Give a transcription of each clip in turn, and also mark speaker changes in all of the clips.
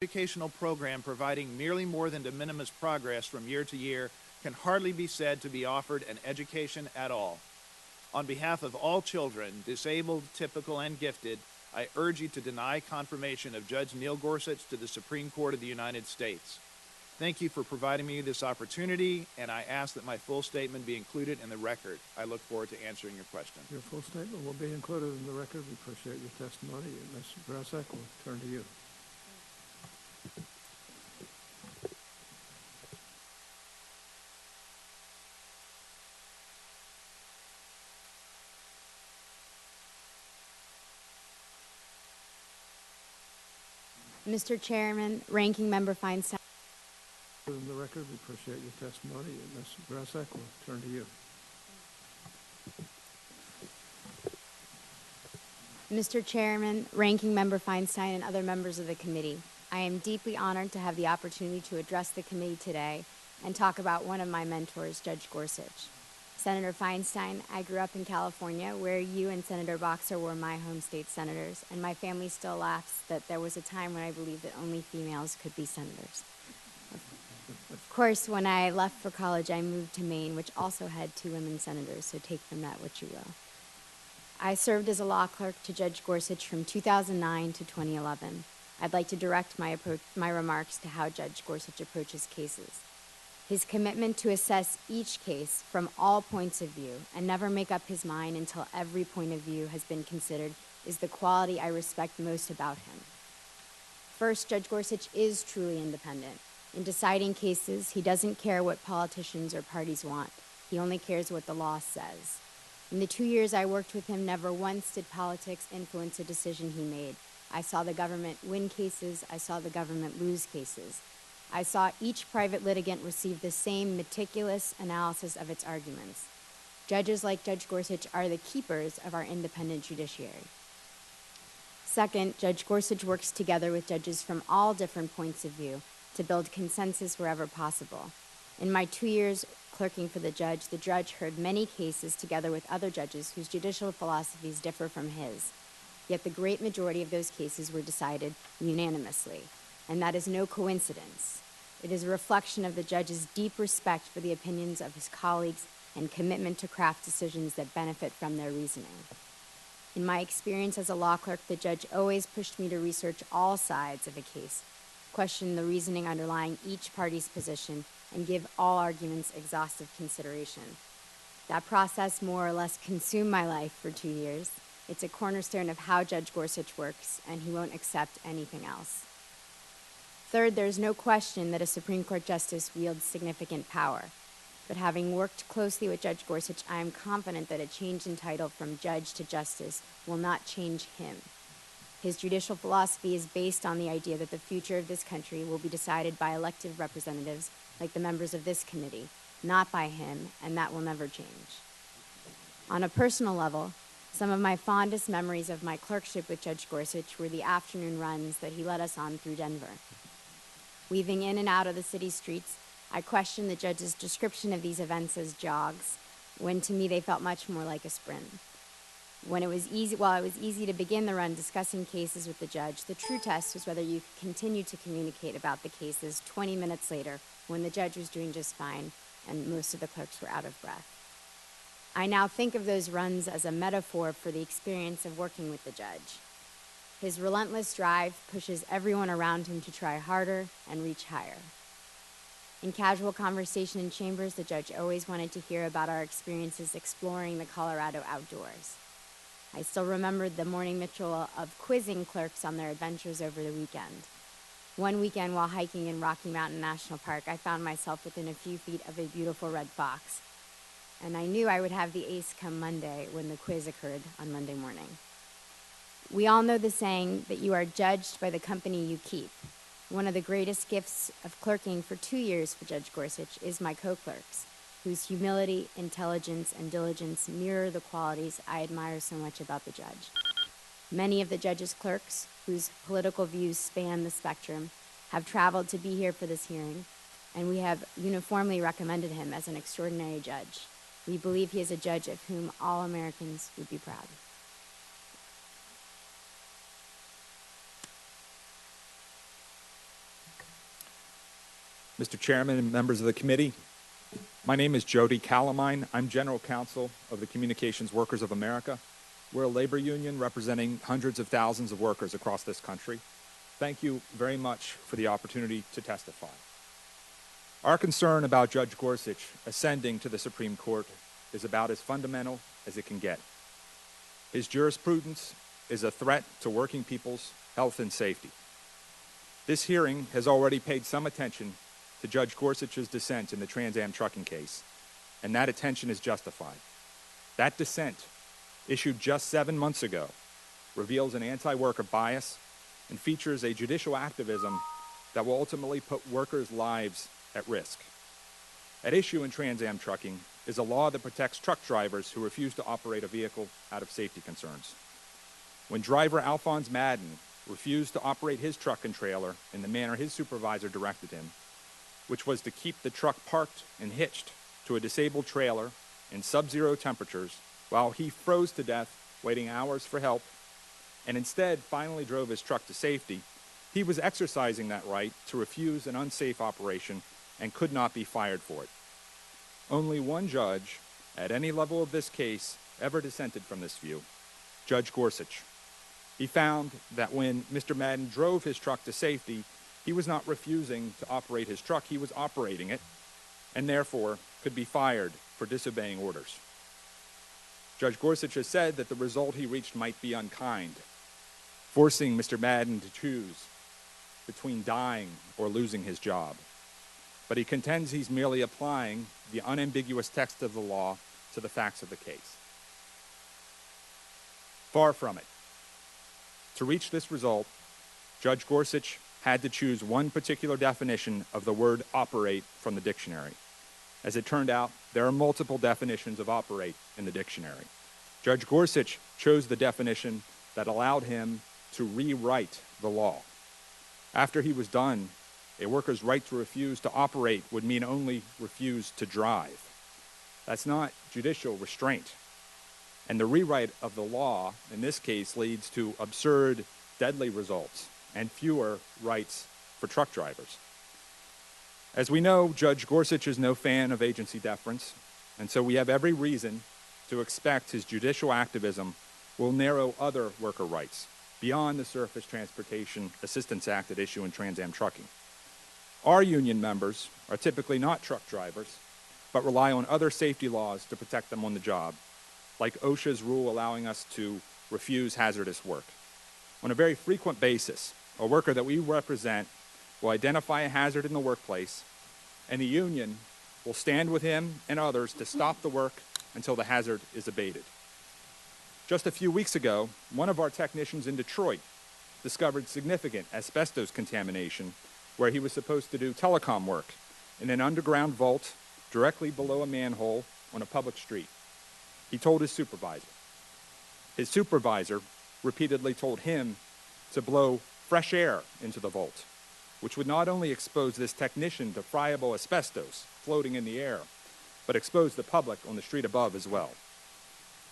Speaker 1: educational program providing merely more than de minimis progress from year to year can hardly be said to be offered an education at all. On behalf of all children, disabled, typical, and gifted, I urge you to deny confirmation of Judge Neil Gorsuch to the Supreme Court of the United States. Thank you for providing me this opportunity, and I ask that my full statement be included in the record. I look forward to answering your question.
Speaker 2: Your full statement will be included in the record. We appreciate your testimony. Ms. Gorsuch, we'll turn to you.
Speaker 3: Mr. Chairman, Ranking Member Feinstein.
Speaker 2: In the record, we appreciate your testimony. Ms. Gorsuch, we'll turn to you.
Speaker 3: Mr. Chairman, Ranking Member Feinstein, and other members of the committee, I am deeply honored to have the opportunity to address the committee today and talk about one of my mentors, Judge Gorsuch. Senator Feinstein, I grew up in California, where you and Senator Boxer were my home state senators, and my family still laughs that there was a time when I believed that only females could be senators. Of course, when I left for college, I moved to Maine, which also had 2 women senators, so take from that what you will. I served as a law clerk to Judge Gorsuch from 2009 to 2011. I'd like to direct my remarks to how Judge Gorsuch approaches cases. His commitment to assess each case from all points of view and never make up his mind until every point of view has been considered is the quality I respect most about him. First, Judge Gorsuch is truly independent. In deciding cases, he doesn't care what politicians or parties want. He only cares what the law says. In the 2 years I worked with him, never once did politics influence a decision he made. I saw the government win cases. I saw the government lose cases. I saw each private litigant receive the same meticulous analysis of its arguments. Judges like Judge Gorsuch are the keepers of our independent judiciary. Second, Judge Gorsuch works together with judges from all different points of view to build consensus wherever possible. In my 2 years clerking for the judge heard many cases together with other judges whose judicial philosophies differ from his. Yet the great majority of those cases were decided unanimously, and that is no coincidence. It is a reflection of the judge's deep respect for the opinions of his colleagues and commitment to craft decisions that benefit from their reasoning. In my experience as a law clerk, the judge always pushed me to research all sides of a case, question the reasoning underlying each party's position, and give all arguments exhaustive consideration. That process more or less consumed my life for 2 years. It's a cornerstone of how Judge Gorsuch works, and he won't accept anything else. Third, there's no question that a Supreme Court justice wields significant power. But having worked closely with Judge Gorsuch, I am confident that a change in title from judge to justice will not change him. His judicial philosophy is based on the idea that the future of this country will be decided by elected representatives like the members of this committee, not by him, and that will never change. On a personal level, some of my fondest memories of my clerkship with Judge Gorsuch were the afternoon runs that he led us on through Denver. Weaving in and out of the city streets, I questioned the judge's description of these events as jogs, when to me they felt much more like a sprint. While it was easy to begin the run discussing cases with the judge, the true test was whether you could continue to communicate about the cases 20 minutes later when the judge was doing just fine and most of the clerks were out of breath. I now think of those runs as a metaphor for the experience of working with the judge. His relentless drive pushes everyone around him to try harder and reach higher. In casual conversation in chambers, the judge always wanted to hear about our experiences exploring the Colorado outdoors. I still remember the morning ritual of quizzing clerks on their adventures over the weekend. One weekend while hiking in Rocky Mountain National Park, I found myself within a few feet of a beautiful red fox. And I knew I would have the ace come Monday when the quiz occurred on Monday morning. We all know the saying that you are judged by the company you keep. One of the greatest gifts of clerking for 2 years for Judge Gorsuch is my co-clerks, whose humility, intelligence, and diligence mirror the qualities I admire so much about the judge. Many of the judge's clerks, whose political views span the spectrum, have traveled to be here for this hearing, and we have uniformly recommended him as an extraordinary judge. We believe he is a judge of whom all Americans would be proud.
Speaker 4: Mr. Chairman and members of the committee, my name is Jody Calamine. I'm General Counsel of the Communications Workers of America. We're a labor union representing hundreds of thousands of workers across this country. Thank you very much for the opportunity to testify. Our concern about Judge Gorsuch ascending to the Supreme Court is about as fundamental as it can get. His jurisprudence is a threat to working people's health and safety. This hearing has already paid some attention to Judge Gorsuch's dissent in the Trans Am trucking case, and that attention is justified. That dissent, issued just 7 months ago, reveals an anti-worker bias and features a judicial activism that will ultimately put workers' lives at risk. At issue in Trans Am trucking is a law that protects truck drivers who refuse to operate a vehicle out of safety concerns. When driver Alphonse Madden refused to operate his truck and trailer in the manner his supervisor directed him, which was to keep the truck parked and hitched to a disabled trailer in sub-zero temperatures while he froze to death waiting hours for help, and instead finally drove his truck to safety, he was exercising that right to refuse an unsafe operation and could not be fired for it. Only one judge at any level of this case ever dissented from this view, Judge Gorsuch. He found that when Mr. Madden drove his truck to safety, he was not refusing to operate his truck, he was operating it, and therefore could be fired for disobeying orders. Judge Gorsuch has said that the result he reached might be unkind, forcing Mr. Madden to choose between dying or losing his job. But he contends he's merely applying the unambiguous text of the law to the facts of the case. Far from it. To reach this result, Judge Gorsuch had to choose one particular definition of the word operate from the dictionary. As it turned out, there are multiple definitions of operate in the dictionary. Judge Gorsuch chose the definition that allowed him to rewrite the law. After he was done, a worker's right to refuse to operate would mean only refuse to drive. That's not judicial restraint. And the rewrite of the law, in this case, leads to absurd, deadly results and fewer rights for truck drivers. As we know, Judge Gorsuch is no fan of agency deference, and so we have every reason to expect his judicial activism will narrow other worker rights beyond the Surface Transportation Assistance Act at issue in Trans Am trucking. Our union members are typically not truck drivers, but rely on other safety laws to protect them on the job, like OSHA's rule allowing us to refuse hazardous work. On a very frequent basis, a worker that we represent will identify a hazard in the workplace, and the union will stand with him and others to stop the work until the hazard is abated. Just a few weeks ago, one of our technicians in Detroit discovered significant asbestos contamination where he was supposed to do telecom work in an underground vault directly below a manhole on a public street. He told his supervisor. His supervisor repeatedly told him to blow fresh air into the vault, which would not only expose this technician to friable asbestos floating in the air, but expose the public on the street above as well.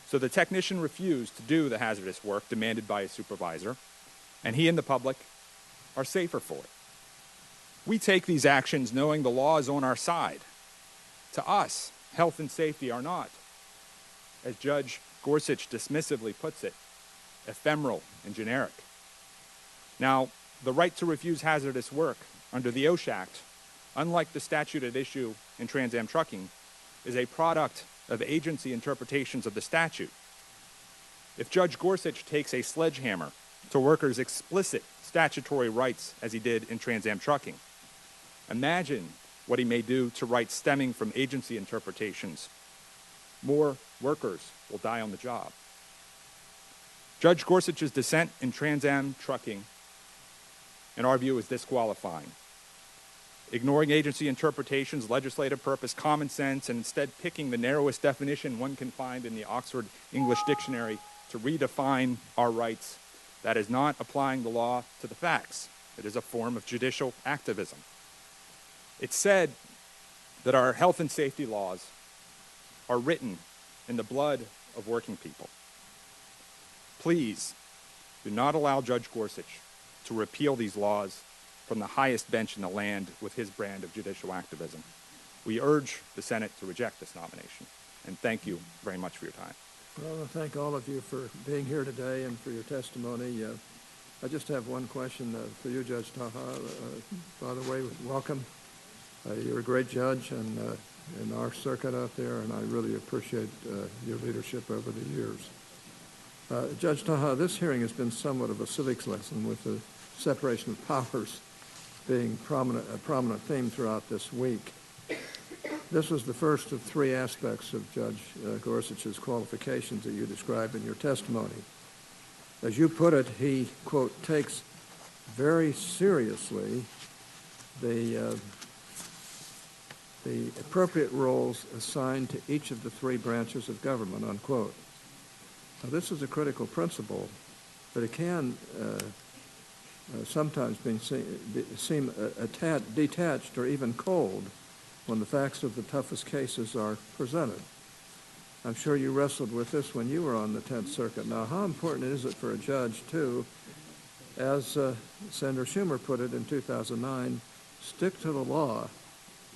Speaker 4: So the technician refused to do the hazardous work demanded by his supervisor, and he and the public are safer for it. We take these actions knowing the law is on our side. To us, health and safety are not, as Judge Gorsuch dismissively puts it, ephemeral and generic. Now, the right to refuse hazardous work under the OSHA Act, unlike the statute at issue in Trans Am trucking, is a product of agency interpretations of the statute. If Judge Gorsuch takes a sledgehammer to workers' explicit statutory rights as he did in Trans Am trucking, imagine what he may do to rights stemming from agency interpretations. More workers will die on the job. Judge Gorsuch's dissent in Trans Am trucking, in our view, is disqualifying. Ignoring agency interpretations, legislative purpose, common sense, and instead picking the narrowest definition one can find in the Oxford English Dictionary to redefine our rights, that is not applying the law to the facts. It is a form of judicial activism. It's said that our health and safety laws are written in the blood of working people. Please do not allow Judge Gorsuch to repeal these laws from the highest bench in the land with his brand of judicial activism. We urge the Senate to reject this nomination, and thank you very much for your time.
Speaker 2: Well, I want to thank all of you for being here today and for your testimony. I just have one question for you, Judge Taha. By the way, welcome. You're a great judge in our circuit out there, and I really appreciate your leadership over the years. Judge Taha, this hearing has been somewhat of a civics lesson, with the separation of powers being a prominent theme throughout this week. This was the first of three aspects of Judge Gorsuch's qualifications that you described in your testimony. As you put it, he, quote, takes very seriously the appropriate roles assigned to each of the three branches of government, unquote. Now, this is a critical principle, but it can sometimes seem a tad detached or even cold when the facts of the toughest cases are presented. I'm sure you wrestled with this when you were on the 10th Circuit. Now, how important is it for a judge to, as Senator Schumer put it in 2009, stick to the law,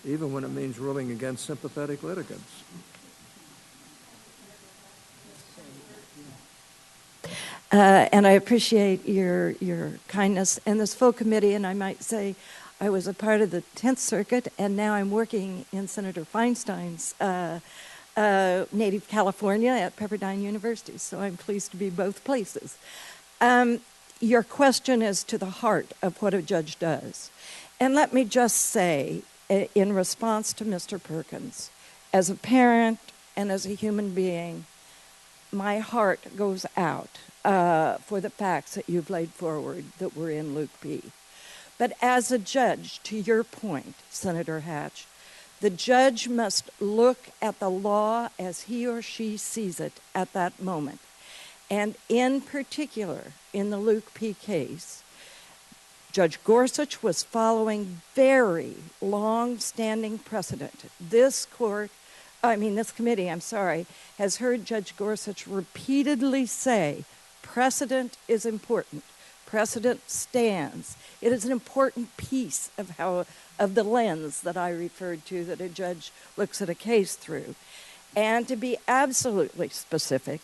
Speaker 2: even when it means ruling against sympathetic litigants?
Speaker 5: And I appreciate your kindness and this full committee, and I might say I was a part of the 10th Circuit, and now I'm working in Senator Feinstein's native California at Pepperdine University, so I'm pleased to be both places. Your question is to the heart of what a judge does. And let me just say, in response to Mr. Perkins, as a parent and as a human being, my heart goes out for the facts that you've laid forward that were in Luke P. But as a judge, to your point, Senator Hatch, the judge must look at the law as he or she sees it at that moment. And in particular, in the Luke P. case, Judge Gorsuch was following very long-standing precedent. This committee, has heard Judge Gorsuch repeatedly say, precedent is important. Precedent stands. It is an important piece of the lens that I referred to that a judge looks at a case through. And to be absolutely specific,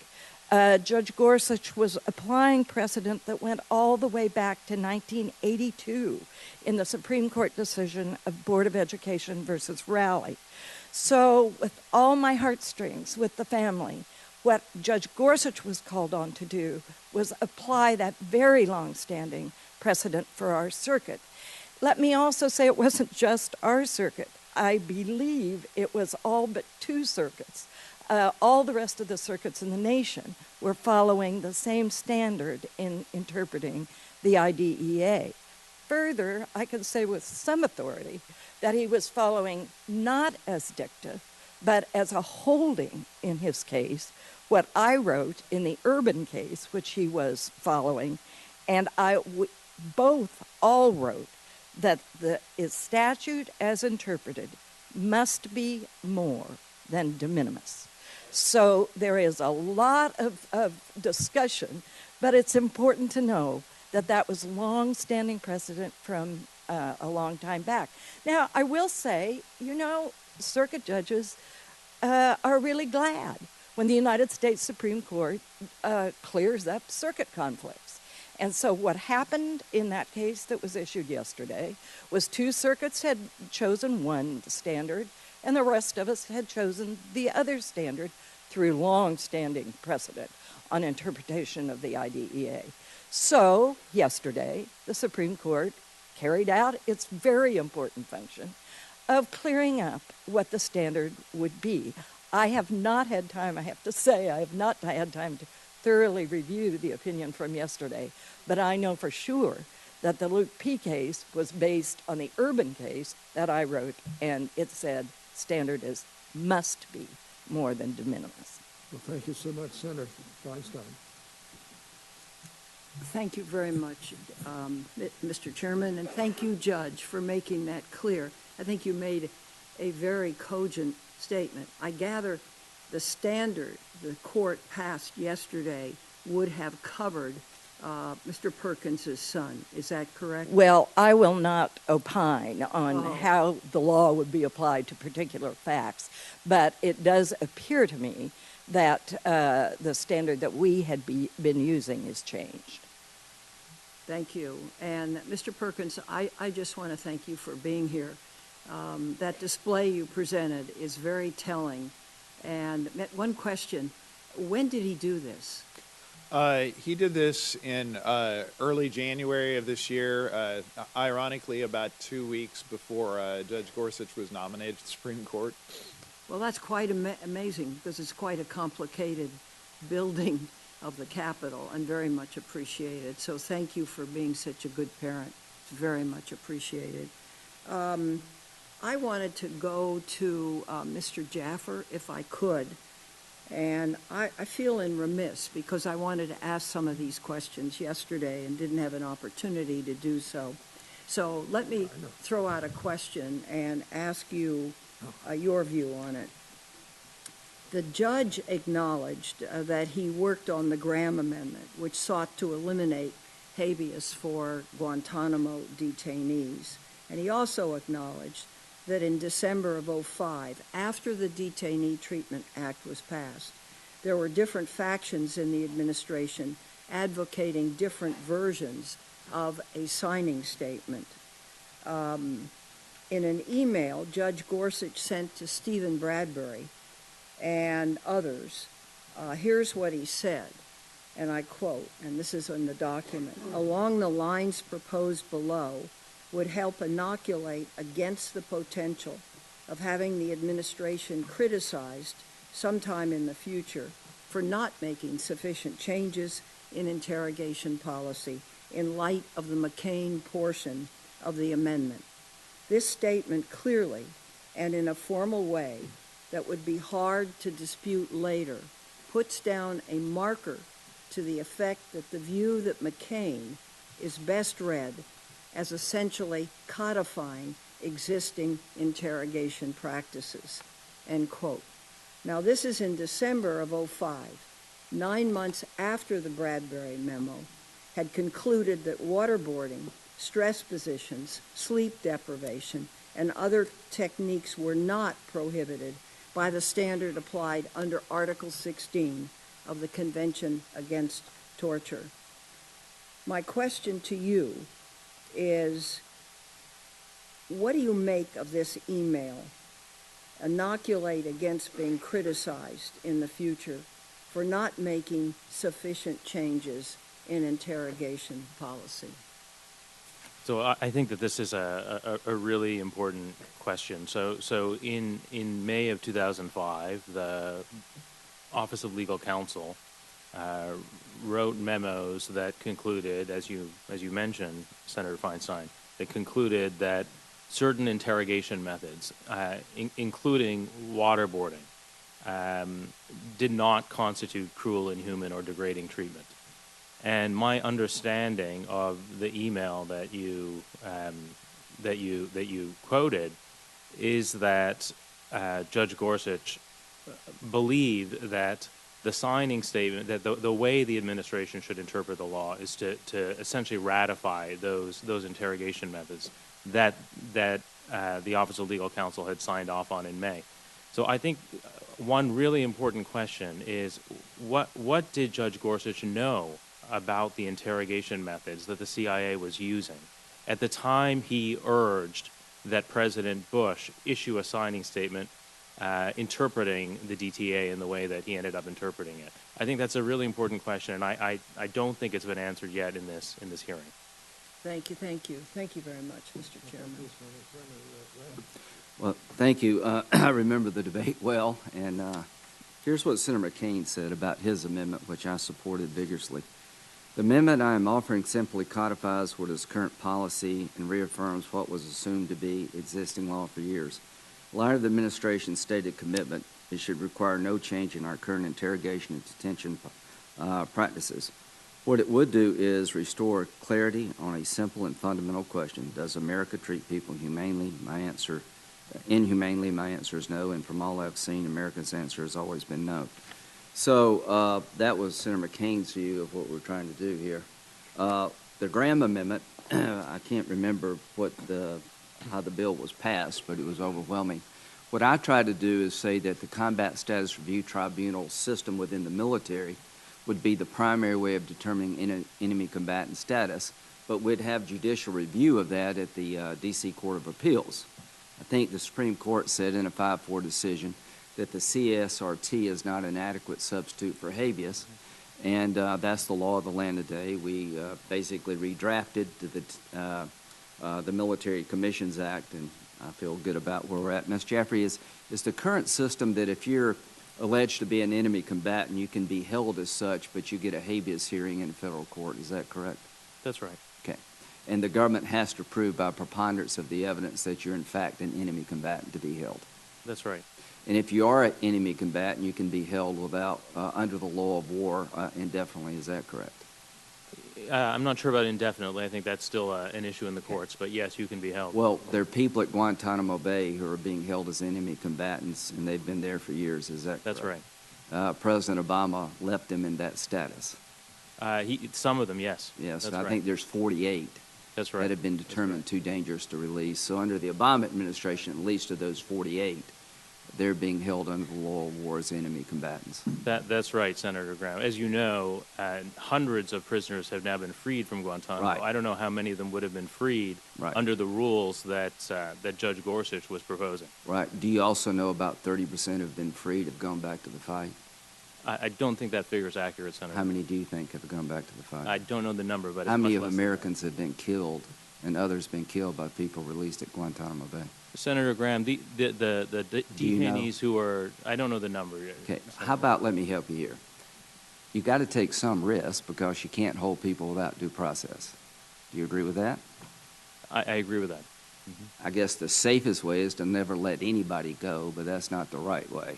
Speaker 5: Judge Gorsuch was applying precedent that went all the way back to 1982 in the Supreme Court decision of Board of Education versus Raleigh. So with all my heartstrings with the family, what Judge Gorsuch was called on to do was apply that very long-standing precedent for our circuit. Let me also say it wasn't just our circuit. I believe it was all but two circuits. All the rest of the circuits in the nation were following the same standard in interpreting the IDEA. Further, I can say with some authority that he was following not as dicta, but as a holding in his case, what I wrote in the Urban case, which he was following, and both all wrote that the statute as interpreted must be more than de minimis. So there is a lot of discussion, but it's important to know that that was long-standing precedent from a long time back. Now, I will say, circuit judges are really glad when the United States Supreme Court clears up circuit conflicts. And so what happened in that case that was issued yesterday was two circuits had chosen one standard, and the rest of us had chosen the other standard through long-standing precedent on interpretation of the IDEA. So yesterday, the Supreme Court carried out its very important function of clearing up what the standard would be. I have not had time, I have to say, I have not had time to thoroughly review the opinion from yesterday, but I know for sure that the Luke P. case was based on the Urban case that I wrote, and it said standard must be more than de minimis.
Speaker 2: Well, thank you so much, Senator Feinstein.
Speaker 6: Thank you very much, Mr. Chairman, and thank you, Judge, for making that clear. I think you made a very cogent statement. I gather the standard the court passed yesterday would have covered Mr. Perkins's son. Is that correct?
Speaker 5: Well, I will not opine on
Speaker 6: Oh.
Speaker 5: how the law would be applied to particular facts, but it does appear to me that the standard that we had been using is changed.
Speaker 6: Thank you. And Mr. Perkins, I just want to thank you for being here. That display you presented is very telling. And one question, when did he do this?
Speaker 1: He did this in early January of this year, ironically about 2 weeks before Judge Gorsuch was nominated to the Supreme Court.
Speaker 6: Well, that's quite amazing because it's quite a complicated building of the Capitol and very much appreciated. So thank you for being such a good parent. It's very much appreciated. I wanted to go to Mr. Jaffer, if I could. And I feel remiss because I wanted to ask some of these questions yesterday and didn't have an opportunity to do so. So let me throw out a question and ask you your view on it. The judge acknowledged that he worked on the Graham Amendment, which sought to eliminate habeas for Guantanamo detainees. And he also acknowledged that in December of 2005, after the Detainee Treatment Act was passed, there were different factions in the administration advocating different versions of a signing statement. In an email Judge Gorsuch sent to Stephen Bradbury and others, here's what he said, and I quote, and this is in the document, "Along the lines proposed below would help inoculate against the potential of having the administration criticized sometime in the future for not making sufficient changes in interrogation policy in light of the McCain portion of the amendment. This statement clearly and in a formal way that would be hard to dispute later puts down a marker to the effect that the view that McCain is best read as essentially codifying existing interrogation practices," end quote. Now, this is in December of 2005, 9 months after the Bradbury memo had concluded that waterboarding, stress positions, sleep deprivation, and other techniques were not prohibited by the standard applied under Article 16 of the Convention Against Torture. My question to you is, what do you make of this email? Inoculate against being criticized in the future for not making sufficient changes in interrogation policy.
Speaker 7: So I think that this is a really important question. So in May of 2005, the Office of Legal Counsel wrote memos that concluded, as you mentioned, Senator Feinstein, that concluded that certain interrogation methods, including waterboarding, did not constitute cruel, inhuman, or degrading treatment. And my understanding of the email that you quoted is that Judge Gorsuch believed that the signing statement, that the way the administration should interpret the law is to essentially ratify those interrogation methods that the Office of Legal Counsel had signed off on in May. So I think one really important question is what did Judge Gorsuch know about the interrogation methods that the CIA was using at the time he urged that President Bush issue a signing statement interpreting the DTA in the way that he ended up interpreting it? I think that's a really important question, and I don't think it's been answered yet in this hearing.
Speaker 6: Thank you. Thank you very much, Mr. Chairman.
Speaker 8: Well, thank you. I remember the debate well, and here's what Senator McCain said about his amendment, which I supported vigorously. The amendment I am offering simply codifies what is current policy and reaffirms what was assumed to be existing law for years. In light of the administration's stated commitment, it should require no change in our current interrogation and detention practices. What it would do is restore clarity on a simple and fundamental question: does America treat people humanely? Inhumanely, my answer is no, and from all I've seen, America's answer has always been no. So that was Senator McCain's view of what we're trying to do here. The Graham Amendment, I can't remember how the bill was passed, but it was overwhelming. What I tried to do is say that the Combat Status Review Tribunal system within the military would be the primary way of determining enemy combatant status, but we'd have judicial review of that at the D.C. Court of Appeals. I think the Supreme Court said in a 5-4 decision that the CSRT is not an adequate substitute for habeas, and that's the law of the land today. We basically redrafted the Military Commissions Act, and I feel good about where we're at. Ms. Jeffrey, is the current system that if you're alleged to be an enemy combatant, you can be held as such, but you get a habeas hearing in federal court. Is that correct?
Speaker 7: That's right.
Speaker 8: Okay. And the government has to prove by preponderance of the evidence that you're in fact an enemy combatant to be held.
Speaker 7: That's right.
Speaker 8: And if you are an enemy combatant, you can be held without under the law of war indefinitely. Is that correct?
Speaker 7: I'm not sure about indefinitely. I think that's still an issue in the courts, but yes, you can be held.
Speaker 8: Well, there are people at Guantanamo Bay who are being held as enemy combatants, and they've been there for years. Is that correct?
Speaker 7: That's right.
Speaker 8: President Obama left them in that status.
Speaker 7: Some of them, yes.
Speaker 8: Yes,
Speaker 7: that's
Speaker 8: I
Speaker 7: right.
Speaker 8: think there's 48
Speaker 7: That's right.
Speaker 8: that have been determined too dangerous to release. So under the Obama administration, at least of those 48, they're being held under the law of war as enemy combatants.
Speaker 7: That's right, Senator Graham. As you know, hundreds of prisoners have now been freed from Guantanamo.
Speaker 8: Right.
Speaker 7: I don't know how many of them would have been freed under the rules that Judge Gorsuch was proposing.
Speaker 8: Right. Do you also know about 30% have been freed, have gone back to the fight?
Speaker 7: I don't think that figure is accurate, Senator.
Speaker 8: How many do you think have gone back to the fight?
Speaker 7: I don't know the number, but it's
Speaker 8: how many
Speaker 7: much
Speaker 8: of
Speaker 7: less
Speaker 8: Americans have been killed and others been killed by people released at Guantanamo Bay?
Speaker 7: Senator Graham, the detainees who are, I don't know the number.
Speaker 8: Okay, how about, let me help you here. You got to take some risk because you can't hold people without due process. Do you agree with that?
Speaker 7: I agree with that.
Speaker 8: I guess the safest way is to never let anybody go, but that's not the right way.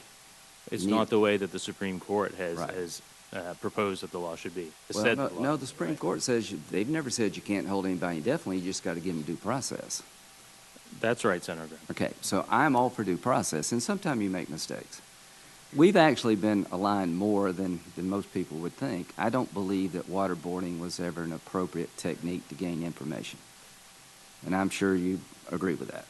Speaker 7: It's not the way that the Supreme Court has proposed that the law should be.
Speaker 8: Well, the Supreme Court says they've never said you can't hold anybody indefinitely. You just got to give them due process.
Speaker 7: That's right, Senator Graham.
Speaker 8: Okay, so I'm all for due process, and sometimes you make mistakes. We've actually been aligned more than most people would think. I don't believe that waterboarding was ever an appropriate technique to gain information, and I'm sure you agree with that.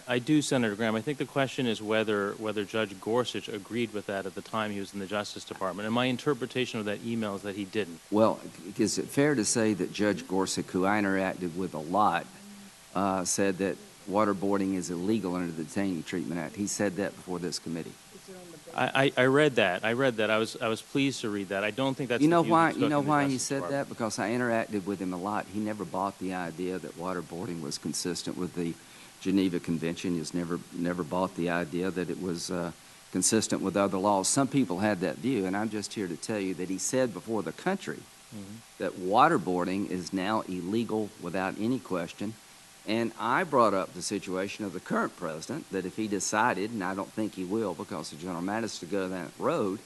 Speaker 7: I do, Senator Graham. I think the question is whether Judge Gorsuch agreed with that at the time he was in the Justice Department. And my interpretation of that email is that he didn't.
Speaker 8: Well, is it fair to say that Judge Gorsuch, who I interacted with a lot, said that waterboarding is illegal under the Detainee Treatment Act? He said that before this committee.
Speaker 7: I read that. I was pleased to read that. I don't think that's
Speaker 8: You know
Speaker 7: the view
Speaker 8: why?
Speaker 7: that's
Speaker 8: You know
Speaker 7: spoken in the
Speaker 8: why he
Speaker 7: Justice
Speaker 8: said
Speaker 7: Department.
Speaker 8: that? Because I interacted with him a lot. He never bought the idea that waterboarding was consistent with the Geneva Convention. He's never bought the idea that it was consistent with other laws. Some people had that view, and I'm just here to tell you that he said before the country that waterboarding is now illegal without any question. And I brought up the situation of the current president, that if he decided, and I don't think he will because of General Mattis, to go that road,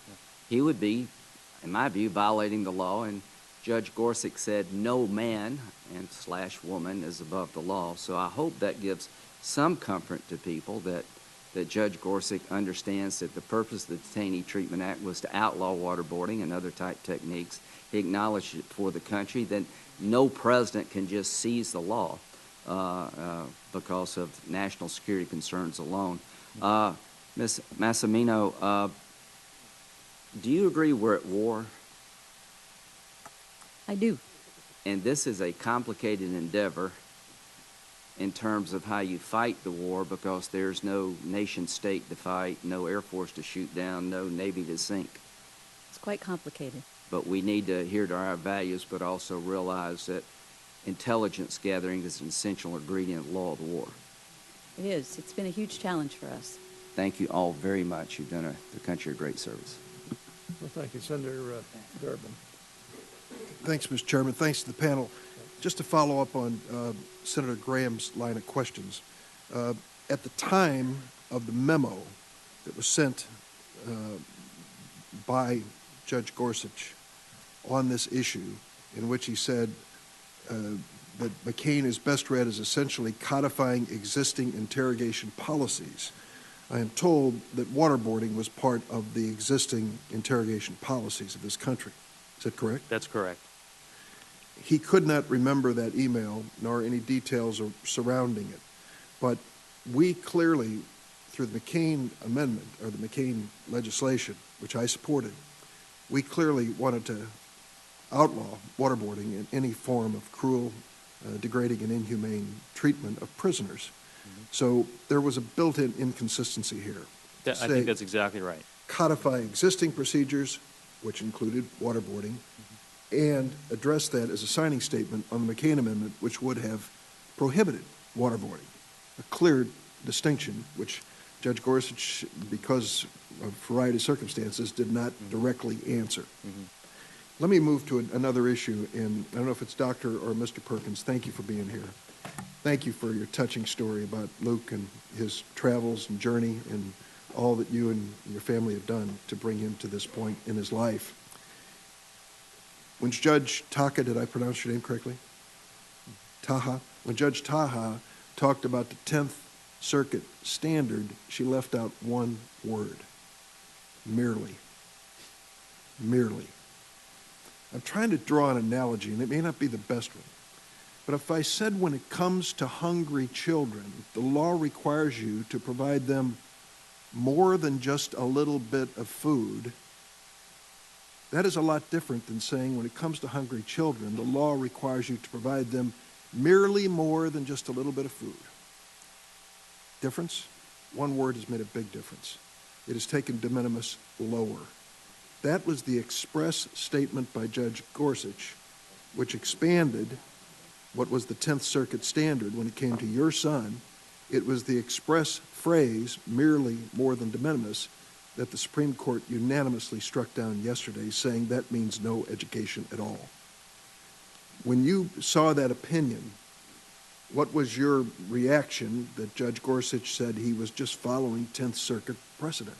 Speaker 8: he would be, in my view, violating the law. And Judge Gorsuch said no man and / woman is above the law. So I hope that gives some comfort to people that Judge Gorsuch understands that the purpose of the Detainee Treatment Act was to outlaw waterboarding and other type techniques. He acknowledged it for the country that no president can just seize the law because of national security concerns alone. Ms. Massimino, do you agree we're at war?
Speaker 6: I do.
Speaker 8: And this is a complicated endeavor in terms of how you fight the war because there's no nation state to fight, no Air Force to shoot down, no Navy to sink.
Speaker 9: It's quite complicated.
Speaker 8: But we need to adhere to our values, but also realize that intelligence gathering is an essential ingredient of the law of the war.
Speaker 9: It is. It's been a huge challenge for us.
Speaker 8: Thank you all very much. You've done the country a great service.
Speaker 2: Well, thank you, Senator Durbin.
Speaker 10: Thanks, Mr. Chairman. Thanks to the panel. Just to follow up on Senator Graham's line of questions, at the time of the memo that was sent by Judge Gorsuch on this issue, in which he said that McCain is best read as essentially codifying existing interrogation policies, I am told that waterboarding was part of the existing interrogation policies of this country. Is that correct?
Speaker 7: That's correct.
Speaker 10: he could not remember that email nor any details surrounding it. But we clearly, through the McCain amendment, or the McCain legislation, which I supported, we clearly wanted to outlaw waterboarding in any form of cruel, degrading, and inhumane treatment of prisoners. So there was a built-in inconsistency here.
Speaker 7: I think that's exactly right.
Speaker 10: Codify existing procedures, which included waterboarding, and address that as a signing statement on the McCain Amendment, which would have prohibited waterboarding. A clear distinction, which Judge Gorsuch, because of a variety of circumstances, did not directly answer. Let me move to another issue, and I don't know if it's Dr. or Mr. Perkins. Thank you for being here. Thank you for your touching story about Luke and his travels and journey and all that you and your family have done to bring him to this point in his life. When Judge Taha, did I pronounce your name correctly? Taha. When Judge Taha talked about the 10th Circuit standard, she left out one word: merely. Merely. I'm trying to draw an analogy, and it may not be the best one. But if I said when it comes to hungry children, the law requires you to provide them more than just a little bit of food, that is a lot different than saying when it comes to hungry children, the law requires you to provide them merely more than just a little bit of food. Difference? One word has made a big difference. It has taken de minimis lower. That was the express statement by Judge Gorsuch, which expanded what was the 10th Circuit standard when it came to your son. It was the express phrase, merely more than de minimis, that the Supreme Court unanimously struck down yesterday, saying that means no education at all. When you saw that opinion, what was your reaction that Judge Gorsuch said he was just following 10th Circuit precedent?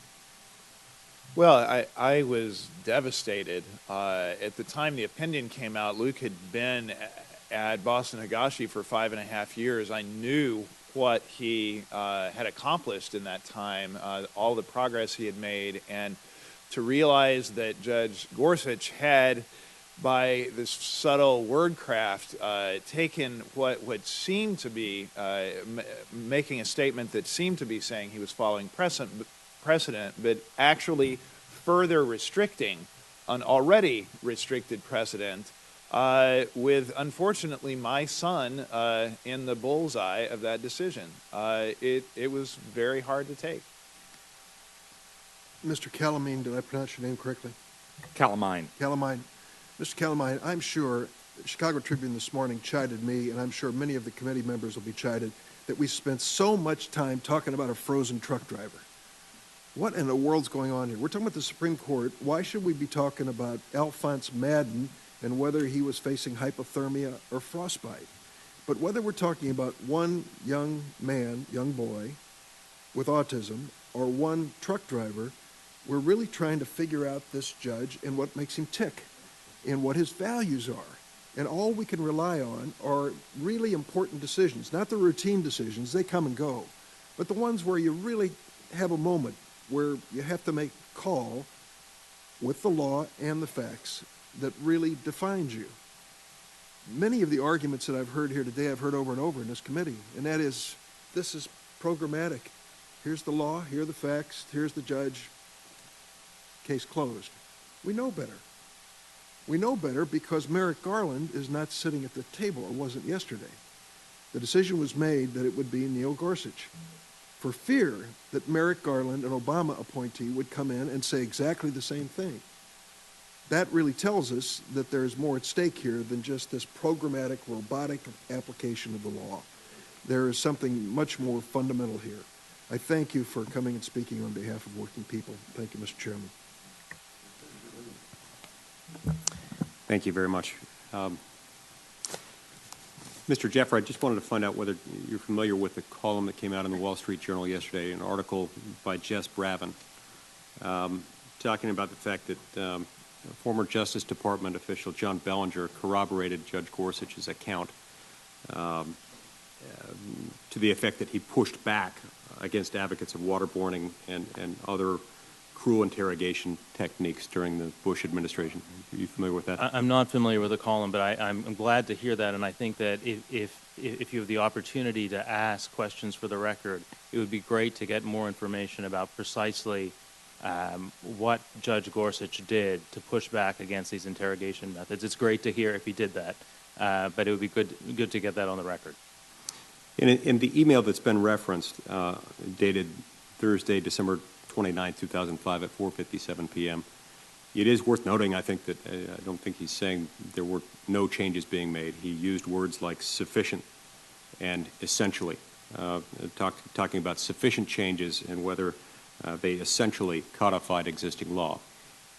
Speaker 1: Well, I was devastated. At the time the opinion came out, Luke had been at Boston Higashi for 5.5 years. I knew what he had accomplished in that time, all the progress he had made, and to realize that Judge Gorsuch had, by this subtle wordcraft, taken what seemed to be making a statement that seemed to be saying he was following precedent, but actually further restricting an already restricted precedent, with, unfortunately, my son in the bullseye of that decision. It was very hard to take.
Speaker 10: Mr. Calamine, did I pronounce your name correctly?
Speaker 4: Calamine.
Speaker 10: Calamine. Mr. Calamine, I'm sure the Chicago Tribune this morning chided me, and I'm sure many of the committee members will be chided, that we spent so much time talking about a frozen truck driver. What in the world's going on here? We're talking about the Supreme Court. Why should we be talking about Alphonse Madden and whether he was facing hypothermia or frostbite? But whether we're talking about one young man, young boy, with autism, or one truck driver, we're really trying to figure out this judge and what makes him tick and what his values are. And all we can rely on are really important decisions, not the routine decisions, they come and go, but the ones where you really have a moment where you have to make a call with the law and the facts that really defines you. Many of the arguments that I've heard here today, I've heard over and over in this committee, and that is, this is programmatic. Here's the law, here are the facts, here's the judge, case closed. We know better. We know better because Merrick Garland is not sitting at the table, or wasn't yesterday. The decision was made that it would be Neil Gorsuch, for fear that Merrick Garland, an Obama appointee, would come in and say exactly the same thing. That really tells us that there's more at stake here than just this programmatic, robotic application of the law. There is something much more fundamental here. I thank you for coming and speaking on behalf of working people. Thank you, Mr. Chairman.
Speaker 11: Thank you very much. Mr. Jeffrey, I just wanted to find out whether you're familiar with the column that came out in the Wall Street Journal yesterday, an article by Jess Bravin, talking about the fact that former Justice Department official John Bellinger corroborated Judge Gorsuch's account to the effect that he pushed back against advocates of waterboarding and other cruel interrogation techniques during the Bush administration. Are you familiar with that?
Speaker 7: I'm not familiar with the column, but I'm glad to hear that, and I think that if you have the opportunity to ask questions for the record, it would be great to get more information about precisely what Judge Gorsuch did to push back against these interrogation methods. It's great to hear if he did that, but it would be good to get that on the record.
Speaker 11: In the email that's been referenced, dated Thursday, December 29, 2005 at 4:57 p.m., it is worth noting, I think, that I don't think he's saying there were no changes being made. He used words like sufficient and essentially, talking about sufficient changes and whether they essentially codified existing law,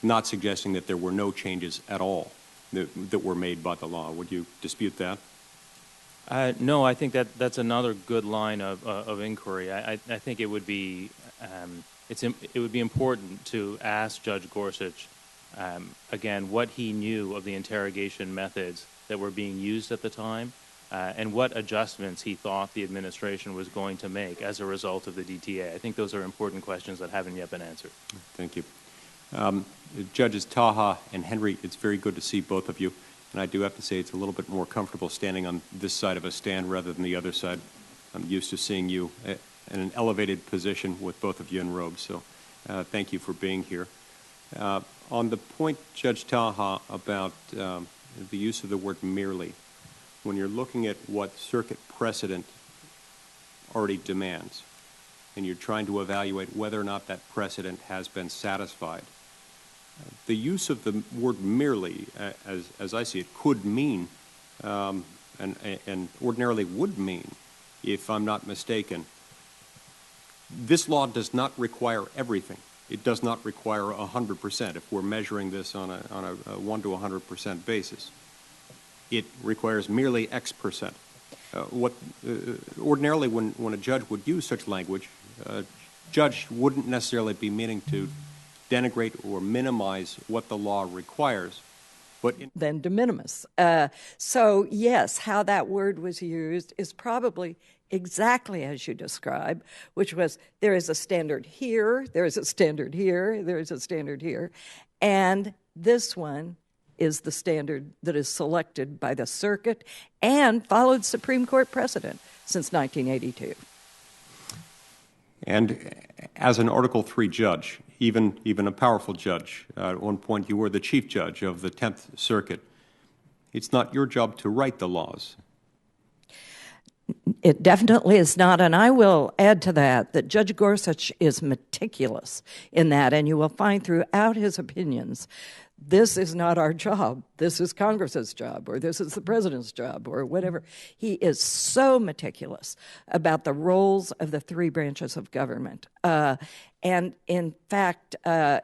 Speaker 11: not suggesting that there were no changes at all that were made by the law. Would you dispute that?
Speaker 7: No, I think that's another good line of inquiry. I think it would be it would be important to ask Judge Gorsuch again what he knew of the interrogation methods that were being used at the time, and what adjustments he thought the administration was going to make as a result of the DTA. I think those are important questions that haven't yet been answered.
Speaker 11: Thank you. Judges Taha and Henry, it's very good to see both of you. And I do have to say it's a little bit more comfortable standing on this side of a stand rather than the other side. I'm used to seeing you in an elevated position with both of you in robes. So thank you for being here. On the point, Judge Taha, about the use of the word merely, when you're looking at what circuit precedent already demands, and you're trying to evaluate whether or not that precedent has been satisfied, the use of the word merely, as I see it, could mean, and ordinarily would mean, if I'm not mistaken, this law does not require everything. It does not require 100% if we're measuring this on a 1 to 100% basis. It requires merely X%. Ordinarily, when a judge would use such language, a judge wouldn't necessarily be meaning to denigrate or minimize what the law requires, but
Speaker 5: then de minimis. So yes, how that word was used is probably exactly as you describe, which was there is a standard here, there is a standard here, there is a standard here, and this one is the standard that is selected by the circuit and followed Supreme Court precedent since 1982.
Speaker 11: And as an Article III judge, even a powerful judge, at one point you were the chief judge of the 10th Circuit, it's not your job to write the laws.
Speaker 5: It definitely is not, and I will add to that Judge Gorsuch is meticulous in that, and you will find throughout his opinions, this is not our job, this is Congress's job, or this is the president's job, or whatever. He is so meticulous about the roles of the three branches of government. And in fact,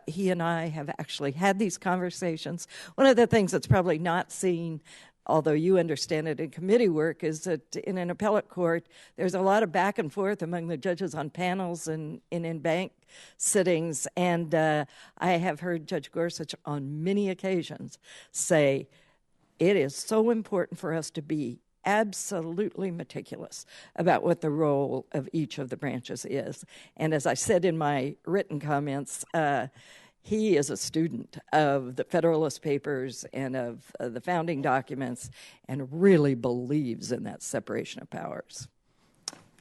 Speaker 5: he and I have actually had these conversations. One of the things that's probably not seen, although you understand it in committee work, is that in an appellate court, there's a lot of back and forth among the judges on panels and in bank sittings. And I have heard Judge Gorsuch on many occasions say, it is so important for us to be absolutely meticulous about what the role of each of the branches is. And as I said in my written comments, he is a student of the Federalist Papers and of the founding documents and really believes in that separation of powers.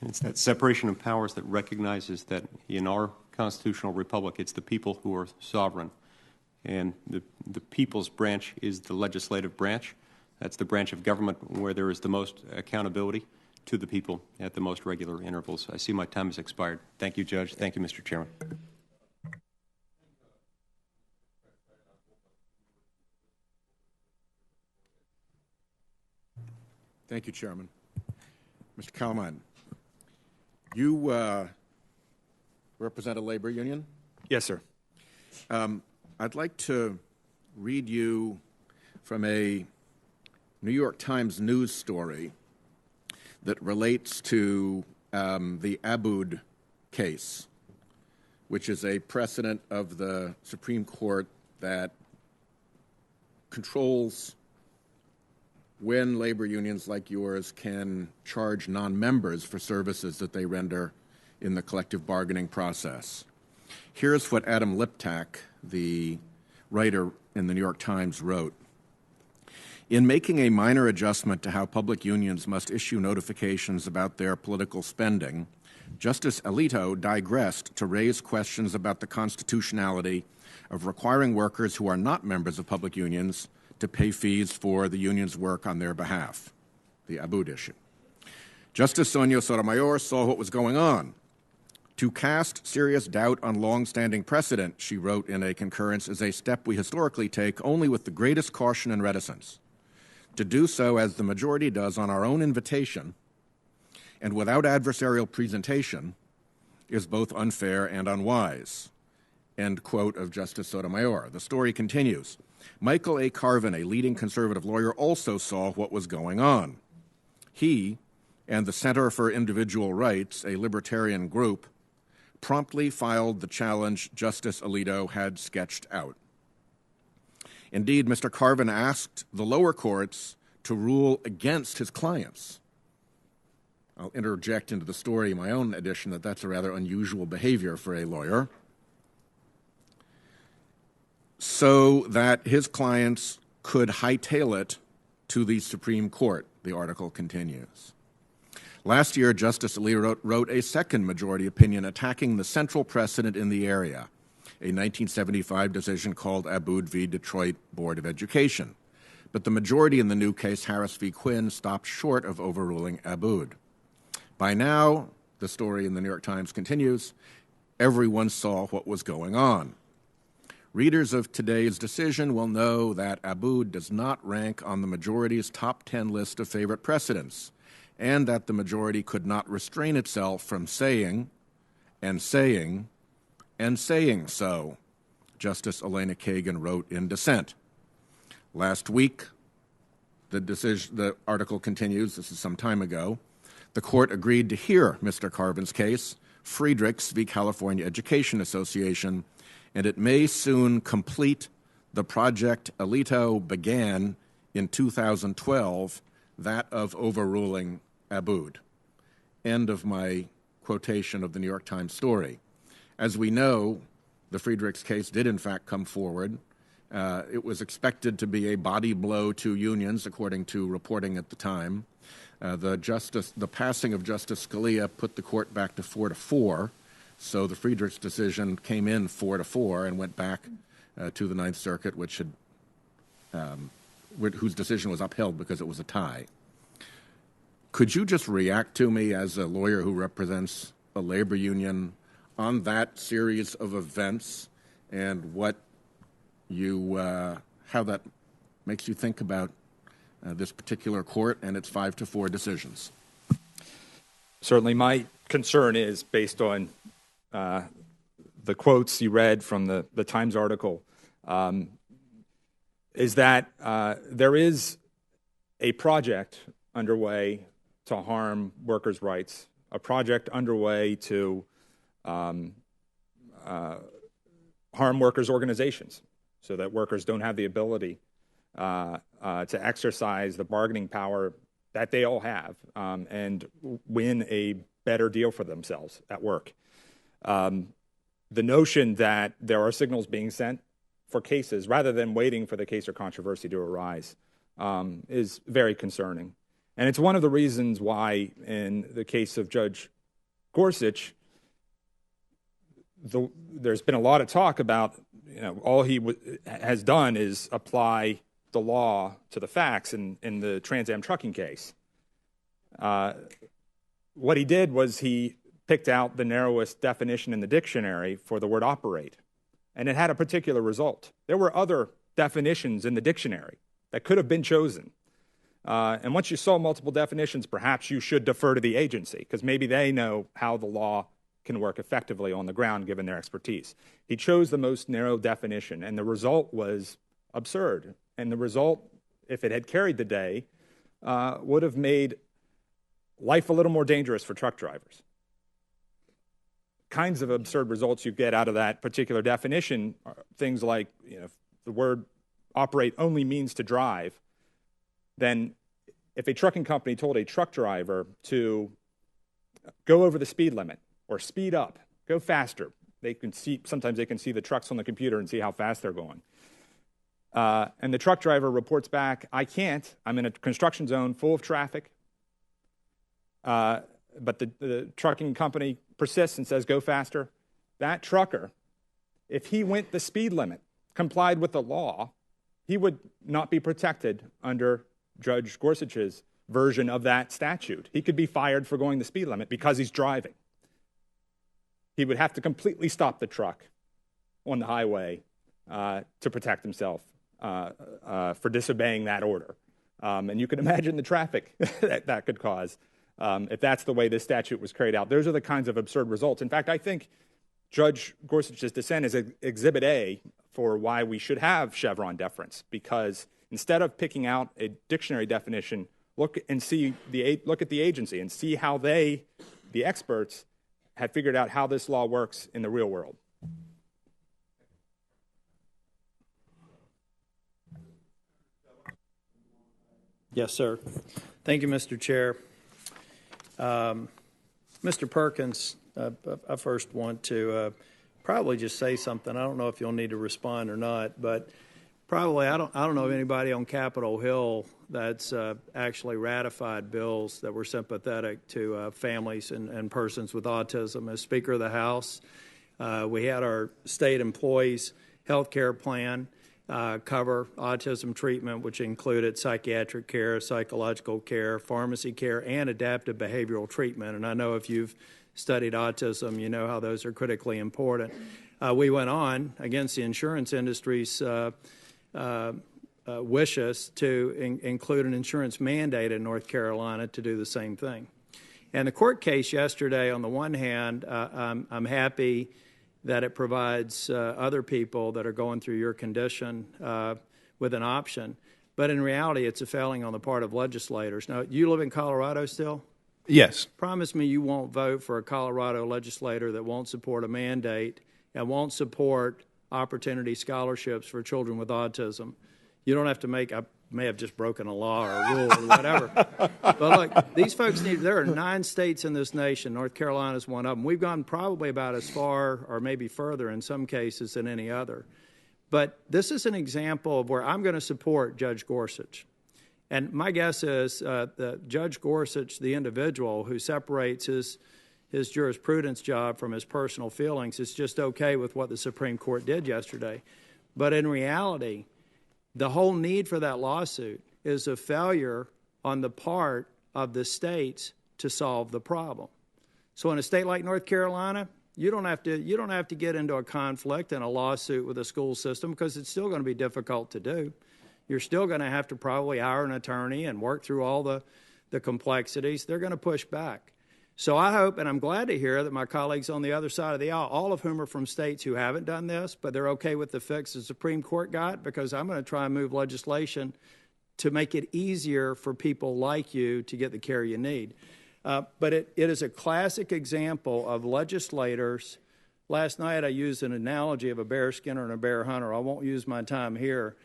Speaker 11: And it's that separation of powers that recognizes that in our constitutional republic, it's the people who are sovereign. And the people's branch is the legislative branch. That's the branch of government where there is the most accountability to the people at the most regular intervals. I see my time has expired. Thank you, Judge. Thank you, Mr. Chairman.
Speaker 12: Thank you, Chairman. Mr. Kalman, you represent a labor union?
Speaker 4: Yes, sir.
Speaker 12: I'd like to read you from a New York Times news story that relates to the Abood case, which is a precedent of the Supreme Court that controls when labor unions like yours can charge non-members for services that they render in the collective bargaining process. Here's what Adam Liptak, the writer in the New York Times, wrote. In making a minor adjustment to how public unions must issue notifications about their political spending, Justice Alito digressed to raise questions about the constitutionality of requiring workers who are not members of public unions to pay fees for the union's work on their behalf, the Abood issue. Justice Sonia Sotomayor saw what was going on. To cast serious doubt on long-standing precedent, she wrote in a concurrence, is a step we historically take only with the greatest caution and reticence. To do so, as the majority does on our own invitation and without adversarial presentation, is both unfair and unwise. End quote of Justice Sotomayor. The story continues. Michael A. Carvin, a leading conservative lawyer, also saw what was going on. He and the Center for Individual Rights, a libertarian group, promptly filed the challenge Justice Alito had sketched out. Indeed, Mr. Carvin asked the lower courts to rule against his clients. I'll interject into the story my own addition that that's a rather unusual behavior for a lawyer, so that his clients could hightail it to the Supreme Court, the article continues. Last year, Justice Alito wrote a second majority opinion attacking the central precedent in the area, a 1975 decision called Abood v. Detroit Board of Education. But the majority in the new case, Harris v. Quinn, stopped short of overruling Abood. By now, the story in the New York Times continues, everyone saw what was going on. Readers of today's decision will know that Abood does not rank on the majority's top 10 list of favorite precedents, and that the majority could not restrain itself from saying and saying and saying so, Justice Elena Kagan wrote in dissent. Last week, the article continues, this is some time ago, the court agreed to hear Mr. Carvin's case, Friedrichs v. California Education Association, and it may soon complete the project Alito began in 2012, that of overruling Abood. End of my quotation of the New York Times story. As we know, the Friedrichs case did in fact come forward. It was expected to be a body blow to unions, according to reporting at the time. The passing of Justice Scalia put the court back to 4-4, so the Friedrichs decision came in 4-4 and went back to the Ninth Circuit, which had, whose decision was upheld because it was a tie. Could you just react to me as a lawyer who represents a labor union on that series of events and what you, how that makes you think about this particular court and its 5-4 decisions?
Speaker 4: Certainly, my concern is based on the quotes you read from the Times article, is that there is a project underway to harm workers' rights, a project underway to harm workers' organizations so that workers don't have the ability to exercise the bargaining power that they all have and win a better deal for themselves at work. The notion that there are signals being sent for cases rather than waiting for the case or controversy to arise is very concerning. And it's one of the reasons why, in the case of Judge Gorsuch, there's been a lot of talk about, all he has done is apply the law to the facts in the Trans Am trucking case. What he did was he picked out the narrowest definition in the dictionary for the word operate, and it had a particular result. There were other definitions in the dictionary that could have been chosen. And once you saw multiple definitions, perhaps you should defer to the agency, because maybe they know how the law can work effectively on the ground given their expertise. He chose the most narrow definition, and the result was absurd. And the result, if it had carried the day, would have made life a little more dangerous for truck drivers. Kinds of absurd results you get out of that particular definition are things like, if the word operate only means to drive, then if a trucking company told a truck driver to go over the speed limit or speed up, go faster, Sometimes they can see the trucks on the computer and see how fast they're going. And the truck driver reports back, I can't. I'm in a construction zone full of traffic. But the trucking company persists and says, go faster. That trucker, if he went the speed limit, complied with the law, he would not be protected under Judge Gorsuch's version of that statute. He could be fired for going the speed limit because he's driving. He would have to completely stop the truck on the highway to protect himself for disobeying that order. And you can imagine the traffic that could cause if that's the way this statute was carried out. Those are the kinds of absurd results. In fact, I think Judge Gorsuch's dissent is Exhibit A for why we should have Chevron deference, because instead of picking out a dictionary definition, look at the agency and see how the experts, have figured out how this law works in the real world.
Speaker 13: Yes, sir. Thank you, Mr. Chair. Mr. Perkins, I first want to probably just say something. I don't know if you'll need to respond or not, but probably I don't know of anybody on Capitol Hill that's actually ratified bills that were sympathetic to families and persons with autism. As Speaker of the House, we had our state employees' health care plan cover autism treatment, which included psychiatric care, psychological care, pharmacy care, and adaptive behavioral treatment. And I know if you've studied autism, you know how those are critically important. We went on against the insurance industry's wishes to include an insurance mandate in North Carolina to do the same thing. And the court case yesterday, on the one hand, I'm happy that it provides other people that are going through your condition with an option. But in reality, it's a failing on the part of legislators. Now, you live in Colorado still?
Speaker 1: Yes.
Speaker 13: Promise me you won't vote for a Colorado legislator that won't support a mandate and won't support opportunity scholarships for children with autism. You don't have to I may have just broken a law or a rule or whatever. But look, these folks there are 9 states in this nation. North Carolina is one of them. We've gone probably about as far or maybe further in some cases than any other. But this is an example of where I'm going to support Judge Gorsuch. And my guess is that Judge Gorsuch, the individual who separates his jurisprudence job from his personal feelings, is just okay with what the Supreme Court did yesterday. But in reality, the whole need for that lawsuit is a failure on the part of the states to solve the problem. So in a state like North Carolina, you don't have to get into a conflict and a lawsuit with the school system, because it's still going to be difficult to do. You're still going to have to probably hire an attorney and work through all the complexities. They're going to push back. So I hope, and I'm glad to hear that my colleagues on the other side of the aisle, all of whom are from states who haven't done this, but they're okay with the fix the Supreme Court got, because I'm going to try and move legislation to make it easier for people like you to get the care you need. But it is a classic example of legislators. Last night I used an analogy of a bear skinner and a bear hunter. I won't use my time here.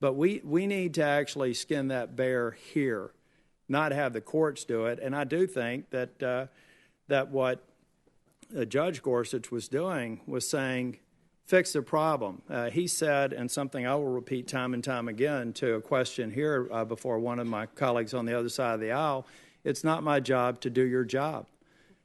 Speaker 13: But we need to actually skin that bear here, not have the courts do it. And I do think that what Judge Gorsuch was doing was saying, fix the problem. He said, and something I will repeat time and time again to a question here before one of my colleagues on the other side of the aisle, it's not my job to do your job.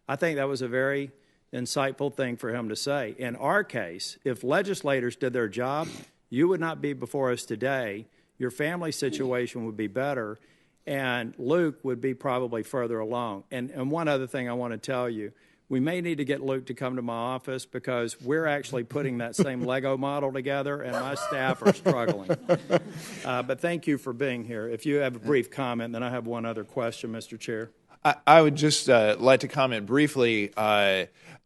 Speaker 13: I think that was a very insightful thing for him to say. In our case, if legislators did their job, you would not be before us today. Your family situation would be better, and Luke would be probably further along. And one other thing I want to tell you, we may need to get Luke to come to my office, because we're actually putting that same Lego model together, and my staff are struggling. But thank you for being here. If you have a brief comment, then I have one other question, Mr. Chair.
Speaker 1: I would just like to comment briefly.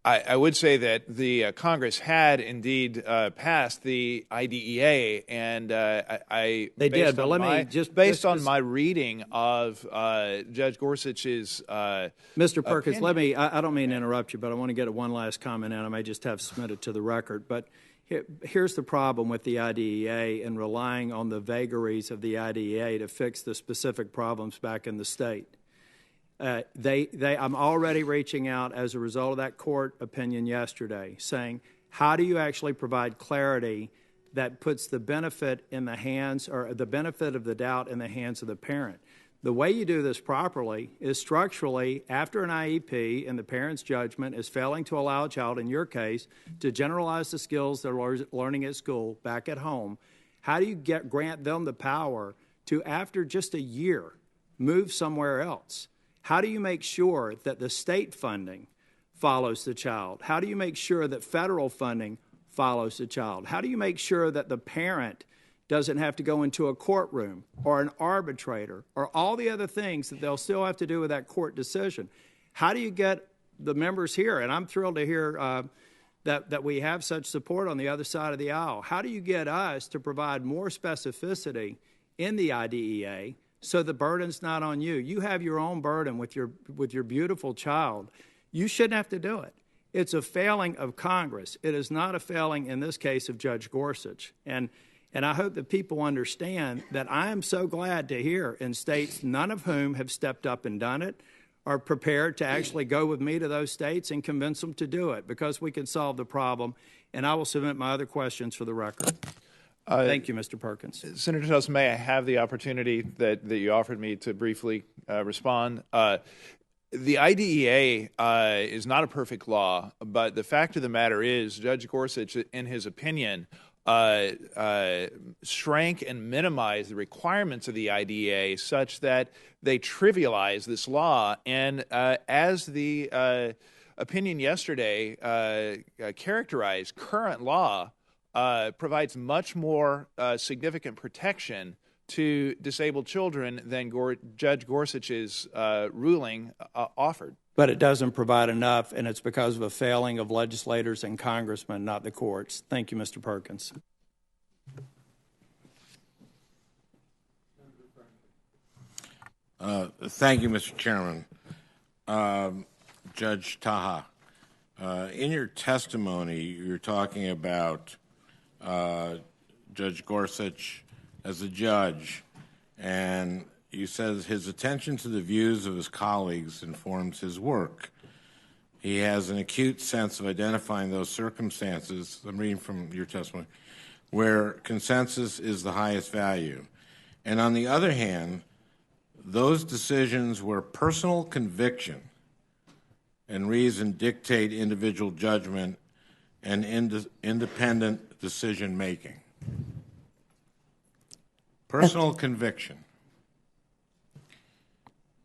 Speaker 1: I would say that the Congress had indeed passed the IDEA, and they
Speaker 13: did. But let me just
Speaker 1: based on my reading of Judge Gorsuch's
Speaker 13: Mr. Perkins,
Speaker 1: opinion.
Speaker 13: I don't mean to interrupt you, but I want to get one last comment in. I may just have submitted to the record. But here's the problem with the IDEA and relying on the vagaries of the IDEA to fix the specific problems back in the state. I'm already reaching out as a result of that court opinion yesterday, saying, How do you actually provide clarity that puts the benefit in the hands, or the benefit of the doubt in the hands of the parent? The way you do this properly is structurally, after an IEP and the parent's judgment is failing to allow a child, in your case, to generalize the skills they're learning at school back at home, how do you grant them the power to, after just a year, move somewhere else? How do you make sure that the state funding follows the child? How do you make sure that federal funding follows the child? How do you make sure that the parent doesn't have to go into a courtroom or an arbitrator or all the other things that they'll still have to do with that court decision? How do you get the members here? And I'm thrilled to hear that we have such support on the other side of the aisle. How do you get us to provide more specificity in the IDEA so the burden's not on you? You have your own burden with your beautiful child. You shouldn't have to do it. It's a failing of Congress. It is not a failing, in this case, of Judge Gorsuch. And I hope that people understand that I am so glad to hear in states, none of whom have stepped up and done it, are prepared to actually go with me to those states and convince them to do it, because we can solve the problem. And I will submit my other questions for the record. Thank you, Mr. Perkins.
Speaker 1: Senator Tulsa, may I have the opportunity that you offered me to briefly respond? The IDEA is not a perfect law, but the fact of the matter is Judge Gorsuch, in his opinion, shrank and minimized the requirements of the IDEA such that they trivialize this law. And as the opinion yesterday characterized, current law provides much more significant protection to disabled children than Judge Gorsuch's ruling offered.
Speaker 13: But it doesn't provide enough, and it's because of a failing of legislators and congressmen, not the courts. Thank you, Mr. Perkins.
Speaker 14: Thank you, Mr. Chairman. Judge Taha, in your testimony, you're talking about Judge Gorsuch as a judge, and you said his attention to the views of his colleagues informs his work. He has an acute sense of identifying those circumstances, I'm reading from your testimony, where consensus is the highest value. And on the other hand, those decisions where personal conviction and reason dictate individual judgment and independent decision making. Personal conviction.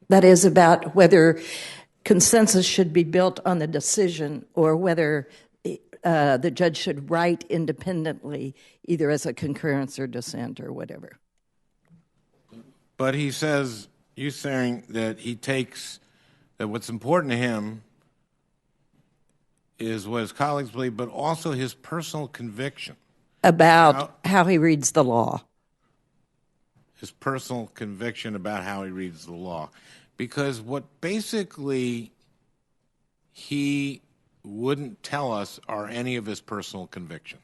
Speaker 5: That is about whether consensus should be built on the decision or whether the judge should write independently, either as a concurrence or dissent or whatever.
Speaker 14: But he says, you're saying that he takes, that what's important to him is what his colleagues believe, but also his personal conviction.
Speaker 5: About how he reads the law.
Speaker 14: His personal conviction about how he reads the law. Because what basically he wouldn't tell us are any of his personal convictions.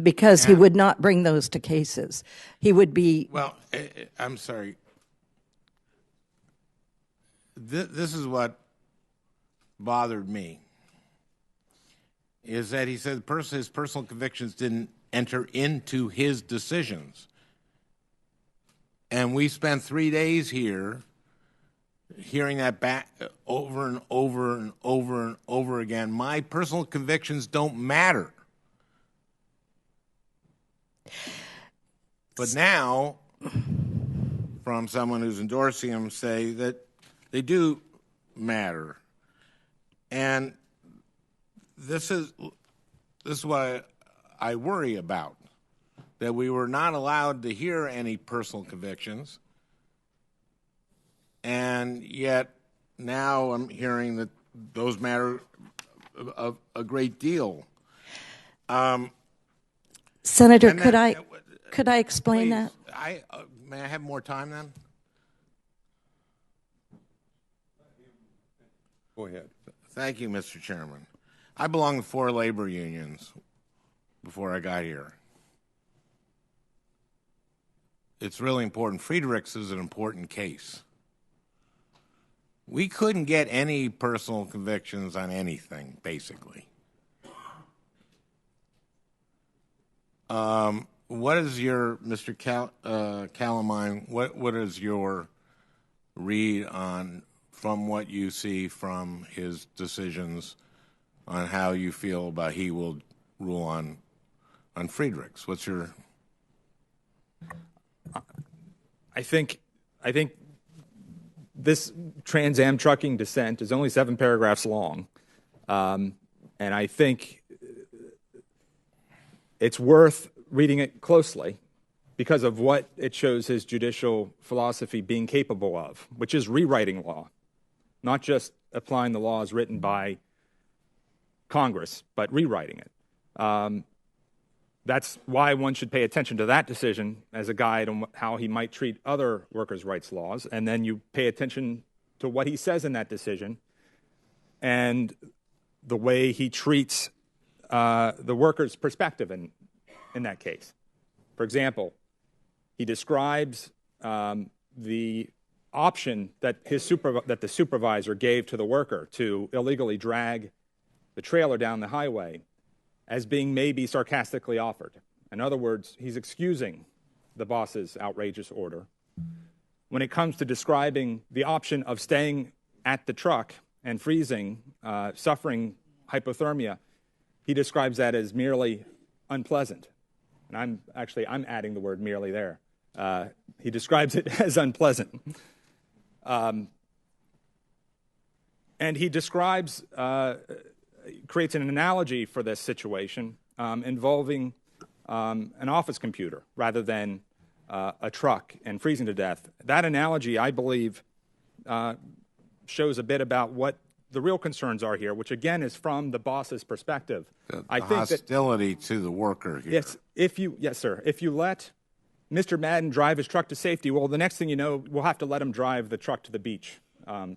Speaker 5: Because he would not bring those to cases. He would be...
Speaker 14: Well, I'm sorry. This is what bothered me, is that he said his personal convictions didn't enter into his decisions. And we spent 3 days here hearing that back over and over and over and over again. My personal convictions don't matter. But now, from someone who's endorsing him, say that they do matter. And this is what I worry about, that we were not allowed to hear any personal convictions, and yet now I'm hearing that those matter a great deal.
Speaker 5: Senator, could I explain
Speaker 14: please,
Speaker 5: that?
Speaker 14: May I have more time then?
Speaker 11: Go ahead.
Speaker 14: Thank you, Mr. Chairman. I belonged to 4 labor unions before I got here. It's really important. Friedrichs is an important case. We couldn't get any personal convictions on anything, basically. What is your, Mr. Calamine, what is your read on, from what you see from his decisions, on how you feel about he will rule on Friedrichs? What's your...
Speaker 4: I think this Trans Am trucking dissent is only 7 paragraphs long, and I think it's worth reading it closely because of what it shows his judicial philosophy being capable of, which is rewriting law, not just applying the laws written by Congress, but rewriting it. That's why one should pay attention to that decision as a guide on how he might treat other workers' rights laws, and then you pay attention to what he says in that decision and the way he treats the workers' perspective in that case. For example, he describes the option that that the supervisor gave to the worker to illegally drag the trailer down the highway as being maybe sarcastically offered. In other words, he's excusing the boss's outrageous order. When it comes to describing the option of staying at the truck and freezing, suffering hypothermia, he describes that as merely unpleasant. And I'm adding the word merely there. He describes it as unpleasant. And he describes, creates an analogy for this situation involving an office computer rather than a truck and freezing to death. That analogy, I believe, shows a bit about what the real concerns are here, which again is from the boss's perspective.
Speaker 14: The
Speaker 4: I think
Speaker 14: hostility to the worker here.
Speaker 4: Yes, sir. If you let Mr. Madden drive his truck to safety, well, the next thing you know, we'll have to let him drive the truck to the beach,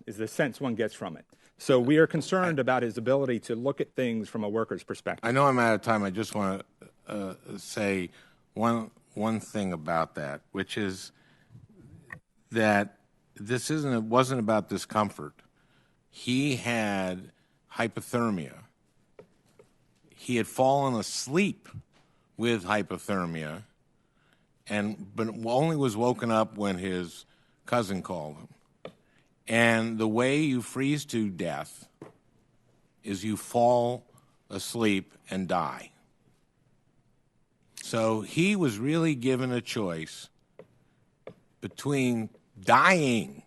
Speaker 4: is the sense one gets from it. So we are concerned about his ability to look at things from a worker's perspective.
Speaker 14: I know I'm out of time. I just want to say one thing about that, which is that it wasn't about discomfort. He had hypothermia. He had fallen asleep with hypothermia, but only was woken up when his cousin called him. And the way you freeze to death is you fall asleep and die. So he was really given a choice between dying,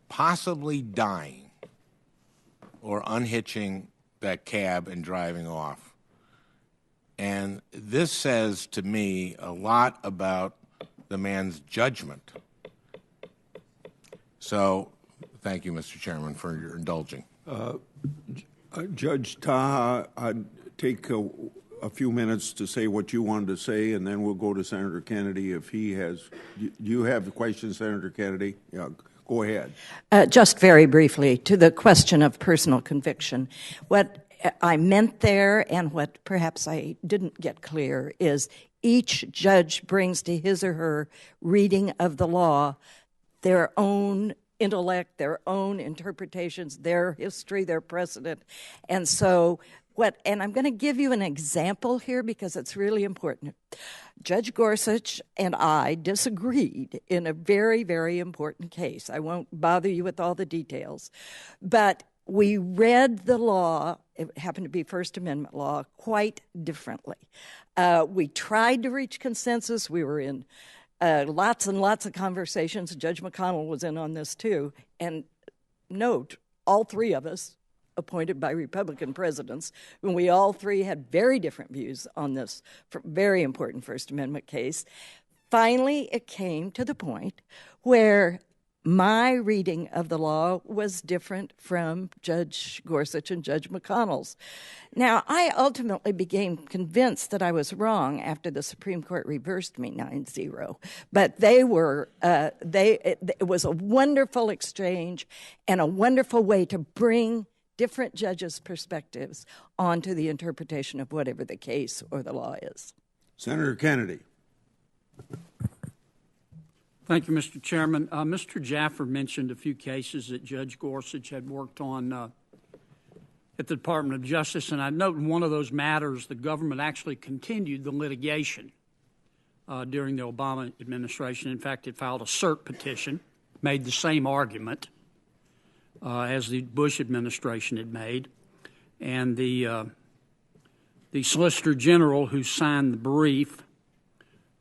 Speaker 14: possibly dying, or unhitching that cab and driving off. And this says to me a lot about the man's judgment. So thank you, Mr. Chairman, for your indulging.
Speaker 15: Judge Taha, I'd take a few minutes to say what you wanted to say, and then we'll go to Senator Kennedy if he has. Do you have a question, Senator Kennedy? Yeah, go ahead.
Speaker 5: Just very briefly, to the question of personal conviction. What I meant there, and what perhaps I didn't get clear, is each judge brings to his or her reading of the law their own intellect, their own interpretations, their history, their precedent. And so and I'm going to give you an example here because it's really important. Judge Gorsuch and I disagreed in a very, very important case. I won't bother you with all the details, but we read the law, it happened to be First Amendment law, quite differently. We tried to reach consensus. We were in lots and lots of conversations. Judge McConnell was in on this too. And note, all three of us, appointed by Republican presidents, when we all three had very different views on this very important First Amendment case. Finally, it came to the point where my reading of the law was different from Judge Gorsuch and Judge McConnell's. Now, I ultimately became convinced that I was wrong after the Supreme Court reversed me 9-0. But it was a wonderful exchange and a wonderful way to bring different judges' perspectives onto the interpretation of whatever the case or the law is.
Speaker 15: Senator Kennedy.
Speaker 16: Thank you, Mr. Chairman. Mr. Jaffer mentioned a few cases that Judge Gorsuch had worked on at the Department of Justice, and I note in one of those matters the government actually continued the litigation during the Obama administration. In fact, it filed a cert petition, made the same argument as the Bush administration had made, and the Solicitor General who signed the brief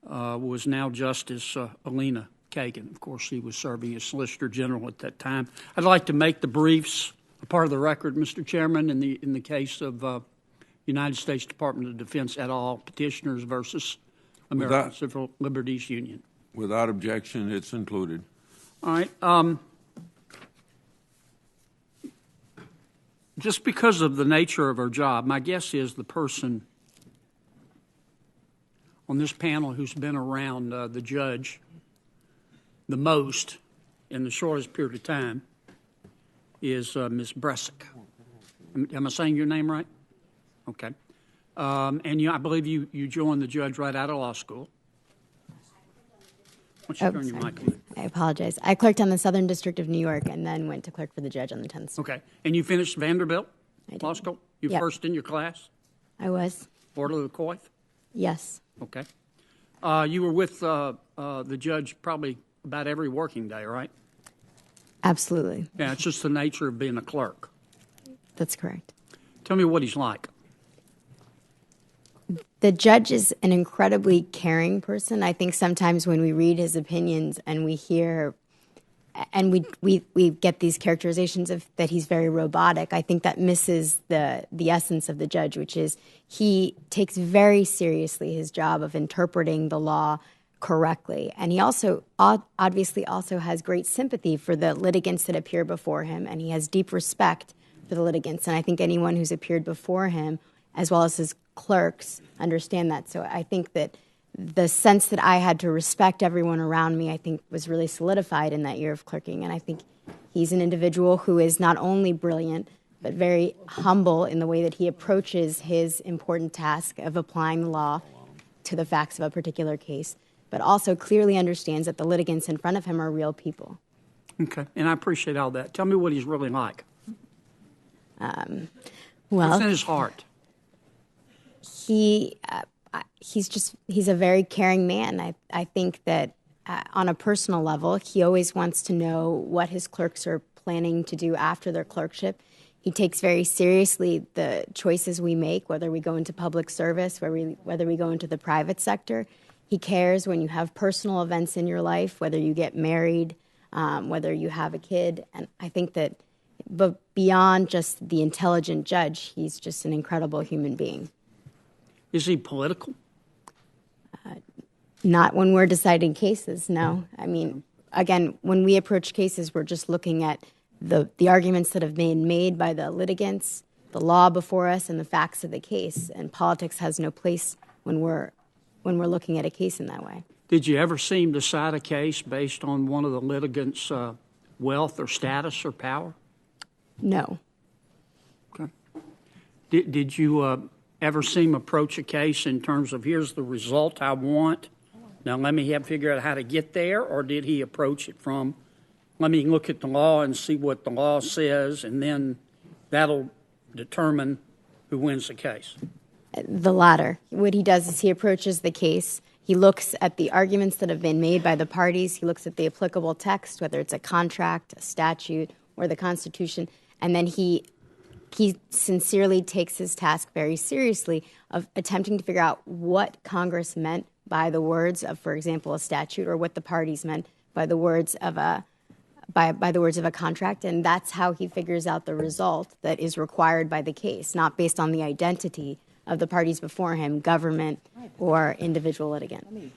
Speaker 16: was now Justice Alina Kagan. Of course, he was serving as Solicitor General at that time. I'd like to make the briefs a part of the record, Mr. Chairman, in the case of United States Department of Defense et al. Petitioners versus American Civil Liberties Union.
Speaker 15: Without objection, it's included.
Speaker 16: All right. Just because of the nature of our job, my guess is the person on this panel who's been around the judge the most in the shortest period of time is Ms. Bresic. Am I saying your name right? Okay. And I believe you joined the judge right out of law school. Why don't you turn your mic on?
Speaker 3: I apologize. I clerked on the Southern District of New York and then went to clerk for the judge on the 10th Circuit.
Speaker 16: Okay. And you finished Vanderbilt Law School? You
Speaker 3: Yep.
Speaker 16: first in your class?
Speaker 3: I was.
Speaker 16: Order of the Coif?
Speaker 3: Yes.
Speaker 16: Okay. You were with the judge probably about every working day, right?
Speaker 3: Absolutely.
Speaker 16: Yeah, it's just the nature of being a clerk.
Speaker 3: That's correct.
Speaker 16: Tell me what he's like.
Speaker 3: The judge is an incredibly caring person. I think sometimes when we read his opinions and we hear and we get these characterizations of that he's very robotic, I think that misses the essence of the judge, which is he takes very seriously his job of interpreting the law correctly. And he also obviously also has great sympathy for the litigants that appear before him, and he has deep respect for the litigants. And I think anyone who's appeared before him, as well as his clerks, understand that. So I think that the sense that I had to respect everyone around me, I think, was really solidified in that year of clerking. And I think he's an individual who is not only brilliant, but very humble in the way that he approaches his important task of applying the law to the facts of a particular case, but also clearly understands that the litigants in front of him are real people.
Speaker 16: Okay, and I appreciate all that. Tell me what he's really like. What's in his heart?
Speaker 3: He's a very caring man. I think that on a personal level, he always wants to know what his clerks are planning to do after their clerkship. He takes very seriously the choices we make, whether we go into public service, whether we go into the private sector. He cares when you have personal events in your life, whether you get married, whether you have a kid. And I think that but beyond just the intelligent judge, he's just an incredible human being.
Speaker 16: Is he political?
Speaker 3: Not when we're deciding cases, no. I mean, again, when we approach cases, we're just looking at the arguments that have been made by the litigants, the law before us, and the facts of the case. And politics has no place when we're looking at a case in that way.
Speaker 16: Did you ever see him decide a case based on one of the litigants' wealth or status or power?
Speaker 3: No.
Speaker 16: Okay. Did you ever see him approach a case in terms of here's the result I want, now let me figure out how to get there, or did he approach it from let me look at the law and see what the law says, and then that'll determine who wins the case?
Speaker 3: The latter. What he does is he approaches the case. He looks at the arguments that have been made by the parties. He looks at the applicable text, whether it's a contract, a statute, or the Constitution, and then he sincerely takes his task very seriously of attempting to figure out what Congress meant by the words of, for example, a statute, or what the parties meant by the words of a contract, and that's how he figures out the result that is required by the case, not based on the identity of the parties before him, government or individual litigant.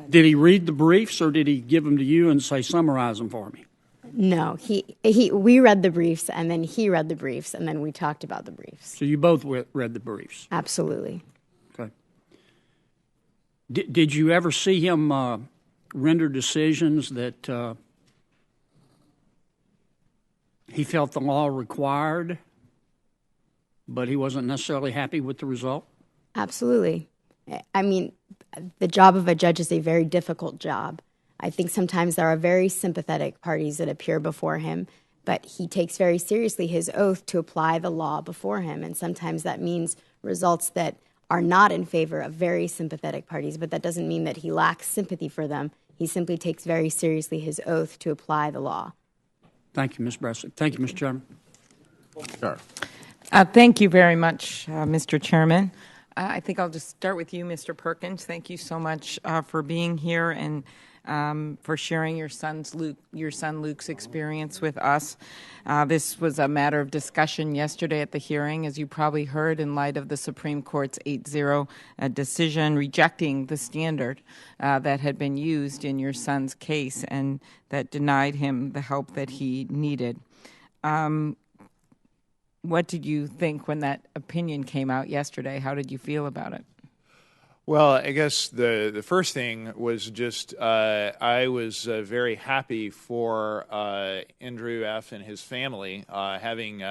Speaker 16: Did he read the briefs, or did he give them to you and say, summarize them for me?
Speaker 3: No, we read the briefs, and then he read the briefs, and then we talked about the briefs.
Speaker 16: So you both read the briefs?
Speaker 3: Absolutely.
Speaker 16: Okay. Did you ever see him render decisions that he felt the law required, but he wasn't necessarily happy with the result?
Speaker 3: Absolutely. I mean, the job of a judge is a very difficult job. I think sometimes there are very sympathetic parties that appear before him, but he takes very seriously his oath to apply the law before him, and sometimes that means results that are not in favor of very sympathetic parties, but that doesn't mean that he lacks sympathy for them. He simply takes very seriously his oath to apply the law.
Speaker 16: Thank you, Ms. Breslin. Thank you, Mr. Chairman.
Speaker 12: Sure.
Speaker 17: Thank you very much, Mr. Chairman. I think I'll just start with you, Mr. Perkins. Thank you so much for being here and for sharing your son Luke's experience with us. This was a matter of discussion yesterday at the hearing, as you probably heard, in light of the Supreme Court's 8-0 decision rejecting the standard that had been used in your son's case and that denied him the help that he needed. What did you think when that opinion came out yesterday? How did you feel about it?
Speaker 1: Well, I guess the first thing was just I was very happy for Andrew F. and his family having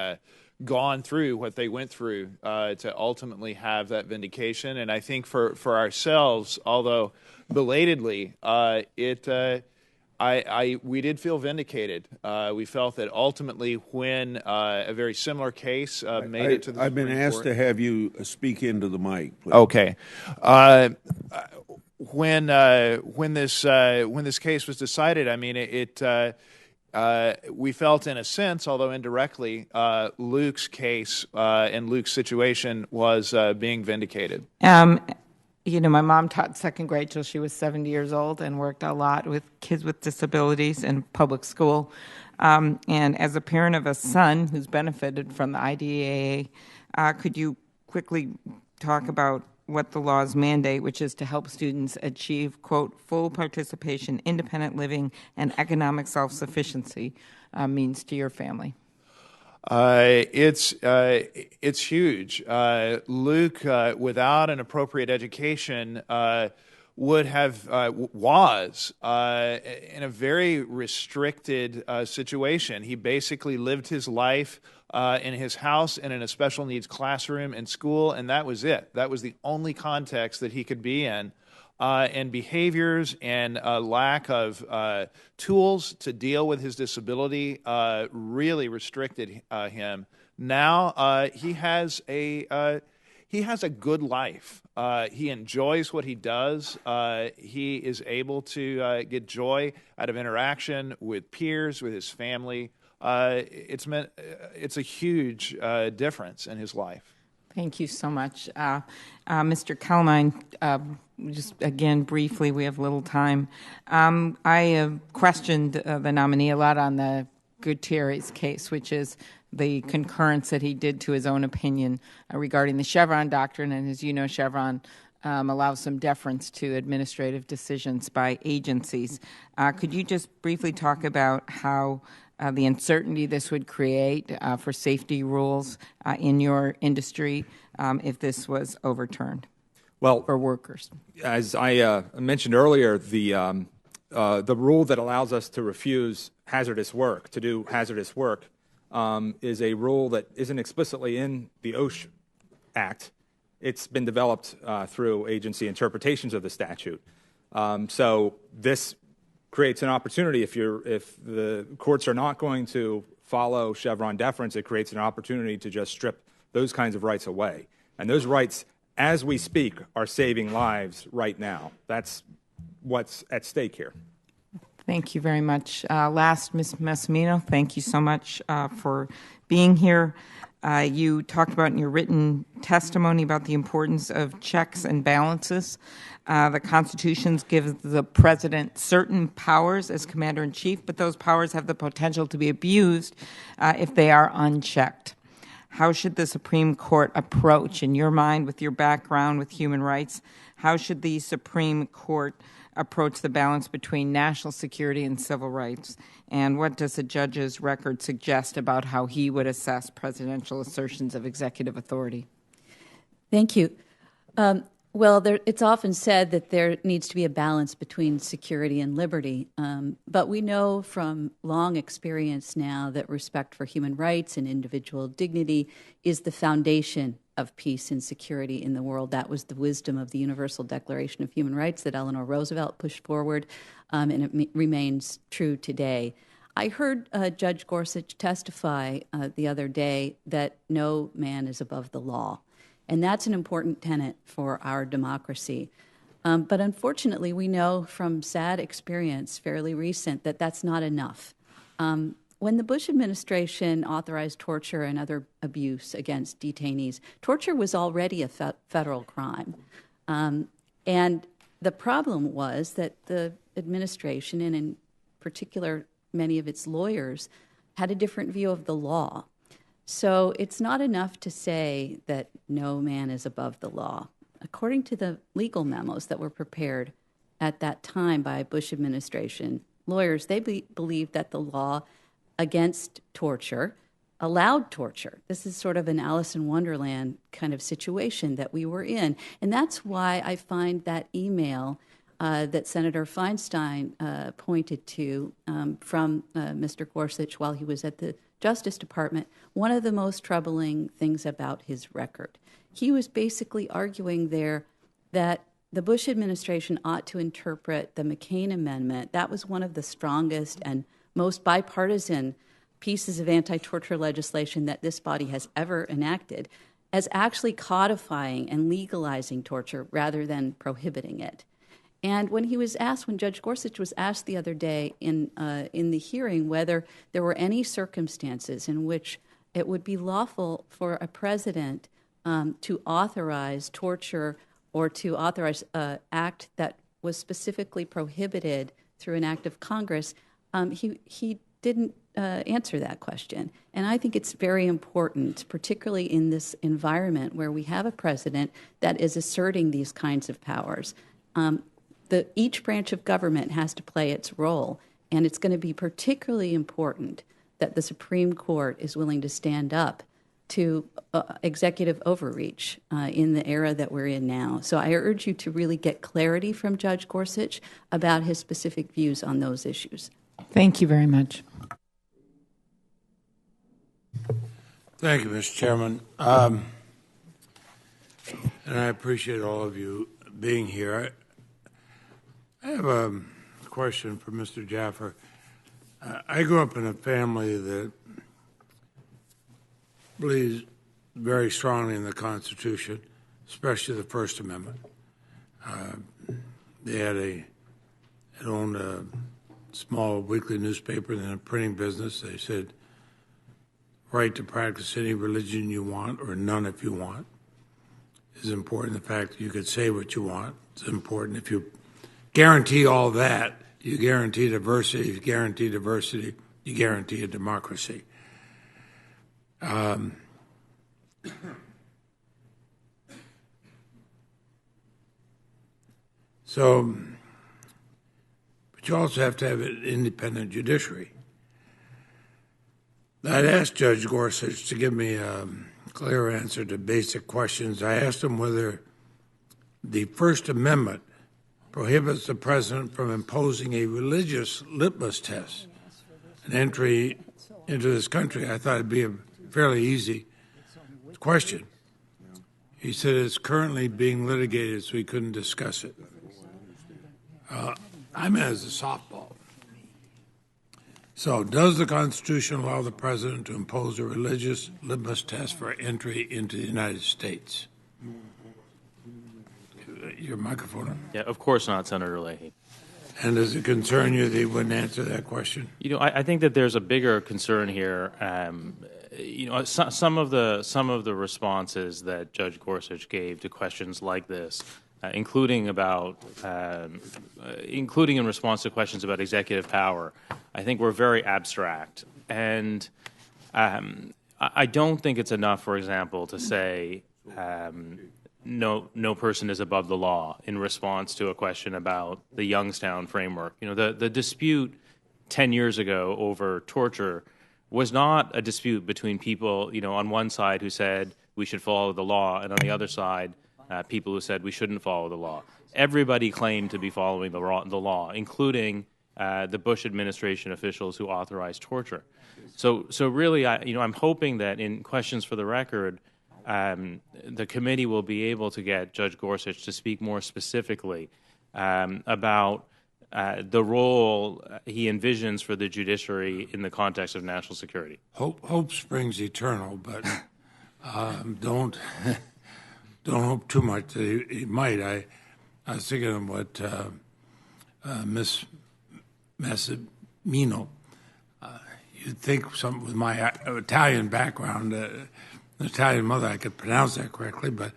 Speaker 1: gone through what they went through to ultimately have that vindication. And I think for ourselves, although belatedly, we did feel vindicated. We felt that ultimately when a very similar case made it to the
Speaker 15: I've been
Speaker 1: Supreme
Speaker 15: asked
Speaker 1: Court.
Speaker 15: to have you speak into the mic, please.
Speaker 1: Okay. When this case was decided, I mean, we felt in a sense, although indirectly, Luke's case and Luke's situation was being vindicated.
Speaker 17: You know, my mom taught second grade till she was 70 years old and worked a lot with kids with disabilities in public school. And as a parent of a son who's benefited from the IDEA, could you quickly talk about what the law's mandate, which is to help students achieve, quote, full participation, independent living, and economic self-sufficiency means to your family?
Speaker 1: It's huge. Luke, without an appropriate education, was in a very restricted situation. He basically lived his life in his house and in a special needs classroom in school, and that was it. That was the only context that he could be in. And behaviors and lack of tools to deal with his disability really restricted him. Now he has a good life. He enjoys what he does. He is able to get joy out of interaction with peers, with his family. It's a huge difference in his life.
Speaker 17: Thank you so much. Mr. Calamine, just again, briefly, we have little time. I questioned the nominee a lot on the Gutierrez case, which is the concurrence that he did to his own opinion regarding the Chevron doctrine. And as you know, Chevron allows some deference to administrative decisions by agencies. Could you just briefly talk about how the uncertainty this would create for safety rules in your industry if this was overturned?
Speaker 4: Well,
Speaker 17: for workers,
Speaker 4: as I mentioned earlier, the rule that allows us to refuse hazardous work, to do hazardous work, is a rule that isn't explicitly in the OSH Act. It's been developed through agency interpretations of the statute. So this creates an opportunity. If the courts are not going to follow Chevron deference, it creates an opportunity to just strip those kinds of rights away. And those rights, as we speak, are saving lives right now. That's what's at stake here.
Speaker 17: Thank you very much. Last, Ms. Massimino, thank you so much for being here. You talked about in your written testimony about the importance of checks and balances. The Constitution gives the president certain powers as commander-in-chief, but those powers have the potential to be abused if they are unchecked. How should the Supreme Court approach, in your mind, with your background with human rights, how should the Supreme Court approach the balance between national security and civil rights? And what does the judge's record suggest about how he would assess presidential assertions of executive authority?
Speaker 9: Thank you. Well, it's often said that there needs to be a balance between security and liberty, but we know from long experience now that respect for human rights and individual dignity is the foundation of peace and security in the world. That was the wisdom of the Universal Declaration of Human Rights that Eleanor Roosevelt pushed forward, and it remains true today. I heard Judge Gorsuch testify the other day that no man is above the law, and that's an important tenet for our democracy. But unfortunately, we know from sad experience, fairly recent, that that's not enough. When the Bush administration authorized torture and other abuse against detainees, torture was already a federal crime. And the problem was that the administration, and in particular many of its lawyers, had a different view of the law. So it's not enough to say that no man is above the law. According to the legal memos that were prepared at that time by Bush administration lawyers, they believed that the law against torture allowed torture. This is sort of an Alice in Wonderland kind of situation that we were in. And that's why I find that email that Senator Feinstein pointed to from Mr. Gorsuch while he was at the Justice Department one of the most troubling things about his record. He was basically arguing there that the Bush administration ought to interpret the McCain Amendment. That was one of the strongest and most bipartisan pieces of anti-torture legislation that this body has ever enacted, as actually codifying and legalizing torture rather than prohibiting it. And when Judge Gorsuch was asked the other day in the hearing whether there were any circumstances in which it would be lawful for a president to authorize torture or to authorize an act that was specifically prohibited through an act of Congress, he didn't answer that question. And I think it's very important, particularly in this environment where we have a president that is asserting these kinds of powers. Each branch of government has to play its role, and it's going to be particularly important that the Supreme Court is willing to stand up to executive overreach in the era that we're in now. So I urge you to really get clarity from Judge Gorsuch about his specific views on those issues.
Speaker 17: Thank you very much.
Speaker 18: Thank you, Mr. Chairman. And I appreciate all of you being here. I have a question for Mr. Jaffer. I grew up in a family that believes very strongly in the Constitution, especially the First Amendment. They had owned a small weekly newspaper and a printing business. They said, right to practice any religion you want or none if you want is important. The fact that you could say what you want is important. If you guarantee all that, you guarantee diversity. If you guarantee diversity, you guarantee a democracy. But you also have to have an independent judiciary. I'd asked Judge Gorsuch to give me a clear answer to basic questions. I asked him whether the First Amendment prohibits the president from imposing a religious litmus test, an entry into this country. I thought it'd be a fairly easy question. He said it's currently being litigated, so he couldn't discuss it. I meant as a softball. So, does the Constitution allow the president to impose a religious litmus test for entry into the United States? Your microphone.
Speaker 7: Yeah, of course not, Senator Leahy.
Speaker 18: And does it concern you that he wouldn't answer that question?
Speaker 7: I think that there's a bigger concern here. Some of the responses that Judge Gorsuch gave to questions like this, including in response to questions about executive power, I think were very abstract. And I don't think it's enough, for example, to say no person is above the law in response to a question about the Youngstown framework. The dispute 10 years ago over torture was not a dispute between people, on one side who said we should follow the law, and on the other side, people who said we shouldn't follow the law. Everybody claimed to be following the law, including the Bush administration officials who authorized torture. So really, I'm hoping that in questions for the record, the committee will be able to get Judge Gorsuch to speak more specifically about the role he envisions for the judiciary in the context of national security.
Speaker 18: Hope springs eternal, but don't hope too much that he might. I was thinking of what Miss Massimino. You'd think something with my Italian background, an Italian mother, I could pronounce that correctly, but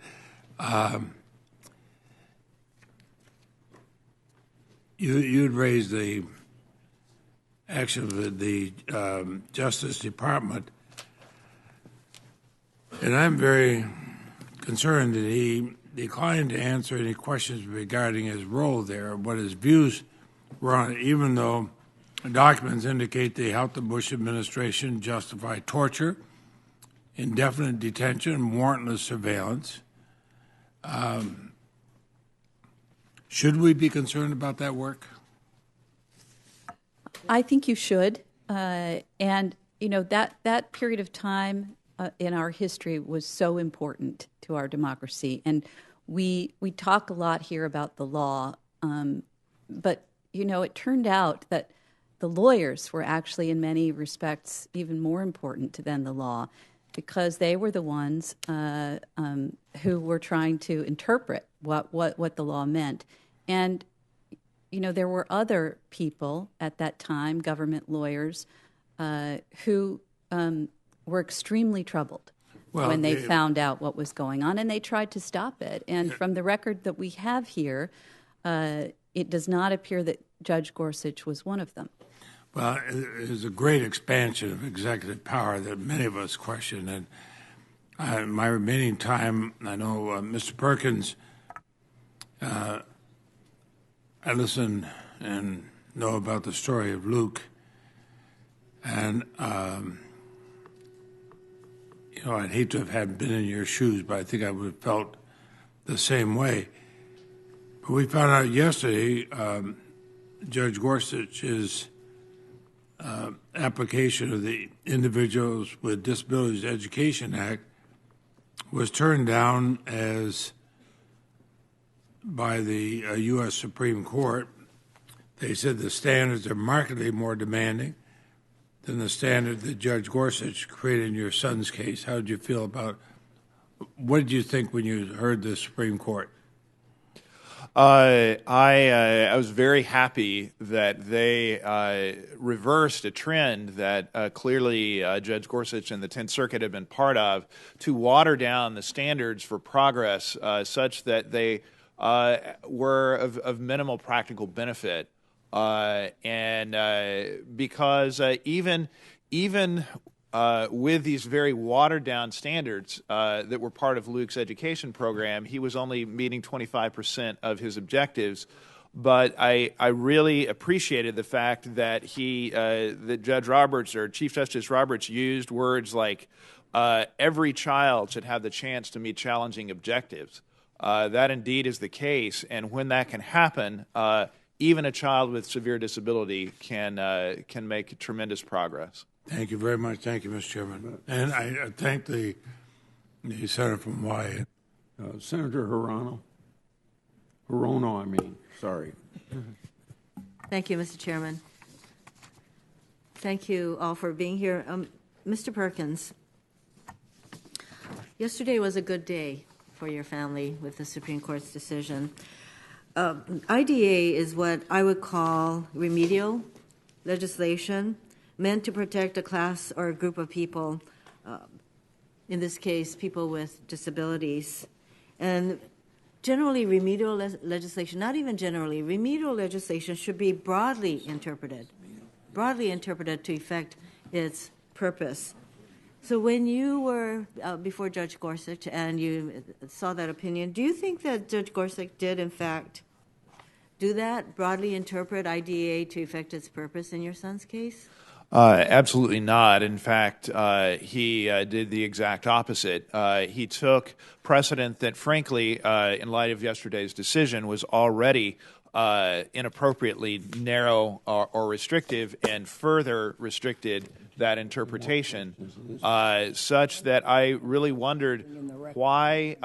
Speaker 18: you'd raise the action of the Justice Department, and I'm very concerned that he declined to answer any questions regarding his role there, what his views were on it, even though documents indicate they helped the Bush administration justify torture, indefinite detention, and warrantless surveillance. Should we be concerned about that work?
Speaker 9: I think you should. And, you know, that period of time in our history was so important to our democracy. And we talk a lot here about the law, but, you know, it turned out that the lawyers were actually, in many respects, even more important than the law, because they were the ones who were trying to interpret what the law meant. And, you know, there were other people at that time, government lawyers, who were extremely troubled when they found out what was going on, and they tried to stop it. And from the record that we have here, it does not appear that Judge Gorsuch was one of them.
Speaker 18: Well, it is a great expansion of executive power that many of us question. And in my remaining time, I know Mr. Perkins, I listen and know about the story of Luke. And, you know, I'd hate to have been in your shoes, but I think I would have felt the same way. But we found out yesterday Judge Gorsuch's application of the Individuals with Disabilities Education Act was turned down by the U.S. Supreme Court. They said the standards are markedly more demanding than the standard that Judge Gorsuch created in your son's case. How did you feel about what did you think when you heard the Supreme Court?
Speaker 1: I was very happy that they reversed a trend that clearly Judge Gorsuch and the Tenth Circuit have been part of, to water down the standards for progress such that they were of minimal practical benefit. And because even with these very watered-down standards that were part of Luke's education program, he was only meeting 25% of his objectives. But I really appreciated the fact that that Judge Roberts, or Chief Justice Roberts, used words like every child should have the chance to meet challenging objectives. That indeed is the case, and when that can happen, even a child with severe disability can make tremendous progress.
Speaker 18: Thank you very much. Thank you, Mr. Chairman. And I thank the senator from Wyatt.
Speaker 15: Senator Hirono, I mean, sorry.
Speaker 19: Thank you, Mr. Chairman. Thank you all for being here. Mr. Perkins, yesterday was a good day for your family with the Supreme Court's decision. IDA is what I would call remedial legislation meant to protect a class or a group of people, in this case, people with disabilities. And generally, remedial legislation, not even generally, remedial legislation should be broadly interpreted to effect its purpose. So when you were before Judge Gorsuch and you saw that opinion, do you think that Judge Gorsuch did, in fact, do that, broadly interpret IDEA to effect its purpose in your son's case?
Speaker 1: Absolutely not. In fact, he did the exact opposite. He took precedent that, frankly, in light of yesterday's decision, was already inappropriately narrow or restrictive, and further restricted that interpretation, such that I really wondered why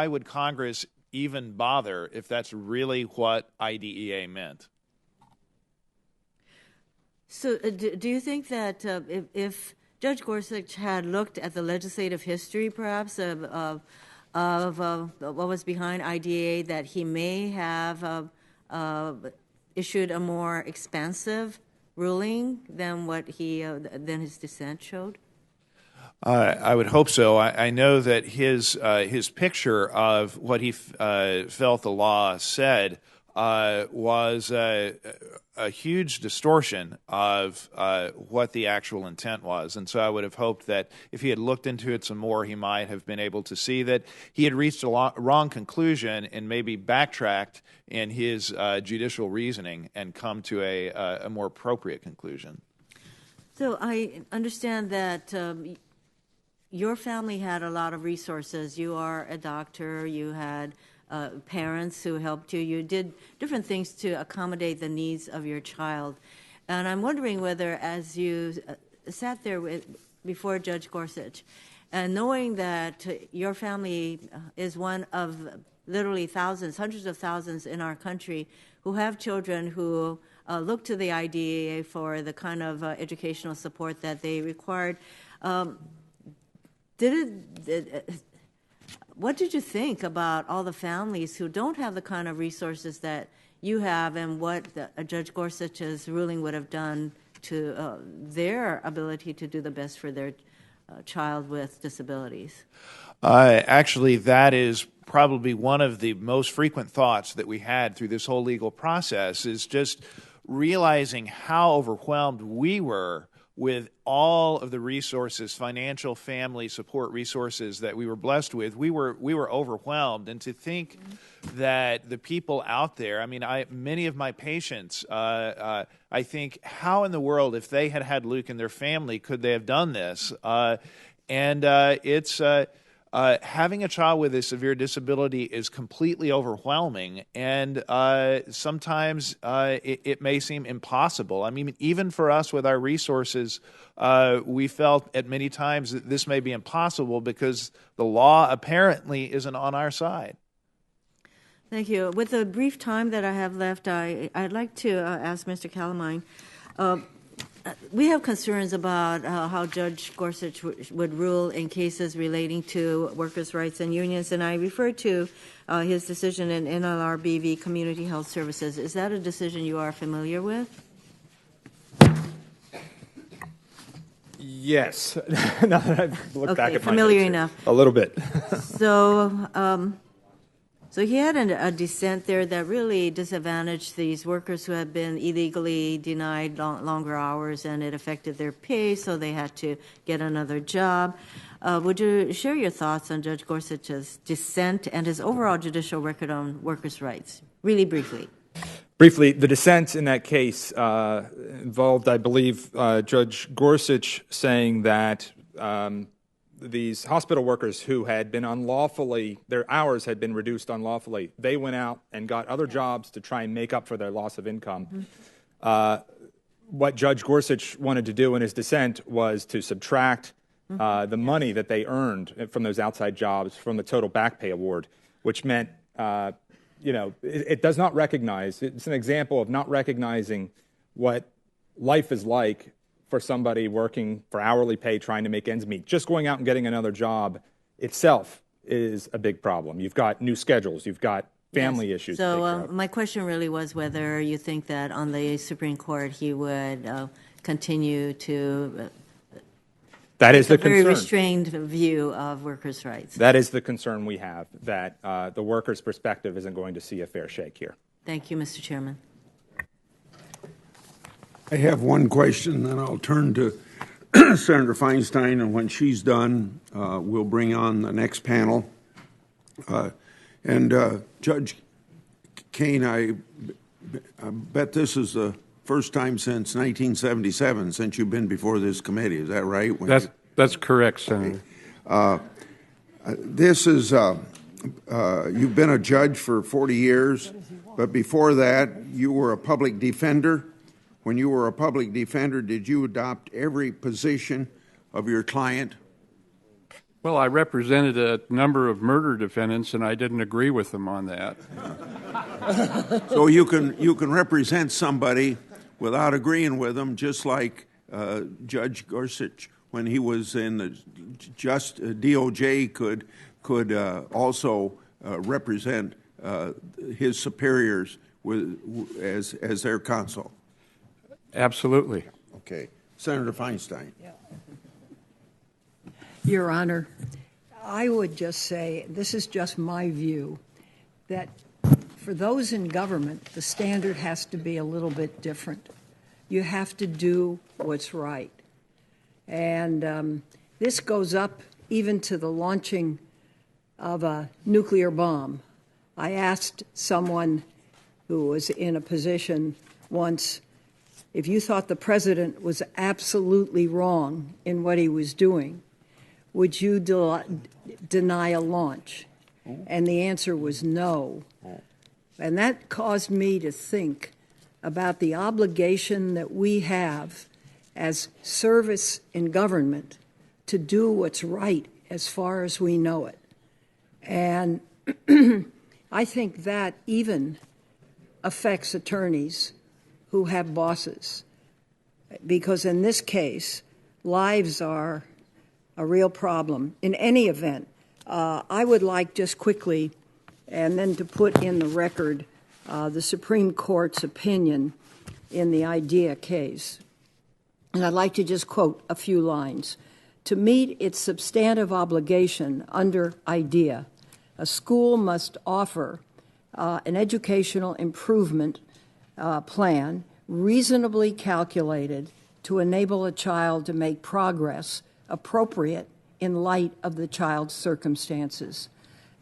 Speaker 1: would Congress even bother if that's really what IDEA meant?
Speaker 19: So do you think that if Judge Gorsuch had looked at the legislative history, perhaps, of what was behind IDA, that he may have issued a more expansive ruling than what than his dissent showed?
Speaker 1: I would hope so. I know that his picture of what he felt the law said was a huge distortion of what the actual intent was. And so I would have hoped that if he had looked into it some more, he might have been able to see that he had reached a wrong conclusion and maybe backtracked in his judicial reasoning and come to a more appropriate conclusion.
Speaker 19: So I understand that your family had a lot of resources. You are a doctor. You had parents who helped you. You did different things to accommodate the needs of your child. And I'm wondering whether, as you sat there before Judge Gorsuch, and knowing that your family is one of literally thousands, hundreds of thousands in our country who have children who look to the IDEA for the kind of educational support that they required, what did you think about all the families who don't have the kind of resources that you have, and what Judge Gorsuch's ruling would have done to their ability to do the best for their child with disabilities?
Speaker 1: Actually, that is probably one of the most frequent thoughts that we had through this whole legal process, is just realizing how overwhelmed we were with all of the resources, financial, family support resources that we were blessed with. We were overwhelmed, and to think that the people out there, I mean, many of my patients, I think, how in the world, if they had had Luke in their family, could they have done this? It's having a child with a severe disability is completely overwhelming, and sometimes it may seem impossible. I mean, even for us with our resources, we felt at many times that this may be impossible because the law apparently isn't on our side.
Speaker 19: Thank you. With the brief time that I have left, I'd like to ask Mr. Calamine. We have concerns about how Judge Gorsuch would rule in cases relating to workers' rights and unions, and I refer to his decision in NLRB v. Community Health Services. Is that a decision you are familiar with?
Speaker 4: Yes. Now that I've looked back at my
Speaker 19: familiar
Speaker 4: notes
Speaker 19: enough.
Speaker 4: A little bit.
Speaker 19: So he had a dissent there that really disadvantaged these workers who had been illegally denied longer hours, and it affected their pay, so they had to get another job. Would you share your thoughts on Judge Gorsuch's dissent and his overall judicial record on workers' rights, really briefly?
Speaker 4: Briefly, the dissent in that case involved, I believe, Judge Gorsuch saying that these hospital workers who had been unlawfully, their hours had been reduced unlawfully, they went out and got other jobs to try and make up for their loss of income. What Judge Gorsuch wanted to do in his dissent was to subtract the money that they earned from those outside jobs from the total back pay award, which meant, it does not recognize, it's an example of not recognizing what life is like for somebody working for hourly pay, trying to make ends meet. Just going out and getting another job itself is a big problem. You've got new schedules, you've got family issues.
Speaker 19: So my question really was whether you think that on the Supreme Court he would continue to
Speaker 4: that is the
Speaker 19: very
Speaker 4: concern.
Speaker 19: Restrained view of workers' rights.
Speaker 4: That is the concern we have, that the workers' perspective isn't going to see a fair shake here.
Speaker 19: Thank you, Mr. Chairman.
Speaker 15: I have one question, then I'll turn to Senator Feinstein, and when she's done, we'll bring on the next panel. Judge Kane, I bet this is the first time since 1977 since you've been before this committee. Is that right?
Speaker 20: That's correct, Senator.
Speaker 15: This is you've been a judge for 40 years, but before that, you were a public defender. When you were a public defender, did you adopt every position of your client?
Speaker 20: Well, I represented a number of murder defendants, and I didn't agree with them on that.
Speaker 15: So you can represent somebody without agreeing with them, just like Judge Gorsuch, when he was in the DOJ, could also represent his superiors as their counsel.
Speaker 20: Absolutely.
Speaker 15: Okay. Senator Feinstein.
Speaker 6: Your Honor, I would just say, this is just my view, that for those in government, the standard has to be a little bit different. You have to do what's right. And this goes up even to the launching of a nuclear bomb. I asked someone who was in a position once, if you thought the president was absolutely wrong in what he was doing, would you deny a launch? And the answer was no. And that caused me to think about the obligation that we have as service in government to do what's right as far as we know it. And I think that even affects attorneys who have bosses, because in this case, lives are a real problem. In any event, I would like just quickly, and then to put in the record, the Supreme Court's opinion in the IDEA case. And I'd like to just quote a few lines. To meet its substantive obligation under IDEA, a school must offer an educational improvement plan reasonably calculated to enable a child to make progress appropriate in light of the child's circumstances.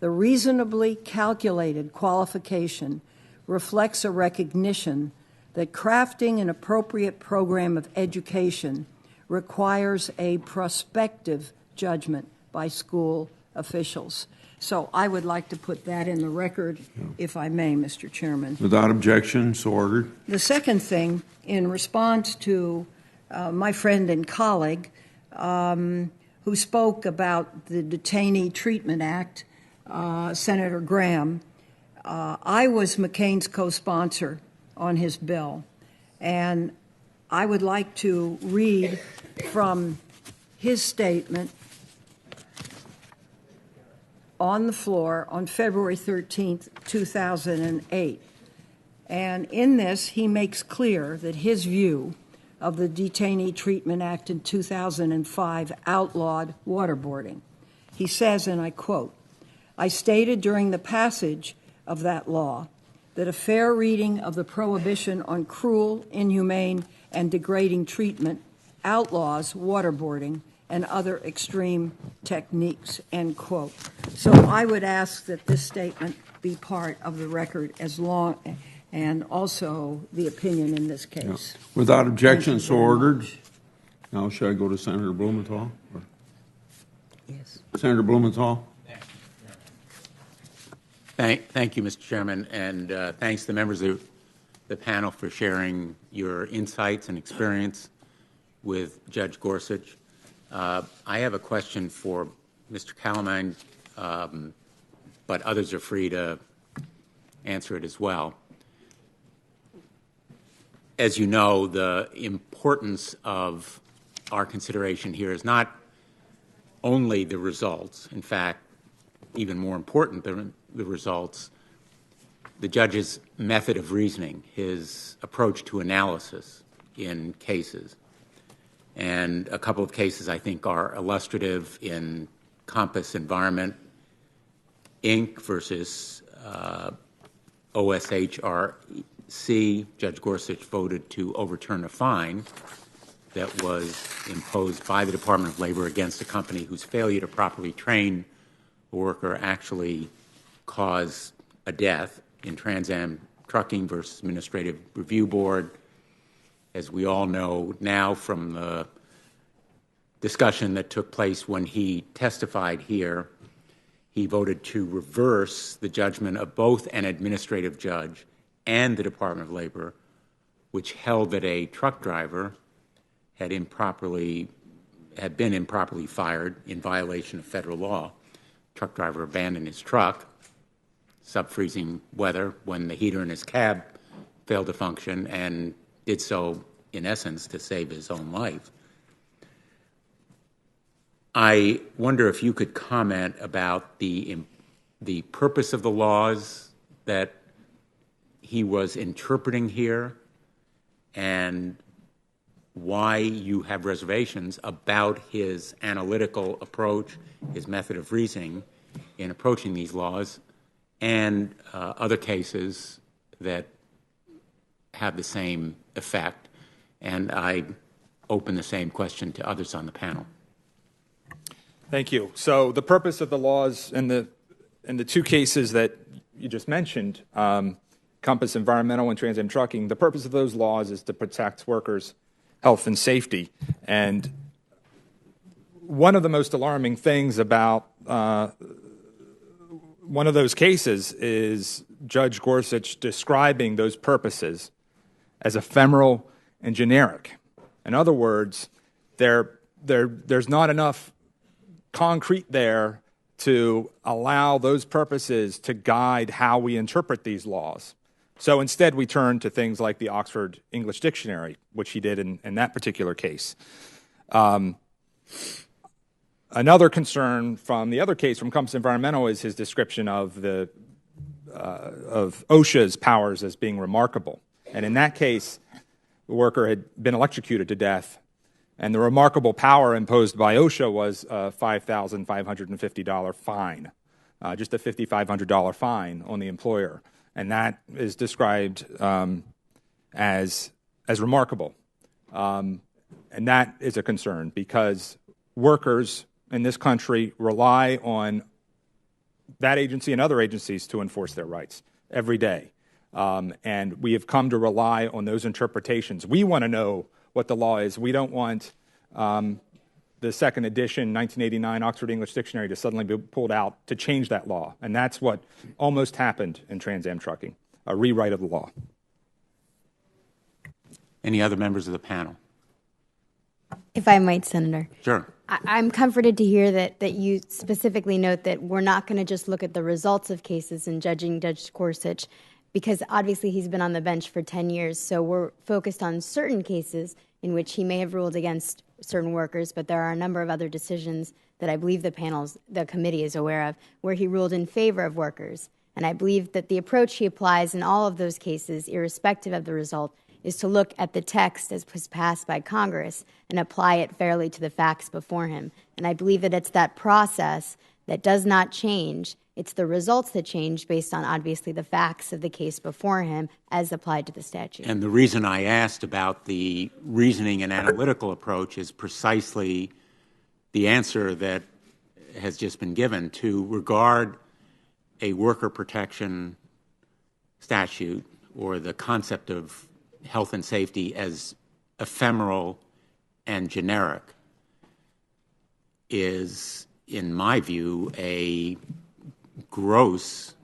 Speaker 6: The reasonably calculated qualification reflects a recognition that crafting an appropriate program of education requires a prospective judgment by school officials. So I would like to put that in the record, if I may, Mr. Chairman.
Speaker 15: Without objection, so ordered.
Speaker 6: The second thing, in response to my friend and colleague who spoke about the Detainee Treatment Act, Senator Graham, I was McCain's co-sponsor on his bill, and I would like to read from his statement on the floor on February 13th, 2008. And in this, he makes clear that his view of the Detainee Treatment Act in 2005 outlawed waterboarding. He says, and I quote, "I stated during the passage of that law that a fair reading of the prohibition on cruel, inhumane, and degrading treatment outlaws waterboarding and other extreme techniques," end quote. So I would ask that this statement be part of the record as long, and also the opinion in this case.
Speaker 15: Yeah. Without objection, so ordered. Now, should I go to Senator Blumenthal? Or?
Speaker 6: Yes.
Speaker 15: Senator Blumenthal.
Speaker 21: Thank you, Mr. Chairman, and thanks to the members of the panel for sharing your insights and experience with Judge Gorsuch. I have a question for Mr. Calamine, but others are free to answer it as well. As you know, the importance of our consideration here is not only the results. In fact, even more important than the results, the judge's method of reasoning, his approach to analysis in cases. And a couple of cases I think are illustrative in Compass Environment, Inc. versus OSHRC. Judge Gorsuch voted to overturn a fine that was imposed by the Department of Labor against a company whose failure to properly train a worker actually caused a death. In Trans Am Trucking versus Administrative Review Board, as we all know now from the discussion that took place when he testified here, he voted to reverse the judgment of both an administrative judge and the Department of Labor, which held that a truck driver had been improperly fired in violation of federal law. Truck driver abandoned his truck, sub-freezing weather, when the heater in his cab failed to function, and did so, in essence, to save his own life. I wonder if you could comment about the purpose of the laws that he was interpreting here and why you have reservations about his analytical approach, his method of reasoning in approaching these laws, and other cases that have the same effect. And I open the same question to others on the panel.
Speaker 4: Thank you. So the purpose of the laws in the two cases that you just mentioned, Compass Environmental and Trans Am Trucking, the purpose of those laws is to protect workers' health and safety. And one of the most alarming things about one of those cases is Judge Gorsuch describing those purposes as ephemeral and generic. In other words, there's not enough concrete there to allow those purposes to guide how we interpret these laws. So instead, we turn to things like the Oxford English Dictionary, which he did in that particular case. Another concern from the other case, from Compass Environmental, is his description of OSHA's powers as being remarkable. And in that case, the worker had been electrocuted to death, and the remarkable power imposed by OSHA was a $5,550 fine, just a $5,500 fine on the employer. And that is described as remarkable. And that is a concern because workers in this country rely on that agency and other agencies to enforce their rights every day. And we have come to rely on those interpretations. We want to know what the law is. We don't want the second edition, 1989 Oxford English Dictionary to suddenly be pulled out to change that law. And that's what almost happened in Trans Am Trucking, a rewrite of the law.
Speaker 21: Any other members of the panel?
Speaker 3: If I might, Senator.
Speaker 21: Sure.
Speaker 3: I'm comforted to hear that you specifically note that we're not going to just look at the results of cases in judging Judge Gorsuch, because obviously he's been on the bench for 10 years, so we're focused on certain cases in which he may have ruled against certain workers, but there are a number of other decisions that I believe the committee is aware of, where he ruled in favor of workers. And I believe that the approach he applies in all of those cases, irrespective of the result, is to look at the text as was passed by Congress and apply it fairly to the facts before him. And I believe that it's that process that does not change. It's the results that change based on, obviously, the facts of the case before him as applied to the statute.
Speaker 21: And the reason I asked about the reasoning and analytical approach is precisely the answer that has just been given. To regard a worker protection statute or the concept of health and safety as ephemeral and generic is, in my view, a gross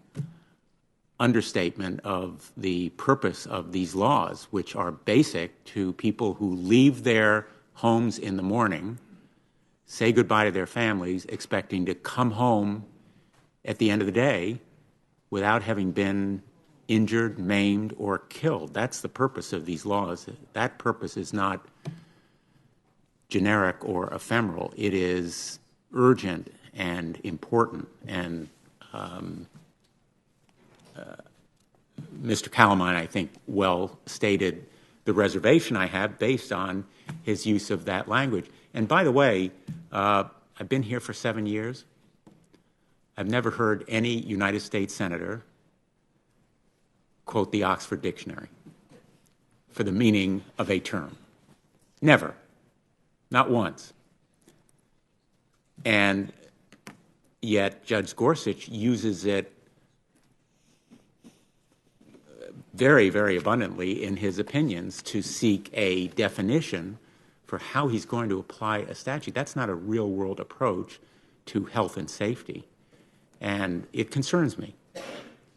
Speaker 21: understatement of the purpose of these laws, which are basic to people who leave their homes in the morning, say goodbye to their families, expecting to come home at the end of the day without having been injured, maimed, or killed. That's the purpose of these laws. That purpose is not generic or ephemeral. It is urgent and important. And Mr. Calamine, I think, well stated the reservation I have based on his use of that language. And by the way, I've been here for 7 years. I've never heard any United States senator quote the Oxford Dictionary for the meaning of a term. Never. Not once. And yet Judge Gorsuch uses it very, very abundantly in his opinions to seek a definition for how he's going to apply a statute. That's not a real-world approach to health and safety. And it concerns me.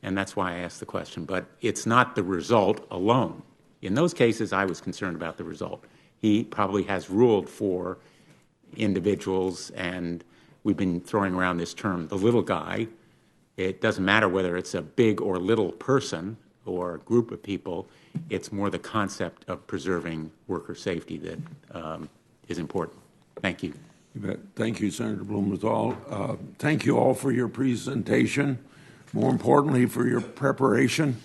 Speaker 21: And that's why I asked the question. But it's not the result alone. In those cases, I was concerned about the result. He probably has ruled for individuals, and we've been throwing around this term, the little guy. It doesn't matter whether it's a big or little person. or group of people. It's more the concept of preserving worker safety that is important. Thank you.
Speaker 15: You bet. Thank you, Senator Blumenthal. Thank you all for your presentation, more importantly for your preparation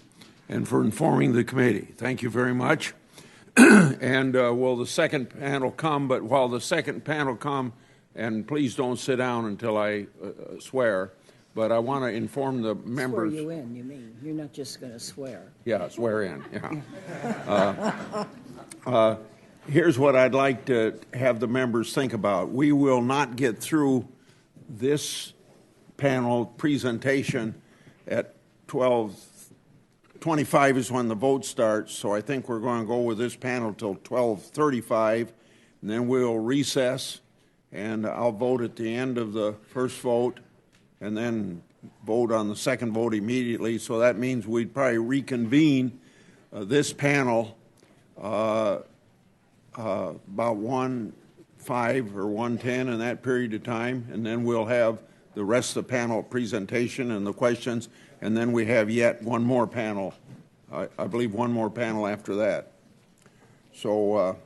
Speaker 15: and for informing the committee. Thank you very much. And will the second panel come? But while the second panel come, and please don't sit down until I swear, but I want to inform the members.
Speaker 6: Swear you in, you mean? You're not just going to swear.
Speaker 15: Yeah, swear in, yeah. Here's what I'd like to have the members think about. We will not get through this panel presentation at 12:25 is when the vote starts, so I think we're going to go with this panel till 12:35, and then we'll recess, and I'll vote at the end of the first vote, and then vote on the second vote immediately. So that means we'd probably reconvene this panel about 1:05 or 1:10 in that period of time, and then we'll have the rest of the panel presentation and the questions, and then we have yet one more panel, I believe one more panel after that. So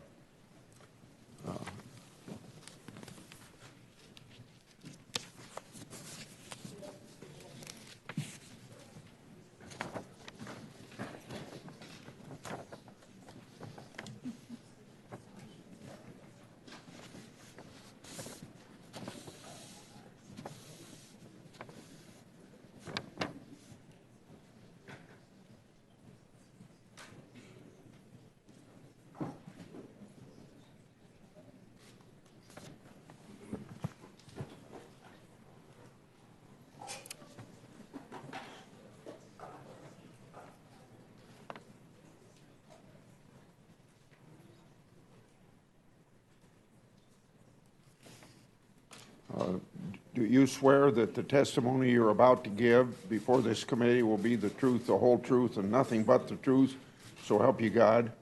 Speaker 15: do you swear that the testimony you're about to give before this committee will be the truth, the whole truth, and nothing but the truth? So help you God.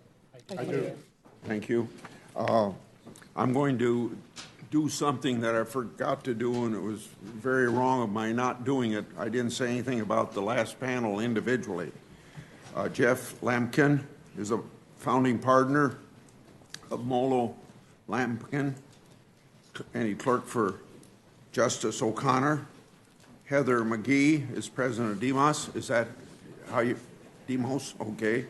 Speaker 8: I do.
Speaker 15: Thank you. I'm going to do something that I forgot to do, and it was very wrong of my not doing it. I didn't say anything about the last panel individually. Jeff Lampkin is a founding partner of Molo Lampkin, and he clerked for Justice O'Connor. Heather McGee is president of Demos. Is that how you, Demos? Okay.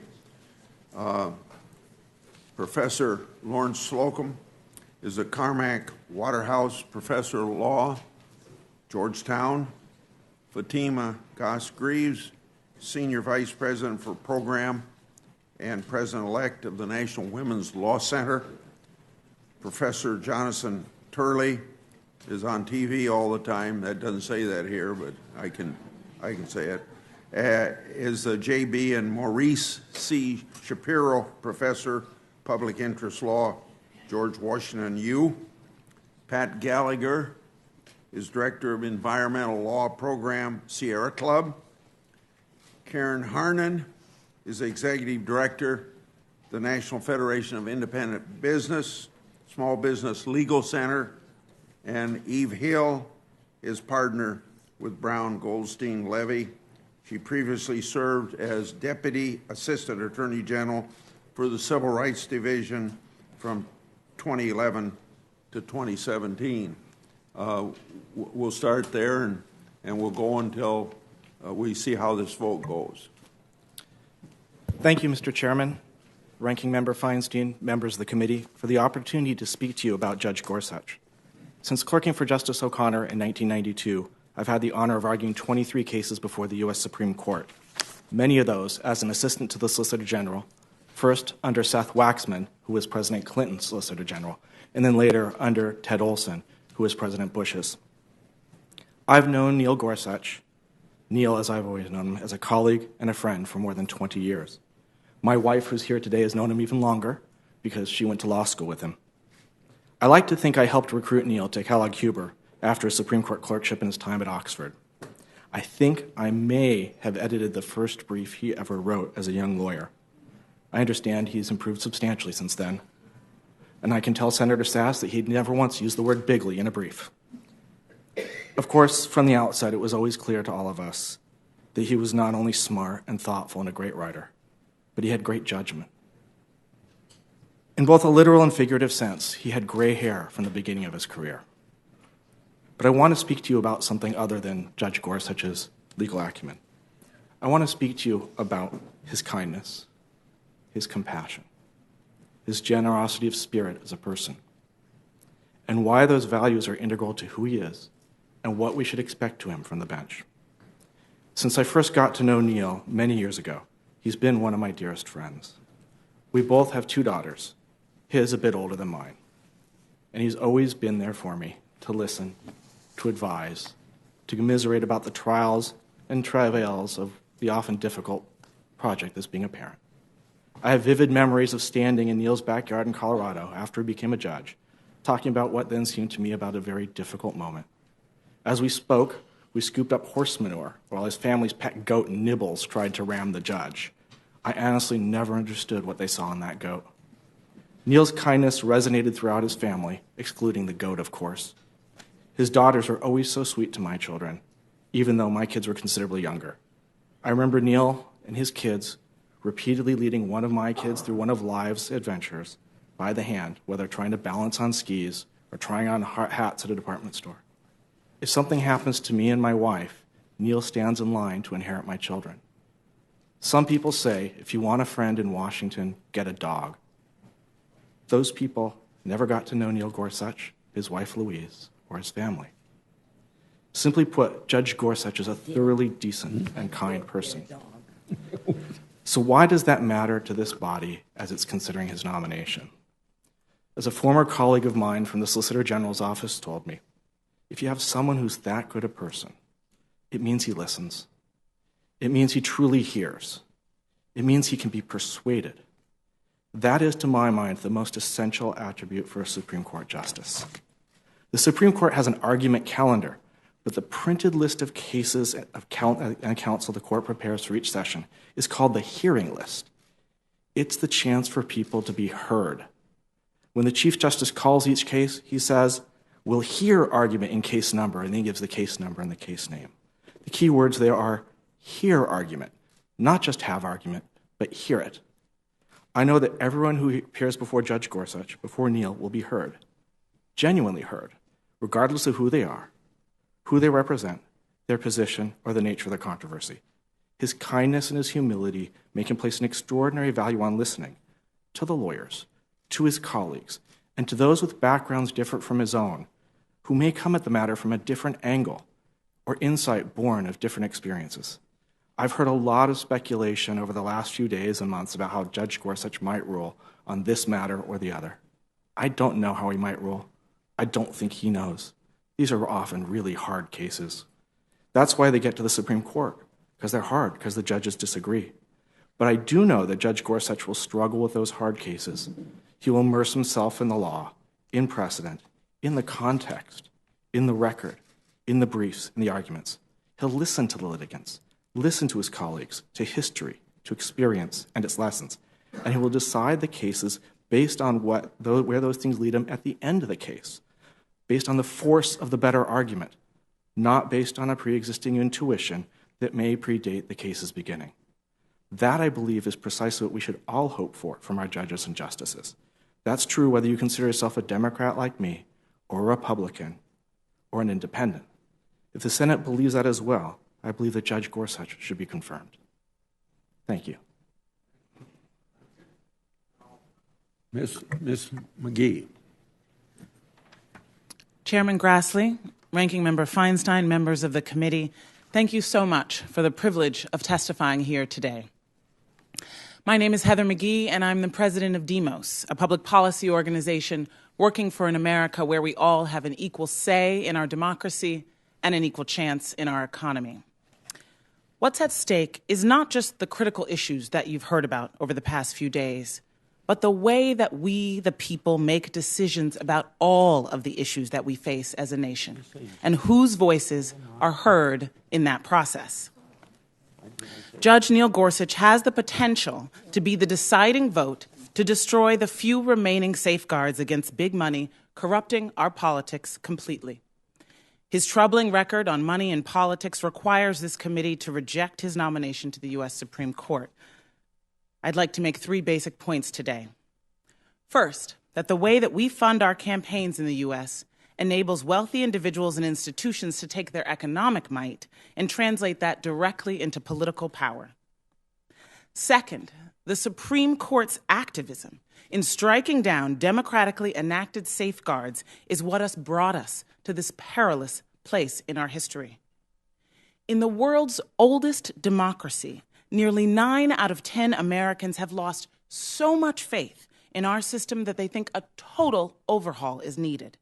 Speaker 15: Professor Lawrence Slocum is a Carmack Waterhouse professor of law, Georgetown. Fatima Goss-Greaves, senior vice president for program and president-elect of the National Women's Law Center. Professor Jonathan Turley is on TV all the time. That doesn't say that here, but I can say it. Is the J.B. and Maurice C. Shapiro Professor, Public Interest Law, George Washington U. Pat Gallagher is Director of Environmental Law Program, Sierra Club. Karen Harnan is Executive Director, the National Federation of Independent Business, Small Business Legal Center, and Eve Hill is partner with Brown Goldstein Levy. She previously served as Deputy Assistant Attorney General for the Civil Rights Division from 2011 to 2017. We'll start there, and we'll go until we see how this vote goes.
Speaker 22: Thank you, Mr. Chairman, Ranking Member Feinstein, members of the committee, for the opportunity to speak to you about Judge Gorsuch. Since clerking for Justice O'Connor in 1992, I've had the honor of arguing 23 cases before the U.S. Supreme Court, many of those as an assistant to the Solicitor General, first under Seth Waxman, who was President Clinton's Solicitor General, and then later under Ted Olson, who was President Bush's. I've known Neil Gorsuch, Neil as I've always known him, as a colleague and a friend for more than 20 years. My wife, who's here today, has known him even longer because she went to law school with him. I like to think I helped recruit Neil to Kellogg Huber after his Supreme Court clerkship and his time at Oxford. I think I may have edited the first brief he ever wrote as a young lawyer. I understand he's improved substantially since then. And I can tell Senator Sass that he'd never once used the word bigly in a brief. Of course, from the outset, it was always clear to all of us that he was not only smart and thoughtful and a great writer, but he had great judgment. In both a literal and figurative sense, he had gray hair from the beginning of his career. But I want to speak to you about something other than Judge Gorsuch's legal acumen. I want to speak to you about his kindness, his compassion, his generosity of spirit as a person, and why those values are integral to who he is and what we should expect to him from the bench. Since I first got to know Neil many years ago, he's been one of my dearest friends. We both have 2 daughters, his a bit older than mine, and he's always been there for me to listen, to advise, to commiserate about the trials and travails of the often difficult project that's being a parent. I have vivid memories of standing in Neil's backyard in Colorado after he became a judge, talking about what then seemed to me about a very difficult moment. As we spoke, we scooped up horse manure while his family's pet goat Nibbles tried to ram the judge. I honestly never understood what they saw in that goat. Neil's kindness resonated throughout his family, excluding the goat, of course. His daughters were always so sweet to my children, even though my kids were considerably younger. I remember Neil and his kids repeatedly leading one of my kids through one of life's adventures by the hand, whether trying to balance on skis or trying on hats at a department store. If something happens to me and my wife, Neil stands in line to inherit my children. Some people say, if you want a friend in Washington, get a dog. Those people never got to know Neil Gorsuch, his wife Louise, or his family. Simply put, Judge Gorsuch is a thoroughly decent and kind person. So why does that matter to this body as it's considering his nomination? As a former colleague of mine from the Solicitor General's office told me, if you have someone who's that good a person, it means he listens. It means he truly hears. It means he can be persuaded. That is, to my mind, the most essential attribute for a Supreme Court justice. The Supreme Court has an argument calendar, but the printed list of cases and counsel the court prepares for each session is called the hearing list. It's the chance for people to be heard. When the Chief Justice calls each case, he says, "We'll hear argument in case number," and then he gives the case number and the case name. The key words there are hear argument, not just have argument, but hear it. I know that everyone who appears before Judge Gorsuch, before Neil, will be heard, genuinely heard, regardless of who they are, who they represent, their position, or the nature of the controversy. His kindness and his humility make him place an extraordinary value on listening to the lawyers, to his colleagues, and to those with backgrounds different from his own, who may come at the matter from a different angle or insight born of different experiences. I've heard a lot of speculation over the last few days and months about how Judge Gorsuch might rule on this matter or the other. I don't know how he might rule. I don't think he knows. These are often really hard cases. That's why they get to the Supreme Court, because they're hard, because the judges disagree. But I do know that Judge Gorsuch will struggle with those hard cases. He will immerse himself in the law, in precedent, in the context, in the record, in the briefs, in the arguments. He'll listen to the litigants, listen to his colleagues, to history, to experience, and its lessons. And he will decide the cases based on where those things lead him at the end of the case, based on the force of the better argument, not based on a pre-existing intuition that may predate the case's beginning. That, I believe, is precisely what we should all hope for from our judges and justices. That's true whether you consider yourself a Democrat like me, or a Republican, or an independent. If the Senate believes that as well, I believe that Judge Gorsuch should be confirmed. Thank you.
Speaker 15: Ms. McGee.
Speaker 2: Chairman Grassley, Ranking Member Feinstein, members of the committee, thank you so much for the privilege of testifying here today. My name is Heather McGee, and I'm the president of DEMOS, a public policy organization working for an America where we all have an equal say in our democracy and an equal chance in our economy. What's at stake is not just the critical issues that you've heard about over the past few days, but the way that we, the people, make decisions about all of the issues that we face as a nation and whose voices are heard in that process. Judge Neil Gorsuch has the potential to be the deciding vote to destroy the few remaining safeguards against big money corrupting our politics completely. His troubling record on money and politics requires this committee to reject his nomination to the U.S. Supreme Court. I'd like to make 3 basic points today. First, that the way that we fund our campaigns in the U.S. enables wealthy individuals and institutions to take their economic might and translate that directly into political power. Second, the Supreme Court's activism in striking down democratically enacted safeguards is what has brought us to this perilous place in our history. In the world's oldest democracy, nearly 9 out of 10 Americans have lost so much faith in our system that they think a total overhaul is needed.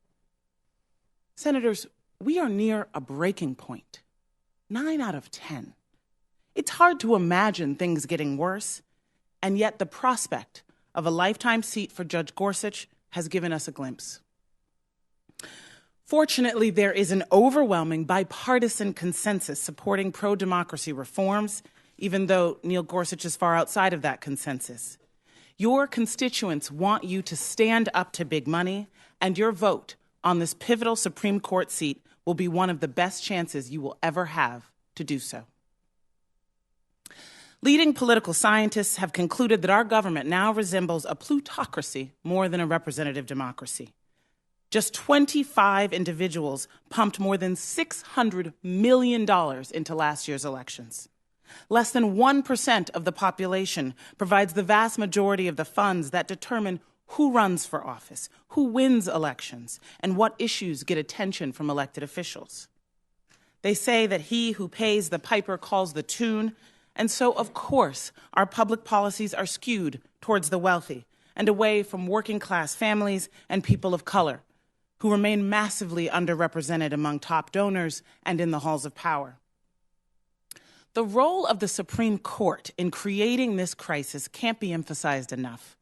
Speaker 2: Senators, we are near a breaking point. 9 out of 10. It's hard to imagine things getting worse, and yet the prospect of a lifetime seat for Judge Gorsuch has given us a glimpse. Fortunately, there is an overwhelming bipartisan consensus supporting pro-democracy reforms, even though Neil Gorsuch is far outside of that consensus. Your constituents want you to stand up to big money, and your vote on this pivotal Supreme Court seat will be one of the best chances you will ever have to do so. Leading political scientists have concluded that our government now resembles a plutocracy more than a representative democracy. Just 25 individuals pumped more than $600 million into last year's elections. Less than 1% of the population provides the vast majority of the funds that determine who runs for office, who wins elections, and what issues get attention from elected officials. They say that he who pays the piper calls the tune, and so, of course, our public policies are skewed towards the wealthy and away from working-class families and people of color, who remain massively underrepresented among top donors and in the halls of power. The role of the Supreme Court in creating this crisis can't be emphasized enough.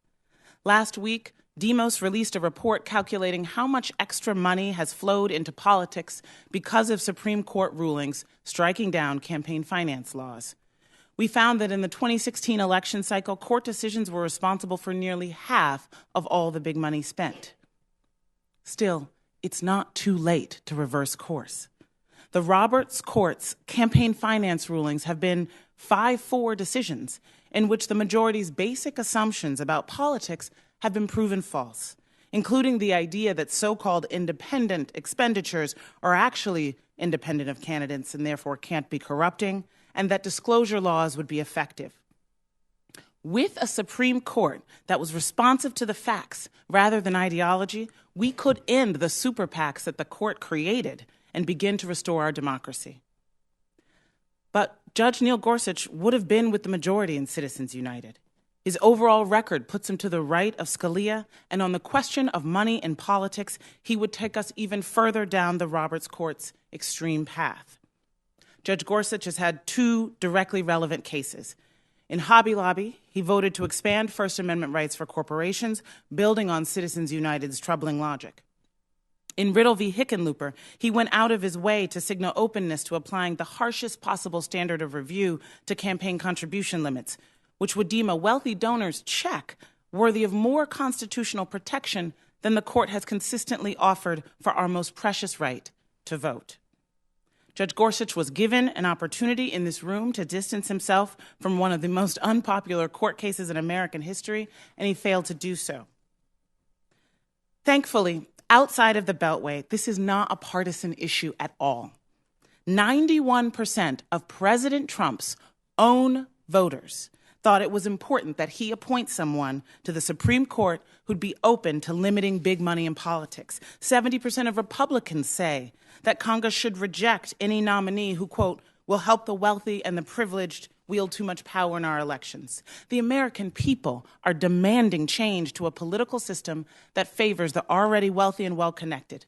Speaker 2: Last week, Demos released a report calculating how much extra money has flowed into politics because of Supreme Court rulings striking down campaign finance laws. We found that in the 2016 election cycle, court decisions were responsible for nearly half of all the big money spent. Still, it's not too late to reverse course. The Roberts Court's campaign finance rulings have been 5-4 decisions in which the majority's basic assumptions about politics have been proven false, including the idea that so-called independent expenditures are actually independent of candidates and therefore can't be corrupting, and that disclosure laws would be effective. With a Supreme Court that was responsive to the facts rather than ideology, we could end the super PACs that the court created and begin to restore our democracy. But Judge Neil Gorsuch would have been with the majority in Citizens United. His overall record puts him to the right of Scalia, and on the question of money in politics, he would take us even further down the Roberts Court's extreme path. Judge Gorsuch has had 2 directly relevant cases. In Hobby Lobby, he voted to expand First Amendment rights for corporations, building on Citizens United's troubling logic. In Riddle v. Hickenlooper, he went out of his way to signal openness to applying the harshest possible standard of review to campaign contribution limits, which would deem a wealthy donor's check worthy of more constitutional protection than the court has consistently offered for our most precious right to vote. Judge Gorsuch was given an opportunity in this room to distance himself from one of the most unpopular court cases in American history, and he failed to do so. Thankfully, outside of the Beltway, this is not a partisan issue at all. 91% of President Trump's own voters thought it was important that he appoint someone to the Supreme Court who'd be open to limiting big money in politics. 70% of Republicans say that Congress should reject any nominee who, quote, will help the wealthy and the privileged wield too much power in our elections. The American people are demanding change to a political system that favors the already wealthy and well-connected.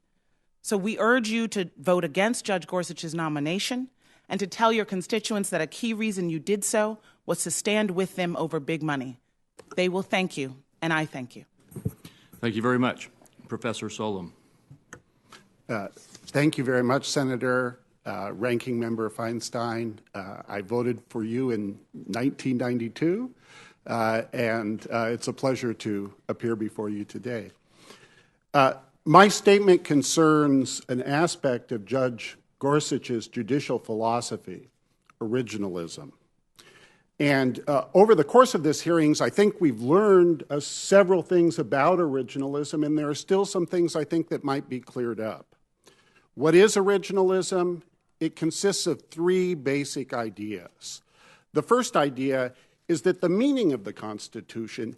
Speaker 2: So we urge you to vote against Judge Gorsuch's nomination and to tell your constituents that a key reason you did so was to stand with them over big money. They will thank you, and I thank you.
Speaker 8: Thank you very much. Professor Solem.
Speaker 10: Thank you very much, Senator. Ranking Member Feinstein. I voted for you in 1992, and it's a pleasure to appear before you today. My statement concerns an aspect of Judge Gorsuch's judicial philosophy, originalism. And over the course of this hearings, I think we've learned several things about originalism, and there are still some things I think that might be cleared up. What is originalism? It consists of three basic ideas. The first idea is that the meaning of the Constitution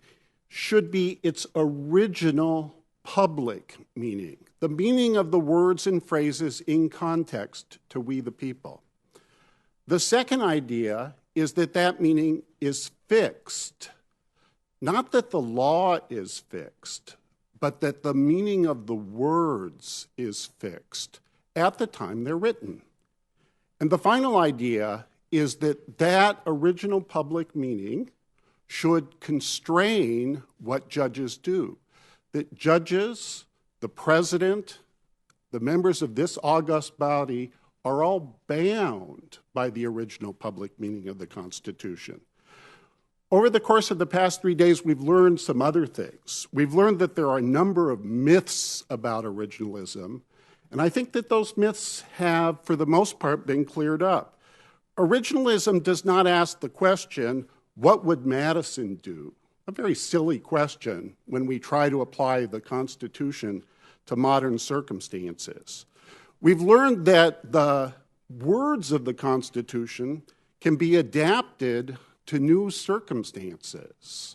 Speaker 10: should be its original public meaning, the meaning of the words and phrases in context to we the people. The second idea is that that meaning is fixed, not that the law is fixed, but that the meaning of the words is fixed at the time they're written. And the final idea is that that original public meaning should constrain what judges do. That judges, the president, the members of this august body are all bound by the original public meaning of the Constitution. Over the course of the past 3 days, we've learned some other things. We've learned that there are a number of myths about originalism, and I think that those myths have, for the most part, been cleared up. Originalism does not ask the question, what would Madison do? A very silly question when we try to apply the Constitution to modern circumstances. We've learned that the words of the Constitution can be adapted to new circumstances.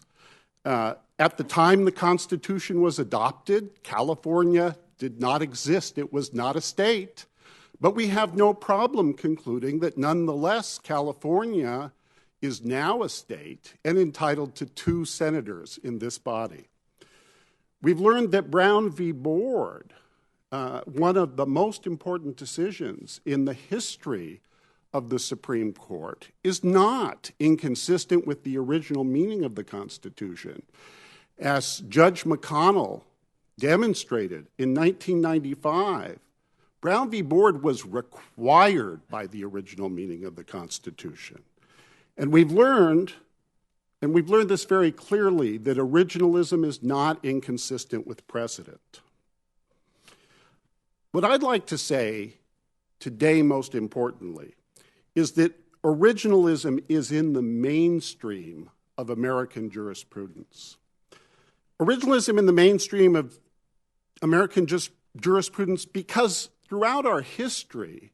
Speaker 10: At the time the Constitution was adopted, California did not exist. It was not a state. But we have no problem concluding that nonetheless California is now a state and entitled to 2 senators in this body. We've learned that Brown v. Board, one of the most important decisions in the history of the Supreme Court, is not inconsistent with the original meaning of the Constitution. As Judge McConnell demonstrated in 1995, Brown v. Board was required by the original meaning of the Constitution. And we've learned this very clearly, that originalism is not inconsistent with precedent. What I'd like to say today, most importantly, is that originalism is in the mainstream of American jurisprudence. Originalism in the mainstream of American jurisprudence because throughout our history,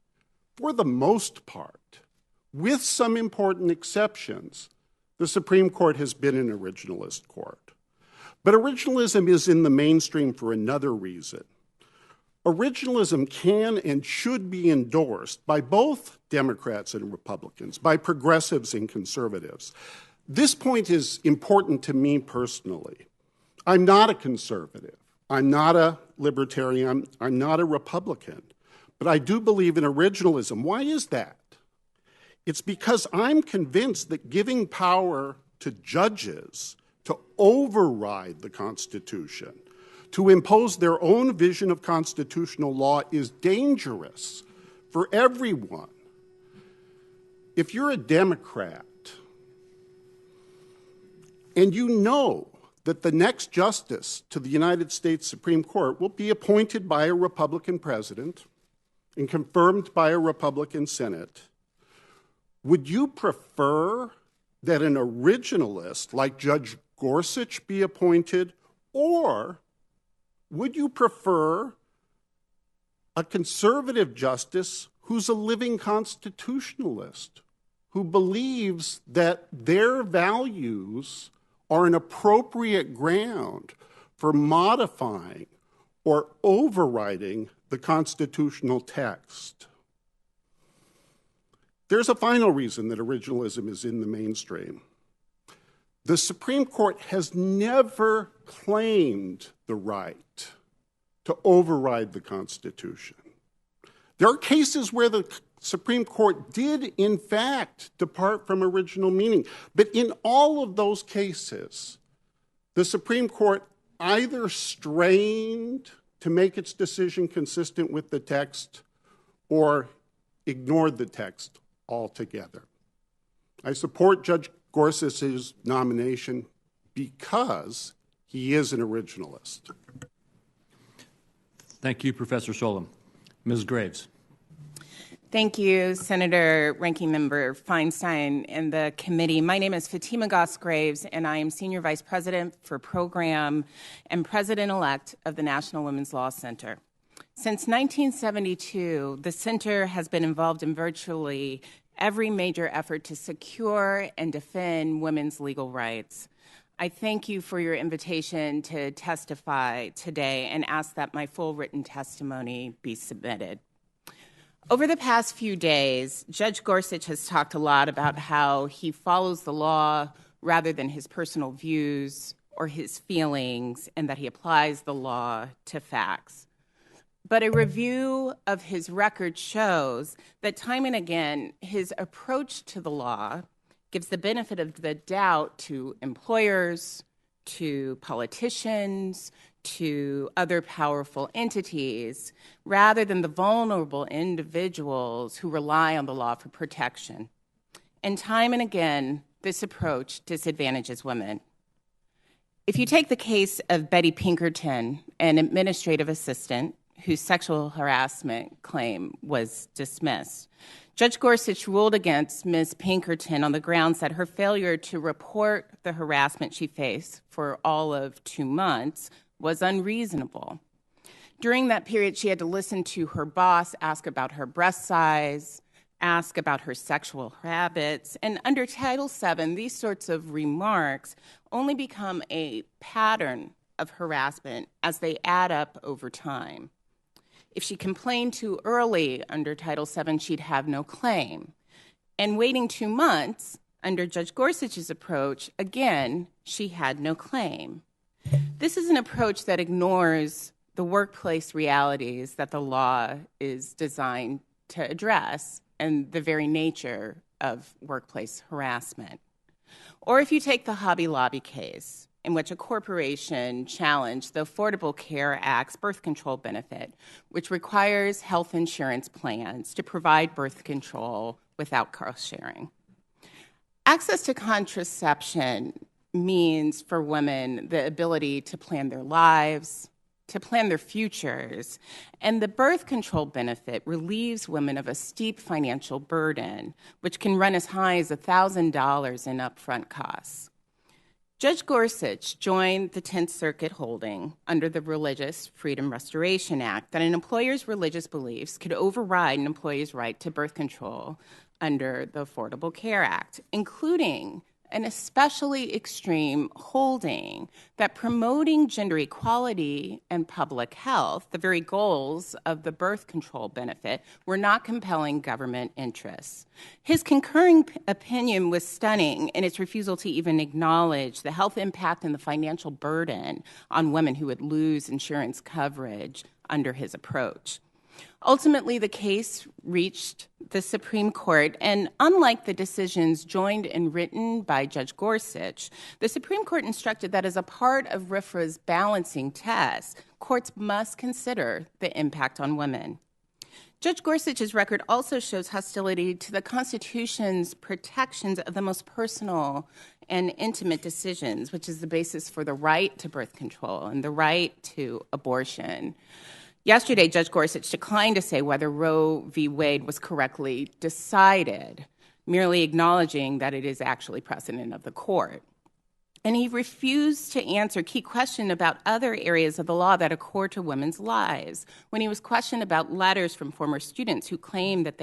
Speaker 10: for the most part, with some important exceptions, the Supreme Court has been an originalist court. But originalism is in the mainstream for another reason. Originalism can and should be endorsed by both Democrats and Republicans, by progressives and conservatives. This point is important to me personally. I'm not a conservative. I'm not a libertarian. I'm not a Republican. But I do believe in originalism. Why is that? It's because I'm convinced that giving power to judges to override the Constitution, to impose their own vision of constitutional law, is dangerous for everyone. If you're a Democrat and you know that the next justice to the United States Supreme Court will be appointed by a Republican president and confirmed by a Republican Senate, would you prefer that an originalist like Judge Gorsuch be appointed, or would you prefer a conservative justice who's a living constitutionalist, who believes that their values are an appropriate ground for modifying or overriding the constitutional text? There's a final reason that originalism is in the mainstream. The Supreme Court has never claimed the right to override the Constitution. There are cases where the Supreme Court did, in fact, depart from original meaning. But in all of those cases, the Supreme Court either strained to make its decision consistent with the text or ignored the text altogether. I support Judge Gorsuch's nomination because he is an originalist.
Speaker 8: Thank you, Professor Solom. Ms. Graves.
Speaker 2: Thank you, Senator Ranking Member Feinstein and the committee. My name is Fatima Goss-Graves, and I am Senior Vice President for Program and President-elect of the National Women's Law Center. Since 1972, the Center has been involved in virtually every major effort to secure and defend women's legal rights. I thank you for your invitation to testify today and ask that my full written testimony be submitted. Over the past few days, Judge Gorsuch has talked a lot about how he follows the law rather than his personal views or his feelings, and that he applies the law to facts. But a review of his record shows that time and again, his approach to the law gives the benefit of the doubt to employers, to politicians, to other powerful entities, rather than the vulnerable individuals who rely on the law for protection. And time and again, this approach disadvantages women. If you take the case of Betty Pinkerton, an administrative assistant whose sexual harassment claim was dismissed, Judge Gorsuch ruled against Ms. Pinkerton on the grounds that her failure to report the harassment she faced for all of 2 months was unreasonable. During that period, she had to listen to her boss ask about her breast size, ask about her sexual habits, and under Title VII, these sorts of remarks only become a pattern of harassment as they add up over time. If she complained too early under Title VII, she'd have no claim. And waiting 2 months, under Judge Gorsuch's approach, again, she had no claim. This is an approach that ignores the workplace realities that the law is designed to address and the very nature of workplace harassment. Or if you take the Hobby Lobby case, in which a corporation challenged the Affordable Care Act's birth control benefit, which requires health insurance plans to provide birth control without cost sharing. Access to contraception means for women the ability to plan their lives, to plan their futures, and the birth control benefit relieves women of a steep financial burden, which can run as high as $1,000 in upfront costs. Judge Gorsuch joined the 10th Circuit holding under the Religious Freedom Restoration Act that an employer's religious beliefs could override an employee's right to birth control under the Affordable Care Act, including an especially extreme holding that promoting gender equality and public health, the very goals of the birth control benefit, were not compelling government interests. His concurring opinion was stunning in its refusal to even acknowledge the health impact and the financial burden on women who would lose insurance coverage under his approach. Ultimately, the case reached the Supreme Court, and unlike the decisions joined and written by Judge Gorsuch, the Supreme Court instructed that as a part of RFRA's balancing test, courts must consider the impact on women. Judge Gorsuch's record also shows hostility to the Constitution's protections of the most personal and intimate decisions, which is the basis for the right to birth control and the right to abortion. Yesterday, Judge Gorsuch declined to say whether Roe v. Wade was correctly decided, merely acknowledging that it is actually precedent of the court. And he refused to answer key questions about other areas of the law that accord to women's lives. When he was questioned about letters from former students who claimed that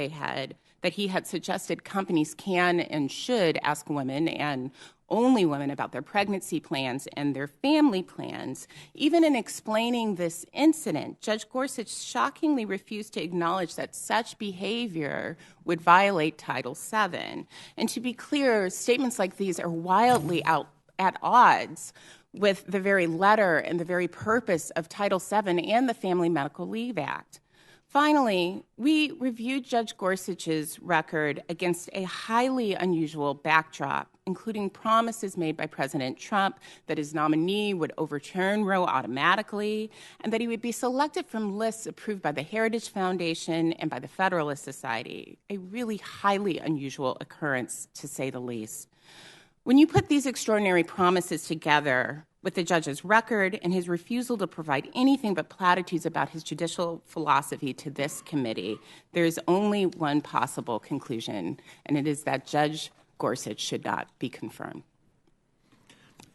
Speaker 2: he had suggested companies can and should ask women and only women about their pregnancy plans and their family plans. Even in explaining this incident, Judge Gorsuch shockingly refused to acknowledge that such behavior would violate Title VII. And to be clear, statements like these are wildly at odds with the very letter and the very purpose of Title VII and the Family Medical Leave Act. Finally, we reviewed Judge Gorsuch's record against a highly unusual backdrop, including promises made by President Trump that his nominee would overturn Roe automatically and that he would be selected from lists approved by the Heritage Foundation and by the Federalist Society, a really highly unusual occurrence, to say the least.
Speaker 11: When you put these extraordinary promises together with the judge's record and his refusal to provide anything but platitudes about his judicial philosophy to this committee, there is only one possible conclusion, and it is that Judge Gorsuch should not be confirmed.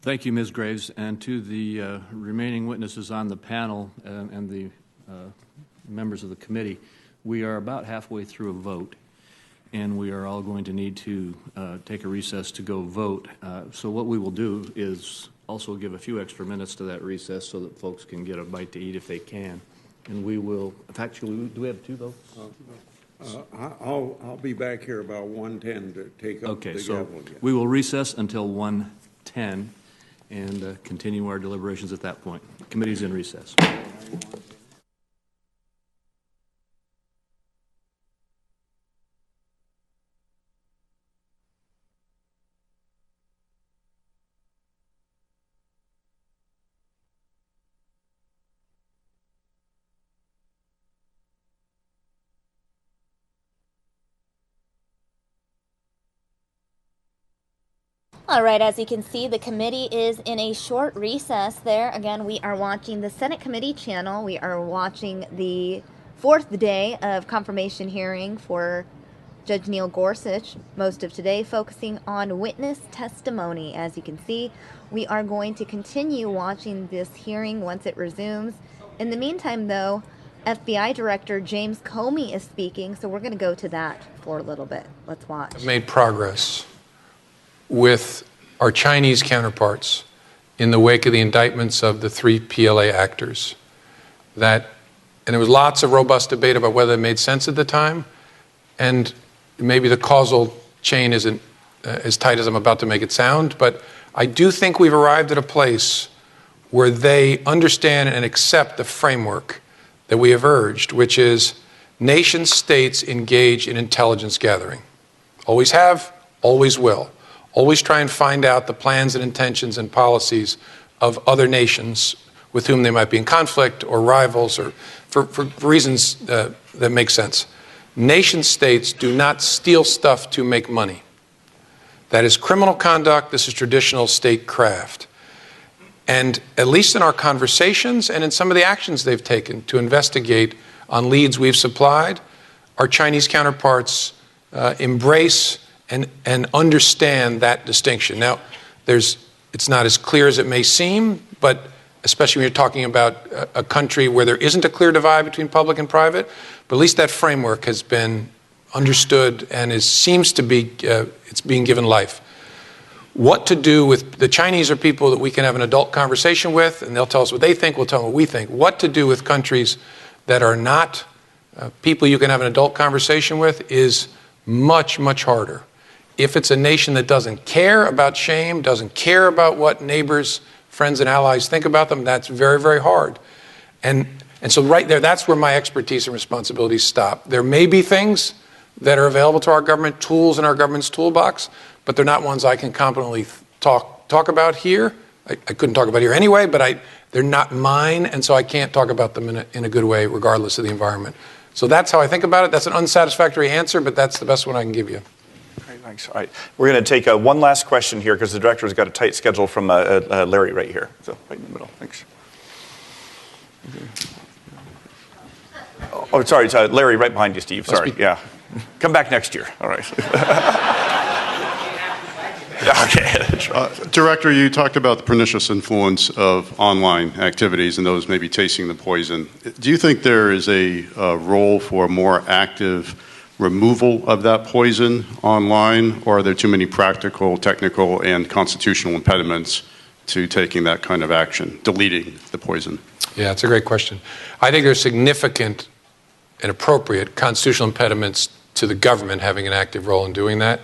Speaker 8: Thank you, Ms. Graves. And to the remaining witnesses on the panel and the members of the committee, we are about halfway through a vote, and we are all going to need to take a recess to go vote. So what we will do is also give a few extra minutes to that recess so that folks can get a bite to eat if they can. And we will, actually, do we have 2 votes?
Speaker 15: I'll be back here about 1:10 to take up the gavel again.
Speaker 8: We will recess until 1:10 and continue our deliberations at that point. The committee's in recess.
Speaker 13: All right, as you can see, the committee is in a short recess there. Again, we are watching the Senate Committee channel. We are watching the 4th day of confirmation hearing for Judge Neil Gorsuch, most of today focusing on witness testimony. As you can see, we are going to continue watching this hearing once it resumes. In the meantime, though, FBI Director James Comey is speaking, so we're going to go to that for a little bit. Let's watch.
Speaker 23: Made progress with our Chinese counterparts in the wake of the indictments of the 3 PLA actors. And there was lots of robust debate about whether it made sense at the time, and maybe the causal chain isn't as tight as I'm about to make it sound, but I do think we've arrived at a place where they understand and accept the framework that we have urged, which is nation states engage in intelligence gathering. Always have, always will. Always try and find out the plans and intentions and policies of other nations with whom they might be in conflict or rivals or for reasons that make sense. Nation states do not steal stuff to make money. That is criminal conduct. This is traditional statecraft. And at least in our conversations and in some of the actions they've taken to investigate on leads we've supplied, our Chinese counterparts embrace and understand that distinction. Now, it's not as clear as it may seem, but especially when you're talking about a country where there isn't a clear divide between public and private, but at least that framework has been understood and seems to be, it's being given life. What to do with, the Chinese are people that we can have an adult conversation with, and they'll tell us what they think, we'll tell them what we think. What to do with countries that are not people you can have an adult conversation with is much, much harder. If it's a nation that doesn't care about shame, doesn't care about what neighbors, friends, and allies think about them, that's very, very hard. And so right there, that's where my expertise and responsibilities stop. There may be things that are available to our government, tools in our government's toolbox, but they're not ones I can competently talk about here. I couldn't talk about here anyway, but they're not mine, and so I can't talk about them in a good way, regardless of the environment. So that's how I think about it. That's an unsatisfactory answer, but that's the best one I can give you.
Speaker 24: Great, thanks. All right, we're going to take one last question here because the director's got a tight schedule from Larry right here. So right in the middle. Thanks. Oh, sorry, it's Larry right behind you, Steve. Sorry. Yeah. Come back next year. All right.
Speaker 10: Okay. Director, you talked about the pernicious influence of online activities and those maybe tasting the poison. Do you think there is a role for more active removal of that poison online, or are there too many practical, technical, and constitutional impediments to taking that kind of action, deleting the poison?
Speaker 23: Yeah, it's a great question. I think there's significant and appropriate constitutional impediments to the government having an active role in doing that.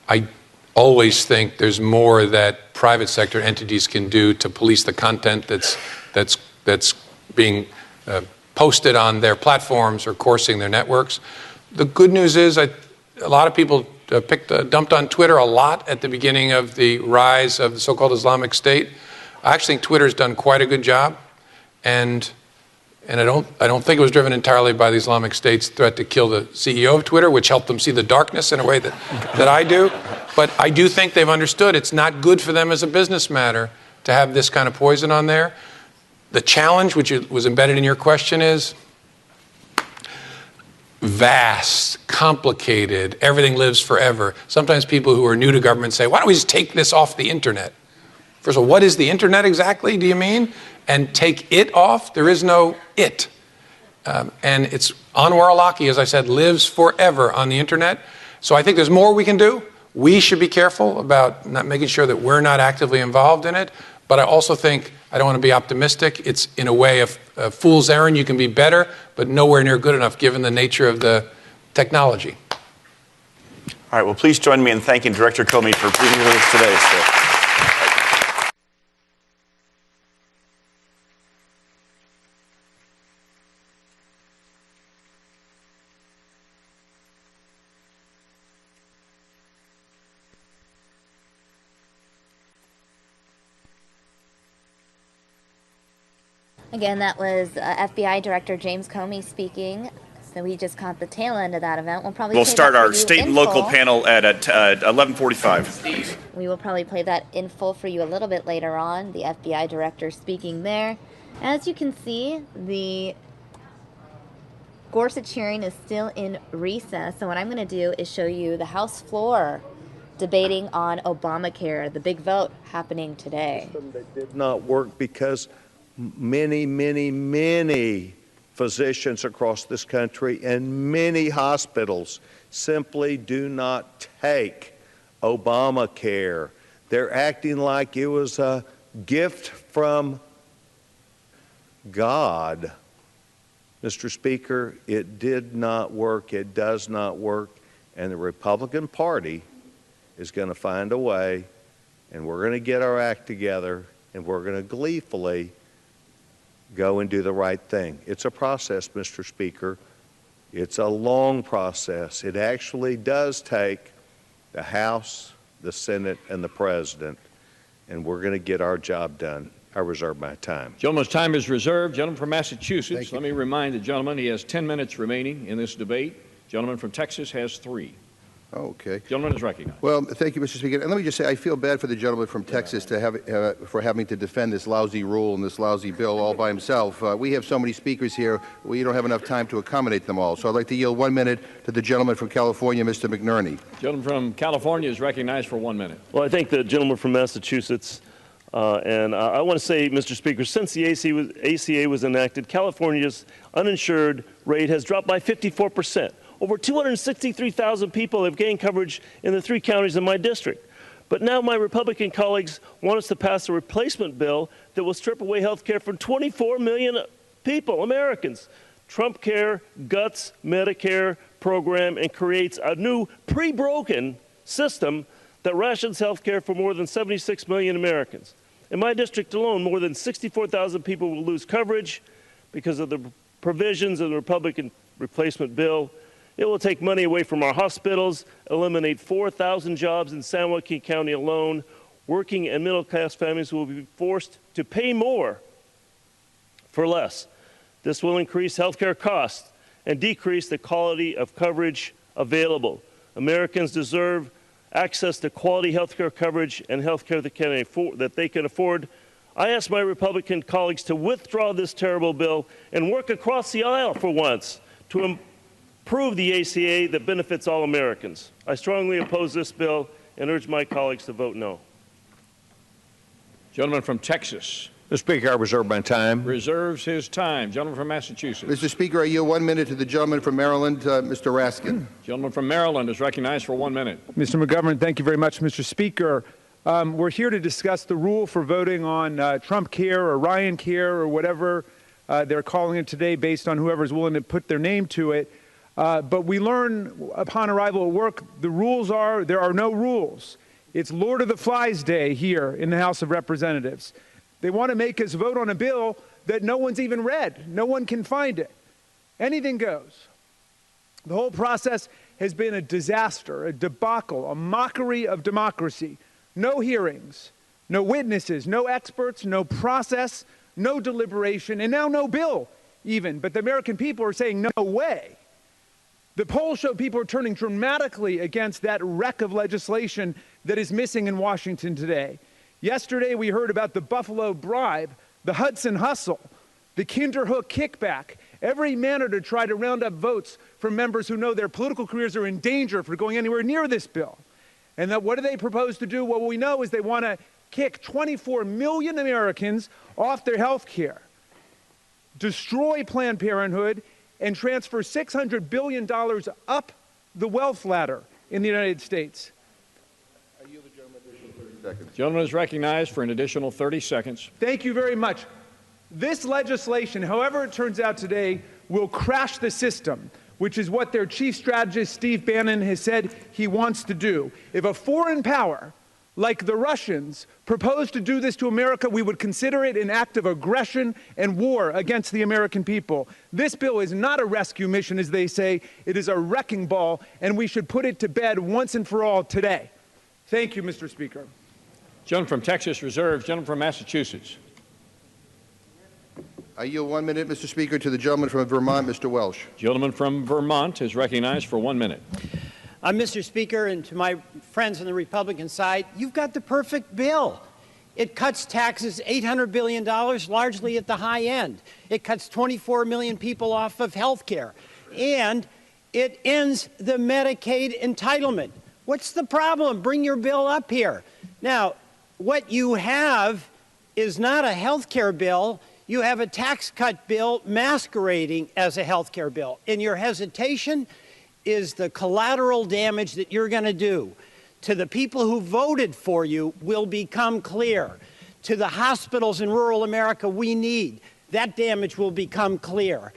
Speaker 23: I always think there's more that private sector entities can do to police the content that's being posted on their platforms or coursing their networks. The good news is a lot of people dumped on Twitter a lot at the beginning of the rise of the so-called Islamic State. I actually think Twitter's done quite a good job, and I don't think it was driven entirely by the Islamic State's threat to kill the CEO of Twitter, which helped them see the darkness in a way that I do. But I do think they've understood it's not good for them as a business matter to have this kind of poison on there. The challenge, which was embedded in your question, is vast, complicated, everything lives forever. Sometimes people who are new to government say, why don't we just take this off the internet? First of all, what is the internet exactly, do you mean? And take it off? There is no it. And it's Anwar-Awlaki, as I said, lives forever on the internet. So I think there's more we can do. We should be careful about not making sure that we're not actively involved in it. But I also think, I don't want to be optimistic, it's in a way a fool's errand. You can be better, but nowhere near good enough given the nature of the technology.
Speaker 24: All right, well, please join me in thanking Director Comey for being with us today.
Speaker 13: Again, that was FBI Director James Comey speaking. So we just caught the tail end of that event.
Speaker 24: We'll start our state and local panel at 11:45.
Speaker 13: We will probably play that in full for you a little bit later on. The FBI Director speaking there. As you can see, the Gorsuch hearing is still in recess. So what I'm going to do is show you the House floor debating on Obamacare, the big vote happening today.
Speaker 5: That did not work because many physicians across this country and many hospitals simply do not take Obamacare. They're acting like it was a gift from God. Mr. Speaker, it did not work. It does not work. And the Republican Party is going to find a way, and we're going to get our act together, and we're going to gleefully go and do the right thing. It's a process, Mr. Speaker. It's a long process. It actually does take the House, the Senate, and the President, and we're going to get our job done. I reserve my time.
Speaker 8: Gentleman's time is reserved. Gentleman from Massachusetts, let me remind the gentleman he has 10 minutes remaining in this debate. Gentleman from Texas has 3.
Speaker 12: Okay.
Speaker 8: Gentleman is recognized.
Speaker 12: Well, thank you, Mr. Speaker. And let me just say, I feel bad for the gentleman from Texas for having to defend this lousy rule and this lousy bill all by himself. We have so many speakers here, we don't have enough time to accommodate them all. So I'd like to yield 1 minute to the gentleman from California, Mr. McNerney.
Speaker 8: Gentleman from California is recognized for 1 minute.
Speaker 14: Well, I thank the gentleman from Massachusetts. And I want to say, Mr. Speaker, since the ACA was enacted, California's uninsured rate has dropped by 54%. Over 263,000 people have gained coverage in the 3 counties in my district. But now my Republican colleagues want us to pass a replacement bill that will strip away health care from 24 million people, Americans. Trump Care guts Medicare program and creates a new pre-broken system that rations health care for more than 76 million Americans. In my district alone, more than 64,000 people will lose coverage because of the provisions of the Republican replacement bill. It will take money away from our hospitals, eliminate 4,000 jobs in San Joaquin County alone. Working and middle-class families will be forced to pay more for less. This will increase healthcare costs and decrease the quality of coverage available. Americans deserve access to quality healthcare coverage and healthcare that they can afford. I ask my Republican colleagues to withdraw this terrible bill and work across the aisle for once to improve the ACA that benefits all Americans. I strongly oppose this bill and urge my colleagues to vote no.
Speaker 8: Gentleman from Texas.
Speaker 12: Mr. Speaker, I reserve my time.
Speaker 8: Reserves his time. Gentleman from Massachusetts.
Speaker 12: Mr. Speaker, I yield 1 minute to the gentleman from Maryland, Mr. Raskin.
Speaker 8: Gentleman from Maryland is recognized for 1 minute.
Speaker 16: Mr. McGovern, thank you very much, Mr. Speaker. We're here to discuss the rule for voting on Trump Care or Ryan Care or whatever they're calling it today based on whoever's willing to put their name to it. But we learn upon arrival at work, the rules are, there are no rules. It's Lord of the Flies Day here in the House of Representatives. They want to make us vote on a bill that no one's even read. No one can find it. Anything goes. The whole process has been a disaster, a debacle, a mockery of democracy. No hearings, no witnesses, no experts, no process, no deliberation, and now no bill even. But the American people are saying no way. The polls show people are turning dramatically against that wreck of legislation that is missing in Washington today. Yesterday, we heard about the Buffalo bribe, the Hudson hustle, the Kinderhook kickback, every manner to try to round up votes from members who know their political careers are in danger for going anywhere near this bill. And what do they propose to do? What we know is they want to kick 24 million Americans off their health care, destroy Planned Parenthood, and transfer $600 billion up the wealth ladder in the United States.
Speaker 24: The gentleman is recognized for an additional 30 seconds.
Speaker 16: Thank you very much. This legislation, however it turns out today, will crash the system, which is what their chief strategist, Steve Bannon, has said he wants to do. If a foreign power, like the Russians, proposed to do this to America, we would consider it an act of aggression and war against the American people. This bill is not a rescue mission, as they say. It is a wrecking ball, and we should put it to bed once and for all today. Thank you, Mr. Speaker.
Speaker 24: Gentleman from Texas reserves. Gentleman from Massachusetts.
Speaker 12: I yield 1 minute, Mr. Speaker, to the gentleman from Vermont, Mr. Welsh.
Speaker 24: Gentleman from Vermont is recognized for 1 minute.
Speaker 7: Mr. Speaker, and to my friends on the Republican side, you've got the perfect bill. It cuts taxes $800 billion, largely at the high end. It cuts 24 million people off of health care. And it ends the Medicaid entitlement. What's the problem? Bring your bill up here. Now, what you have is not a health care bill. You have a tax cut bill masquerading as a health care bill. And your hesitation is the collateral damage that you're going to do to the people who voted for you will become clear. To the hospitals in rural America we need, that damage will become clear.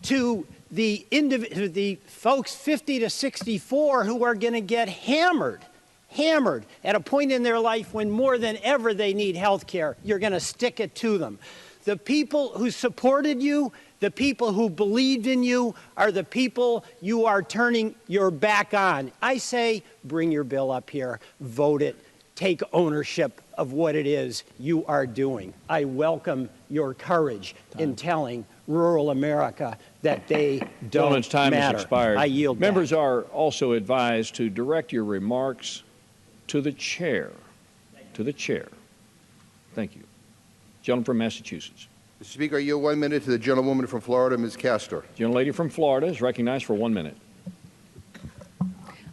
Speaker 7: To the folks 50 to 64 who are going to get hammered at a point in their life when more than ever they need health care, you're going to stick it to them. The people who supported you, the people who believed in you, are the people you are turning your back on. I say, bring your bill up here, vote it, take ownership of what it is you are doing. I welcome your courage in telling rural America that they don't
Speaker 24: Gentleman's time
Speaker 7: matter.
Speaker 24: has expired.
Speaker 7: I yield
Speaker 24: Members
Speaker 7: back.
Speaker 24: are also advised to direct your remarks to the chair. To the chair. Thank you. Gentleman from Massachusetts.
Speaker 12: Mr. Speaker, I yield 1 minute to the gentlewoman from Florida, Ms. Castor.
Speaker 24: Gentlelady from Florida is recognized for 1 minute.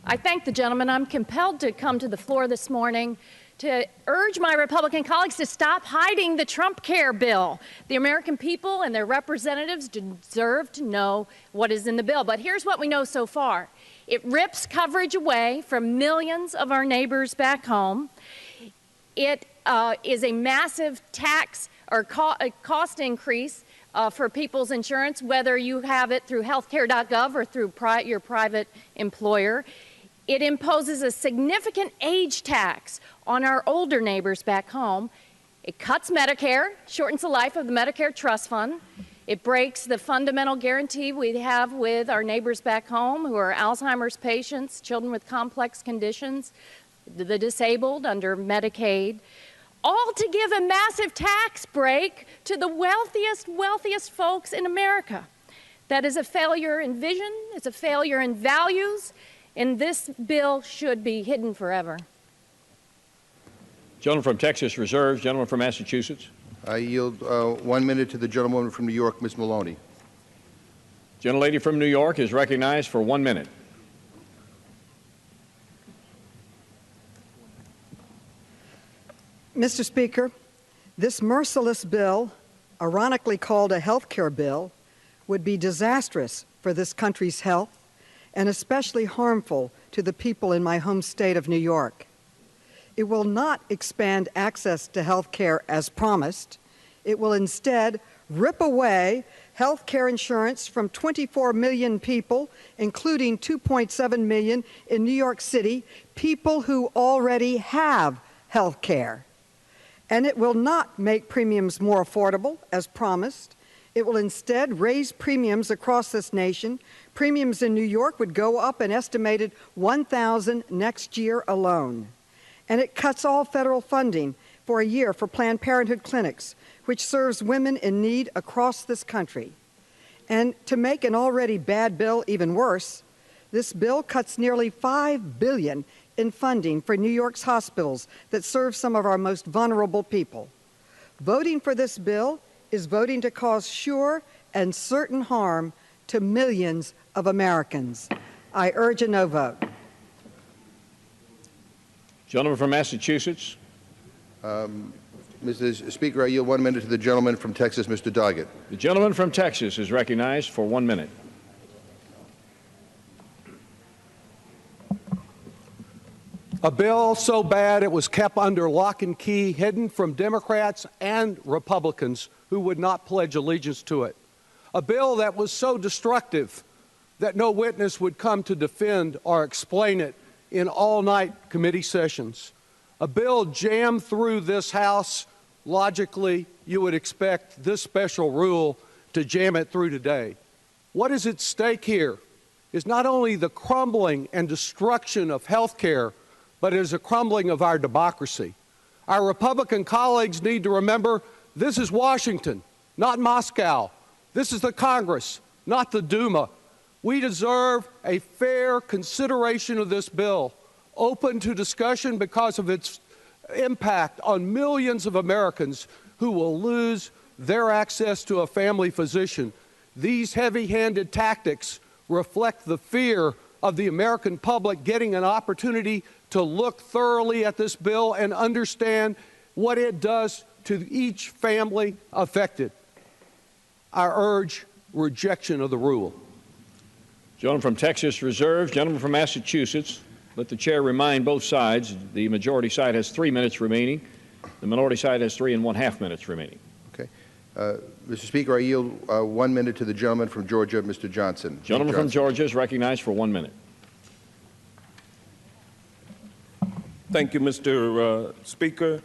Speaker 9: I thank the gentleman. I'm compelled to come to the floor this morning to urge my Republican colleagues to stop hiding the Trump Care bill. The American people and their representatives deserve to know what is in the bill. But here's what we know so far. It rips coverage away from millions of our neighbors back home. It is a massive tax or cost increase for people's insurance, whether you have it through healthcare.gov or through your private employer. It imposes a significant age tax on our older neighbors back home. It cuts Medicare, shortens the life of the Medicare Trust Fund. It breaks the fundamental guarantee we have with our neighbors back home who are Alzheimer's patients, children with complex conditions, the disabled under Medicaid, all to give a massive tax break to the wealthiest folks in America. That is a failure in vision, it's a failure in values, and this bill should be hidden forever.
Speaker 24: Gentleman from Texas reserves. Gentleman from Massachusetts.
Speaker 12: I yield 1 minute to the gentlewoman from New York, Ms. Maloney.
Speaker 24: Gentlelady from New York is recognized for 1 minute.
Speaker 17: Mr. Speaker, this merciless bill, ironically called a health care bill, would be disastrous for this country's health and especially harmful to the people in my home state of New York. It will not expand access to health care as promised. It will instead rip away health care insurance from 24 million people, including 2.7 million in New York City, people who already have health care. And it will not make premiums more affordable, as promised. It will instead raise premiums across this nation. Premiums in New York would go up an estimated $1,000 next year alone. And it cuts all federal funding for a year for Planned Parenthood clinics, which serves women in need across this country. And to make an already bad bill even worse, This bill cuts nearly $5 billion in funding for New York's hospitals that serve some of our most vulnerable people. Voting for this bill is voting to cause sure and certain harm to millions of Americans. I urge a no vote.
Speaker 24: Gentleman from Massachusetts.
Speaker 12: Mr. Speaker, I yield 1 minute to the gentleman from Texas, Mr. Doggett.
Speaker 24: The gentleman from Texas is recognized for 1 minute.
Speaker 1: A bill so bad it was kept under lock and key, hidden from Democrats and Republicans who would not pledge allegiance to it. A bill that was so destructive that no witness would come to defend or explain it in all-night committee sessions. A bill jammed through this House. Logically, you would expect this special rule to jam it through today. What is at stake here is not only the crumbling and destruction of health care, but it is a crumbling of our democracy. Our Republican colleagues need to remember this is Washington, not Moscow. This is the Congress, not the Duma. We deserve a fair consideration of this bill, open to discussion because of its impact on millions of Americans who will lose their access to a family physician. These heavy-handed tactics reflect the fear of the American public getting an opportunity to look thoroughly at this bill and understand what it does to each family affected. I urge rejection of the rule.
Speaker 24: Gentleman from Texas reserved. Gentleman from Massachusetts. Let the chair remind both sides the majority side has 3 minutes remaining. The minority side has 3.5 minutes remaining.
Speaker 12: Okay. Mr. Speaker, I yield 1 minute to the gentleman from Georgia, Mr. Johnson.
Speaker 24: Gentleman from Georgia is recognized for 1 minute.
Speaker 18: Thank you, Mr. Speaker.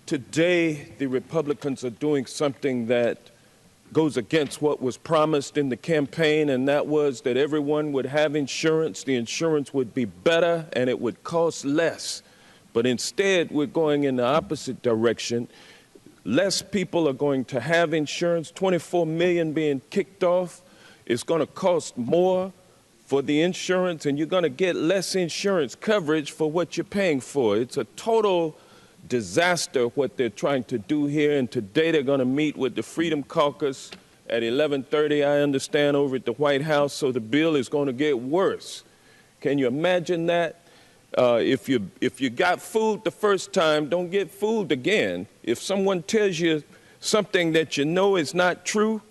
Speaker 18: Today, the Republicans are doing something that goes against what was promised in the campaign, and that was that everyone would have insurance, the insurance would be better, and it would cost less. But instead, we're going in the opposite direction. Less people are going to have insurance, 24 million being kicked off. It's going to cost more for the insurance, and you're going to get less insurance coverage for what you're paying for. It's a total disaster what they're trying to do here, and today they're going to meet with the Freedom Caucus at 11:30, I understand, over at the White House, so the bill is going to get worse. Can you imagine that? If you got fooled the first time, don't get fooled again. If someone tells you something that you know is not true,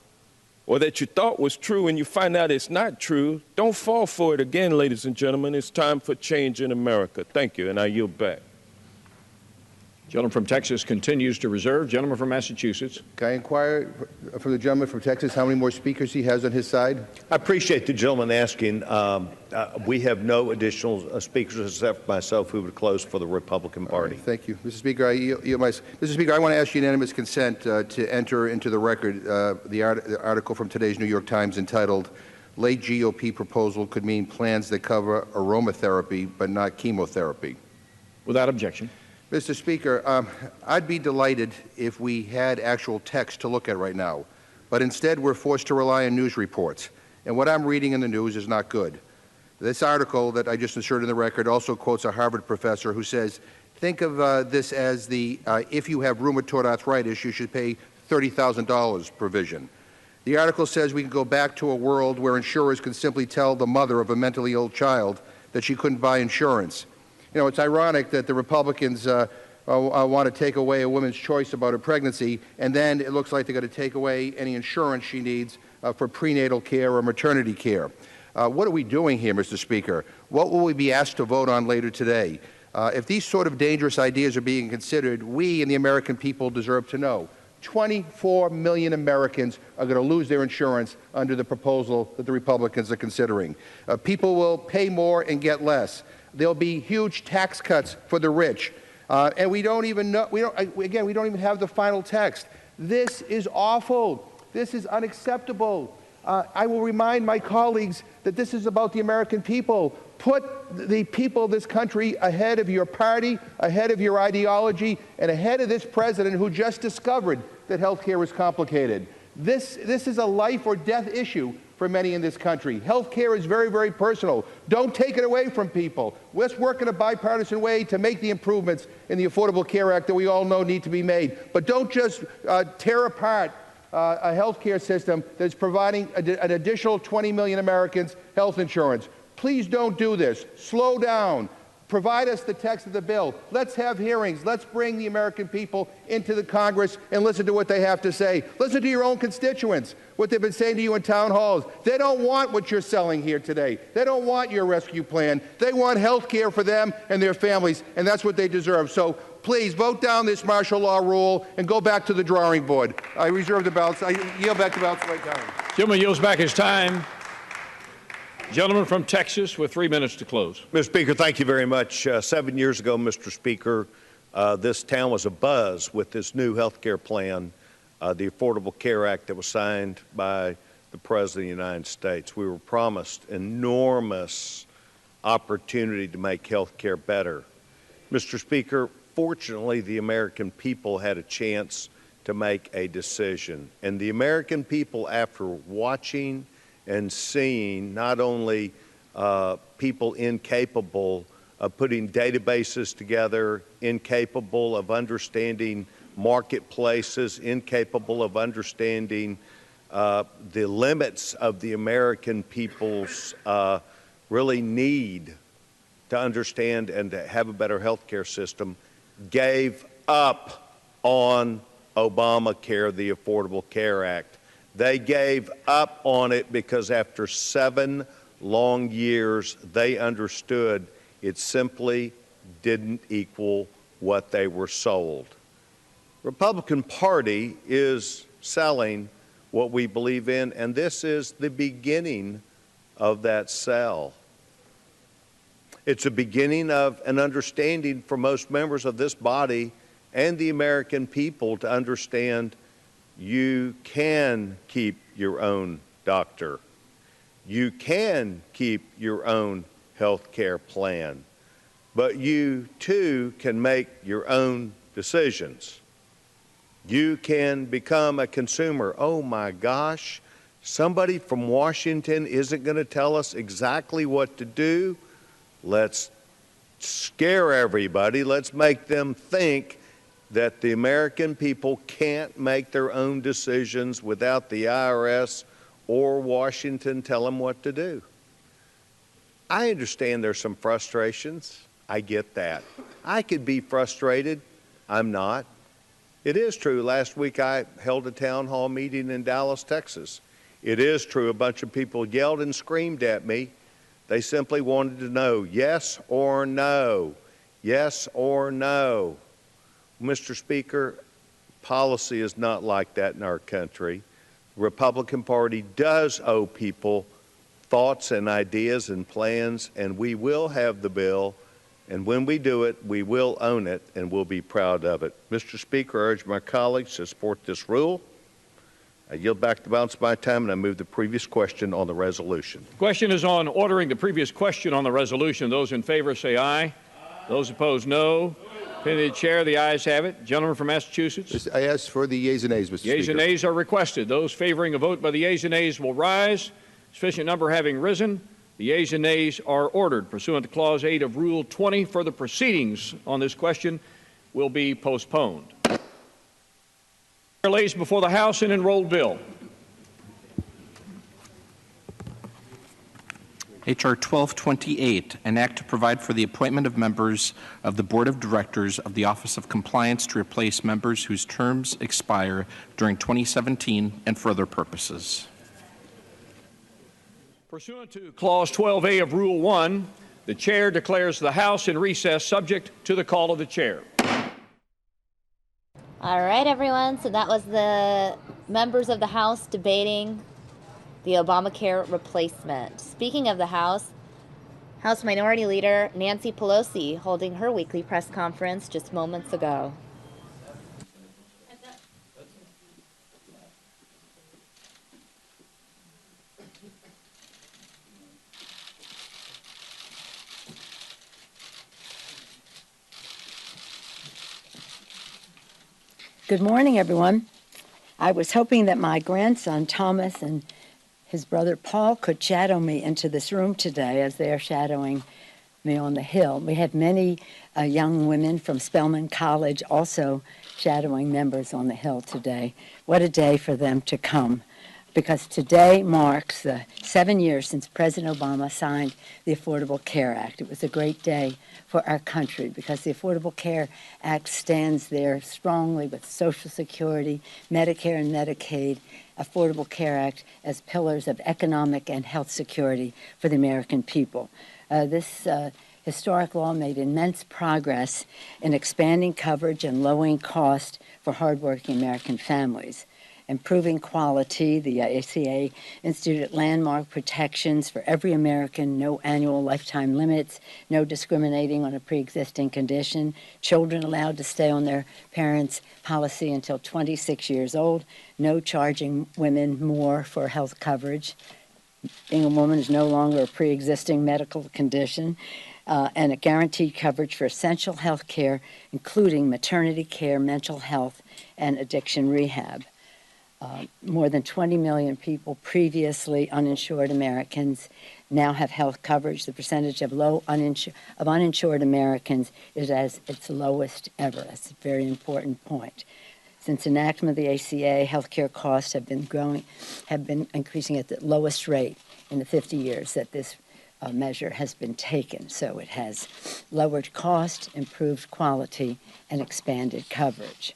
Speaker 18: or that you thought was true and you find out it's not true, don't fall for it again, ladies and gentlemen. It's time for change in America. Thank you, and I yield back.
Speaker 24: Gentleman from Texas continues to reserve. Gentleman from Massachusetts.
Speaker 12: Can I inquire from the gentleman from Texas how many more speakers he has on his side?
Speaker 5: I appreciate the gentleman asking. We have no additional speakers except myself who would close for the Republican Party.
Speaker 12: Right, thank you. Mr. Speaker, Mr. Speaker, I want to ask unanimous consent to enter into the record the article from today's New York Times entitled, "Late GOP Proposal Could Mean Plans That Cover Aromatherapy But Not Chemotherapy."
Speaker 24: Without objection.
Speaker 12: Mr. Speaker, I'd be delighted if we had actual text to look at right now, but instead we're forced to rely on news reports, and what I'm reading in the news is not good. This article that I just inserted in the record also quotes a Harvard professor who says, think of this as the if you have rheumatoid arthritis, you should pay $30,000 provision. The article says we can go back to a world where insurers could simply tell the mother of a mentally ill child that she couldn't buy insurance. You know, it's ironic that the Republicans want to take away a woman's choice about her pregnancy, and then it looks like they're going to take away any insurance she needs for prenatal care or maternity care. What are we doing here, Mr. Speaker? What will we be asked to vote on later today? If these sort of dangerous ideas are being considered, we and the American people deserve to know. 24 million Americans are going to lose their insurance under the proposal that the Republicans are considering. People will pay more and get less. There'll be huge tax cuts for the rich. And we don't even know, we don't even have the final text. This is awful. This is unacceptable. I will remind my colleagues that this is about the American people. Put the people of this country ahead of your party, ahead of your ideology, and ahead of this president who just discovered that health care is complicated. This is a life or death issue for many in this country. Health care is very, very personal. Don't take it away from people. Let's work in a bipartisan way to make the improvements in the Affordable Care Act that we all know need to be made. But don't just tear apart a health care system that's providing an additional 20 million Americans health insurance. Please don't do this. Slow down. Provide us the text of the bill. Let's have hearings. Let's bring the American people into the Congress and listen to what they have to say. Listen to your own constituents, what they've been saying to you in town halls. They don't want what you're selling here today. They don't want your rescue plan. They want health care for them and their families, and that's what they deserve. So please vote down this martial law rule and go back to the drawing board. I reserve the balance. I yield back the balance of my time.
Speaker 24: Gentleman yields back his time. Gentleman from Texas with 3 minutes to close.
Speaker 5: Mr. Speaker, thank you very much. 7 years ago, Mr. Speaker, this town was abuzz with this new health care plan, the Affordable Care Act that was signed by the President of the United States. We were promised enormous opportunity to make health care better. Mr. Speaker, fortunately, the American people had a chance to make a decision. And the American people, after watching and seeing not only people incapable of putting databases together, incapable of understanding marketplaces, incapable of understanding the limits of the American people's really need to understand and to have a better health care system, gave up on Obamacare, the Affordable Care Act. They gave up on it because after 7 long years, they understood it simply didn't equal what they were sold. Republican Party is selling what we believe in, and this is the beginning of that sell. It's a beginning of an understanding for most members of this body and the American people to understand you can keep your own doctor. You can keep your own health care plan. But you, too, can make your own decisions. You can become a consumer. Oh, my gosh, somebody from Washington isn't going to tell us exactly what to do. Let's scare everybody. Let's make them think that the American people can't make their own decisions without the IRS or Washington tell them what to do. I understand there's some frustrations. I get that. I could be frustrated. I'm not. It is true. Last week I held a town hall meeting in Dallas, Texas. It is true. A bunch of people yelled and screamed at me. They simply wanted to know yes or no, yes or no. Mr. Speaker, policy is not like that in our country. The Republican Party does owe people thoughts and ideas and plans, and we will have the bill, and when we do it, we will own it, and we'll be proud of it. Mr. Speaker, I urge my colleagues to support this rule. I yield back the balance of my time, and I move the previous question on the resolution.
Speaker 24: The question is on ordering the previous question on the resolution. Those in favor say aye. Aye. Those opposed, no. Opinion of the chair, the ayes have it. Gentleman from Massachusetts.
Speaker 12: I ask for the yeas and nays, Mr. Speaker.
Speaker 24: Yeas and nays are requested. Those favoring a vote by the yeas and nays will rise. Sufficient number having risen, the yeas and nays are ordered. Pursuant to Clause 8 of Rule 20, further proceedings on this question will be postponed. Lays before the House an enrolled bill.
Speaker 3: H.R. 1228, an act to provide for the appointment of members of the Board of Directors of the Office of Compliance to replace members whose terms expire during 2017 and for other purposes.
Speaker 24: Pursuant to Clause 12A of Rule 1, the Chair declares the House in recess subject to the call of the Chair.
Speaker 13: All right, everyone. So that was the members of the House debating the Obamacare replacement. Speaking of the House, House Minority Leader Nancy Pelosi holding her weekly press conference just moments ago.
Speaker 4: Good morning, everyone. I was hoping that my grandson, Thomas, and his brother Paul could shadow me into this room today as they are shadowing me on the Hill. We have many young women from Spelman College also shadowing members on the Hill today. What a day for them to come, because today marks the 7 years since President Obama signed the Affordable Care Act. It was a great day for our country because the Affordable Care Act stands there strongly with Social Security, Medicare and Medicaid, Affordable Care Act as pillars of economic and health security for the American people. This historic law made immense progress in expanding coverage and lowering cost for hardworking American families. Improving quality, the ACA instituted landmark protections for every American, no annual lifetime limits, no discriminating on a pre-existing condition, children allowed to stay on their parents' policy until 26 years old, no charging women more for health coverage. Being a woman is no longer a pre-existing medical condition, and a guaranteed coverage for essential health care, including maternity care, mental health, and addiction rehab. More than 20 million people, previously uninsured Americans, now have health coverage. The percentage of uninsured Americans is at its lowest ever. That's a very important point. Since enactment of the ACA, healthcare costs have been increasing at the lowest rate in the 50 years that this measure has been taken. So it has lowered cost, improved quality, and expanded coverage.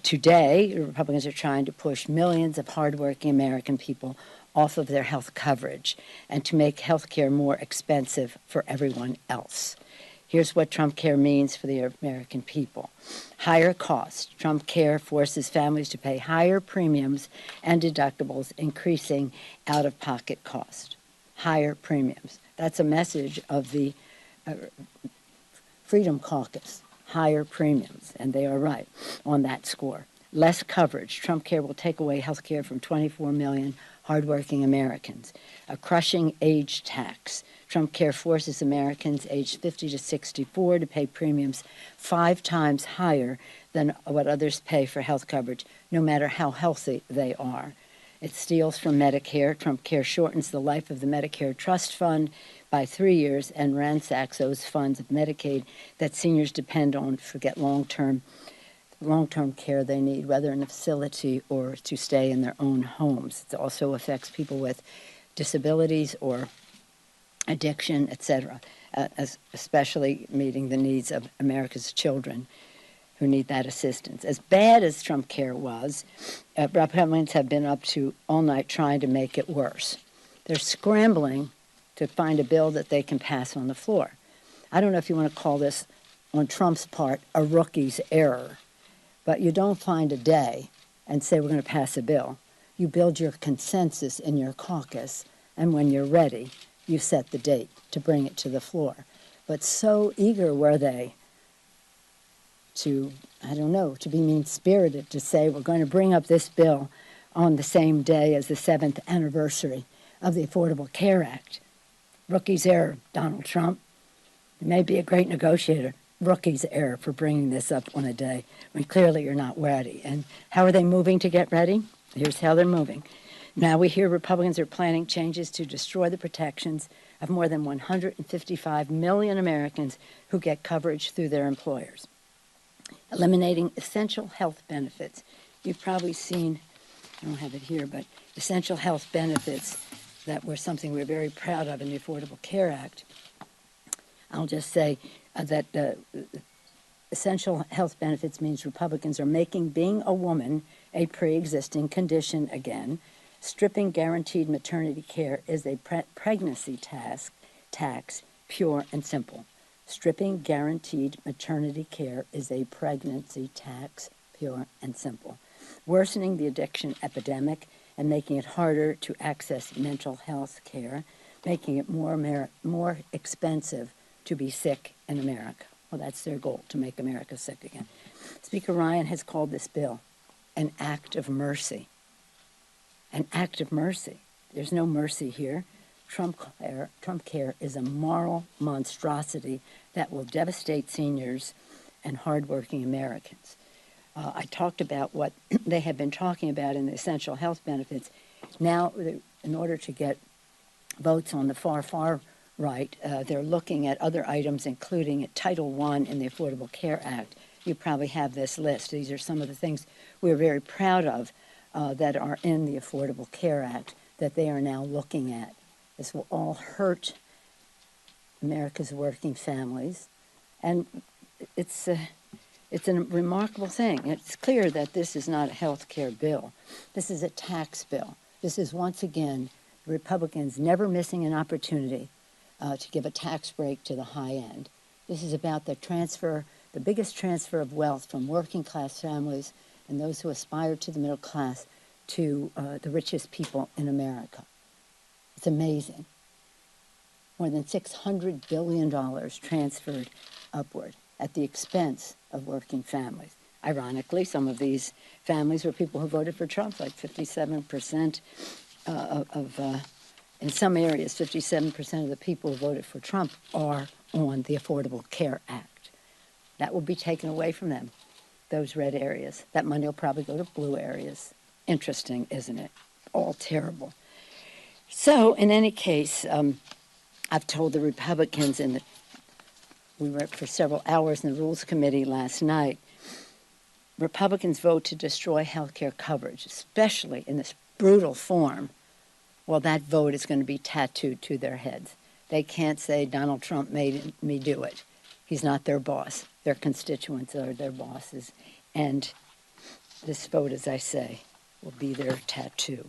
Speaker 4: Today, Republicans are trying to push millions of hardworking American people off of their health coverage and to make health care more expensive for everyone else. Here's what Trump Care means for the American people. Higher cost. Trump Care forces families to pay higher premiums and deductibles, increasing out-of-pocket cost. Higher premiums. That's a message of the Freedom Caucus. Higher premiums, and they are right on that score. Less coverage. Trump Care will take away health care from 24 million hardworking Americans. A crushing age tax. Trump Care forces Americans aged 50 to 64 to pay premiums 5 times higher than what others pay for health coverage, no matter how healthy they are. It steals from Medicare. Trump Care shortens the life of the Medicare Trust Fund by 3 years and ransacks those funds of Medicaid that seniors depend on to get long-term care they need, whether in a facility or to stay in their own homes. It also affects people with disabilities or addiction, etc., especially meeting the needs of America's children who need that assistance. As bad as Trump Care was, Republicans have been up to all night trying to make it worse. They're scrambling to find a bill that they can pass on the floor. I don't know if you want to call this, on Trump's part, a rookie's error, but you don't find a day and say we're going to pass a bill. You build your consensus in your caucus, and when you're ready, you set the date to bring it to the floor. But so eager were they to, to be mean-spirited, to say we're going to bring up this bill on the same day as the 7th anniversary of the Affordable Care Act. Rookie's error, Donald Trump. You may be a great negotiator. Rookie's error for bringing this up on a day when clearly you're not ready. And how are they moving to get ready? Here's how they're moving. Now we hear Republicans are planning changes to destroy the protections of more than 155 million Americans who get coverage through their employers. Eliminating essential health benefits. You've probably seen, I don't have it here, but essential health benefits that were something we're very proud of in the Affordable Care Act. I'll just say that essential health benefits means Republicans are making being a woman a pre-existing condition again. Stripping guaranteed maternity care is a pregnancy tax, pure and simple. Stripping guaranteed maternity care is a pregnancy tax, pure and simple. Worsening the addiction epidemic and making it harder to access mental health care, making it more expensive to be sick in America. Well, that's their goal, to make America sick again. Speaker Ryan has called this bill an act of mercy. An act of mercy. There's no mercy here. Trump Care is a moral monstrosity that will devastate seniors and hardworking Americans. I talked about what they have been talking about in the essential health benefits. Now, in order to get votes on the far right, they're looking at other items, including Title I in the Affordable Care Act. You probably have this list. These are some of the things we're very proud of that are in the Affordable Care Act that they are now looking at. This will all hurt America's working families, and it's a remarkable thing. It's clear that this is not a health care bill. This is a tax bill. This is, once again, the Republicans never missing an opportunity to give a tax break to the high end. This is about the transfer, the biggest transfer of wealth from working class families and those who aspire to the middle class to the richest people in America. It's amazing. More than $600 billion transferred upward at the expense of working families. Ironically, some of these families were people who voted for Trump, like 57% in some areas, 57% of the people who voted for Trump are on the Affordable Care Act. That will be taken away from them, those red areas. That money will probably go to blue areas. Interesting, isn't it? All terrible. So, in any case, I've told the Republicans, we were for several hours in the Rules Committee last night, Republicans vote to destroy health care coverage, especially in this brutal form. Well, that vote is going to be tattooed to their heads. They can't say Donald Trump made me do it. He's not their boss. Their constituents are their bosses. And this vote, as I say, will be their tattoo.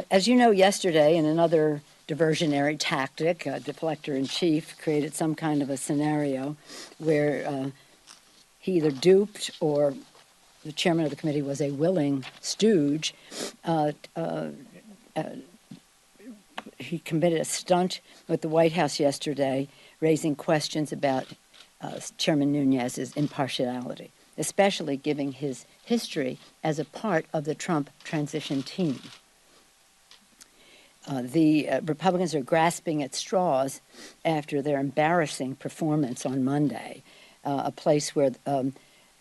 Speaker 4: As you know, yesterday, in another diversionary tactic, deflector-in-chief created some kind of a scenario where he either duped or the chairman of the committee was a willing stooge. He committed a stunt with the White House yesterday, raising questions about Chairman Nunes's impartiality, especially given his history as a part of the Trump transition team. The Republicans are grasping at straws after their embarrassing performance on Monday, a place where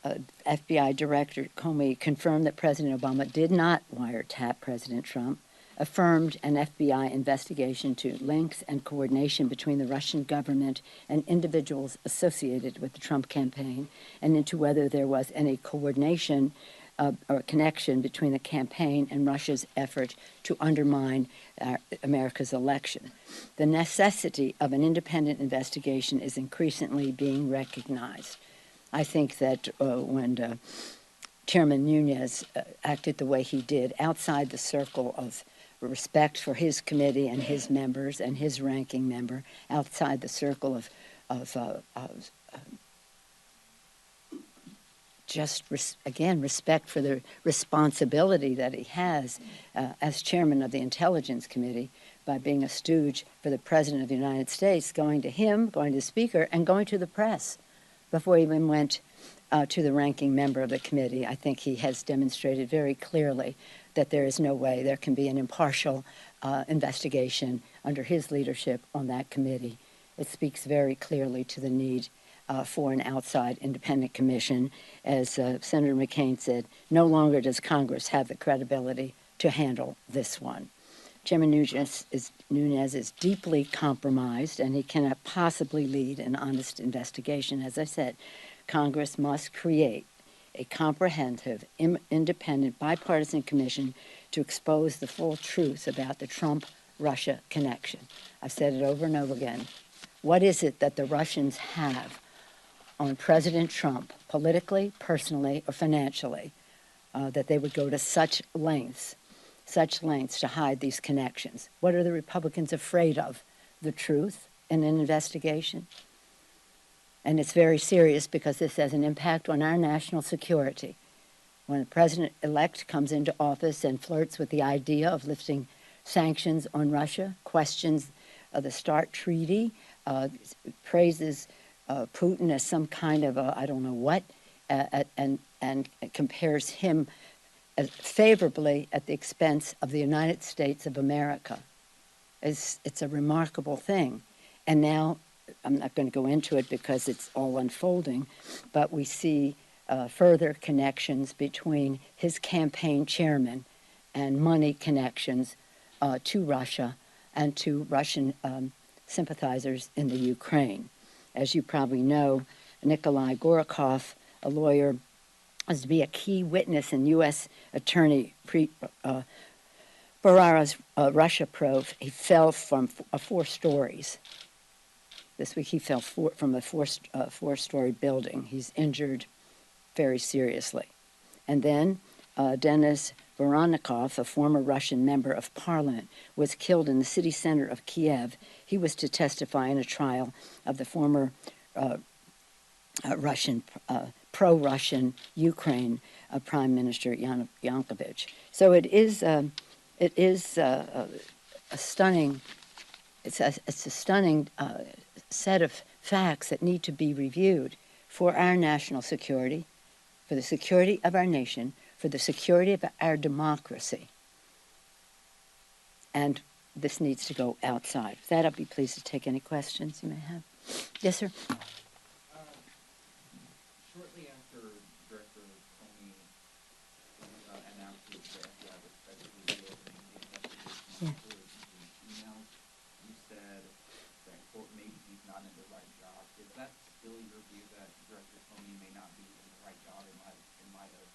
Speaker 4: FBI Director Comey confirmed that President Obama did not wiretap President Trump, affirmed an FBI investigation to links and coordination between the Russian government and individuals associated with the Trump campaign, and into whether there was any coordination or connection between the campaign and Russia's effort to undermine America's election. The necessity of an independent investigation is increasingly being recognized. I think that when Chairman Nunes acted the way he did outside the circle of respect for his committee and his members and his ranking member, outside the circle of respect for the responsibility that he has as chairman of the Intelligence Committee by being a stooge for the President of the United States, going to him, going to the Speaker, and going to the press before he even went to the ranking member of the committee. I think he has demonstrated very clearly that there is no way there can be an impartial investigation under his leadership on that committee. It speaks very clearly to the need for an outside independent commission. As Senator McCain said, no longer does Congress have the credibility to handle this one. Chairman Nunes is deeply compromised, and he cannot possibly lead an honest investigation. As I said, Congress must create a comprehensive, independent, bipartisan commission to expose the full truth about the Trump-Russia connection. I've said it over and over again. What is it that the Russians have on President Trump, politically, personally, or financially, that they would go to such lengths to hide these connections? What are the Republicans afraid of? The truth in an investigation? And it's very serious because this has an impact on our national security. When the president-elect comes into office and flirts with the idea of lifting sanctions on Russia, questions the START treaty, praises Putin as some kind of I don't know what, and compares him favorably at the expense of the United States of America. It's a remarkable thing. And now, I'm not going to go into it because it's all unfolding, but we see further connections between his campaign chairman and money connections to Russia and to Russian sympathizers in the Ukraine. As you probably know, Nikolai Gorsuch, a lawyer, was to be a key witness in U.S. Attorney Barrera's Russia probe. He fell from 4 stories. This week he fell from a four-story building. He's injured very seriously. And then Denis Voronikov, a former Russian member of parliament, was killed in the city center of Kiev. He was to testify in a trial of the former pro-Russian Ukraine Prime Minister Yanukovych. So it is a stunning set of facts that need to be reviewed for our national security, for the security of our nation, for the security of our democracy. And this needs to go outside. With that, I'll be pleased to take any questions you may have. Yes, sir?
Speaker 3: Shortly after Director Comey announced that the FBI was expected to reopen the investigation into emails, you said that, quote, maybe he's not in the right job. Is that still your view that Director Comey may not be in the right job in light of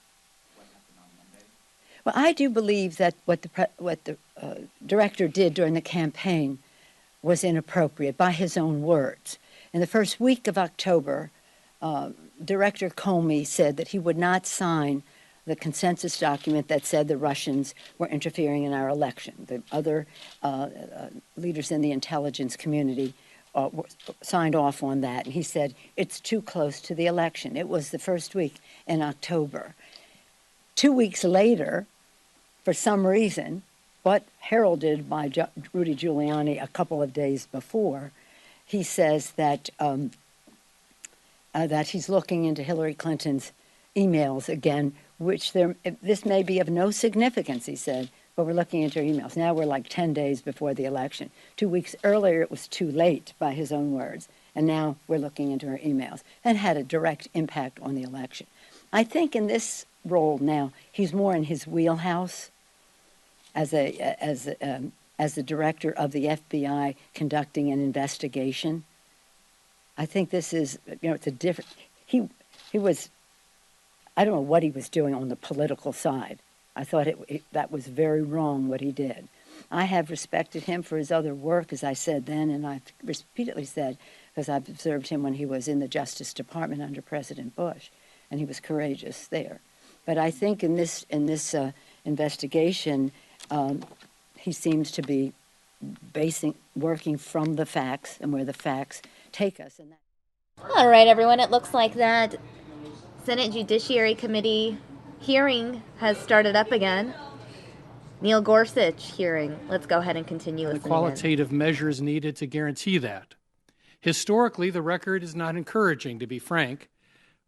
Speaker 3: what happened on Monday?
Speaker 4: Well, I do believe that what the director did during the campaign was inappropriate by his own words. In the first week of October, Director Comey said that he would not sign the consensus document that said the Russians were interfering in our election. The other leaders in the intelligence community signed off on that, and he said it's too close to the election. It was the first week in October. 2 weeks later, for some reason, but heralded by Rudy Giuliani a couple of days before, he says that that he's looking into Hillary Clinton's emails again, which this may be of no significance, he said, but we're looking into her emails. Now we're like 10 days before the election. 2 weeks earlier, it was too late, by his own words, and now we're looking into her emails. That had a direct impact on the election. I think in this role now, he's more in his wheelhouse as the director of the FBI conducting an investigation. I think this is, it's a different, he was, I don't know what he was doing on the political side. I thought that was very wrong what he did. I have respected him for his other work, as I said then, and I've repeatedly said, because I've observed him when he was in the Justice Department under President Bush, and he was courageous there. But I think in this investigation, he seems to be working from the facts and where the facts take us.
Speaker 13: All right, everyone, it looks like that Senate Judiciary Committee hearing has started up again. Neil Gorsuch hearing. Let's go ahead and continue listening.
Speaker 6: The qualitative measures needed to guarantee that. Historically, the record is not encouraging, to be frank.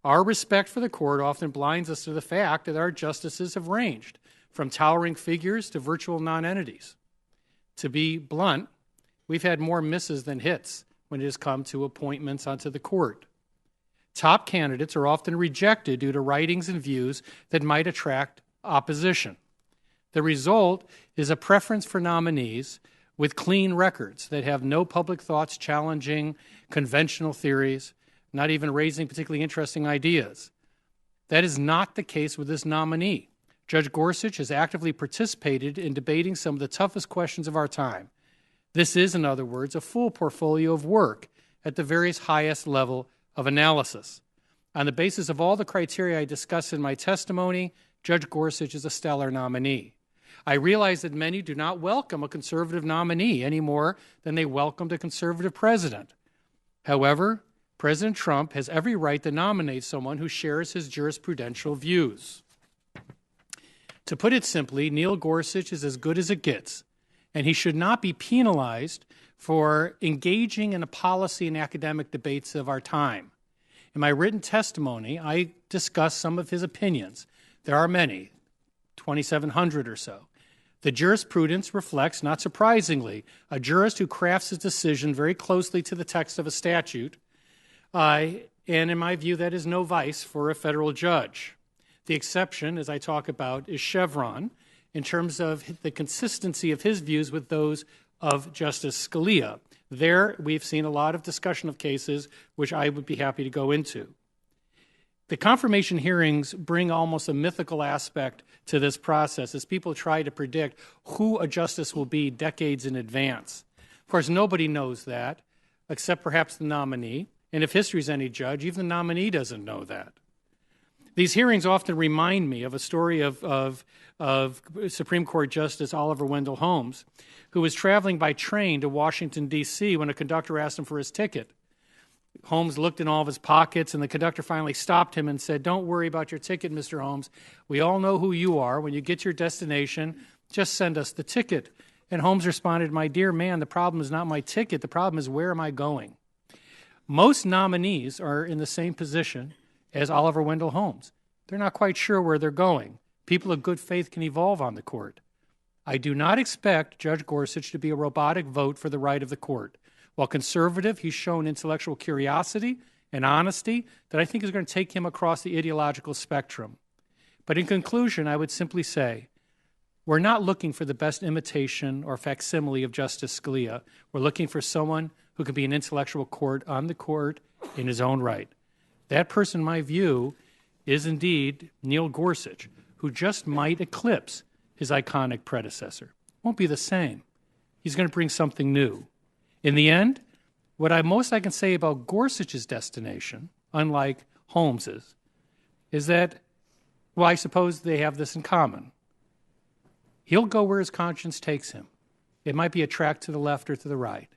Speaker 6: Our respect for the court often blinds us to the fact that our justices have ranged from towering figures to virtual nonentities. To be blunt, we've had more misses than hits when it has come to appointments onto the court. Top candidates are often rejected due to writings and views that might attract opposition. The result is a preference for nominees with clean records that have no public thoughts challenging conventional theories, not even raising particularly interesting ideas. That is not the case with this nominee. Judge Gorsuch has actively participated in debating some of the toughest questions of our time. This is, in other words, a full portfolio of work at the various highest level of analysis. On the basis of all the criteria I discussed in my testimony, Judge Gorsuch is a stellar nominee. I realize that many do not welcome a conservative nominee any more than they welcomed a conservative president. However, President Trump has every right to nominate someone who shares his jurisprudential views. To put it simply, Neil Gorsuch is as good as it gets, and he should not be penalized for engaging in the policy and academic debates of our time. In my written testimony, I discuss some of his opinions. There are many, 2,700 or so. The jurisprudence reflects, not surprisingly, a jurist who crafts his decision very closely to the text of a statute, and in my view, that is no vice for a federal judge. The exception, as I talk about, is Chevron, in terms of the consistency of his views with those of Justice Scalia. There, we've seen a lot of discussion of cases, which I would be happy to go into. The confirmation hearings bring almost a mythical aspect to this process as people try to predict who a justice will be decades in advance. Of course, nobody knows that, except perhaps the nominee. And if history's any judge, even the nominee doesn't know that. These hearings often remind me of a story of Supreme Court Justice Oliver Wendell Holmes, who was traveling by train to Washington, D.C. when a conductor asked him for his ticket. Holmes looked in all of his pockets, and the conductor finally stopped him and said, "Don't worry about your ticket, Mr. Holmes. We all know who you are. When you get to your destination, just send us the ticket." And Holmes responded, "My dear man, the problem is not my ticket. The problem is, where am I going?" Most nominees are in the same position as Oliver Wendell Holmes. They're not quite sure where they're going. People of good faith can evolve on the court. I do not expect Judge Gorsuch to be a robotic vote for the right of the court. While conservative, he's shown intellectual curiosity and honesty that I think is going to take him across the ideological spectrum. But in conclusion, I would simply say, we're not looking for the best imitation or facsimile of Justice Scalia. We're looking for someone who can be an intellectual court on the court in his own right. That person, in my view, is indeed Neil Gorsuch, who just might eclipse his iconic predecessor. Won't be the same. He's going to bring something new. In the end, what I can say about Gorsuch's destination, unlike Holmes's, is that, well, I suppose they have this in common. He'll go where his conscience takes him. It might be a track to the left or to the right,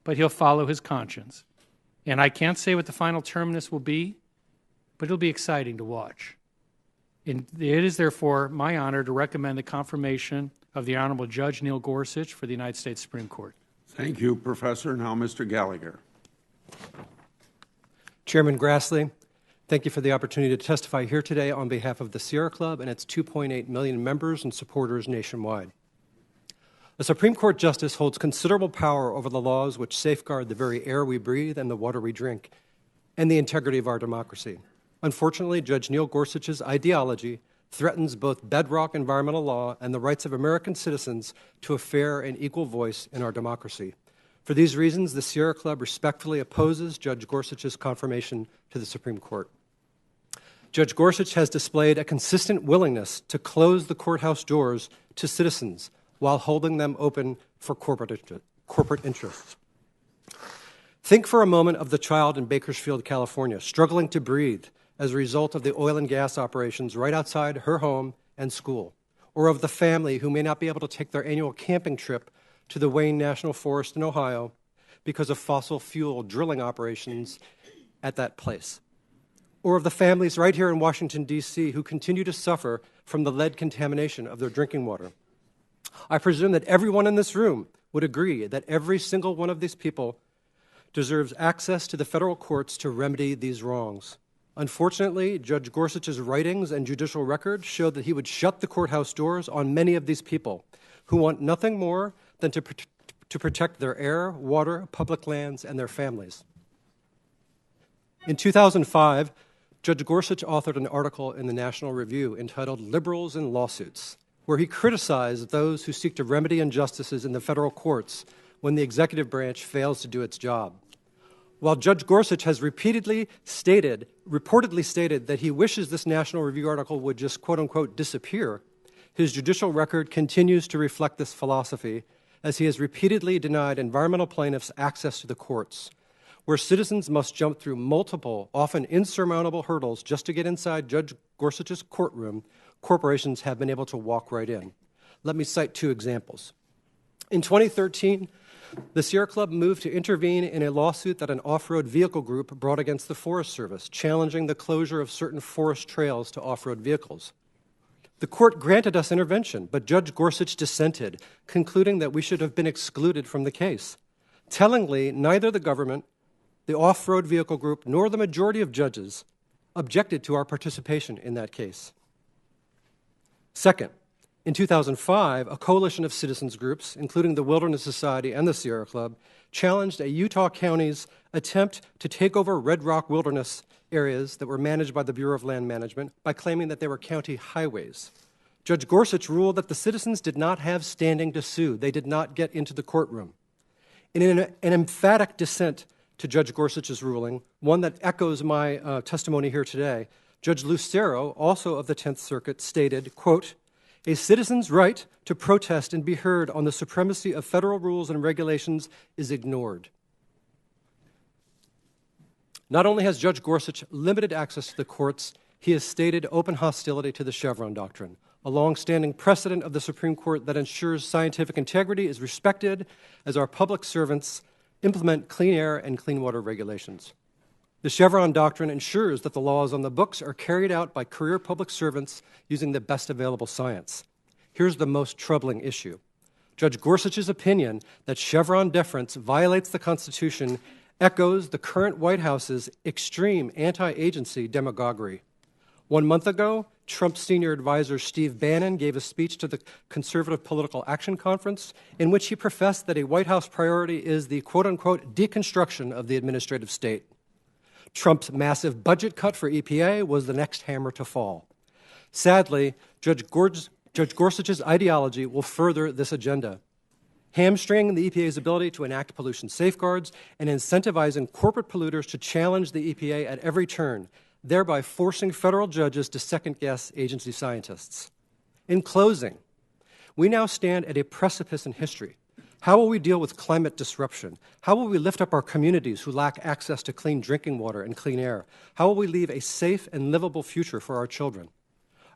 Speaker 6: but he'll follow his conscience. And I can't say what the final terminus will be, but it'll be exciting to watch. And it is therefore my honor to recommend the confirmation of the Honorable Judge Neil Gorsuch for the United States Supreme Court.
Speaker 15: Thank you, Professor. Now, Mr. Gallagher.
Speaker 19: Chairman Grassley, thank you for the opportunity to testify here today on behalf of the Sierra Club and its 2.8 million members and supporters nationwide. A Supreme Court justice holds considerable power over the laws which safeguard the very air we breathe and the water we drink, and the integrity of our democracy. Unfortunately, Judge Neil Gorsuch's ideology threatens both bedrock environmental law and the rights of American citizens to a fair and equal voice in our democracy. For these reasons, the Sierra Club respectfully opposes Judge Gorsuch's confirmation to the Supreme Court. Judge Gorsuch has displayed a consistent willingness to close the courthouse doors to citizens while holding them open for corporate interests. Think for a moment of the child in Bakersfield, California, struggling to breathe as a result of the oil and gas operations right outside her home and school, or of the family who may not be able to take their annual camping trip to the Wayne National Forest in Ohio because of fossil fuel drilling operations at that place, or of the families right here in Washington, D.C. who continue to suffer from the lead contamination of their drinking water. I presume that everyone in this room would agree that every single one of these people deserves access to the federal courts to remedy these wrongs. Unfortunately, Judge Gorsuch's writings and judicial record show that he would shut the courthouse doors on many of these people who want nothing more than to protect their air, water, public lands, and their families. In 2005, Judge Gorsuch authored an article in the National Review entitled "Liberals and Lawsuits," where he criticized those who seek to remedy injustices in the federal courts when the executive branch fails to do its job. While Judge Gorsuch has reportedly stated that he wishes this National Review article would just quote-unquote disappear, his judicial record continues to reflect this philosophy, as he has repeatedly denied environmental plaintiffs access to the courts, where citizens must jump through multiple, often insurmountable hurdles just to get inside Judge Gorsuch's courtroom. Corporations have been able to walk right in. Let me cite two examples. In 2013, the Sierra Club moved to intervene in a lawsuit that an off-road vehicle group brought against the Forest Service, challenging the closure of certain forest trails to off-road vehicles. The court granted us intervention, but Judge Gorsuch dissented, concluding that we should have been excluded from the case. Tellingly, neither the government, the off-road vehicle group, nor the majority of judges objected to our participation in that case. Second, in 2005, a coalition of citizens groups, including the Wilderness Society and the Sierra Club, challenged a Utah county's attempt to take over Red Rock wilderness areas that were managed by the Bureau of Land Management by claiming that they were county highways. Judge Gorsuch ruled that the citizens did not have standing to sue. They did not get into the courtroom. In an emphatic dissent to Judge Gorsuch's ruling, one that echoes my testimony here today, Judge Lucero, also of the 10th Circuit, stated, quote, "A citizen's right to protest and be heard on the supremacy of federal rules and regulations is ignored." Not only has Judge Gorsuch limited access to the courts, he has stated open hostility to the Chevron doctrine, a long-standing precedent of the Supreme Court that ensures scientific integrity is respected as our public servants implement clean air and clean water regulations. The Chevron doctrine ensures that the laws on the books are carried out by career public servants using the best available science. Here's the most troubling issue. Judge Gorsuch's opinion that Chevron deference violates the Constitution echoes the current White House's extreme anti-agency demagoguery. 1 month ago, Trump's senior advisor Steve Bannon gave a speech to the Conservative Political Action Conference in which he professed that a White House priority is the quote-unquote deconstruction of the administrative state. Trump's massive budget cut for EPA was the next hammer to fall. Sadly, Judge Gorsuch's ideology will further this agenda, hamstringing the EPA's ability to enact pollution safeguards and incentivizing corporate polluters to challenge the EPA at every turn, thereby forcing federal judges to second-guess agency scientists. In closing, we now stand at a precipice in history. How will we deal with climate disruption? How will we lift up our communities who lack access to clean drinking water and clean air? How will we leave a safe and livable future for our children?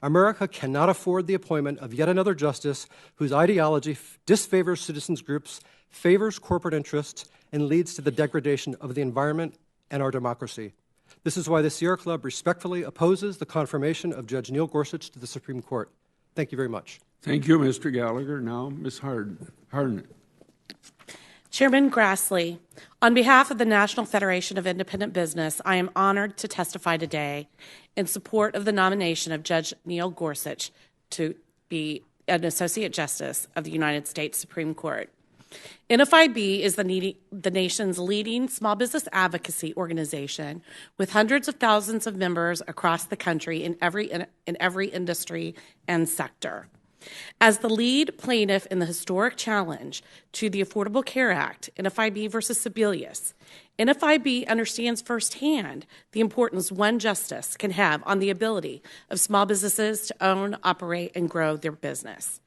Speaker 19: America cannot afford the appointment of yet another justice whose ideology disfavors citizens groups, favors corporate interests, and leads to the degradation of the environment and our democracy. This is why the Sierra Club respectfully opposes the confirmation of Judge Neil Gorsuch to the Supreme Court. Thank you very much.
Speaker 15: Thank you, Mr. Gallagher. Now, Ms. Harden.
Speaker 2: Chairman Grassley, on behalf of the National Federation of Independent Business, I am honored to testify today in support of the nomination of Judge Neil Gorsuch to be an Associate Justice of the United States Supreme Court. NFIB is the nation's leading small business advocacy organization with hundreds of thousands of members across the country in every industry and sector. As the lead plaintiff in the historic challenge to the Affordable Care Act, NFIB versus Sebelius, NFIB understands firsthand the importance one justice can have on the ability of small businesses to own, operate, and grow their business.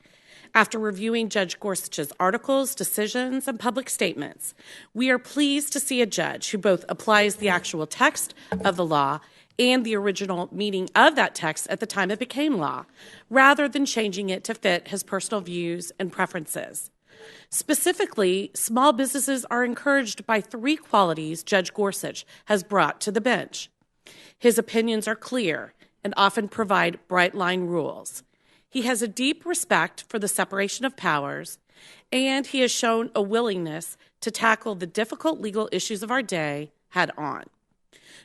Speaker 2: After reviewing Judge Gorsuch's articles, decisions, and public statements, we are pleased to see a judge who both applies the actual text of the law and the original meaning of that text at the time it became law, rather than changing it to fit his personal views and preferences. Specifically, small businesses are encouraged by 3 qualities Judge Gorsuch has brought to the bench. His opinions are clear and often provide bright-line rules. He has a deep respect for the separation of powers, and he has shown a willingness to tackle the difficult legal issues of our day head on.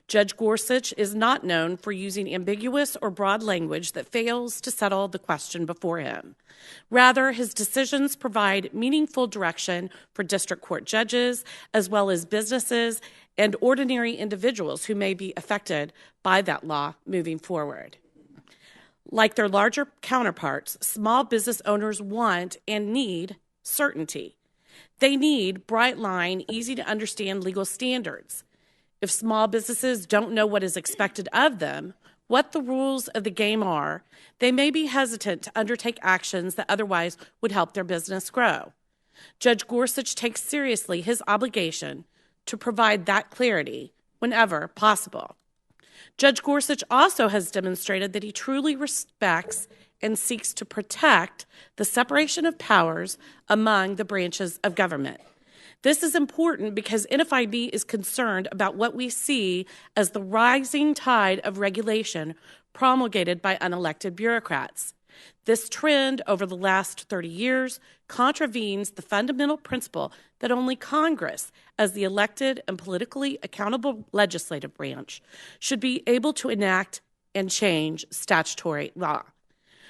Speaker 2: Judge Gorsuch is not known for using ambiguous or broad language that fails to settle the question before him. Rather, his decisions provide meaningful direction for district court judges, as well as businesses and ordinary individuals who may be affected by that law moving forward. Like their larger counterparts, small business owners want and need certainty. They need bright-line, easy-to-understand legal standards. If small businesses don't know what is expected of them, what the rules of the game are, they may be hesitant to undertake actions that otherwise would help their business grow. Judge Gorsuch takes seriously his obligation to provide that clarity whenever possible. Judge Gorsuch also has demonstrated that he truly respects and seeks to protect the separation of powers among the branches of government. This is important because NFIB is concerned about what we see as the rising tide of regulation promulgated by unelected bureaucrats. This trend over the last 30 years contravenes the fundamental principle that only Congress, as the elected and politically accountable legislative branch, should be able to enact and change statutory law.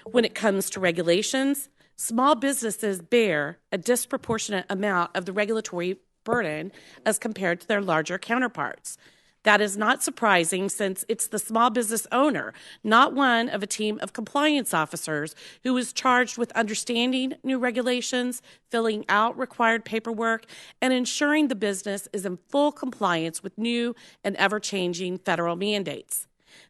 Speaker 2: When it comes to regulations, small businesses bear a disproportionate amount of the regulatory burden as compared to their larger counterparts. That is not surprising since it's the small business owner, not one of a team of compliance officers, who is charged with understanding new regulations, filling out required paperwork, and ensuring the business is in full compliance with new and ever-changing federal mandates.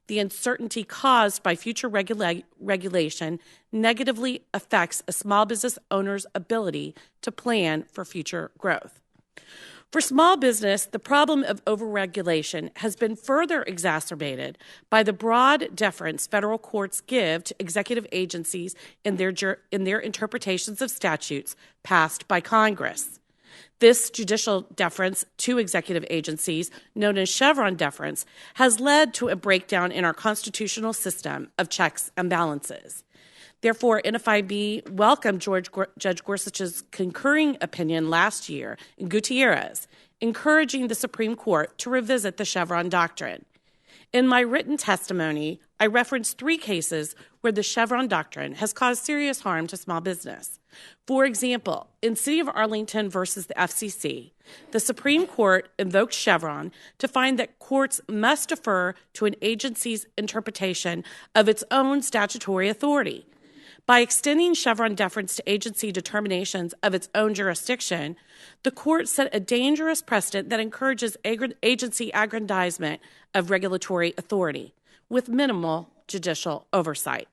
Speaker 2: The uncertainty caused by future regulation negatively affects a small business owner's ability to plan for future growth. For small business, the problem of overregulation has been further exacerbated by the broad deference federal courts give to executive agencies in their interpretations of statutes passed by Congress. This judicial deference to executive agencies, known as Chevron deference, has led to a breakdown in our constitutional system of checks and balances. Therefore, NFIB welcomed Judge Gorsuch's concurring opinion last year in Gutierrez, encouraging the Supreme Court to revisit the Chevron doctrine. In my written testimony, I referenced 3 cases where the Chevron doctrine has caused serious harm to small business. For example, in City of Arlington versus the FCC, the Supreme Court invoked Chevron to find that courts must defer to an agency's interpretation of its own statutory authority. By extending Chevron deference to agency determinations of its own jurisdiction, the court set a dangerous precedent that encourages agency aggrandizement of regulatory authority with minimal judicial oversight.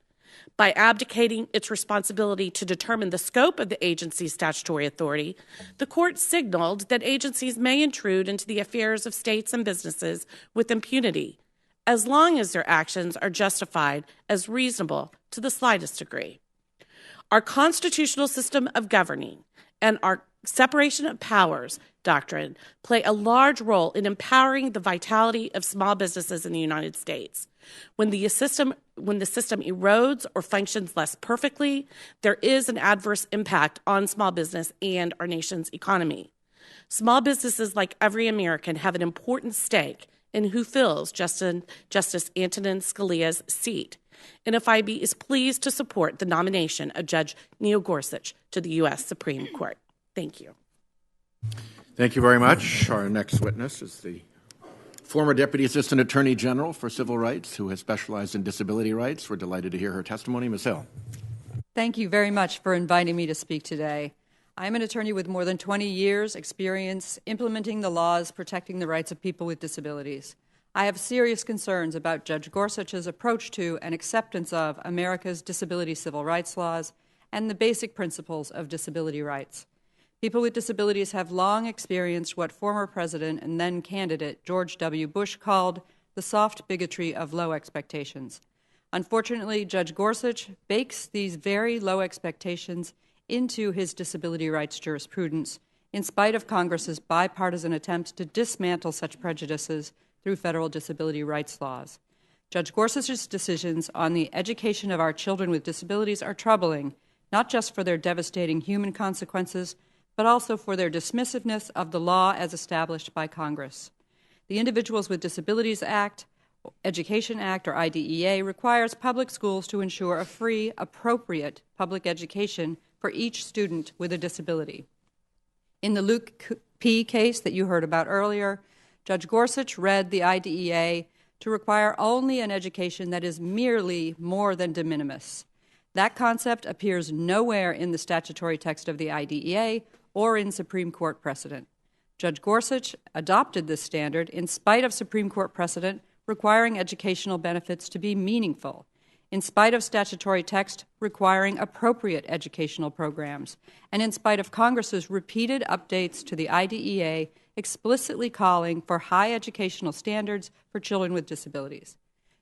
Speaker 2: By abdicating its responsibility to determine the scope of the agency's statutory authority, the court signaled that agencies may intrude into the affairs of states and businesses with impunity, as long as their actions are justified as reasonable to the slightest degree. Our constitutional system of governing and our separation of powers doctrine play a large role in empowering the vitality of small businesses in the United States. When the system erodes or functions less perfectly, there is an adverse impact on small business and our nation's economy. Small businesses, like every American, have an important stake in who fills Justice Antonin Scalia's seat. NFIB is pleased to support the nomination of Judge Neil Gorsuch to the U.S. Supreme Court. Thank you.
Speaker 11: Thank you very much. Our next witness is the former Deputy Assistant Attorney General for Civil Rights, who has specialized in disability rights. We're delighted to hear her testimony. Ms. Hill.
Speaker 20: Thank you very much for inviting me to speak today. I'm an attorney with more than 20 years' experience implementing the laws protecting the rights of people with disabilities. I have serious concerns about Judge Gorsuch's approach to and acceptance of America's disability civil rights laws and the basic principles of disability rights. People with disabilities have long experienced what former President and then candidate George W. Bush called the soft bigotry of low expectations. Unfortunately, Judge Gorsuch bakes these very low expectations into his disability rights jurisprudence, in spite of Congress's bipartisan attempts to dismantle such prejudices through federal disability rights laws. Judge Gorsuch's decisions on the education of our children with disabilities are troubling, not just for their devastating human consequences, but also for their dismissiveness of the law as established by Congress. The Individuals with Disabilities Act, Education Act, or IDEA, requires public schools to ensure a free, appropriate public education for each student with a disability. In the Luke P. case that you heard about earlier, Judge Gorsuch read the IDEA to require only an education that is merely more than de minimis. That concept appears nowhere in the statutory text of the IDEA or in Supreme Court precedent. Judge Gorsuch adopted this standard in spite of Supreme Court precedent requiring educational benefits to be meaningful, in spite of statutory text requiring appropriate educational programs, and in spite of Congress's repeated updates to the IDEA explicitly calling for high educational standards for children with disabilities.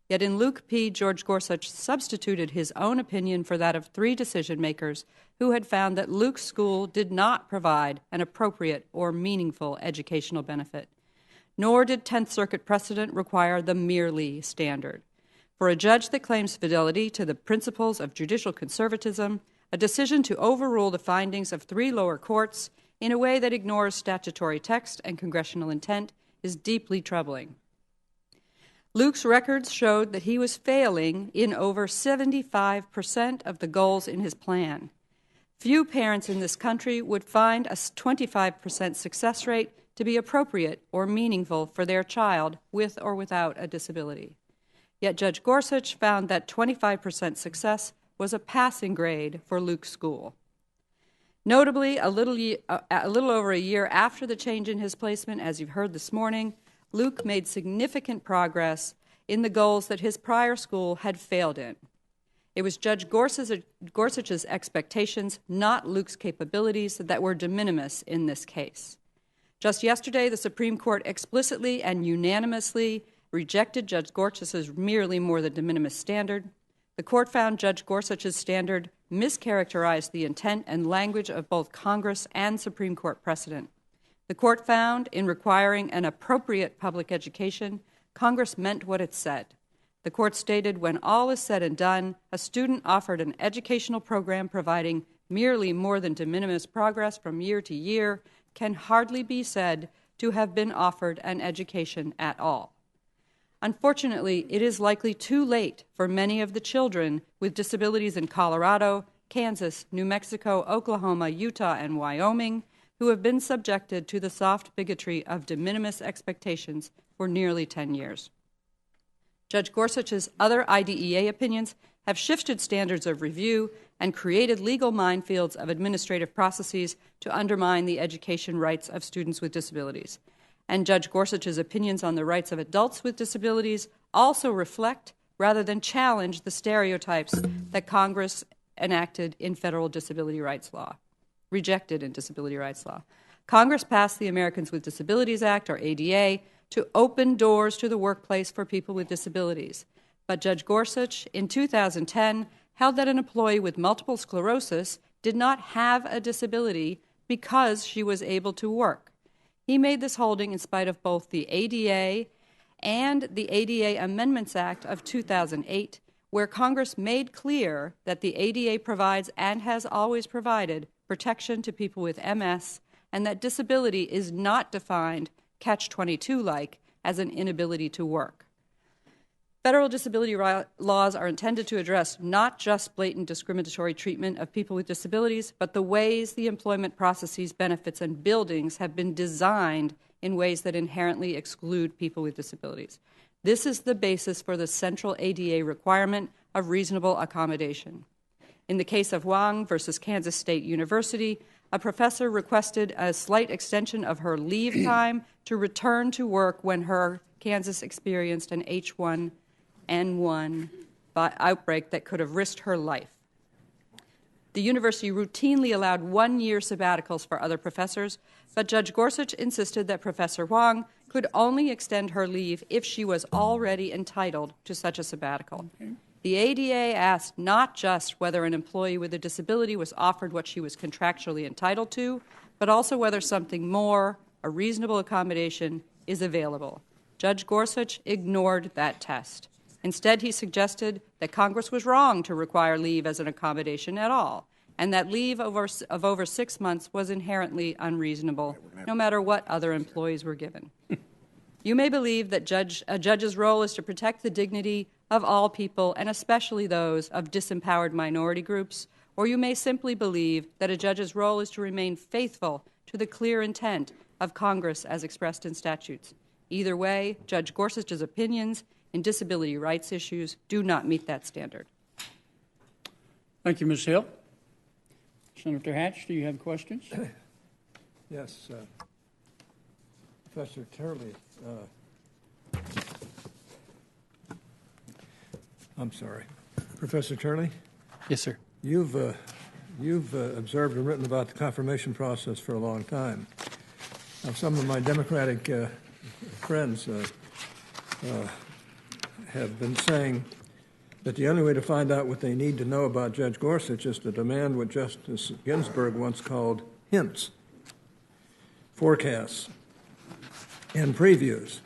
Speaker 20: Yet in Luke P., George Gorsuch substituted his own opinion for that of 3 decision-makers who had found that Luke's school did not provide an appropriate or meaningful educational benefit. Nor did Tenth Circuit precedent require the merely standard. For a judge that claims fidelity to the principles of judicial conservatism, a decision to overrule the findings of 3 lower courts in a way that ignores statutory text and congressional intent is deeply troubling. Luke's records showed that he was failing in over 75% of the goals in his plan. Few parents in this country would find a 25% success rate to be appropriate or meaningful for their child with or without a disability. Yet Judge Gorsuch found that 25% success was a passing grade for Luke's school. Notably, a little over a year after the change in his placement, as you've heard this morning, Luke made significant progress in the goals that his prior school had failed in. It was Judge Gorsuch's expectations, not Luke's capabilities, that were de minimis in this case. Just yesterday, the Supreme Court explicitly and unanimously rejected Judge Gorsuch's merely more than de minimis standard. The court found Judge Gorsuch's standard mischaracterized the intent and language of both Congress and Supreme Court precedent. The court found in requiring an appropriate public education, Congress meant what it said. The court stated, when all is said and done, a student offered an educational program providing merely more than de minimis progress from year to year can hardly be said to have been offered an education at all. Unfortunately, it is likely too late for many of the children with disabilities in Colorado, Kansas, New Mexico, Oklahoma, Utah, and Wyoming who have been subjected to the soft bigotry of de minimis expectations for nearly 10 years. Judge Gorsuch's other IDEA opinions have shifted standards of review and created legal minefields of administrative processes to undermine the education rights of students with disabilities. And Judge Gorsuch's opinions on the rights of adults with disabilities also reflect, rather than challenge, the stereotypes that Congress enacted in federal disability rights law, rejected in disability rights law. Congress passed the Americans with Disabilities Act, or ADA, to open doors to the workplace for people with disabilities. But Judge Gorsuch, in 2010, held that an employee with multiple sclerosis did not have a disability because she was able to work. He made this holding in spite of both the ADA and the ADA Amendments Act of 2008, where Congress made clear that the ADA provides and has always provided protection to people with MS, and that disability is not defined, catch-22-like, as an inability to work. Federal disability laws are intended to address not just blatant discriminatory treatment of people with disabilities, but the ways the employment processes, benefits, and buildings have been designed in ways that inherently exclude people with disabilities. This is the basis for the central ADA requirement of reasonable accommodation. In the case of Wang versus Kansas State University, a professor requested a slight extension of her leave time to return to work when her Kansas experienced an H1N1 outbreak that could have risked her life. The university routinely allowed 1-year sabbaticals for other professors, but Judge Gorsuch insisted that Professor Wang could only extend her leave if she was already entitled to such a sabbatical. Okay. The ADA asked not just whether an employee with a disability was offered what she was contractually entitled to, but also whether something more, a reasonable accommodation, is available. Judge Gorsuch ignored that test. Instead, he suggested that Congress was wrong to require leave as an accommodation at all, and that leave of over 6 months was inherently unreasonable, no matter what other employees were given. You may believe that a judge's role is to protect the dignity of all people, and especially those of disempowered minority groups, or you may simply believe that a judge's role is to remain faithful to the clear intent of Congress as expressed in statutes. Either way, Judge Gorsuch's opinions in disability rights issues do not meet that standard.
Speaker 10: Thank you, Ms. Hill. Senator Hatch, do you have questions?
Speaker 21: Yes. Professor Turley, I'm sorry. Professor Turley?
Speaker 6: Yes, sir.
Speaker 21: You've observed and written about the confirmation process for a long time. Now, some of my Democratic friends have been saying that the only way to find out what they need to know about Judge Gorsuch is to demand what Justice Ginsburg once called hints, forecasts, and previews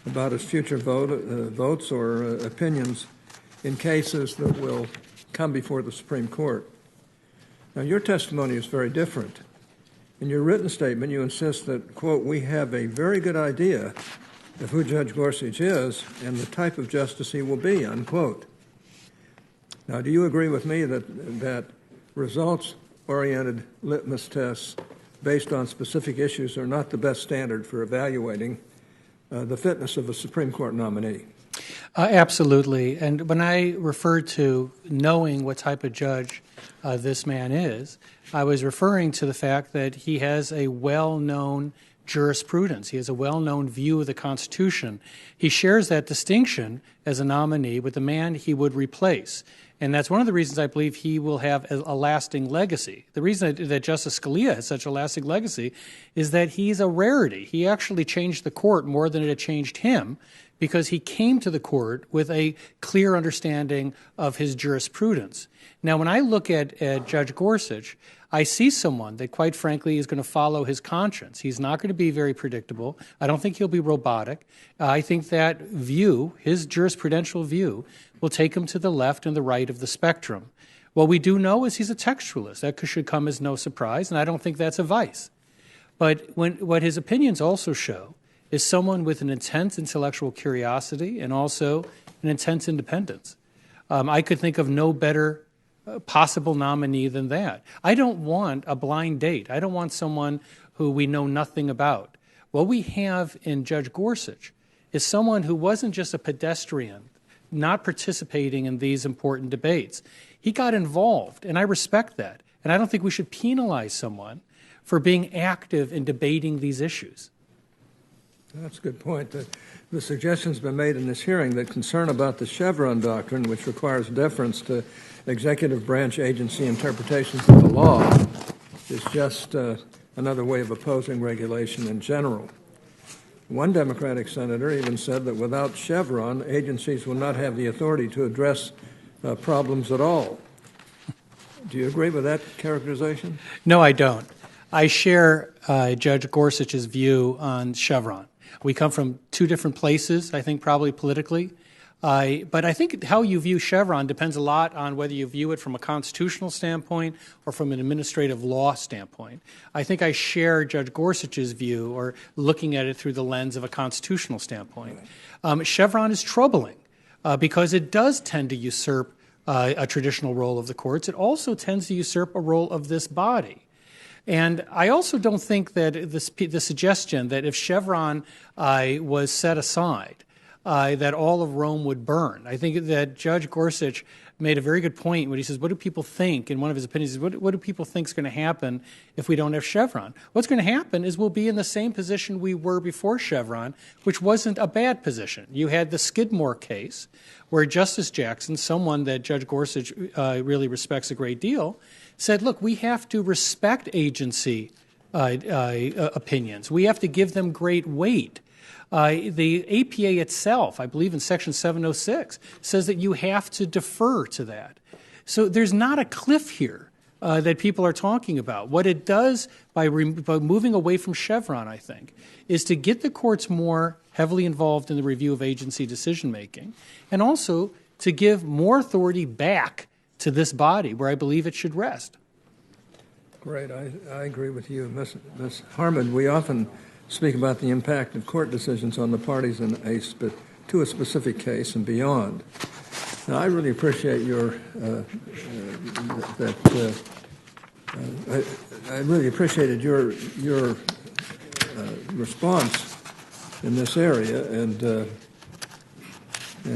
Speaker 21: about his future votes or opinions in cases that will come before the Supreme Court. Now, your testimony is very different. In your written statement, you insist that, quote, we have a very good idea of who Judge Gorsuch is and the type of justice he will be, unquote. Now, do you agree with me that results-oriented litmus tests based on specific issues are not the best standard for evaluating the fitness of a Supreme Court nominee.
Speaker 6: Absolutely. And when I referred to knowing what type of judge this man is, I was referring to the fact that he has a well-known jurisprudence. He has a well-known view of the Constitution. He shares that distinction as a nominee with the man he would replace. And that's one of the reasons I believe he will have a lasting legacy. The reason that Justice Scalia has such a lasting legacy is that he's a rarity. He actually changed the court more than it had changed him, because he came to the court with a clear understanding of his jurisprudence. Now, when I look at Judge Gorsuch, I see someone that, quite frankly, is going to follow his conscience. He's not going to be very predictable. I don't think he'll be robotic. I think that view, his jurisprudential view, will take him to the left and the right of the spectrum. What we do know is he's a textualist. That should come as no surprise, and I don't think that's a vice. But what his opinions also show is someone with an intense intellectual curiosity and also an intense independence. I could think of no better possible nominee than that. I don't want a blind date. I don't want someone who we know nothing about. What we have in Judge Gorsuch is someone who wasn't just a pedestrian, not participating in these important debates. He got involved, and I respect that. And I don't think we should penalize someone for being active in debating these issues.
Speaker 21: That's a good point. The suggestion's been made in this hearing that concern about the Chevron doctrine, which requires deference to executive branch agency interpretations of the law, is just another way of opposing regulation in general. One Democratic senator even said that without Chevron, agencies will not have the authority to address problems at all. Do you agree with that characterization?
Speaker 6: No, I don't. I share Judge Gorsuch's view on Chevron. We come from two different places, I think, probably politically. But I think how you view Chevron depends a lot on whether you view it from a constitutional standpoint or from an administrative law standpoint. I think I share Judge Gorsuch's view, or looking at it through the lens of a constitutional standpoint. Chevron is troubling because it does tend to usurp a traditional role of the courts. It also tends to usurp a role of this body. And I also don't think that the suggestion that if Chevron was set aside, that all of Rome would burn. I think that Judge Gorsuch made a very good point when he says, what do people think? In one of his opinions, what do people think is going to happen if we don't have Chevron? What's going to happen is we'll be in the same position we were before Chevron, which wasn't a bad position. You had the Skidmore case, where Justice Jackson, someone that Judge Gorsuch really respects a great deal, said, look, we have to respect agency opinions. We have to give them great weight. The APA itself, I believe in Section 706, says that you have to defer to that. So there's not a cliff here that people are talking about. What it does by moving away from Chevron, I think, is to get the courts more heavily involved in the review of agency decision-making, and also to give more authority back to this body where I believe it should rest.
Speaker 21: Great. I agree with you. Ms. Harmon, we often speak about the impact of court decisions on the parties in to a specific case and beyond. Now, I really appreciate I really appreciated your response in this area and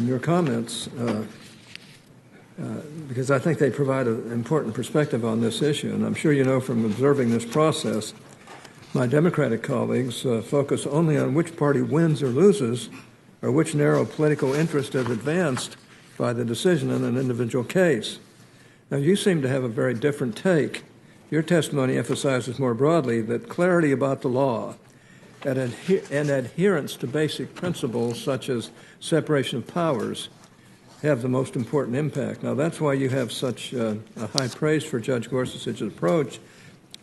Speaker 21: your comments because I think they provide an important perspective on this issue. And I'm sure you know from observing this process, my Democratic colleagues focus only on which party wins or loses or which narrow political interest is advanced by the decision in an individual case. Now, you seem to have a very different take. Your testimony emphasizes more broadly that clarity about the law and adherence to basic principles such as separation of powers have the most important impact. Now, that's why you have such a high praise for Judge Gorsuch's approach,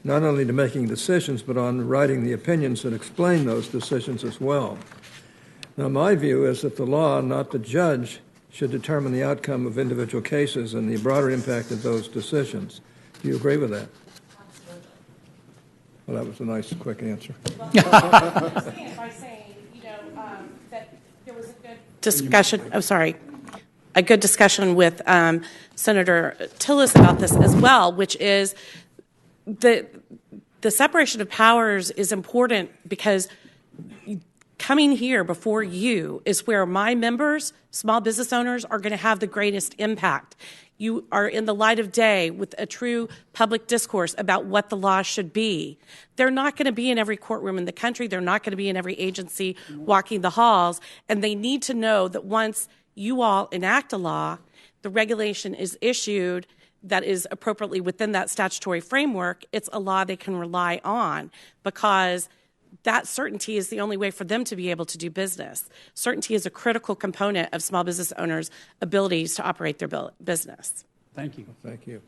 Speaker 21: not only to making decisions, but on writing the opinions that explain those decisions as well. Now, my view is that the law, not the judge, should determine the outcome of individual cases and the broader impact of those decisions. Do you agree with that? Well, that was a nice, quick answer.
Speaker 2: By saying, that there was a good discussion. Oh, sorry. A good discussion with Senator Tillis about this as well, which is the the separation of powers is important because coming here before you is where my members, small business owners, are going to have the greatest impact. You are in the light of day with a true public discourse about what the law should be. They're not going to be in every courtroom in the country. They're not going to be in every agency walking the halls. And they need to know that once you all enact a law, the regulation is issued that is appropriately within that statutory framework, it's a law they can rely on, because that certainty is the only way for them to be able to do business. Certainty is a critical component of small business owners' abilities to operate their business.
Speaker 10: Thank you.
Speaker 21: Thank you.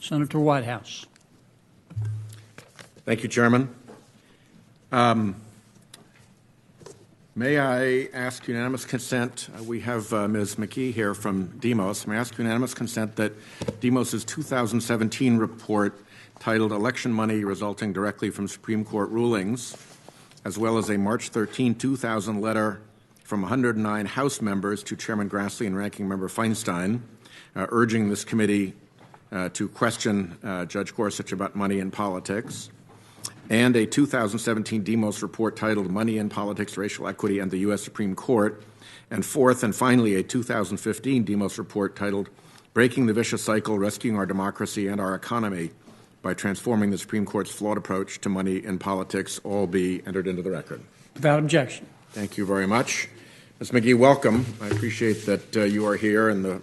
Speaker 10: Senator Whitehouse.
Speaker 11: Thank you, Chairman. May I ask unanimous consent? We have Ms. McKee here from Demos. May I ask unanimous consent that Demos's 2017 report titled Election Money Resulting Directly from Supreme Court Rulings, as well as a March 13, 2000 letter from 109 House members to Chairman Grassley and Ranking Member Feinstein, urging this committee to question Judge Gorsuch about money in politics, and a 2017 Demos report titled Money in Politics, Racial Equity, and the U.S. Supreme Court, and fourth and finally a 2015 Demos report titled Breaking the Vicious Cycle, Rescuing Our Democracy and Our Economy by Transforming the Supreme Court's Flawed Approach to Money in Politics, all be entered into the record.
Speaker 10: Without objection.
Speaker 11: Thank you very much. Ms. McGee, welcome. I appreciate that you are here and the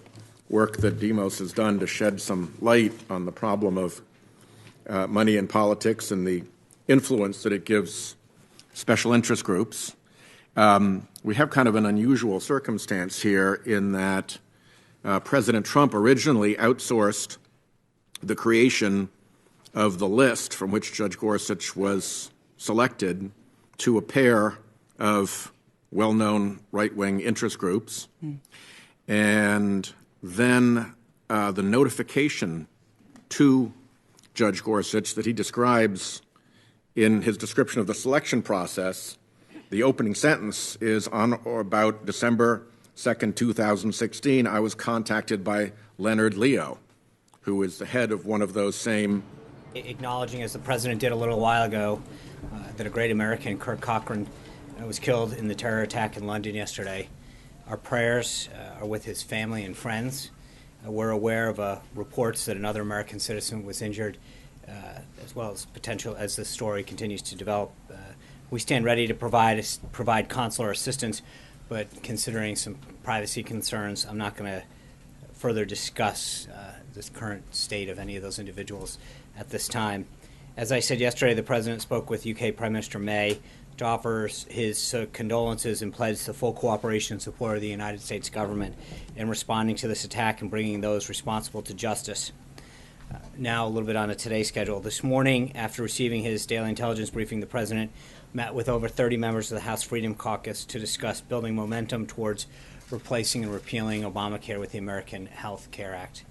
Speaker 11: work that Demos has done to shed some light on the problem of money in politics and the influence that it gives special interest groups. We have kind of an unusual circumstance here in that President Trump originally outsourced the creation of the list from which Judge Gorsuch was selected to a pair of well-known right-wing interest groups. And then the notification to Judge Gorsuch that he describes in his description of the selection process, the opening sentence is on or about December 2nd, 2016, I was contacted by Leonard Leo, who is the head of one of those same.
Speaker 8: Acknowledging, as the president did a little while ago, that a great American, Kirk Cochran, was killed in the terror attack in London yesterday. Our prayers are with his family and friends. We're aware of reports that another American citizen was injured, as well as potential as the story continues to develop. We stand ready to provide consular assistance, but considering some privacy concerns, I'm not going to further discuss the current state of any of those individuals at this time. As I said yesterday, the President spoke with UK Prime Minister May to offer his condolences and pledge the full cooperation and support of the United States government in responding to this attack and bringing those responsible to justice. Now a little bit on a today's schedule. This morning, after receiving his daily intelligence briefing, the President met with over 30 members of the House Freedom Caucus to discuss building momentum towards replacing and repealing Obamacare with the American Health Care Act.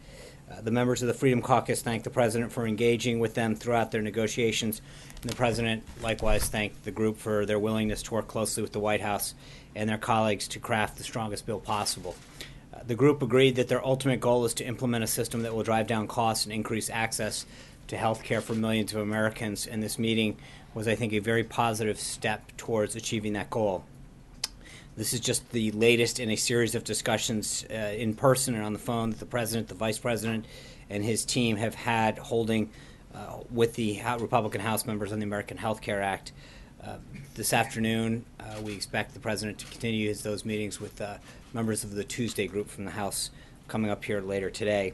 Speaker 8: The members of the Freedom Caucus thanked the President for engaging with them throughout their negotiations, and the President likewise thanked the group for their willingness to work closely with the White House and their colleagues to craft the strongest bill possible. The group agreed that their ultimate goal is to implement a system that will drive down costs and increase access to health care for millions of Americans, and this meeting was, I think, a very positive step towards achieving that goal. This is just the latest in a series of discussions in person and on the phone that the President, the Vice President, and his team have had holding with the Republican House members on the American Health Care Act. This afternoon, we expect the President to continue those meetings with members of the Tuesday group from the House coming up here later today.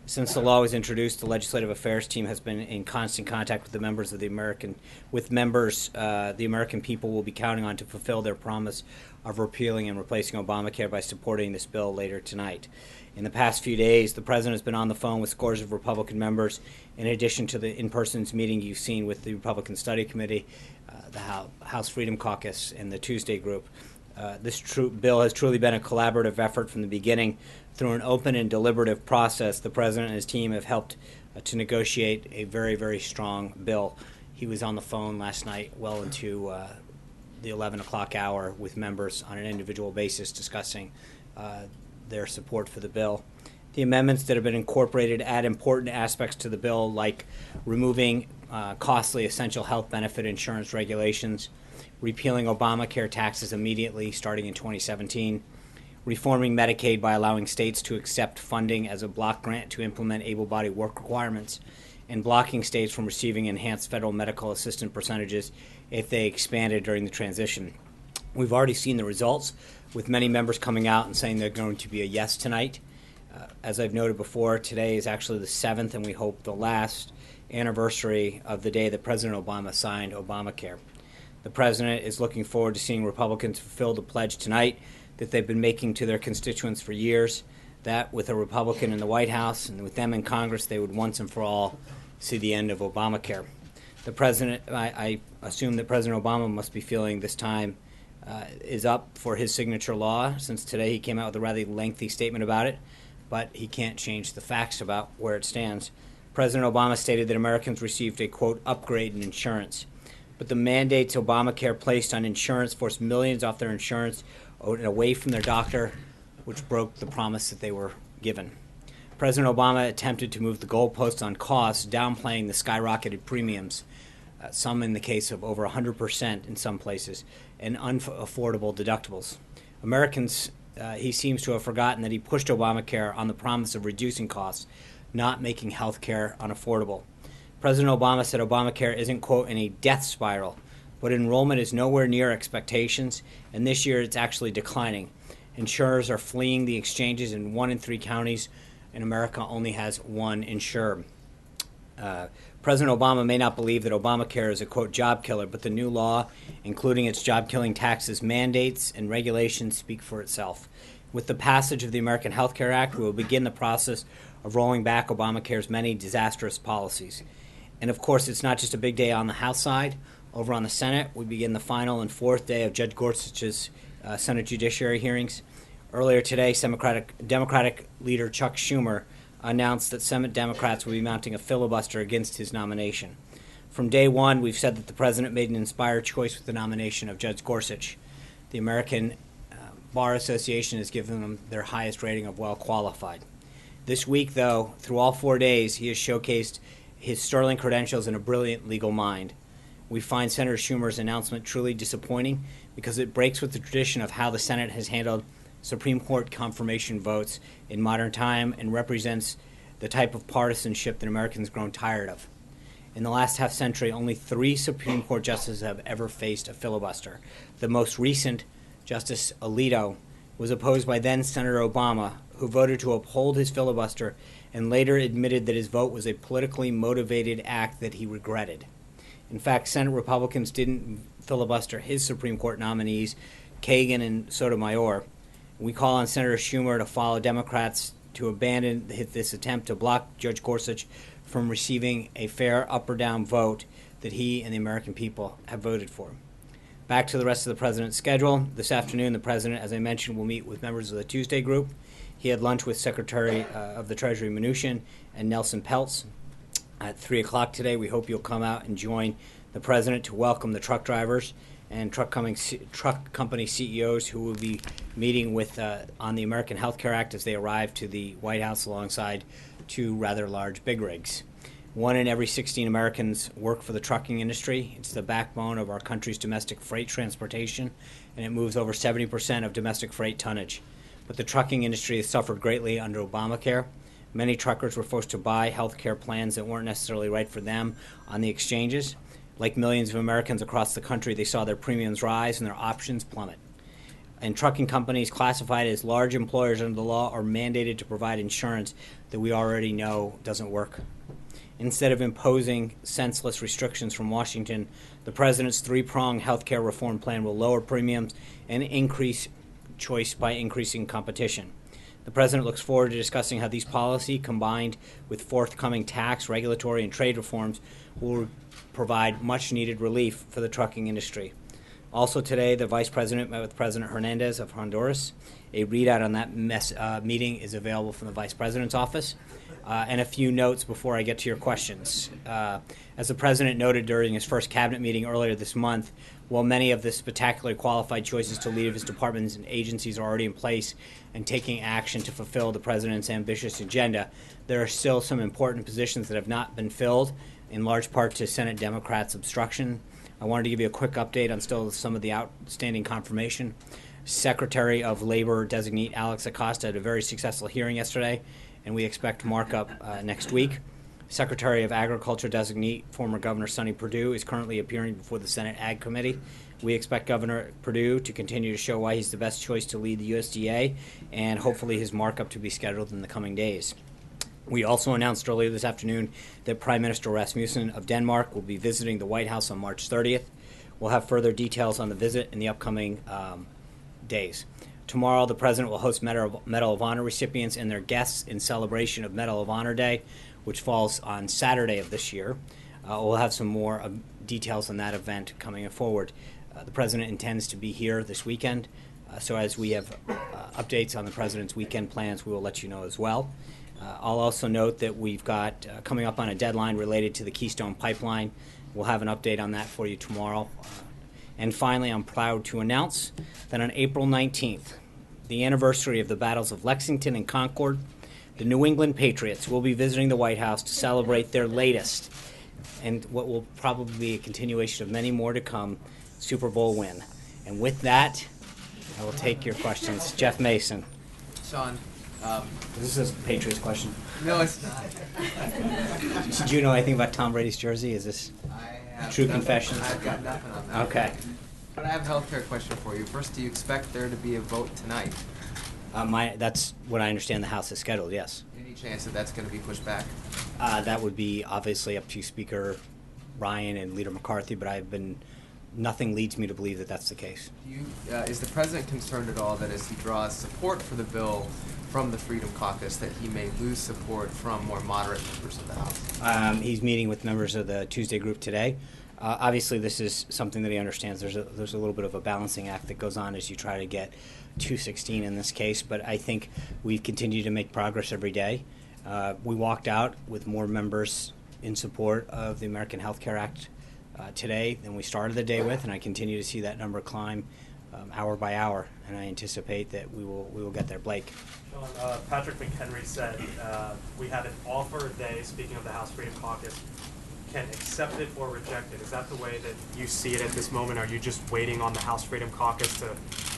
Speaker 8: Since the law was introduced, the Legislative Affairs team has been in constant contact with the members of the American people will be counting on to fulfill their promise of repealing and replacing Obamacare by supporting this bill later tonight. In the past few days, the President has been on the phone with scores of Republican members, in addition to the in-person meeting you've seen with the Republican Study Committee, the House Freedom Caucus, and the Tuesday group. This bill has truly been a collaborative effort from the beginning. Through an open and deliberative process, the President and his team have helped to negotiate a very, very strong bill. He was on the phone last night well into the 11 o'clock hour with members on an individual basis discussing their support for the bill. The amendments that have been incorporated add important aspects to the bill, like removing costly essential health benefit insurance regulations, repealing Obamacare taxes immediately starting in 2017, reforming Medicaid by allowing states to accept funding as a block grant to implement able-bodied work requirements, and blocking states from receiving enhanced federal medical assistance percentages if they expanded during the transition. We've already seen the results, with many members coming out and saying they're going to be a yes tonight. As I've noted before, today is actually the 7th, and we hope the last anniversary of the day that President Obama signed Obamacare. The President is looking forward to seeing Republicans fulfill the pledge tonight that they've been making to their constituents for years, that with a Republican in the White House and with them in Congress, they would once and for all see the end of Obamacare. The President, I assume that President Obama must be feeling this time is up for his signature law, since today he came out with a rather lengthy statement about it, but he can't change the facts about where it stands. President Obama stated that Americans received a, quote, upgrade in insurance. But the mandates Obamacare placed on insurance forced millions off their insurance and away from their doctor, which broke the promise that they were given. President Obama attempted to move the goalposts on costs, downplaying the skyrocketed premiums, some in the case of over 100% in some places, and unaffordable deductibles. Americans, he seems to have forgotten that he pushed Obamacare on the promise of reducing costs, not making health care unaffordable. President Obama said Obamacare isn't, quote, in a death spiral, but enrollment is nowhere near expectations, and this year it's actually declining. Insurers are fleeing the exchanges, and 1 in 3 counties in America only has one insurer. President Obama may not believe that Obamacare is a, quote, job killer, but the new law, including its job-killing taxes, mandates, and regulations, speak for itself. With the passage of the American Health Care Act, we will begin the process of rolling back Obamacare's many disastrous policies. And of course, it's not just a big day on the House side. Over on the Senate, we begin the final and 4th day of Judge Gorsuch's Senate Judiciary hearings. Earlier today, Democratic leader Chuck Schumer announced that Senate Democrats will be mounting a filibuster against his nomination. From day one, we've said that the president made an inspired choice with the nomination of Judge Gorsuch. The American Bar Association has given him their highest rating of well qualified. This week, though, through all 4 days, he has showcased his sterling credentials and a brilliant legal mind. We find Senator Schumer's announcement truly disappointing because it breaks with the tradition of how the Senate has handled Supreme Court confirmation votes in modern time and represents the type of partisanship that Americans have grown tired of. In the last half century, only 3 Supreme Court justices have ever faced a filibuster. The most recent, Justice Alito, was opposed by then Senator Obama, who voted to uphold his filibuster and later admitted that his vote was a politically motivated act that he regretted. In fact, Senate Republicans didn't filibuster his Supreme Court nominees, Kagan and Sotomayor. We call on Senator Schumer to follow Democrats to abandon this attempt to block Judge Gorsuch from receiving a fair up or down vote that he and the American people have voted for. Back to the rest of the president's schedule. This afternoon, the president, as I mentioned, will meet with members of the Tuesday group. He had lunch with Secretary of the Treasury Mnuchin and Nelson Peltz at 3 o'clock today. We hope you'll come out and join the president to welcome the truck drivers and truck company CEOs who will be meeting with on the American Health Care Act as they arrive to the White House alongside 2 rather large big rigs. 1 in every 16 Americans work for the trucking industry. It's the backbone of our country's domestic freight transportation, and it moves over 70% of domestic freight tonnage. But the trucking industry has suffered greatly under Obamacare. Many truckers were forced to buy health care plans that weren't necessarily right for them on the exchanges. Like millions of Americans across the country, they saw their premiums rise and their options plummet. And trucking companies classified as large employers under the law are mandated to provide insurance that we already know doesn't work. Instead of imposing senseless restrictions from Washington, the president's 3-pronged health care reform plan will lower premiums and increase choice by increasing competition. The president looks forward to discussing how these policies, combined with forthcoming tax, regulatory, and trade reforms, will provide much-needed relief for the trucking industry. Also today, the vice president met with President Hernandez of Honduras. A readout on that meeting is available from the vice president's office. and a few notes before I get to your questions. As the President noted during his first cabinet meeting earlier this month, while many of the spectacularly qualified choices to lead his departments and agencies are already in place and taking action to fulfill the President's ambitious agenda, there are still some important positions that have not been filled, in large part to Senate Democrats' obstruction. I wanted to give you a quick update on still some of the outstanding confirmation. Secretary of Labor designee Alex Acosta had a very successful hearing yesterday, and we expect markup next week. Secretary of Agriculture designee, former Governor Sonny Perdue, is currently appearing before the Senate Ag Committee. We expect Governor Perdue to continue to show why he's the best choice to lead the USDA, and hopefully his markup to be scheduled in the coming days. We also announced earlier this afternoon that Prime Minister Rasmussen of Denmark will be visiting the White House on March 30th. We'll have further details on the visit in the upcoming days. Tomorrow, the President will host Medal of Honor recipients and their guests in celebration of Medal of Honor Day, which falls on Saturday of this year. We'll have some more details on that event coming forward. The President intends to be here this weekend, so as we have updates on the President's weekend plans, we will let you know as well. I'll also note that we've got coming up on a deadline related to the Keystone Pipeline. We'll have an update on that for you tomorrow. And finally, I'm proud to announce that on April 19th, the anniversary of the battles of Lexington and Concord, the New England Patriots will be visiting the White House to celebrate their latest, and what will probably be a continuation of many more to come, Super Bowl win. And with that, I will take your questions. Jeff Mason.
Speaker 14: Sean.
Speaker 8: Is this a Patriots question?
Speaker 14: No, it's not.
Speaker 8: Did you know anything about Tom Brady's jersey? Is this true confession?
Speaker 14: I've got nothing on that.
Speaker 8: Okay.
Speaker 14: But I have a healthcare question for you. First, do you expect there to be a vote tonight?
Speaker 8: That's what I understand the House is scheduled, yes.
Speaker 14: Any chance that that's going to be pushed back?
Speaker 8: That would be obviously up to Speaker Ryan and Leader McCarthy, but nothing leads me to believe that that's the case.
Speaker 14: Is the President concerned at all that as he draws support for the bill from the Freedom Caucus that he may lose support from more moderate members of the House?
Speaker 8: He's meeting with members of the Tuesday group today. Obviously, this is something that he understands. There's a little bit of a balancing act that goes on as you try to get 216 in this case, but I think we've continued to make progress every day. We walked out with more members in support of the American Health Care Act today than we started the day with, and I continue to see that number climb hour by hour, and I anticipate that we will get there. Blake.
Speaker 16: Sean, Patrick McHenry said we have an offer. They, speaking of the House Freedom Caucus, can accept it or reject it. Is that the way that you see it at this moment? Are you just waiting on the House Freedom Caucus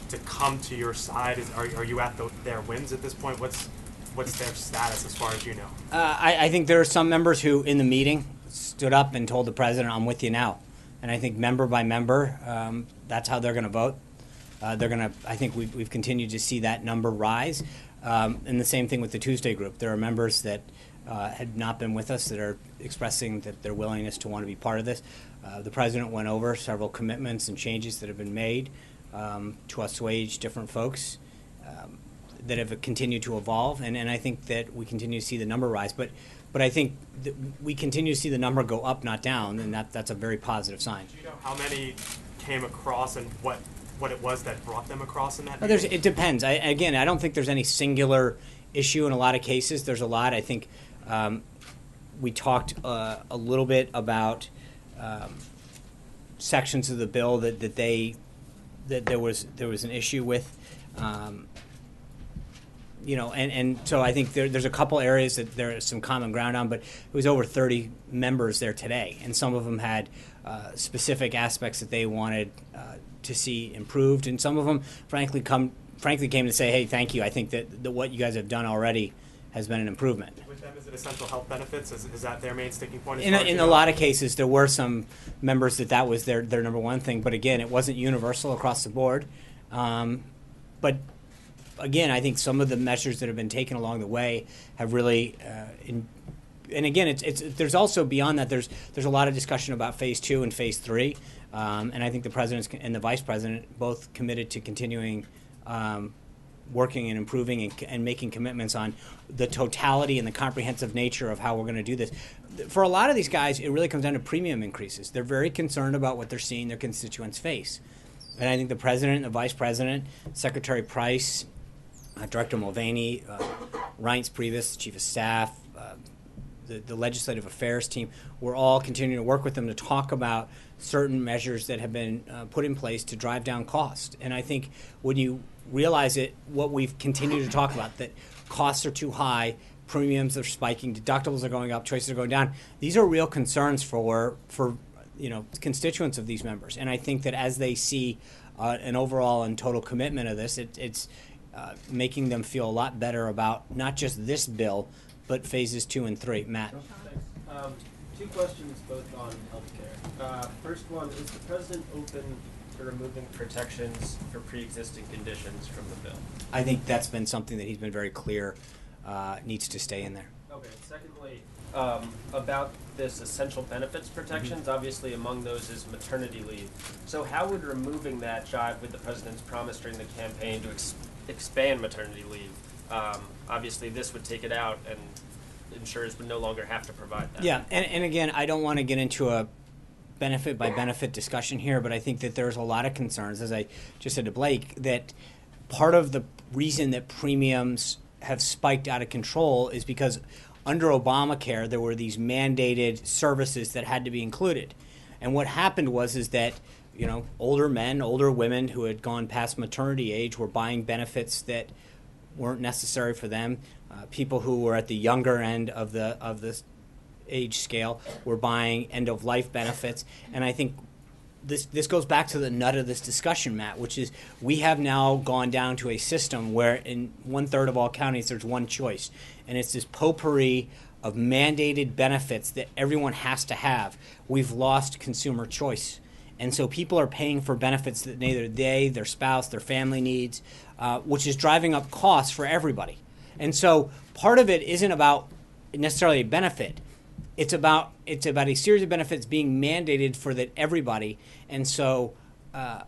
Speaker 16: to come to your side? Are you at their whims at this point? What's their status as far as you know?
Speaker 8: I think there are some members who, in the meeting, stood up and told the President, "I'm with you now." And I think member by member, that's how they're going to vote. I think we've continued to see that number rise. And the same thing with the Tuesday group. There are members that had not been with us that are expressing that their willingness to want to be part of this. The President went over several commitments and changes that have been made to assuage different folks that have continued to evolve, and I think that we continue to see the number rise. But I think that we continue to see the number go up, not down, and that's a very positive sign.
Speaker 16: Do you know how many came across and what it was that brought them across in that?
Speaker 8: It depends. I don't think there's any singular issue in a lot of cases. There's a lot. I think we talked a little bit about sections of the bill that there was an issue with. And so I think there's a couple areas that there is some common ground on, but it was over 30 members there today, and some of them had specific aspects that they wanted to see improved, and some of them, frankly, came to say, "Hey, thank you. I think that what you guys have done already has been an improvement."
Speaker 16: With them, is it essential health benefits? Is that their main sticking point?
Speaker 8: In a lot of cases, there were some members that was their number one thing, but again, it wasn't universal across the board. But again, I think some of the measures that have been taken along the way have really, and again, there's also beyond that. There's a lot of discussion about phase 2 and phase 3, and I think the President and the Vice President both committed to continuing working and improving and making commitments on the totality and the comprehensive nature of how we're going to do this. For a lot of these guys, it really comes down to premium increases. They're very concerned about what they're seeing their constituents face, and I think the President, the Vice President, Secretary Price, Director Mulvaney, Reince Priebus, Chief of Staff, the legislative affairs team, we're all continuing to work with them to talk about certain measures that have been put in place to drive down cost. And I think when you realize it, what we've continued to talk about, that costs are too high, premiums are spiking, deductibles are going up, choices are going down. These are real concerns for constituents of these members. And I think that as they see an overall and total commitment of this, it's making them feel a lot better about not just this bill, but phases 2 and 3. Matt.
Speaker 7: Thanks. 2 questions, both on healthcare. First one, is the president open to removing protections for pre-existing conditions from the bill?
Speaker 8: I think that's been something that he's been very clear needs to stay in there.
Speaker 7: Okay. Secondly, about this essential benefits protections, obviously among those is maternity leave. So how would removing that jive with the president's promise during the campaign to expand maternity leave? Obviously, this would take it out, and insurers would no longer have to provide that.
Speaker 8: Yeah, and again, I don't want to get into a benefit by benefit discussion here, but I think that there's a lot of concerns, as I just said to Blake, that part of the reason that premiums have spiked out of control is because under Obamacare, there were these mandated services that had to be included. And what happened is that, older men, older women who had gone past maternity age were buying benefits that weren't necessary for them. People who were at the younger end of the age scale were buying end-of-life benefits. And I think this goes back to the nut of this discussion, Matt, which is we have now gone down to a system where in 1/3 of all counties there's one choice. And it's this potpourri of mandated benefits that everyone has to have. We've lost consumer choice. And so people are paying for benefits that neither they, their spouse, their family needs, which is driving up costs for everybody. And so part of it isn't about necessarily a benefit. It's about a series of benefits being mandated for that everybody. And so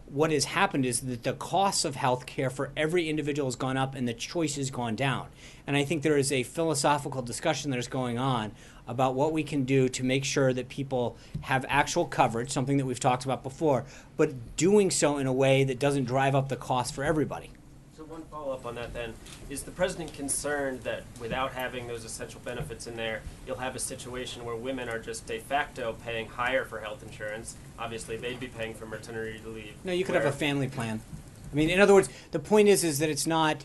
Speaker 8: what has happened is that the costs of health care for every individual has gone up and the choice has gone down. And I think there is a philosophical discussion that is going on about what we can do to make sure that people have actual coverage, something that we've talked about before, but doing so in a way that doesn't drive up the cost for everybody.
Speaker 7: So one follow-up on that then, is the president concerned that without having those essential benefits in there, you'll have a situation where women are just de facto paying higher for health insurance? Obviously, they'd be paying for maternity leave.
Speaker 8: No, you could have a family plan. I mean, in other words, the point is that it's not,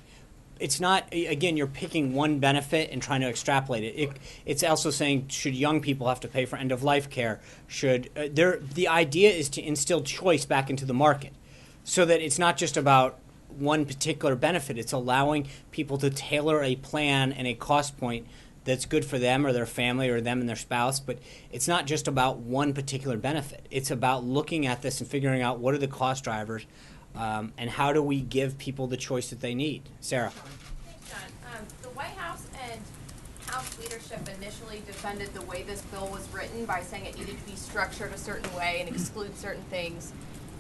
Speaker 8: again, you're picking one benefit and trying to extrapolate it. It's also saying, should young people have to pay for end-of-life care? The idea is to instill choice back into the market so that it's not just about one particular benefit. It's allowing people to tailor a plan and a cost point that's good for them or their family or them and their spouse, but it's not just about one particular benefit. It's about looking at this and figuring out what are the cost drivers and how do we give people the choice that they need. Sarah.
Speaker 9: Thanks, John. The White House and House leadership initially defended the way this bill was written by saying it needed to be structured a certain way and exclude certain things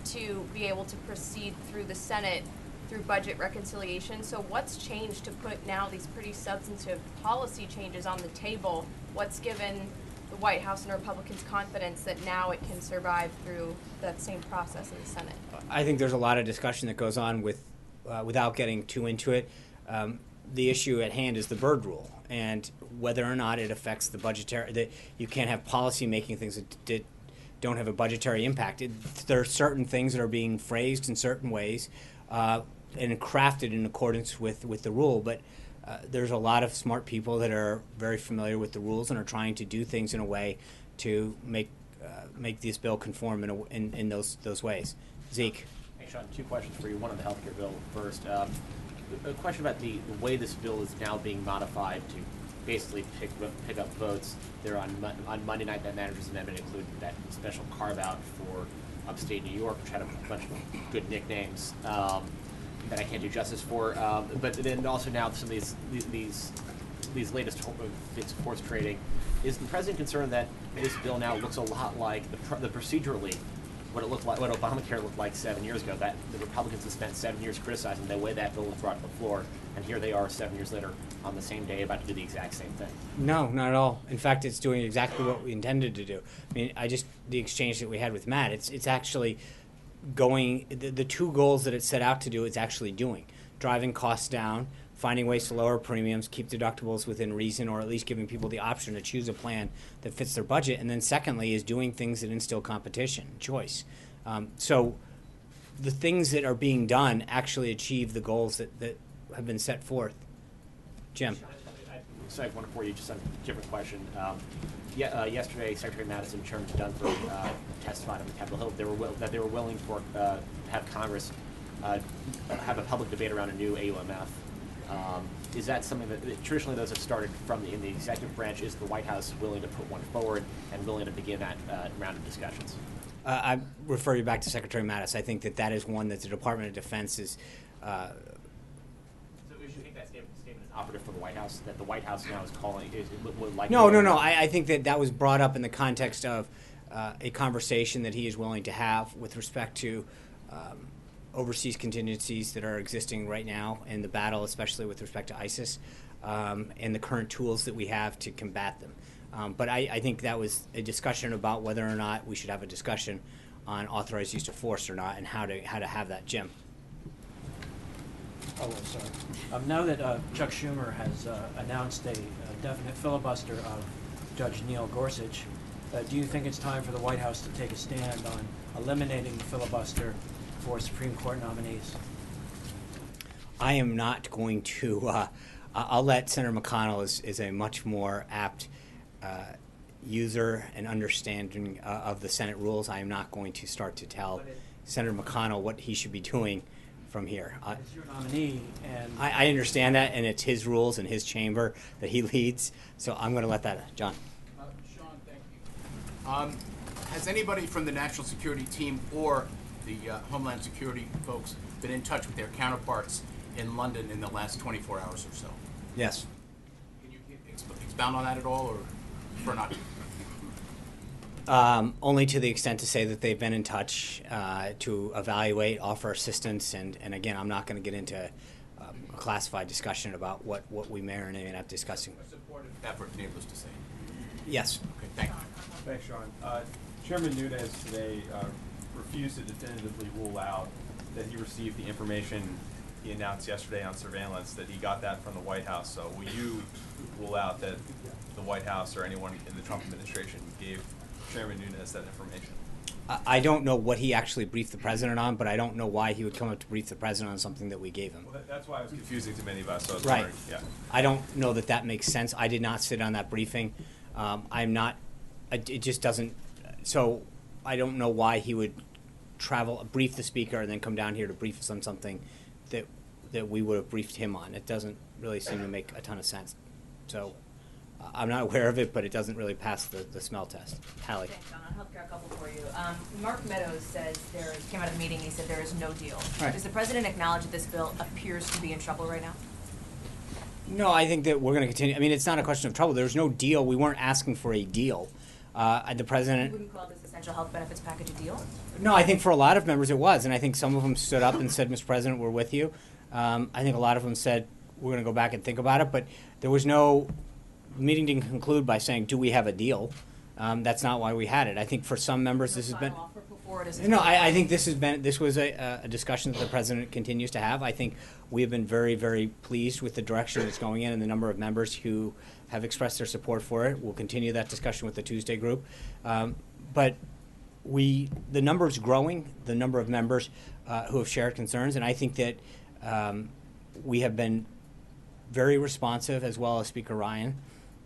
Speaker 9: to be able to proceed through the Senate through budget reconciliation. So what's changed to put now these pretty substantive policy changes on the table? What's given the White House and Republicans confidence that now it can survive through that same process in the Senate?
Speaker 8: I think there's a lot of discussion that goes on without getting too into it. The issue at hand is the Byrd Rule and whether or not it affects the budgetary, that you can't have policy making things that don't have a budgetary impact. There are certain things that are being phrased in certain ways and crafted in accordance with the rule, but there's a lot of smart people that are very familiar with the rules and are trying to do things in a way to make this bill conform in those ways. Zeke.
Speaker 22: Hey, Sean, 2 questions for you. One on the healthcare bill first. A question about the way this bill is now being modified to basically pick up votes. There on Monday night, that manager's amendment included that special carve-out for upstate New York, which had a bunch of good nicknames that I can't do justice for. But then also now some of these latest horse trading. Is the president concerned that this bill now looks a lot like the procedurally what Obamacare looked like 7 years ago? That the Republicans have spent 7 years criticizing the way that bill was brought to the floor, and here they are 7 years later on the same day about to do the exact same thing.
Speaker 8: No, not at all. In fact, it's doing exactly what we intended to do. I mean, the exchange that we had with Matt, it's actually going, the 2 goals that it set out to do, it's actually doing. Driving costs down finding ways to lower premiums, keep deductibles within reason, or at least giving people the option to choose a plan that fits their budget. And then secondly is doing things that instill competition, choice. So the things that are being done actually achieve the goals that have been set forth. Jim.
Speaker 22: So I have one for you, just on a different question. Yesterday, Secretary Madison and Chairman Dunford testified on Capitol Hill that they were willing to have Congress have a public debate around a new AUMF. Is that something that traditionally those have started in the executive branch? Is the White House willing to put one forward and willing to begin that round of discussions?
Speaker 8: I refer you back to Secretary Mattis. I think that is one that the Department of Defense is.
Speaker 22: So would you think that statement is operative for the White House? That the White House now is calling would like?
Speaker 8: No. I think that was brought up in the context of a conversation that he is willing to have with respect to overseas contingencies that are existing right now in the battle, especially with respect to ISIS, and the current tools that we have to combat them. But I think that was a discussion about whether or not we should have a discussion on authorized use of force or not, and how to have that. Jim.
Speaker 1: Oh, sorry. Now that Chuck Schumer has announced a definite filibuster of Judge Neil Gorsuch, do you think it's time for the White House to take a stand on eliminating the filibuster for Supreme Court nominees?
Speaker 8: I am not going to. I'll let Senator McConnell is a much more apt user and understanding of the Senate rules. I am not going to start to tell Senator McConnell what he should be doing from here.
Speaker 1: It's your nominee, and
Speaker 8: I understand that, and it's his rules and his chamber that he leads. So I'm going to let that. John.
Speaker 17: Sean, thank you. Has anybody from the National Security Team or the Homeland Security folks been in touch with their counterparts in London in the last 24 hours or so?
Speaker 8: Yes.
Speaker 17: Can you expound on that at all, or for not?
Speaker 8: Only to the extent to say that they've been in touch to evaluate, offer assistance, and again, I'm not going to get into a classified discussion about what we may or may not be discussing.
Speaker 17: A supportive effort, needless to say.
Speaker 8: Yes.
Speaker 17: Okay, thank you.
Speaker 18: Thanks, Sean. Chairman Nunes today refused to definitively rule out that he received the information he announced yesterday on surveillance, that he got that from the White House. So will you rule out that the White House or anyone in the Trump administration gave Chairman Nunes that information?
Speaker 8: I don't know what he actually briefed the president on, but I don't know why he would come up to brief the president on something that we gave him.
Speaker 18: Well, that's why it was confusing to many of us. So I was
Speaker 8: right.
Speaker 18: wondering, yeah.
Speaker 8: I don't know that makes sense. I did not sit on that briefing. I'm not. It just doesn't. So I don't know why he would brief the speaker, and then come down here to brief us on something that we would have briefed him on. It doesn't really seem to make a ton of sense. So I'm not aware of it, but it doesn't really pass the smell test. Hallie.
Speaker 23: Thanks, John. On healthcare, a couple for you. Mark Meadows says came out of the meeting, he said there is no deal.
Speaker 8: Right.
Speaker 23: Does the president acknowledge that this bill appears to be in trouble right now?
Speaker 8: No, I think that we're going to continue. I mean, it's not a question of trouble. There's no deal. We weren't asking for a deal. The president.
Speaker 23: You wouldn't call this essential health benefits package a deal?
Speaker 8: No, I think for a lot of members it was, and I think some of them stood up and said, "Mr. President, we're with you." I think a lot of them said, "We're going to go back and think about it," but there was no. The meeting didn't conclude by saying, "Do we have a deal?" That's not why we had it. I think for some members this has been. No, I think this was a discussion that the president continues to have. I think we have been very, very pleased with the direction it's going in and the number of members who have expressed their support for it. We'll continue that discussion with the Tuesday group, but the number is growing. The number of members who have shared concerns, and I think that we have been very responsive, as well as Speaker Ryan,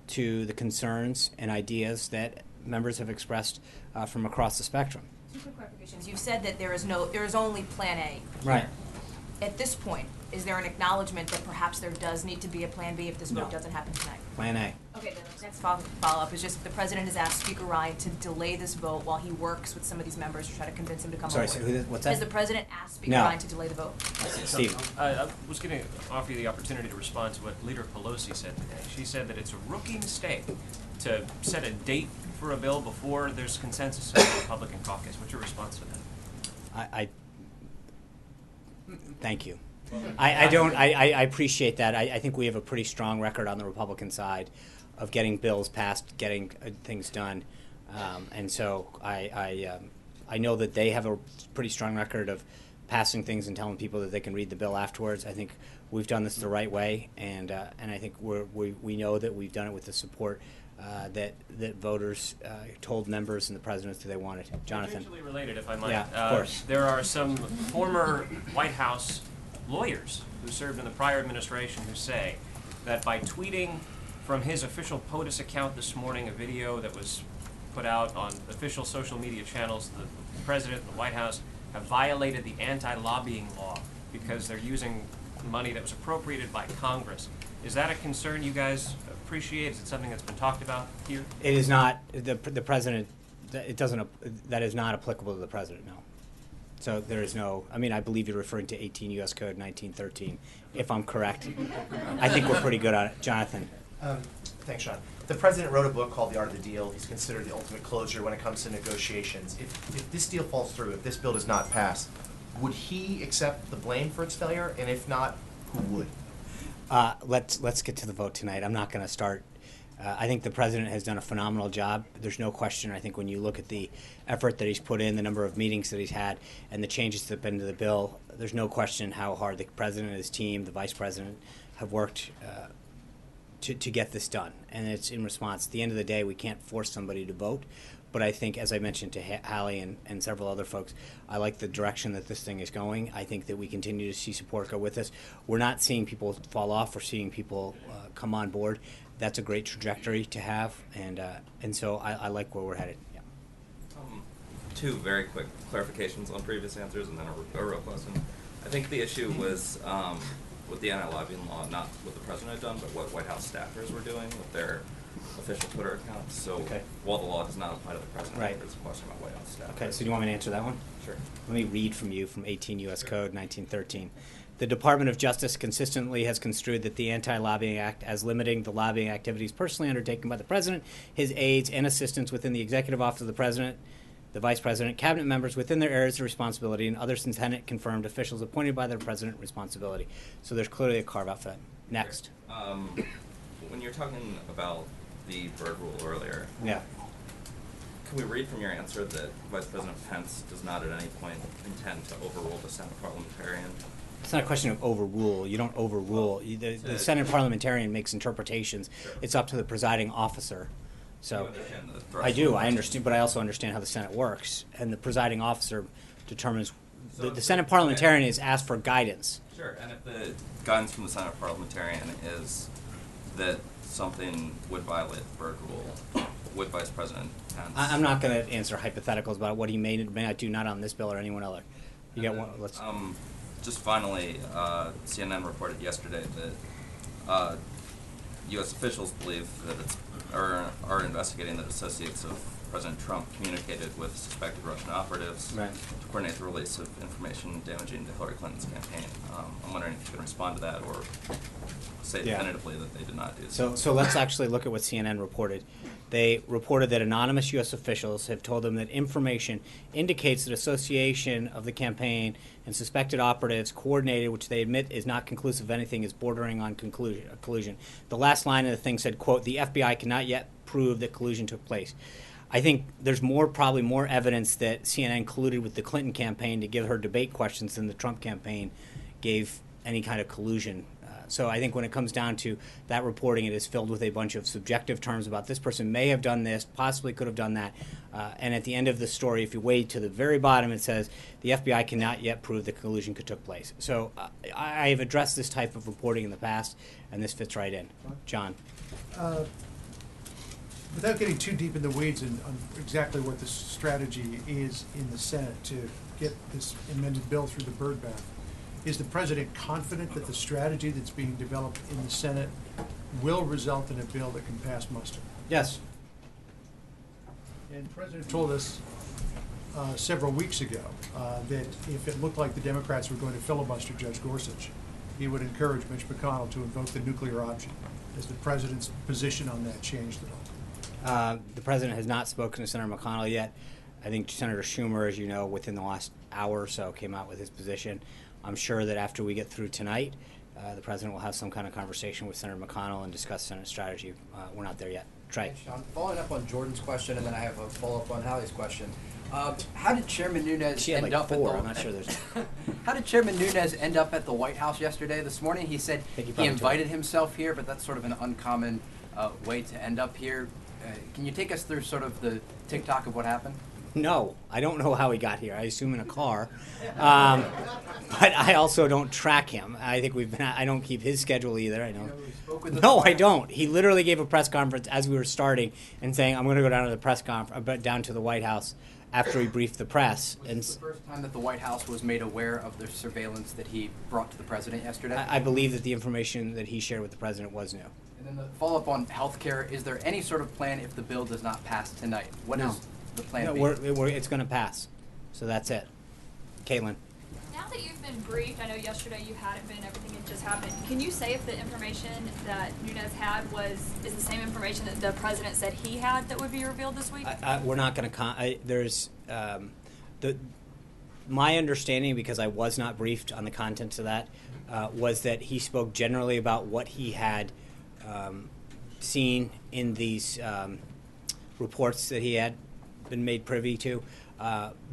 Speaker 8: to the concerns and ideas that members have expressed from across the spectrum.
Speaker 23: Two quick clarifications. You've said that there is only Plan A.
Speaker 8: Right.
Speaker 23: At this point, is there an acknowledgement that perhaps there does need to be a Plan B if this vote doesn't happen tonight?
Speaker 8: Plan A.
Speaker 23: Okay, the next follow-up is just the president has asked Speaker Ryan to delay this vote while he works with some of these members to try to convince him to come
Speaker 8: Sorry,
Speaker 23: over.
Speaker 8: so what's that?
Speaker 23: Has the president asked Speaker
Speaker 8: No.
Speaker 23: Ryan to delay the vote?
Speaker 8: Steve.
Speaker 7: I was going to offer you the opportunity to respond to what Leader Pelosi said today. She said that it's a rookie mistake to set a date for a bill before there's consensus in the Republican caucus. What's your response to that?
Speaker 8: Thank you. I appreciate that. I think we have a pretty strong record on the Republican side of getting bills passed, getting things done, and so I know that they have a pretty strong record of passing things and telling people that they can read the bill afterwards. I think we've done this the right way, and I think we know that we've done it with the support that voters told members and the president that they wanted. Jonathan.
Speaker 7: Tangentially related, if I might.
Speaker 8: Yeah, of course.
Speaker 7: There are some former White House lawyers who served in the prior administration who say that by tweeting from his official POTUS account this morning a video that was put out on official social media channels, the president and the White House have violated the anti-lobbying law because they're using money that was appropriated by Congress. Is that a concern you guys appreciate? Is it something that's been talked about here?
Speaker 8: It is not the president. It doesn't. That is not applicable to the president. No. So there is no. I mean, I believe you're referring to 18 U.S. Code 1913, if I'm correct. I think we're pretty good on it, Jonathan.
Speaker 3: Thanks, Sean. The president wrote a book called The Art of the Deal. He's considered the ultimate closer when it comes to negotiations. If this deal falls through, if this bill does not pass, would he accept the blame for its failure? And if not, who would?
Speaker 8: Let's get to the vote tonight. I'm not going to start. I think the president has done a phenomenal job. There's no question. I think when you look at the effort that he's put in, the number of meetings that he's had, and the changes that have been to the bill, there's no question how hard the president and his team, the vice president, have worked to get this done. And it's in response. At the end of the day, we can't force somebody to vote. But I think, as I mentioned to Hallie and several other folks, I like the direction that this thing is going. I think that we continue to see support go with us. We're not seeing people fall off. We're seeing people come on board. That's a great trajectory to have, and so I like where we're headed. Yeah.
Speaker 5: Two very quick clarifications on previous answers, and then a real question. I think the issue was with the anti-lobbying law, not what the president had done, but what White House staffers were doing with their official Twitter accounts. So while the law does not apply to the president,
Speaker 8: right.
Speaker 5: There's a question about White House staffers.
Speaker 8: Okay, so do you want me to answer that one?
Speaker 5: Sure.
Speaker 8: Let me read from you from 18 U.S. Code 1913. The Department of Justice consistently has construed that the Anti-Lobbying Act as limiting the lobbying activities personally undertaken by the President, his aides, and assistants within the Executive Office of the President, the Vice President, Cabinet members within their areas of responsibility, and other Senate-confirmed officials appointed by the President responsibility. So there's clearly a carve-out for that. Next.
Speaker 5: When you're talking about the Byrd Rule earlier,
Speaker 8: yeah.
Speaker 5: Can we read from your answer that Vice President Pence does not at any point intend to overrule the Senate parliamentarian?
Speaker 8: It's not a question of overrule. You don't overrule. The Senate parliamentarian makes interpretations. Sure. It's up to the presiding officer. So I do. I understand, but I also understand how the Senate works. And the presiding officer determines. So the Senate parliamentarian is asked for guidance.
Speaker 5: Sure. And if the guidance from the Senate parliamentarian is that something would violate the Byrd Rule, would Vice President Pence? I'm
Speaker 8: not going to answer hypotheticals about what he may not do, not on this bill or anyone else. You got one. Let's.
Speaker 5: Just finally, CNN reported yesterday that U.S. officials believe that are investigating that associates of President Trump communicated with suspected Russian operatives to coordinate the release of information damaging to Hillary Clinton's campaign. I'm wondering if you can respond to that or say definitively that they did not do so.
Speaker 8: So let's actually look at what CNN reported. They reported that anonymous U.S. officials have told them that information indicates that association of the campaign and suspected operatives coordinated, which they admit is not conclusive of anything, is bordering on collusion. The last line of the thing said, quote, the FBI cannot yet prove that collusion took place. I think there's probably more evidence that CNN colluded with the Clinton campaign to give her debate questions than the Trump campaign gave any kind of collusion. So I think when it comes down to that reporting, it is filled with a bunch of subjective terms about this person may have done this, possibly could have done that. And at the end of the story, if you wade to the very bottom, it says the FBI cannot yet prove that collusion took place. So I have addressed this type of reporting in the past, and this fits right in. John.
Speaker 12: Without getting too deep in the weeds on exactly what the strategy is in the Senate to get this amended bill through the Byrd bath, is the President confident that the strategy that's being developed in the Senate will result in a bill that can pass muster?
Speaker 8: Yes.
Speaker 12: And the President told us several weeks ago that if it looked like the Democrats were going to filibuster Judge Gorsuch, he would encourage Mitch McConnell to invoke the nuclear option. Has the President's position on that changed at all?
Speaker 8: The President has not spoken to Senator McConnell yet. I think Senator Schumer, as you know, within the last hour or so came out with his position. I'm sure that after we get through tonight, the President will have some kind of conversation with Senator McConnell and discuss Senate strategy. We're not there yet. Trey.
Speaker 24: Sean, following up on Jordan's question, and then I have a follow-up on Hallie's question.
Speaker 4: How did Chairman Nunes
Speaker 8: She had
Speaker 4: end
Speaker 8: like
Speaker 4: up
Speaker 8: 4.
Speaker 4: at the?
Speaker 8: I'm not sure there's.
Speaker 4: How did Chairman Nunes end up at the White House yesterday? This morning he said
Speaker 8: he
Speaker 4: he
Speaker 8: probably
Speaker 4: invited himself here, but that's sort of an uncommon way to end up here. Can you take us through sort of the tick-tock of what happened?
Speaker 8: No, I don't know how he got here. I assume in a car, but I also don't track him. I think we've been. I don't keep his schedule either. I don't. No, I don't. He literally gave a press conference as we were starting and saying, "I'm going to go down to the press conference, down to the White House." After he briefed the press.
Speaker 4: Was this the first time that the White House was made aware of the surveillance that he brought to the president yesterday?
Speaker 8: I believe that the information that he shared with the president was new.
Speaker 4: And then the follow-up on health care, is there any sort of plan if the bill does not pass tonight? What is the plan
Speaker 8: No,
Speaker 4: B?
Speaker 8: it's going to pass. So that's it. Caitlin.
Speaker 13: Now that you've been briefed, I know yesterday you hadn't been, everything had just happened. Can you say if the information that Nunes had is the same information that the president said he had that would be revealed this week?
Speaker 8: We're not going to. There's my understanding, because I was not briefed on the contents of that, was that he spoke generally about what he had seen in these reports that he had been made privy to,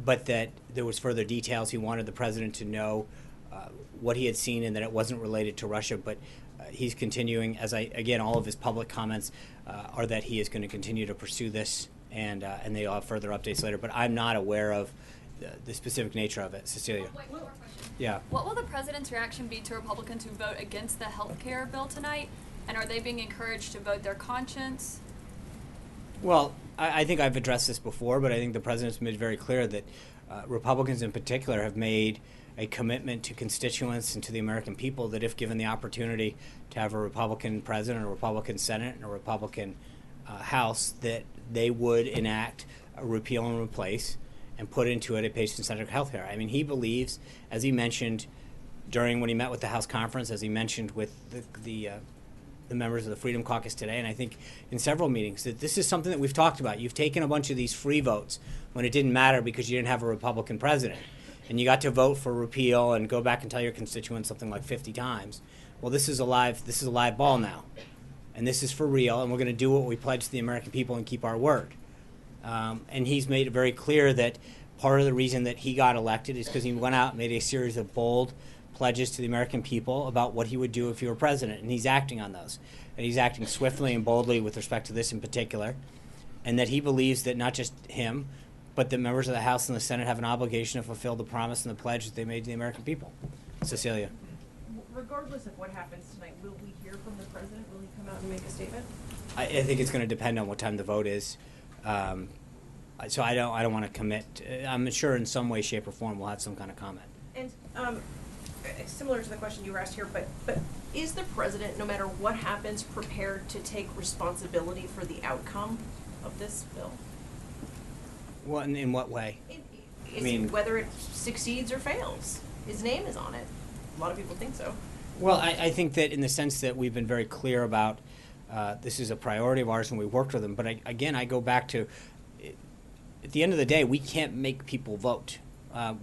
Speaker 8: but that there was further details. He wanted the president to know what he had seen and that it wasn't related to Russia. But he's continuing, again, all of his public comments are that he is going to continue to pursue this, and they'll have further updates later. But I'm not aware of the specific nature of it. Cecilia.
Speaker 13: Wait, one more question.
Speaker 8: Yeah.
Speaker 13: What will the president's reaction be to Republicans who vote against the health care bill tonight? And are they being encouraged to vote their conscience?
Speaker 8: Well, I think I've addressed this before, but I think the president's made very clear that Republicans in particular have made a commitment to constituents and to the American people that if given the opportunity to have a Republican president, a Republican Senate, and a Republican House, that they would enact a repeal and replace and put into it a patient-centered health care. I mean, he believes, as he mentioned when he met with the House conference, as he mentioned with the members of the Freedom Caucus today, and I think in several meetings, that this is something that we've talked about. You've taken a bunch of these free votes when it didn't matter because you didn't have a Republican president. And you got to vote for repeal and go back and tell your constituents something like 50 times. Well, this is a live ball now. And this is for real, and we're going to do what we pledged to the American people and keep our word. And he's made it very clear that part of the reason that he got elected is because he went out and made a series of bold pledges to the American people about what he would do if he were president, and he's acting on those. And he's acting swiftly and boldly with respect to this in particular, and that he believes that not just him, but that members of the House and the Senate have an obligation to fulfill the promise and the pledge that they made to the American people. Cecilia.
Speaker 19: Regardless of what happens tonight, will we hear from the president? Will he come out and make a statement?
Speaker 8: I think it's going to depend on what time the vote is. So I don't want to commit. I'm sure in some way, shape, or form we'll have some kind of comment.
Speaker 19: And similar to the question you were asked here, but is the president, no matter what happens, prepared to take responsibility for the outcome of this bill?
Speaker 8: What in what way?
Speaker 19: Whether it succeeds or fails. His name is on it. A lot of people think so.
Speaker 8: Well, I think that in the sense that we've been very clear about this is a priority of ours and we worked with them. But I go back to, at the end of the day, we can't make people vote.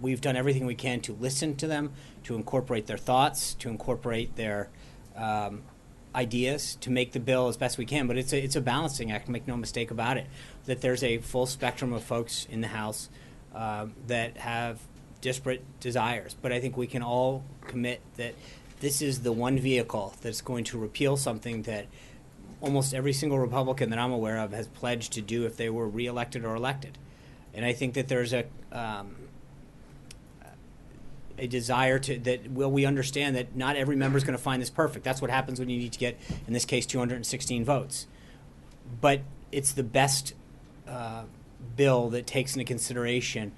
Speaker 8: We've done everything we can to listen to them, to incorporate their thoughts, to incorporate their ideas, to make the bill as best we can. But it's a balancing act, make no mistake about it, that there's a full spectrum of folks in the House that have disparate desires. But I think we can all commit that this is the one vehicle that's going to repeal something that almost every single Republican that I'm aware of has pledged to do if they were reelected or elected. And I think that there's a desire we understand that not every member is going to find this perfect. That's what happens when you need to get, in this case, 216 votes. But it's the best bill that takes into consideration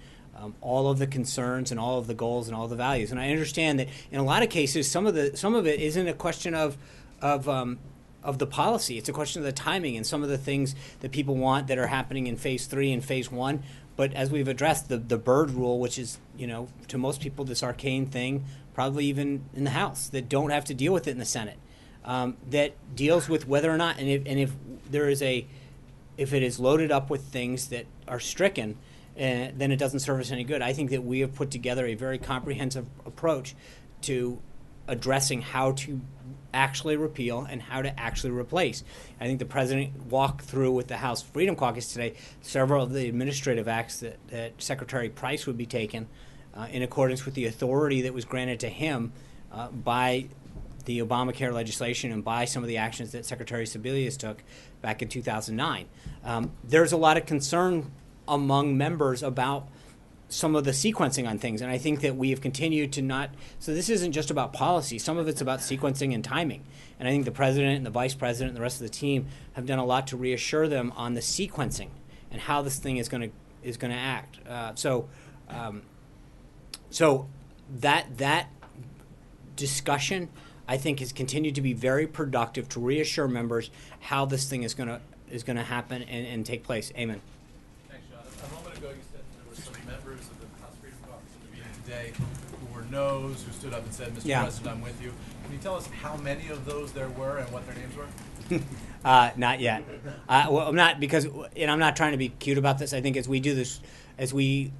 Speaker 8: all of the concerns and all of the goals and all the values. And I understand that in a lot of cases, some of it isn't a question of the policy. It's a question of the timing and some of the things that people want that are happening in Phase 3 and Phase 1. But as we've addressed, the Byrd Rule, which is, to most people this arcane thing, probably even in the House, that don't have to deal with it in the Senate, that deals with whether or not, and if it is loaded up with things that are stricken, then it doesn't serve us any good. I think that we have put together a very comprehensive approach to addressing how to actually repeal and how to actually replace. I think the president walked through with the House Freedom Caucus today several of the administrative acts that Secretary Price would be taking in accordance with the authority that was granted to him by the Obamacare legislation and by some of the actions that Secretary Sebelius took back in 2009. There's a lot of concern among members about some of the sequencing on things, and I think that we have continued to not. So this isn't just about policy. Some of it's about sequencing and timing. And I think the president and the vice president and the rest of the team have done a lot to reassure them on the sequencing and how this thing is going to act. So that discussion, I think, has continued to be very productive to reassure members how this thing is going to happen and take place. Amen.
Speaker 6: Thanks, John. A moment ago, you said there were some members of the House Freedom Caucus in the meeting today who were no's, who stood up and said, "Mr. President, I'm with you." Can you tell us how many of those there were and what their names were?
Speaker 8: Not yet. Well, I'm not, because, and I'm not trying to be cute about this. I think as we do this, as we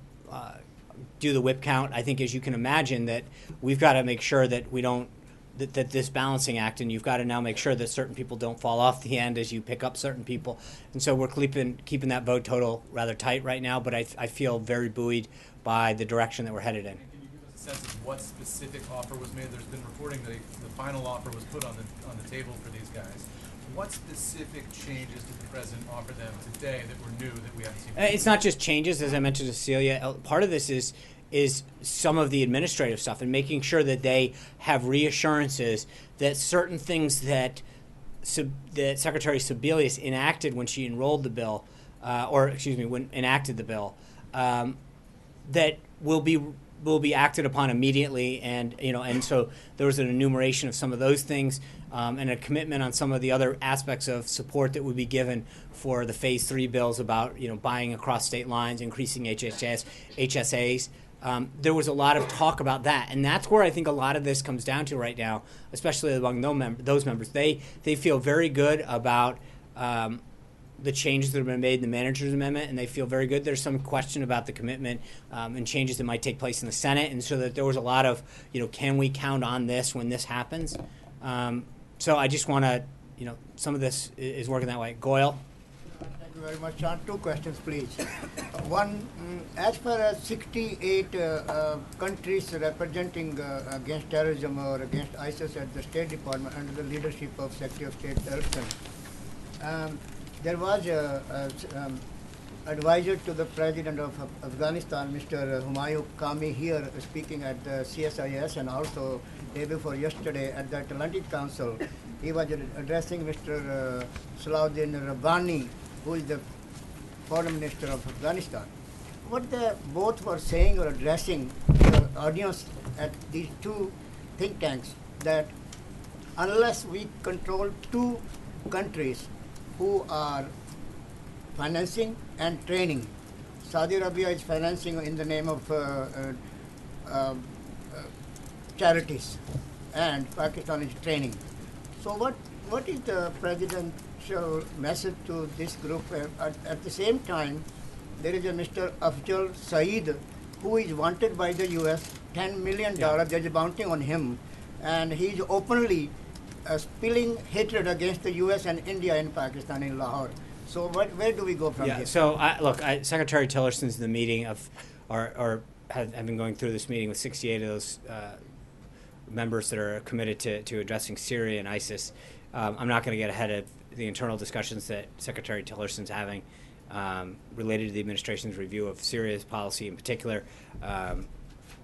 Speaker 8: do the whip count, I think, as you can imagine, that we've got to make sure that we don't, that this balancing act, and you've got to now make sure that certain people don't fall off the end as you pick up certain people. And so we're keeping that vote total rather tight right now, but I feel very buoyed by the direction that we're headed in.
Speaker 6: Can you give us a sense of what specific offer was made? There's been reporting that the final offer was put on the table for these guys. What specific changes did the president offer them today that were new that we haven't seen before?
Speaker 8: It's not just changes, as I mentioned to Celia. Part of this is some of the administrative stuff and making sure that they have reassurances that certain things that Secretary Sebelius enacted when she enrolled the bill, when enacted the bill, that will be acted upon immediately, and so there was an enumeration of some of those things, and a commitment on some of the other aspects of support that would be given for the Phase 3 bills about buying across state lines, increasing HSAs. There was a lot of talk about that, and that's where I think a lot of this comes down to right now, especially among those members. They feel very good about the changes that have been made in the manager's amendment, and they feel very good. There's some question about the commitment and changes that might take place in the Senate, and so that there was a lot of, can we count on this when this happens? So I just want to, some of this is working that way. Goyle?
Speaker 15: Thank you very much, John. Two questions, please. One, as far as 68 countries representing against terrorism or against ISIS at the State Department under the leadership of Secretary of State Tillerson, there was an advisor to the President of Afghanistan, Mr. Humayun Kami, here speaking at the CSIS, and also day before yesterday at the Atlantic Council. He was addressing Mr. Salahuddin Rabbani, who is the Foreign Minister of Afghanistan. What they both were saying or addressing the audience at these two think tanks, that unless we control two countries who are financing and training, Saudi Arabia is financing in the name of charities, and Pakistan is training. So what is the presidential message to this group? At the same time, there is a Mr. Afjal Saeed who is wanted by the U.S. $10 million. There's a bounty on him, and he's openly spilling hatred against the U.S. and India in Pakistan, in Lahore. So where do we go from here?
Speaker 8: So Secretary Tillerson's in the meeting have been going through this meeting with 68 of those members that are committed to addressing Syria and ISIS. I'm not going to get ahead of the internal discussions that Secretary Tillerson's having related to the administration's review of Syria's policy in particular.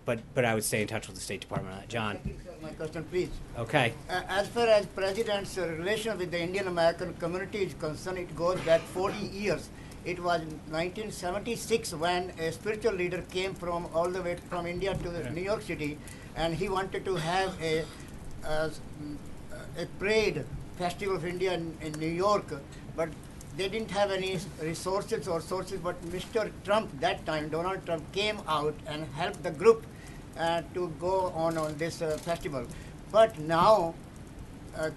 Speaker 8: But I would stay in touch with the State Department on that. John?
Speaker 15: My question, please.
Speaker 8: Okay.
Speaker 15: As far as President's relation with the Indian American community is concerned, it goes back 40 years. It was 1976 when a spiritual leader came from all the way from India to New York City, and he wanted to have a parade, Festival of India in New York, but they didn't have any resources or sources. But Mr. Trump, that time, Donald Trump, came out and helped the group to go on this festival. But now,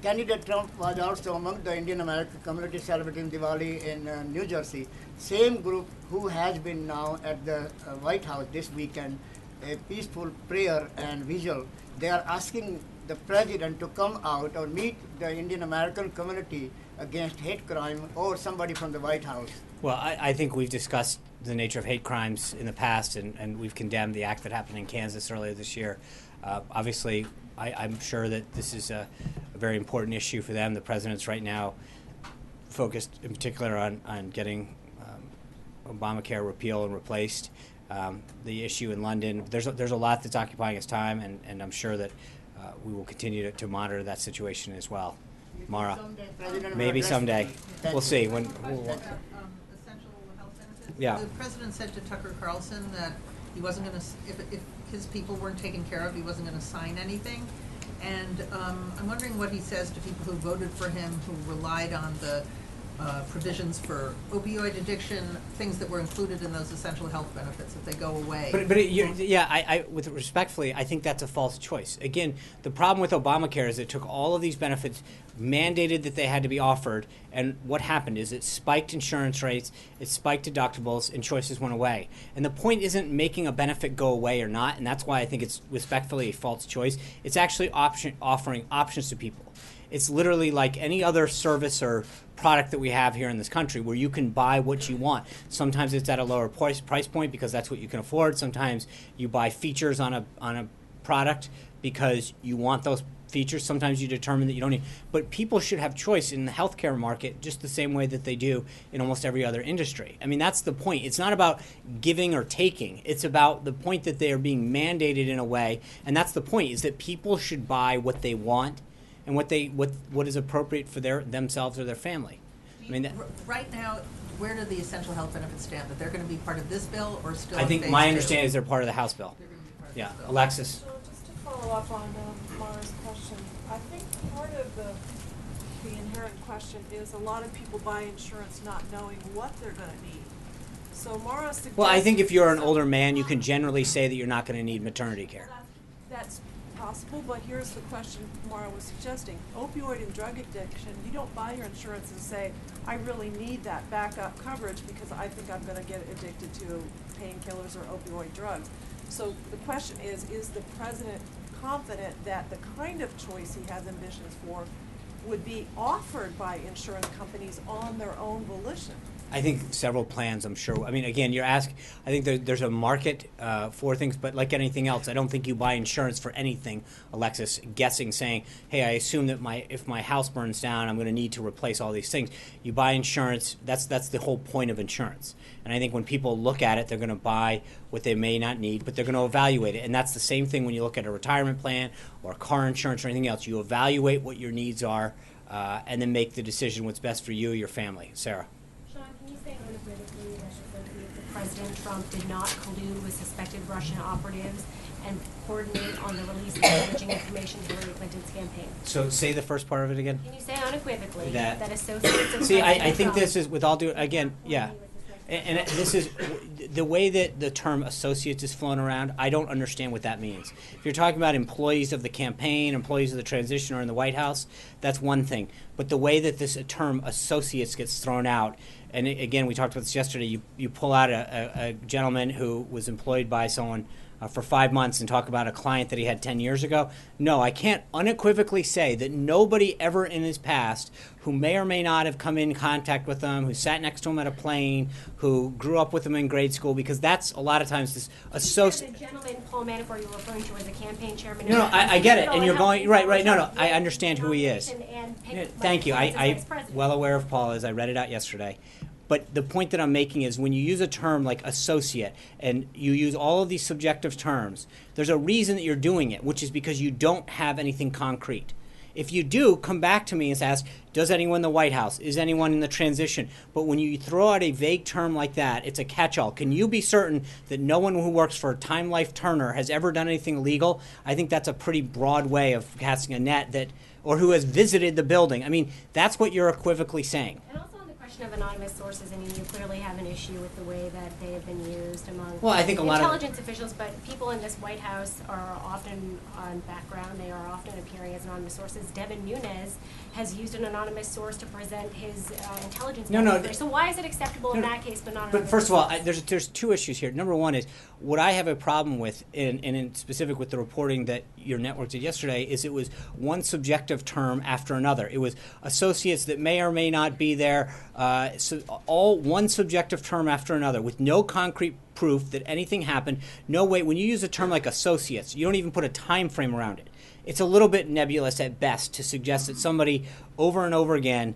Speaker 15: candidate Trump was also among the Indian American community celebrating Diwali in New Jersey. Same group who has been now at the White House this weekend, a peaceful prayer and vigil. They are asking the president to come out or meet the Indian American community against hate crime or somebody from the White House?
Speaker 8: Well, I think we've discussed the nature of hate crimes in the past, and we've condemned the act that happened in Kansas earlier this year. Obviously, I'm sure that this is a very important issue for them. The president's right now focused in particular on getting Obamacare repealed and replaced. The issue in London, there's a lot that's occupying his time, and I'm sure that we will continue to monitor that situation as well. Mara, maybe someday. We'll see. When
Speaker 2: essential health benefits.
Speaker 8: Yeah.
Speaker 2: The president said to Tucker Carlson that he wasn't going to, if his people weren't taken care of, he wasn't going to sign anything. And I'm wondering what he says to people who voted for him, who relied on the provisions for opioid addiction, things that were included in those essential health benefits, if they go away.
Speaker 8: With respectfully, I think that's a false choice. Again, the problem with Obamacare is it took all of these benefits, mandated that they had to be offered, and what happened is it spiked insurance rates, it spiked deductibles, and choices went away. And the point isn't making a benefit go away or not, and that's why I think it's respectfully a false choice. It's actually offering options to people. It's literally like any other service or product that we have here in this country where you can buy what you want. Sometimes it's at a lower price point because that's what you can afford. Sometimes you buy features on a product because you want those features. Sometimes you determine that you don't need. But people should have choice in the healthcare market just the same way that they do in almost every other industry. I mean, that's the point. It's not about giving or taking. It's about the point that they are being mandated in a way, and that's the point, is that people should buy what they want and what is appropriate for themselves or their family. I mean,
Speaker 2: right now, where do the essential health benefits stand? That they're going to be part of this bill or still?
Speaker 8: I think my understanding is they're part of the House bill. Yeah, Alexis.
Speaker 20: So just to follow up on Mara's question, I think part of the inherent question is a lot of people buy insurance not knowing what they're going to need. So Mara suggests.
Speaker 8: Well, I think if you're an older man, you can generally say that you're not going to need maternity care.
Speaker 20: That's possible, but here's the question Mara was suggesting. Opioid and drug addiction, you don't buy your insurance and say, I really need that backup coverage because I think I'm going to get addicted to painkillers or opioid drugs. So the question is the president confident that the kind of choice he has ambitions for would be offered by insurance companies on their own volition?
Speaker 8: I think several plans, I'm sure. I mean, again, I think there's a market for things, but like anything else, I don't think you buy insurance for anything, Alexis, guessing, saying, hey, I assume that if my house burns down, I'm going to need to replace all these things. You buy insurance, that's the whole point of insurance. And I think when people look at it, they're going to buy what they may not need, but they're going to evaluate it. And that's the same thing when you look at a retirement plan or car insurance or anything else. You evaluate what your needs are and then make the decision what's best for you or your family. Sarah.
Speaker 21: President Trump did not collude with suspected Russian operatives and coordinate on the release of damaging information to Hillary Clinton's campaign.
Speaker 8: So say the first part of it again.
Speaker 21: Can you say unequivocally
Speaker 8: that
Speaker 21: associates of
Speaker 8: See, I think
Speaker 21: Trump
Speaker 8: this is, with all due, again, yeah. And this is, the way that the term associates is flown around, I don't understand what that means. If you're talking about employees of the campaign, employees of the transition, or in the White House, that's one thing. But the way that this term associates gets thrown out, and again, we talked about this yesterday, you pull out a gentleman who was employed by someone for 5 months and talk about a client that he had 10 years ago. No, I can't unequivocally say that nobody ever in his past who may or may not have come in contact with him, who sat next to him at a plane, who grew up with him in grade school, because that's a lot of times this associate.
Speaker 21: The gentleman, Paul Manafort, you're referring to as a campaign chairman.
Speaker 8: No, I get it, and you're going, right, no, I understand who he is. Thank you, I'm well aware of Paul, as I read it out yesterday. But the point that I'm making is when you use a term like associate and you use all of these subjective terms, there's a reason that you're doing it, which is because you don't have anything concrete. If you do, come back to me and ask, does anyone in the White House? Is anyone in the transition? But when you throw out a vague term like that, it's a catch-all. Can you be certain that no one who works for Time Life Turner has ever done anything illegal? I think that's a pretty broad way of casting a net, or who has visited the building. I mean, that's what you're equivocally saying.
Speaker 21: mention of anonymous sources, I mean, you clearly have an issue with the way that they have been used among
Speaker 8: Well, I think a lot of
Speaker 21: intelligence officials, but people in this White House are often on background. They are often appearing as anonymous sources. Devin Nunes has used an anonymous source to present his intelligence.
Speaker 8: No.
Speaker 21: So why is it acceptable in that case, but not?
Speaker 8: But first of all, there's two issues here. Number one is what I have a problem with, and in specific with the reporting that your network did yesterday, is it was one subjective term after another. It was associates that may or may not be there, so all one subjective term after another with no concrete proof that anything happened. No way. When you use a term like associates, you don't even put a time frame around it. It's a little bit nebulous at best to suggest that somebody over and over again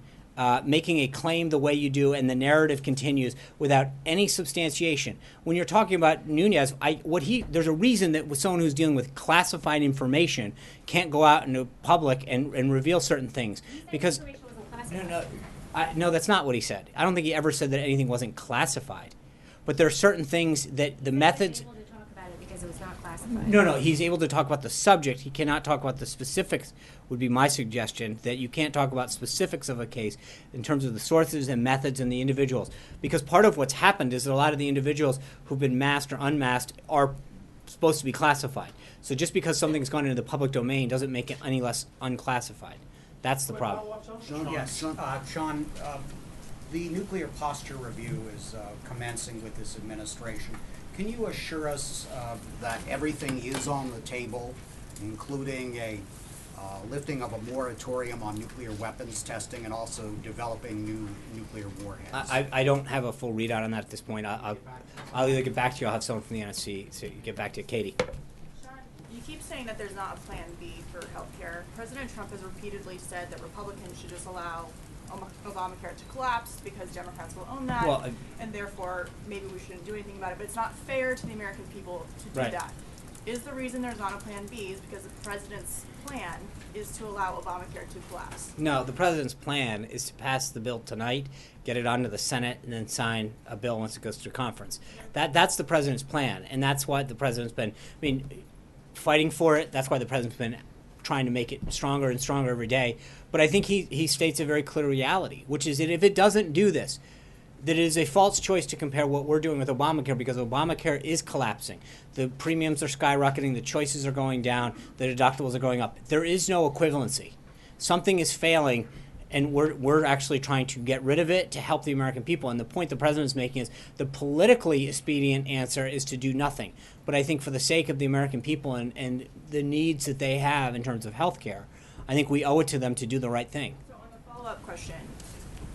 Speaker 8: making a claim the way you do, and the narrative continues without any substantiation. When you're talking about Nunes, there's a reason that with someone who's dealing with classified information can't go out into public and reveal certain things because no, that's not what he said. I don't think he ever said that anything wasn't classified, but there are certain things that the methods.
Speaker 21: Able to talk about it because it was not classified.
Speaker 8: No, he's able to talk about the subject. He cannot talk about the specifics, would be my suggestion, that you can't talk about specifics of a case in terms of the sources and methods and the individuals. Because part of what's happened is that a lot of the individuals who've been masked or unmasked are supposed to be classified. So just because something's gone into the public domain doesn't make it any less unclassified. That's the problem.
Speaker 10: Sean, the nuclear posture review is commencing with this administration. Can you assure us that everything is on the table, including a lifting of a moratorium on nuclear weapons testing and also developing new nuclear warheads?
Speaker 8: I don't have a full readout on that at this point. I'll either get back to you, I'll have someone from the NSC to get back to you. Katie.
Speaker 11: Sean, you keep saying that there's not a plan B for healthcare. President Trump has repeatedly said that Republicans should just allow Obamacare to collapse because Democrats will own that, and therefore maybe we shouldn't do anything about it. But it's not fair to the American people to do that. Is the reason there's not a plan B is because the president's plan is to allow Obamacare to collapse?
Speaker 8: No, the president's plan is to pass the bill tonight, get it onto the Senate, and then sign a bill once it goes through conference. That's the president's plan, and that's why the president's been, fighting for it. That's why the president's been trying to make it stronger and stronger every day. But I think he states a very clear reality, which is that if it doesn't do this, that it is a false choice to compare what we're doing with Obamacare, because Obamacare is collapsing. The premiums are skyrocketing, the choices are going down, the deductibles are going up. There is no equivalency. Something is failing, and we're actually trying to get rid of it to help the American people. And the point the president is making is the politically expedient answer is to do nothing. But I think for the sake of the American people and the needs that they have in terms of health care, I think we owe it to them to do the right thing.
Speaker 11: So on the follow-up question,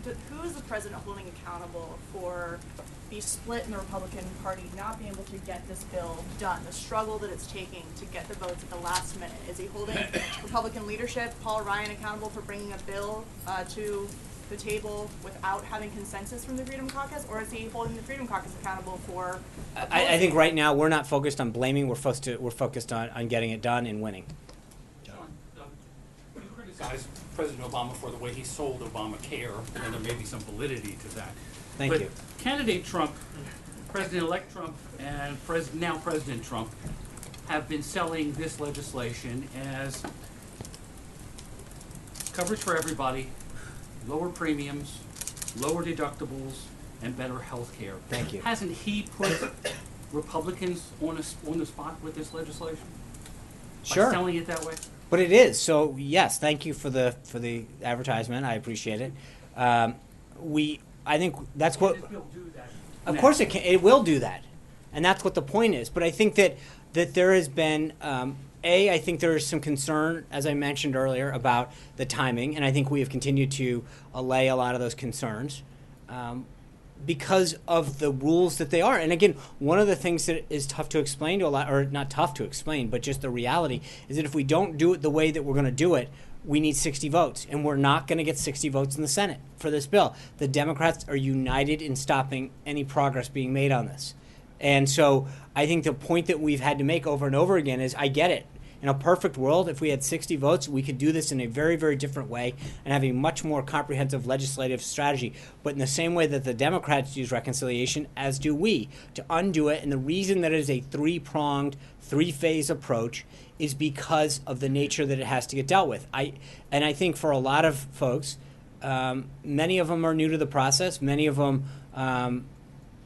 Speaker 11: who is the president holding accountable for the split in the Republican Party not being able to get this bill done, the struggle that it's taking to get the votes at the last minute? Is he holding Republican leadership, Paul Ryan, accountable for bringing a bill to the table without having consensus from the Freedom Caucus, or is he holding the Freedom Caucus accountable for?
Speaker 8: I think right now we're not focused on blaming. We're focused on getting it done and winning.
Speaker 14: You criticize President Obama for the way he sold Obamacare, and there may be some validity to that.
Speaker 8: Thank you.
Speaker 14: Candidate Trump, President-elect Trump, and now President Trump have been selling this legislation as coverage for everybody, lower premiums, lower deductibles, and better health care.
Speaker 8: Thank you.
Speaker 14: Hasn't he put Republicans on the spot with this legislation?
Speaker 8: Sure.
Speaker 14: By selling it that way?
Speaker 8: But it is. So yes, thank you for the advertisement. I appreciate it. I think that's what. Of course it can. It will do that, and that's what the point is. But I think that there has been I think there is some concern, as I mentioned earlier, about the timing, and I think we have continued to allay a lot of those concerns because of the rules that they are. And again, one of the things that is tough to explain to a lot, or not tough to explain, but just the reality is that if we don't do it the way that we're going to do it, we need 60 votes, and we're not going to get 60 votes in the Senate for this bill. The Democrats are united in stopping any progress being made on this. And so I think the point that we've had to make over and over again is, I get it. In a perfect world, if we had 60 votes, we could do this in a very, very different way and have a much more comprehensive legislative strategy. But in the same way that the Democrats use reconciliation, as do we, to undo it. And the reason that it is a three-pronged, three-phase approach is because of the nature that it has to get dealt with. I think for a lot of folks, Many of them are new to the process. Many of them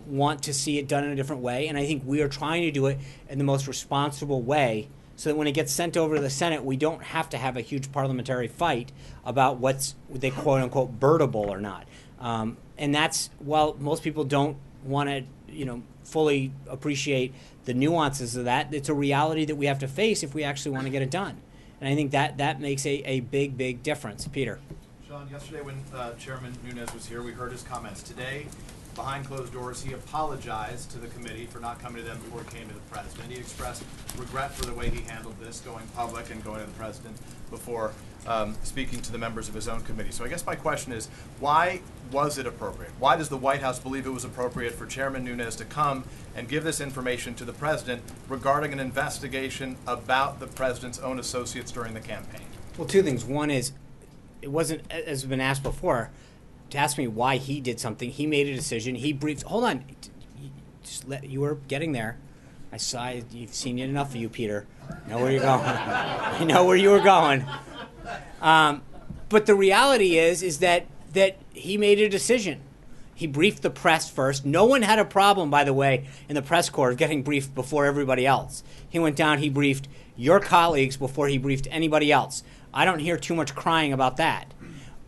Speaker 8: want to see it done in a different way. And I think we are trying to do it in the most responsible way so that when it gets sent over to the Senate, we don't have to have a huge parliamentary fight about what's they quote unquote birdable or not. And that's, while most people don't want to, fully appreciate the nuances of that, it's a reality that we have to face if we actually want to get it done. And I think that makes a big, big difference. Peter.
Speaker 3: Sean, yesterday when Chairman Nunes was here, we heard his comments. Today, behind closed doors, he apologized to the committee for not coming to them before it came to the president. He expressed regret for the way he handled this, going public and going to the president before speaking to the members of his own committee. So I guess my question is, why was it appropriate? Why does the White House believe it was appropriate for Chairman Nunes to come and give this information to the president regarding an investigation about the president's own associates during the campaign?
Speaker 8: Well, two things. One is, it wasn't, as has been asked before, to ask me why he did something. He made a decision. He briefed. Hold on. You were getting there. I saw. You've seen it enough of you, Peter. I know where you're going. I know where you were going. But the reality is that he made a decision. He briefed the press first. No one had a problem, by the way, in the press corps of getting briefed before everybody else. He went down. He briefed your colleagues before he briefed anybody else. I don't hear too much crying about that.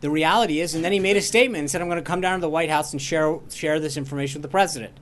Speaker 8: The reality is, and then he made a statement and said, I'm going to come down to the White House and share this information with the president.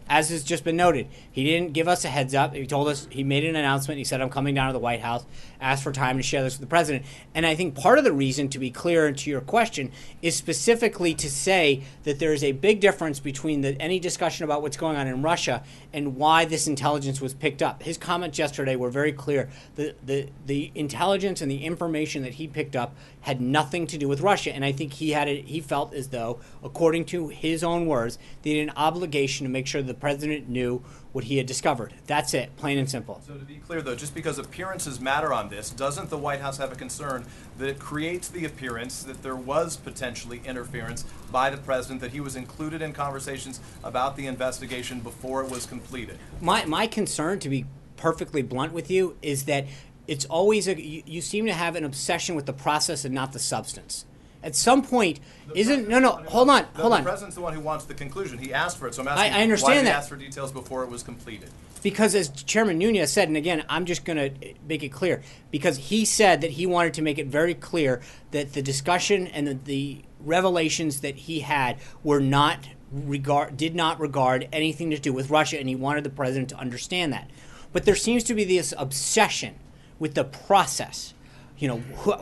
Speaker 8: As has just been noted, he didn't give us a heads up. He told us, he made an announcement. He said, I'm coming down to the White House, asked for time to share this with the president. And I think part of the reason, to be clear to your question, is specifically to say that there is a big difference between any discussion about what's going on in Russia and why this intelligence was picked up. His comments yesterday were very clear. The intelligence and the information that he picked up had nothing to do with Russia. And I think he felt as though, according to his own words, they had an obligation to make sure the president knew what he had discovered. That's it, plain and simple.
Speaker 3: So to be clear, though, just because appearances matter on this, doesn't the White House have a concern that it creates the appearance that there was potentially interference by the president, that he was included in conversations about the investigation before it was completed?
Speaker 8: My concern, to be perfectly blunt with you, is that it's always you seem to have an obsession with the process and not the substance. At some point, hold on.
Speaker 3: The president's the one who wants the conclusion. He asked for it, so I'm asking,
Speaker 8: I understand
Speaker 3: why did he
Speaker 8: that.
Speaker 3: ask for details before it was completed?
Speaker 8: Because as Chairman Nunes said, and again, I'm just going to make it clear, because he said that he wanted to make it very clear that the discussion and the revelations that he had were did not regard anything to do with Russia, and he wanted the president to understand that. But there seems to be this obsession with the process.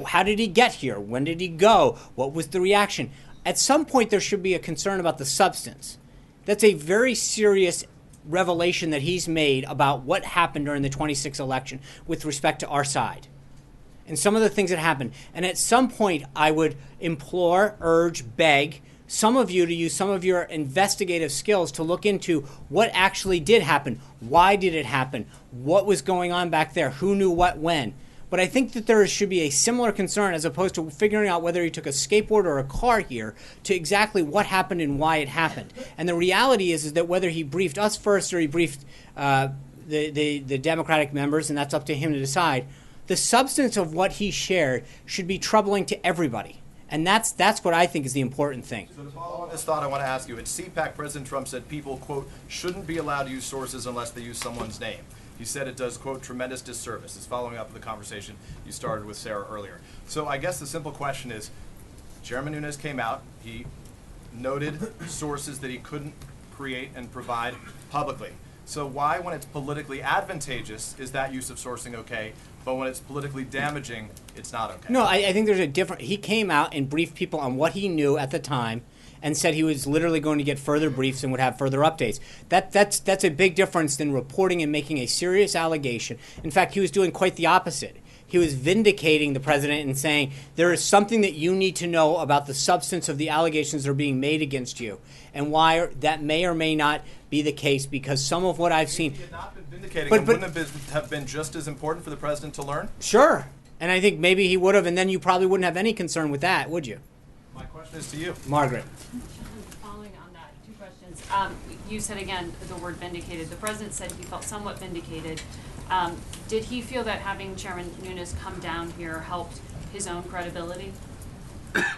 Speaker 8: How did he get here? When did he go? What was the reaction? At some point, there should be a concern about the substance. That's a very serious revelation that he's made about what happened during the 26th election with respect to our side and some of the things that happened. And at some point, I would implore, urge, beg some of you to use some of your investigative skills to look into what actually did happen. Why did it happen? What was going on back there? Who knew what when? But I think that there should be a similar concern, as opposed to figuring out whether he took a skateboard or a car here, to exactly what happened and why it happened. And the reality is that whether he briefed us first or he briefed the Democratic members, and that's up to him to decide, the substance of what he shared should be troubling to everybody. And that's what I think is the important thing.
Speaker 3: So to follow on this thought, I want to ask you, at CPAC, President Trump said people, quote, shouldn't be allowed to use sources unless they use someone's name. He said it does, quote, tremendous disservice. It's following up with the conversation you started with Sarah earlier. So I guess the simple question is, Chairman Nunes came out, he noted sources that he couldn't create and provide publicly. So why, when it's politically advantageous, is that use of sourcing okay, but when it's politically damaging, it's not okay?
Speaker 8: No, I think there's a different. He came out and briefed people on what he knew at the time, and said he was literally going to get further briefs and would have further updates. That's a big difference than reporting and making a serious allegation. In fact, he was doing quite the opposite. He was vindicating the president and saying, there is something that you need to know about the substance of the allegations that are being made against you, and why that may or may not be the case, because some of what I've seen...
Speaker 3: If he had not been vindicating, wouldn't it have been just as important for the president to learn?
Speaker 8: Sure. And I think maybe he would have, and then you probably wouldn't have any concern with that, would you?
Speaker 3: My question is to you.
Speaker 8: Margaret.
Speaker 9: Following on that, two questions. You said again the word vindicated. The president said he felt somewhat vindicated. Did he feel that having Chairman Nunes come down here helped his own credibility?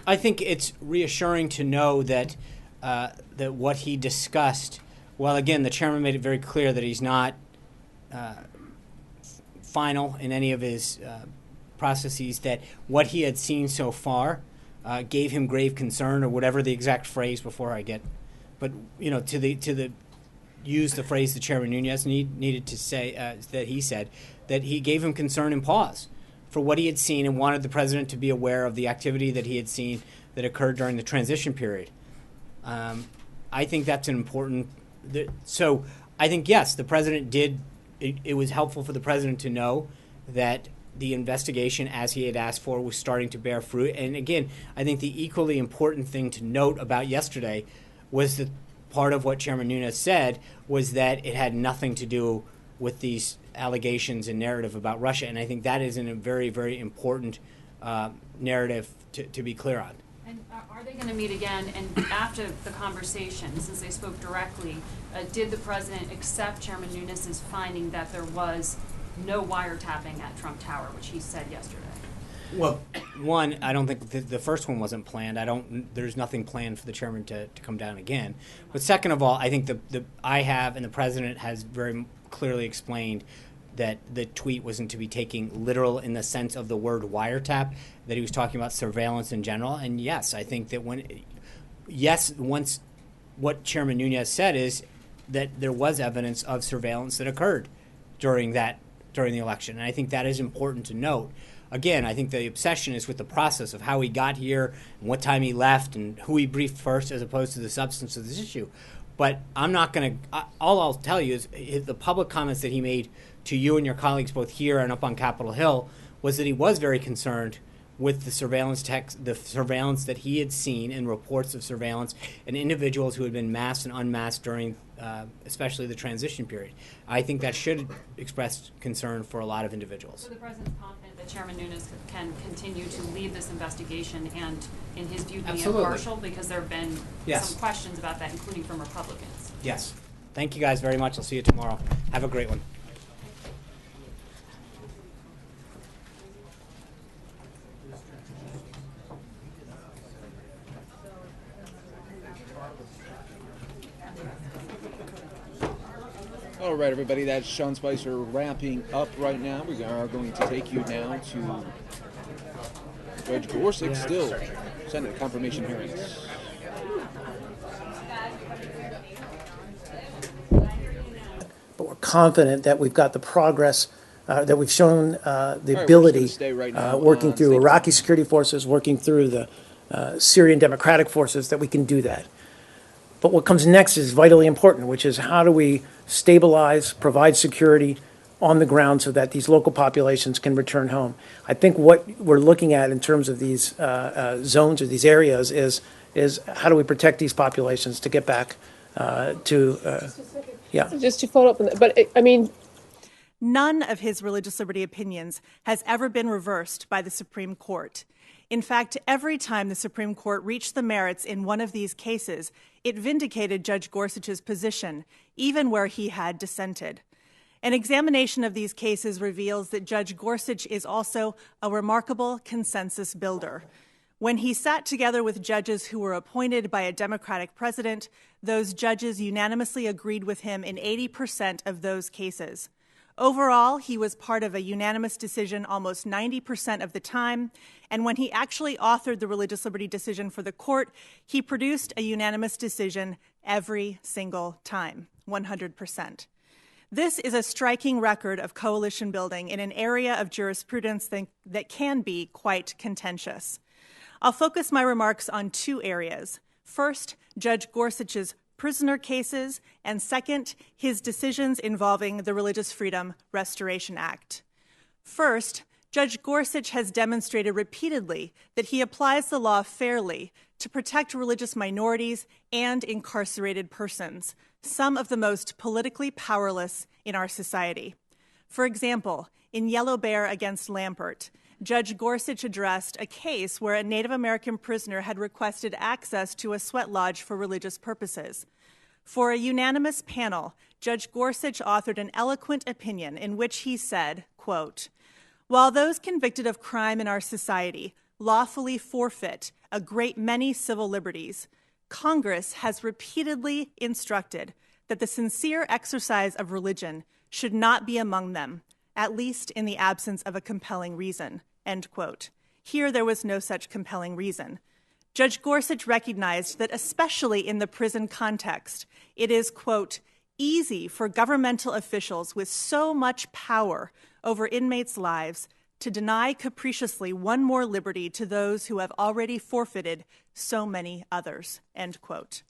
Speaker 8: I think it's reassuring to know that that what he discussed, well, again, the chairman made it very clear that he's not final in any of his processes, that what he had seen so far gave him grave concern, or whatever the exact phrase before I get, but use the phrase that Chairman Nunes needed to say, that he said, that he gave him concern and pause for what he had seen and wanted the president to be aware of the activity that he had seen that occurred during the transition period. I think that's an important, so I think, yes, the president did, it was helpful for the president to know that the investigation, as he had asked for, was starting to bear fruit. And again, I think the equally important thing to note about yesterday was that part of what Chairman Nunes said was that it had nothing to do with these allegations and narrative about Russia. And I think that is a very, very important narrative to be clear on.
Speaker 9: And are they going to meet again? And after the conversation, since they spoke directly, did the president accept Chairman Nunes' finding that there was no wiretapping at Trump Tower, which he said yesterday?
Speaker 8: Well, one, I don't think the first one wasn't planned. There's nothing planned for the chairman to come down again. But second of all, I think I have, and the president has very clearly explained that the tweet wasn't to be taken literal in the sense of the word wiretap, that he was talking about surveillance in general. And yes, I think that once what Chairman Nunes said is that there was evidence of surveillance that occurred during the election. And I think that is important to note. Again, I think the obsession is with the process of how he got here and what time he left and who he briefed first, as opposed to the substance of this issue. But I'm not going to, all I'll tell you is the public comments that he made to you and your colleagues both here and up on Capitol Hill was that he was very concerned with the surveillance that he had seen in reports of surveillance and individuals who had been masked and unmasked during especially the transition period. I think that should express concern for a lot of individuals.
Speaker 9: So the president's confident that Chairman Nunes can continue to lead this investigation and, in his view, be impartial, because there have been some questions about that, including from Republicans.
Speaker 8: Yes. Thank you guys very much. I'll see you tomorrow. Have a great one.
Speaker 1: All right, everybody, that's Sean Spicer wrapping up right now. We are going to take you now to Judge Gorsuch, still Senate confirmation hearings.
Speaker 16: But we're confident that we've got the progress, that we've shown the ability, working through Iraqi security forces, working through the Syrian democratic forces, that we can do that. But what comes next is vitally important, which is how do we stabilize, provide security on the ground so that these local populations can return home. I think what we're looking at in terms of these zones or these areas is how do we protect these populations to get back
Speaker 22: Just to follow up on that, but I mean, none of his religious liberty opinions has ever been reversed by the Supreme Court. In fact, every time the Supreme Court reached the merits in one of these cases, it vindicated Judge Gorsuch's position, even where he had dissented. An examination of these cases reveals that Judge Gorsuch is also a remarkable consensus builder. When he sat together with judges who were appointed by a Democratic president, those judges unanimously agreed with him in 80% of those cases. Overall, he was part of a unanimous decision almost 90% of the time, and when he actually authored the religious liberty decision for the court, he produced a unanimous decision every single time, 100%. This is a striking record of coalition building in an area of jurisprudence that can be quite contentious. I'll focus my remarks on two areas. First, Judge Gorsuch's prisoner cases, and second, his decisions involving the Religious Freedom Restoration Act. First, Judge Gorsuch has demonstrated repeatedly that he applies the law fairly to protect religious minorities and incarcerated persons, some of the most politically powerless in our society. For example, in Yellow Bear against Lampert, Judge Gorsuch addressed a case where a Native American prisoner had requested access to a sweat lodge for religious purposes. For a unanimous panel, Judge Gorsuch authored an eloquent opinion in which he said, quote, "While those convicted of crime in our society lawfully forfeit a great many civil liberties, Congress has repeatedly instructed that the sincere exercise of religion should not be among them, at least in the absence of a compelling reason, end quote. Here there was no such compelling reason. Judge Gorsuch recognized that especially in the prison context, it is, quote, easy for governmental officials with so much power over inmates' lives to deny capriciously one more liberty to those who have already forfeited so many others, end quote.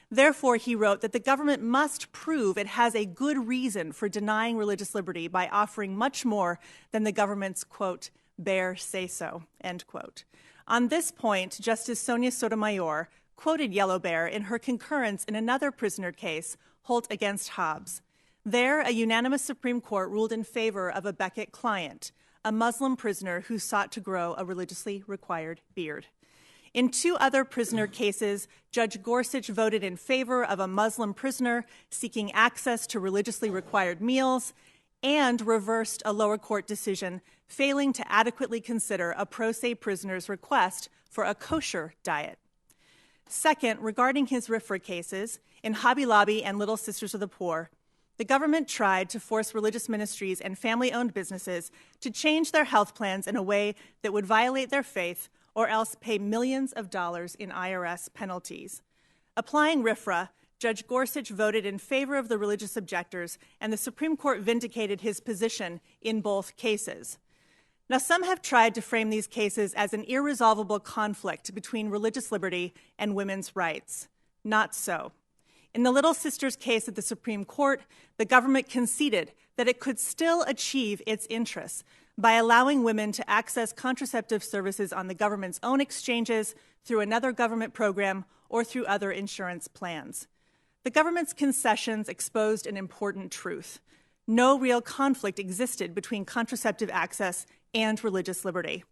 Speaker 22: Therefore, he wrote that the government must prove it has a good reason for denying religious liberty by offering much more than the government's, quote, bare say-so, end quote. On this point, Justice Sonia Sotomayor quoted Yellow Bear in her concurrence in another prisoner case, Holt against Hobbs. There, a unanimous Supreme Court ruled in favor of a Beckett client, a Muslim prisoner who sought to grow a religiously required beard. In two other prisoner cases, Judge Gorsuch voted in favor of a Muslim prisoner seeking access to religiously required meals and reversed a lower court decision failing to adequately consider a pro se prisoner's request for a kosher diet. Second, regarding his RFRA cases, in Hobby Lobby and Little Sisters of the Poor, the government tried to force religious ministries and family-owned businesses to change their health plans in a way that would violate their faith or else pay millions of dollars in IRS penalties. Applying RFRA, Judge Gorsuch voted in favor of the religious objectors, and the Supreme Court vindicated his position in both cases. Now, some have tried to frame these cases as an irresolvable conflict between religious liberty and women's rights. Not so. In the Little Sisters case at the Supreme Court, the government conceded that it could still achieve its interests by allowing women to access contraceptive services on the government's own exchanges, through another government program, or through other insurance plans. The government's concessions exposed an important truth. No real conflict existed between contraceptive access and religious liberty.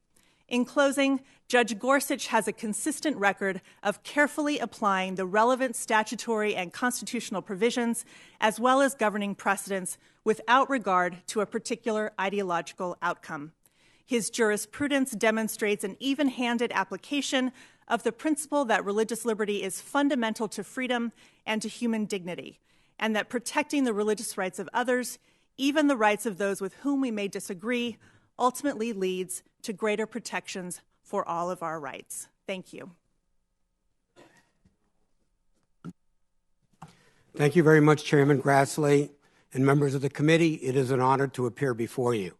Speaker 22: In closing, Judge Gorsuch has a consistent record of carefully applying the relevant statutory and constitutional provisions, as well as governing precedents, without regard to a particular ideological outcome. His jurisprudence demonstrates an even-handed application of the principle that religious liberty is fundamental to freedom and to human dignity, and that protecting the religious rights of others, even the rights of those with whom we may disagree, ultimately leads to greater protections for all of our rights. Thank you.
Speaker 17: Thank you very much, Chairman Grassley and members of the committee. It is an honor to appear before you.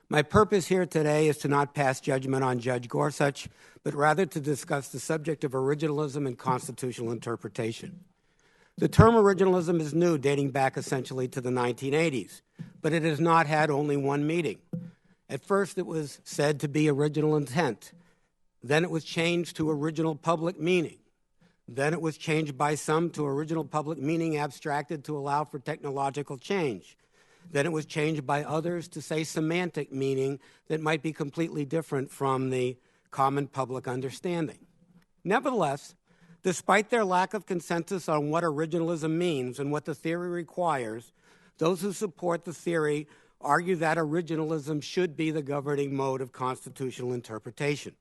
Speaker 17: My purpose here today is to not pass judgment on Judge Gorsuch, but rather to discuss the subject of originalism and constitutional interpretation. The term originalism is new, dating back essentially to the 1980s, but it has not had only one meaning. At first, it was said to be original intent. Then it was changed to original public meaning. Then it was changed by some to original public meaning abstracted to allow for technological change. Then it was changed by others to say semantic meaning that might be completely different from the common public understanding. Nevertheless, despite their lack of consensus on what originalism means and what the theory requires, those who support the theory argue that originalism should be the governing mode of constitutional interpretation.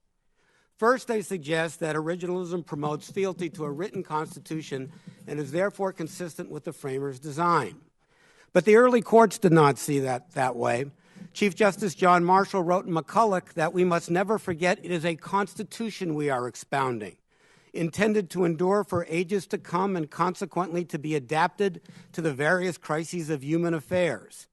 Speaker 17: First, they suggest that originalism promotes fealty to a written constitution and is therefore consistent with the framers' design. But the early courts did not see that way. Chief Justice John Marshall wrote in McCulloch that we must never forget it is a constitution we are expounding, intended to endure for ages to come and consequently to be adapted to the various crises of human affairs.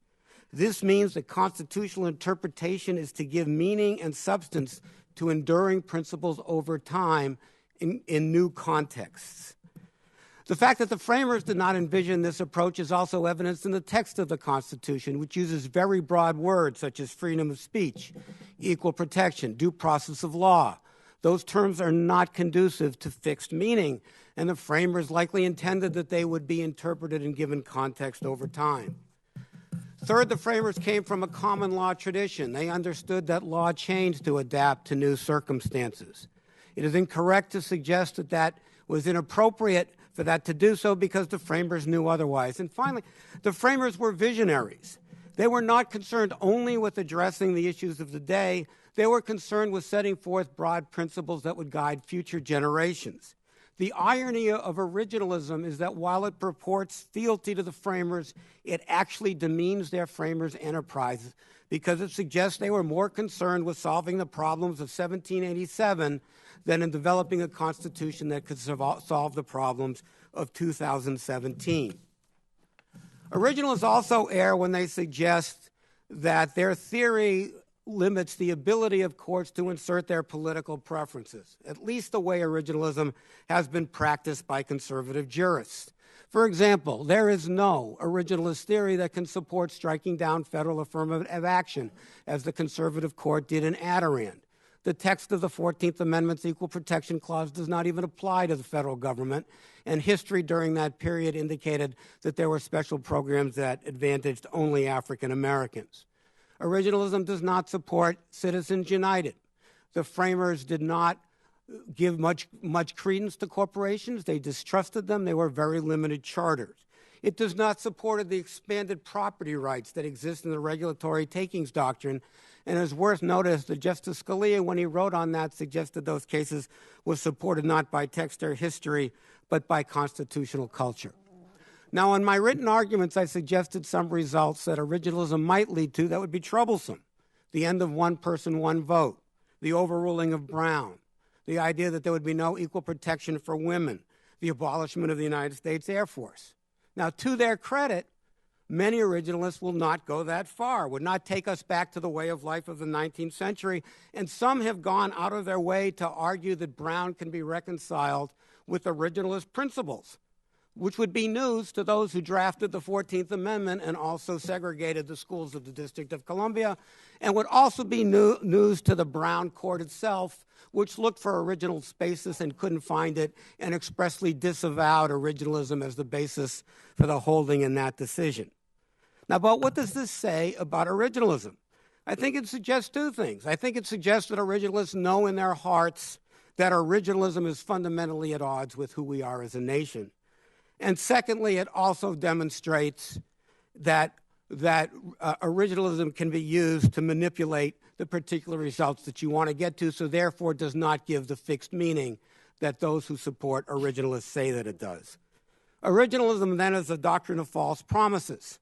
Speaker 17: This means that constitutional interpretation is to give meaning and substance to enduring principles over time in new contexts. The fact that the framers did not envision this approach is also evidenced in the text of the Constitution, which uses very broad words such as freedom of speech, equal protection, due process of law. Those terms are not conducive to fixed meaning, and the framers likely intended that they would be interpreted and given context over time. Third, the framers came from a common law tradition. They understood that law changed to adapt to new circumstances. It is incorrect to suggest that that was inappropriate for that to do so because the framers knew otherwise. And finally, the framers were visionaries. They were not concerned only with addressing the issues of the day. They were concerned with setting forth broad principles that would guide future generations. The irony of originalism is that while it purports fealty to the framers, it actually demeans their framers' enterprises because it suggests they were more concerned with solving the problems of 1787 than in developing a constitution that could solve the problems of 2017. Originalists also err when they suggest that their theory limits the ability of courts to insert their political preferences, at least the way originalism has been practiced by conservative jurists. For example, there is no originalist theory that can support striking down federal affirmative action, as the conservative court did in Adirondack. The text of the 14th Amendment's Equal Protection Clause does not even apply to the federal government, and history during that period indicated that there were special programs that advantaged only African Americans. Originalism does not support Citizens United. The framers did not give much credence to corporations. They distrusted them. They were very limited charters. It does not support the expanded property rights that exist in the regulatory takings doctrine. And it's worth noting that Justice Scalia, when he wrote on that, suggested those cases were supported not by text or history, but by constitutional culture. Now, in my written arguments, I suggested some results that originalism might lead to that would be troublesome. The end of one person, one vote, the overruling of Brown, the idea that there would be no equal protection for women, the abolishment of the United States Air Force. Now, to their credit, many originalists will not go that far, would not take us back to the way of life of the 19th century, and some have gone out of their way to argue that Brown can be reconciled with originalist principles, which would be news to those who drafted the 14th Amendment and also segregated the schools of the District of Columbia, and would also be news to the Brown court itself, which looked for original spaces and couldn't find it, and expressly disavowed originalism as the basis for the holding in that decision. Now, but what does this say about originalism? I think it suggests two things. I think it suggests that originalists know in their hearts that originalism is fundamentally at odds with who we are as a nation. And secondly, it also demonstrates that originalism can be used to manipulate the particular results that you want to get to, so therefore does not give the fixed meaning that those who support originalists say that it does. Originalism then is a doctrine of false promises.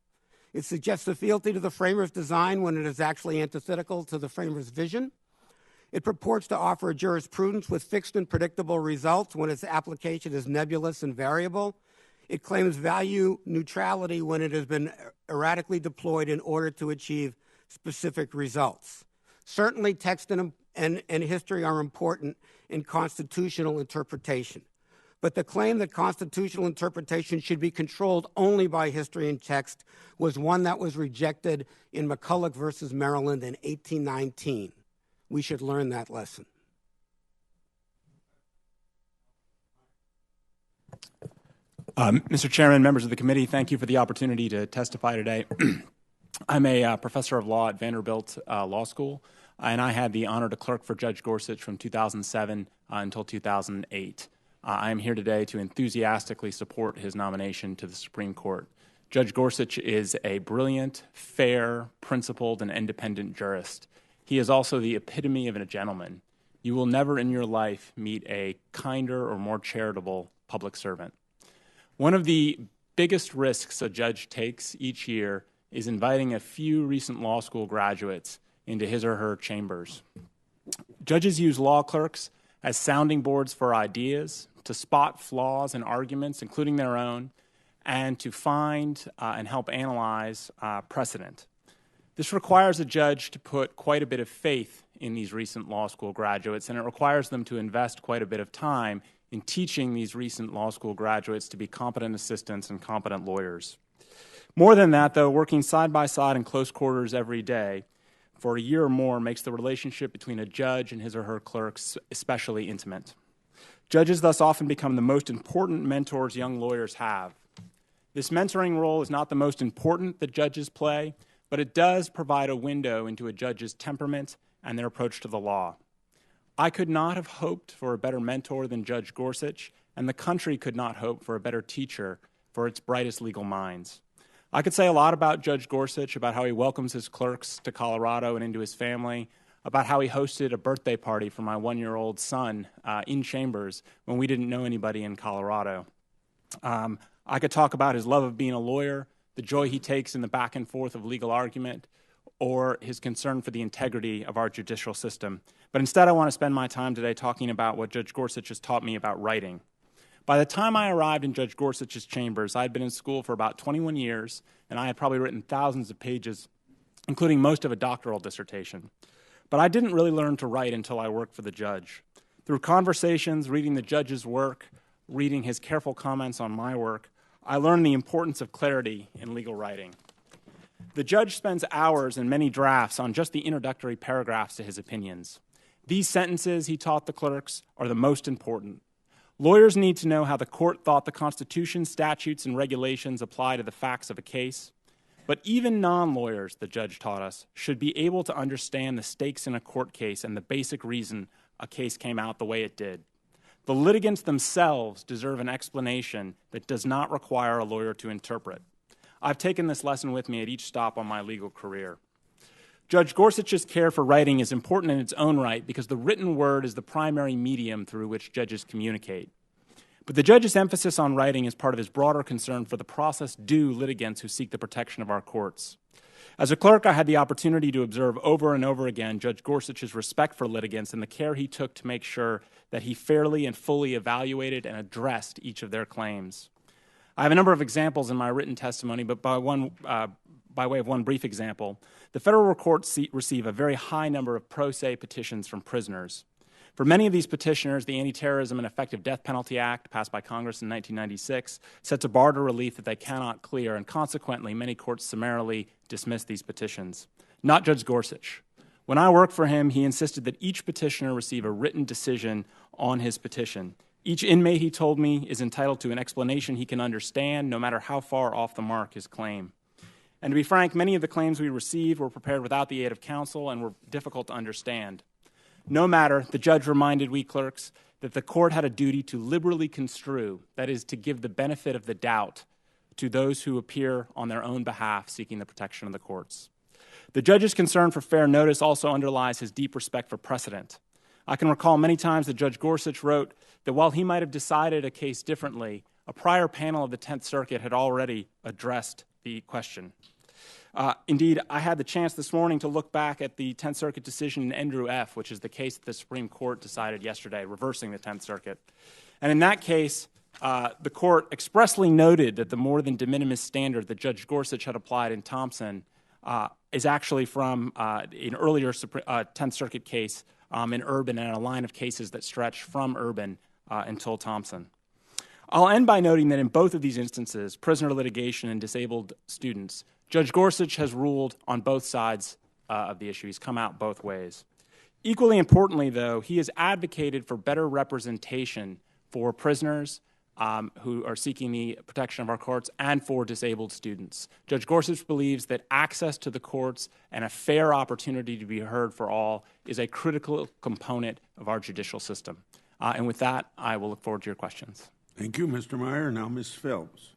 Speaker 17: It suggests a fealty to the framer's design when it is actually antithetical to the framer's vision. It purports to offer a jurisprudence with fixed and predictable results when its application is nebulous and variable. It claims value neutrality when it has been erratically deployed in order to achieve specific results. Certainly, text and history are important in constitutional interpretation. But the claim that constitutional interpretation should be controlled only by history and text was one that was rejected in McCulloch versus Maryland in 1819. We should learn that lesson.
Speaker 7: Mr. Chairman, members of the committee, thank you for the opportunity to testify today. I'm a professor of law at Vanderbilt Law School, and I had the honor to clerk for Judge Gorsuch from 2007 until 2008. I am here today to enthusiastically support his nomination to the Supreme Court. Judge Gorsuch is a brilliant, fair, principled, and independent jurist. He is also the epitome of a gentleman. You will never in your life meet a kinder or more charitable public servant. One of the biggest risks a judge takes each year is inviting a few recent law school graduates into his or her chambers. Judges use law clerks as sounding boards for ideas, to spot flaws in arguments, including their own, and to find and help analyze precedent. This requires a judge to put quite a bit of faith in these recent law school graduates, and it requires them to invest quite a bit of time in teaching these recent law school graduates to be competent assistants and competent lawyers. More than that, though, working side by side in close quarters every day for a year or more makes the relationship between a judge and his or her clerks especially intimate. Judges thus often become the most important mentors young lawyers have. This mentoring role is not the most important that judges play, but it does provide a window into a judge's temperament and their approach to the law. I could not have hoped for a better mentor than Judge Gorsuch, and the country could not hope for a better teacher for its brightest legal minds. I could say a lot about Judge Gorsuch, about how he welcomes his clerks to Colorado and into his family, about how he hosted a birthday party for my 1-year-old son in chambers when we didn't know anybody in Colorado. I could talk about his love of being a lawyer, the joy he takes in the back and forth of legal argument, or his concern for the integrity of our judicial system. But instead, I want to spend my time today talking about what Judge Gorsuch has taught me about writing. By the time I arrived in Judge Gorsuch's chambers, I had been in school for about 21 years, and I had probably written thousands of pages, including most of a doctoral dissertation. But I didn't really learn to write until I worked for the judge. Through conversations, reading the judge's work, reading his careful comments on my work, I learned the importance of clarity in legal writing. The judge spends hours and many drafts on just the introductory paragraphs to his opinions. These sentences, he taught the clerks, are the most important. Lawyers need to know how the court thought the Constitution, statutes, and regulations apply to the facts of a case. But even non-lawyers, the judge taught us, should be able to understand the stakes in a court case and the basic reason a case came out the way it did. The litigants themselves deserve an explanation that does not require a lawyer to interpret. I've taken this lesson with me at each stop on my legal career. Judge Gorsuch's care for writing is important in its own right because the written word is the primary medium through which judges communicate. But the judge's emphasis on writing is part of his broader concern for the process due litigants who seek the protection of our courts. As a clerk, I had the opportunity to observe over and over again Judge Gorsuch's respect for litigants and the care he took to make sure that he fairly and fully evaluated and addressed each of their claims. I have a number of examples in my written testimony, but by way of one brief example, the federal courts receive a very high number of pro se petitions from prisoners. For many of these petitioners, the Anti-Terrorism and Effective Death Penalty Act, passed by Congress in 1996, sets a bar to relief that they cannot clear, and consequently, many courts summarily dismiss these petitions. Not Judge Gorsuch. When I worked for him, he insisted that each petitioner receive a written decision on his petition. Each inmate, he told me, is entitled to an explanation he can understand, no matter how far off the mark his claim. And to be frank, many of the claims we received were prepared without the aid of counsel and were difficult to understand. No matter, the judge reminded we clerks that the court had a duty to liberally construe, that is, to give the benefit of the doubt to those who appear on their own behalf seeking the protection of the courts. The judge's concern for fair notice also underlies his deep respect for precedent. I can recall many times that Judge Gorsuch wrote that while he might have decided a case differently, a prior panel of the 10th Circuit had already addressed the question. Indeed, I had the chance this morning to look back at the 10th Circuit decision in Andrew F., which is the case that the Supreme Court decided yesterday, reversing the 10th Circuit. And in that case, the court expressly noted that the more than de minimis standard that Judge Gorsuch had applied in Thompson is actually from an earlier 10th Circuit case in Urban and a line of cases that stretch from Urban until Thompson. I'll end by noting that in both of these instances, prisoner litigation and disabled students, Judge Gorsuch has ruled on both sides of the issue. He's come out both ways. Equally importantly, though, he has advocated for better representation for prisoners who are seeking the protection of our courts and for disabled students. Judge Gorsuch believes that access to the courts and a fair opportunity to be heard for all is a critical component of our judicial system. And with that, I will look forward to your questions.
Speaker 5: Thank you, Mr. Meyer. Now, Ms. Phelps.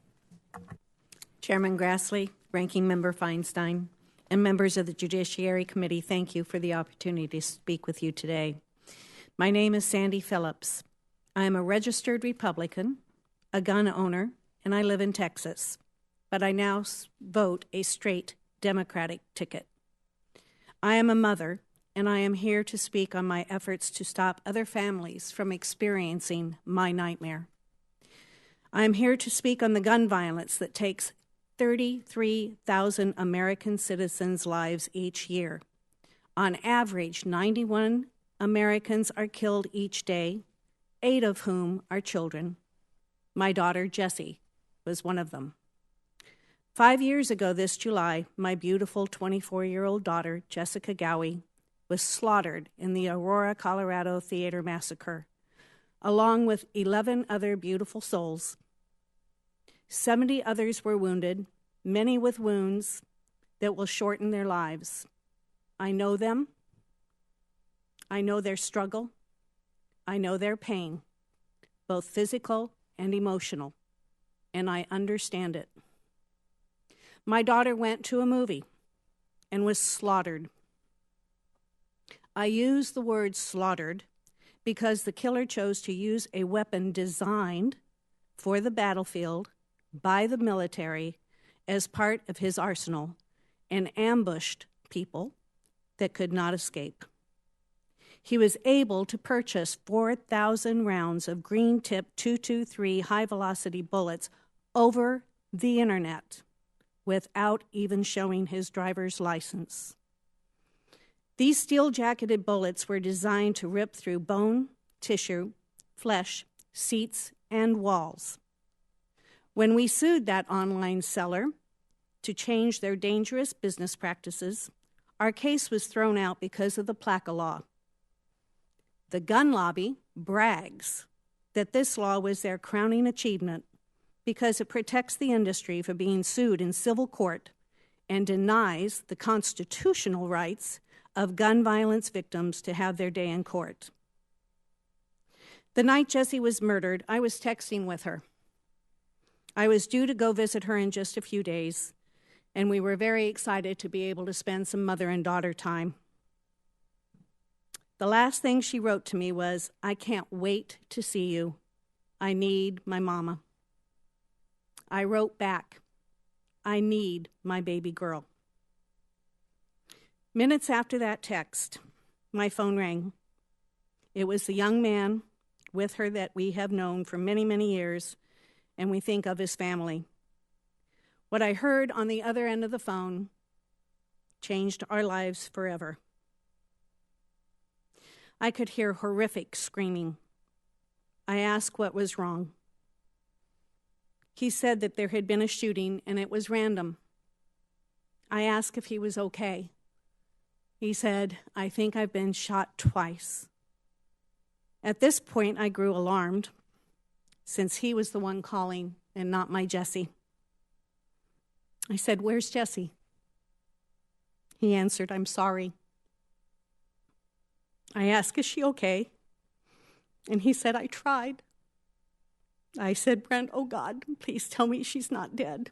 Speaker 18: Chairman Grassley, Ranking Member Feinstein, and members of the Judiciary Committee, thank you for the opportunity to speak with you today. My name is Sandy Phillips. I am a registered Republican, a gun owner, and I live in Texas, but I now vote a straight Democratic ticket. I am a mother, and I am here to speak on my efforts to stop other families from experiencing my nightmare. I am here to speak on the gun violence that takes 33,000 American citizens' lives each year. On average, 91 Americans are killed each day, 8 of whom are children. My daughter, Jessie, was one of them. 5 years ago this July, my beautiful 24-year-old daughter, Jessica Gowie, was slaughtered in the Aurora, Colorado theater massacre, along with 11 other beautiful souls. 70 others were wounded, many with wounds that will shorten their lives. I know them. I know their struggle. I know their pain, both physical and emotional, and I understand it. My daughter went to a movie and was slaughtered. I use the word slaughtered because the killer chose to use a weapon designed for the battlefield by the military as part of his arsenal and ambushed people that could not escape. He was able to purchase 4,000 rounds of green-tip .223 high-velocity bullets over the internet without even showing his driver's license. These steel-jacketed bullets were designed to rip through bone, tissue, flesh, seats, and walls. When we sued that online seller to change their dangerous business practices, our case was thrown out because of the PLACA law. The gun lobby brags that this law was their crowning achievement because it protects the industry from being sued in civil court and denies the constitutional rights of gun violence victims to have their day in court. The night Jessie was murdered, I was texting with her. I was due to go visit her in just a few days, and we were very excited to be able to spend some mother and daughter time. The last thing she wrote to me was, "I can't wait to see you. I need my mama." I wrote back, "I need my baby girl." Minutes after that text, my phone rang. It was the young man with her that we have known for many, many years, and we think of as family. What I heard on the other end of the phone changed our lives forever. I could hear horrific screaming. I asked what was wrong. He said that there had been a shooting and it was random. I asked if he was okay. He said, "I think I've been shot twice." At this point, I grew alarmed, since he was the one calling and not my Jessie. I said, "Where's Jessie?" He answered, "I'm sorry." I asked, "Is she okay?" And he said, "I tried." I said, "Brent, oh God, please tell me she's not dead."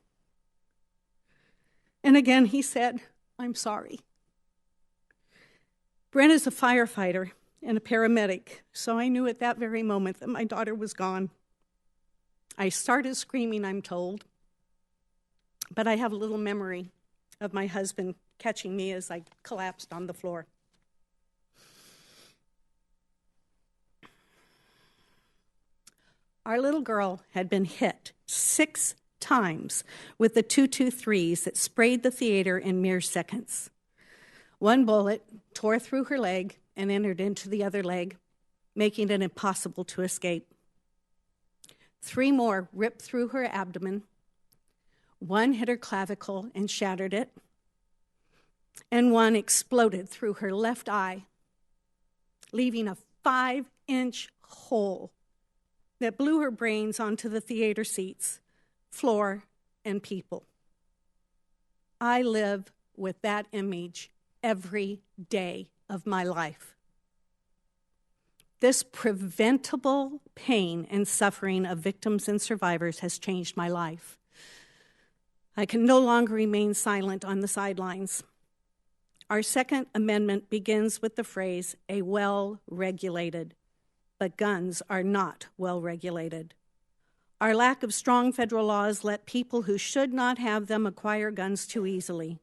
Speaker 18: And again, he said, "I'm sorry." Brent is a firefighter and a paramedic, so I knew at that very moment that my daughter was gone. I started screaming, I'm told, but I have a little memory of my husband catching me as I collapsed on the floor. Our little girl had been hit 6 times with the .223s that sprayed the theater in mere seconds. One bullet tore through her leg and entered into the other leg, making it impossible to escape. 3 more ripped through her abdomen. 1 hit her clavicle and shattered it. And 1 exploded through her left eye, leaving a 5-inch hole that blew her brains onto the theater seats, floor, and people. I live with that image every day of my life. This preventable pain and suffering of victims and survivors has changed my life. I can no longer remain silent on the sidelines. Our Second Amendment begins with the phrase, "a well-regulated," but guns are not well-regulated. Our lack of strong federal laws let people who should not have them acquire guns too easily.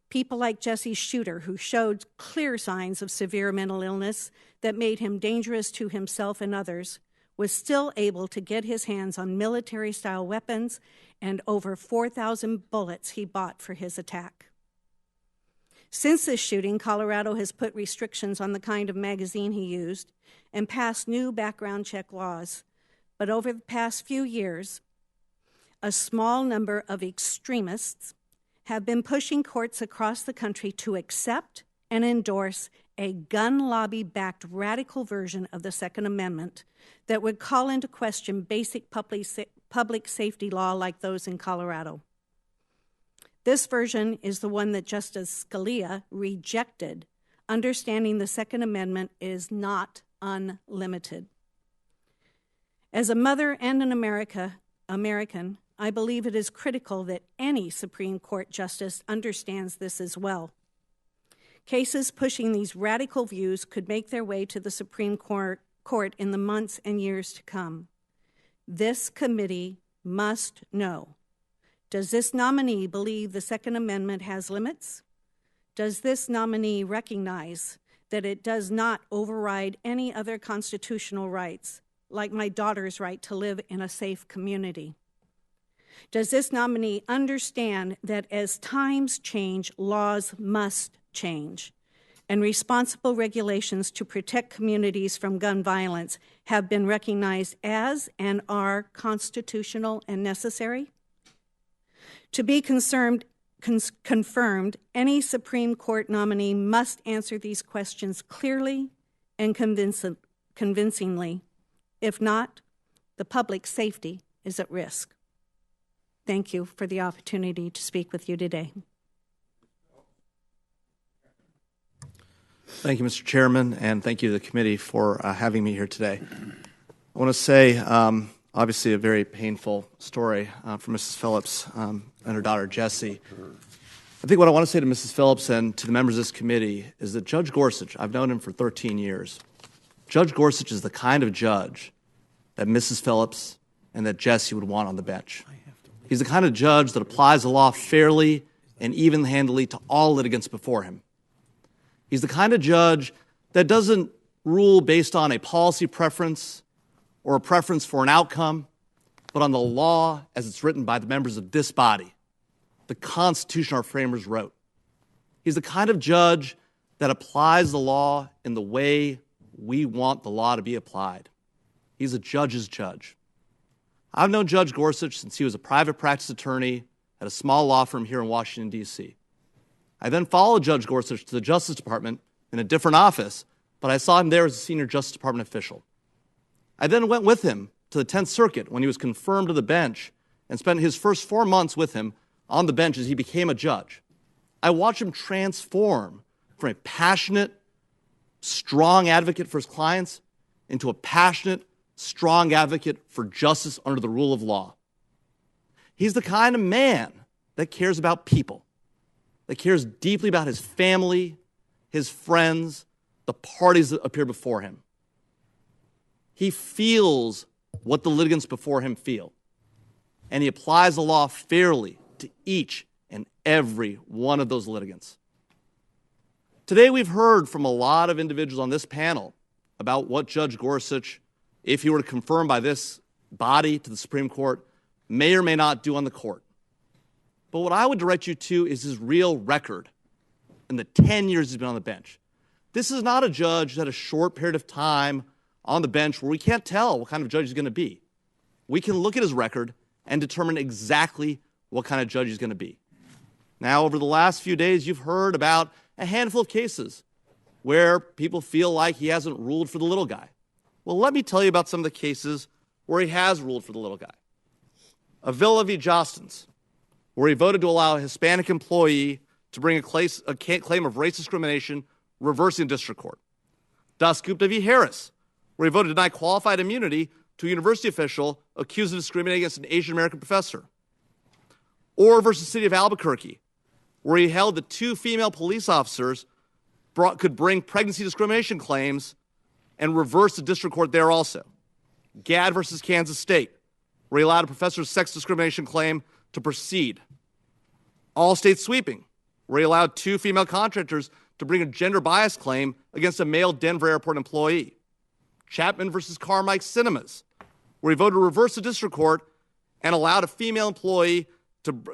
Speaker 18: People like Jesse's shooter, who showed clear signs of severe mental illness that made him dangerous to himself and others, was still able to get his hands on military-style weapons and over 4,000 bullets he bought for his attack. Since this shooting, Colorado has put restrictions on the kind of magazine he used and passed new background check laws. But over the past few years, a small number of extremists have been pushing courts across the country to accept and endorse a gun lobby-backed radical version of the Second Amendment that would call into question basic public safety law like those in Colorado. This version is the one that Justice Scalia rejected, understanding the Second Amendment is not unlimited. As a mother and an American, I believe it is critical that any Supreme Court justice understands this as well. Cases pushing these radical views could make their way to the Supreme Court in the months and years to come. This committee must know. Does this nominee believe the Second Amendment has limits? Does this nominee recognize that it does not override any other constitutional rights, like my daughter's right to live in a safe community? Does this nominee understand that as times change, laws must change, and responsible regulations to protect communities from gun violence have been recognized as and are constitutional and necessary? To be confirmed, any Supreme Court nominee must answer these questions clearly and convincingly. If not, the public's safety is at risk. Thank you for the opportunity to speak with you today.
Speaker 4: Thank you, Mr. Chairman, and thank you to the committee for having me here today. I want to say, obviously, a very painful story for Mrs. Phillips and her daughter, Jessie. I think what I want to say to Mrs. Phillips and to the members of this committee is that Judge Gorsuch, I've known him for 13 years. Judge Gorsuch is the kind of judge that Mrs. Phillips and that Jessie would want on the bench. He's the kind of judge that applies the law fairly and even-handedly to all litigants before him. He's the kind of judge that doesn't rule based on a policy preference or a preference for an outcome, but on the law as it's written by the members of this body, the Constitution our framers wrote. He's the kind of judge that applies the law in the way we want the law to be applied. He's a judge's judge. I've known Judge Gorsuch since he was a private practice attorney at a small law firm here in Washington, D.C. I then followed Judge Gorsuch to the Justice Department in a different office, but I saw him there as a senior Justice Department official. I then went with him to the 10th Circuit when he was confirmed to the bench and spent his first 4 months with him on the bench as he became a judge. I watched him transform from a passionate, strong advocate for his clients into a passionate, strong advocate for justice under the rule of law. He's the kind of man that cares about people, that cares deeply about his family, his friends, the parties that appear before him. He feels what the litigants before him feel, and he applies the law fairly to each and every one of those litigants. Today we've heard from a lot of individuals on this panel about what Judge Gorsuch, if he were to confirm by this body to the Supreme Court, may or may not do on the court. But what I would direct you to is his real record in the 10 years he's been on the bench. This is not a judge that had a short period of time on the bench where we can't tell what kind of judge he's going to be. We can look at his record and determine exactly what kind of judge he's going to be. Now, over the last few days, you've heard about a handful of cases where people feel like he hasn't ruled for the little guy. Well, let me tell you about some of the cases where he has ruled for the little guy. Avila v. Jostens, where he voted to allow a Hispanic employee to bring a claim of race discrimination, reversing district court. Dasgupta v. Harris, where he voted to deny qualified immunity to a university official accused of discriminating against an Asian American professor. Orr versus City of Albuquerque, where he held that 2 female police officers could bring pregnancy discrimination claims and reverse the district court there also. Gadd versus Kansas State, where he allowed a professor's sex discrimination claim to proceed. All-state sweeping, where he allowed 2 female contractors to bring a gender bias claim against a male Denver airport employee. Chapman versus Carmike Cinemas, where he voted to reverse the district court and allowed a female employee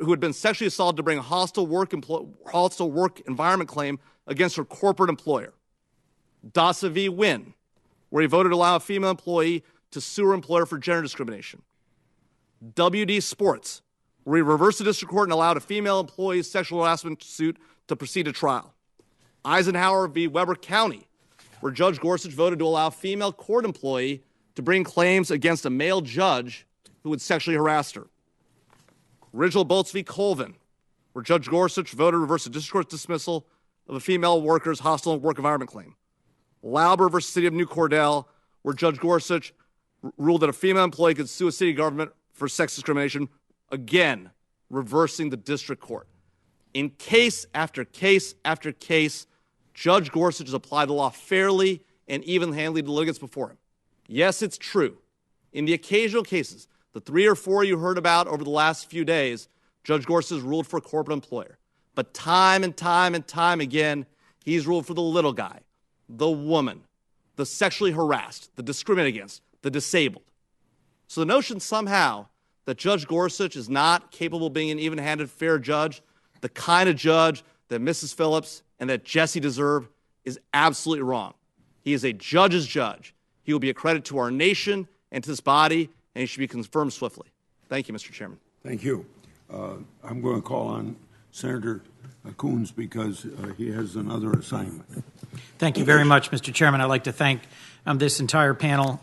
Speaker 4: who had been sexually assaulted to bring a hostile work environment claim against her corporate employer. Dasa v. Wynn, where he voted to allow a female employee to sue her employer for gender discrimination. WD Sports, where he reversed the district court and allowed a female employee's sexual harassment suit to proceed to trial. Eisenhower v. Weber County, where Judge Gorsuch voted to allow a female court employee to bring claims against a male judge who had sexually harassed her. Original Bolts v. Colvin, where Judge Gorsuch voted to reverse the district court's dismissal of a female worker's hostile work environment claim. Lauber versus City of New Cordell, where Judge Gorsuch ruled that a female employee could sue a city government for sex discrimination, again, reversing the district court. In case after case after case, Judge Gorsuch has applied the law fairly and even-handedly to litigants before him. Yes, it's true. In the occasional cases, the 3 or 4 you heard about over the last few days, Judge Gorsuch has ruled for a corporate employer. But time and time and time again, he's ruled for the little guy, the woman, the sexually harassed, the discriminated against, the disabled. So the notion somehow that Judge Gorsuch is not capable of being an even-handed, fair judge, the kind of judge that Mrs. Phillips and that Jesse deserve, is absolutely wrong. He is a judge's judge. He will be a credit to our nation and to this body, and he should be confirmed swiftly. Thank you, Mr. Chairman.
Speaker 5: Thank you. I'm going to call on Senator Coons because he has another assignment.
Speaker 12: Thank you very much, Mr. Chairman. I'd like to thank this entire panel.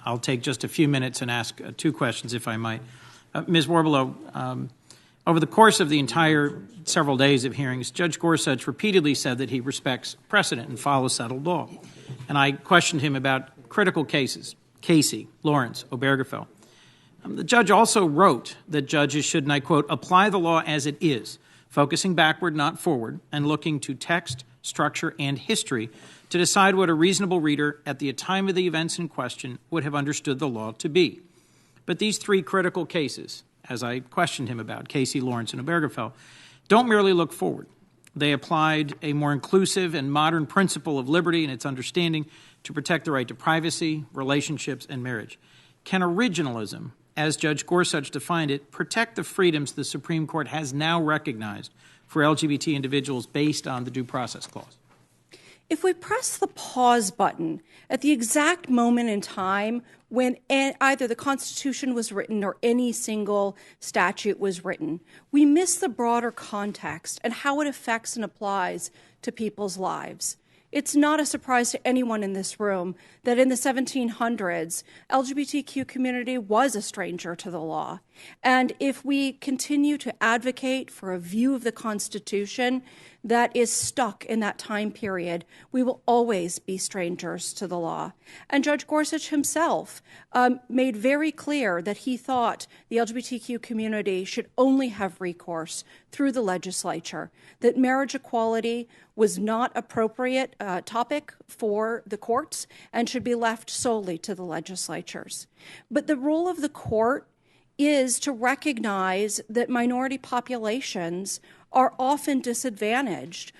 Speaker 12: I'll take just a few minutes and ask 2 questions, if I might. Ms. Warbelow, over the course of the entire several days of hearings, Judge Gorsuch repeatedly said that he respects precedent and follows settled law. And I questioned him about critical cases, Casey, Lawrence, Obergefell. The judge also wrote that judges should, and I quote, apply the law as it is, focusing backward, not forward, and looking to text, structure, and history to decide what a reasonable reader at the time of the events in question would have understood the law to be. But these 3 critical cases, as I questioned him about, Casey, Lawrence, and Obergefell, don't merely look forward. They applied a more inclusive and modern principle of liberty and its understanding to protect the right to privacy, relationships, and marriage. Can originalism, as Judge Gorsuch defined it, protect the freedoms the Supreme Court has now recognized for LGBT individuals based on the Due Process Clause?
Speaker 13: If we press the pause button at the exact moment in time when either the Constitution was written or any single statute was written, we miss the broader context and how it affects and applies to people's lives. It's not a surprise to anyone in this room that in the 1700s, LGBTQ community was a stranger to the law. And if we continue to advocate for a view of the Constitution that is stuck in that time period, we will always be strangers to the law. And Judge Gorsuch himself made very clear that he thought the LGBTQ community should only have recourse through the legislature, that marriage equality was not appropriate topic for the courts and should be left solely to the legislatures. But the role of the court is to recognize that minority populations are often disadvantaged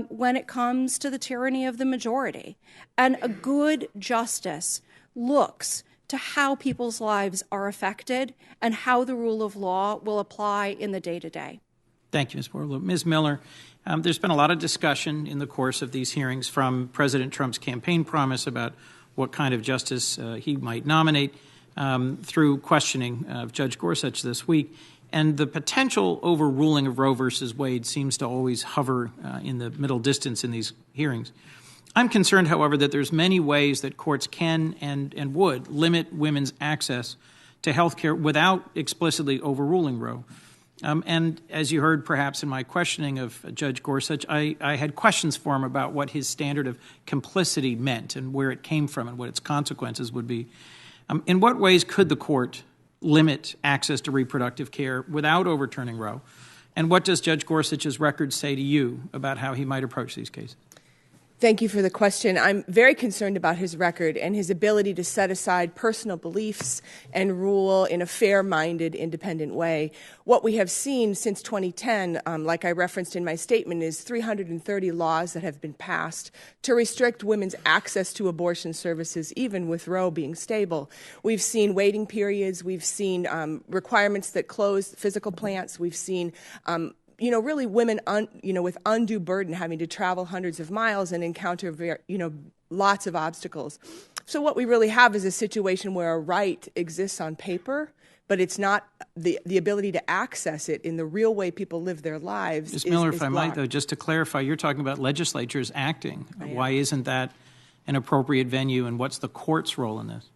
Speaker 13: when it comes to the tyranny of the majority. And a good justice looks to how people's lives are affected and how the rule of law will apply in the day-to-day.
Speaker 12: Thank you, Ms. Warbelow. Ms. Miller, there's been a lot of discussion in the course of these hearings from President Trump's campaign promise about what kind of justice he might nominate through questioning of Judge Gorsuch this week. And the potential overruling of Roe versus Wade seems to always hover in the middle distance in these hearings. I'm concerned, however, that there's many ways that courts can and would limit women's access to health care without explicitly overruling Roe. And as you heard perhaps in my questioning of Judge Gorsuch, I had questions for him about what his standard of complicity meant and where it came from and what its consequences would be. In what ways could the court limit access to reproductive care without overturning Roe? And what does Judge Gorsuch's record say to you about how he might approach these cases?
Speaker 23: Thank you for the question. I'm very concerned about his record and his ability to set aside personal beliefs and rule in a fair-minded, independent way. What we have seen since 2010, like I referenced in my statement, is 330 laws that have been passed to restrict women's access to abortion services, even with Roe being stable. We've seen waiting periods. We've seen requirements that close physical plants. We've seen really women, with undue burden having to travel hundreds of miles and encounter, lots of obstacles. So what we really have is a situation where a right exists on paper, but it's not the ability to access it in the real way people live their lives.
Speaker 12: Ms. Miller, if I might, though, just to clarify, you're talking about legislatures acting. Why isn't that an appropriate venue, and what's the court's role in this?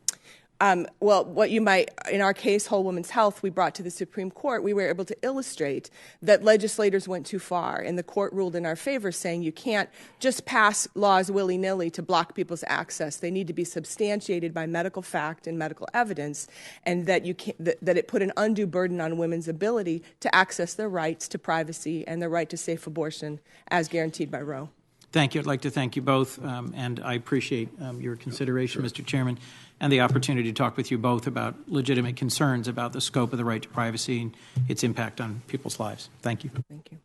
Speaker 23: Well, what you might, in our case, Whole Woman's Health, we brought to the Supreme Court, we were able to illustrate that legislators went too far, and the court ruled in our favor, saying you can't just pass laws willy-nilly to block people's access. They need to be substantiated by medical fact and medical evidence, and that that it put an undue burden on women's ability to access their rights to privacy and their right to safe abortion as guaranteed by Roe.
Speaker 12: Thank you. I'd like to thank you both, and I appreciate your consideration, Mr. Chairman, and the opportunity to talk with you both about legitimate concerns about the scope of the right to privacy and its impact on people's lives. Thank you.
Speaker 23: Thank you.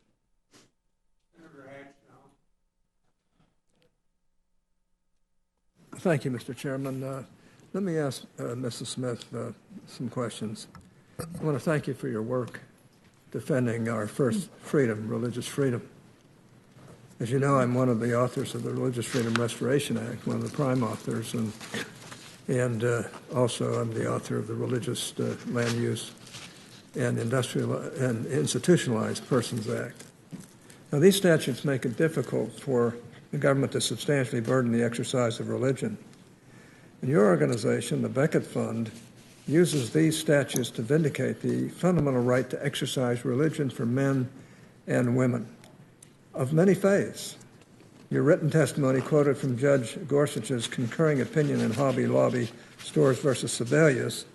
Speaker 6: Thank you, Mr. Chairman. Let me ask Mrs. Smith some questions. I want to thank you for your work defending our first freedom, religious freedom. As you know, I'm one of the authors of the Religious Freedom Restoration Act, one of the prime authors, and also I'm the author of the Religious Land Use and Industrial and Institutionalized Persons Act. Now, these statutes make it difficult for the government to substantially burden the exercise of religion. And your organization, the Beckett Fund, uses these statutes to vindicate the fundamental right to exercise religion for men and women of many faiths. Your written testimony quoted from Judge Gorsuch's concurring opinion in Hobby Lobby Stores versus Sebelius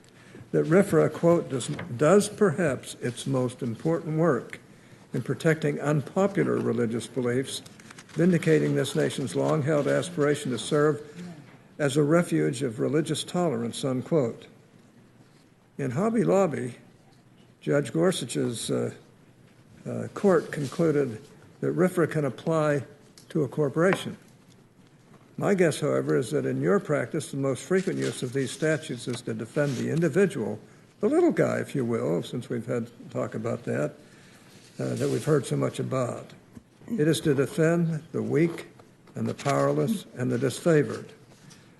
Speaker 6: that RFRA, quote, does perhaps its most important work in protecting unpopular religious beliefs, vindicating this nation's long-held aspiration to serve as a refuge of religious tolerance, unquote. In Hobby Lobby, Judge Gorsuch's court concluded that RFRA can apply to a corporation. My guess, however, is that in your practice, the most frequent use of these statutes is to defend the individual, the little guy, if you will, since we've had talk about that we've heard so much about. It is to defend the weak and the powerless and the disfavored.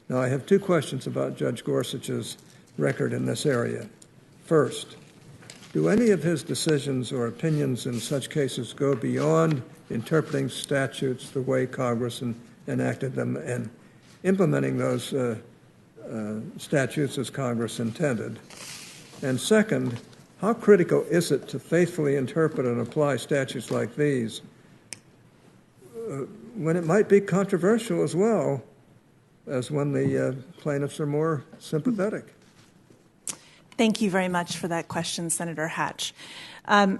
Speaker 6: Now, I have two questions about Judge Gorsuch's record in this area. First, do any of his decisions or opinions in such cases go beyond interpreting statutes the way Congress enacted them and implementing those statutes as Congress intended? And second, how critical is it to faithfully interpret and apply statutes like these when it might be controversial as well as when the plaintiffs are more sympathetic?
Speaker 22: Thank you very much for that question, Senator Hatch.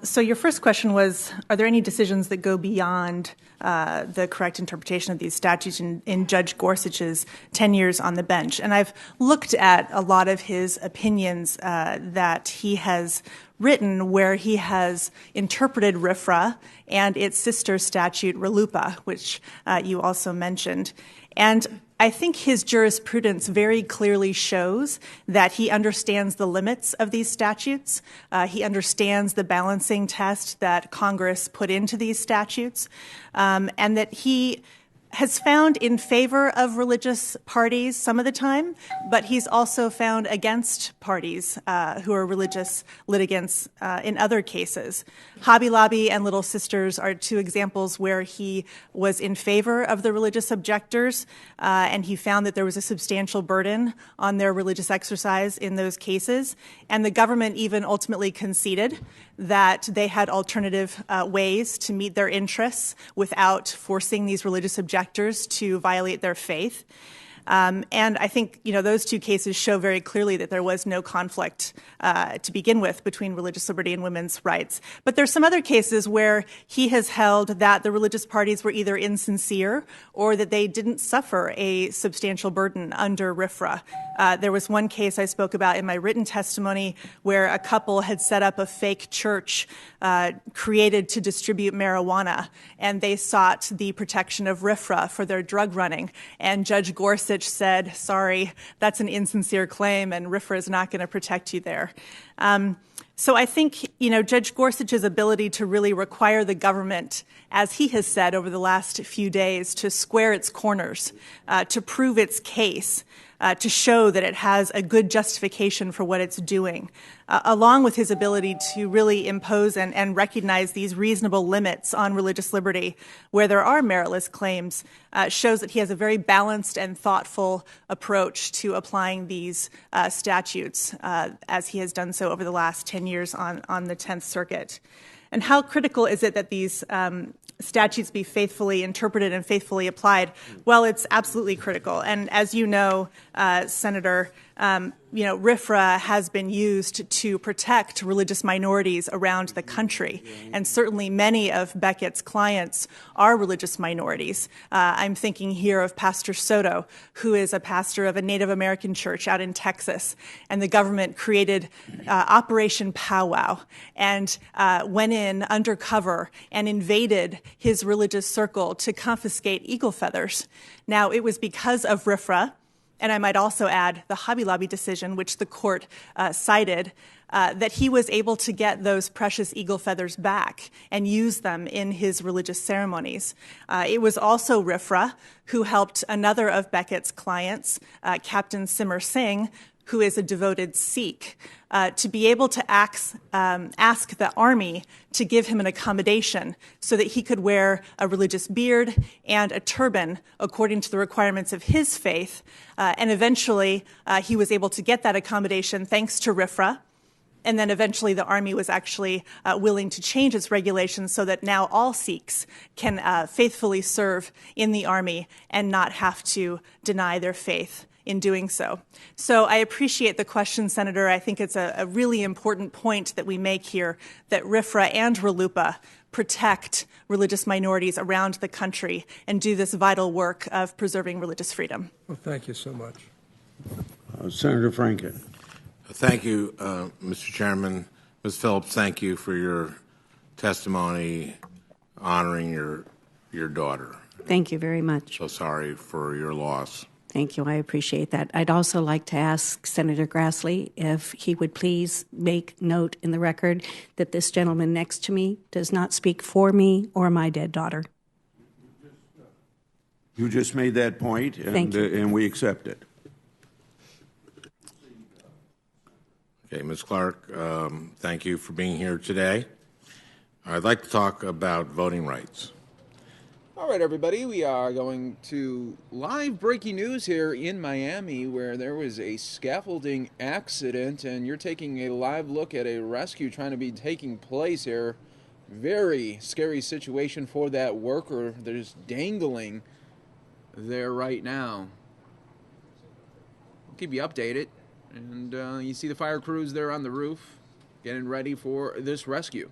Speaker 22: So your first question was, are there any decisions that go beyond the correct interpretation of these statutes in Judge Gorsuch's 10 years on the bench? And I've looked at a lot of his opinions that he has written where he has interpreted RFRA and its sister statute, RLUIPA, which you also mentioned. And I think his jurisprudence very clearly shows that he understands the limits of these statutes. He understands the balancing test that Congress put into these statutes, and that he has found in favor of religious parties some of the time, but he's also found against parties who are religious litigants in other cases. Hobby Lobby and Little Sisters are two examples where he was in favor of the religious objectors, and he found that there was a substantial burden on their religious exercise in those cases. And the government even ultimately conceded that they had alternative ways to meet their interests without forcing these religious objectors to violate their faith. And I think, those two cases show very clearly that there was no conflict to begin with between religious liberty and women's rights. But there's some other cases where he has held that the religious parties were either insincere or that they didn't suffer a substantial burden under RFRA. There was one case I spoke about in my written testimony where a couple had set up a fake church created to distribute marijuana, and they sought the protection of RFRA for their drug running. And Judge Gorsuch said, sorry, that's an insincere claim, and RFRA is not going to protect you there. So I think, Judge Gorsuch's ability to really require the government, as he has said over the last few days, to square its corners, to prove its case, to show that it has a good justification for what it's doing, along with his ability to really impose and recognize these reasonable limits on religious liberty where there are meritless claims, shows that he has a very balanced and thoughtful approach to applying these statutes, as he has done so over the last 10 years on the 10th Circuit. And how critical is it that these statutes be faithfully interpreted and faithfully applied? Well, it's absolutely critical. And as you know, Senator, RFRA has been used to protect religious minorities around the country, and certainly many of Beckett's clients are religious minorities. I'm thinking here of Pastor Soto, who is a pastor of a Native American church out in Texas, and the government created Operation Powwow and went in undercover and invaded his religious circle to confiscate eagle feathers. Now, it was because of RFRA, and I might also add the Hobby Lobby decision, which the court cited, that he was able to get those precious eagle feathers back and use them in his religious ceremonies. It was also RFRA who helped another of Beckett's clients, Captain Simmer Singh, who is a devoted Sikh, to be able to ask the Army to give him an accommodation so that he could wear a religious beard and a turban according to the requirements of his faith. And eventually, he was able to get that accommodation thanks to RFRA. And then eventually the Army was actually willing to change its regulations so that now all Sikhs can faithfully serve in the Army and not have to deny their faith in doing so. So I appreciate the question, Senator. I think it's a really important point that we make here, that RFRA and RLUIPA protect religious minorities around the country and do this vital work of preserving religious freedom.
Speaker 6: Well, thank you so much.
Speaker 5: Senator Franken.
Speaker 2: Thank you, Mr. Chairman. Ms. Phillips, thank you for your testimony honoring your daughter.
Speaker 18: Thank you very much.
Speaker 2: So sorry for your loss.
Speaker 18: Thank you. I appreciate that. I'd also like to ask Senator Grassley if he would please make note in the record that this gentleman next to me does not speak for me or my dead daughter.
Speaker 5: You just made that point, and we accept it.
Speaker 2: Okay, Ms. Clark, thank you for being here today. I'd like to talk about voting rights.
Speaker 1: All right, everybody, we are going to live breaking news here in Miami where there was a scaffolding accident, and you're taking a live look at a rescue trying to be taking place here. Very scary situation for that worker that is dangling there right now. I'll keep you updated. And you see the fire crews there on the roof getting ready for this rescue.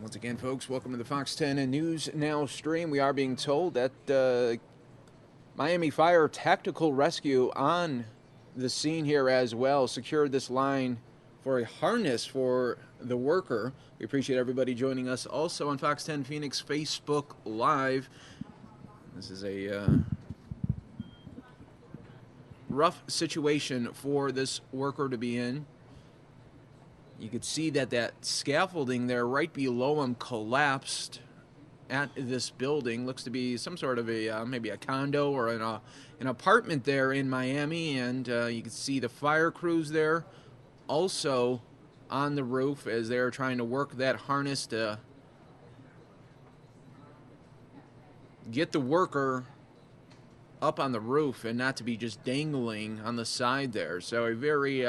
Speaker 1: Once again, folks, welcome to the Fox 10 News Now stream. We are being told that Miami Fire Tactical Rescue on the scene here as well secured this line for a harness for the worker. We appreciate everybody joining us also on Fox 10 Phoenix Facebook Live. This is a rough situation for this worker to be in. You could see that scaffolding there right below him collapsed at this building. Looks to be some sort of a maybe a condo or an apartment there in Miami, and you can see the fire crews there also on the roof as they're trying to work that harness to get the worker up on the roof and not to be just dangling on the side there. So a very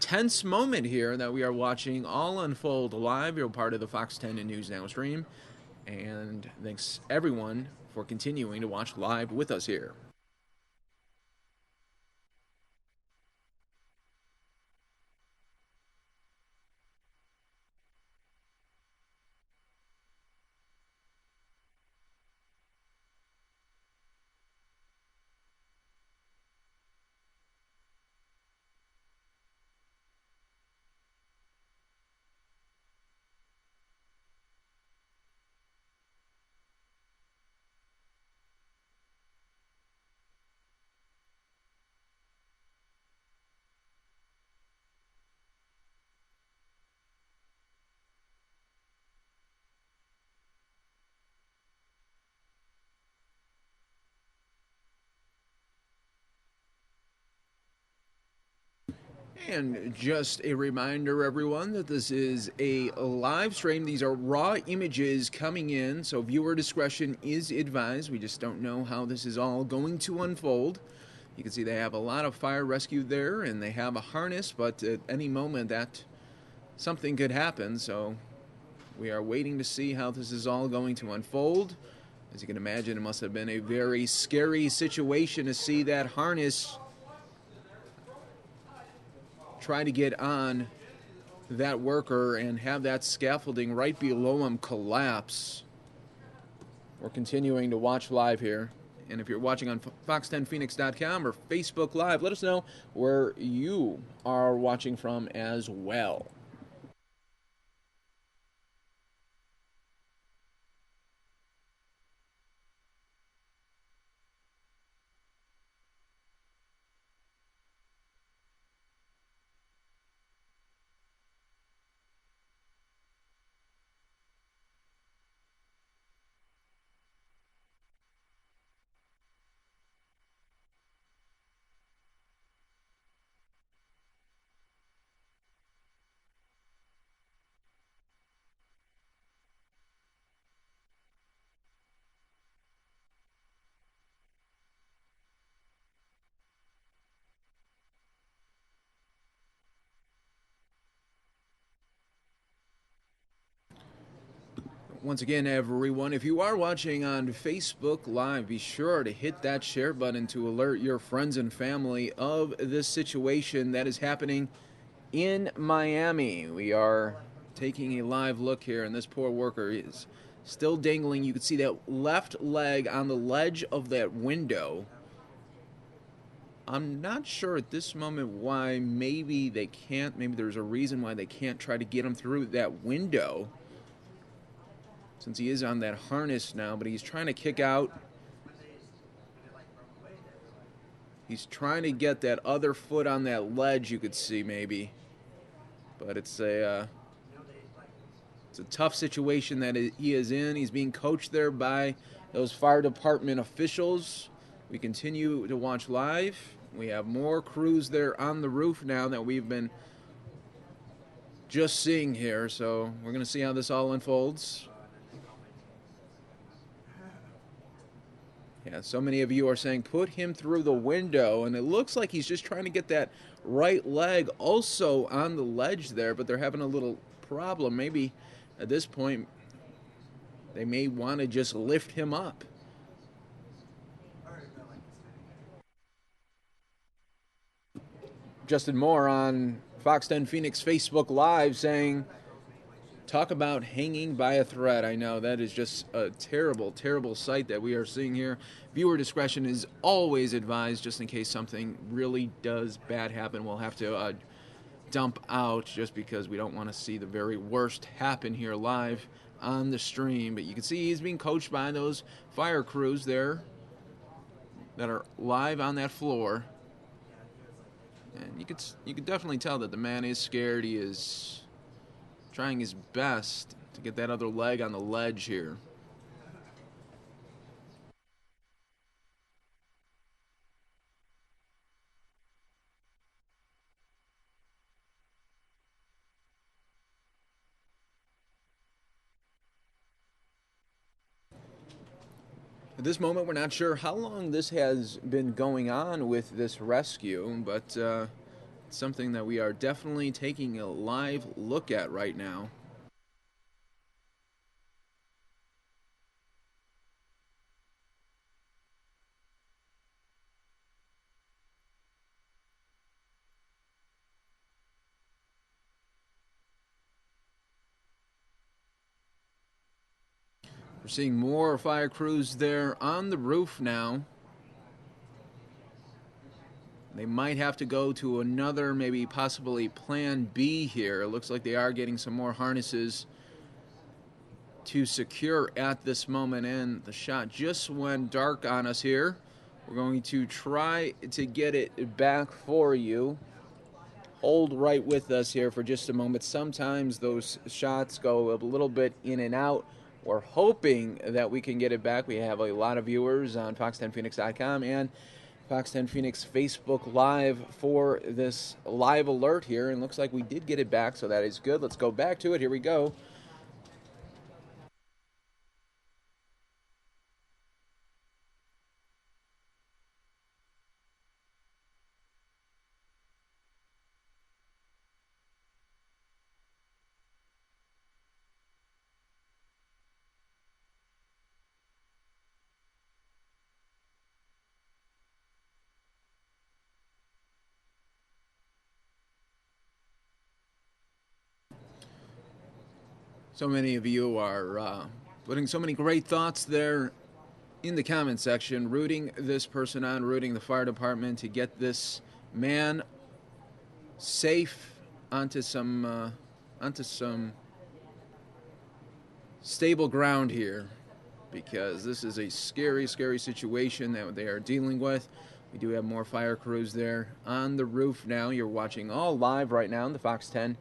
Speaker 1: tense moment here that we are watching all unfold live. You're part of the Fox 10 News Now stream. And thanks everyone for continuing to watch live with us here. And just a reminder, everyone, that this is a live stream. These are raw images coming in, so viewer discretion is advised. We just don't know how this is all going to unfold. You can see they have a lot of fire rescue there, and they have a harness, but at any moment that something could happen, so we are waiting to see how this is all going to unfold. As you can imagine, it must have been a very scary situation to see that harness try to get on that worker and have that scaffolding right below him collapse. We're continuing to watch live here. And if you're watching on fox10phoenix.com or Facebook Live, let us know where you are watching from as well. Once again, everyone, if you are watching on Facebook Live, be sure to hit that share button to alert your friends and family of this situation that is happening in Miami. We are taking a live look here, and this poor worker is still dangling. You can see that left leg on the ledge of that window. I'm not sure at this moment why maybe they can't, maybe there's a reason why they can't try to get him through that window, since he is on that harness now, but he's trying to kick out. He's trying to get that other foot on that ledge, you could see maybe. But it's a tough situation that he is in. He's being coached there by those fire department officials. We continue to watch live. We have more crews there on the roof now that we've been just seeing here. So we're going to see how this all unfolds. Yeah, so many of you are saying put him through the window, and it looks like he's just trying to get that right leg also on the ledge there, but they're having a little problem. Maybe at this point they may want to just lift him up. Justin Moore on Fox 10 Phoenix Facebook Live saying, talk about hanging by a thread. I know that is just a terrible, terrible sight that we are seeing here. Viewer discretion is always advised, just in case something really does bad happen. We'll have to dump out just because we don't want to see the very worst happen here live on the stream. But you can see he's being coached by those fire crews there that are live on that floor. And you could definitely tell that the man is scared. He is trying his best to get that other leg on the ledge here. At this moment, we're not sure how long this has been going on with this rescue, but it's something that we are definitely taking a live look at right now. We're seeing more fire crews there on the roof now. They might have to go to another, maybe possibly plan B here. It looks like they are getting some more harnesses to secure at this moment, and the shot just went dark on us here. We're going to try to get it back for you. Hold right with us here for just a moment. Sometimes those shots go a little bit in and out. We're hoping that we can get it back. We have a lot of viewers on fox10phoenix.com and Fox 10 Phoenix Facebook Live for this live alert here. And looks like we did get it back, so that is good. Let's go back to it. Here we go. So many of you are putting so many great thoughts there in the comment section, rooting this person on, rooting the fire department to get this man safe onto some stable ground here, because this is a scary, scary situation that they are dealing with. We do have more fire crews there on the roof now. You're watching all live right now on the Fox 10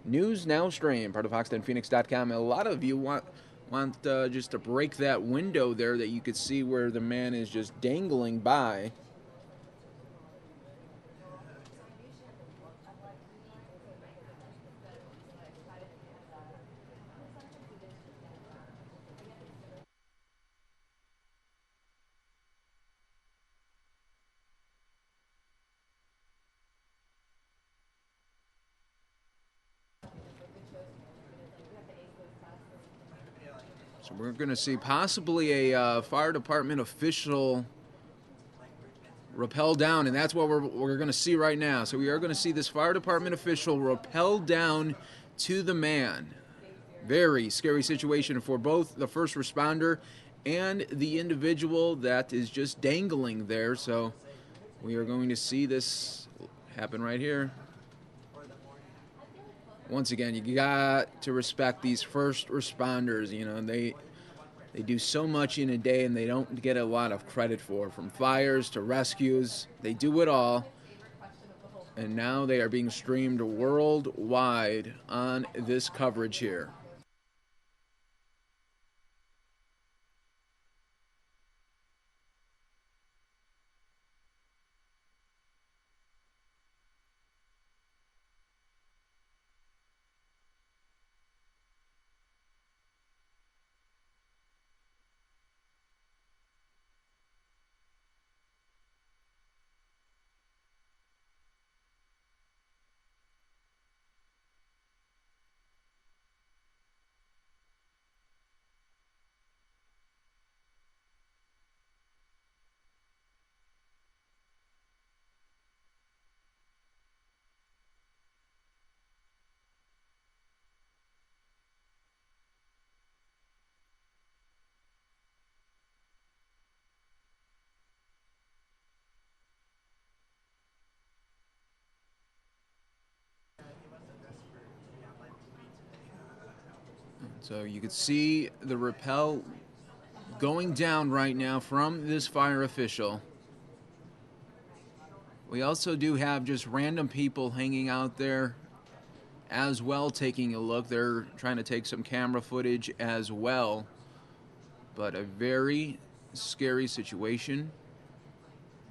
Speaker 1: News Now stream, part of fox10phoenix.com. A lot of you want just to break that window there that you could see where the man is just dangling by. So we're going to see possibly a fire department official rappel down, and that's what we're going to see right now. So we are going to see this fire department official rappel down to the man. Very scary situation for both the first responder and the individual that is just dangling there. So we are going to see this happen right here. Once again, you got to respect these first responders. You know, they do so much in a day, and they don't get a lot of credit for. From fires to rescues, they do it all. And now they are being streamed worldwide on this coverage here. So you can see the rappel going down right now from this fire official. We also do have just random people hanging out there as well, taking a look. They're trying to take some camera footage as well. But a very scary situation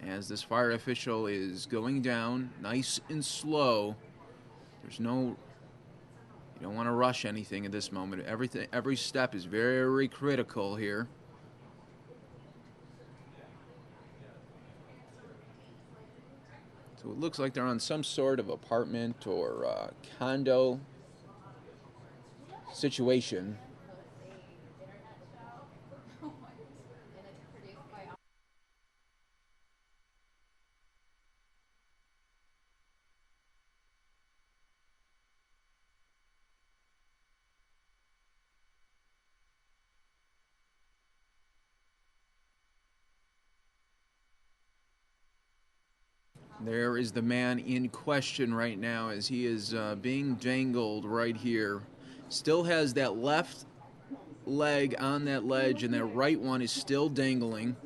Speaker 1: as this fire official is going down nice and slow. You don't want to rush anything at this moment. Every step is very critical here. So it looks like they're on some sort of apartment or condo situation. There is the man in question right now as he is being dangled right here. Still has that left leg on that ledge, and that right one is still dangling.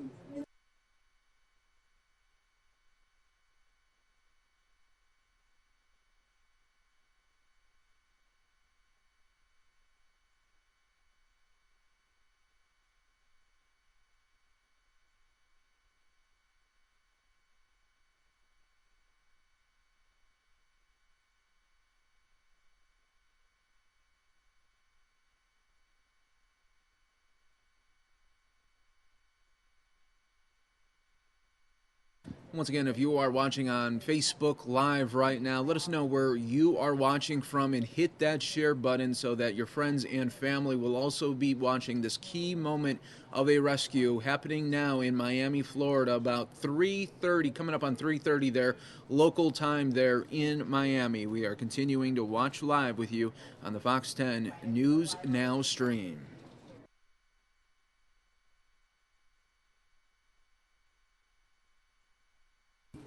Speaker 1: Once again, if you are watching on Facebook Live right now, let us know where you are watching from and hit that share button so that your friends and family will also be watching this key moment of a rescue happening now in Miami, Florida, about 3:30, coming up on 3:30 there, local time there in Miami. We are continuing to watch live with you on the Fox 10 News Now stream.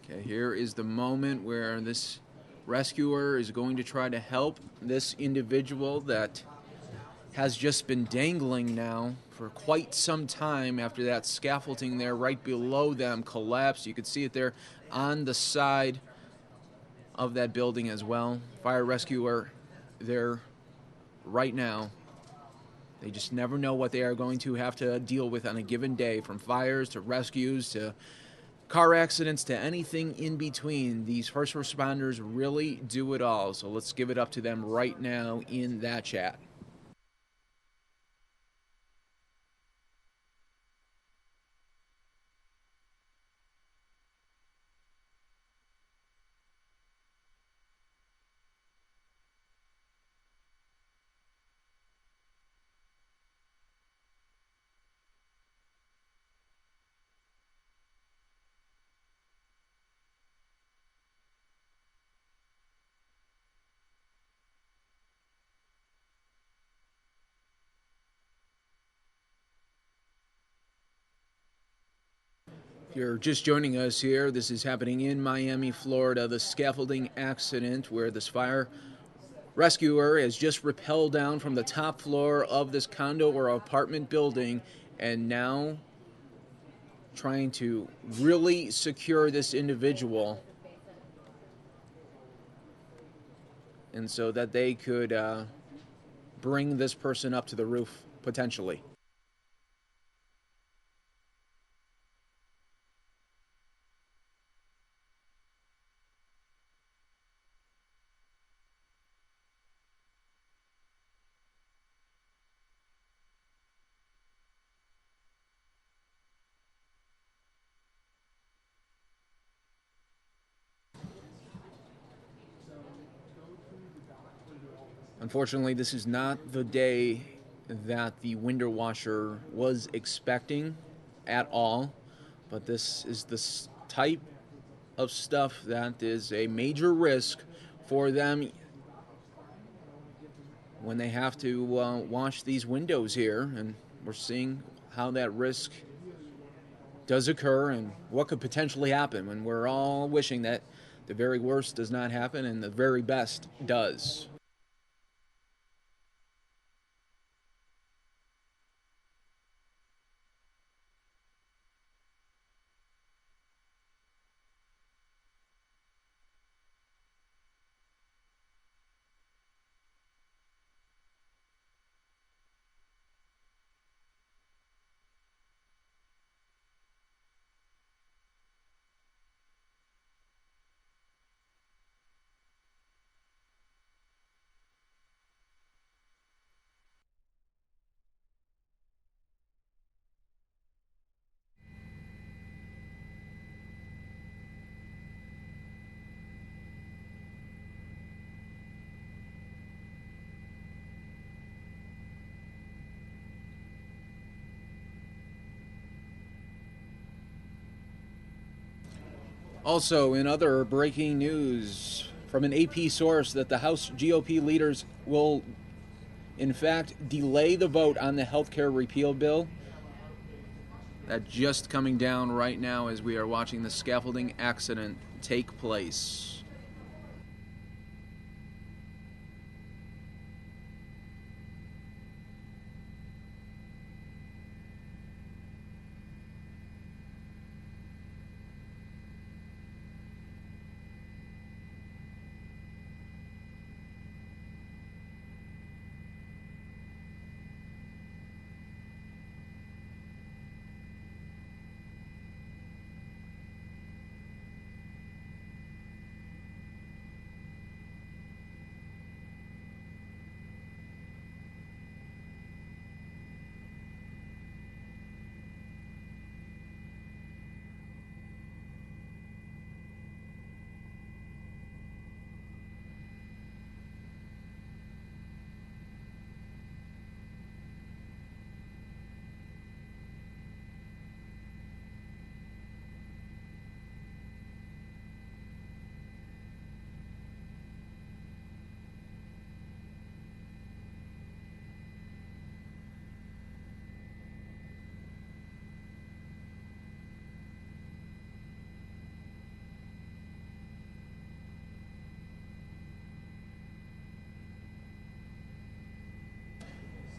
Speaker 1: Okay, here is the moment where this rescuer is going to try to help this individual that has just been dangling now for quite some time after that scaffolding there right below them collapsed. You could see it there on the side of that building as well. Fire rescuer there right now. They just never know what they are going to have to deal with on a given day, from fires to rescues to car accidents to anything in between. These first responders really do it all. So let's give it up to them right now in that chat. If you're just joining us here, this is happening in Miami, Florida, the scaffolding accident where this fire rescuer has just rappelled down from the top floor of this condo or apartment building and now trying to really secure this individual, and so that they could bring this person up to the roof potentially. Unfortunately, this is not the day that the window washer was expecting at all, but this is the type of stuff that is a major risk for them when they have to wash these windows here, and we're seeing how that risk does occur and what could potentially happen when we're all wishing that the very worst does not happen and the very best does. Also, in other breaking news from an AP source, that the House GOP leaders will, in fact, delay the vote on the health care repeal bill. That's just coming down right now as we are watching the scaffolding accident take place.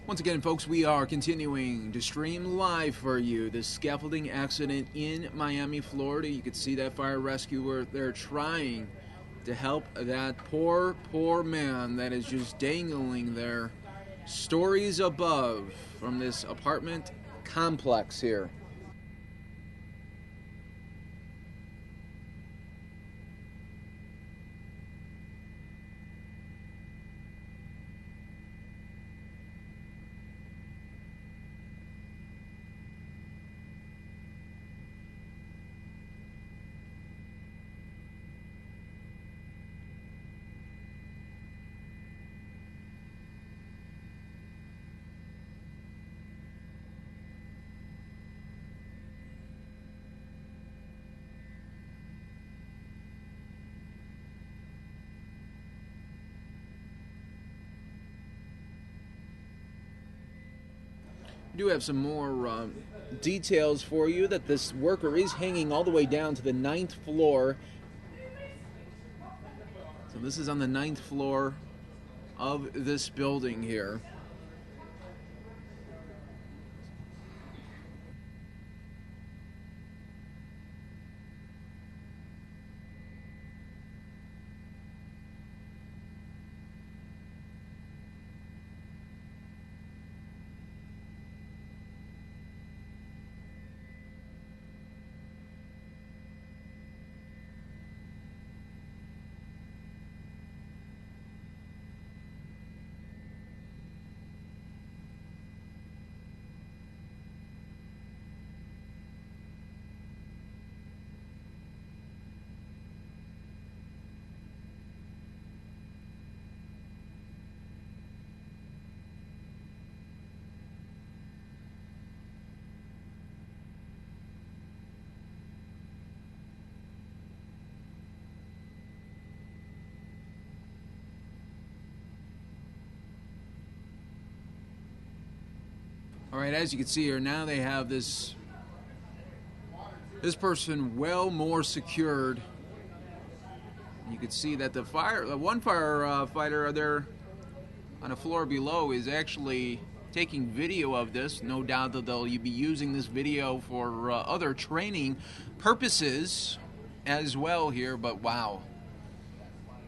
Speaker 1: Once again, folks, we are continuing to stream live for you this scaffolding accident in Miami, Florida. You can see that fire rescuer there trying to help that poor, poor man that is just dangling there stories above from this apartment complex here. We do have some more details for you that this worker is hanging all the way down to the 9th floor. So this is on the 9th floor of this building here. All right, as you can see here, now they have this person well more secured. You can see that the one firefighter there on a floor below is actually taking video of this. No doubt that they'll be using this video for other training purposes as well here, but wow.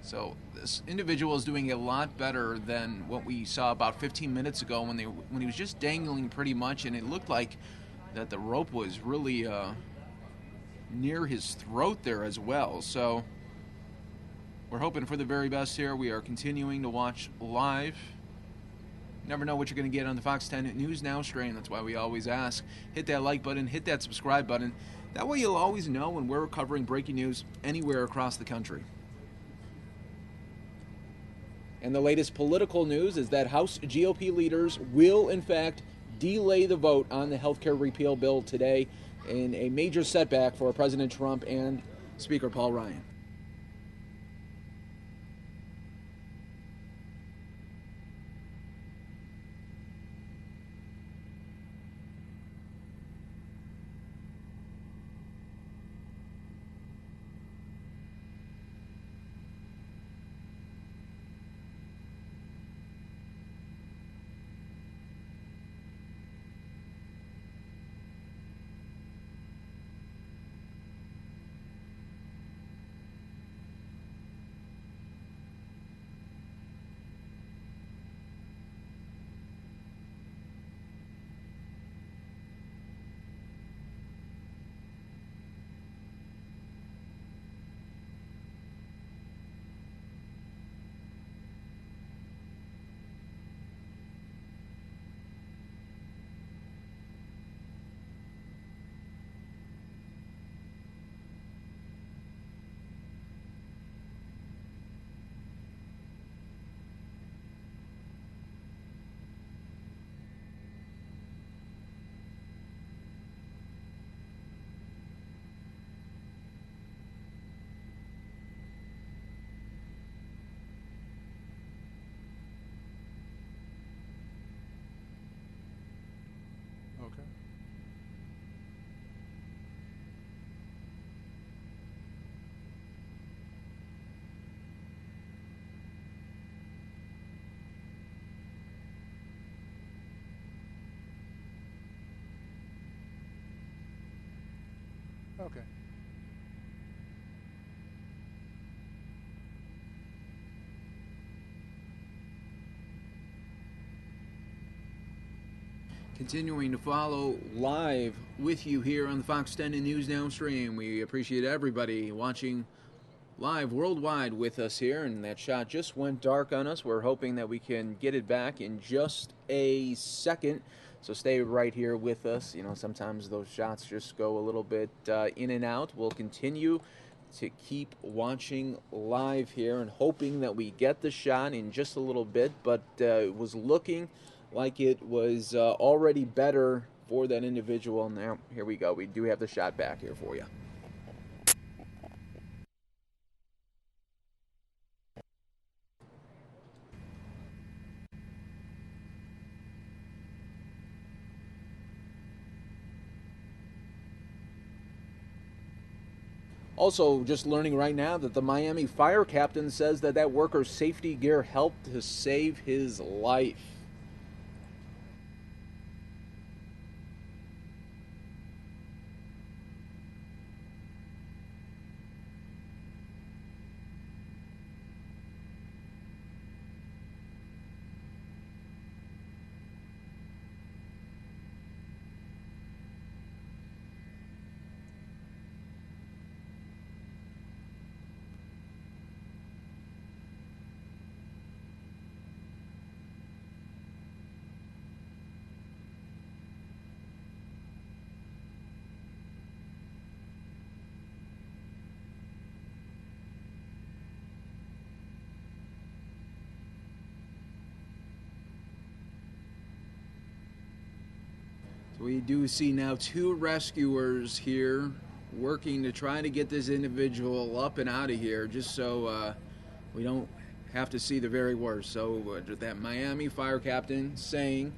Speaker 1: So this individual is doing a lot better than what we saw about 15 minutes ago when he was just dangling pretty much, and it looked like that the rope was really near his throat there as well. So we're hoping for the very best here. We are continuing to watch live. Never know what you're going to get on the Fox 10 News Now stream. That's why we always ask. Hit that like button, hit that subscribe button. That way you'll always know when we're covering breaking news anywhere across the country. And the latest political news is that House GOP leaders will, in fact, delay the vote on the health care repeal bill today in a major setback for President Trump and Speaker Paul Ryan.
Speaker 15: Okay. Okay.
Speaker 1: Continuing to follow live with you here on the Fox 10 News Now stream. We appreciate everybody watching live worldwide with us here, and that shot just went dark on us. We're hoping that we can get it back in just a second, so stay right here with us. You know, sometimes those shots just go a little bit in and out. We'll continue to keep watching live here and hoping that we get the shot in just a little bit, but it was looking like it was already better for that individual. Now, here we go. We do have the shot back here for you. Also, just learning right now that the Miami fire captain says that that worker's safety gear helped to save his life. So we do see now two rescuers here working to try to get this individual up and out of here, just so we don't have to see the very worst. So that Miami fire captain saying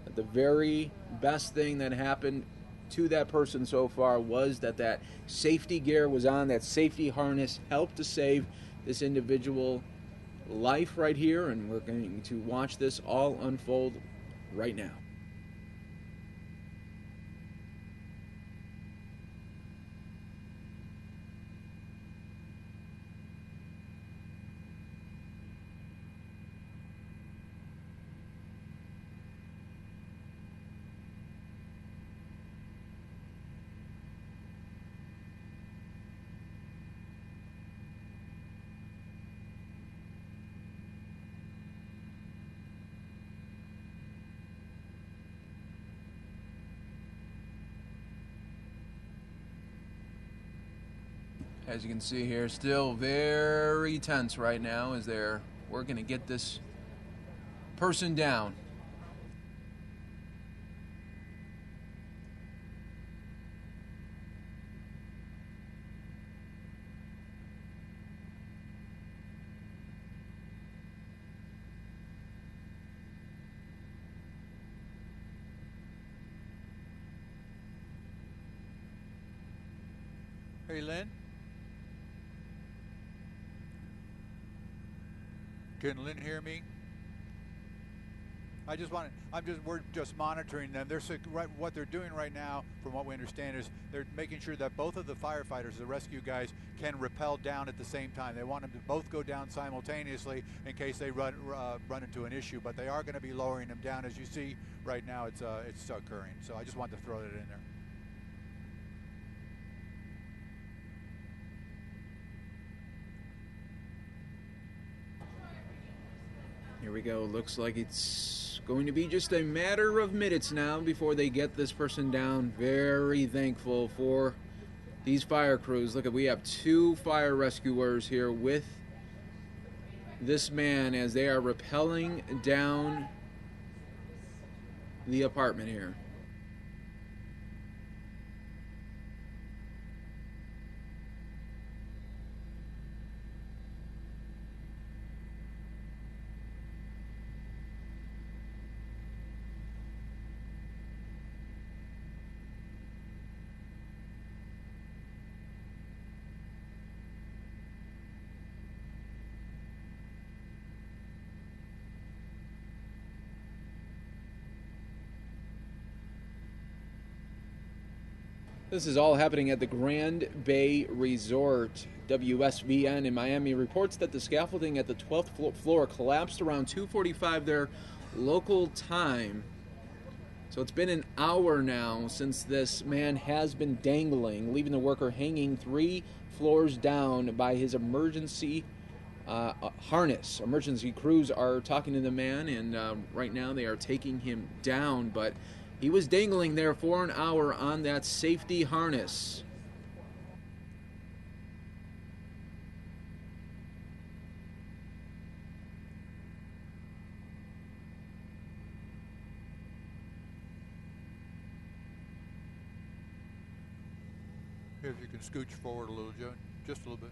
Speaker 1: that the very best thing that happened to that person so far was that that safety gear was on, that safety harness helped to save this individual life right here, and we're going to watch this all unfold right now. As you can see here, still very tense right now as they're working to get this person down.
Speaker 15: Hey, Lynn? Can Lynn hear me? We're just monitoring them. What they're doing right now, from what we understand, is they're making sure that both of the firefighters, the rescue guys, can rappel down at the same time. They want them to both go down simultaneously in case they run into an issue, but they are going to be lowering them down. As you see right now, it's occurring. So I just wanted to throw that in there.
Speaker 1: Here we go. Looks like it's going to be just a matter of minutes now before they get this person down. Very thankful for these fire crews. Look, we have 2 fire rescuers here with this man as they are rappelling down the apartment here. This is all happening at the Grand Bay Resort. WSVN in Miami reports that the scaffolding at the 12th floor collapsed around 2:45 their local time. So it's been an hour now since this man has been dangling, leaving the worker hanging 3 floors down by his emergency harness. Emergency crews are talking to the man, and right now they are taking him down, but he was dangling there for an hour on that safety harness.
Speaker 15: If you can scooch forward a little, Joe, just a little bit.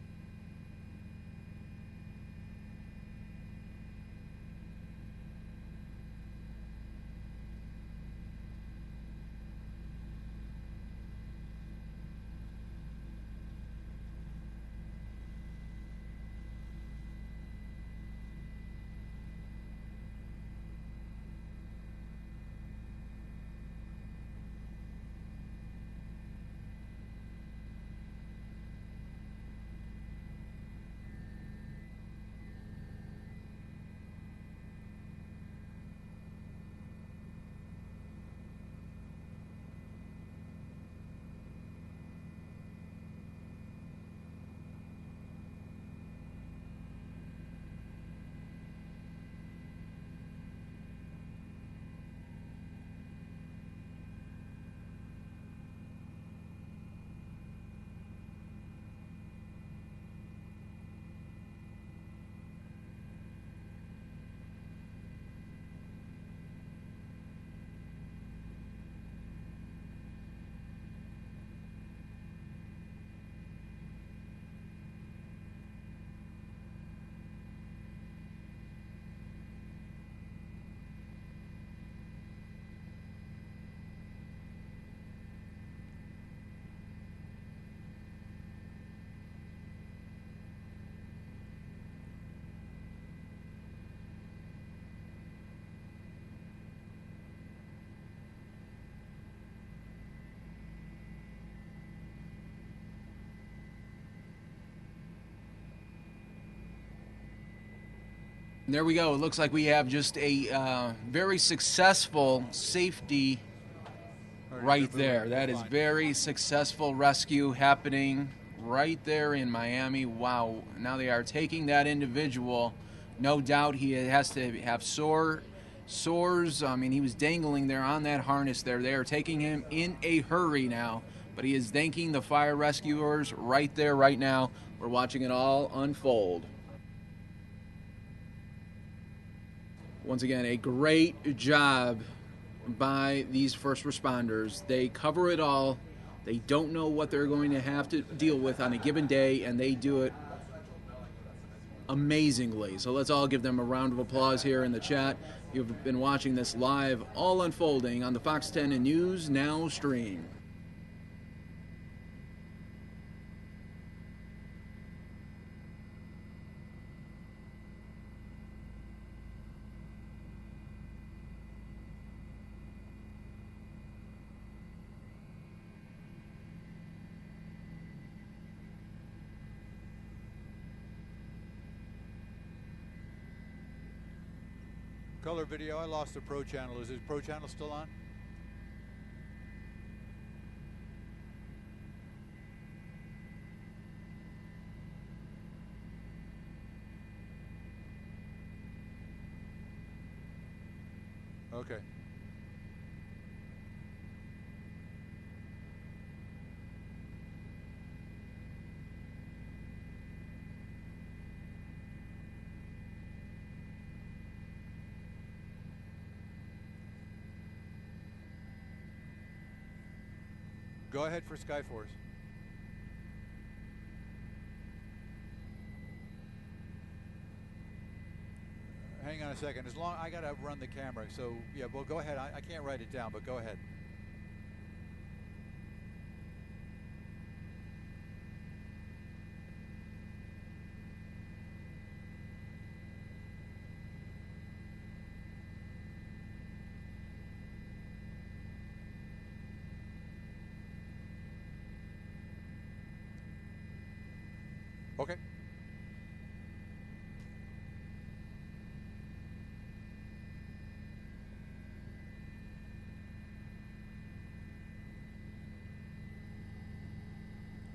Speaker 1: There we go. It looks like we have just a very successful safety right there. That is very successful rescue happening right there in Miami. Wow. Now they are taking that individual. No doubt he has to have sores. I mean, he was dangling there on that harness there. They are taking him in a hurry now. But he is thanking the fire rescuers right there, right now. We're watching it all unfold. Once again, a great job by these first responders. They cover it all. They don't know what they're going to have to deal with on a given day, and they do it amazingly. So let's all give them a round of applause here in the chat. You've been watching this live, all unfolding on the Fox 10 News Now stream.
Speaker 15: Color video, I lost the Pro channel. Is his Pro channel still on? Okay. Go ahead for Skyforce. Hang on a second. As long I gotta run the camera, so yeah. Well, go ahead. I can't write it down, but go ahead. Okay.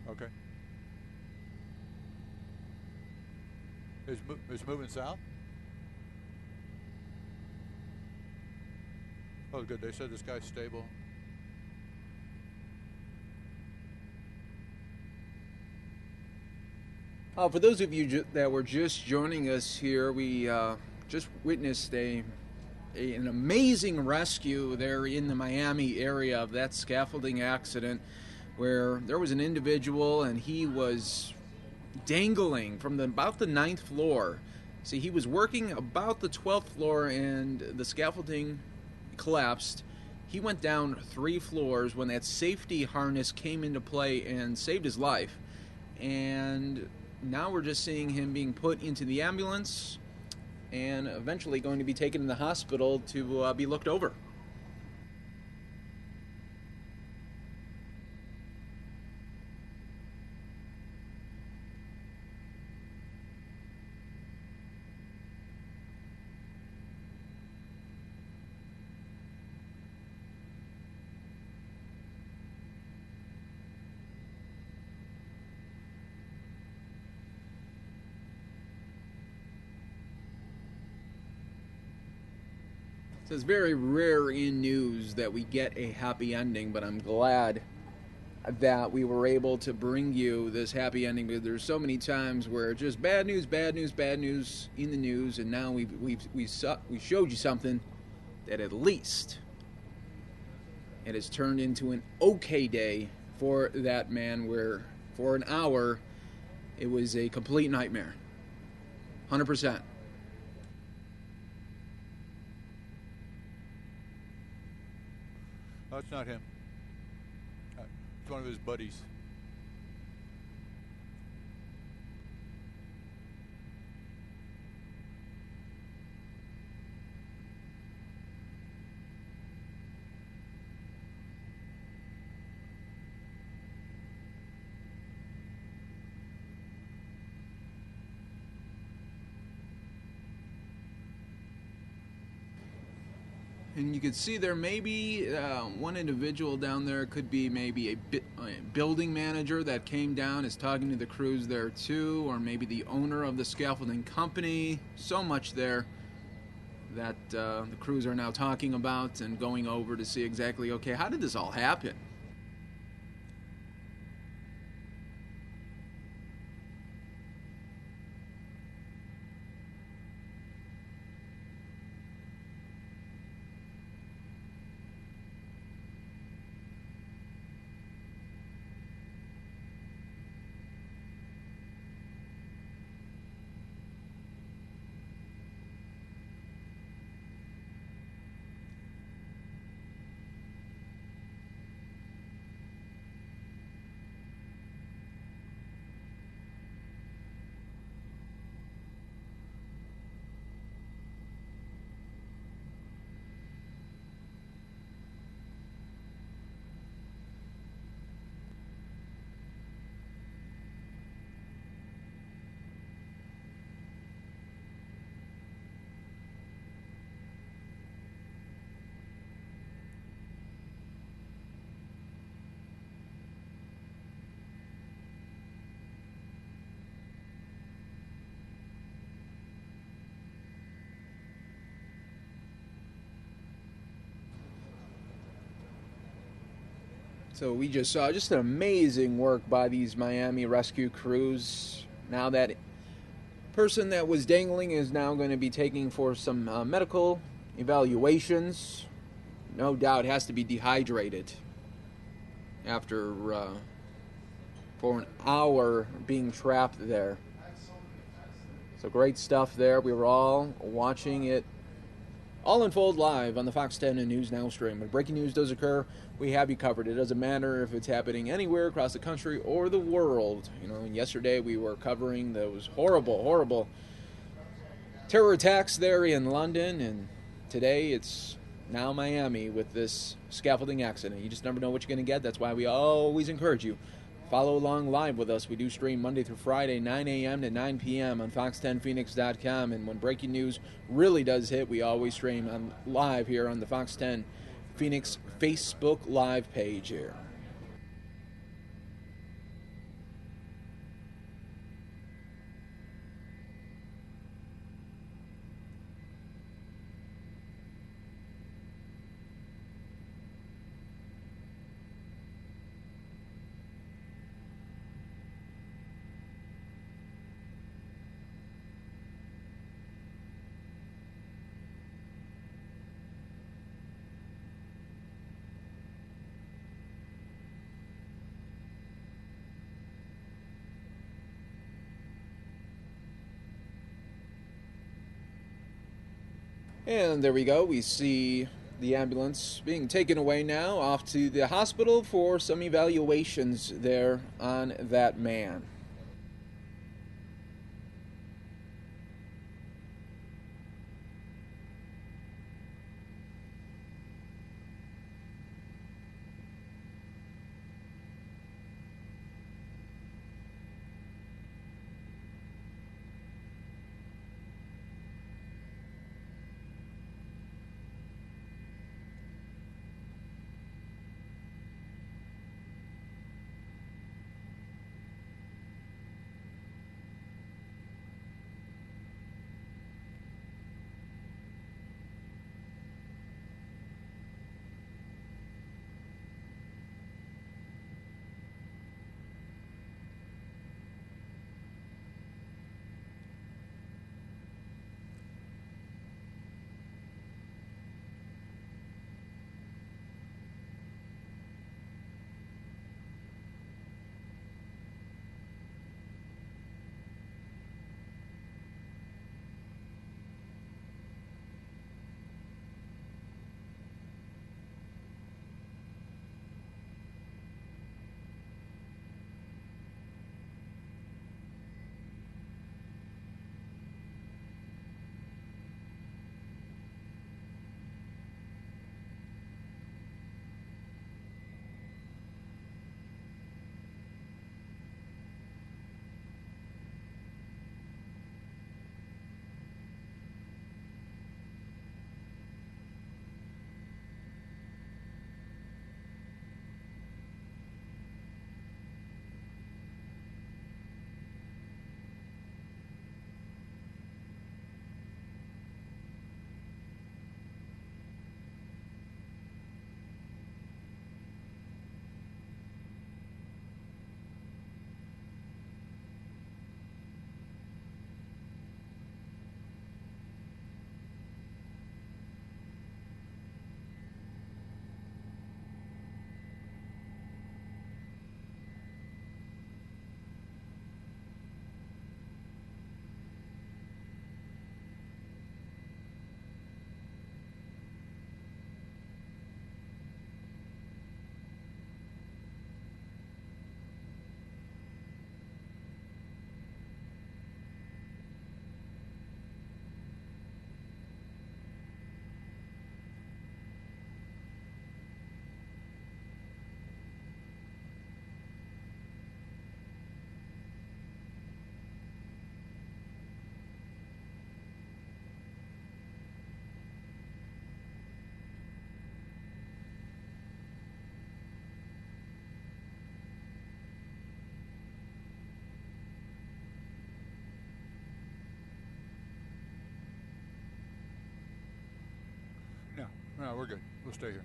Speaker 15: Okay. It's moving south? Oh, good. They said this guy's stable.
Speaker 1: For those of you that were just joining us here, we just witnessed an amazing rescue there in the Miami area of that scaffolding accident, where there was an individual and he was dangling from about the 9th floor. See, he was working about the 12th floor and the scaffolding collapsed. He went down 3 floors when that safety harness came into play and saved his life. And now we're just seeing him being put into the ambulance and eventually going to be taken to the hospital to be looked over. So it's very rare in news that we get a happy ending, but I'm glad that we were able to bring you this happy ending, because there's so many times where it's just bad news, bad news, bad news in the news, and now we showed you something that at least it has turned into an okay day for that man, where for an hour it was a complete nightmare. 100%.
Speaker 15: That's not him. It's one of his buddies.
Speaker 1: And you can see there maybe one individual down there could be maybe a building manager that came down, is talking to the crews there too, or maybe the owner of the scaffolding company. So much there that the crews are now talking about and going over to see exactly, okay, how did this all happen? So we just saw just an amazing work by these Miami rescue crews. Now that person that was dangling is now going to be taking for some medical evaluations. No doubt has to be dehydrated after for an hour being trapped there. So great stuff there. We were all watching it all unfold live on the Fox 10 and News Now stream. When breaking news does occur, we have you covered. It doesn't matter if it's happening anywhere across the country or the world. You know, yesterday we were covering those horrible, horrible terror attacks there in London, and today it's now Miami with this scaffolding accident. You just never know what you're going to get. That's why we always encourage you. Follow along live with us. We do stream Monday through Friday, 9 a.m. to 9 p.m. on fox10phoenix.com. And when breaking news really does hit, we always stream on live here on the Fox 10 Phoenix Facebook Live page here. And there we go. We see the ambulance being taken away now off to the hospital for some evaluations there on that man.
Speaker 15: No, we're good. We'll stay here.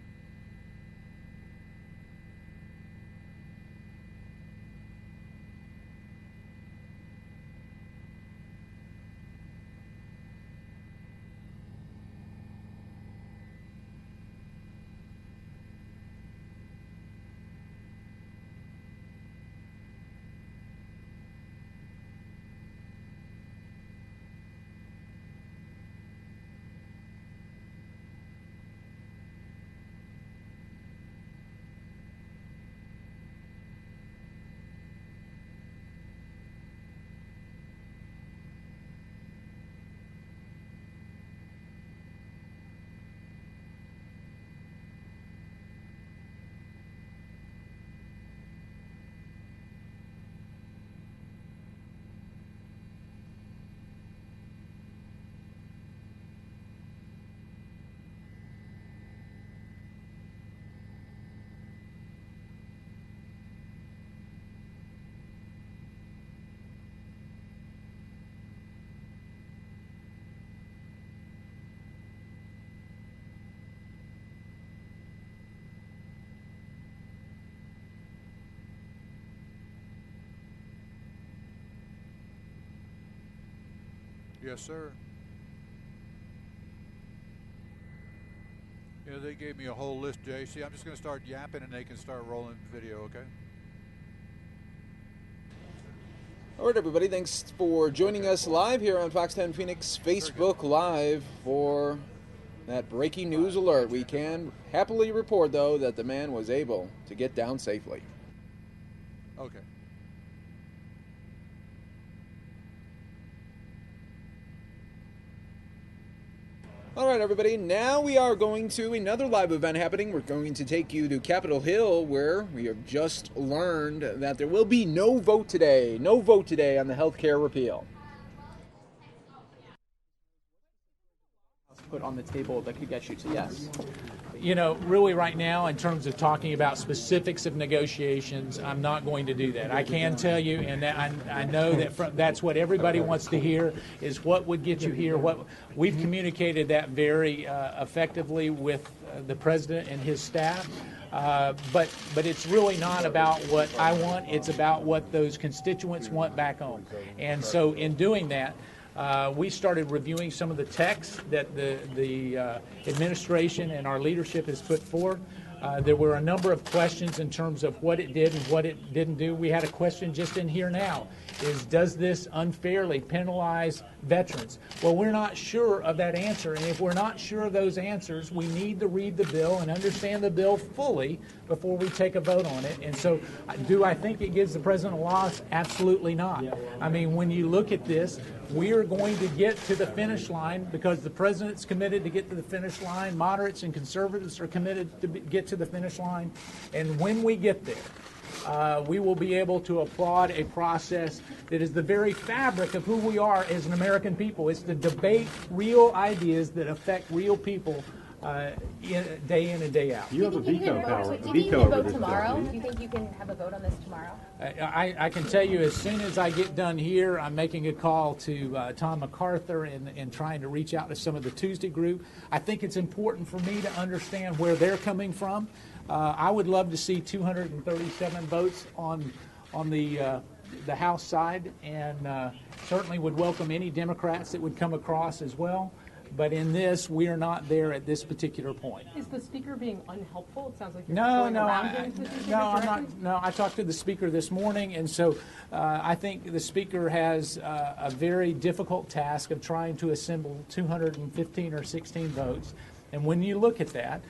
Speaker 15: Yes, sir. Yeah, they gave me a whole list, JC. I'm just going to start yapping and they can start rolling video, okay?
Speaker 1: All right, everybody, thanks for joining us live here on Fox 10 Phoenix Facebook Live for that breaking news alert. We can happily report, though, that the man was able to get down safely.
Speaker 15: Okay.
Speaker 1: All right, everybody, now we are going to another live event happening. We're going to take you to Capitol Hill, where we have just learned that there will be no vote today. No vote today on the health care repeal.
Speaker 19: Put on the table that could get you to yes. You know, really right now, in terms of talking about specifics of negotiations, I'm not going to do that. I can tell you, and that I know that that's what everybody wants to hear, is what would get you here. What we've communicated that very effectively with the president and his staff. But it's really not about what I want. It's about what those constituents want back home. And so in doing that, we started reviewing some of the text that the administration and our leadership has put forward. There were a number of questions in terms of what it did and what it didn't do. We had a question just in here now, does this unfairly penalize veterans? Well, we're not sure of that answer, and if we're not sure of those answers, we need to read the bill and understand the bill fully before we take a vote on it. And so, do I think it gives the president a loss? Absolutely not. I mean, when you look at this, we are going to get to the finish line because the president's committed to get to the finish line. Moderates and conservatives are committed to get to the finish line. And when we get there, we will be able to applaud a process that is the very fabric of who we are as an American people. It's to debate real ideas that affect real people day in and day out.
Speaker 20: You have a veto power.
Speaker 21: Do you think you can vote tomorrow? Do you think you can have a vote on this tomorrow?
Speaker 19: I can tell you as soon as I get done here, I'm making a call to Tom MacArthur and trying to reach out to some of the Tuesday group. I think it's important for me to understand where they're coming from. I would love to see 237 votes on the House side, and certainly would welcome any Democrats that would come across as well. But in this, we are not there at this particular point.
Speaker 24: Is the speaker being unhelpful? It sounds like you're
Speaker 19: No,
Speaker 24: going
Speaker 19: no,
Speaker 24: around
Speaker 19: I'm
Speaker 24: directly.
Speaker 19: not. No, I talked to the speaker this morning, and so I think the speaker has a very difficult task of trying to assemble 215 or 16 votes. And when you look at that,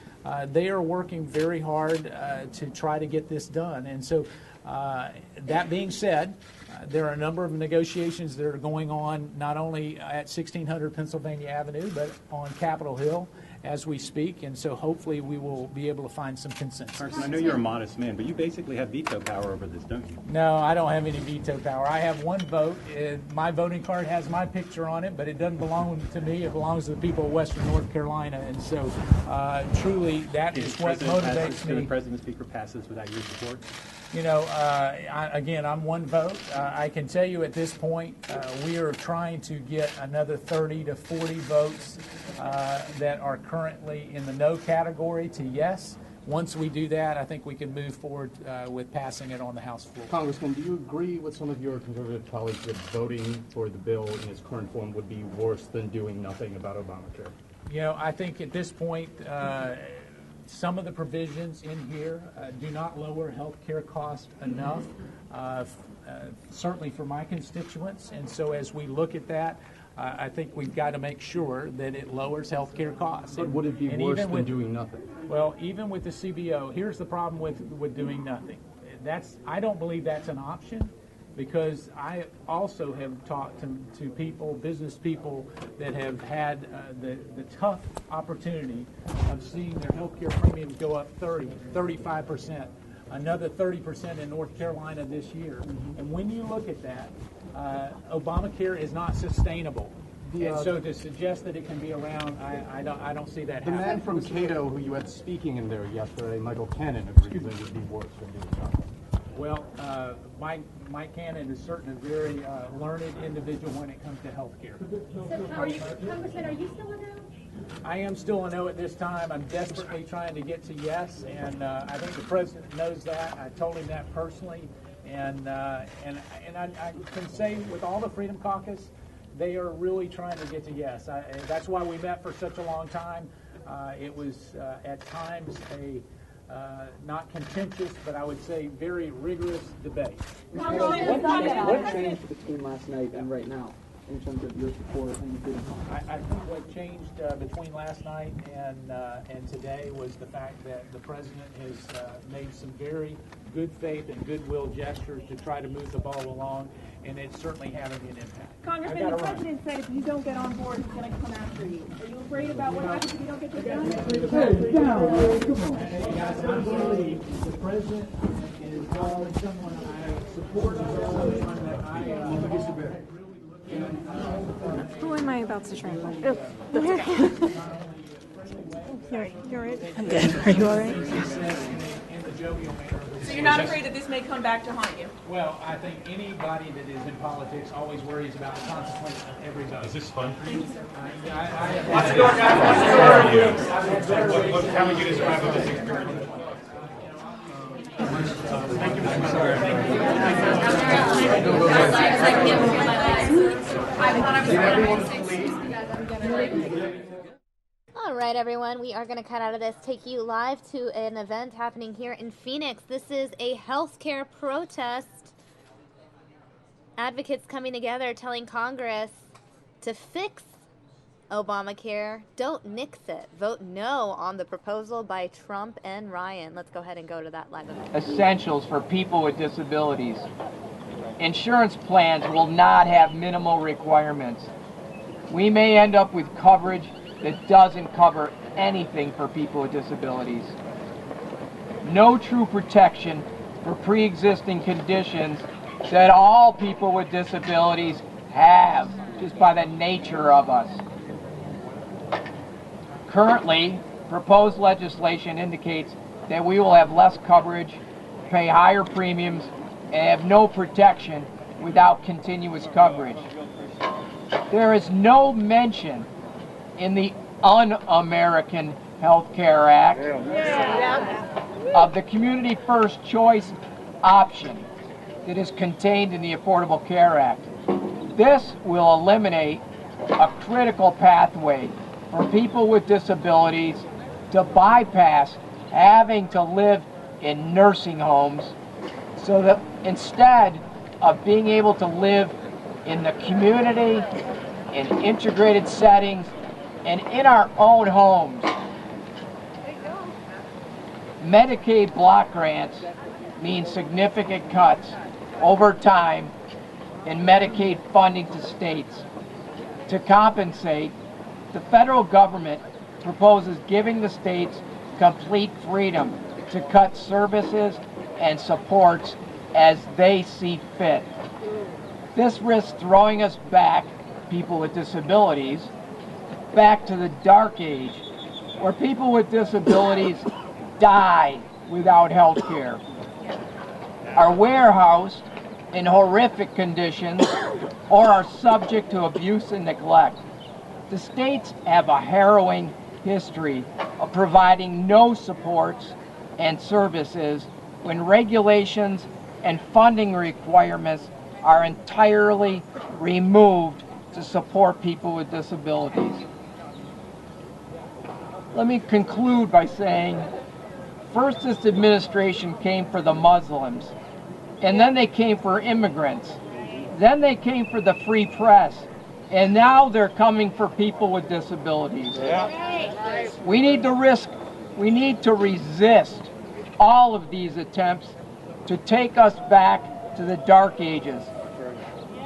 Speaker 19: they are working very hard to try to get this done. And so, that being said, there are a number of negotiations that are going on not only at 1600 Pennsylvania Avenue, but on Capitol Hill as we speak, and so hopefully we will be able to find some consensus.
Speaker 20: Carson, I know you're a modest man, but you basically have veto power over this, don't you?
Speaker 19: No, I don't have any veto power. I have one vote. My voting card has my picture on it, but it doesn't belong to me. It belongs to the people of Western North Carolina, and so truly that is what motivates me.
Speaker 20: The President Speaker passes without your support?
Speaker 19: You know, again, I'm one vote. I can tell you at this point, we are trying to get another 30 to 40 votes that are currently in the no category to yes. Once we do that, I think we can move forward with passing it on the House floor.
Speaker 20: Congressman, do you agree with some of your conservative colleagues that voting for the bill in its current form would be worse than doing nothing about Obamacare?
Speaker 19: You know, I think at this point, some of the provisions in here do not lower health care costs enough, certainly for my constituents. And so as we look at that, I think we've got to make sure that it lowers health care costs.
Speaker 20: But would it be worse than doing nothing?
Speaker 19: Well, even with the CBO, here's the problem with doing nothing. I don't believe that's an option, because I also have talked to people, business people, that have had the tough opportunity of seeing their health care premiums go up 30, 35%, another 30% in North Carolina this year. And when you look at that, Obamacare is not sustainable. And so to suggest that it can be around, I don't see that happening.
Speaker 20: The man from Cato who you had speaking in there yesterday, Michael Cannon, agrees that it would be worse than doing nothing.
Speaker 19: Well, Mike Cannon is certainly a very learned individual when it comes to health care.
Speaker 21: Congressman, are you still a no?
Speaker 19: I am still a no at this time. I'm desperately trying to get to yes, and I think the president knows that. I told him that personally, and I can say with all the Freedom Caucus they are really trying to get to yes. That's why we met for such a long time. It was at times a not contentious, but I would say very rigorous debate.
Speaker 3: What changed between last night and right now in terms of your support and the
Speaker 19: I think what changed between last night and today was the fact that the president has made some very good faith and goodwill gestures to try to move the ball along, and it's certainly having an impact.
Speaker 24: Congressman, the president said if you don't get on board, he's going to come after you. Are you afraid about what happens if you don't get this done?
Speaker 19: I'm sorry. The president is someone I support, someone that I
Speaker 10: Who am I about to trample? Oh, that's okay. Sorry, you all right? I'm good. Are you all right?
Speaker 24: So you're not afraid that this may come back to haunt you?
Speaker 19: Well, I think anybody that is in politics always worries about the consequences of every vote.
Speaker 11: Is this fun for you?
Speaker 19: What's the door, guys? What's the door?
Speaker 11: How would you describe this experience?
Speaker 19: Thank you very much.
Speaker 14: All right, everyone, we are going to cut out of this, take you live to an event happening here in Phoenix. This is a healthcare protest. Advocates coming together telling Congress to fix Obamacare, don't nix it. Vote no on the proposal by Trump and Ryan. Let's go ahead and go to that live event.
Speaker 25: Essentials for people with disabilities. Insurance plans will not have minimal requirements. We may end up with coverage that doesn't cover anything for people with disabilities. No true protection for pre-existing conditions that all people with disabilities have, just by the nature of us. Currently, proposed legislation indicates that we will have less coverage, pay higher premiums, and have no protection without continuous coverage. There is no mention in the Un-American Health Care Act of the Community First Choice option that is contained in the Affordable Care Act. This will eliminate a critical pathway for people with disabilities to bypass having to live in nursing homes, so that instead of being able to live in the community, in integrated settings, and in our own homes. Medicaid block grants mean significant cuts over time in Medicaid funding to states. To compensate, the federal government proposes giving the states complete freedom to cut services and supports as they see fit. This risks throwing us back, people with disabilities, back to the dark age, where people with disabilities die without health care, are warehoused in horrific conditions, or are subject to abuse and neglect. The states have a harrowing history of providing no supports and services when regulations and funding requirements are entirely removed to support people with disabilities. Let me conclude by saying, first this administration came for the Muslims, and then they came for immigrants, then they came for the free press, and now they're coming for people with disabilities. Yeah. We need to resist all of these attempts to take us back to the dark ages.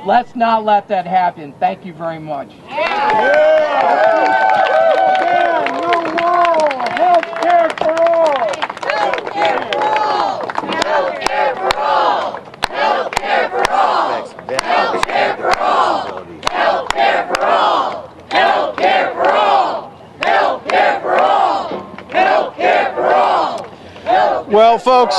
Speaker 25: Let's not let that happen. Thank you very much.
Speaker 11: Healthcare for all! Healthcare for all! Healthcare for all! Healthcare for all! Healthcare for all! Healthcare for all! Healthcare for all! Healthcare for all! Healthcare for all!
Speaker 26: Well, folks,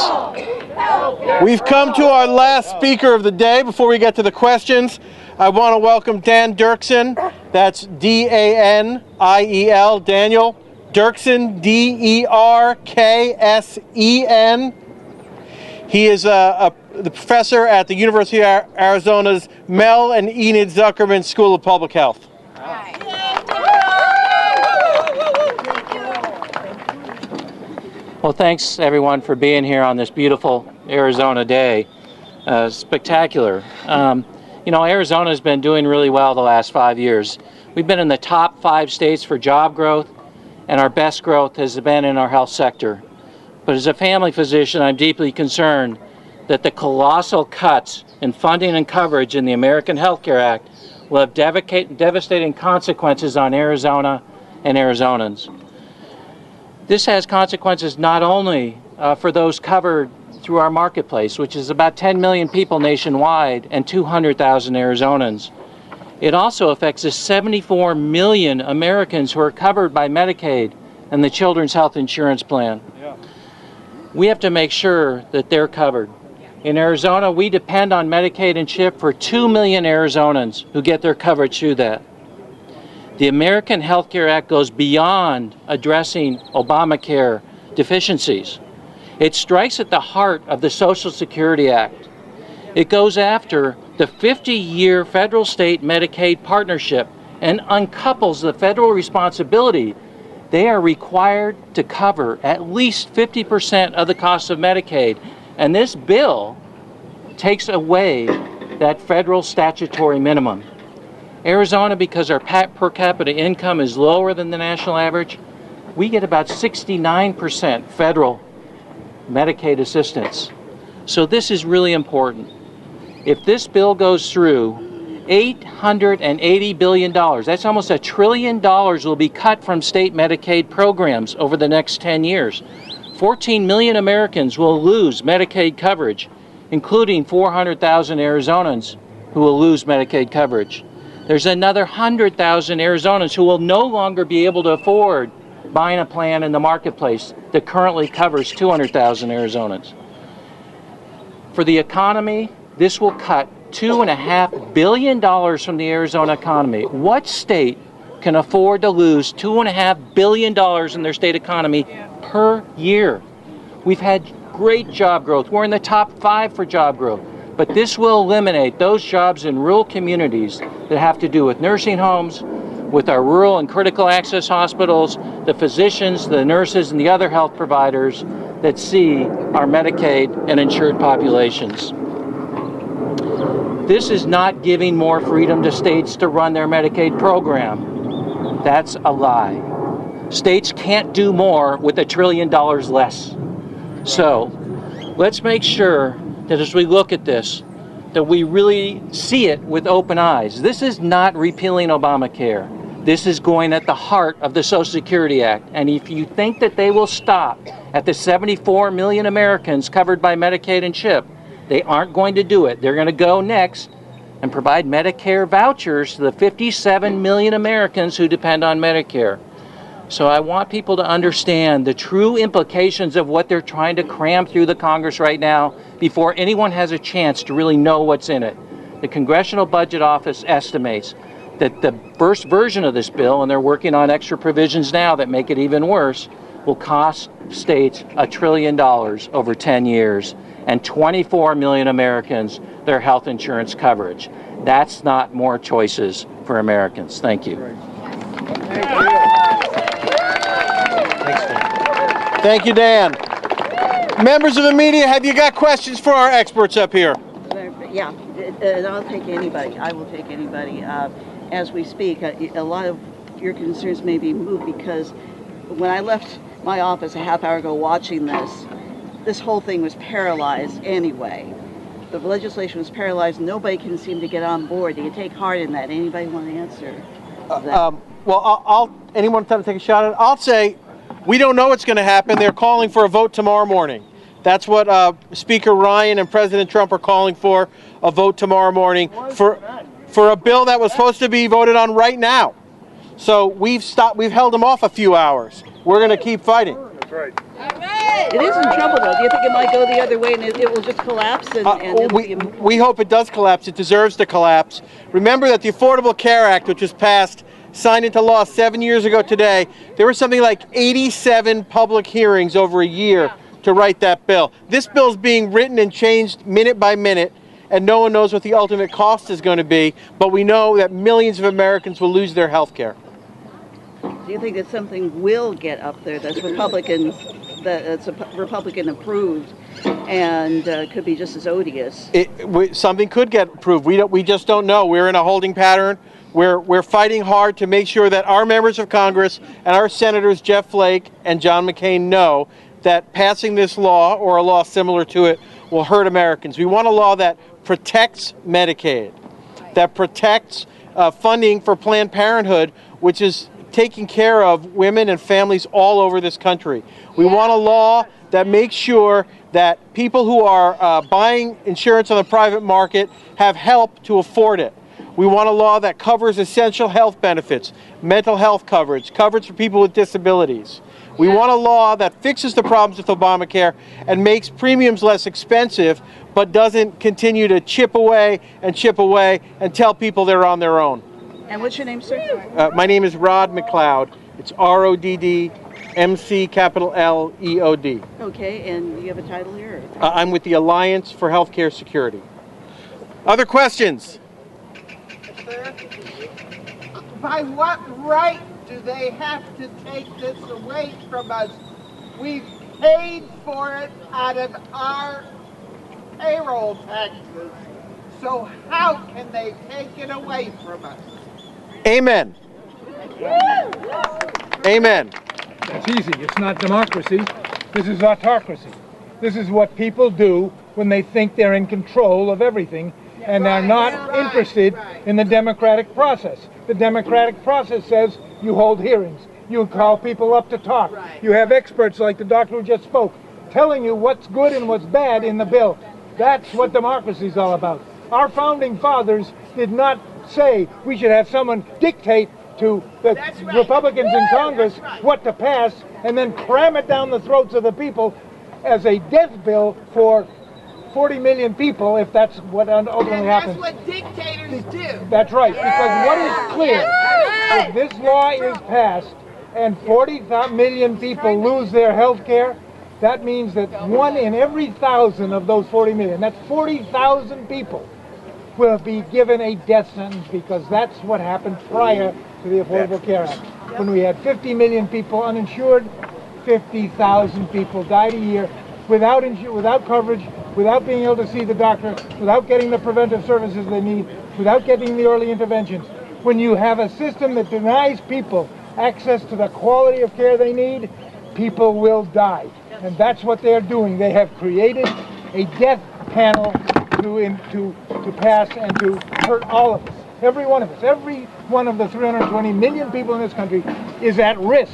Speaker 26: we've come to our last speaker of the day. Before we get to the questions, I want to welcome Dan Dirksen. That's Daniel, Daniel Dirksen, Derksen. He is the professor at the University of Arizona's Mel and Enid Zuckerman School of Public Health.
Speaker 4: Well, thanks everyone for being here on this beautiful Arizona day. Spectacular. You know, Arizona has been doing really well the last 5 years. We've been in the top 5 states for job growth, and our best growth has been in our health sector. But as a family physician, I'm deeply concerned that the colossal cuts in funding and coverage in the American Health Care Act will have devastating consequences on Arizona and Arizonans. This has consequences not only for those covered through our marketplace, which is about 10 million people nationwide and 200,000 Arizonans. It also affects the 74 million Americans who are covered by Medicaid and the Children's Health Insurance Plan. We have to make sure that they're covered. In Arizona, we depend on Medicaid and CHIP for 2 million Arizonans who get their coverage through that. The American Health Care Act goes beyond addressing Obamacare deficiencies. It strikes at the heart of the Social Security Act. It goes after the 50-year federal-state Medicaid partnership and uncouples the federal responsibility. They are required to cover at least 50% of the cost of Medicaid. And this bill takes away that federal statutory minimum. Arizona, because our per capita income is lower than the national average, we get about 69% federal Medicaid assistance. So this is really important. If this bill goes through, $880 billion, that's almost $1 trillion, will be cut from state Medicaid programs over the next 10 years. 14 million Americans will lose Medicaid coverage, including 400,000 Arizonans who will lose Medicaid coverage. There's another 100,000 Arizonans who will no longer be able to afford buying a plan in the marketplace that currently covers 200,000 Arizonans. For the economy, this will cut $2.5 billion from the Arizona economy. What state can afford to lose $2.5 billion in their state economy per year? We've had great job growth. We're in the top 5 for job growth. But this will eliminate those jobs in rural communities that have to do with nursing homes, with our rural and critical access hospitals, the physicians, the nurses, and the other health providers that see our Medicaid and insured populations. This is not giving more freedom to states to run their Medicaid program. That's a lie. States can't do more with $1 trillion less. So let's make sure that as we look at this, that we really see it with open eyes. This is not repealing Obamacare. This is going at the heart of the Social Security Act. And if you think that they will stop at the 74 million Americans covered by Medicaid and CHIP, they aren't going to do it. They're going to go next and provide Medicare vouchers to the 57 million Americans who depend on Medicare. So I want people to understand the true implications of what they're trying to cram through the Congress right now before anyone has a chance to really know what's in it. The Congressional Budget Office estimates that the first version of this bill, and they're working on extra provisions now that make it even worse, will cost states $1 trillion over 10 years and 24 million Americans their health insurance coverage. That's not more choices for Americans. Thank you.
Speaker 26: Thank you, Dan. Members of the media, have you got questions for our experts up here?
Speaker 7: Yeah, and I'll take anybody. I will take anybody. As we speak, a lot of your concerns may be moved because when I left my office a half hour ago watching this whole thing was paralyzed anyway. The legislation was paralyzed. Nobody can seem to get on board. Do you take heart in that? Anybody want to answer that?
Speaker 26: Well, anyone want to take a shot at it? I'll say we don't know what's going to happen. They're calling for a vote tomorrow morning. That's what Speaker Ryan and President Trump are calling for, a vote tomorrow morning for a bill that was supposed to be voted on right now. So we've held them off a few hours. We're going to keep fighting.
Speaker 7: That's right. It is in trouble, though. Do you think it might go the other way and it will just collapse?
Speaker 26: We hope it does collapse. It deserves to collapse. Remember that the Affordable Care Act, which was passed, signed into law 7 years ago today, there were something like 87 public hearings over a year to write that bill. This bill is being written and changed minute by minute, and no one knows what the ultimate cost is going to be, but we know that millions of Americans will lose their health care.
Speaker 7: Do you think that something will get up there that's Republican approved and could be just as odious?
Speaker 26: Something could get approved. We just don't know. We're in a holding pattern. We're fighting hard to make sure that our members of Congress and our senators, Jeff Flake and John McCain, know that passing this law or a law similar to it will hurt Americans. We want a law that protects Medicaid, that protects funding for Planned Parenthood, which is taking care of women and families all over this country. We want a law that makes sure that people who are buying insurance on the private market have help to afford it. We want a law that covers essential health benefits, mental health coverage, coverage for people with disabilities. We want a law that fixes the problems with Obamacare and makes premiums less expensive, but doesn't continue to chip away and tell people they're on their own.
Speaker 7: And what's your name, sir?
Speaker 26: My name is Rod McLeod. It's RODD McLeod.
Speaker 7: Okay, and you have a title here?
Speaker 26: I'm with the Alliance for Healthcare Security. Other questions?
Speaker 8: By what right do they have to take this away from us? We've paid for it out of our payroll taxes. So how can they take it away from us?
Speaker 26: Amen. Amen.
Speaker 9: That's easy. It's not democracy. This is autocracy. This is what people do when they think they're in control of everything and are not interested in the democratic process. The democratic process says you hold hearings. You call people up to talk. You have experts like the doctor who just spoke telling you what's good and what's bad in the bill. That's what democracy is all about. Our founding fathers did not say we should have someone dictate to the Republicans in Congress what to pass and then cram it down the throats of the people as a death bill for 40 million people, if that's what ultimately happens.
Speaker 8: And that's what dictators do.
Speaker 9: That's right, because what is clear, if this law is passed and 40 million people lose their health care, that means that 1 in every 1,000 of those 40 million, that's 40,000 people, will be given a death sentence, because that's what happened prior to the Affordable Care Act. When we had 50 million people uninsured, 50,000 people died a year without coverage, without being able to see the doctor, without getting the preventive services they need, without getting the early interventions. When you have a system that denies people access to the quality of care they need, people will die. And that's what they're doing. They have created a death panel to pass and to hurt all of us. Every one of us, every one of the 320 million people in this country is at risk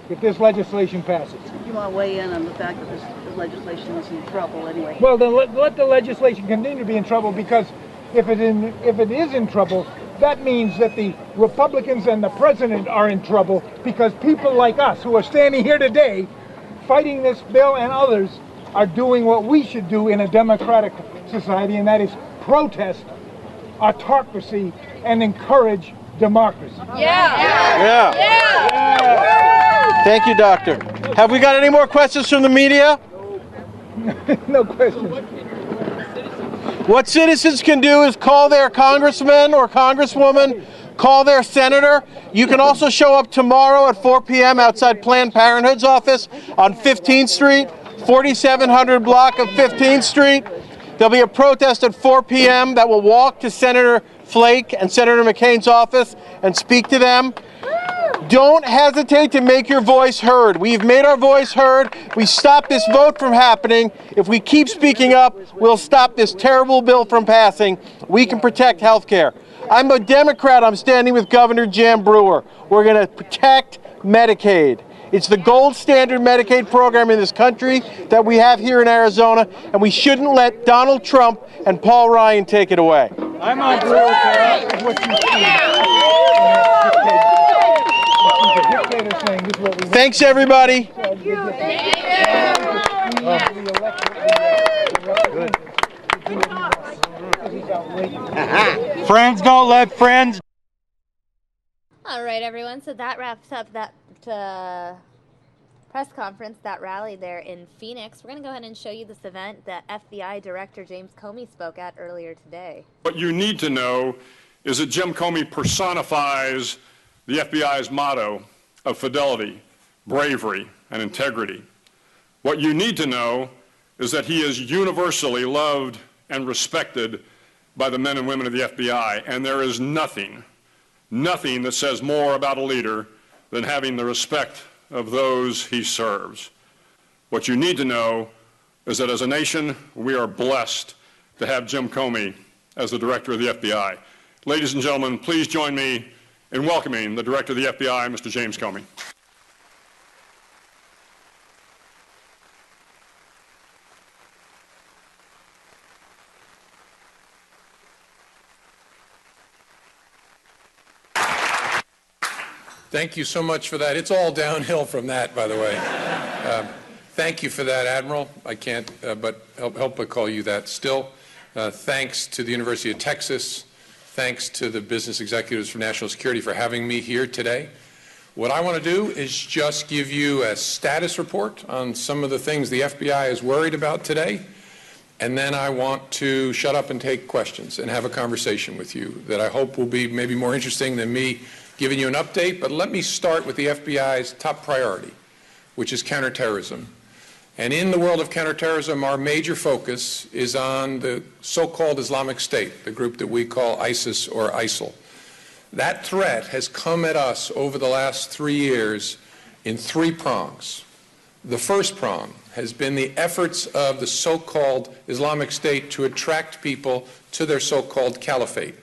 Speaker 9: if this legislation passes.
Speaker 7: You want to weigh in on the fact that this legislation is in trouble anyway?
Speaker 9: Well, then let the legislation continue to be in trouble, because if it is in trouble, that means that the Republicans and the president are in trouble, because people like us who are standing here today fighting this bill and others are doing what we should do in a democratic society, and that is protest autocracy and encourage democracy.
Speaker 26: Yeah. Thank you, Doctor. Have we got any more questions from the media?
Speaker 9: No questions.
Speaker 26: What citizens can do is call their congressman or congresswoman, call their senator. You can also show up tomorrow at 4 p.m. outside Planned Parenthood's office on 15th Street, 4700 block of 15th Street. There'll be a protest at 4 p.m. that will walk to Senator Flake and Senator McCain's office and speak to them. Don't hesitate to make your voice heard. We've made our voice heard. We stopped this vote from happening. If we keep speaking up, we'll stop this terrible bill from passing. We can protect health care. I'm a Democrat. I'm standing with Governor Jan Brewer. We're going to protect Medicaid. It's the gold standard Medicaid program in this country that we have here in Arizona, and we shouldn't let Donald Trump and Paul Ryan take it away.
Speaker 9: I'm on board with what you see.
Speaker 26: Thanks, everybody.
Speaker 9: Friends don't let friends.
Speaker 14: All right, everyone. So that wraps up that press conference, that rally there in Phoenix. We're going to go ahead and show you this event that FBI Director James Comey spoke at earlier today.
Speaker 12: What you need to know is that Jim Comey personifies the FBI's motto of fidelity, bravery, and integrity. What you need to know is that he is universally loved and respected by the men and women of the FBI, and there is nothing that says more about a leader than having the respect of those he serves. What you need to know is that as a nation, we are blessed to have Jim Comey as the director of the FBI. Ladies and gentlemen, please join me in welcoming the director of the FBI, Mr. James Comey.
Speaker 13: Thank you so much for that. It's all downhill from that, by the way. Thank you for that, Admiral. I can't but help but call you that still. Thanks to the University of Texas. Thanks to the business executives for national security for having me here today. What I want to do is just give you a status report on some of the things the FBI is worried about today. And then I want to shut up and take questions and have a conversation with you that I hope will be maybe more interesting than me giving you an update. But let me start with the FBI's top priority, which is counterterrorism. And in the world of counterterrorism, our major focus is on the so-called Islamic State, the group that we call ISIS or ISIL. That threat has come at us over the last 3 years in 3 prongs. The first prong has been the efforts of the so-called Islamic State to attract people to their so-called caliphate.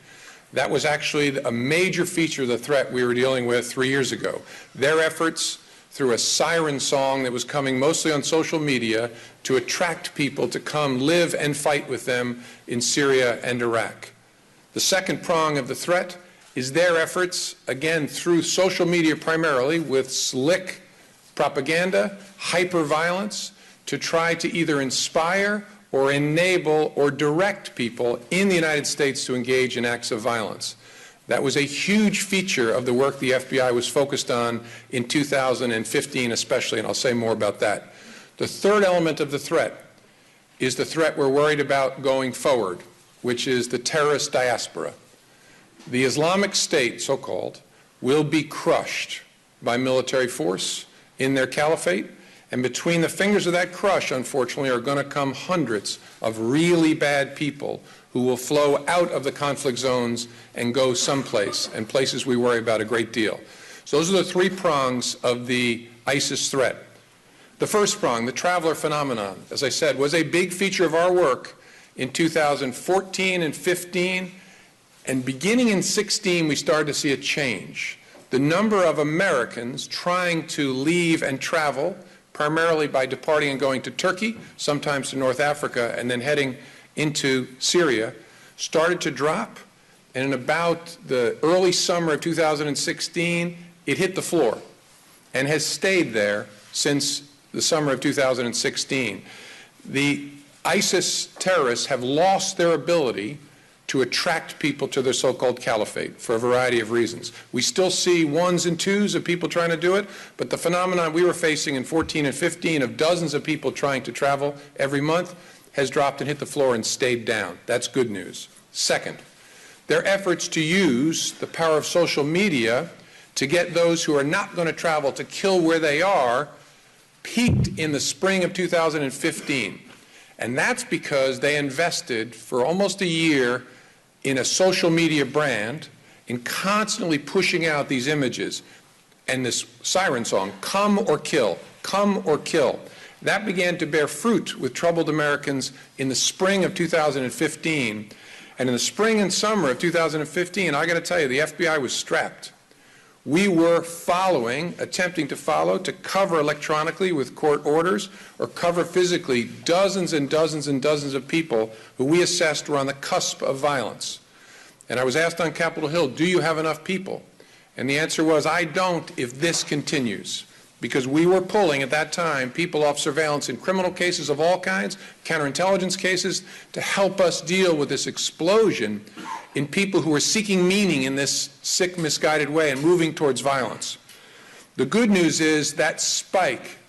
Speaker 13: That was actually a major feature of the threat we were dealing with 3 years ago. Their efforts through a siren song that was coming mostly on social media to attract people to come live and fight with them in Syria and Iraq. The second prong of the threat is their efforts, again, through social media primarily, with slick propaganda, hyper-violence, to try to either inspire or enable or direct people in the United States to engage in acts of violence. That was a huge feature of the work the FBI was focused on in 2015 especially, and I'll say more about that. The third element of the threat is the threat we're worried about going forward, which is the terrorist diaspora. The Islamic State, so-called, will be crushed by military force in their caliphate, and between the fingers of that crush, unfortunately, are going to come hundreds of really bad people who will flow out of the conflict zones and go someplace, and places we worry about a great deal. So those are the 3 prongs of the ISIS threat. The first prong, the traveler phenomenon, as I said, was a big feature of our work in 2014 and 15, and beginning in 16, we started to see a change. The number of Americans trying to leave and travel, primarily by departing and going to Turkey, sometimes to North Africa, and then heading into Syria, started to drop. And in about the early summer of 2016, it hit the floor and has stayed there since the summer of 2016. The ISIS terrorists have lost their ability to attract people to their so-called caliphate for a variety of reasons. We still see 1s and 2s of people trying to do it, but the phenomenon we were facing in 14 and 15 of dozens of people trying to travel every month has dropped and hit the floor and stayed down. That's good news. Second, their efforts to use the power of social media to get those who are not going to travel to kill where they are peaked in the spring of 2015. And that's because they invested for almost a year in a social media brand, in constantly pushing out these images and this siren song, come or kill, come or kill. That began to bear fruit with troubled Americans in the spring of 2015. And in the spring and summer of 2015, I got to tell you, the FBI was strapped. We were attempting to follow, to cover electronically with court orders or cover physically dozens and dozens and dozens of people who we assessed were on the cusp of violence. And I was asked on Capitol Hill, do you have enough people? And the answer was, I don't if this continues. Because we were pulling, at that time, people off surveillance in criminal cases of all kinds, counterintelligence cases, to help us deal with this explosion in people who are seeking meaning in this sick, misguided way and moving towards violence. The good news is that spike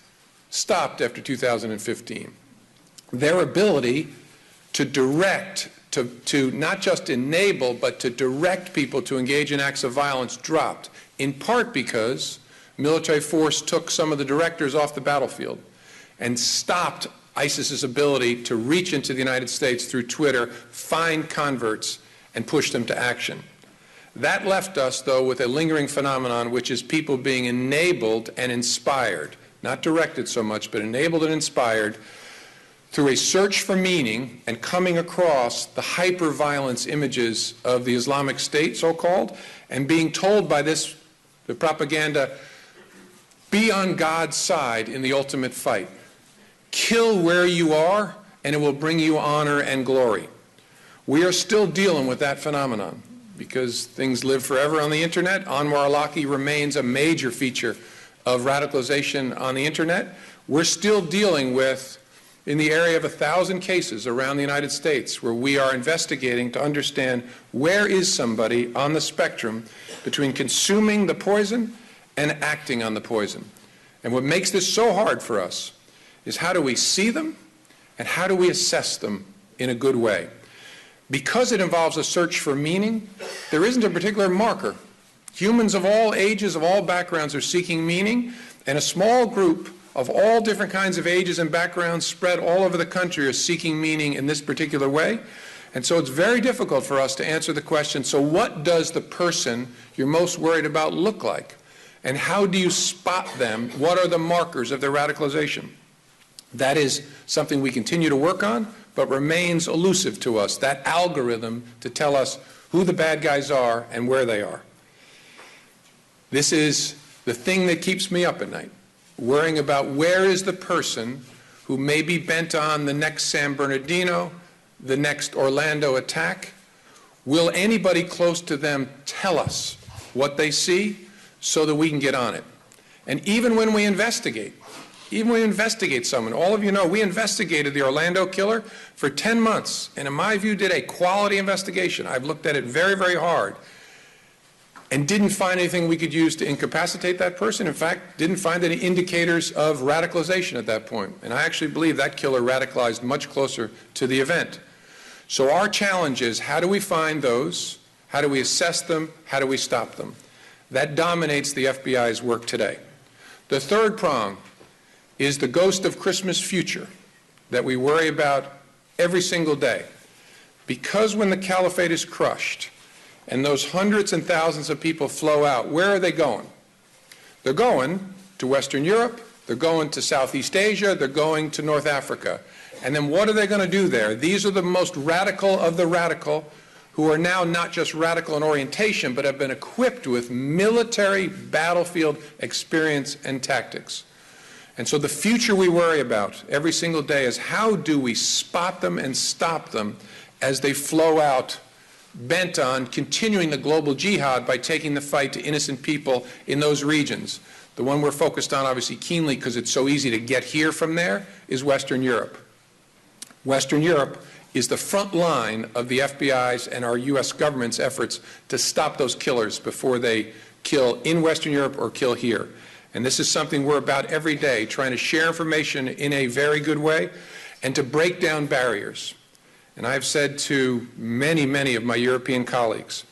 Speaker 13: stopped after 2015. Their ability to direct, to not just enable, but to direct people to engage in acts of violence dropped, in part because military force took some of the directors off the battlefield and stopped ISIS's ability to reach into the United States through Twitter, find converts, and push them to action. That left us, though, with a lingering phenomenon, which is people being enabled and inspired, not directed so much, but enabled and inspired through a search for meaning and coming across the hyper-violence images of the Islamic State, so-called, and being told by the propaganda, be on God's side in the ultimate fight. Kill where you are, and it will bring you honor and glory. We are still dealing with that phenomenon because things live forever on the internet. Anwar al-Awlaki remains a major feature of radicalization on the internet. We're still dealing with, in the area of 1,000 cases around the United States, where we are investigating to understand where is somebody on the spectrum between consuming the poison and acting on the poison. And what makes this so hard for us is how do we see them and how do we assess them in a good way? Because it involves a search for meaning, there isn't a particular marker. Humans of all ages, of all backgrounds are seeking meaning, and a small group of all different kinds of ages and backgrounds spread all over the country are seeking meaning in this particular way. And so it's very difficult for us to answer the question, so what does the person you're most worried about look like? And how do you spot them? What are the markers of their radicalization? That is something we continue to work on, but remains elusive to us, that algorithm to tell us who the bad guys are and where they are. This is the thing that keeps me up at night, worrying about where is the person who may be bent on the next San Bernardino, the next Orlando attack. Will anybody close to them tell us what they see so that we can get on it? And even when we investigate someone, all of you know, we investigated the Orlando killer for 10 months, and in my view did a quality investigation. I've looked at it very, very hard and didn't find anything we could use to incapacitate that person. In fact, didn't find any indicators of radicalization at that point. And I actually believe that killer radicalized much closer to the event. So our challenge is, how do we find those? How do we assess them? How do we stop them? That dominates the FBI's work today. The third prong is the ghost of Christmas future that we worry about every single day. Because when the caliphate is crushed and those hundreds and thousands of people flow out, where are they going? They're going to Western Europe, they're going to Southeast Asia, they're going to North Africa. And then what are they going to do there? These are the most radical of the radical, who are now not just radical in orientation, but have been equipped with military battlefield experience and tactics. And so the future we worry about every single day is, how do we spot them and stop them as they flow out, bent on continuing the global jihad by taking the fight to innocent people in those regions. The one we're focused on, obviously keenly because it's so easy to get here from there, is Western Europe. Western Europe is the front line of the FBI's and our U.S. government's efforts to stop those killers before they kill in Western Europe or kill here. And this is something we're about every day, trying to share information in a very good way and to break down barriers. And I've said to many, many of my European colleagues,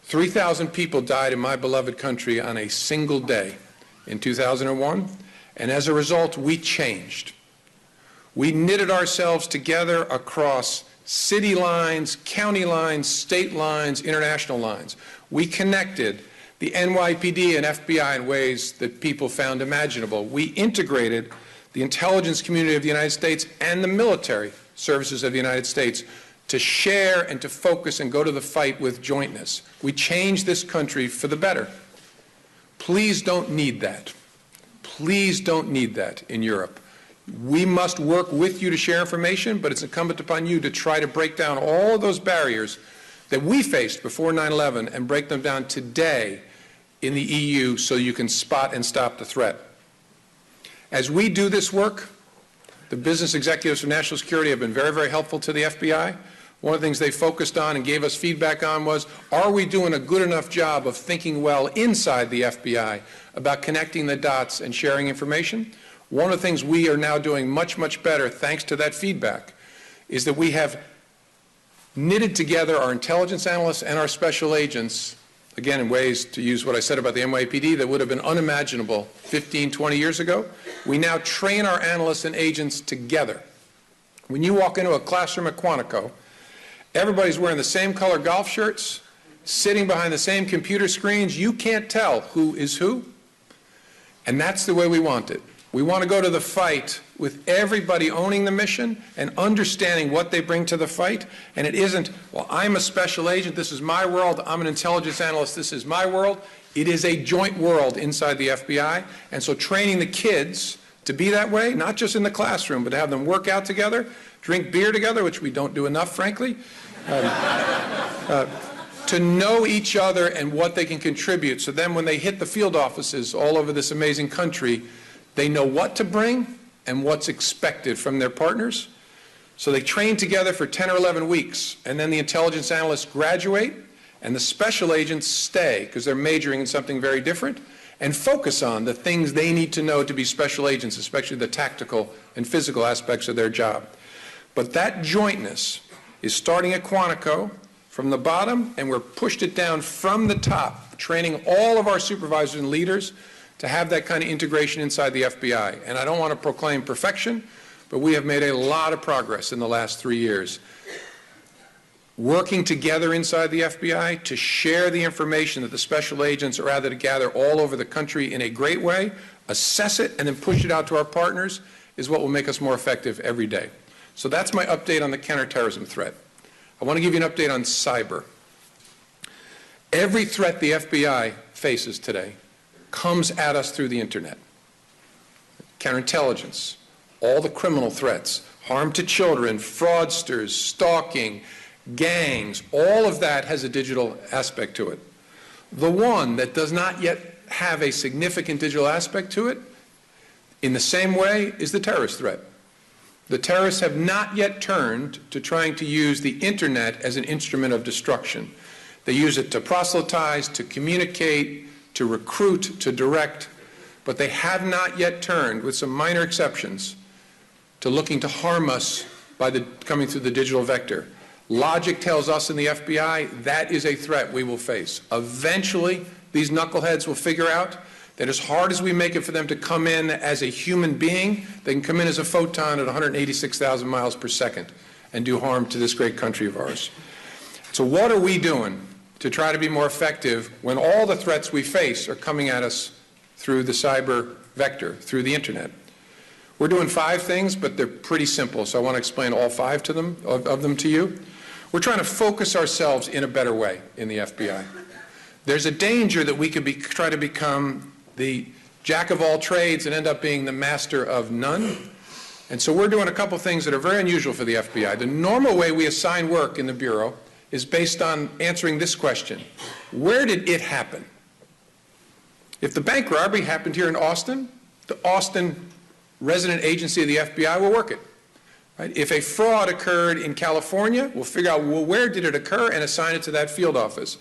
Speaker 13: 3,000 people died in my beloved country on a single day in 2001, and as a result, we changed. We knitted ourselves together across city lines, county lines, state lines, international lines. We connected the NYPD and FBI in ways that people found imaginable. We integrated the intelligence community of the United States and the military services of the United States to share and to focus and go to the fight with jointness. We changed this country for the better. Please don't need that. Please don't need that in Europe. We must work with you to share information, but it's incumbent upon you to try to break down all of those barriers that we faced before 9/11 and break them down today in the EU so you can spot and stop the threat. As we do this work, the business executives for national security have been very, very helpful to the FBI. One of the things they focused on and gave us feedback on was, are we doing a good enough job of thinking well inside the FBI about connecting the dots and sharing information? One of the things we are now doing much, much better, thanks to that feedback, is that we have knitted together our intelligence analysts and our special agents, again, in ways, to use what I said about the NYPD, that would have been unimaginable 15, 20 years ago. We now train our analysts and agents together. When you walk into a classroom at Quantico, everybody's wearing the same color golf shirts, sitting behind the same computer screens. You can't tell who is who. And that's the way we want it. We want to go to the fight with everybody owning the mission and understanding what they bring to the fight. And it isn't, well, I'm a special agent, this is my world, I'm an intelligence analyst, this is my world. It is a joint world inside the FBI. And so training the kids to be that way, not just in the classroom, but to have them work out together, drink beer together, which we don't do enough, frankly, to know each other and what they can contribute. So then when they hit the field offices all over this amazing country, they know what to bring and what's expected from their partners. So they train together for 10 or 11 weeks, and then the intelligence analysts graduate, and the special agents stay, because they're majoring in something very different, and focus on the things they need to know to be special agents, especially the tactical and physical aspects of their job. But that jointness is starting at Quantico from the bottom, and we're pushed it down from the top, training all of our supervisors and leaders to have that kind of integration inside the FBI. And I don't want to proclaim perfection, but we have made a lot of progress in the last 3 years. Working together inside the FBI to share the information that the special agents are able to gather all over the country in a great way, assess it, and then push it out to our partners is what will make us more effective every day. So that's my update on the counterterrorism threat. I want to give you an update on cyber. Every threat the FBI faces today comes at us through the internet. Counterintelligence, all the criminal threats, harm to children, fraudsters, stalking, gangs, all of that has a digital aspect to it. The one that does not yet have a significant digital aspect to it, in the same way, is the terrorist threat. The terrorists have not yet turned to trying to use the internet as an instrument of destruction. They use it to proselytize, to communicate, to recruit, to direct, but they have not yet turned, with some minor exceptions, to looking to harm us by coming through the digital vector. Logic tells us in the FBI that is a threat we will face. Eventually, these knuckleheads will figure out that as hard as we make it for them to come in as a human being, they can come in as a photon at 186,000 miles per second and do harm to this great country of ours. So what are we doing to try to be more effective when all the threats we face are coming at us through the cyber vector, through the internet? We're doing 5 things, but they're pretty simple, so I want to explain all 5 of them to you. We're trying to focus ourselves in a better way in the FBI. There's a danger that we could try to become the jack of all trades and end up being the master of none. And so we're doing a couple things that are very unusual for the FBI. The normal way we assign work in the Bureau is based on answering this question: where did it happen? If the bank robbery happened here in Austin, the Austin resident agency of the FBI will work it. Right? If a fraud occurred in California, we'll figure out, well, where did it occur, and assign it to that field office.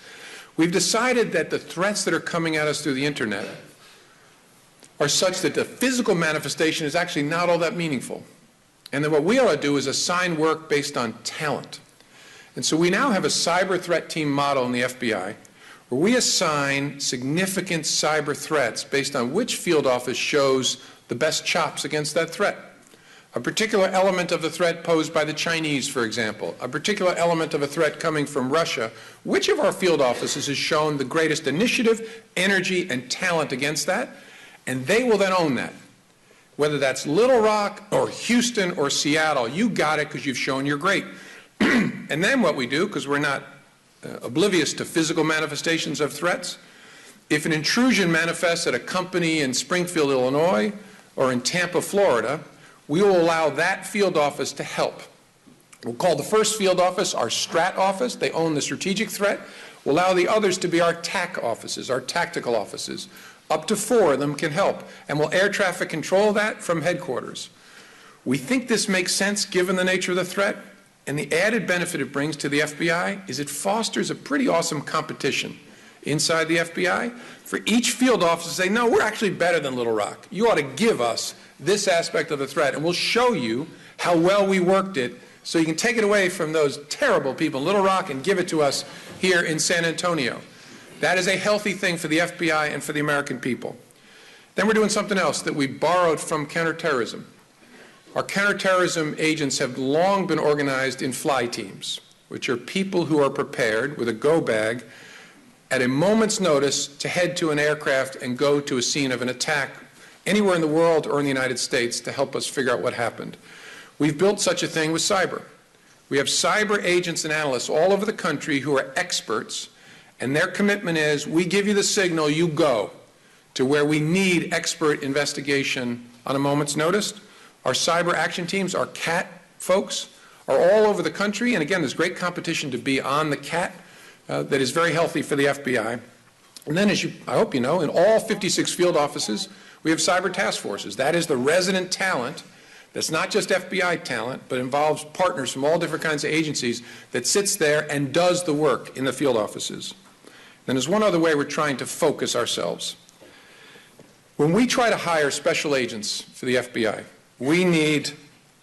Speaker 13: We've decided that the threats that are coming at us through the internet are such that the physical manifestation is actually not all that meaningful. And then what we ought to do is assign work based on talent. And so we now have a cyber threat team model in the FBI where we assign significant cyber threats based on which field office shows the best chops against that threat. A particular element of the threat posed by the Chinese, for example, a particular element of a threat coming from Russia, which of our field offices has shown the greatest initiative, energy, and talent against that? And they will then own that. Whether that's Little Rock or Houston or Seattle, you got it because you've shown you're great. And then what we do, because we're not oblivious to physical manifestations of threats, if an intrusion manifests at a company in Springfield, Illinois, or in Tampa, Florida, we will allow that field office to help. We'll call the first field office our strat office. They own the strategic threat. We'll allow the others to be our TAC offices, our tactical offices. Up to 4 of them can help, and we'll air traffic control that from headquarters. We think this makes sense given the nature of the threat, and the added benefit it brings to the FBI is it fosters a pretty awesome competition. inside the FBI, for each field office to say, no, we're actually better than Little Rock. You ought to give us this aspect of the threat, and we'll show you how well we worked it so you can take it away from those terrible people in Little Rock and give it to us here in San Antonio. That is a healthy thing for the FBI and for the American people. Then we're doing something else that we borrowed from counterterrorism. Our counterterrorism agents have long been organized in fly teams, which are people who are prepared with a go bag at a moment's notice to head to an aircraft and go to a scene of an attack anywhere in the world or in the United States to help us figure out what happened. We've built such a thing with cyber. We have cyber agents and analysts all over the country who are experts, and their commitment is, we give you the signal, you go to where we need expert investigation on a moment's notice. Our cyber action teams, our CAT folks, are all over the country, and again, there's great competition to be on the CAT that is very healthy for the FBI. And then, as I hope you know, in all 56 field offices, we have cyber task forces. That is the resident talent that's not just FBI talent, but involves partners from all different kinds of agencies that sits there and does the work in the field offices. Then there's one other way we're trying to focus ourselves. When we try to hire special agents for the FBI, we need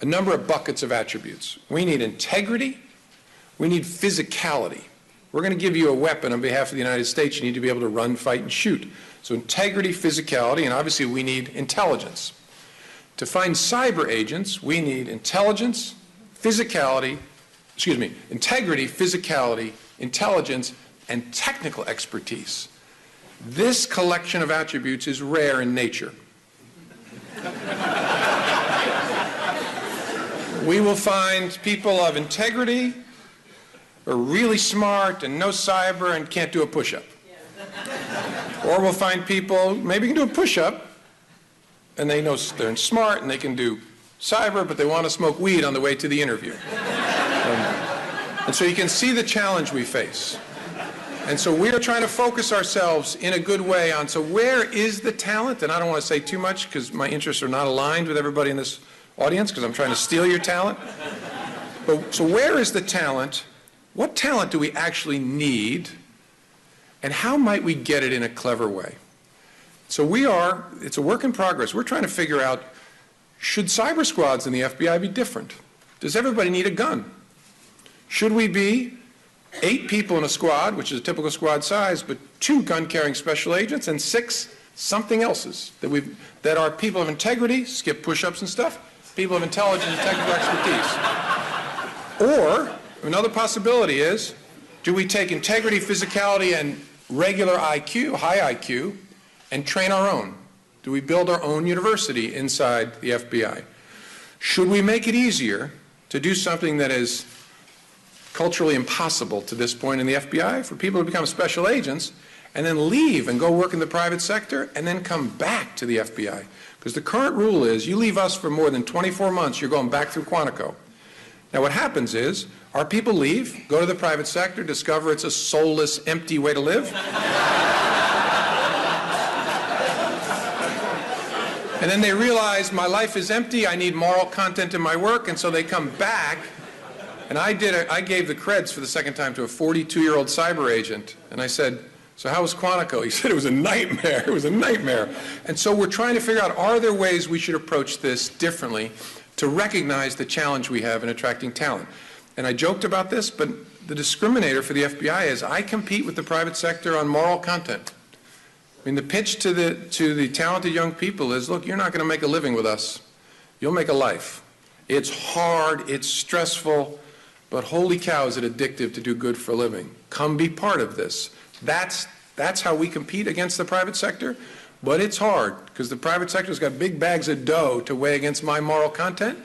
Speaker 13: a number of buckets of attributes. We need integrity. We need physicality. We're going to give you a weapon on behalf of the United States. You need to be able to run, fight, and shoot. So integrity, physicality, and obviously we need intelligence. To find cyber agents, we need integrity, physicality, intelligence, and technical expertise. This collection of attributes is rare in nature. We will find people of integrity, who are really smart and know cyber and can't do a push-up. Or we'll find people, maybe can do a push-up, and they know they're smart and they can do cyber, but they want to smoke weed on the way to the interview. And so you can see the challenge we face. And so we are trying to focus ourselves in a good way on, so where is the talent? And I don't want to say too much because my interests are not aligned with everybody in this audience because I'm trying to steal your talent. But, so where is the talent? What talent do we actually need? And how might we get it in a clever way? So it's a work in progress. We're trying to figure out, should cyber squads in the FBI be different? Does everybody need a gun? Should we be 8 people in a squad, which is a typical squad size, but 2 gun-carrying special agents and 6 something else's that are people of integrity, skip push-ups and stuff, people of intelligence and technical expertise? Or another possibility is, do we take integrity, physicality, and regular IQ, high IQ, and train our own? Do we build our own university inside the FBI? Should we make it easier to do something that is culturally impossible to this point in the FBI, for people to become special agents and then leave and go work in the private sector and then come back to the FBI? Because the current rule is you leave us for more than 24 months, you're going back through Quantico. Now what happens is our people leave, go to the private sector, discover it's a soulless, empty way to live. And then they realize my life is empty, I need moral content in my work, and so they come back. And I gave the creds for the second time to a 42-year-old cyber agent, and I said, so how was Quantico? He said it was a nightmare. It was a nightmare. And so we're trying to figure out, are there ways we should approach this differently to recognize the challenge we have in attracting talent? And I joked about this, but the discriminator for the FBI is I compete with the private sector on moral content. I mean, the pitch to the talented young people is, look, you're not going to make a living with us. You'll make a life. It's hard, it's stressful, but holy cow, is it addictive to do good for a living. Come be part of this. That's how we compete against the private sector, but it's hard because the private sector's got big bags of dough to weigh against my moral content,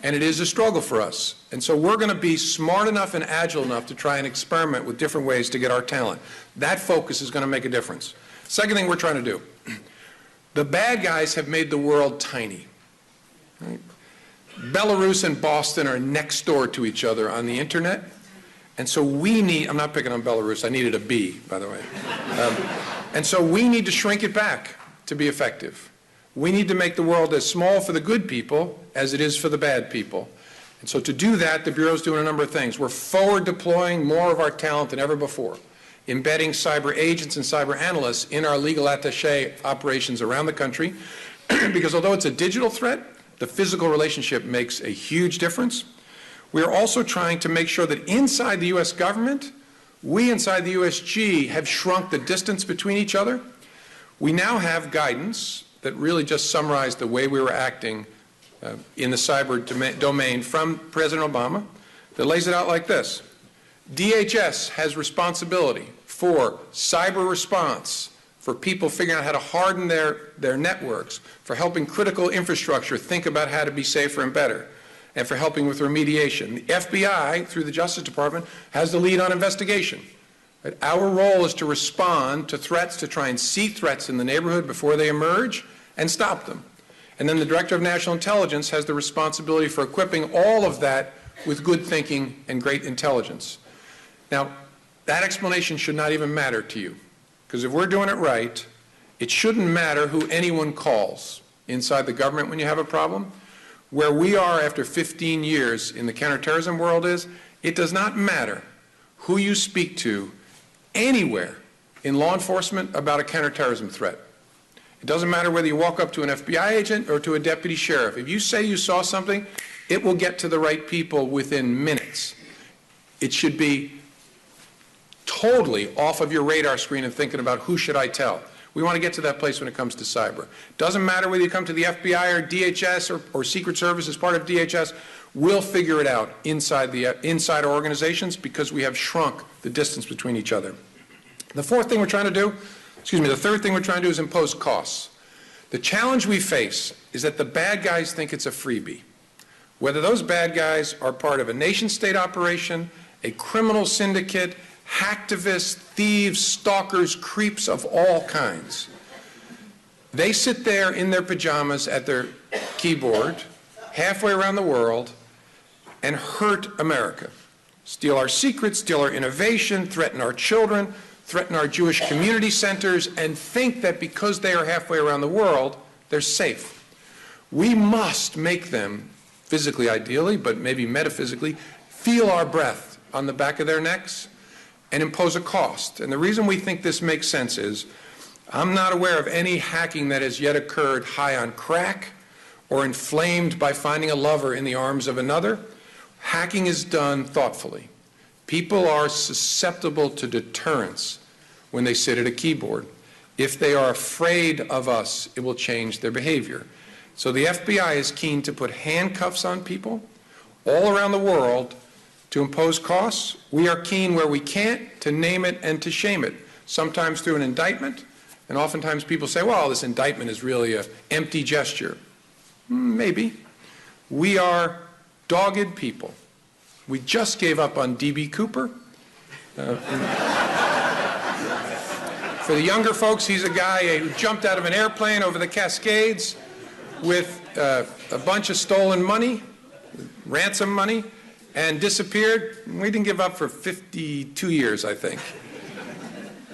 Speaker 13: and it is a struggle for us. And so we're going to be smart enough and agile enough to try and experiment with different ways to get our talent. That focus is going to make a difference. Second thing we're trying to do, the bad guys have made the world tiny. Right? Belarus and Boston are next door to each other on the internet. And so we need, I'm not picking on Belarus, I needed a B, by the way. And so we need to shrink it back to be effective. We need to make the world as small for the good people as it is for the bad people. And so to do that, the Bureau's doing a number of things. We're forward deploying more of our talent than ever before embedding cyber agents and cyber analysts in our legal attaché operations around the country, because although it's a digital threat, the physical relationship makes a huge difference. We are also trying to make sure that inside the U.S. government, we inside the USG have shrunk the distance between each other. We now have guidance that really just summarized the way we were acting in the cyber domain from President Obama that lays it out like this. DHS has responsibility for cyber response, for people figuring out how to harden their networks, for helping critical infrastructure think about how to be safer and better, and for helping with remediation. The FBI, through the Justice Department, has the lead on investigation. Right? Our role is to respond to threats, to try and see threats in the neighborhood before they emerge and stop them. And then the Director of National Intelligence has the responsibility for equipping all of that with good thinking and great intelligence. Now, that explanation should not even matter to you, because if we're doing it right, it shouldn't matter who anyone calls inside the government when you have a problem. Where we are after 15 years in the counterterrorism world is, it does not matter who you speak to anywhere in law enforcement about a counterterrorism threat. It doesn't matter whether you walk up to an FBI agent or to a deputy sheriff. If you say you saw something, it will get to the right people within minutes. It should be totally off of your radar screen and thinking about who should I tell. We want to get to that place when it comes to cyber. Doesn't matter whether you come to the FBI or DHS or Secret Service as part of DHS, we'll figure it out inside our organizations because we have shrunk the distance between each other. The third thing we're trying to do is impose costs. The challenge we face is that the bad guys think it's a freebie. Whether those bad guys are part of a nation-state operation, a criminal syndicate, hacktivists, thieves, stalkers, creeps of all kinds. They sit there in their pajamas at their keyboard, halfway around the world, and hurt America. Steal our secrets, steal our innovation, threaten our children, threaten our Jewish community centers, and think that because they are halfway around the world, they're safe. We must make them, physically ideally, but maybe metaphysically, feel our breath on the back of their necks and impose a cost. And the reason we think this makes sense is I'm not aware of any hacking that has yet occurred high on crack or inflamed by finding a lover in the arms of another. Hacking is done thoughtfully. People are susceptible to deterrence when they sit at a keyboard. If they are afraid of us, it will change their behavior. So the FBI is keen to put handcuffs on people all around the world to impose costs. We are keen where we can't to name it and to shame it, sometimes through an indictment. And oftentimes people say, well, this indictment is really an empty gesture. Maybe. We are dogged people. We just gave up on D.B. Cooper. For the younger folks, he's a guy who jumped out of an airplane over the Cascades with a bunch of stolen money, ransom money, and disappeared. We didn't give up for 52 years, I think.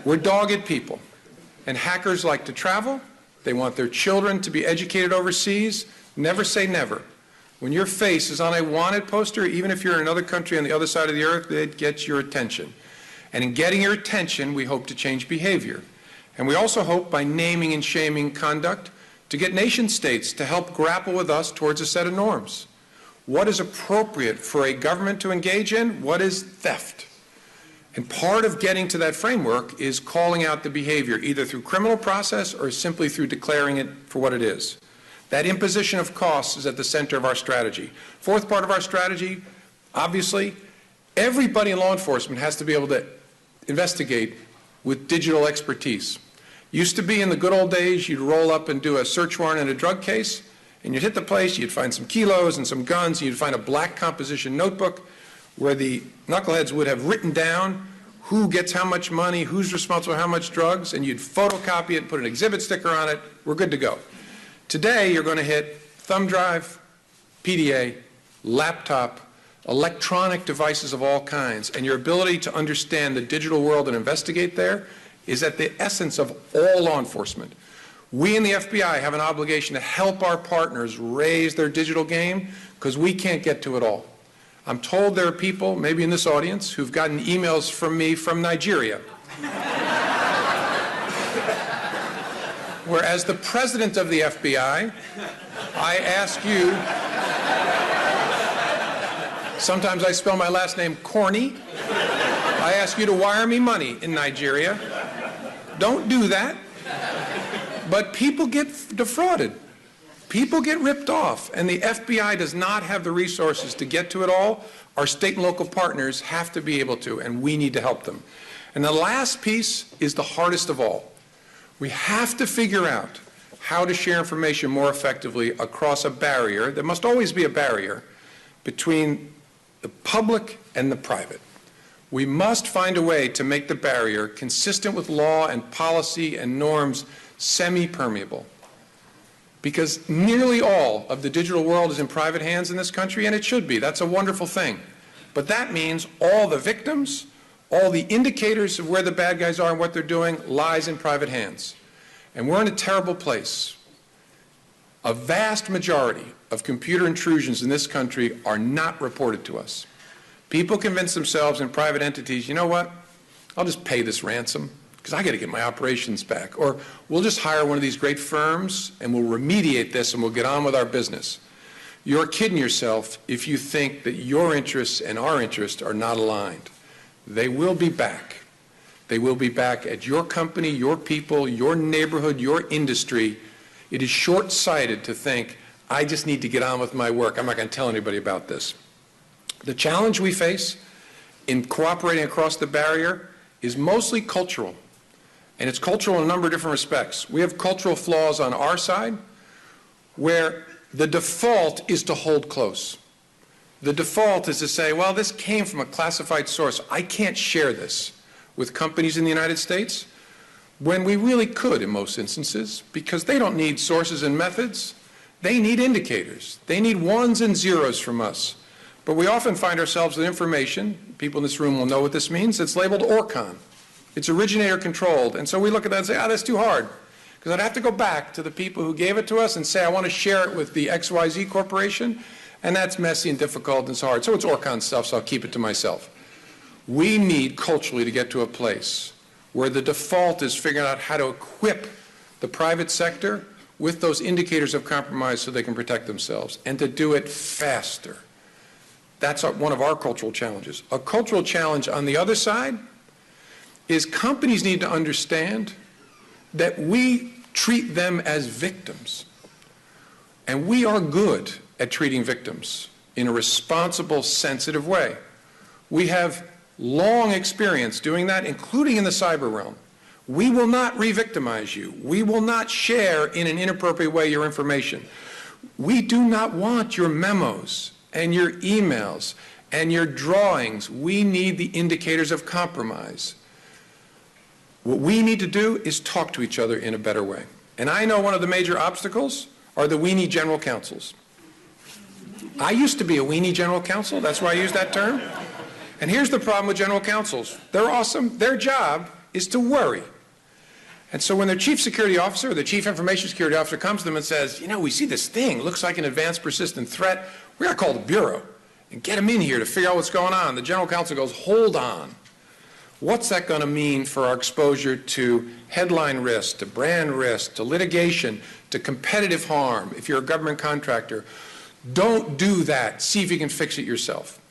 Speaker 13: We're dogged people. And hackers like to travel. They want their children to be educated overseas. Never say never. When your face is on a wanted poster, even if you're in another country on the other side of the earth, it gets your attention. And in getting your attention, we hope to change behavior. And we also hope by naming and shaming conduct to get nation states to help grapple with us towards a set of norms. What is appropriate for a government to engage in? What is theft? And part of getting to that framework is calling out the behavior, either through criminal process or simply through declaring it for what it is. That imposition of costs is at the center of our strategy. Fourth part of our strategy, obviously, everybody in law enforcement has to be able to investigate with digital expertise. Used to be in the good old days, you'd roll up and do a search warrant in a drug case, and you'd hit the place, you'd find some kilos and some guns, and you'd find a black composition notebook where the knuckleheads would have written down who gets how much money, who's responsible for how much drugs, and you'd photocopy it, put an exhibit sticker on it, we're good to go. Today, you're going to hit thumb drive, PDA, laptop, electronic devices of all kinds, and your ability to understand the digital world and investigate there is at the essence of all law enforcement. We in the FBI have an obligation to help our partners raise their digital game because we can't get to it all. I'm told there are people, maybe in this audience, who've gotten emails from me from Nigeria Whereas the president of the FBI, I ask you, sometimes I spell my last name corny, I ask you to wire me money in Nigeria. Don't do that. But people get defrauded. People get ripped off, and the FBI does not have the resources to get to it all. Our state and local partners have to be able to, and we need to help them. And the last piece is the hardest of all. We have to figure out how to share information more effectively across a barrier. There must always be a barrier between the public and the private. We must find a way to make the barrier consistent with law and policy and norms semi-permeable. Because nearly all of the digital world is in private hands in this country, and it should be. That's a wonderful thing. But that means all the victims, all the indicators of where the bad guys are and what they're doing lies in private hands. And we're in a terrible place. A vast majority of computer intrusions in this country are not reported to us. People convince themselves in private entities, you know what, I'll just pay this ransom because I got to get my operations back. Or we'll just hire one of these great firms and we'll remediate this and we'll get on with our business. You're kidding yourself if you think that your interests and our interests are not aligned. They will be back. They will be back at your company, your people, your neighborhood, your industry. It is short-sighted to think, I just need to get on with my work. I'm not going to tell anybody about this. The challenge we face in cooperating across the barrier is mostly cultural. And it's cultural in a number of different respects. We have cultural flaws on our side where the default is to hold close. The default is to say, well, this came from a classified source. I can't share this with companies in the United States, when we really could in most instances, because they don't need sources and methods. They need indicators. They need ones and zeros from us. But we often find ourselves with information, people in this room will know what this means, it's labeled ORCON. It's originator controlled. And so we look at that and say, that's too hard. Because I'd have to go back to the people who gave it to us and say, I want to share it with the XYZ Corporation. And that's messy and difficult and so hard. So it's ORCON stuff, so I'll keep it to myself. We need culturally to get to a place where the default is figuring out how to equip the private sector with those indicators of compromise so they can protect themselves, and to do it faster. That's one of our cultural challenges. A cultural challenge on the other side is companies need to understand that we treat them as victims. And we are good at treating victims in a responsible, sensitive way. We have long experience doing that, including in the cyber realm. We will not re-victimize you. We will not share in an inappropriate way your information. We do not want your memos and your emails and your drawings. We need the indicators of compromise. What we need to do is talk to each other in a better way. And I know one of the major obstacles are the weenie general counsels. I used to be a weenie general counsel. That's why I use that term. And here's the problem with general counsels. They're awesome. Their job is to worry. And so when their chief security officer or the chief information security officer comes to them and says, you know, we see this thing, looks like an advanced persistent threat, we got to call the bureau and get them in here to figure out what's going on. The general counsel goes, hold on. What's that going to mean for our exposure to headline risk, to brand risk, to litigation, to competitive harm if you're a government contractor? Don't do that. See if you can fix it yourself.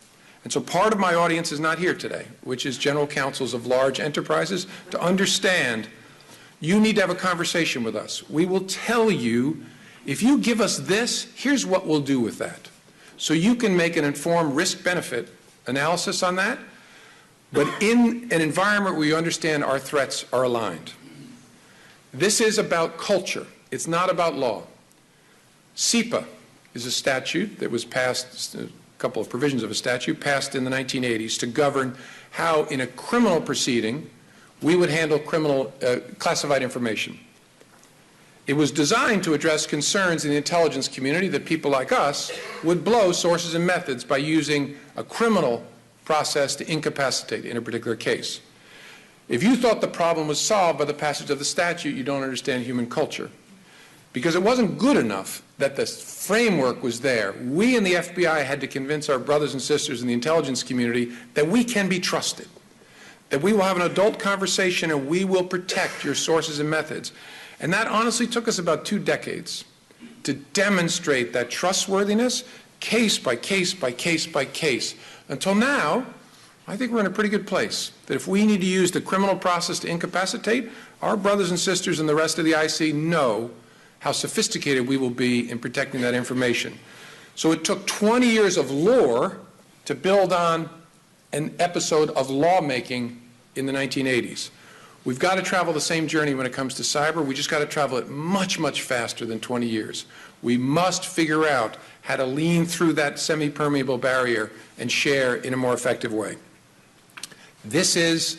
Speaker 13: And so part of my audience is not here today, which is general counsels of large enterprises, to understand you need to have a conversation with us. We will tell you, if you give us this, here's what we'll do with that. So you can make an informed risk-benefit analysis on that, but in an environment where you understand our threats are aligned. This is about culture. It's not about law. SEPA is a statute that was passed, a couple of provisions of a statute passed in the 1980s to govern how, in a criminal proceeding, we would handle criminal classified information. It was designed to address concerns in the intelligence community that people like us would blow sources and methods by using a criminal process to incapacitate in a particular case. If you thought the problem was solved by the passage of the statute, you don't understand human culture. Because it wasn't good enough that the framework was there. We in the FBI had to convince our brothers and sisters in the intelligence community that we can be trusted, that we will have an adult conversation and we will protect your sources and methods. And that honestly took us about 2 decades to demonstrate that trustworthiness case by case by case by case. Until now, I think we're in a pretty good place. That if we need to use the criminal process to incapacitate, our brothers and sisters and the rest of the IC know how sophisticated we will be in protecting that information. So it took 20 years of lore to build on an episode of lawmaking in the 1980s. We've got to travel the same journey when it comes to cyber. We just got to travel it much, much faster than 20 years. We must figure out how to lean through that semi-permeable barrier and share in a more effective way. This is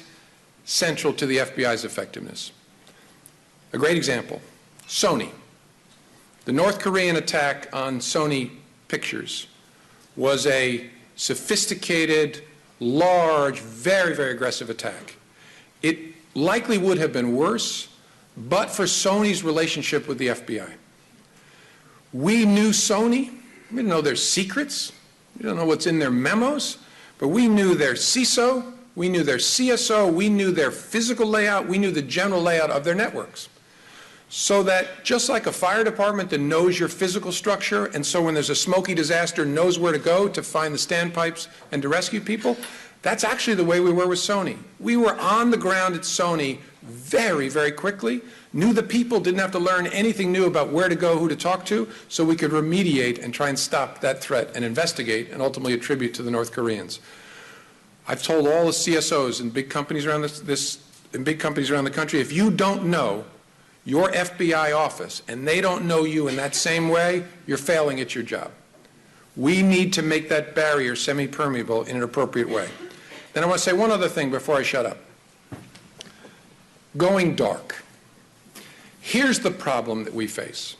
Speaker 13: central to the FBI's effectiveness. A great example, Sony. The North Korean attack on Sony Pictures was a sophisticated, large, very, very aggressive attack. It likely would have been worse, but for Sony's relationship with the FBI. We knew Sony. We didn't know their secrets. We don't know what's in their memos, but we knew their CISO, we knew their CSO, we knew their physical layout, we knew the general layout of their networks. So that just like a fire department that knows your physical structure, and so when there's a smoky disaster knows where to go to find the standpipes and to rescue people, that's actually the way we were with Sony. We were on the ground at Sony very, very quickly, knew the people, didn't have to learn anything new about where to go, who to talk to, so we could remediate and try and stop that threat and investigate and ultimately attribute to the North Koreans. I've told all the CSOs in big companies around big companies around the country, if you don't know your FBI office and they don't know you in that same way, you're failing at your job. We need to make that barrier semi-permeable in an appropriate way. Then I want to say one other thing before I shut up. Going dark. Here's the problem that we face.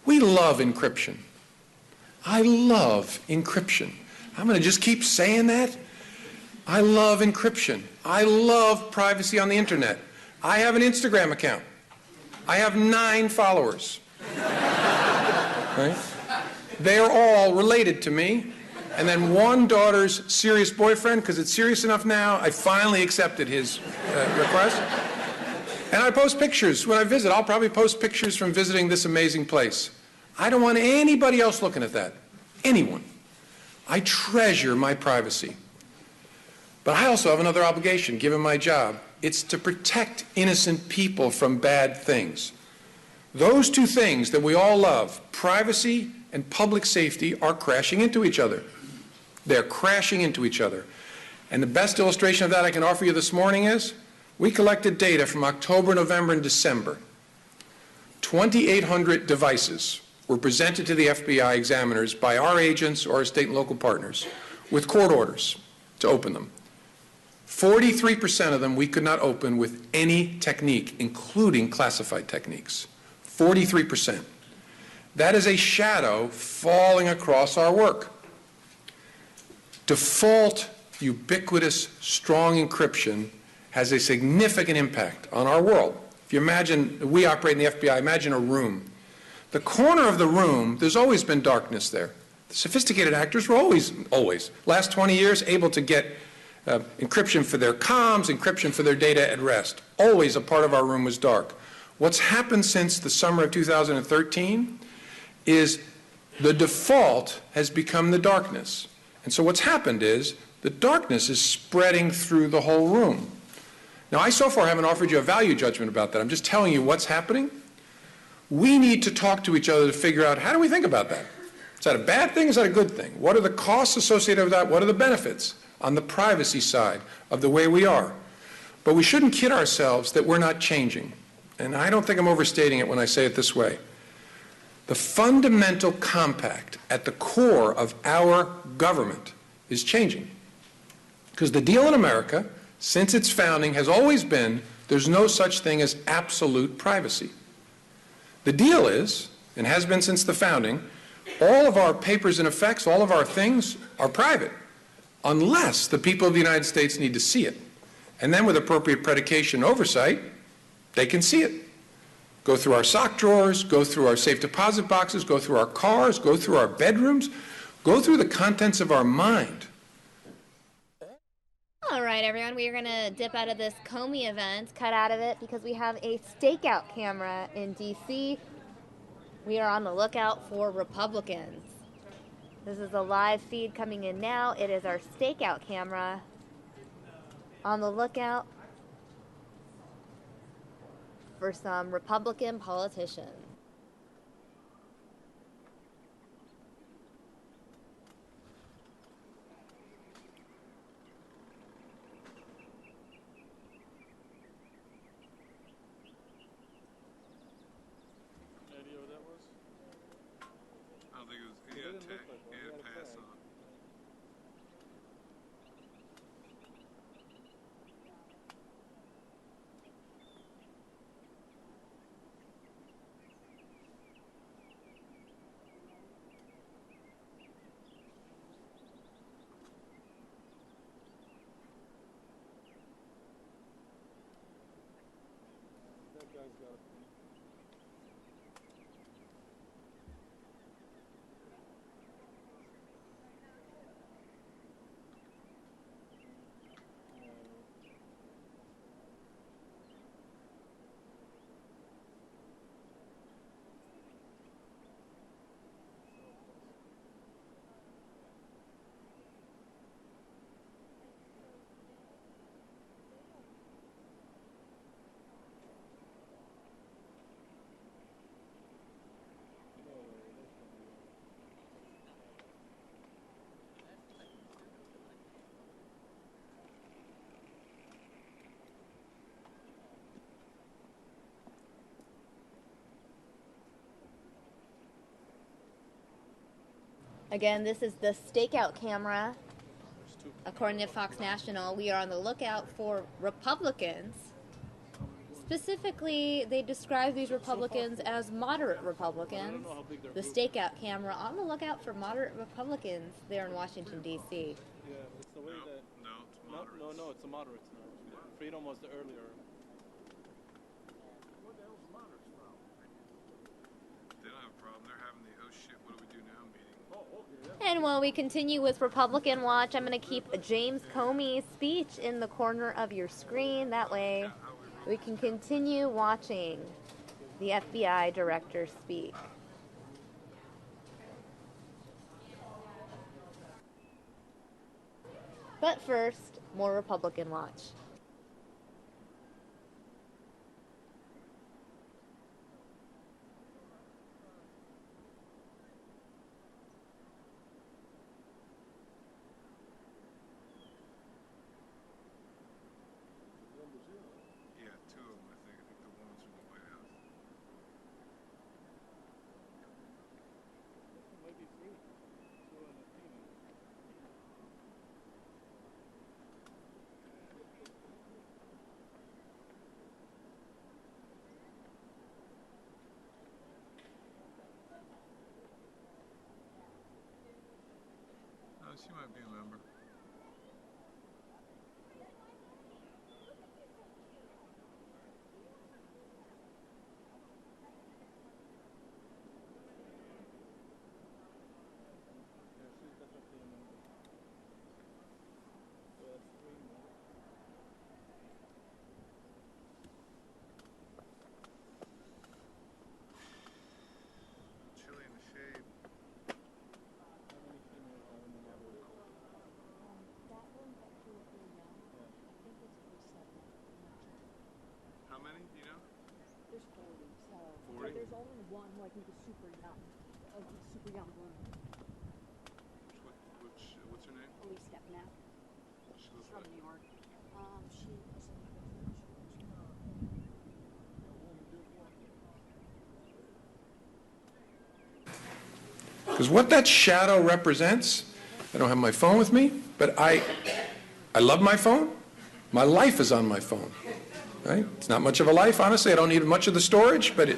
Speaker 13: We love encryption. I love encryption. I'm going to just keep saying that. I love encryption. I love privacy on the internet. I have an Instagram account. I have 9 followers. Right? They are all related to me. And then one daughter's serious boyfriend, because it's serious enough now, I finally accepted his request. And I post pictures when I visit. I'll probably post pictures from visiting this amazing place. I don't want anybody else looking at that. Anyone. I treasure my privacy. But I also have another obligation, given my job. It's to protect innocent people from bad things. Those 2 things that we all love, privacy and public safety, are crashing into each other. They're crashing into each other. And the best illustration of that I can offer you this morning is, we collected data from October, November, and December. 2,800 devices were presented to the FBI examiners by our agents or our state and local partners with court orders to open them. 43% of them we could not open with any technique, including classified techniques. 43%. That is a shadow falling across our work. Default, ubiquitous, strong encryption has a significant impact on our world. If you imagine, we operate in the FBI, imagine a room. The corner of the room, there's always been darkness there. The sophisticated actors were always, last 20 years, able to get encryption for their comms, encryption for their data at rest. Always a part of our room was dark. What's happened since the summer of 2013 is the default has become the darkness. And so what's happened is the darkness is spreading through the whole room. Now, I so far haven't offered you a value judgment about that. I'm just telling you what's happening. We need to talk to each other to figure out, how do we think about that? Is that a bad thing? Is that a good thing? What are the costs associated with that? What are the benefits on the privacy side of the way we are? But we shouldn't kid ourselves that we're not changing. And I don't think I'm overstating it when I say it this way. The fundamental compact at the core of our government is changing. Because the deal in America, since its founding, has always been there's no such thing as absolute privacy. The deal is, and has been since the founding, all of our papers and effects, all of our things are private, unless the people of the United States need to see it. And then with appropriate predication and oversight, they can see it. Go through our sock drawers, go through our safe deposit boxes, go through our cars, go through our bedrooms, go through the contents of our mind.
Speaker 14: All All right, everyone, we are going to dip out of this Comey event, cut out of it, because we have a stakeout camera in D.C. We are on the lookout for Republicans. This is a live feed coming in now. It is our stakeout camera on the lookout for some Republican politicians.
Speaker 2: I don't think it was. He had pass on.
Speaker 6: That guy's got a
Speaker 14: Again, this is the stakeout camera. According to Fox National, we are on the lookout for Republicans. Specifically, they describe these Republicans as moderate Republicans. The stakeout camera on the lookout for moderate Republicans there in Washington, D.C.
Speaker 6: Yeah, it's the way that.
Speaker 2: No, it's moderates.
Speaker 6: No, it's the moderates now. Freedom was the earlier.
Speaker 2: What the hell's moderates from? They don't have a problem. They're having the oh shit, what do we do now meeting.
Speaker 14: And while we continue with Republican Watch, I'm going to keep James Comey's speech in the corner of your screen. That way we can continue watching the FBI director speak. But first, more Republican Watch.
Speaker 2: Yeah, two of them, I think. I think the one's from the White House.
Speaker 6: Maybe three. Two and a female.
Speaker 2: Oh, she might be a member.
Speaker 6: Yeah, she's definitely a member. So that's three more.
Speaker 2: Chilly in the shade.
Speaker 6: How many females are in the moderator?
Speaker 10: That one's actually pretty young.
Speaker 6: Yeah.
Speaker 10: I think it's for 7. I'm not sure.
Speaker 2: How many? Do you know?
Speaker 10: There's 40, so.
Speaker 2: 40?
Speaker 10: But there's only one who I think is super young. A super young woman.
Speaker 2: What's her name?
Speaker 10: Elise Stepnap.
Speaker 2: She looks
Speaker 10: From
Speaker 2: like.
Speaker 10: New York. She is.
Speaker 13: Because what that shadow represents, I don't have my phone with me, but I love my phone. My life is on my phone, right? It's not much of a life, honestly. I don't need much of the storage, but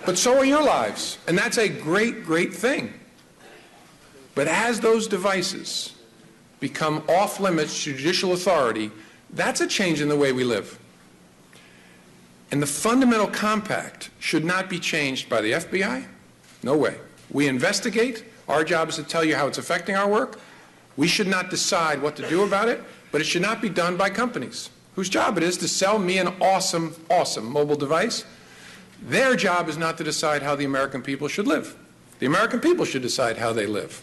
Speaker 13: but so are your lives, and that's a great, great thing. But as those devices become off limits to judicial authority, that's a change in the way we live. And the fundamental compact should not be changed by the FBI. No way. We investigate. Our job is to tell you how it's affecting our work. We should not decide what to do about it, but it should not be done by companies whose job it is to sell me an awesome, awesome mobile device. Their job is not to decide how the American people should live. The American people should decide how they live.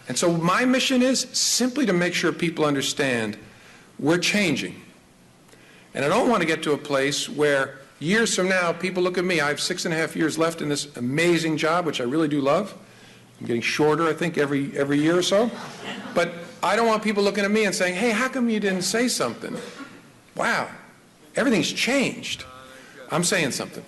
Speaker 13: And so my mission is simply to make sure people understand we're changing. And I don't want to get to a place where years from now people look at me. I have 6.5 years left in this amazing job, which I really do love. I'm getting shorter, I think, every year or so. But I don't want people looking at me and saying, hey, how come you didn't say something? Wow, everything's changed. I'm saying something.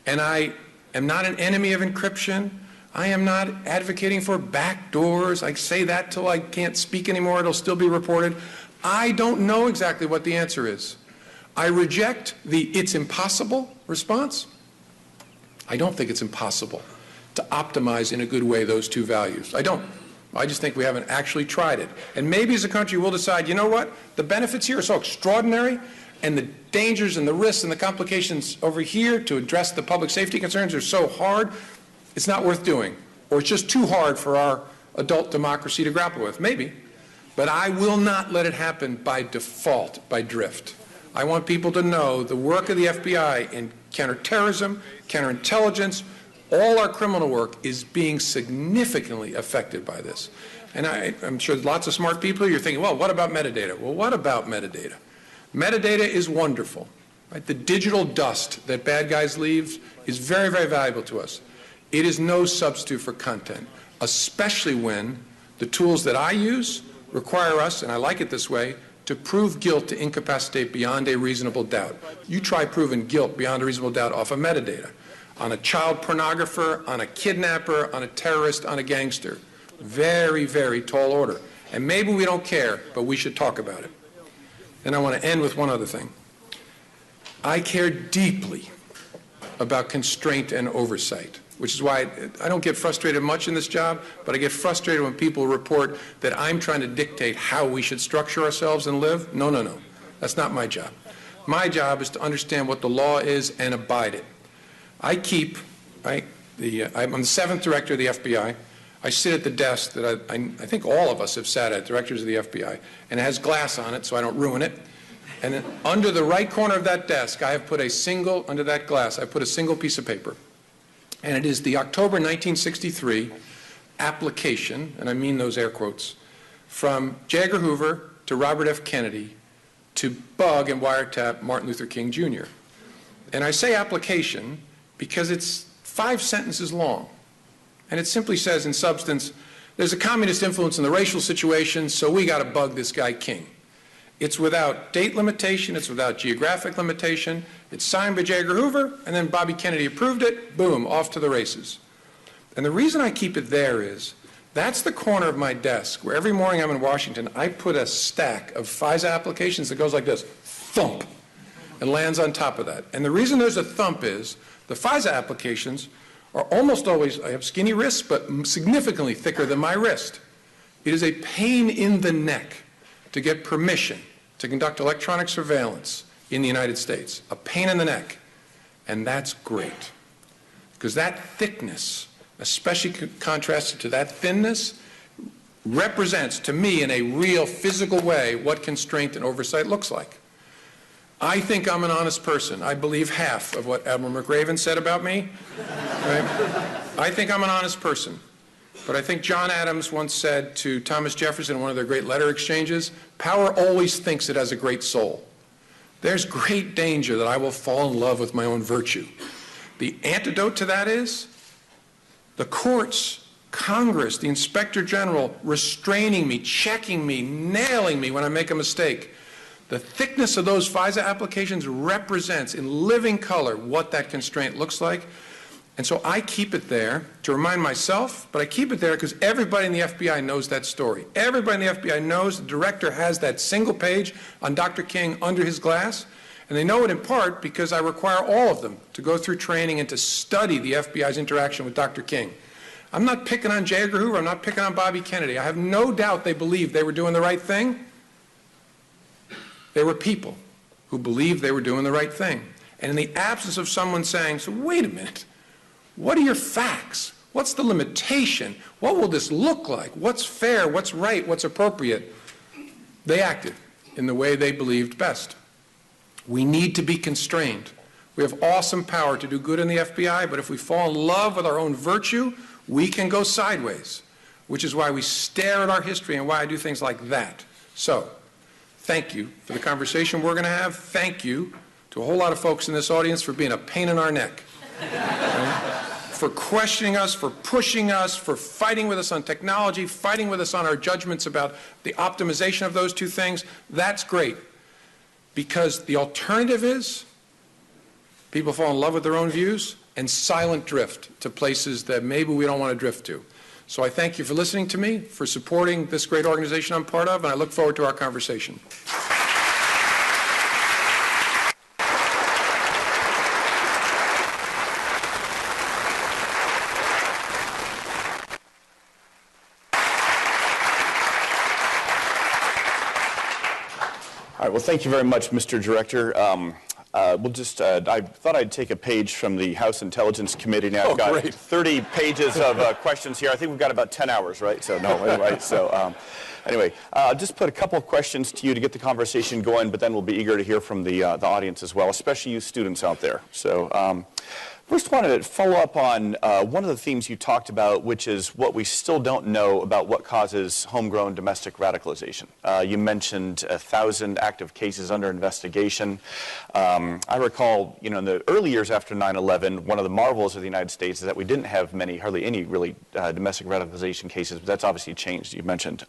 Speaker 13: And I am not an enemy of encryption. I am not advocating for back doors. I say that till I can't speak anymore. It'll still be reported. I don't know exactly what the answer is. I reject the "it's impossible" response. I don't think it's impossible to optimize in a good way those two values. I don't. I just think we haven't actually tried it. And maybe as a country we'll decide, you know what, the benefits here are so extraordinary and the dangers and the risks and the complications over here to address the public safety concerns are so hard, it's not worth doing. Or it's just too hard for our adult democracy to grapple with. Maybe. But I will not let it happen by default, by drift. I want people to know the work of the FBI in counterterrorism, counterintelligence, all our criminal work is being significantly affected by this. And I'm sure lots of smart people, you're thinking, well, what about metadata? Well, what about metadata? Metadata is wonderful. Right? The digital dust that bad guys leave is very, very valuable to us. It is no substitute for content, especially when the tools that I use require us, and I like it this way, to prove guilt to incapacitate beyond a reasonable doubt. You try proving guilt beyond a reasonable doubt off of metadata. On a child pornographer, on a kidnapper, on a terrorist, on a gangster. Very, very tall order. And maybe we don't care, but we should talk about it. And I want to end with one other thing. I care deeply about constraint and oversight, which is why I don't get frustrated much in this job, but I get frustrated when people report that I'm trying to dictate how we should structure ourselves and live. No, no, no. That's not my job. My job is to understand what the law is and abide it. I'm the 7th director of the FBI. I sit at the desk that I think all of us have sat at, directors of the FBI, and it has glass on it so I don't ruin it. And then under the right corner of that desk, I have put under that glass, I put a single piece of paper. And it is the October 1963 application, and I mean those air quotes, from J. Edgar Hoover to Robert F. Kennedy to bug and wiretap Martin Luther King Jr. And I say application because it's 5 sentences long. And it simply says, in substance, there's a communist influence in the racial situation, so we got to bug this guy King. It's without date limitation. It's without geographic limitation. It's signed by J. Edgar Hoover, and then Bobby Kennedy approved it. Boom, off to the races. And the reason I keep it there is that's the corner of my desk where every morning I'm in Washington, I put a stack of FISA applications that goes like this, thump, and lands on top of that. And the reason there's a thump is the FISA applications are almost always, I have skinny wrists, but significantly thicker than my wrist. It is a pain in the neck to get permission to conduct electronic surveillance in the United States. A pain in the neck. And that's great. Because that thickness, especially contrasted to that thinness, represents to me in a real physical way what constraint and oversight looks like. I think I'm an honest person. I believe half of what Admiral McRaven said about me. Right? I think I'm an honest person. But I think John Adams once said to Thomas Jefferson in one of their great letter exchanges, power always thinks it has a great soul. There's great danger that I will fall in love with my own virtue. The antidote to that is the courts, Congress, the Inspector General restraining me, checking me, nailing me when I make a mistake. The thickness of those FISA applications represents in living color what that constraint looks like. And so I keep it there to remind myself, but I keep it there because everybody in the FBI knows that story. Everybody in the FBI knows the director has that single page on Dr. King under his glass, and they know it in part because I require all of them to go through training and to study the FBI's interaction with Dr. King. I'm not picking on J. Edgar Hoover. I'm not picking on Bobby Kennedy. I have no doubt they believed they were doing the right thing. They were people who believed they were doing the right thing. And in the absence of someone saying, so wait a minute, what are your facts? What's the limitation? What will this look like? What's fair? What's right? What's appropriate? They acted in the way they believed best. We need to be constrained. We have awesome power to do good in the FBI, but if we fall in love with our own virtue, we can go sideways, which is why we stare at our history and why I do things like that. So, thank you for the conversation we're going to have. Thank you to a whole lot of folks in this audience for being a pain in our neck. For questioning us, for pushing us, for fighting with us on technology, fighting with us on our judgments about the optimization of those two things. That's great. Because the alternative is people fall in love with their own views and silent drift to places that maybe we don't want to drift to. So I thank you for listening to me, for supporting this great organization I'm part of, and I look forward to our conversation.
Speaker 5: All right, well, thank you very much, Mr. Director. I thought I'd take a page from the House Intelligence Committee now. I've got 30 pages of questions here. I think we've got about 10 hours, right? So, no, anyway, anyway, I'll just put a couple of questions to you to get the conversation going, but then we'll be eager to hear from the audience as well, especially you students out there. So, first wanted to follow up on one of the themes you talked about, which is what we still don't know about what causes homegrown domestic radicalization. You mentioned 1,000 active cases under investigation. I recall, in the early years after 9/11, one of the marvels of the United States is that we didn't have hardly any really domestic radicalization cases, but that's obviously changed, you mentioned.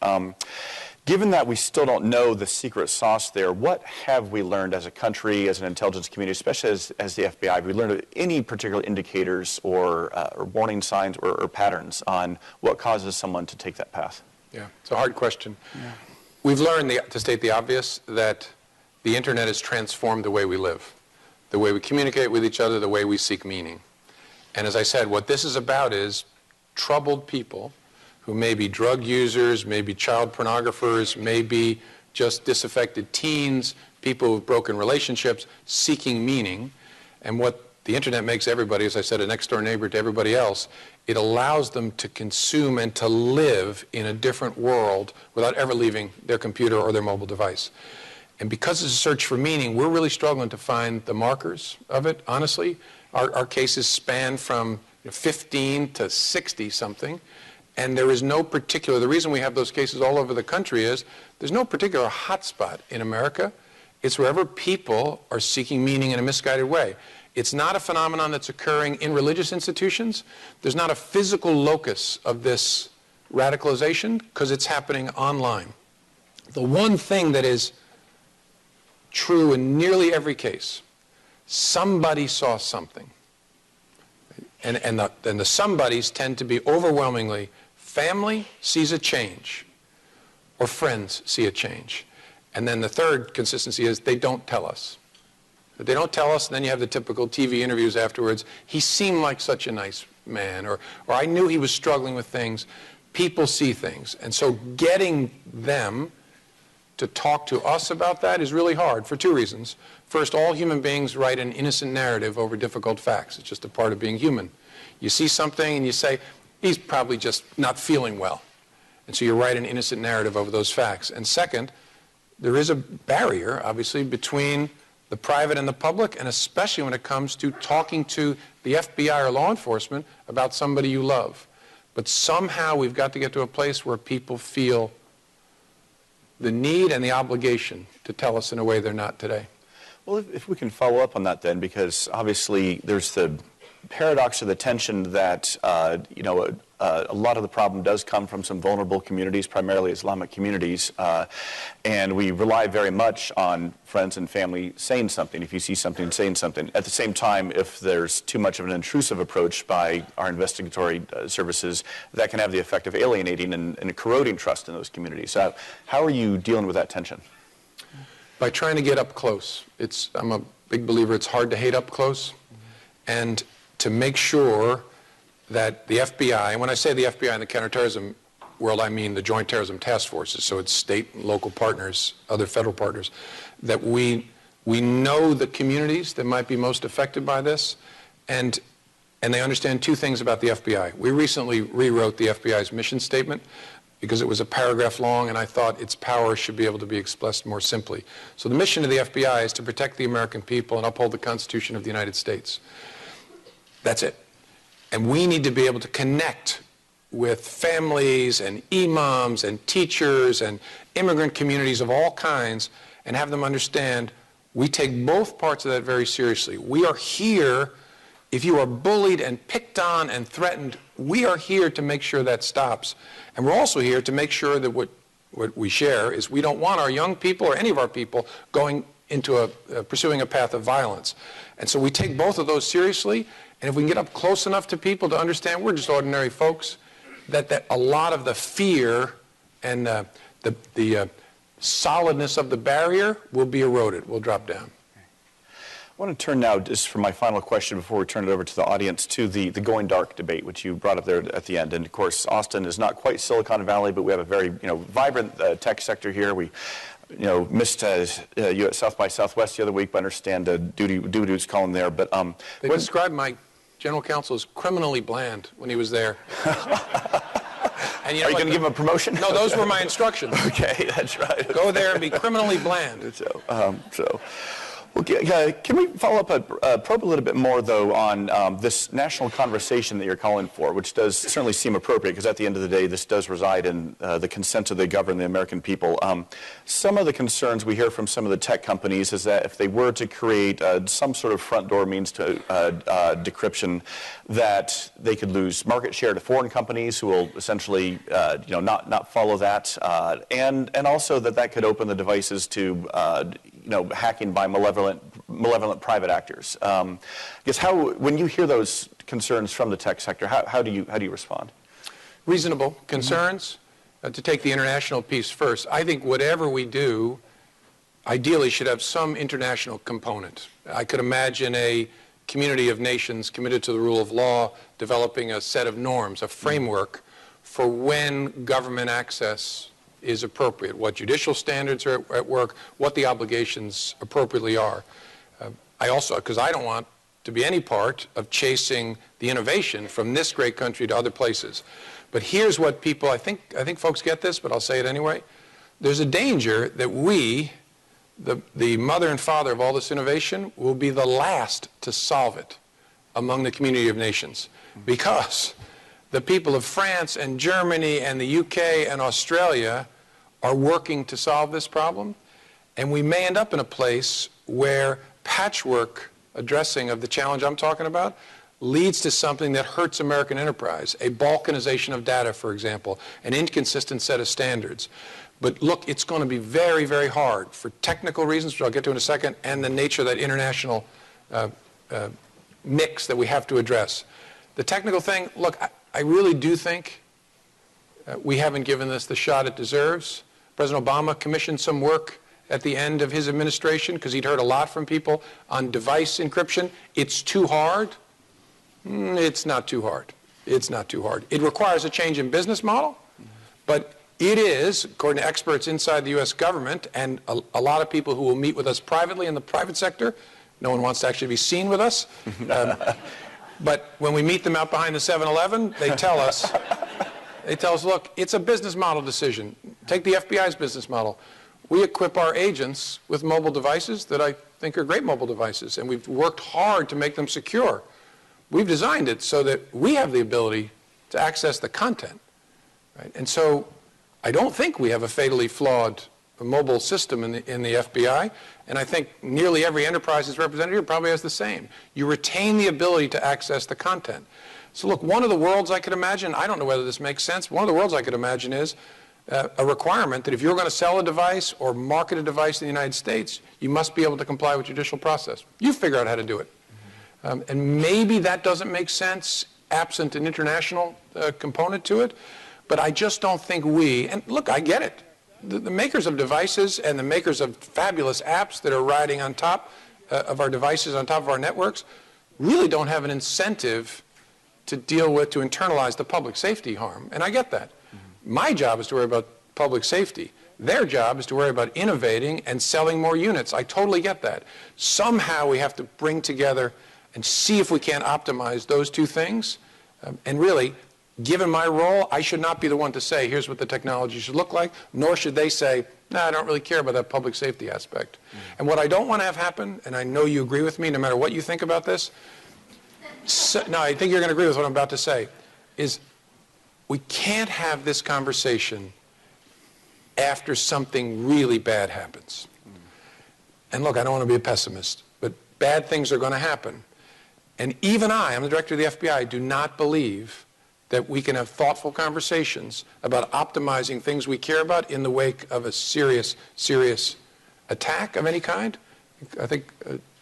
Speaker 5: Given that we still don't know the secret sauce there, what have we learned as a country, as an intelligence community, especially as the FBI? Have we learned any particular indicators or warning signs or patterns on what causes someone to take that path?
Speaker 13: Yeah, it's a hard question. Yeah. We've learned, to state the obvious, that the internet has transformed the way we live, the way we communicate with each other, the way we seek meaning. And as I said, what this is about is troubled people who may be drug users, may be child pornographers, may be just disaffected teens, people with broken relationships, seeking meaning. And what the internet makes everybody, as I said, a next-door neighbor to everybody else, it allows them to consume and to live in a different world without ever leaving their computer or their mobile device. And because it's a search for meaning, we're really struggling to find the markers of it, honestly. Our cases span from 15 to 60-something. And there is no particular, the reason we have those cases all over the country is there's no particular hotspot in America. It's wherever people are seeking meaning in a misguided way. It's not a phenomenon that's occurring in religious institutions. There's not a physical locus of this radicalization because it's happening online. The one thing that is true in nearly every case, somebody saw something. And the somebodies tend to be overwhelmingly family sees a change, or friends see a change. And then the third consistency is they don't tell us. If they don't tell us, then you have the typical TV interviews afterwards. He seemed like such a nice man, or I knew he was struggling with things. People see things. And so getting them to talk to us about that is really hard for two reasons. First, all human beings write an innocent narrative over difficult facts. It's just a part of being human. You see something and you say, he's probably just not feeling well. And so you write an innocent narrative over those facts. And second, there is a barrier, obviously, between the private and the public, and especially when it comes to talking to the FBI or law enforcement about somebody you love. But somehow we've got to get to a place where people feel the need and the obligation to tell us in a way they're not today.
Speaker 5: Well, if we can follow up on that then, because obviously there's the paradox of the tension that, a lot of the problem does come from some vulnerable communities, primarily Islamic communities, and we rely very much on friends and family saying something. If you see something, saying something. At the same time, if there's too much of an intrusive approach by our investigatory services, that can have the effect of alienating and corroding trust in those communities. How are you dealing with that tension?
Speaker 13: By trying to get up close. I'm a big believer it's hard to hate up close. And to make sure that the FBI, and when I say the FBI in the counterterrorism world, I mean the Joint Terrorism Task Forces, so it's state and local partners, other federal partners, that we know the communities that might be most affected by this, and and they understand two things about the FBI. We recently rewrote the FBI's mission statement because it was a paragraph long, and I thought its power should be able to be expressed more simply. So the mission of the FBI is to protect the American people and uphold the Constitution of the United States. That's it. And we need to be able to connect with families and imams and teachers and immigrant communities of all kinds and have them understand we take both parts of that very seriously. We are here. If you are bullied and picked on and threatened, we are here to make sure that stops. And we're also here to make sure that what we share is we don't want our young people or any of our people going into pursuing a path of violence. And so we take both of those seriously. And if we can get up close enough to people to understand we're just ordinary folks, that a lot of the fear and the solidness of the barrier will be eroded, will drop down.
Speaker 5: I want to turn now, just for my final question before we turn it over to the audience, to the going dark debate, which you brought up there at the end. And of course, Austin is not quite Silicon Valley, but we have a very vibrant tech sector here. We missed you at South by Southwest the other week, but I understand Dudu's calling there. But
Speaker 13: they described my general counsel as criminally bland when he was there. And,
Speaker 5: are you going to give him a promotion?
Speaker 13: No, those were my instructions.
Speaker 5: Okay, that's right.
Speaker 13: Go there and be criminally bland.
Speaker 5: Well, can we follow up, probe a little bit more, though, on this national conversation that you're calling for, which does certainly seem appropriate, because at the end of the day, this does reside in the consent of the governed, the American people. Some of the concerns we hear from some of the tech companies is that if they were to create some sort of front door means to decryption, that they could lose market share to foreign companies who will essentially, not follow that, and also that could open the devices to hacking by malevolent private actors. I guess when you hear those concerns from the tech sector, how do you respond?
Speaker 13: Reasonable concerns. To take the international piece first, I think whatever we do, ideally should have some international component. I could imagine a community of nations committed to the rule of law developing a set of norms, a framework for when government access is appropriate, what judicial standards are at work, what the obligations appropriately are. I also, because I don't want to be any part of chasing the innovation from this great country to other places. But here's what people, I think folks get this, but I'll say it anyway. There's a danger that we, the mother and father of all this innovation, will be the last to solve it among the community of nations, because the people of France and Germany and the UK and Australia are working to solve this problem, and we may end up in a place where patchwork addressing of the challenge I'm talking about leads to something that hurts American enterprise, a balkanization of data, for example, an inconsistent set of standards. But look, it's going to be very, very hard for technical reasons, which I'll get to in a second, and the nature of that international mix that we have to address. The technical thing, look, I really do think we haven't given this the shot it deserves. President Obama commissioned some work at the end of his administration because he'd heard a lot from people on device encryption. It's too hard. It's not too hard. It's not too hard. It requires a change in business model, but it is, according to experts inside the U.S. government and a lot of people who will meet with us privately in the private sector. No one wants to actually be seen with us. But when we meet them out behind the 7-Eleven, they tell us, look, it's a business model decision. Take the FBI's business model. We equip our agents with mobile devices that I think are great mobile devices, and we've worked hard to make them secure. We've designed it so that we have the ability to access the content. Right? And so I don't think we have a fatally flawed mobile system in the FBI, and I think nearly every enterprise that's represented here probably has the same. You retain the ability to access the content. So look, one of the worlds I could imagine, I don't know whether this makes sense, one of the worlds I could imagine is a requirement that if you're going to sell a device or market a device in the United States, you must be able to comply with judicial process. You figure out how to do it. And maybe that doesn't make sense absent an international component to it, but I just don't think and look, I get it. The makers of devices and the makers of fabulous apps that are riding on top of our devices, on top of our networks, really don't have an incentive to internalize the public safety harm. And I get that. My job is to worry about public safety. Their job is to worry about innovating and selling more units. I totally get that. Somehow we have to bring together and see if we can't optimize those two things. And really, given my role, I should not be the one to say, here's what the technology should look like, nor should they say, no, I don't really care about that public safety aspect. And what I don't want to have happen, and I know you agree with me no matter what you think about this, no, I think you're going to agree with what I'm about to say, is we can't have this conversation after something really bad happens. And look, I don't want to be a pessimist, but bad things are going to happen. And even I'm the director of the FBI, do not believe that we can have thoughtful conversations about optimizing things we care about in the wake of a serious, serious attack of any kind. I think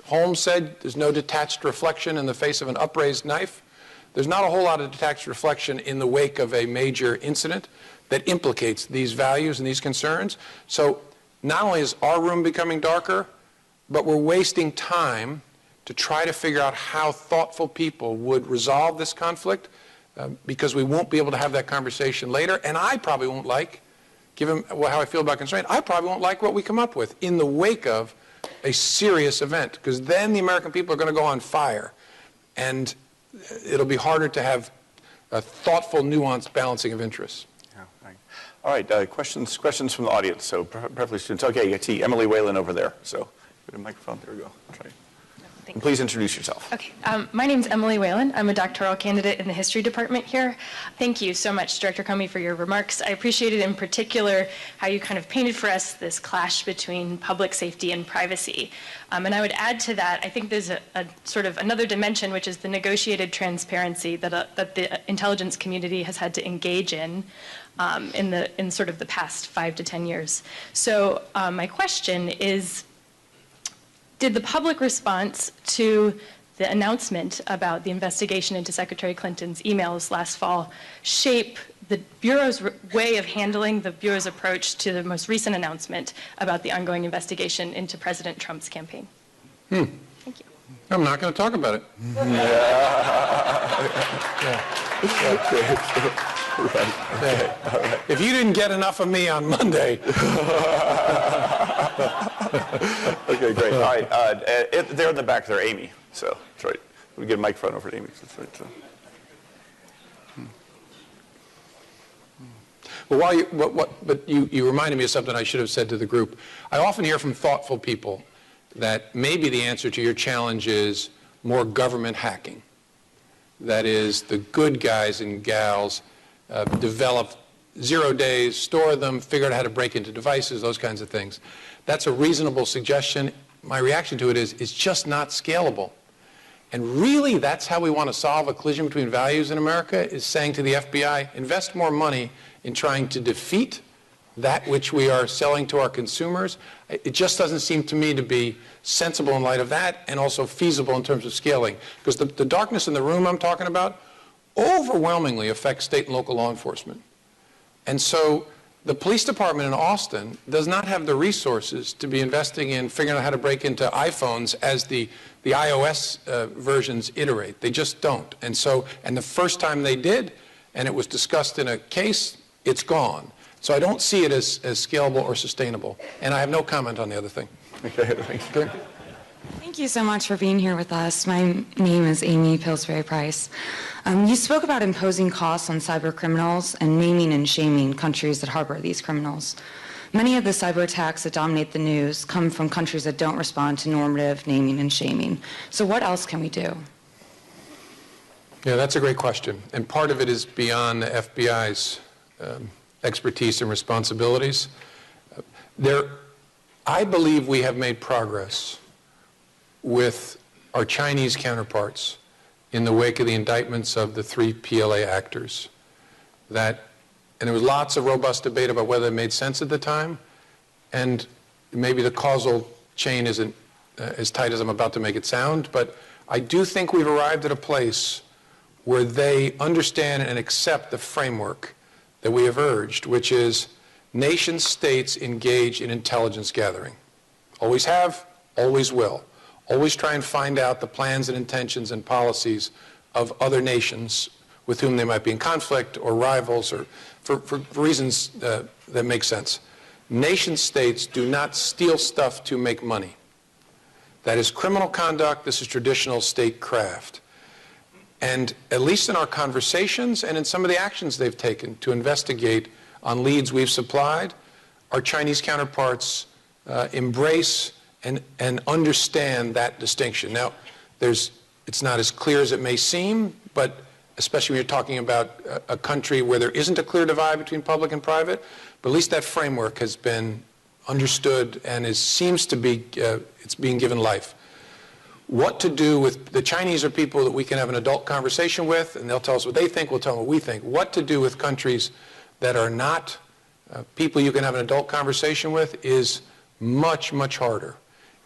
Speaker 13: Holmes said there's no detached reflection in the face of an upraised knife. There's not a whole lot of detached reflection in the wake of a major incident that implicates these values and these concerns. So not only is our room becoming darker, but we're wasting time to try to figure out how thoughtful people would resolve this conflict, because we won't be able to have that conversation later. And I probably won't like, given how I feel about constraint, I probably won't like what we come up with in the wake of a serious event, because then the American people are going to go on fire. And it'll be harder to have a thoughtful, nuanced balancing of interests.
Speaker 5: Yeah, right. All right, questions from the audience. So preferably students. Okay, I see Emily Whalen over there. So get a microphone. There we go. Try. And please introduce yourself.
Speaker 15: Okay, my name's Emily Whalen. I'm a doctoral candidate in the history department here. Thank you so much, Director Comey, for your remarks. I appreciated in particular how you kind of painted for us this clash between public safety and privacy. And I would add to that, I think there's a sort of another dimension, which is the negotiated transparency that the intelligence community has had to engage in sort of the past 5 to 10 years. So my question is, did the public response to the announcement about the investigation into Secretary Clinton's emails last fall shape the Bureau's way of handling the Bureau's approach to the most recent announcement about the ongoing investigation into President Trump's campaign?
Speaker 13: Thank you. I'm not going to talk about it. If you didn't get enough of me on Monday.
Speaker 5: Okay, great. All right, they're in the back there, Amy. So that's right. We get a microphone over to Amy. That's right. So.
Speaker 13: Well, but you reminded me of something I should have said to the group. I often hear from thoughtful people that maybe the answer to your challenge is more government hacking. That is, the good guys and gals develop 0 days, store them, figure out how to break into devices, those kinds of things. That's a reasonable suggestion. My reaction to it is it's just not scalable. And really, that's how we want to solve a collision between values in America, is saying to the FBI, invest more money in trying to defeat that which we are selling to our consumers. It just doesn't seem to me to be sensible in light of that, and also feasible in terms of scaling. Because the darkness in the room I'm talking about overwhelmingly affects state and local law enforcement. And so the police department in Austin does not have the resources to be investing in figuring out how to break into iPhones as the iOS versions iterate. They just don't. And the first time they did, and it was discussed in a case, it's gone. So I don't see it as scalable or sustainable. And I have no comment on the other thing.
Speaker 5: Okay, thanks. Good.
Speaker 16: Thank you so much for being here with us. My name is Amy Pillsbury Price. You spoke about imposing costs on cyber criminals and naming and shaming countries that harbor these criminals. Many of the cyber attacks that dominate the news come from countries that don't respond to normative naming and shaming. So what else can we do?
Speaker 13: Yeah, that's a great question. And part of it is beyond the FBI's expertise and responsibilities. I believe we have made progress with our Chinese counterparts in the wake of the indictments of the 3 PLA actors. And there was lots of robust debate about whether it made sense at the time, and maybe the causal chain isn't as tight as I'm about to make it sound, but I do think we've arrived at a place where they understand and accept the framework that we have urged, which is nation states engage in intelligence gathering. Always have, always will. Always try and find out the plans and intentions and policies of other nations with whom they might be in conflict or rivals, or for reasons that make sense. Nation states do not steal stuff to make money. That is criminal conduct. This is traditional statecraft. And at least in our conversations and in some of the actions they've taken to investigate on leads we've supplied, our Chinese counterparts embrace and understand that distinction. Now, it's not as clear as it may seem, but especially when you're talking about a country where there isn't a clear divide between public and private, but at least that framework has been understood and seems to be, it's being given life. What to do with, the Chinese are people that we can have an adult conversation with, and they'll tell us what they think, we'll tell them what we think. What to do with countries that are not people you can have an adult conversation with is much, much harder.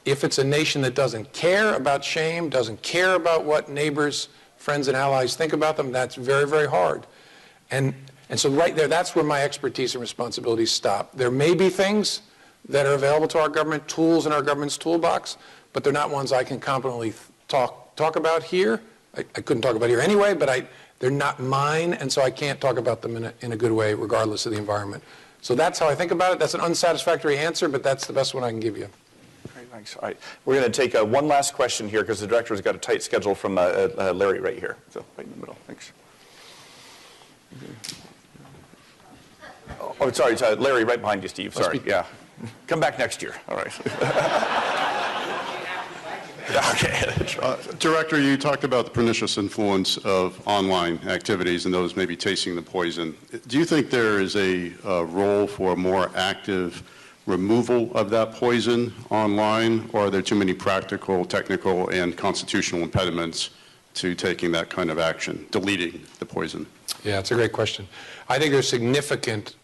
Speaker 13: If it's a nation that doesn't care about shame, doesn't care about what neighbors, friends, and allies think about them, that's very, very hard. And so right there, that's where my expertise and responsibilities stop. There may be things that are available to our government, tools in our government's toolbox, but they're not ones I can competently talk about here. I couldn't talk about here anyway, but they're not mine, and so I can't talk about them in a good way, regardless of the environment. So that's how I think about it. That's an unsatisfactory answer, but that's the best one I can give you.
Speaker 5: Great, thanks. All right, we're going to take one last question here because the director's got a tight schedule from Larry right here. So right in the middle. Thanks. Oh, sorry, Larry, right behind you, Steve. Sorry. Yeah. Come back next year. All right.
Speaker 1: Okay. Director, you talked about the pernicious influence of online activities and those maybe tasting the poison. Do you think there is a role for a more active removal of that poison online, or are there too many practical, technical, and constitutional impediments to taking that kind of action, deleting the poison?
Speaker 13: Yeah, it's a great question. I think there's significant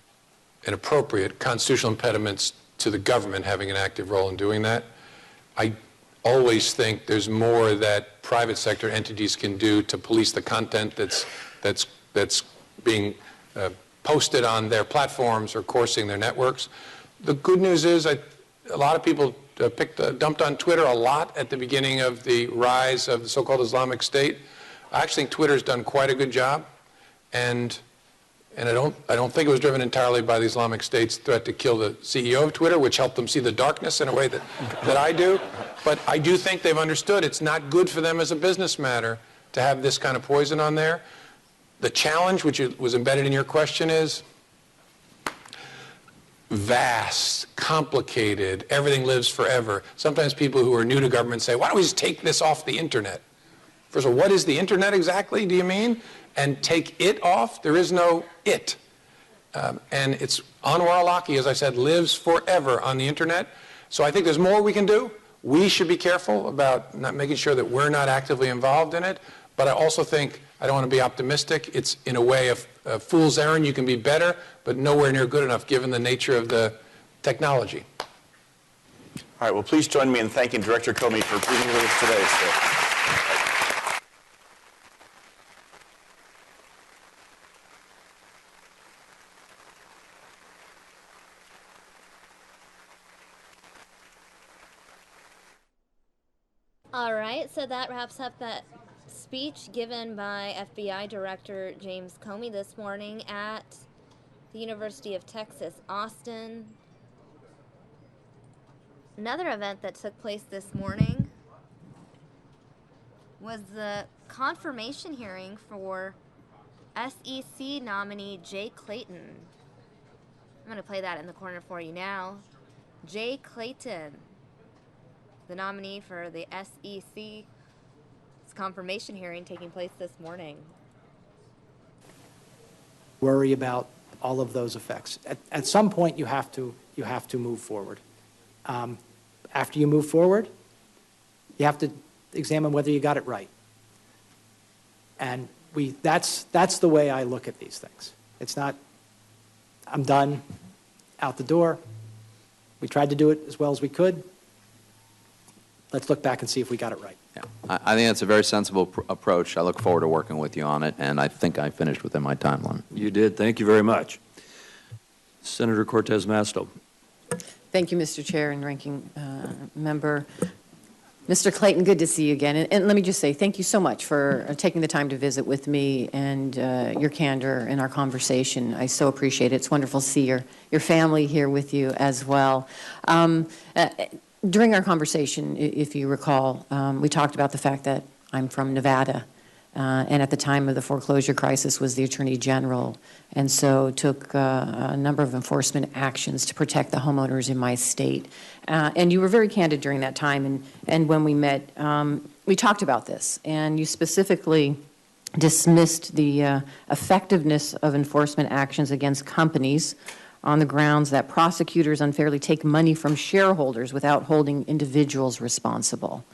Speaker 13: and appropriate constitutional impediments to the government having an active role in doing that. I always think there's more that private sector entities can do to police the content that's being posted on their platforms or coursing their networks. The good news is a lot of people dumped on Twitter a lot at the beginning of the rise of the so-called Islamic State. I actually think Twitter's done quite a good job, and I don't think it was driven entirely by the Islamic State's threat to kill the CEO of Twitter, which helped them see the darkness in a way that I do. But I do think they've understood it's not good for them as a business matter to have this kind of poison on there. The challenge, which was embedded in your question, is vast, complicated, everything lives forever. Sometimes people who are new to government say, why don't we just take this off the internet? First of all, what is the internet exactly, do you mean? And take it off? There is no it. And it's Anwar al-Awlaki, as I said, lives forever on the internet. So I think there's more we can do. We should be careful about not making sure that we're not actively involved in it. But I also think, I don't want to be optimistic, it's in a way a fool's errand. You can be better, but nowhere near good enough given the nature of the technology.
Speaker 5: All right, well, please join me in thanking Director Comey for being with us today.
Speaker 14: All right, so that wraps up that speech given by FBI Director James Comey this morning at the University of Texas, Austin. Another event that took place this morning was the confirmation hearing for SEC nominee Jay Clayton. I'm going to play that in the corner for you now. Jay Clayton, the nominee for the SEC. It's confirmation hearing taking place this morning.
Speaker 3: Worry about all of those effects. At some point, you have to move forward. After you move forward, you have to examine whether you got it right. And that's the way I look at these things. It's not, I'm done, out the door. We tried to do it as well as we could. Let's look back and see if we got it right.
Speaker 17: Yeah, I think that's a very sensible approach. I look forward to working with you on it, and I think I finished within my timeline.
Speaker 18: You did. Thank you very much. Senator Cortez Masto.
Speaker 20: Thank you, Mr. Chair and Ranking Member. Mr. Clayton, good to see you again. And let me just say thank you so much for taking the time to visit with me and your candor in our conversation. I so appreciate it. It's wonderful to see your family here with you as well. During our conversation, if you recall, we talked about the fact that I'm from Nevada, and at the time of the foreclosure crisis was the Attorney General, and so took a number of enforcement actions to protect the homeowners in my state. And you were very candid during that time, and when we met, we talked about this, and you specifically dismissed the effectiveness of enforcement actions against companies on the grounds that prosecutors unfairly take money from shareholders without holding individuals responsible.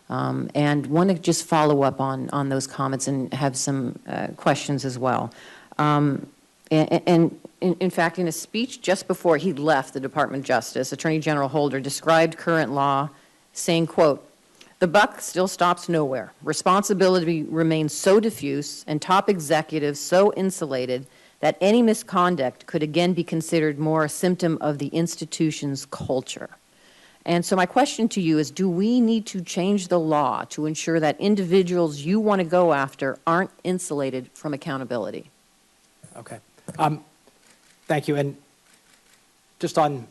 Speaker 20: And want to just follow up on those comments and have some questions as well. And in fact, in a speech just before he left the Department of Justice, Attorney General Holder described current law saying, quote, "The buck still stops nowhere. Responsibility remains so diffuse and top executives so insulated that any misconduct could again be considered more a symptom of the institution's culture." And so my question to you is, do we need to change the law to ensure that individuals you want to go after aren't insulated from accountability?
Speaker 3: Okay. Thank you. And just on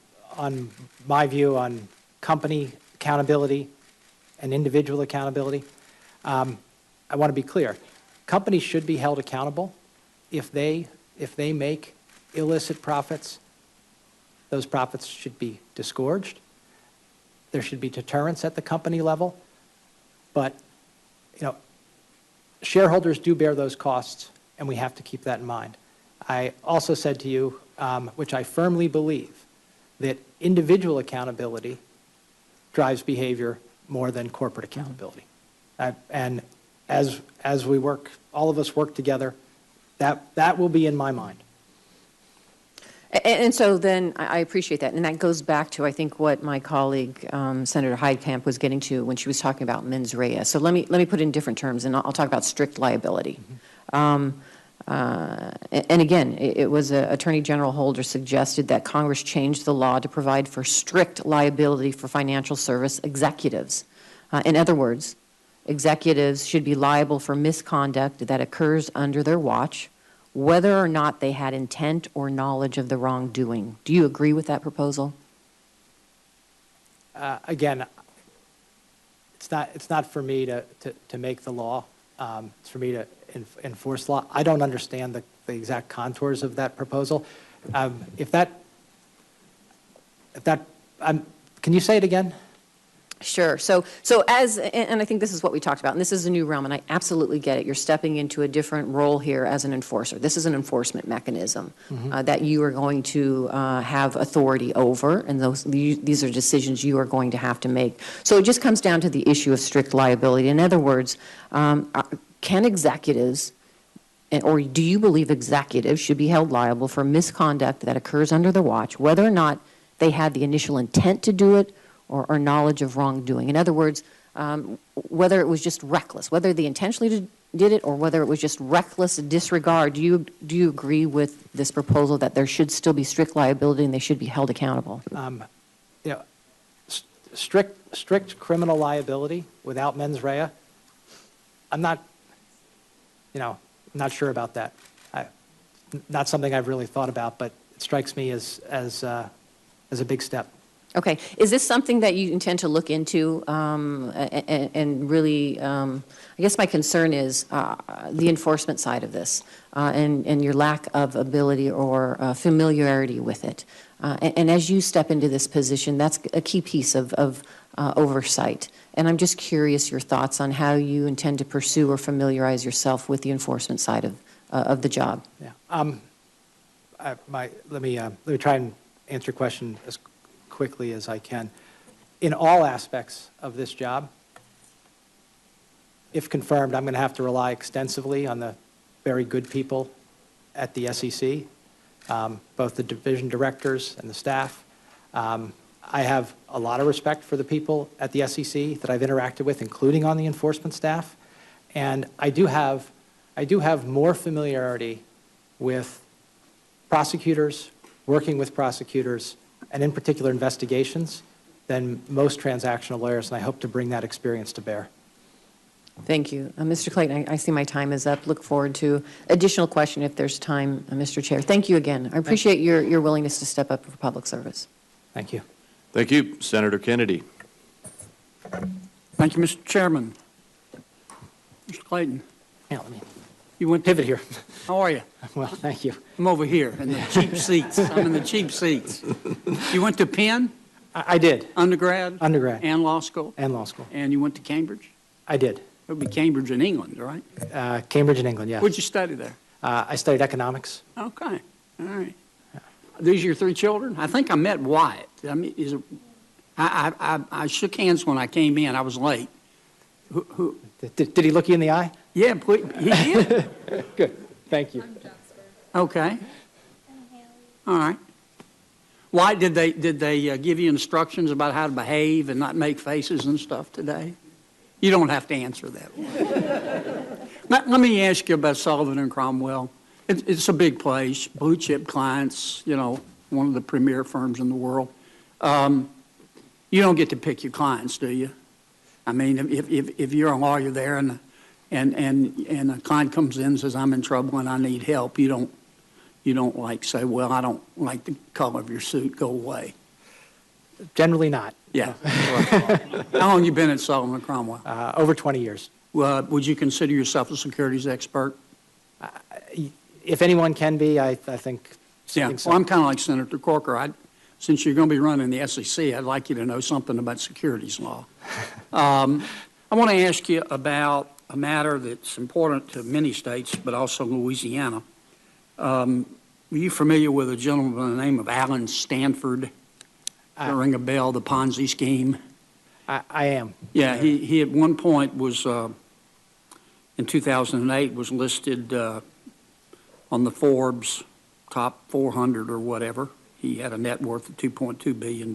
Speaker 3: my view on company accountability and individual accountability, I want to be clear. Companies should be held accountable if they make illicit profits. Those profits should be disgorged. There should be deterrence at the company level. But, you know, shareholders do bear those costs, and we have to keep that in mind. I also said to you, which I firmly believe, that individual accountability drives behavior more than corporate accountability. And as we work, all of us work together, that will be in my mind.
Speaker 20: And so then I appreciate that. And that goes back to, I think, what my colleague, Senator Heidkamp, was getting to when she was talking about mens rea. So let me put it in different terms, and I'll talk about strict liability. Mm-hmm. And again, it was Attorney General Holder suggested that Congress change the law to provide for strict liability for financial service executives. In other words, executives should be liable for misconduct that occurs under their watch, whether or not they had intent or knowledge of the wrongdoing. Do you agree with that proposal?
Speaker 3: Again, it's not for me to make the law. It's for me to enforce law. I don't understand the exact contours of that proposal. Can you say it again?
Speaker 20: Sure. So as, and I think this is what we talked about, and this is a new realm, and I absolutely get it. You're stepping into a different role here as an enforcer. This is an enforcement mechanism that you are going to have authority over, and these are decisions you are going to have to make. So it just comes down to the issue of strict liability. In other words, can executives, or do you believe executives should be held liable for misconduct that occurs under their watch, whether or not they had the initial intent to do it or knowledge of wrongdoing? In other words, whether it was just reckless, whether they intentionally did it or whether it was just reckless disregard, do you agree with this proposal that there should still be strict liability and they should be held accountable?
Speaker 3: Strict criminal liability without mens rea, I'm not sure about that. Not something I've really thought about, but it strikes me as a big step.
Speaker 20: Okay. Is this something that you intend to look into and really, I guess my concern is the enforcement side of this and your lack of ability or familiarity with it. And as you step into this position, that's a key piece of oversight. And I'm just curious your thoughts on how you intend to pursue or familiarize yourself with the enforcement side of the job.
Speaker 3: Yeah. Let me try and answer your question as quickly as I can. In all aspects of this job, if confirmed, I'm going to have to rely extensively on the very good people at the SEC, both the division directors and the staff. I have a lot of respect for the people at the SEC that I've interacted with, including on the enforcement staff, and I do have more familiarity with prosecutors, working with prosecutors, and in particular investigations, than most transactional lawyers, and I hope to bring that experience to bear.
Speaker 20: Thank you. Mr. Clayton, I see my time is up. Look forward to additional question if there's time, Mr. Chair. Thank you again. I appreciate your willingness to step up for public service.
Speaker 3: Thank you.
Speaker 18: Thank you. Senator Kennedy.
Speaker 19: Thank you, Mr. Chairman. Mr. Clayton.
Speaker 3: Yeah, let me
Speaker 19: You went
Speaker 3: pivot here.
Speaker 19: How are you?
Speaker 3: Well, thank you.
Speaker 19: I'm over here in the cheap seats. I'm in the cheap seats. You went to Penn?
Speaker 3: I did.
Speaker 19: Undergrad?
Speaker 3: Undergrad.
Speaker 19: And law school?
Speaker 3: And law school.
Speaker 19: And you went to Cambridge?
Speaker 3: I did.
Speaker 19: It would be Cambridge in England, right?
Speaker 3: Cambridge in England, yes.
Speaker 19: What'd you study there?
Speaker 3: I studied economics.
Speaker 19: Okay. All right. These are your 3 children? I think I met Wyatt. I mean, I shook hands when I came in. I was late. Who?
Speaker 3: Did he look you in the eye?
Speaker 19: Yeah, he did.
Speaker 3: Good. Thank you.
Speaker 19: Okay. All right. Why did they give you instructions about how to behave and not make faces and stuff today? You don't have to answer that. Let me ask you about Sullivan and Cromwell. It's a big place, blue chip clients, you know, one of the premier firms in the world. You don't get to pick your clients, do you? I mean, if you're a lawyer there and a client comes in and says, I'm in trouble and I need help, you don't like say, well, I don't like the color of your suit, go away.
Speaker 3: Generally not.
Speaker 19: Yeah. How long have you been at Sullivan and Cromwell?
Speaker 3: Over 20 years.
Speaker 19: Would you consider yourself a securities expert?
Speaker 3: If anyone can be, I think.
Speaker 19: Yeah.
Speaker 3: So.
Speaker 19: Well, I'm kind of like Senator Corker. Since you're going to be running the SEC, I'd like you to know something about securities law. I want to ask you about a matter that's important to many states, but also Louisiana. Are you familiar with a gentleman by the name of Alan Stanford? Ring a bell, the Ponzi scheme?
Speaker 3: I am.
Speaker 19: Yeah, he at one point was, in 2008, was listed on the Forbes top 400 or whatever. He had a net worth of $2.2 billion.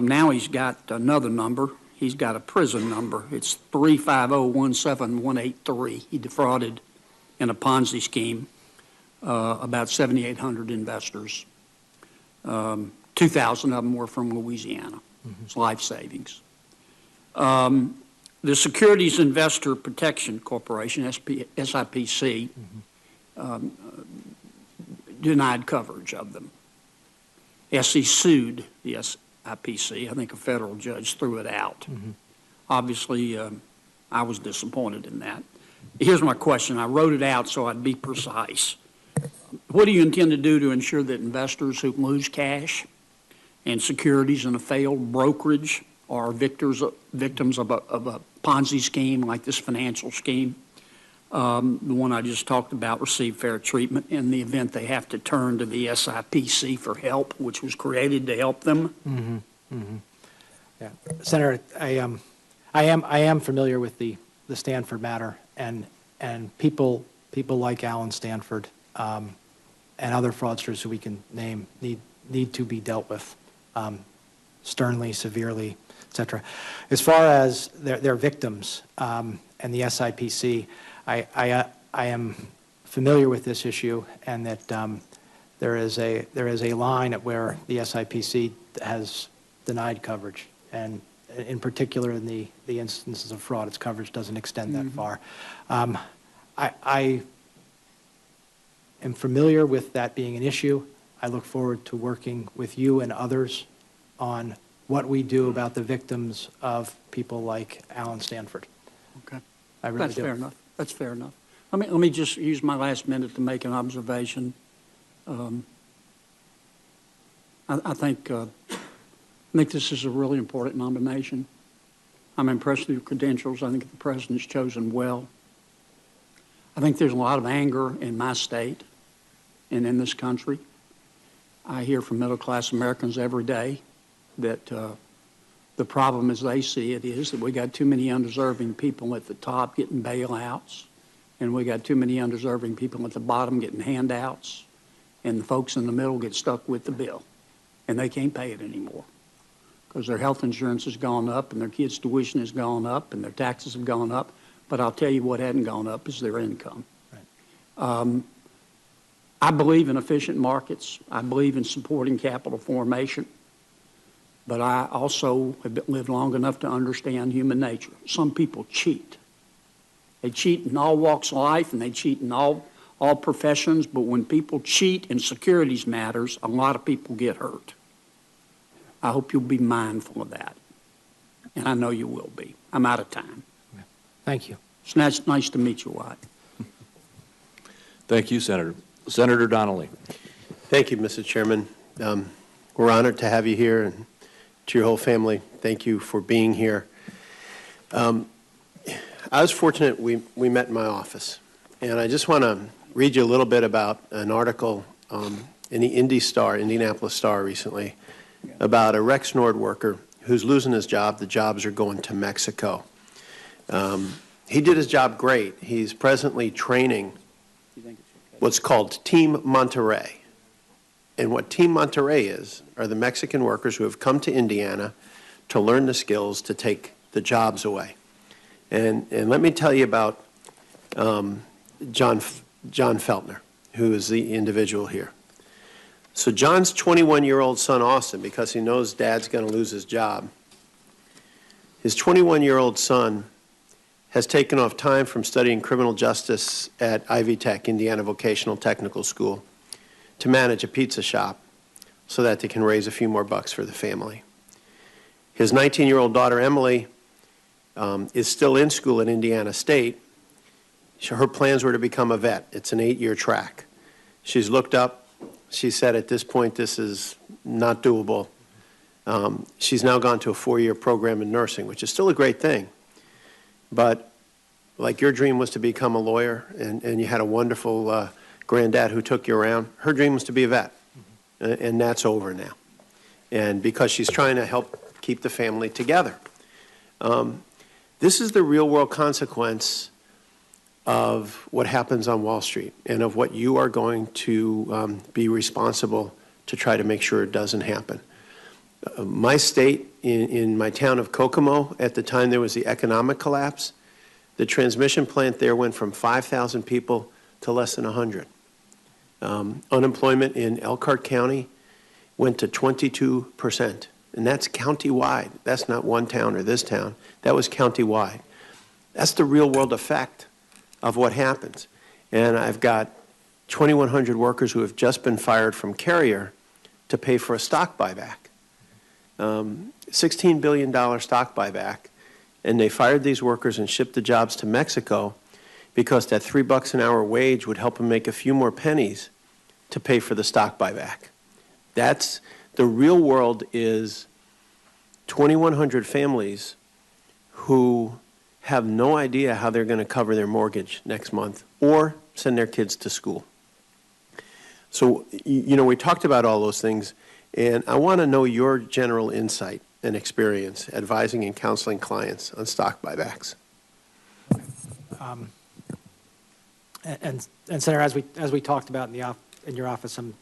Speaker 19: Now he's got another number. He's got a prison number. It's 350-17183. He defrauded in a Ponzi scheme about 7,800 investors. 2,000 of them were from Louisiana. It's life savings. The Securities Investor Protection Corporation, SIPC, denied coverage of them. SE sued the SIPC. I think a federal judge threw it out. Obviously, I was disappointed in that. Here's my question. I wrote it out so I'd be precise. What do you intend to do to ensure that investors who lose cash and securities in a failed brokerage are victims of a Ponzi scheme like this financial scheme? The one I just talked about, receive fair treatment in the event they have to turn to the SIPC for help, which was created to help them.
Speaker 3: Yeah, Senator, I am familiar with the Stanford matter, and people like Alan Stanford and other fraudsters who we can name need to be dealt with sternly, severely, etc. As far as their victims and the SIPC. I am familiar with this issue, and that there is a line at where the SIPC has denied coverage, and in particular in the instances of fraud, its coverage doesn't extend that far. I am familiar with that being an issue. I look forward to working with you and others on what we do about the victims of people like Alan Stanford.
Speaker 19: Okay.
Speaker 3: I really
Speaker 19: That's
Speaker 3: do.
Speaker 19: fair enough. That's fair enough. Let me just use my last minute to make an observation. I think this is a really important nomination. I'm impressed with your credentials. I think the president's chosen well. I think there's a lot of anger in my state and in this country. I hear from middle-class Americans every day that the problem as they see it is that we got too many undeserving people at the top getting bailouts, and we got too many undeserving people at the bottom getting handouts, and the folks in the middle get stuck with the bill, and they can't pay it anymore because their health insurance has gone up and their kids' tuition has gone up and their taxes have gone up. But I'll tell you what hadn't gone up is their income. Right. I believe in efficient markets. I believe in supporting capital formation. But I also have lived long enough to understand human nature. Some people cheat. They cheat in all walks of life, and they cheat in all professions. But when people cheat in securities matters, a lot of people get hurt. I hope you'll be mindful of that. and I know you will be. I'm out of time.
Speaker 3: Thank you.
Speaker 19: It's nice to meet you, Watt.
Speaker 18: Thank you, Senator. Senator Donnelly.
Speaker 11: Thank you, Mr. Chairman. We're honored to have you here, and to your whole family, thank you for being here. I was fortunate we met in my office, and I just want to read you a little bit about an article in the Indianapolis Star recently, about a Rexnord worker who's losing his job. The jobs are going to Mexico. He did his job great. He's presently training what's called Team Monterrey. And what Team Monterrey is are the Mexican workers who have come to Indiana to learn the skills to take the jobs away. And let me tell you about John Feltner, who is the individual here. So John's 21-year-old son, Austin, because he knows Dad's going to lose his job, his 21-year-old son has taken off time from studying criminal justice at Ivy Tech, Indiana Vocational Technical School, to manage a pizza shop so that they can raise a few more bucks for the family. His 19-year-old daughter, Emily, is still in school at Indiana State. Her plans were to become a vet. It's an 8-year track. She's looked up. She said at this point this is not doable. She's now gone to a 4-year program in nursing, which is still a great thing. But like your dream was to become a lawyer, and you had a wonderful granddad who took you around, her dream was to be a vet. And that's over now. And because she's trying to help keep the family together. This is the real-world consequence of what happens on Wall Street and of what you are going to be responsible to try to make sure it doesn't happen. My state, in my town of Kokomo, at the time there was the economic collapse, the transmission plant there went from 5,000 people to less than 100. Unemployment in Elkhart County went to 22%, and that's countywide. That's not one town or this town. That was countywide. That's the real-world effect of what happens. And I've got 2,100 workers who have just been fired from Carrier to pay for a stock buyback. $16 billion stock buyback, and they fired these workers and shipped the jobs to Mexico because that $3 an hour wage would help them make a few more pennies to pay for the stock buyback. That's the real world. Is 2,100 families who have no idea how they're going to cover their mortgage next month or send their kids to school. So, you know, we talked about all those things, and I want to know your general insight and experience advising and counseling clients on stock buybacks.
Speaker 3: And Senator, as we talked about in your office, I'm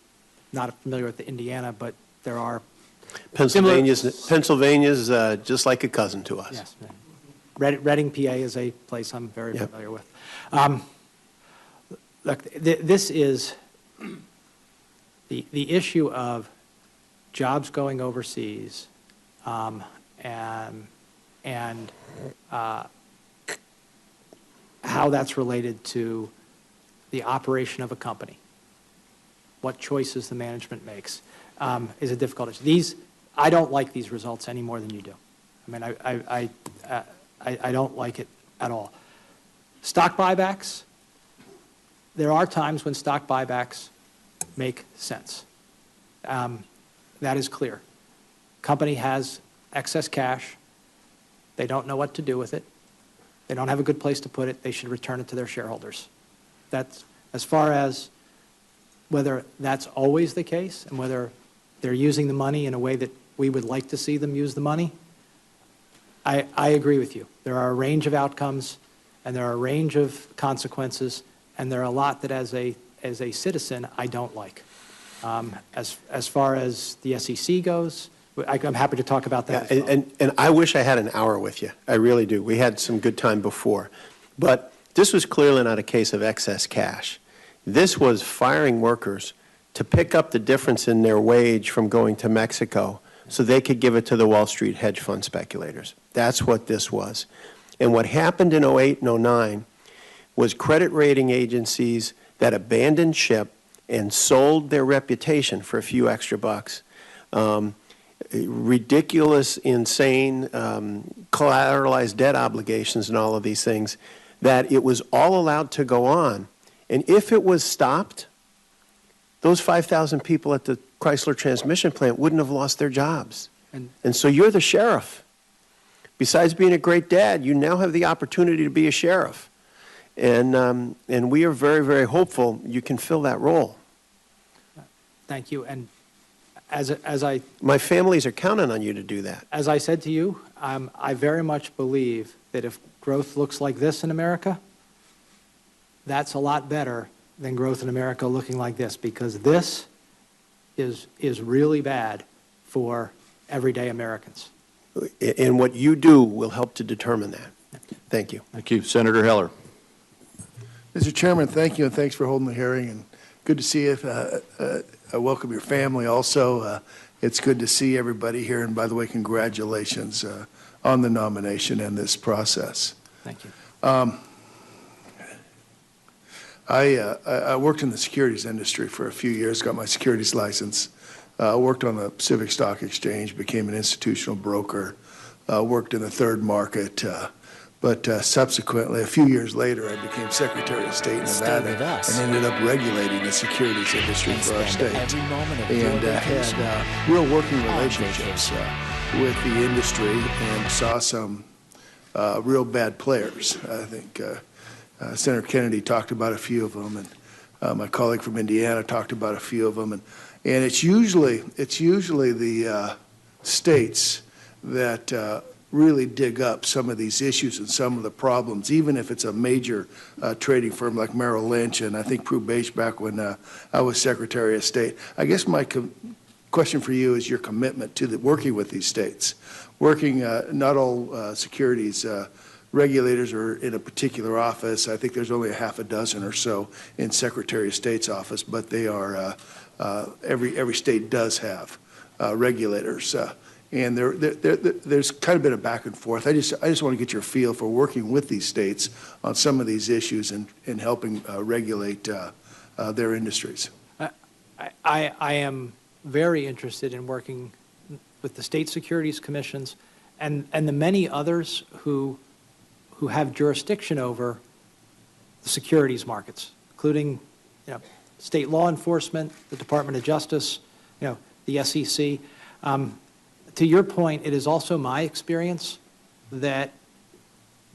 Speaker 3: not familiar with the Indiana, but there are
Speaker 11: Pennsylvania's just like a cousin to us.
Speaker 3: Yes. Reading, PA is a place I'm very familiar with. Look, this is the issue of jobs going overseas, and how that's related to the operation of a company, what choices the management makes, is a difficult issue. I don't like these results any more than you do. I mean, I don't like it at all. Stock buybacks, there are times when stock buybacks make sense. That is clear. Company has excess cash. They don't know what to do with it. They don't have a good place to put it. They should return it to their shareholders. That's as far as whether that's always the case and whether they're using the money in a way that we would like to see them use the money. I agree with you. There are a range of outcomes, and there are a range of consequences, and there are a lot that as a citizen I don't like. As far as the SEC goes, I'm happy to talk about that.
Speaker 11: Yeah, and I wish I had an hour with you. I really do. We had some good time before. But this was clearly not a case of excess cash. This was firing workers to pick up the difference in their wage from going to Mexico so they could give it to the Wall Street hedge fund speculators. That's what this was. And what happened in 08 and 09 was credit rating agencies that abandoned ship and sold their reputation for a few extra bucks. ridiculous, insane, collateralized debt obligations and all of these things, that it was all allowed to go on. And if it was stopped, those 5,000 people at the Chrysler transmission plant wouldn't have lost their jobs. And so you're the sheriff. Besides being a great dad, you now have the opportunity to be a sheriff. And we are very, very hopeful you can fill that role.
Speaker 3: Thank you. And
Speaker 11: my families are counting on you to do that.
Speaker 3: As I said to you, I very much believe that if growth looks like this in America, that's a lot better than growth in America looking like this, because this is really bad for everyday Americans.
Speaker 11: And what you do will help to determine that. Thank you.
Speaker 18: Thank you. Senator Heller.
Speaker 4: Mr. Chairman, thank you, and thanks for holding the hearing. And good to see you. I welcome your family also. It's good to see everybody here. And by the way, congratulations on the nomination and this process.
Speaker 3: Thank you.
Speaker 4: I worked in the securities industry for a few years, got my securities license, worked on the Civic Stock Exchange, became an institutional broker, worked in the third market, but subsequently, a few years later, I became Secretary of State in Nevada and ended up regulating the securities industry for our state, and had real working relationships with the industry and saw some real bad players. I think Senator Kennedy talked about a few of them, and my colleague from Indiana talked about a few of them, and it's usually the states that really dig up some of these issues and some of the problems, even if it's a major trading firm like Merrill Lynch, and I think Prue Bache back when I was Secretary of State. I guess my question for you is your commitment to working with these states. Working, not all securities regulators are in a particular office. I think there's only a half a dozen or so in Secretary of State's office, but they are, every state does have regulators. And there's kind of been a back and forth. I just want to get your feel for working with these states on some of these issues and helping regulate their industries.
Speaker 3: I am very interested in working with the state securities commissions and the many others who have jurisdiction over the securities markets, including state law enforcement, the Department of Justice, the SEC. To your point, it is also my experience that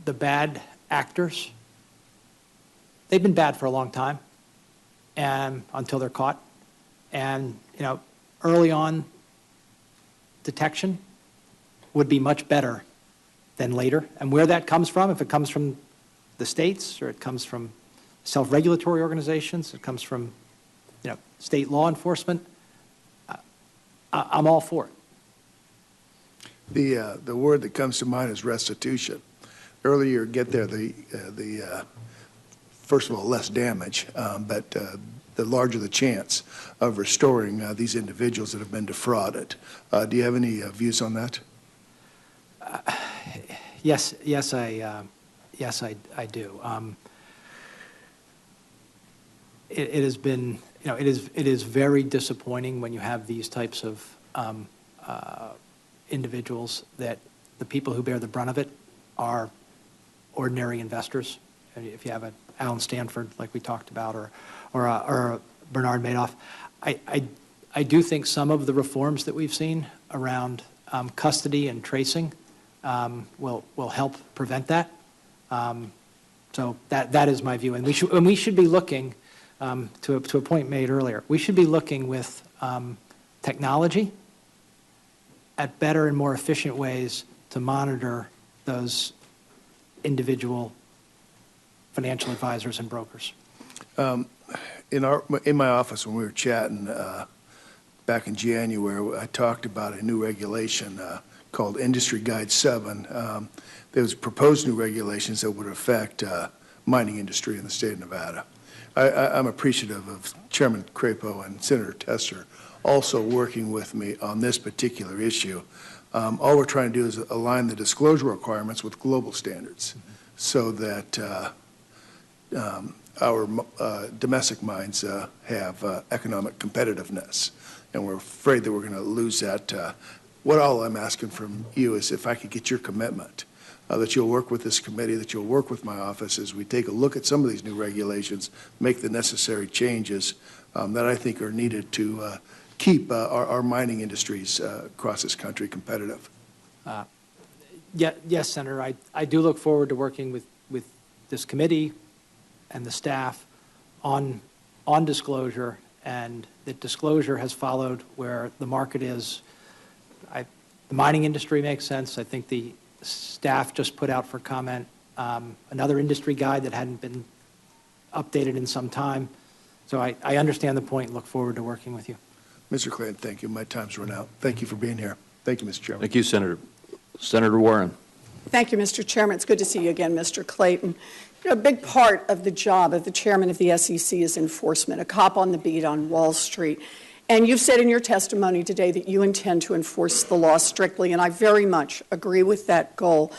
Speaker 3: the bad actors, they've been bad for a long time, and until they're caught. And early on detection would be much better than later. And where that comes from, if it comes from the states or it comes from self-regulatory organizations, it comes from state law enforcement, I'm all for it.
Speaker 4: The word that comes to mind is restitution. The earlier you get there, first of all, less damage, but the larger the chance of restoring these individuals that have been defrauded. Do you have any views on that?
Speaker 3: Yes, I do. It has been, it is very disappointing when you have these types of individuals that the people who bear the brunt of it are ordinary investors. If you have an Alan Stanford, like we talked about, or a Bernard Madoff, I do think some of the reforms that we've seen around custody and tracing will help prevent that. So that is my view, and we should be looking to a point made earlier. We should be looking with technology at better and more efficient ways to monitor those individual financial advisors and brokers.
Speaker 4: In my office when we were chatting back in January, I talked about a new regulation called Industry Guide 7. There was proposed new regulations that would affect mining industry in the state of Nevada. I'm appreciative of Chairman Crapo and Senator Tester also working with me on this particular issue. All we're trying to do is align the disclosure requirements with global standards so that our domestic mines have economic competitiveness. And we're afraid that we're going to lose that What all I'm asking from you is if I could get your commitment that you'll work with this committee, that you'll work with my office as we take a look at some of these new regulations, make the necessary changes that I think are needed to keep our mining industries across this country competitive.
Speaker 3: Yes, Senator. I do look forward to working with this committee and the staff on disclosure, and that disclosure has followed where the market is. The mining industry makes sense. I think the staff just put out for comment another industry guide that hadn't been updated in some time. So I understand the point and look forward to working with you.
Speaker 4: Mr. Clayton, thank you. My time's run out. Thank you for being here. Thank you, Mr. Chairman.
Speaker 18: Thank you, Senator. Senator Warren.
Speaker 8: Thank you, Mr. Chairman. It's good to see you again, Mr. Clayton. You know, a big part of the job of the chairman of the SEC is enforcement, a cop on the beat on Wall Street. And you've said in your testimony today that you intend to enforce the law strictly, and I very much agree with that goal.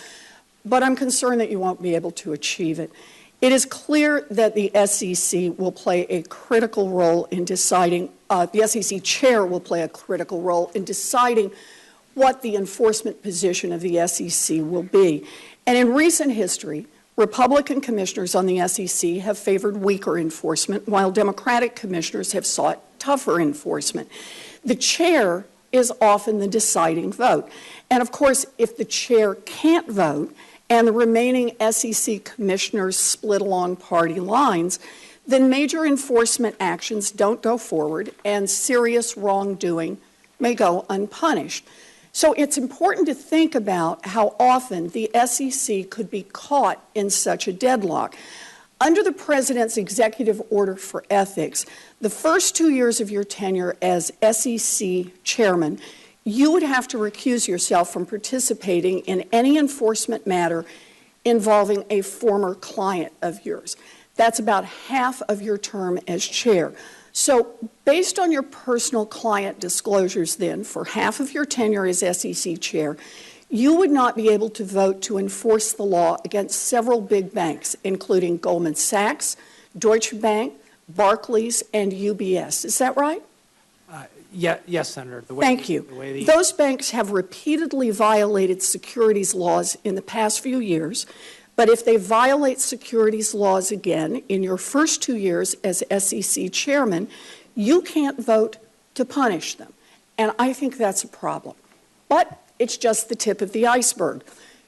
Speaker 8: But I'm concerned that you won't be able to achieve it. It is clear that the SEC will play a critical role in deciding, the SEC chair will play a critical role in deciding what the enforcement position of the SEC will be. And in recent history, Republican commissioners on the SEC have favored weaker enforcement, while Democratic commissioners have sought tougher enforcement. The chair is often the deciding vote. And of course, if the chair can't vote and the remaining SEC commissioners split along party lines, then major enforcement actions don't go forward and serious wrongdoing may go unpunished. So it's important to think about how often the SEC could be caught in such a deadlock. Under the President's executive order for ethics, the first 2 years of your tenure as SEC chairman, you would have to recuse yourself from participating in any enforcement matter involving a former client of yours. That's about half of your term as chair. So based on your personal client disclosures then, for half of your tenure as SEC chair, you would not be able to vote to enforce the law against several big banks, including Goldman Sachs, Deutsche Bank, Barclays, and UBS. Is that right?
Speaker 3: Yes, Senator.
Speaker 8: Thank you. Those banks have repeatedly violated securities laws in the past few years, but if they violate securities laws again in your first 2 years as SEC chairman, you can't vote to punish them. And I think that's a problem. But it's just the tip of the iceberg.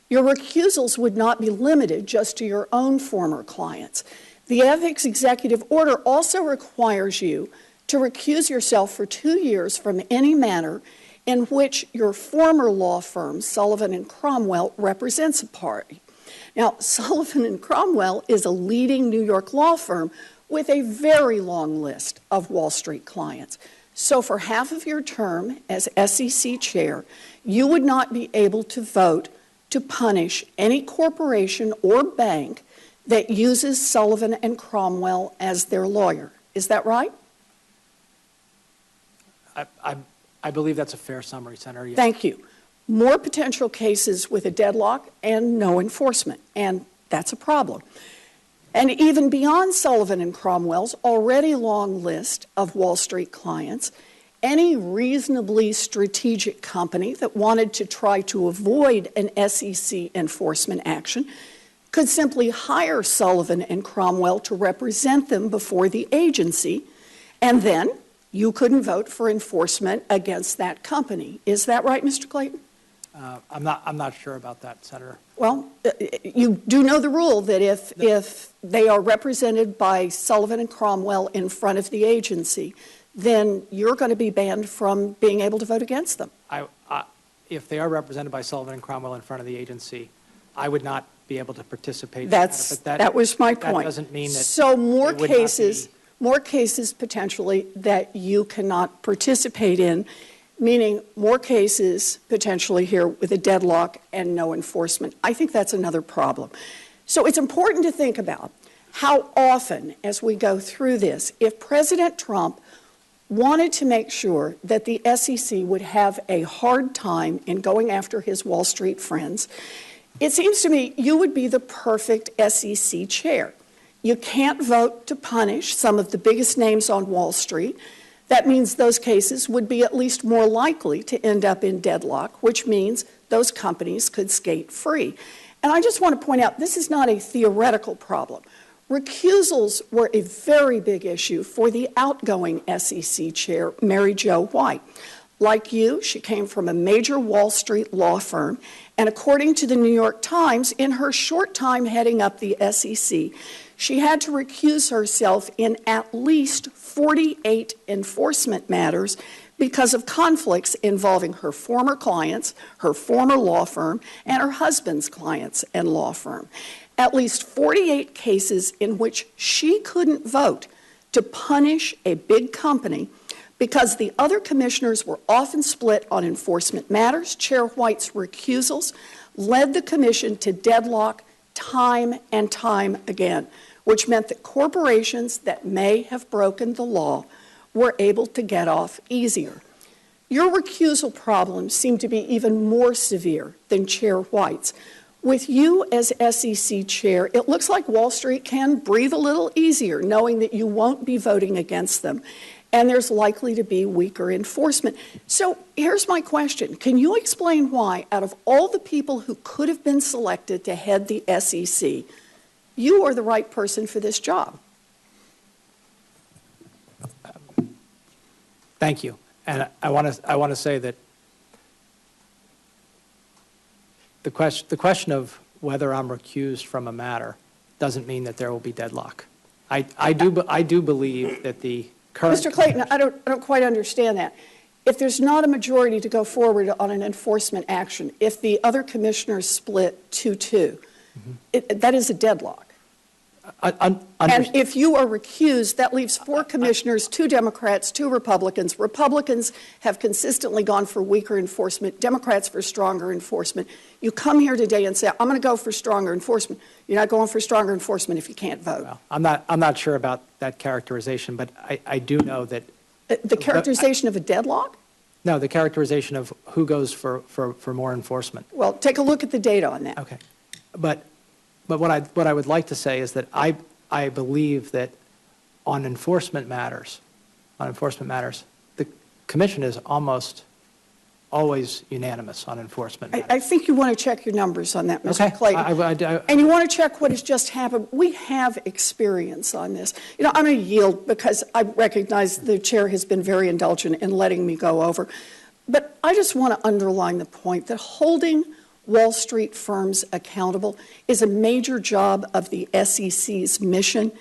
Speaker 8: Your recusals would not be limited just to your own former clients. The Ethics Executive Order also requires you to recuse yourself for 2 years from any matter in which your former law firm, Sullivan & Cromwell, represents a party. Now, Sullivan & Cromwell is a leading New York law firm with a very long list of Wall Street clients. So for half of your term as SEC chair, you would not be able to vote to punish any corporation or bank that uses Sullivan & Cromwell as their lawyer. Is that right?
Speaker 3: I believe that's a fair summary, Senator. Yes.
Speaker 8: Thank you. More potential cases with a deadlock and no enforcement, and that's a problem. And even beyond Sullivan & Cromwell's already long list of Wall Street clients, any reasonably strategic company that wanted to try to avoid an SEC enforcement action could simply hire Sullivan & Cromwell to represent them before the agency, and then you couldn't vote for enforcement against that company. Is that right, Mr. Clayton?
Speaker 3: I'm not sure about that, Senator.
Speaker 8: Well, you do know the rule that if they are represented by Sullivan & Cromwell in front of the agency, then you're going to be banned from being able to vote against them.
Speaker 3: If they are represented by Sullivan & Cromwell in front of the agency, I would not be able to participate.
Speaker 8: That was my point.
Speaker 3: That doesn't mean that.
Speaker 8: So more cases potentially that you cannot participate in, meaning more cases potentially here with a deadlock and no enforcement. I think that's another problem. So it's important to think about how often, as we go through this, if President Trump wanted to make sure that the SEC would have a hard time in going after his Wall Street friends, it seems to me you would be the perfect SEC chair. You can't vote to punish some of the biggest names on Wall Street. That means those cases would be at least more likely to end up in deadlock, which means those companies could skate free. And I just want to point out, this is not a theoretical problem. Recusals were a very big issue for the outgoing SEC chair, Mary Jo White. Like you, she came from a major Wall Street law firm, and according to the New York Times, in her short time heading up the SEC, she had to recuse herself in at least 48 enforcement matters because of conflicts involving her former clients, her former law firm, and her husband's clients and law firm. At least 48 cases in which she couldn't vote to punish a big company because the other commissioners were often split on enforcement matters. Chair White's recusals led the commission to deadlock time and time again, which meant that corporations that may have broken the law were able to get off easier. Your recusal problems seem to be even more severe than Chair White's. With you as SEC chair, it looks like Wall Street can breathe a little easier knowing that you won't be voting against them, and there's likely to be weaker enforcement. So here's my question. Can you explain why, out of all the people who could have been selected to head the SEC, you are the right person for this job?
Speaker 3: Thank you. And I want to say that the question of whether I'm recused from a matter doesn't mean that there will be deadlock. I do believe that the current...
Speaker 8: Mr. Clayton, I don't quite understand that. If there's not a majority to go forward on an enforcement action, if the other commissioners split 2-2, that is a deadlock. And if you are recused, that leaves 4 commissioners, 2 Democrats, 2 Republicans. Republicans have consistently gone for weaker enforcement, Democrats for stronger enforcement. You come here today and say, I'm going to go for stronger enforcement. You're not going for stronger enforcement if you can't vote.
Speaker 3: Well, I'm not sure about that characterization, but I do know that...
Speaker 8: The characterization of a deadlock?
Speaker 3: No, the characterization of who goes for more enforcement.
Speaker 8: Well, take a look at the data on that.
Speaker 3: Okay. But what I would like to say is that I believe that on enforcement matters, the commission is almost always unanimous on enforcement matters.
Speaker 8: I think you want to check your numbers on that, Mr.
Speaker 3: Okay.
Speaker 8: Clayton. And you want to check what has just happened. We have experience on this. You know, I'm going to yield because I recognize the chair has been very indulgent in letting me go over. But I just want to underline the point that holding Wall Street firms accountable is a major job of the SEC's mission,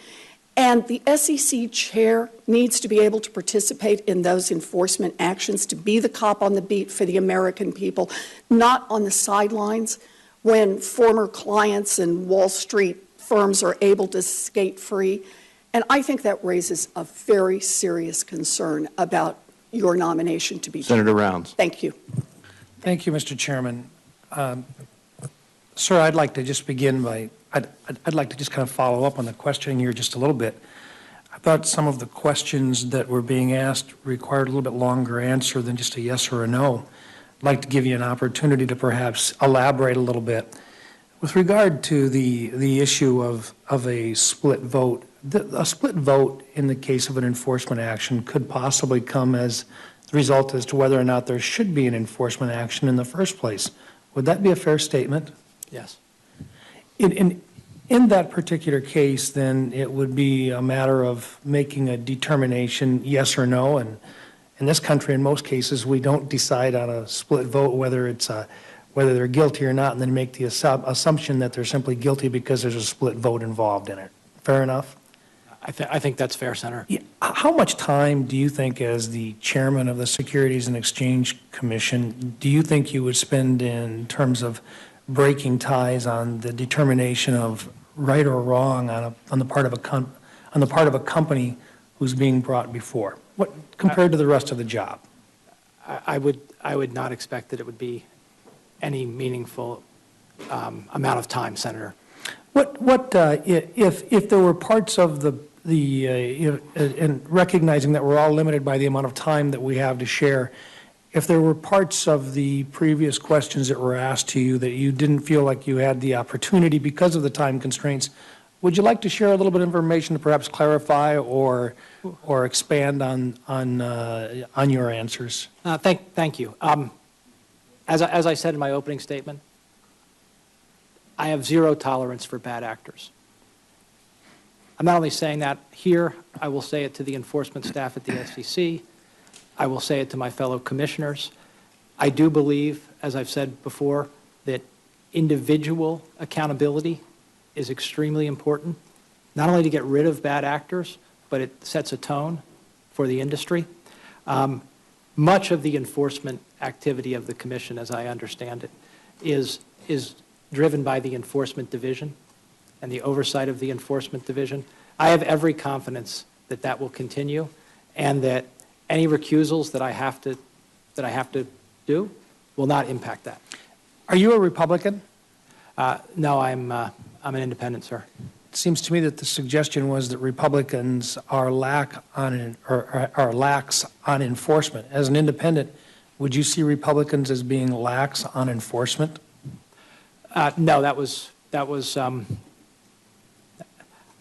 Speaker 8: and the SEC chair needs to be able to participate in those enforcement actions, to be the cop on the beat for the American people, not on the sidelines when former clients and Wall Street firms are able to skate free. And I think that raises a very serious concern about your nomination to be chair.
Speaker 18: Senator Rounds.
Speaker 8: Thank you.
Speaker 7: Thank you, Mr. Chairman. Sir, I'd like to just begin by, I'd like to just kind of follow up on the questioning here just a little bit. I thought some of the questions that were being asked required a little bit longer answer than just a yes or a no. I'd like to give you an opportunity to perhaps elaborate a little bit. With regard to the issue of a split vote, a split vote in the case of an enforcement action could possibly come as the result as to whether or not there should be an enforcement action in the first place. Would that be a fair statement?
Speaker 3: Yes.
Speaker 7: In that particular case, then, it would be a matter of making a determination, yes or no. And in this country, in most cases, we don't decide on a split vote whether they're guilty or not, and then make the assumption that they're simply guilty because there's a split vote involved in it. Fair enough?
Speaker 3: I think that's fair, Senator.
Speaker 7: Yeah. How much time do you think, as the chairman of the Securities and Exchange Commission, do you think you would spend in terms of breaking ties on the determination of right or wrong on the part of a company who's being brought before, compared to the rest of the job?
Speaker 3: I would not expect that it would be any meaningful amount of time, Senator.
Speaker 7: If there were parts of and recognizing that we're all limited by the amount of time that we have to share, if there were parts of the previous questions that were asked to you that you didn't feel like you had the opportunity because of the time constraints Would you like to share a little bit of information to perhaps clarify or expand on your answers?
Speaker 3: Thank you. As I said in my opening statement, I have zero tolerance for bad actors. I'm not only saying that here, I will say it to the enforcement staff at the SEC. I will say it to my fellow commissioners. I do believe, as I've said before, that individual accountability is extremely important, not only to get rid of bad actors, but it sets a tone for the industry. Much of the enforcement activity of the commission, as I understand it, is driven by the enforcement division and the oversight of the enforcement division. I have every confidence that that will continue, and that any recusals that I have to do will not impact that.
Speaker 7: Are you a Republican?
Speaker 3: No, I'm an independent, sir.
Speaker 7: It seems to me that the suggestion was that Republicans are lax on enforcement. As an independent, would you see Republicans as being lax on enforcement?
Speaker 3: No, that was.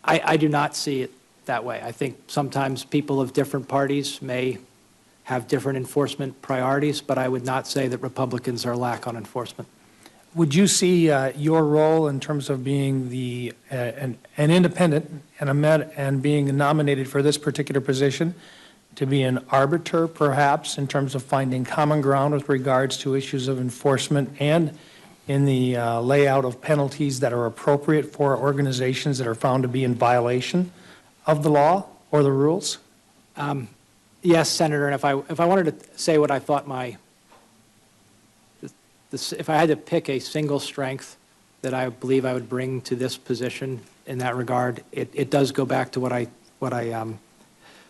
Speaker 3: I do not see it that way. I think sometimes people of different parties may have different enforcement priorities, but I would not say that Republicans are lax on enforcement.
Speaker 7: Would you see your role in terms of being an independent and being nominated for this particular position to be an arbiter, perhaps, in terms of finding common ground with regards to issues of enforcement and in the layout of penalties that are appropriate for organizations that are found to be in violation of the law or the rules?
Speaker 3: Yes, Senator, and if I wanted to say what I thought if I had to pick a single strength that I believe I would bring to this position in that regard, it does go back to what I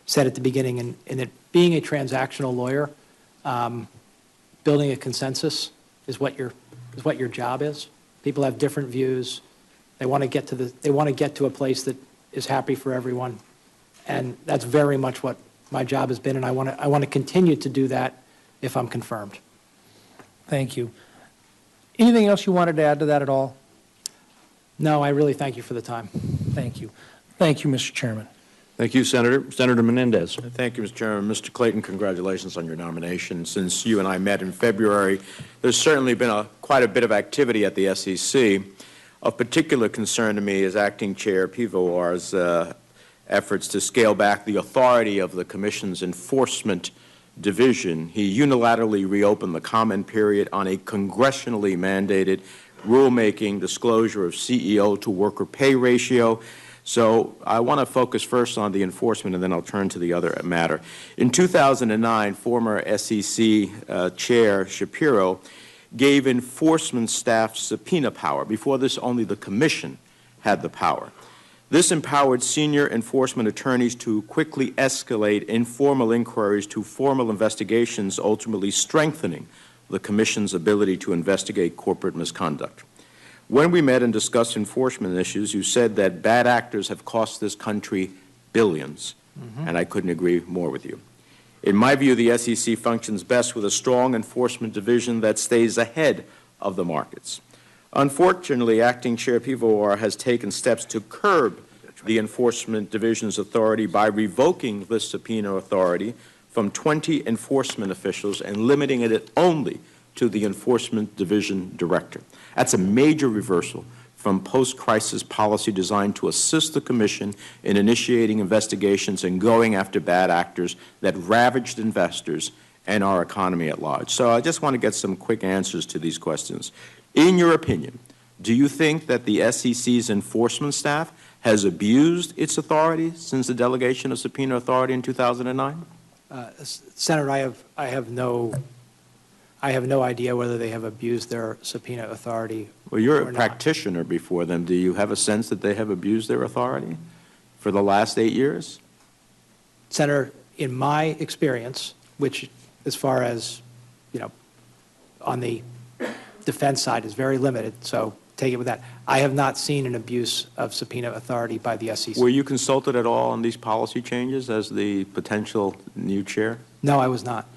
Speaker 3: said at the beginning, in that being a transactional lawyer, building a consensus is what your job is. People have different views. They want to get to a place that is happy for everyone, and that's very much what my job has been, and I want to continue to do that if I'm confirmed.
Speaker 7: Thank you. Anything else you wanted to add to that at all?
Speaker 3: No, I really thank you for the time.
Speaker 7: Thank you. Thank you, Mr. Chairman.
Speaker 18: Thank you, Senator. Senator Menendez.
Speaker 6: Thank you, Mr. Chairman. Mr. Clayton, congratulations on your nomination. Since you and I met in February, there's certainly been quite a bit of activity at the SEC. Of particular concern to me is Acting Chair Pivowar's efforts to scale back the authority of the Commission's enforcement division. He unilaterally reopened the comment period on a congressionally mandated rulemaking disclosure of CEO to worker pay ratio. So I want to focus first on the enforcement, and then I'll turn to the other matter. In 2009, former SEC Chair Shapiro gave enforcement staff subpoena power. Before this, only the Commission had the power. This empowered senior enforcement attorneys to quickly escalate informal inquiries to formal investigations, ultimately strengthening the Commission's ability to investigate corporate misconduct. When we met and discussed enforcement issues, you said that bad actors have cost this country billions, and I couldn't agree more with you. In my view, the SEC functions best with a strong enforcement division that stays ahead of the markets. Unfortunately, Acting Chair Pivowar has taken steps to curb the Enforcement Division's authority by revoking the subpoena authority from 20 enforcement officials and limiting it only to the Enforcement Division Director. That's a major reversal from post-crisis policy designed to assist the Commission in initiating investigations and going after bad actors that ravaged investors and our economy at large. So I just want to get some quick answers to these questions. In your opinion, do you think that the SEC's enforcement staff has abused its authority since the delegation of subpoena authority in 2009?
Speaker 3: Senator, I have no idea whether they have abused their subpoena authority.
Speaker 6: Well, you're a practitioner before them. Do you have a sense that they have abused their authority for the last 8 years?
Speaker 3: Senator, in my experience, which as far as, on the defense side is very limited, so take it with that. I have not seen an abuse of subpoena authority by the SEC.
Speaker 6: Were you consulted at all on these policy changes as the potential new chair?
Speaker 3: No, I was not.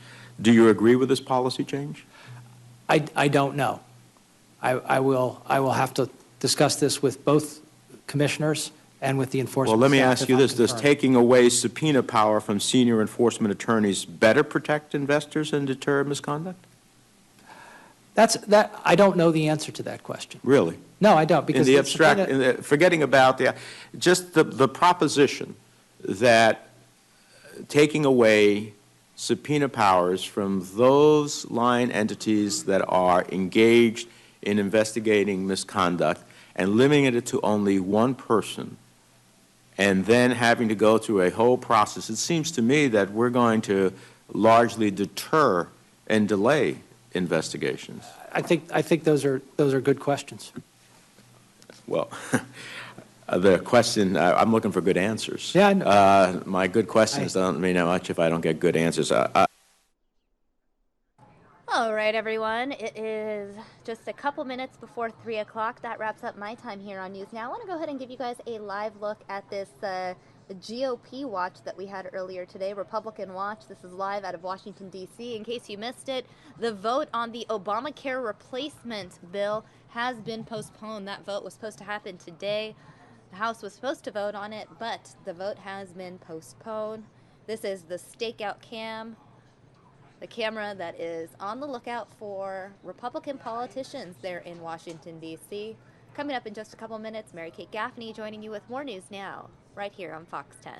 Speaker 6: Do you agree with this policy change?
Speaker 3: I don't know. I will have to discuss this with both commissioners and with the enforcement
Speaker 6: Well, let me
Speaker 3: staff
Speaker 6: ask
Speaker 3: if
Speaker 6: you
Speaker 3: I'm
Speaker 6: this. Does
Speaker 3: confirmed.
Speaker 6: taking away subpoena power from senior enforcement attorneys better protect investors and deter misconduct?
Speaker 3: I don't know the answer to that question.
Speaker 6: Really?
Speaker 3: No, I don't, because
Speaker 6: in the
Speaker 3: the
Speaker 6: abstract,
Speaker 3: subpoena-
Speaker 6: forgetting about just the proposition that taking away subpoena powers from those line entities that are engaged in investigating misconduct and limiting it to only one person and then having to go through a whole process, it seems to me that we're going to largely deter and delay investigations.
Speaker 3: I think those are good questions.
Speaker 6: Well, the question, I'm looking for good answers.
Speaker 3: Yeah, I know.
Speaker 6: My good questions don't mean that much if I don't get good answers.
Speaker 14: All right, everyone. It is just a couple minutes before 3 o'clock. That wraps up my time here on News Now. I want to go ahead and give you guys a live look at this GOP watch that we had earlier today, Republican Watch. This is live out of Washington, D.C. In case you missed it, the vote on the Obamacare replacement bill has been postponed. That vote was supposed to happen today. The House was supposed to vote on it, but the vote has been postponed. This is the stakeout cam, the camera that is on the lookout for Republican politicians there in Washington, D.C. Coming up in just a couple minutes, Mary Kate Gaffney joining you with more News Now, right here on Fox 10.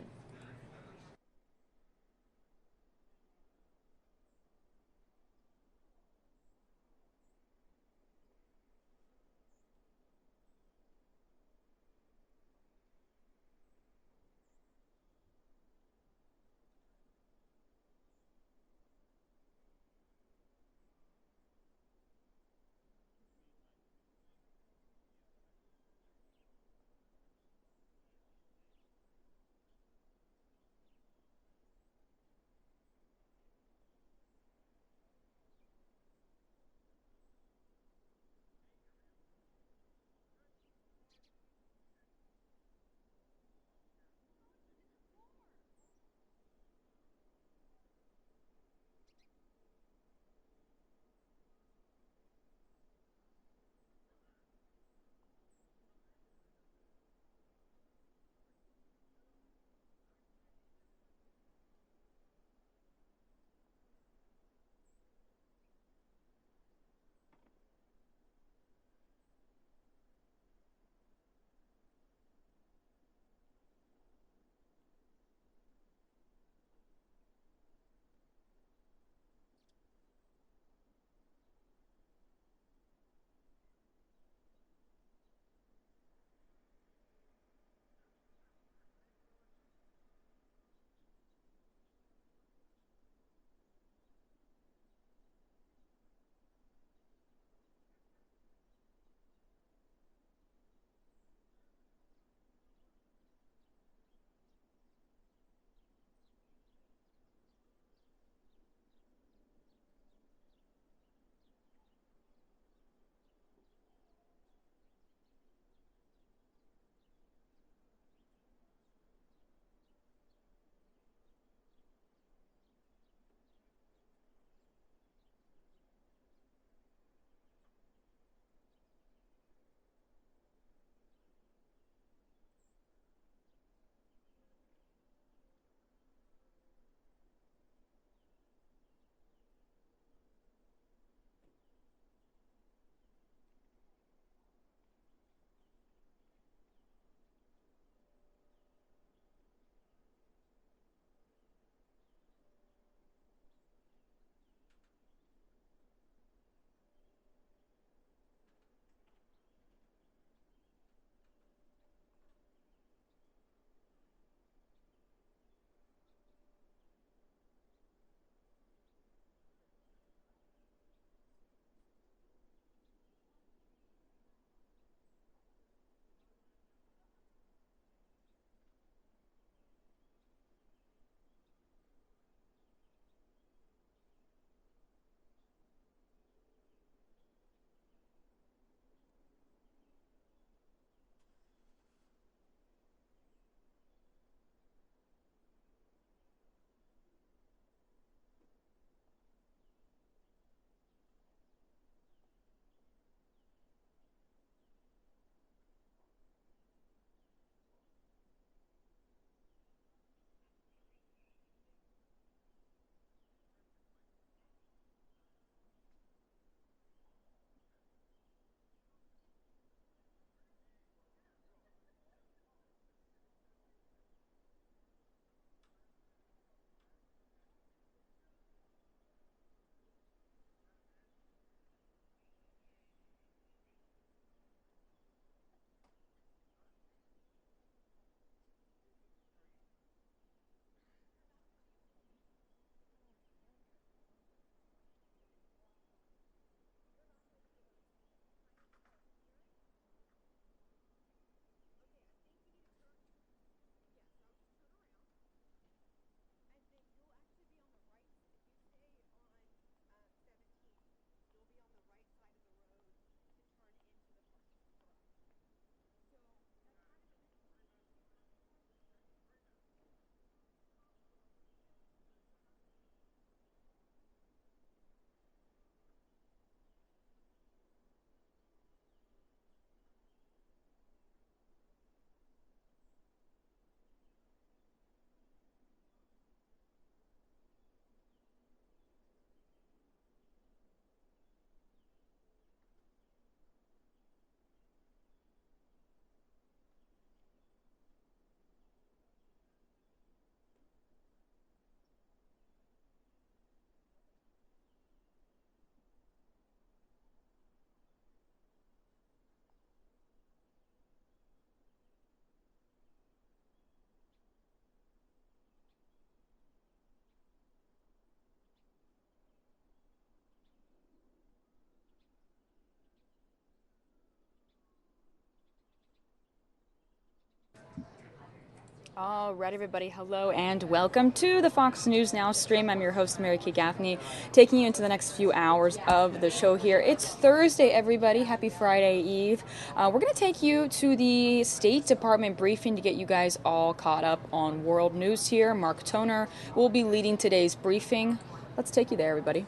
Speaker 21: All right, everybody, hello and welcome to the Fox News Now stream. I'm your host, Mary Kay Gaffney, taking you into the next few hours of the show here. It's Thursday, everybody. Happy Friday Eve. We're going to take you to the State Department briefing to get you guys all caught up on world news here. Mark Toner will be leading today's briefing. Let's take you there, everybody.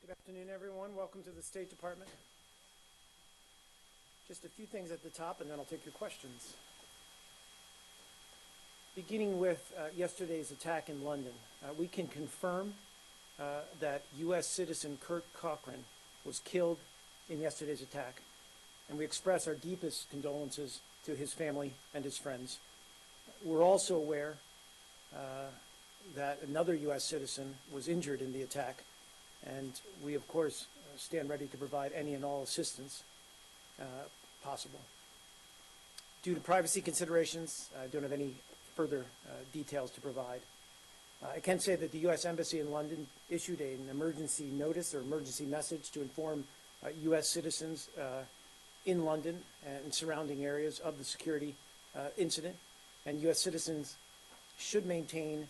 Speaker 22: Good afternoon, everyone. Welcome to the State Department. Just a few things at the top, and then I'll take your questions. Beginning with yesterday's attack in London, we can confirm that U.S. citizen Kurt Cochran was killed in yesterday's attack, and we express our deepest condolences to his family and his friends. We're also aware that another U.S. citizen was injured in the attack, and we, of course, stand ready to provide any and all assistance possible. Due to privacy considerations, I don't have any further details to provide. I can say that the U.S. Embassy in London issued an emergency notice or emergency message to inform U.S. citizens in London and surrounding areas of the security incident, and U.S. citizens should maintain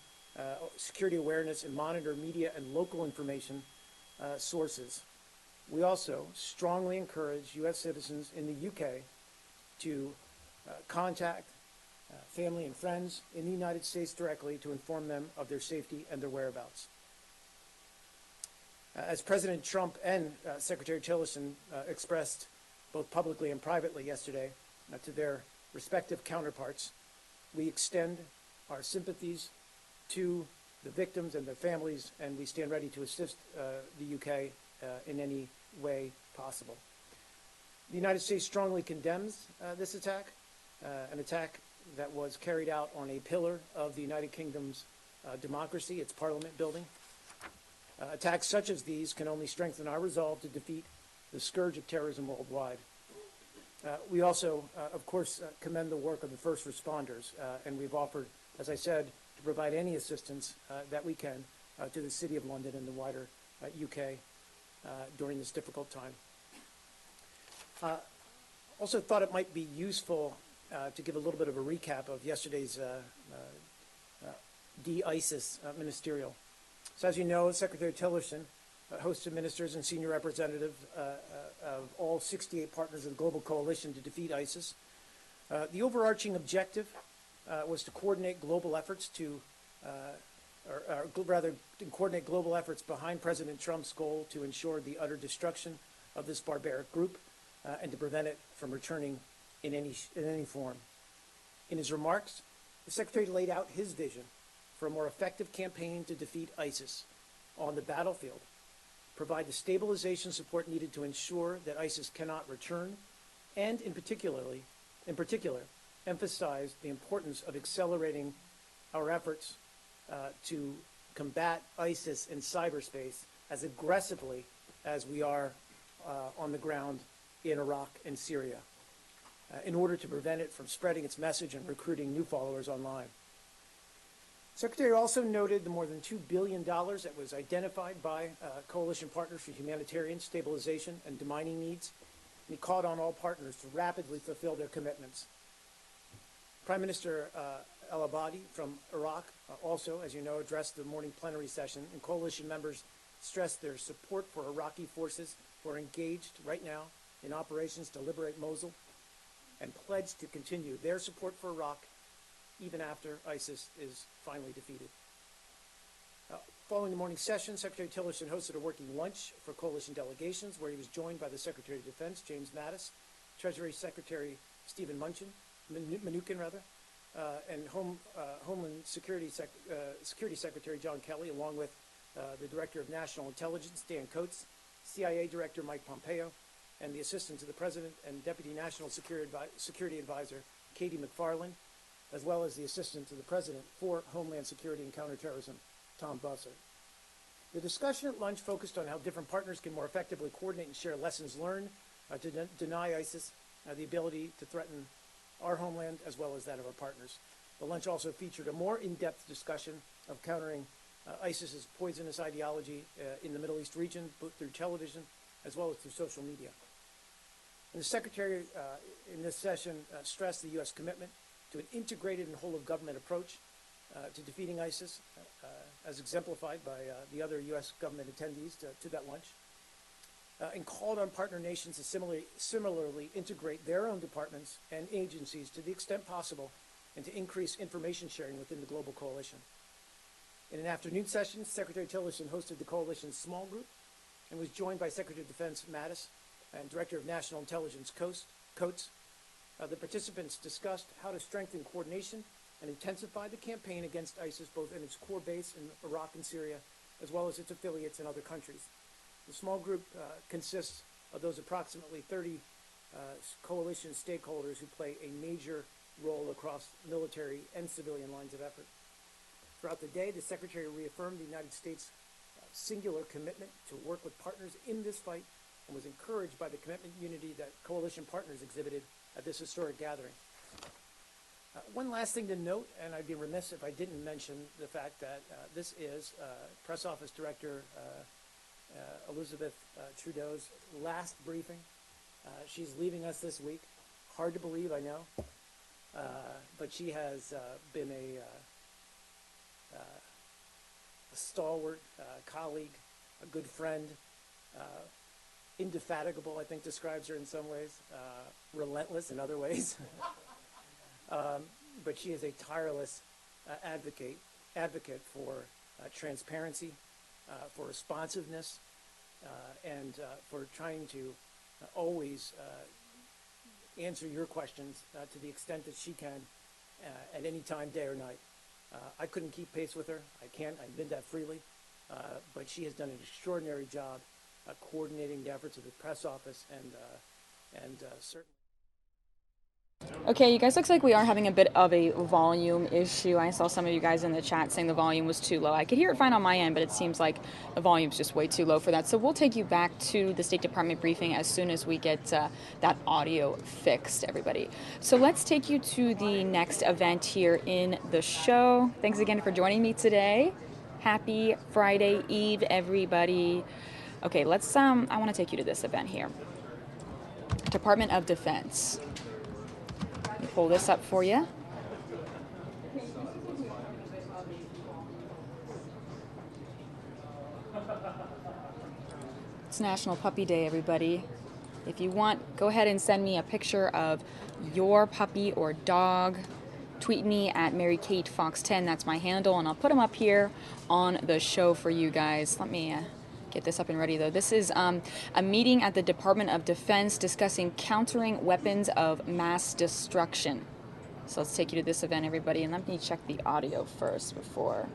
Speaker 22: security awareness and monitor media and local information sources. We also strongly encourage U.S. citizens in the U.K. to contact family and friends in the United States directly to inform them of their safety and their whereabouts. As President Trump and Secretary Tillerson expressed both publicly and privately yesterday to their respective counterparts, we extend our sympathies to the victims and their families, and we stand ready to assist the UK in any way possible. The United States strongly condemns this attack, an attack that was carried out on a pillar of the United Kingdom's democracy, its parliament building. Attacks such as these can only strengthen our resolve to defeat the scourge of terrorism worldwide. We also, of course, commend the work of the first responders, and we've offered, as I said, to provide any assistance that we can to the City of London and the wider UK during this difficult time. Also thought it might be useful to give a little bit of a recap of yesterday's de-ISIS ministerial. So as you know, Secretary Tillerson hosted ministers and senior representatives of all 68 partners of the global coalition to defeat ISIS. The overarching objective was to coordinate global efforts coordinate global efforts behind President Trump's goal to ensure the utter destruction of this barbaric group and to prevent it from returning in any form. In his remarks, the Secretary laid out his vision for a more effective campaign to defeat ISIS on the battlefield, provide the stabilization support needed to ensure that ISIS cannot return, and in particular, emphasize the importance of accelerating our efforts to combat ISIS in cyberspace as aggressively as we are on the ground in Iraq and Syria, in order to prevent it from spreading its message and recruiting new followers online. Secretary also noted the more than $2 billion that was identified by coalition partners for humanitarian stabilization and demining needs, and he called on all partners to rapidly fulfill their commitments. Prime Minister al-Abadi from Iraq also, as you know, addressed the morning plenary session, and coalition members stressed their support for Iraqi forces who are engaged right now in operations to liberate Mosul, and pledged to continue their support for Iraq even after ISIS is finally defeated. Following the morning session, Secretary Tillerson hosted a working lunch for coalition delegations where he was joined by the Secretary of Defense, James Mattis, Treasury Secretary Stephen Mnuchin, and Homeland Security Secretary John Kelly, along with the Director of National Intelligence, Dan Coates, CIA Director Mike Pompeo, and the Assistant to the President and Deputy National Security Advisor, Katie McFarland, as well as the Assistant to the President for Homeland Security and Counterterrorism, Tom Busser. The discussion at lunch focused on how different partners can more effectively coordinate and share lessons learned to deny ISIS the ability to threaten our homeland as well as that of our partners. The lunch also featured a more in-depth discussion of countering ISIS's poisonous ideology in the Middle East region, both through television as well as through social media. And the Secretary in this session stressed the U.S. commitment to an integrated and whole-of-government approach to defeating ISIS, as exemplified by the other U.S. government attendees to that lunch, and called on partner nations to similarly integrate their own departments and agencies to the extent possible and to increase information sharing within the global coalition. In an afternoon session, Secretary Tillerson hosted the coalition's small group and was joined by Secretary of Defense Mattis and Director of National Intelligence Coates. The participants discussed how to strengthen coordination and intensify the campaign against ISIS, both in its core base in Iraq and Syria, as well as its affiliates in other countries. The small group consists of those approximately 30 coalition stakeholders who play a major role across military and civilian lines of effort. Throughout the day, the Secretary reaffirmed the United States' singular commitment to work with partners in this fight and was encouraged by the commitment and unity that coalition partners exhibited at this historic gathering. One last thing to note, and I'd be remiss if I didn't mention the fact that this is Press Office Director Elizabeth Trudeau's last briefing. She's leaving us this week. Hard to believe, I know. But she has been a stalwart colleague, a good friend, indefatigable, I think describes her in some ways, relentless in other ways. But she is a tireless advocate for transparency, for responsiveness, and for trying to always answer your questions to the extent that she can at any time, day or night. I couldn't keep pace with her. I can't. I admit that freely. But she has done an extraordinary job coordinating the efforts of the press office and certainly.
Speaker 21: Okay, you guys, looks like we are having a bit of a volume issue. I saw some of you guys in the chat saying the volume was too low. I could hear it fine on my end, but it seems like the volume's just way too low for that. So we'll take you back to the State Department briefing as soon as we get that audio fixed, everybody. So let's take you to the next event here in the show. Thanks again for joining me today. Happy Friday Eve, everybody. Okay, let's, I want to take you to this event here. Department of Defense. Let me pull this up for you. It's National Puppy Day, everybody. If you want, go ahead and send me a picture of your puppy or dog. Tweet me at MaryKateFox10. That's my handle, and I'll put them up here on the show for you guys. Let me get this up and ready, though. This is a meeting at the Department of Defense discussing countering weapons of mass destruction. So let's take you to this event, everybody, and let me check the audio first before.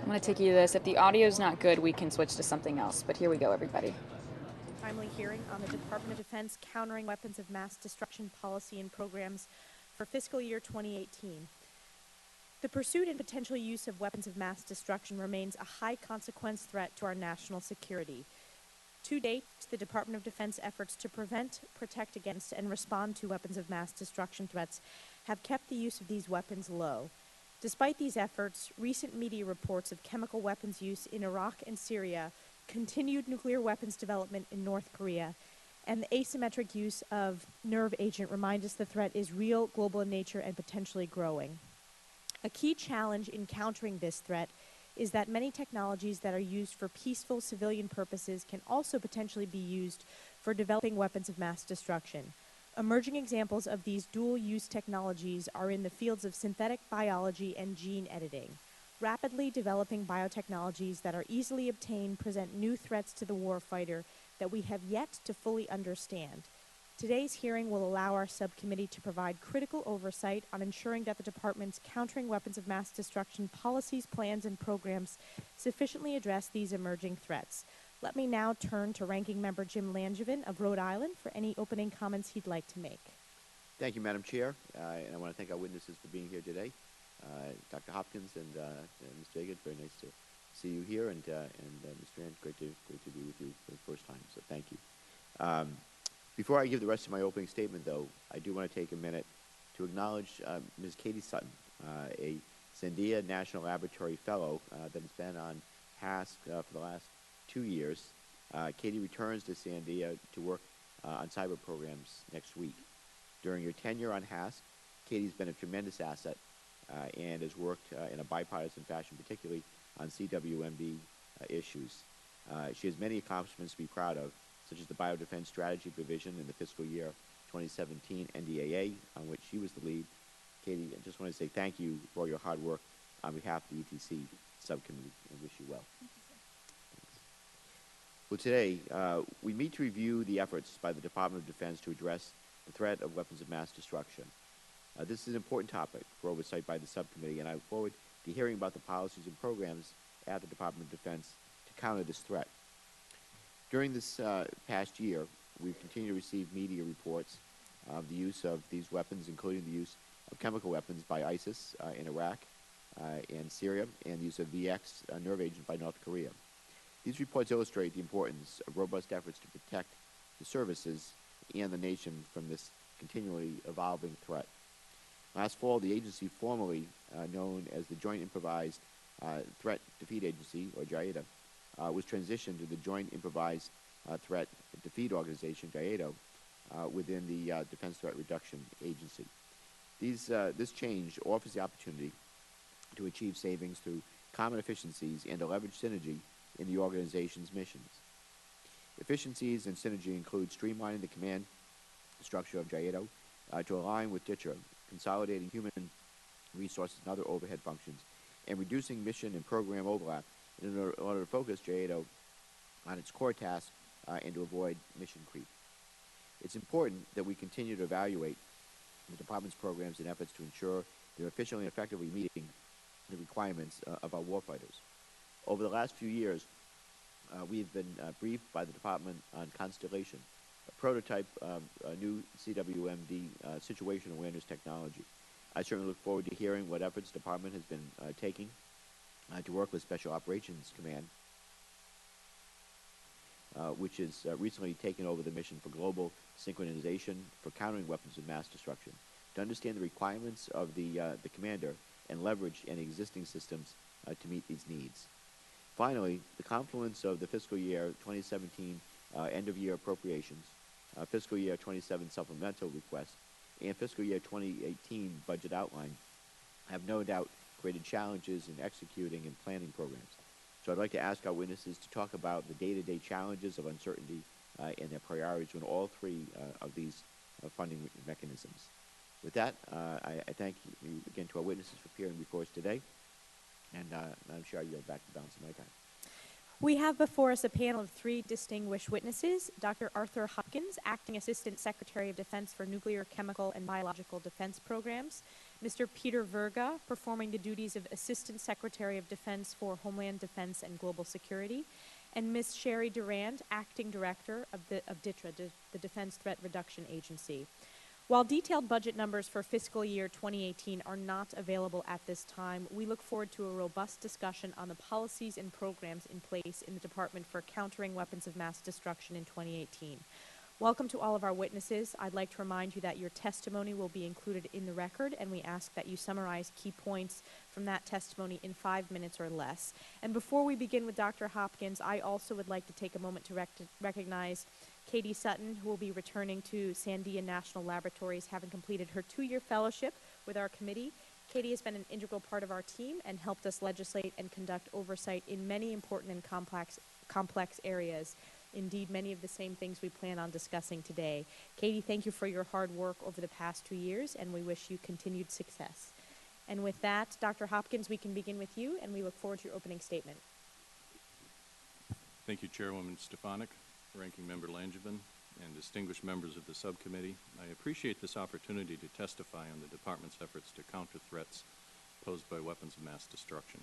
Speaker 21: I'm going to take you to this. If the audio is not good, we can switch to something else. But here we go, everybody.
Speaker 9: Timely hearing on the Department of Defense countering weapons of mass destruction policy and programs for fiscal year 2018. The pursuit and potential use of weapons of mass destruction remains a high-consequence threat to our national security. To date, the Department of Defense efforts to prevent, protect against, and respond to weapons of mass destruction threats have kept the use of these weapons low. Despite these efforts, recent media reports of chemical weapons use in Iraq and Syria, continued nuclear weapons development in North Korea, and the asymmetric use of nerve agent remind us the threat is real, global in nature, and potentially growing. A key challenge in countering this threat is that many technologies that are used for peaceful civilian purposes can also potentially be used for developing weapons of mass destruction. Emerging examples of these dual-use technologies are in the fields of synthetic biology and gene editing. Rapidly developing biotechnologies that are easily obtained present new threats to the warfighter that we have yet to fully understand. Today's hearing will allow our subcommittee to provide critical oversight on ensuring that the Department's countering weapons of mass destruction policies, plans, and programs sufficiently address these emerging threats. Let me now turn to Ranking Member Jim Langevin of Rhode Island for any opening comments he'd like to make.
Speaker 12: Thank you, Madam Chair, and I want to thank our witnesses for being here today. Dr. Hopkins and Ms. Jagged, very nice to see you here, and Mr. Rand, great to be with you for the first time, so thank you. Before I give the rest of my opening statement, though, I do want to take a minute to acknowledge Ms. Katie Sutton, a Sandia National Laboratory Fellow that has been on HASC for the last 2 years. Katie returns to Sandia to work on cyber programs next week. During her tenure on HASC, Katie's been a tremendous asset and has worked in a bipartisan fashion, particularly on CWMD issues. She has many accomplishments to be proud of, such as the biodefense strategy provision in the fiscal year 2017 NDAA, on which she was the lead. Katie, I just want to say thank you for all your hard work on behalf of the ETC subcommittee and wish you well. Well, today, we meet to review the efforts by the Department of Defense to address the threat of weapons of mass destruction. This is an important topic for oversight by the subcommittee, and I look forward to hearing about the policies and programs at the Department of Defense to counter this threat. During this past year, we've continued to receive media reports of the use of these weapons, including the use of chemical weapons by ISIS in Iraq and Syria, and the use of VX, a nerve agent, by North Korea. These reports illustrate the importance of robust efforts to protect the services and the nation from this continually evolving threat. Last fall, the agency, formerly known as the Joint Improvised Threat Defeat Agency, or JIADA, was transitioned to the Joint Improvised Threat Defeat Organization, JIADO, within the Defense Threat Reduction Agency. This change offers the opportunity to achieve savings through common efficiencies and to leverage synergy in the organization's missions. Efficiencies and synergy include streamlining the command structure of JIADO to align with DITRA, consolidating human resources and other overhead functions, and reducing mission and program overlap in order to focus JIADO on its core tasks and to avoid mission creep. It's important that we continue to evaluate the Department's programs and efforts to ensure they're efficiently and effectively meeting the requirements of our warfighters. Over the last few years, we've been briefed by the Department on Constellation, a prototype of a new CWMD situation awareness technology. I certainly look forward to hearing what efforts the Department has been taking to work with Special Operations Command, which has recently taken over the mission for global synchronization for countering weapons of mass destruction, to understand the requirements of the commander and leverage any existing systems to meet these needs. Finally, the confluence of the fiscal year 2017 end-of-year appropriations, fiscal year 27 supplemental request, and fiscal year 2018 budget outline have no doubt created challenges in executing and planning programs. So I'd like to ask our witnesses to talk about the day-to-day challenges of uncertainty and their priorities in all three of these funding mechanisms. With that, I thank you again to our witnesses for appearing before us today, and I'm sure I yield back the balance of my time.
Speaker 9: We have before us a panel of 3 distinguished witnesses: Dr. Arthur Hopkins, Acting Assistant Secretary of Defense for Nuclear, Chemical, and Biological Defense Programs; Mr. Peter Verga, performing the duties of Assistant Secretary of Defense for Homeland Defense and Global Security; and Ms. Sherry Durand, Acting Director of DITRA, the Defense Threat Reduction Agency. While detailed budget numbers for fiscal year 2018 are not available at this time, we look forward to a robust discussion on the policies and programs in place in the Department for countering weapons of mass destruction in 2018. Welcome to all of our witnesses. I'd like to remind you that your testimony will be included in the record, and we ask that you summarize key points from that testimony in 5 minutes or less. And before we begin with Dr. Hopkins, I also would like to take a moment to recognize Katie Sutton, who will be returning to Sandia National Laboratories, having completed her 2-year fellowship with our committee. Katie has been an integral part of our team and helped us legislate and conduct oversight in many important and complex areas. Indeed, many of the same things we plan on discussing today. Katie, thank you for your hard work over the past 2 years, and we wish you continued success. And with that, Dr. Hopkins, we can begin with you, and we look forward to your opening statement.
Speaker 2: Thank you, Chairwoman Stefanik, Ranking Member Langevin, and distinguished members of the subcommittee. I appreciate this opportunity to testify on the Department's efforts to counter threats posed by weapons of mass destruction.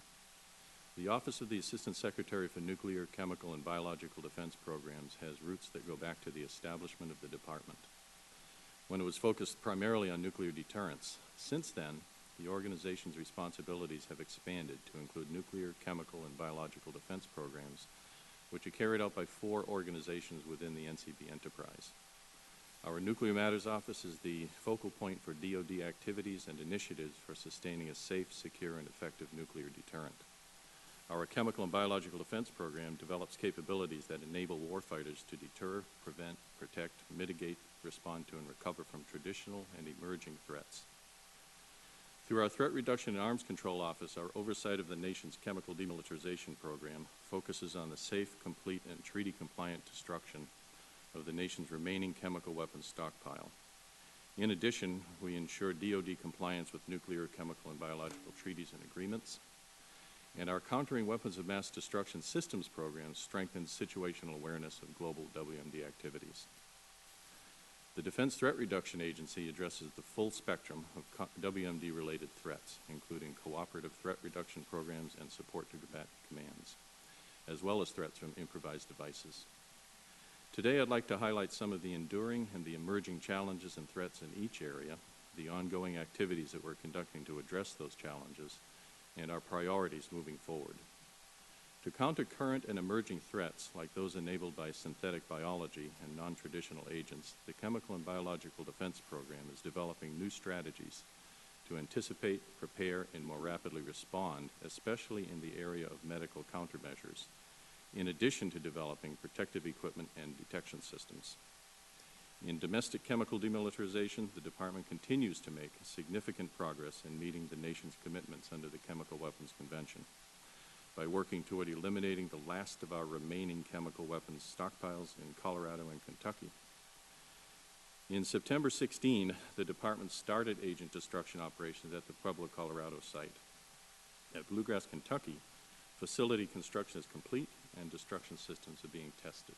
Speaker 2: The Office of the Assistant Secretary for Nuclear, Chemical, and Biological Defense Programs has roots that go back to the establishment of the department, when it was focused primarily on nuclear deterrence. Since then, the organization's responsibilities have expanded to include nuclear, chemical, and biological defense programs, which are carried out by 4 organizations within the NCB enterprise. Our Nuclear Matters Office is the focal point for DoD activities and initiatives for sustaining a safe, secure, and effective nuclear deterrent. Our Chemical and Biological Defense Program develops capabilities that enable warfighters to deter, prevent, protect, mitigate, respond to, and recover from traditional and emerging threats. Through our Threat Reduction and Arms Control Office, our oversight of the nation's chemical demilitarization program focuses on the safe, complete, and treaty-compliant destruction of the nation's remaining chemical weapons stockpile. In addition, we ensure DoD compliance with nuclear, chemical, and biological treaties and agreements. And our Countering Weapons of Mass Destruction Systems program strengthens situational awareness of global WMD activities. The Defense Threat Reduction Agency addresses the full spectrum of WMD-related threats, including cooperative threat reduction programs and support to combat commands, as well as threats from improvised devices. Today, I'd like to highlight some of the enduring and the emerging challenges and threats in each area, the ongoing activities that we're conducting to address those challenges, and our priorities moving forward. To counter current and emerging threats, like those enabled by synthetic biology and non-traditional agents, the Chemical and Biological Defense Program is developing new strategies to anticipate, prepare, and more rapidly respond, especially in the area of medical countermeasures, in addition to developing protective equipment and detection systems. In domestic chemical demilitarization, the Department continues to make significant progress in meeting the nation's commitments under the Chemical Weapons Convention by working toward eliminating the last of our remaining chemical weapons stockpiles in Colorado and Kentucky. In September 16, the Department started agent destruction operations at the Pueblo, Colorado site. At Bluegrass, Kentucky, facility construction is complete and destruction systems are being tested.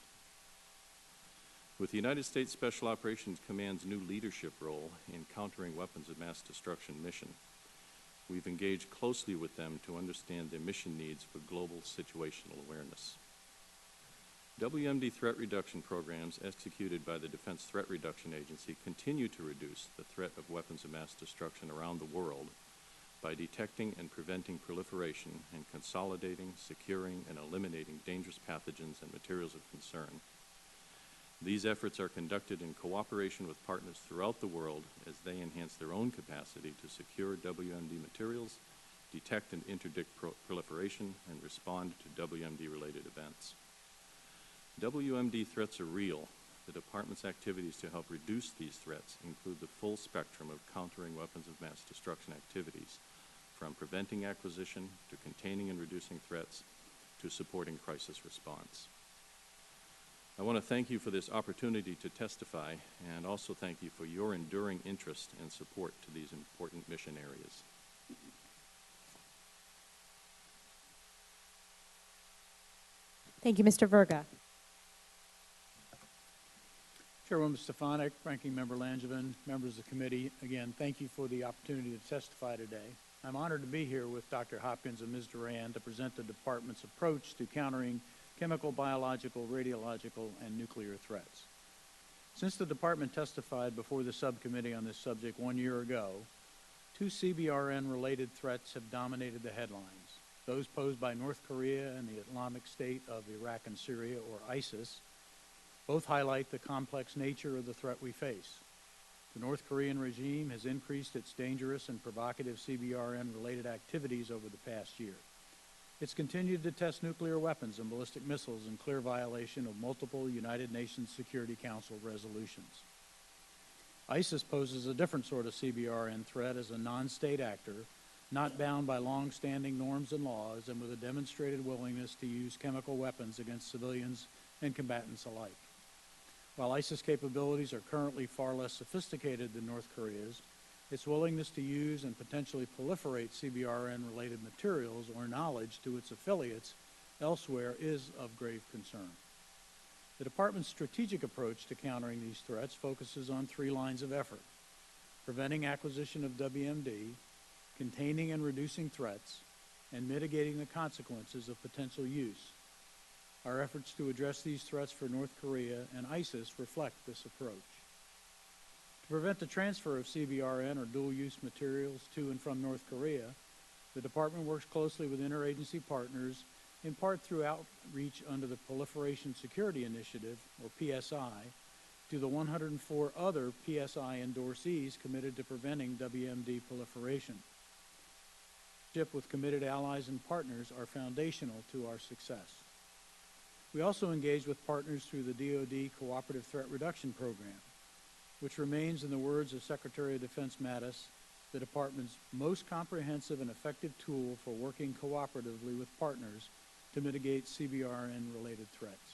Speaker 2: With the United States Special Operations Command's new leadership role in countering weapons of mass destruction mission, we've engaged closely with them to understand their mission needs for global situational awareness. WMD threat reduction programs executed by the Defense Threat Reduction Agency continue to reduce the threat of weapons of mass destruction around the world by detecting and preventing proliferation and consolidating, securing, and eliminating dangerous pathogens and materials of concern. These efforts are conducted in cooperation with partners throughout the world as they enhance their own capacity to secure WMD materials, detect and interdict proliferation, and respond to WMD-related events. WMD threats are real. The Department's activities to help reduce these threats include the full spectrum of countering weapons of mass destruction activities, from preventing acquisition to containing and reducing threats to supporting crisis response. I want to thank you for this opportunity to testify and also thank you for your enduring interest and support to these important mission areas.
Speaker 9: Thank you, Mr. Verga.
Speaker 10: Chairwoman Stefanik, Ranking Member Langevin, members of the committee, again, thank you for the opportunity to testify today. I'm honored to be here with Dr. Hopkins and Ms. Duran to present the Department's approach to countering chemical, biological, radiological, and nuclear threats. Since the Department testified before the subcommittee on this subject 1 year ago, 2 CBRN-related threats have dominated the headlines. Those posed by North Korea and the Islamic State of Iraq and Syria, or ISIS. Both highlight the complex nature of the threat we face. The North Korean regime has increased its dangerous and provocative CBRN-related activities over the past year. It's continued to test nuclear weapons and ballistic missiles in clear violation of multiple United Nations Security Council resolutions. ISIS poses a different sort of CBRN threat as a non-state actor, not bound by long-standing norms and laws, and with a demonstrated willingness to use chemical weapons against civilians and combatants alike. While ISIS capabilities are currently far less sophisticated than North Korea's, its willingness to use and potentially proliferate CBRN-related materials or knowledge to its affiliates elsewhere is of grave concern. The Department's strategic approach to countering these threats focuses on 3 lines of effort: preventing acquisition of WMD, containing and reducing threats, and mitigating the consequences of potential use. Our efforts to address these threats for North Korea and ISIS reflect this approach. To prevent the transfer of CBRN or dual-use materials to and from North Korea, the Department works closely with interagency partners, in part through outreach under the Proliferation Security Initiative, or PSI, to the 104 other PSI endorsees committed to preventing WMD proliferation. With committed allies and partners are foundational to our success. We also engage with partners through the DoD Cooperative Threat Reduction Program, which remains, in the words of Secretary of Defense Mattis, the Department's most comprehensive and effective tool for working cooperatively with partners to mitigate CBRN-related threats.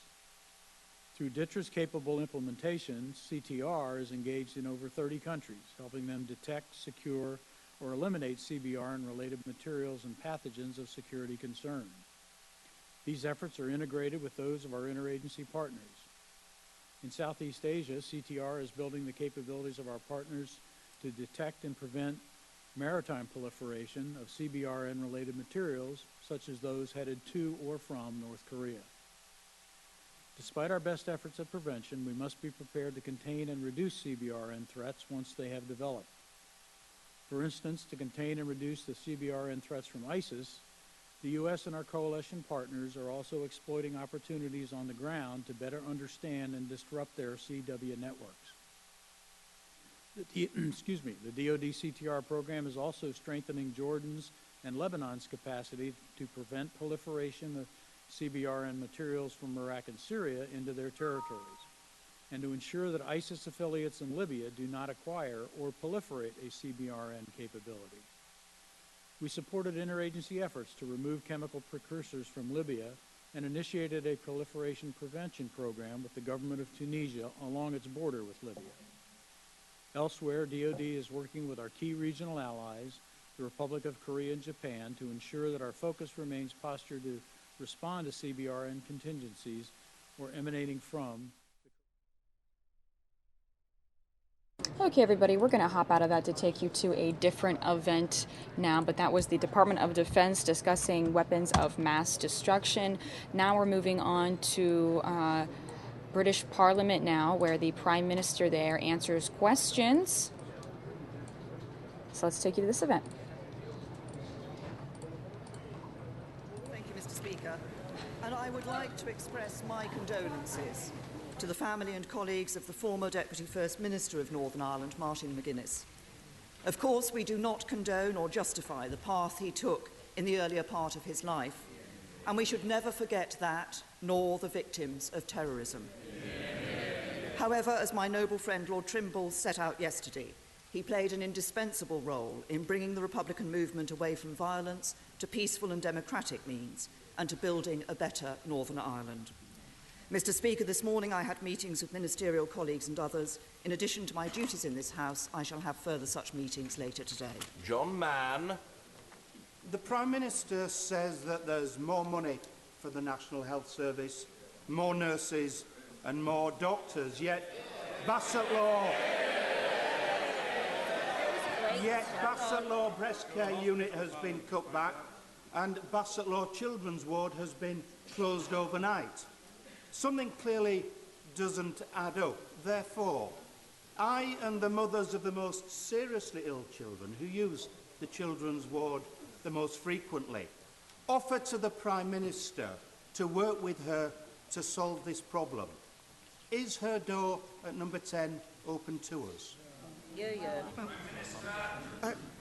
Speaker 10: Through DTRS-capable implementation, CTR is engaged in over 30 countries, helping them detect, secure, or eliminate CBRN-related materials and pathogens of security concern. These efforts are integrated with those of our interagency partners. In Southeast Asia, CTR is building the capabilities of our partners to detect and prevent maritime proliferation of CBRN-related materials, such as those headed to or from North Korea. Despite our best efforts at prevention, we must be prepared to contain and reduce CBRN threats once they have developed. For instance, to contain and reduce the CBRN threats from ISIS, the U.S. and our coalition partners are also exploiting opportunities on the ground to better understand and disrupt their CW networks. The DoD CTR program is also strengthening Jordan's and Lebanon's capacity to prevent proliferation of CBRN materials from Iraq and Syria into their territories, and to ensure that ISIS affiliates in Libya do not acquire or proliferate a CBRN capability. We supported interagency efforts to remove chemical precursors from Libya and initiated a proliferation prevention program with the government of Tunisia along its border with Libya. Elsewhere, DoD is working with our key regional allies, the Republic of Korea and Japan, to ensure that our focus remains postured to respond to CBRN contingencies or emanating from.
Speaker 21: Okay, everybody, we're going to hop out of that to take you to a different event now, but that was the Department of Defense discussing weapons of mass destruction. Now we're moving on to British Parliament now, where the Prime Minister there answers questions. So let's take you to this event.
Speaker 15: Thank you, Mr. Speaker. And I would like to express my condolences to the family and colleagues of the former Deputy First Minister of Northern Ireland, Martin McGuinness. Of course, we do not condone or justify the path he took in the earlier part of his life, and we should never forget that, nor the victims of terrorism. However, as my noble friend Lord Trimble set out yesterday, he played an indispensable role in bringing the Republican movement away from violence to peaceful and democratic means, and to building a better Northern Ireland. Mr. Speaker, this morning I had meetings with ministerial colleagues and others. In addition to my duties in this House, I shall have further such meetings later today.
Speaker 16: John Mann.
Speaker 23: The Prime Minister says that there's more money for the National Health Service, more nurses and more doctors, yet Bassett Law Breast Care Unit has been cut back and Bassett Law Children's Ward has been closed overnight. Something clearly doesn't add up. Therefore, I and the mothers of the most seriously ill children who use the children's ward the most frequently offer to the Prime Minister to work with her to solve this problem. Is her door at number 10 open to us?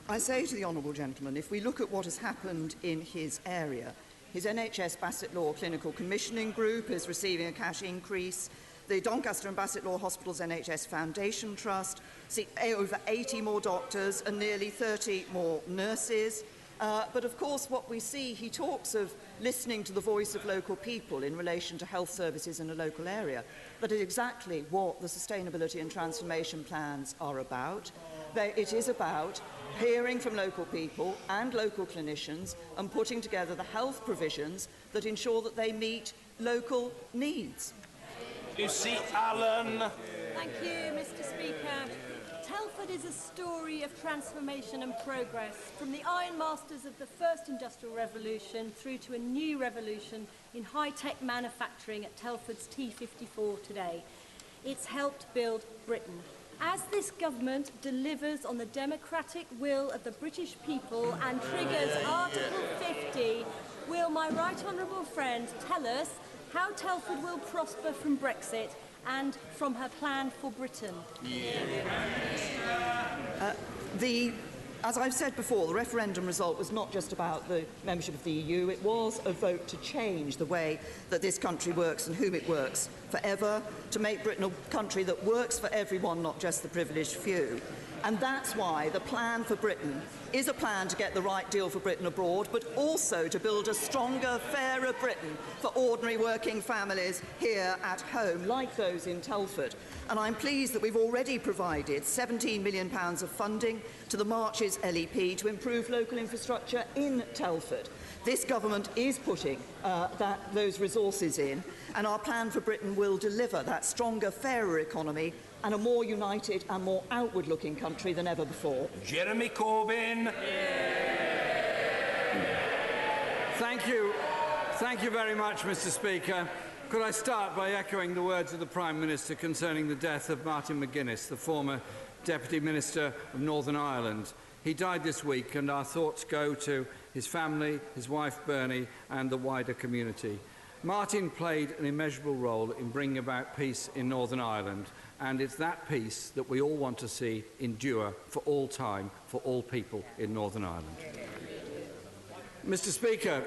Speaker 15: I say to the honourable gentleman, if we look at what has happened in his area, his NHS Bassett Law Clinical Commissioning Group is receiving a cash increase. The Doncaster and Bassett Law Hospitals NHS Foundation Trust see over 80 more doctors and nearly 30 more nurses. But of course, what we see, he talks of listening to the voice of local people in relation to health services in a local area. That is exactly what the sustainability and transformation plans are about. It is about hearing from local people and local clinicians and putting together the health provisions that ensure that they meet local needs.
Speaker 16: Lucy Allen.
Speaker 24: Thank you, Mr. Speaker. Telford is a story of transformation and progress, from the ironmasters of the first industrial revolution through to a new revolution in high-tech manufacturing at Telford's T54 today. It's helped build Britain. As this government delivers on the democratic will of the British people and triggers Article 50, will my right honourable friend tell us how Telford will prosper from Brexit and from her plan for Britain?
Speaker 15: As I've said before, the referendum result was not just about the membership of the EU, it was a vote to change the way that this country works and whom it works forever, to make Britain a country that works for everyone, not just the privileged few. And that's why the plan for Britain is a plan to get the right deal for Britain abroad, but also to build a stronger, fairer Britain for ordinary working families here at home, like those in Telford. And I'm pleased that we've already provided £17 million of funding to the Marches LEP to improve local infrastructure in Telford. This government is putting those resources in, and our plan for Britain will deliver that stronger, fairer economy and a more united and more outward-looking country than ever before.
Speaker 16: Jeremy Corbyn.
Speaker 1: Thank you. Thank you very much, Mr. Speaker. Could I start by echoing the words of the Prime Minister concerning the death of Martin McGuinness, the former Deputy Minister of Northern Ireland. He died this week, and our thoughts go to his family, his wife Bernie, and the wider community. Martin played an immeasurable role in bringing about peace in Northern Ireland, and it's that peace that we all want to see endure for all time, for all people in Northern Ireland. Mr. Speaker,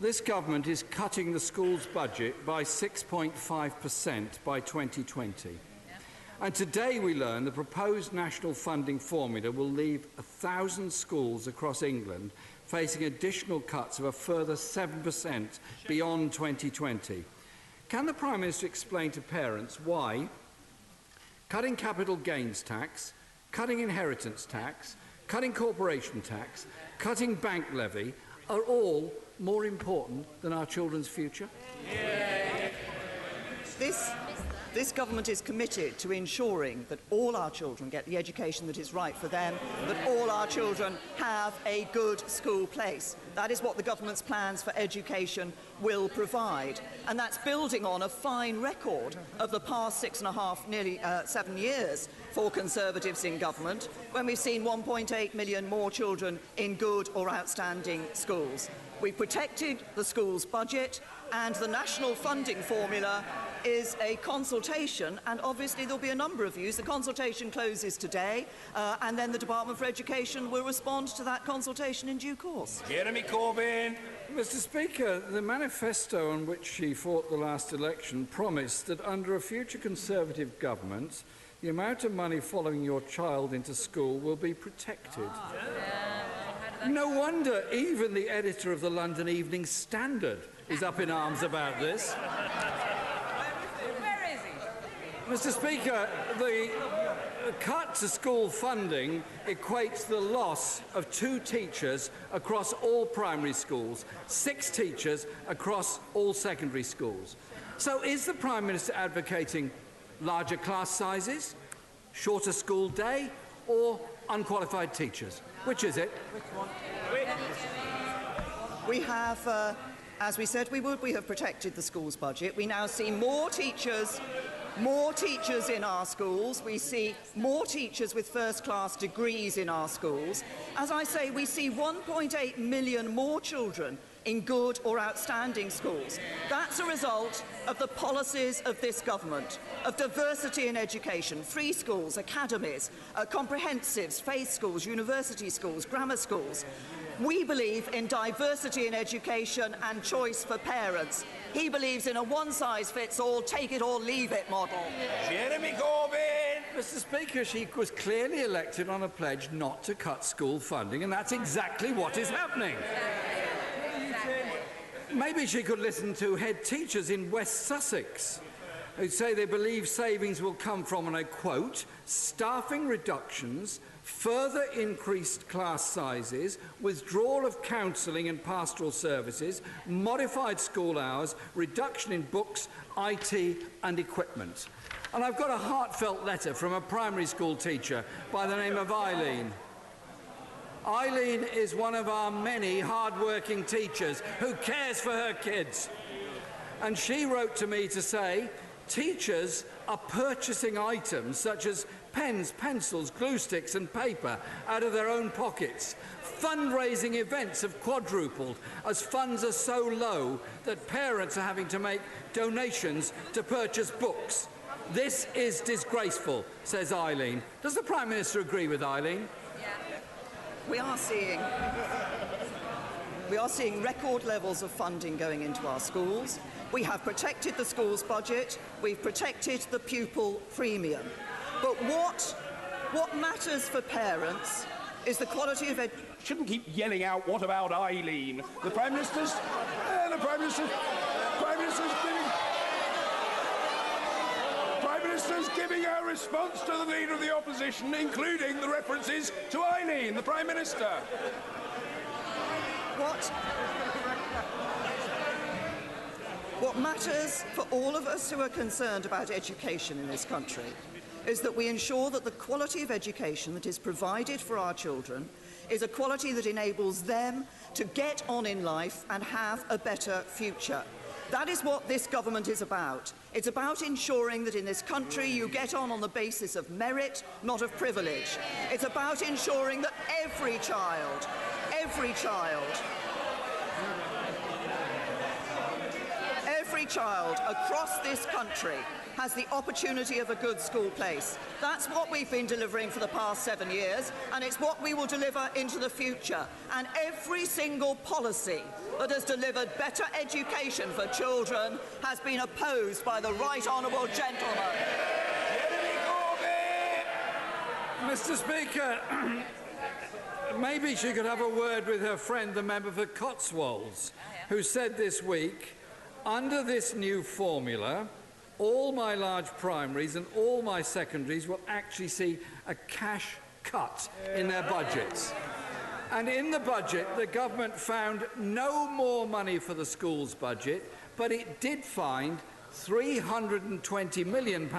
Speaker 1: this government is cutting the schools' budget by 6.5% by 2020. And today we learn the proposed national funding formula will leave 1,000 schools across England facing additional cuts of a further 7% beyond 2020. Can the Prime Minister explain to parents why cutting capital gains tax, cutting inheritance tax, cutting corporation tax, cutting bank levy are all more important than our children's future?
Speaker 15: This government is committed to ensuring that all our children get the education that is right for them, that all our children have a good school place. That is what the government's plans for education will provide. And that's building on a fine record of the past 6.5, nearly 7 years for Conservatives in government, when we've seen 1.8 million more children in good or outstanding schools. We've protected the school's budget, and the national funding formula is a consultation, and obviously there'll be a number of views. The consultation closes today, and then the Department for Education will respond to that consultation in due course.
Speaker 1: Jeremy Corbyn. Mr. Speaker, the manifesto on which she fought the last election promised that under a future Conservative government, the amount of money following your child into school will be protected. No wonder even the editor of the London Evening Standard is up in arms about this.
Speaker 21: Where is he?
Speaker 1: Mr. Speaker, the cut to school funding equates the loss of 2 teachers across all primary schools, 6 teachers across all secondary schools. So is the Prime Minister advocating larger class sizes, shorter school day, or unqualified teachers? Which is it?
Speaker 15: Which one? We have, as we said we would, we have protected the school's budget. We now see more teachers in our schools. We see more teachers with first-class degrees in our schools. As I say, we see 1.8 million more children in good or outstanding schools. That's a result of the policies of this government, of diversity in education, free schools, academies, comprehensives, faith schools, university schools, grammar schools. We believe in diversity in education and choice for parents. He believes in a one-size-fits-all, take-it-or-leave-it model.
Speaker 1: Jeremy Corbyn! Mr. Speaker, she was clearly elected on a pledge not to cut school funding, and that's exactly what is happening. Maybe she could listen to head teachers in West Sussex who say they believe savings will come from, and I quote, staffing reductions, further increased class sizes, withdrawal of counselling and pastoral services, modified school hours, reduction in books, IT and equipment. And I've got a heartfelt letter from a primary school teacher by the name of Eileen. Eileen is one of our many hard-working teachers who cares for her kids. And she wrote to me to say, teachers are purchasing items such as pens, pencils, glue sticks and paper out of their own pockets. Fundraising events have quadrupled as funds are so low that parents are having to make donations to purchase books. This is disgraceful, says Eileen. Does the Prime Minister agree with Eileen?
Speaker 15: We are seeing record levels of funding going into our schools. We have protected the schools budget. We've protected the pupil premium. But what matters for parents is the quality of education.
Speaker 16: Shouldn't keep yelling out, what about Eileen? The Prime Minister's giving her response to the Leader of the Opposition, including the references to Eileen, the Prime Minister.
Speaker 15: What matters for all of us who are concerned about education in this country is that we ensure that the quality of education that is provided for our children is a quality that enables them to get on in life and have a better future. That is what this government is about. It's about ensuring that in this country you get on the basis of merit, not of privilege. It's about ensuring that every child across this country has the opportunity of a good school place. That's what we've been delivering for the past 7 years, and it's what we will deliver into the future. And every single policy that has delivered better education for children has been opposed by the right honourable gentleman.
Speaker 1: Mr. Speaker, maybe she could have a word with her friend, the member for Cotswolds, who said this week, under this new formula, all my large primaries and all my secondaries will actually see a cash cut in their budgets. And in the budget, the government found no more money for the schools budget, but it did find £320 million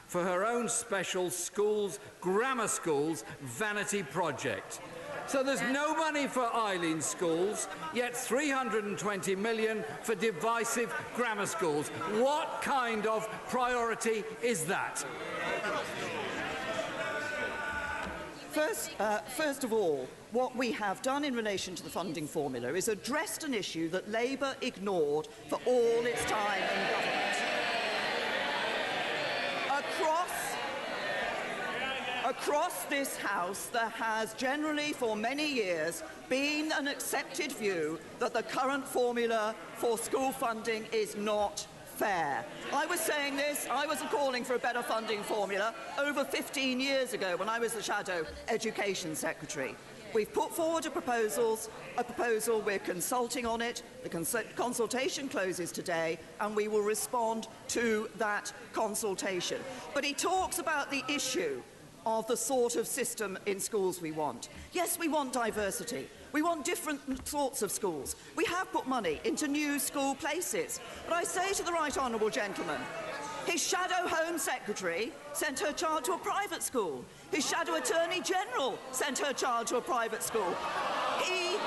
Speaker 1: for her own special schools, grammar schools, vanity project. So there's no money for Eileen's schools, yet £320 million for divisive grammar schools. What kind of priority is that?
Speaker 15: First of all, what we have done in relation to the funding formula is addressed an issue that Labour ignored for all its time in government. Across this House, there has generally, for many years, been an accepted view that the current formula for school funding is not fair. I was saying this, I was calling for a better funding formula over 15 years ago when I was the Shadow Education Secretary. We've put forward a proposal, we're consulting on it, the consultation closes today, and we will respond to that consultation. But he talks about the issue of the sort of system in schools we want. Yes, we want diversity. We want different sorts of schools. We have put money into new school places. But I say to the right honourable gentleman, his shadow Home Secretary sent her child to a private school. His shadow Attorney General sent her child to a private school. He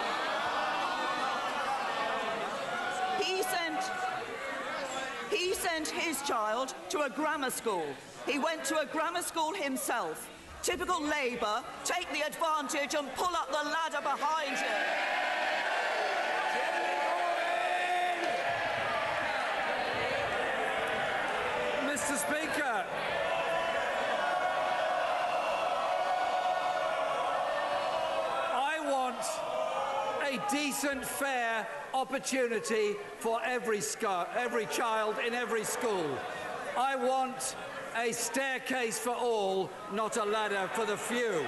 Speaker 15: sent his child to a grammar school. He went to a grammar school himself. Typical Labour, take the advantage and pull up the ladder behind you.
Speaker 1: Mr. Speaker, I want a decent, fair opportunity for every child in every school. I want a staircase for all, not a ladder for the few.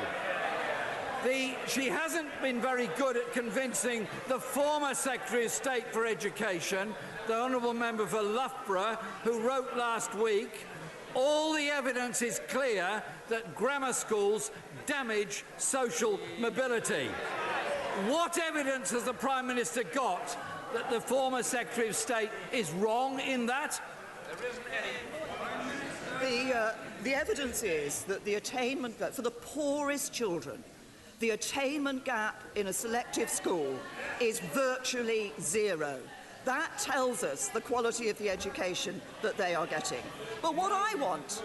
Speaker 1: She hasn't been very good at convincing the former Secretary of State for Education, the Honourable Member for Loughborough, who wrote last week, all the evidence is clear that grammar schools damage social mobility. What evidence has the Prime Minister got that the former Secretary of State is wrong in that?
Speaker 15: There isn't any. The evidence is that the attainment gap for the poorest children, the attainment gap in a selective school is virtually zero. That tells us the quality of the education that they are getting. But what I want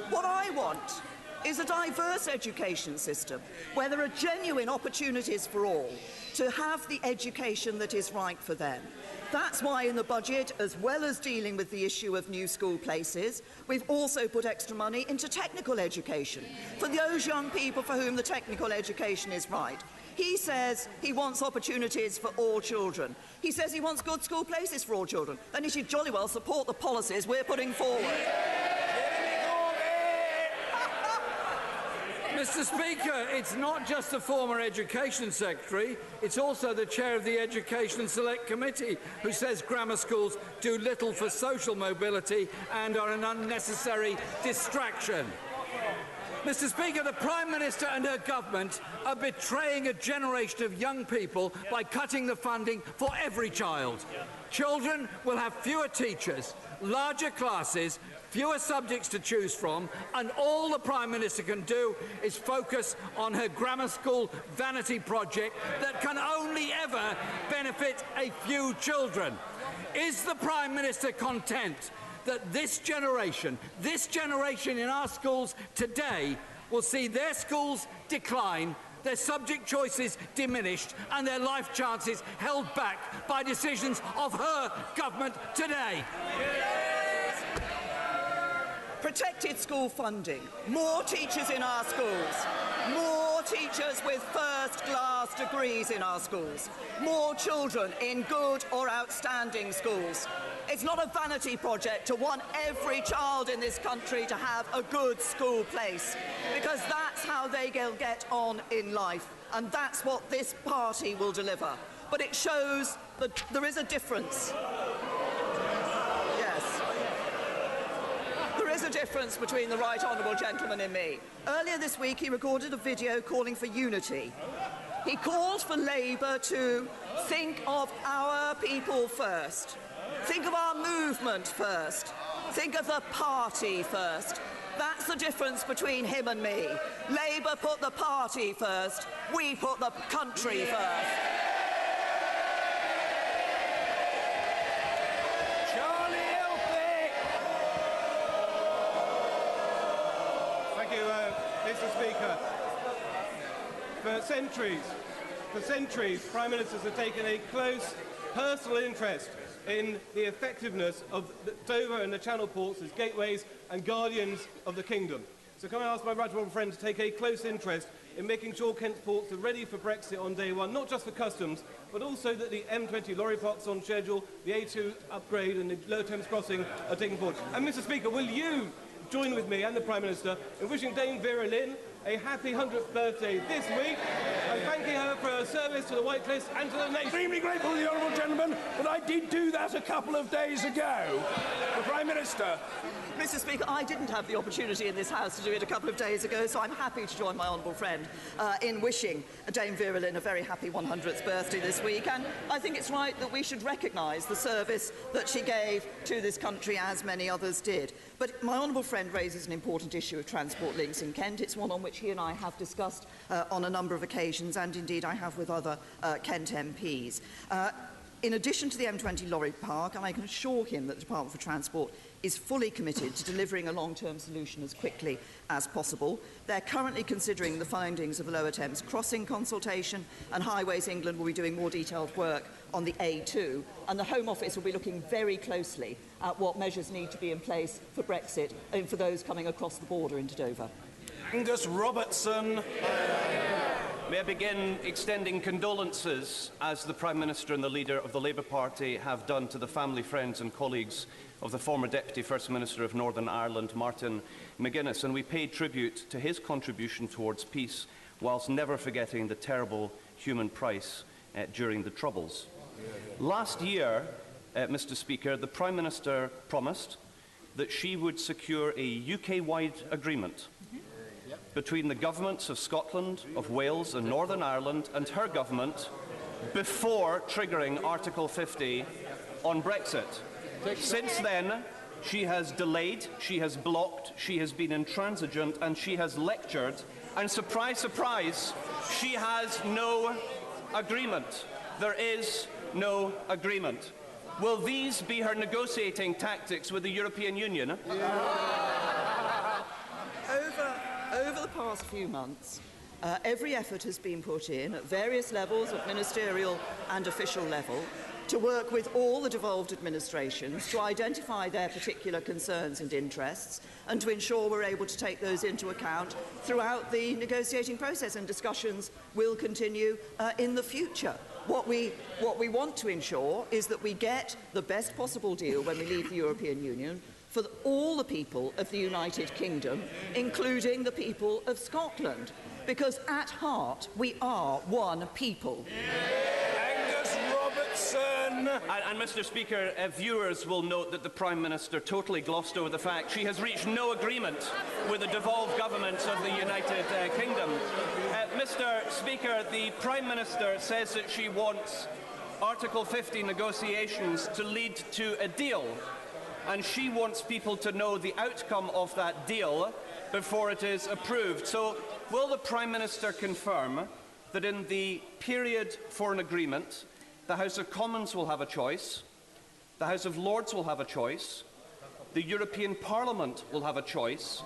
Speaker 15: is a diverse education system where there are genuine opportunities for all to have the education that is right for them. That's why in the budget, as well as dealing with the issue of new school places, we've also put extra money into technical education for those young people for whom the technical education is right. He says he wants opportunities for all children. He says he wants good school places for all children. Then he should jolly well support the policies we're putting forward.
Speaker 1: Mr. Speaker, it's not just the former Education Secretary, it's also the chair of the Education Select Committee who says grammar schools do little for social mobility and are an unnecessary distraction. Mr. Speaker, the Prime Minister and her government are betraying a generation of young people by cutting the funding for every child. Children will have fewer teachers, larger classes, fewer subjects to choose from, and all the Prime Minister can do is focus on her grammar school vanity project that can only ever benefit a few children. Is the Prime Minister content that this generation in our schools today will see their schools decline, their subject choices diminished, and their life chances held back by decisions of her government today?
Speaker 15: Protected school funding, more teachers in our schools, more teachers with first-class degrees in our schools, more children in good or outstanding schools. It's not a vanity project to want every child in this country to have a good school place, because that's how they will get on in life, and that's what this party will deliver. But it shows that there is a difference. There is a difference between the right honourable gentleman and me. Earlier this week he recorded a video calling for unity. He called for Labour to think of our people first, think of our movement first, think of the party first. That's the difference between him and me. Labour put the party first, we put the country first.
Speaker 23: Mr. Speaker, for centuries, Prime Ministers have taken a close personal interest in the effectiveness of Dover and the Channel ports as gateways and guardians of the kingdom. So can I ask my right honourable friend to take a close interest in making sure Kent's ports are ready for Brexit on day one, not just for customs, but also that the M20 lorry parks on schedule, the A2 upgrade and the Lower Thames crossing are taken forward. And Mr. Speaker, will you join with me and the Prime Minister in wishing Dame Vera Lynn a happy 100th birthday this week and thanking her for her service to the White Cliffs and to the nation?
Speaker 16: Extremely grateful to the honourable gentleman, but I did do that a couple of days ago. The Prime Minister.
Speaker 15: Mr. Speaker, I didn't have the opportunity in this House to do it a couple of days ago, so I'm happy to join my honourable friend in wishing Dame Vera Lynn a very happy 100th birthday this week. And I think it's right that we should recognise the service that she gave to this country, as many others did. But my honourable friend raises an important issue of transport links in Kent. It's one on which he and I have discussed on a number of occasions, and indeed I have with other Kent MPs. In addition to the M20 lorry park, and I can assure him that the Department for Transport is fully committed to delivering a long-term solution as quickly as possible. They're currently considering the findings of the Lower Thames crossing consultation, and Highways England will be doing more detailed work on the A2, and the Home Office will be looking very closely at what measures need to be in place for Brexit and for those coming across the border into Dover.
Speaker 5: Angus Robertson. May I begin extending condolences, as the Prime Minister and the leader of the Labour Party have done, to the family, friends and colleagues of the former Deputy First Minister of Northern Ireland, Martin McGuinness, and we pay tribute to his contribution towards peace, whilst never forgetting the terrible human price during the Troubles. Last year, Mr. Speaker, the Prime Minister promised that she would secure a UK-wide agreement between the governments of Scotland, of Wales and Northern Ireland and her government before triggering Article 50 on Brexit. Since then, she has delayed, she has blocked, she has been intransigent and she has lectured, and surprise, surprise, she has no agreement. There is no agreement. Will these be her negotiating tactics with the European Union?
Speaker 15: Over past few months, every effort has been put in at various levels of ministerial and official level to work with all the devolved administrations to identify their particular concerns and interests and to ensure we're able to take those into account throughout the negotiating process, and discussions will continue in the future. What we want to ensure is that we get the best possible deal when we leave the European Union for all the people of the United Kingdom, including the people of Scotland, because at heart we are one people.
Speaker 5: And Mr. Speaker, viewers will note that the Prime Minister totally glossed over the fact she has reached no agreement with the devolved governments of the United Kingdom. Mr. Speaker, the Prime Minister says that she wants Article 50 negotiations to lead to a deal, and she wants people to know the outcome of that deal before it is approved. So, will the Prime Minister confirm that in the period for an agreement, the House of Commons will have a choice, the House of Lords will have a choice, the European Parliament will have a choice,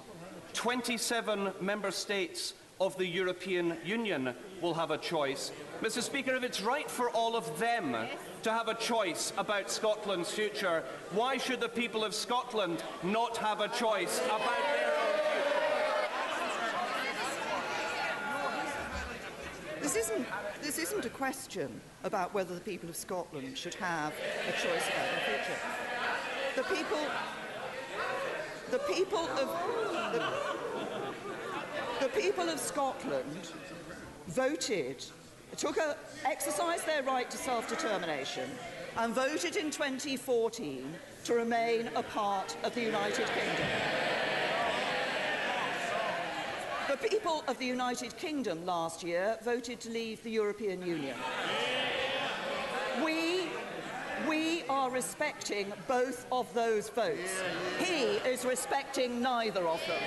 Speaker 5: 27 member states of the European Union will have a choice? Mr. Speaker, if it's right for all of them to have a choice about Scotland's future, why should the people of Scotland not have a choice about their own future?
Speaker 15: This isn't a question about whether the people of Scotland should have a choice about their future. The people of Scotland voted, exercised their right to self-determination and voted in 2014 to remain a part of the United Kingdom. The people of the United Kingdom last year voted to leave the European Union. We are respecting both of those votes. He is respecting neither of them.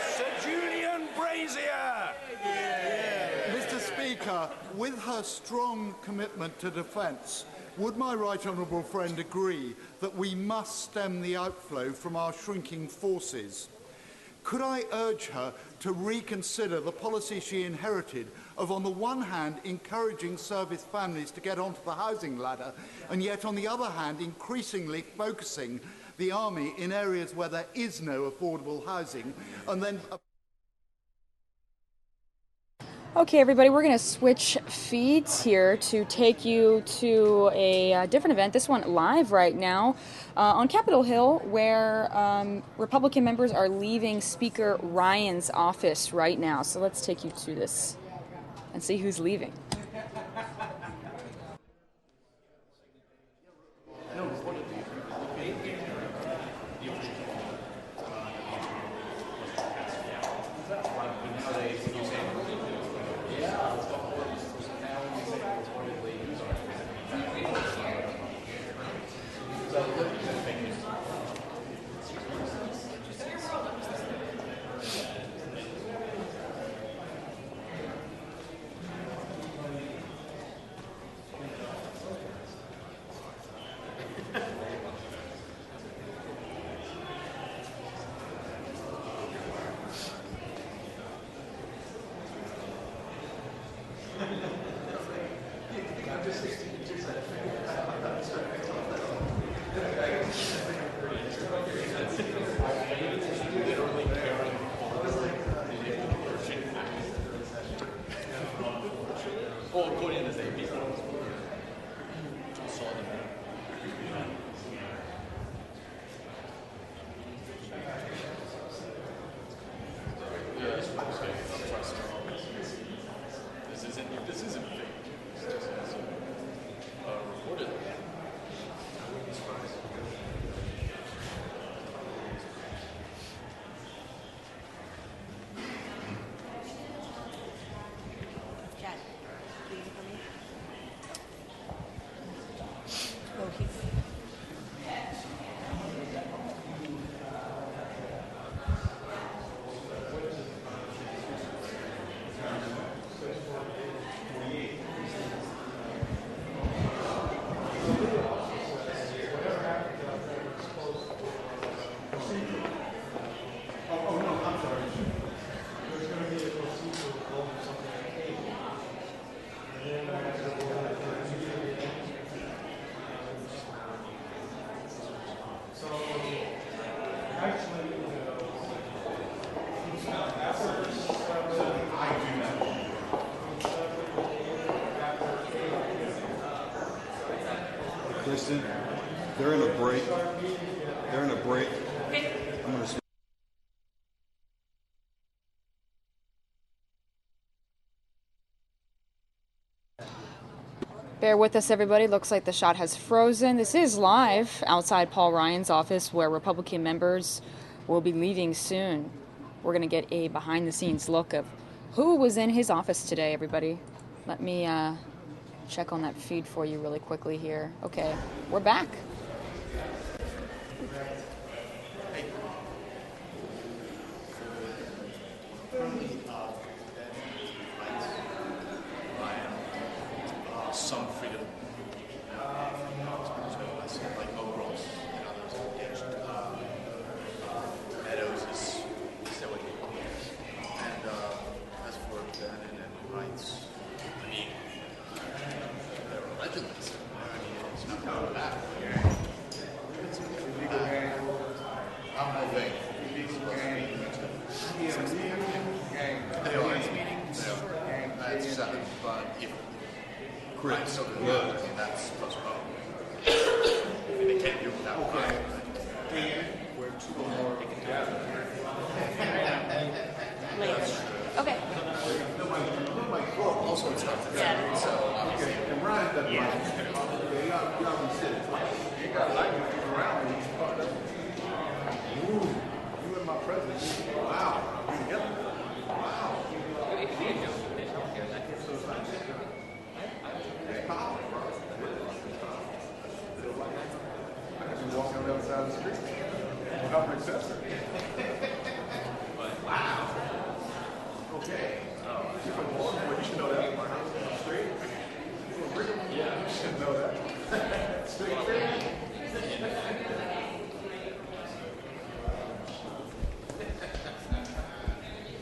Speaker 16: Sir Julian Brazier!
Speaker 13: Mr. Speaker, with her strong commitment to defence, would my right honourable friend agree that we must stem the outflow from our shrinking forces? Could I urge her to reconsider the policy she inherited of, on the one hand, encouraging service families to get onto the housing ladder, and yet, on the other hand, increasingly focusing the army in areas where there is no affordable housing, and then...
Speaker 21: Okay, everybody, we're going to switch feeds here to take you to a different event, this one live right now, on Capitol Hill, where Republican members are leaving Speaker Ryan's office right now. So let's take you to this and see who's leaving.
Speaker 11: Kristen, they're in a break. They're in a break. I'm going to.
Speaker 21: Bear with us, everybody. Looks like the shot has frozen. This is live outside Paul Ryan's office, where Republican members will be leaving soon. We're going to get a behind-the-scenes look of who was in his office today, everybody. Let me check on that feed for you really quickly here. Okay, we're back.
Speaker 17: Some freedom. Like Oak Grove and others are engaged. Meadows is that what he is. And as for Bannon and rights, I mean, they're legends. I mean, it's not going back. I'm moving. They are. That's 7, but if Chris, so good. And that's postponed. I mean, they can't do it without time. We're two more.
Speaker 21: Okay.
Speaker 17: Also, it's not together. So, okay. And Ryan doesn't like it. You got to like it around me. You and my president. Wow. Together. Wow. Walking on the other side of the street. Without an accessory. Wow. Okay. Well, you should know that. Straight? Yeah, you should know that. Straight.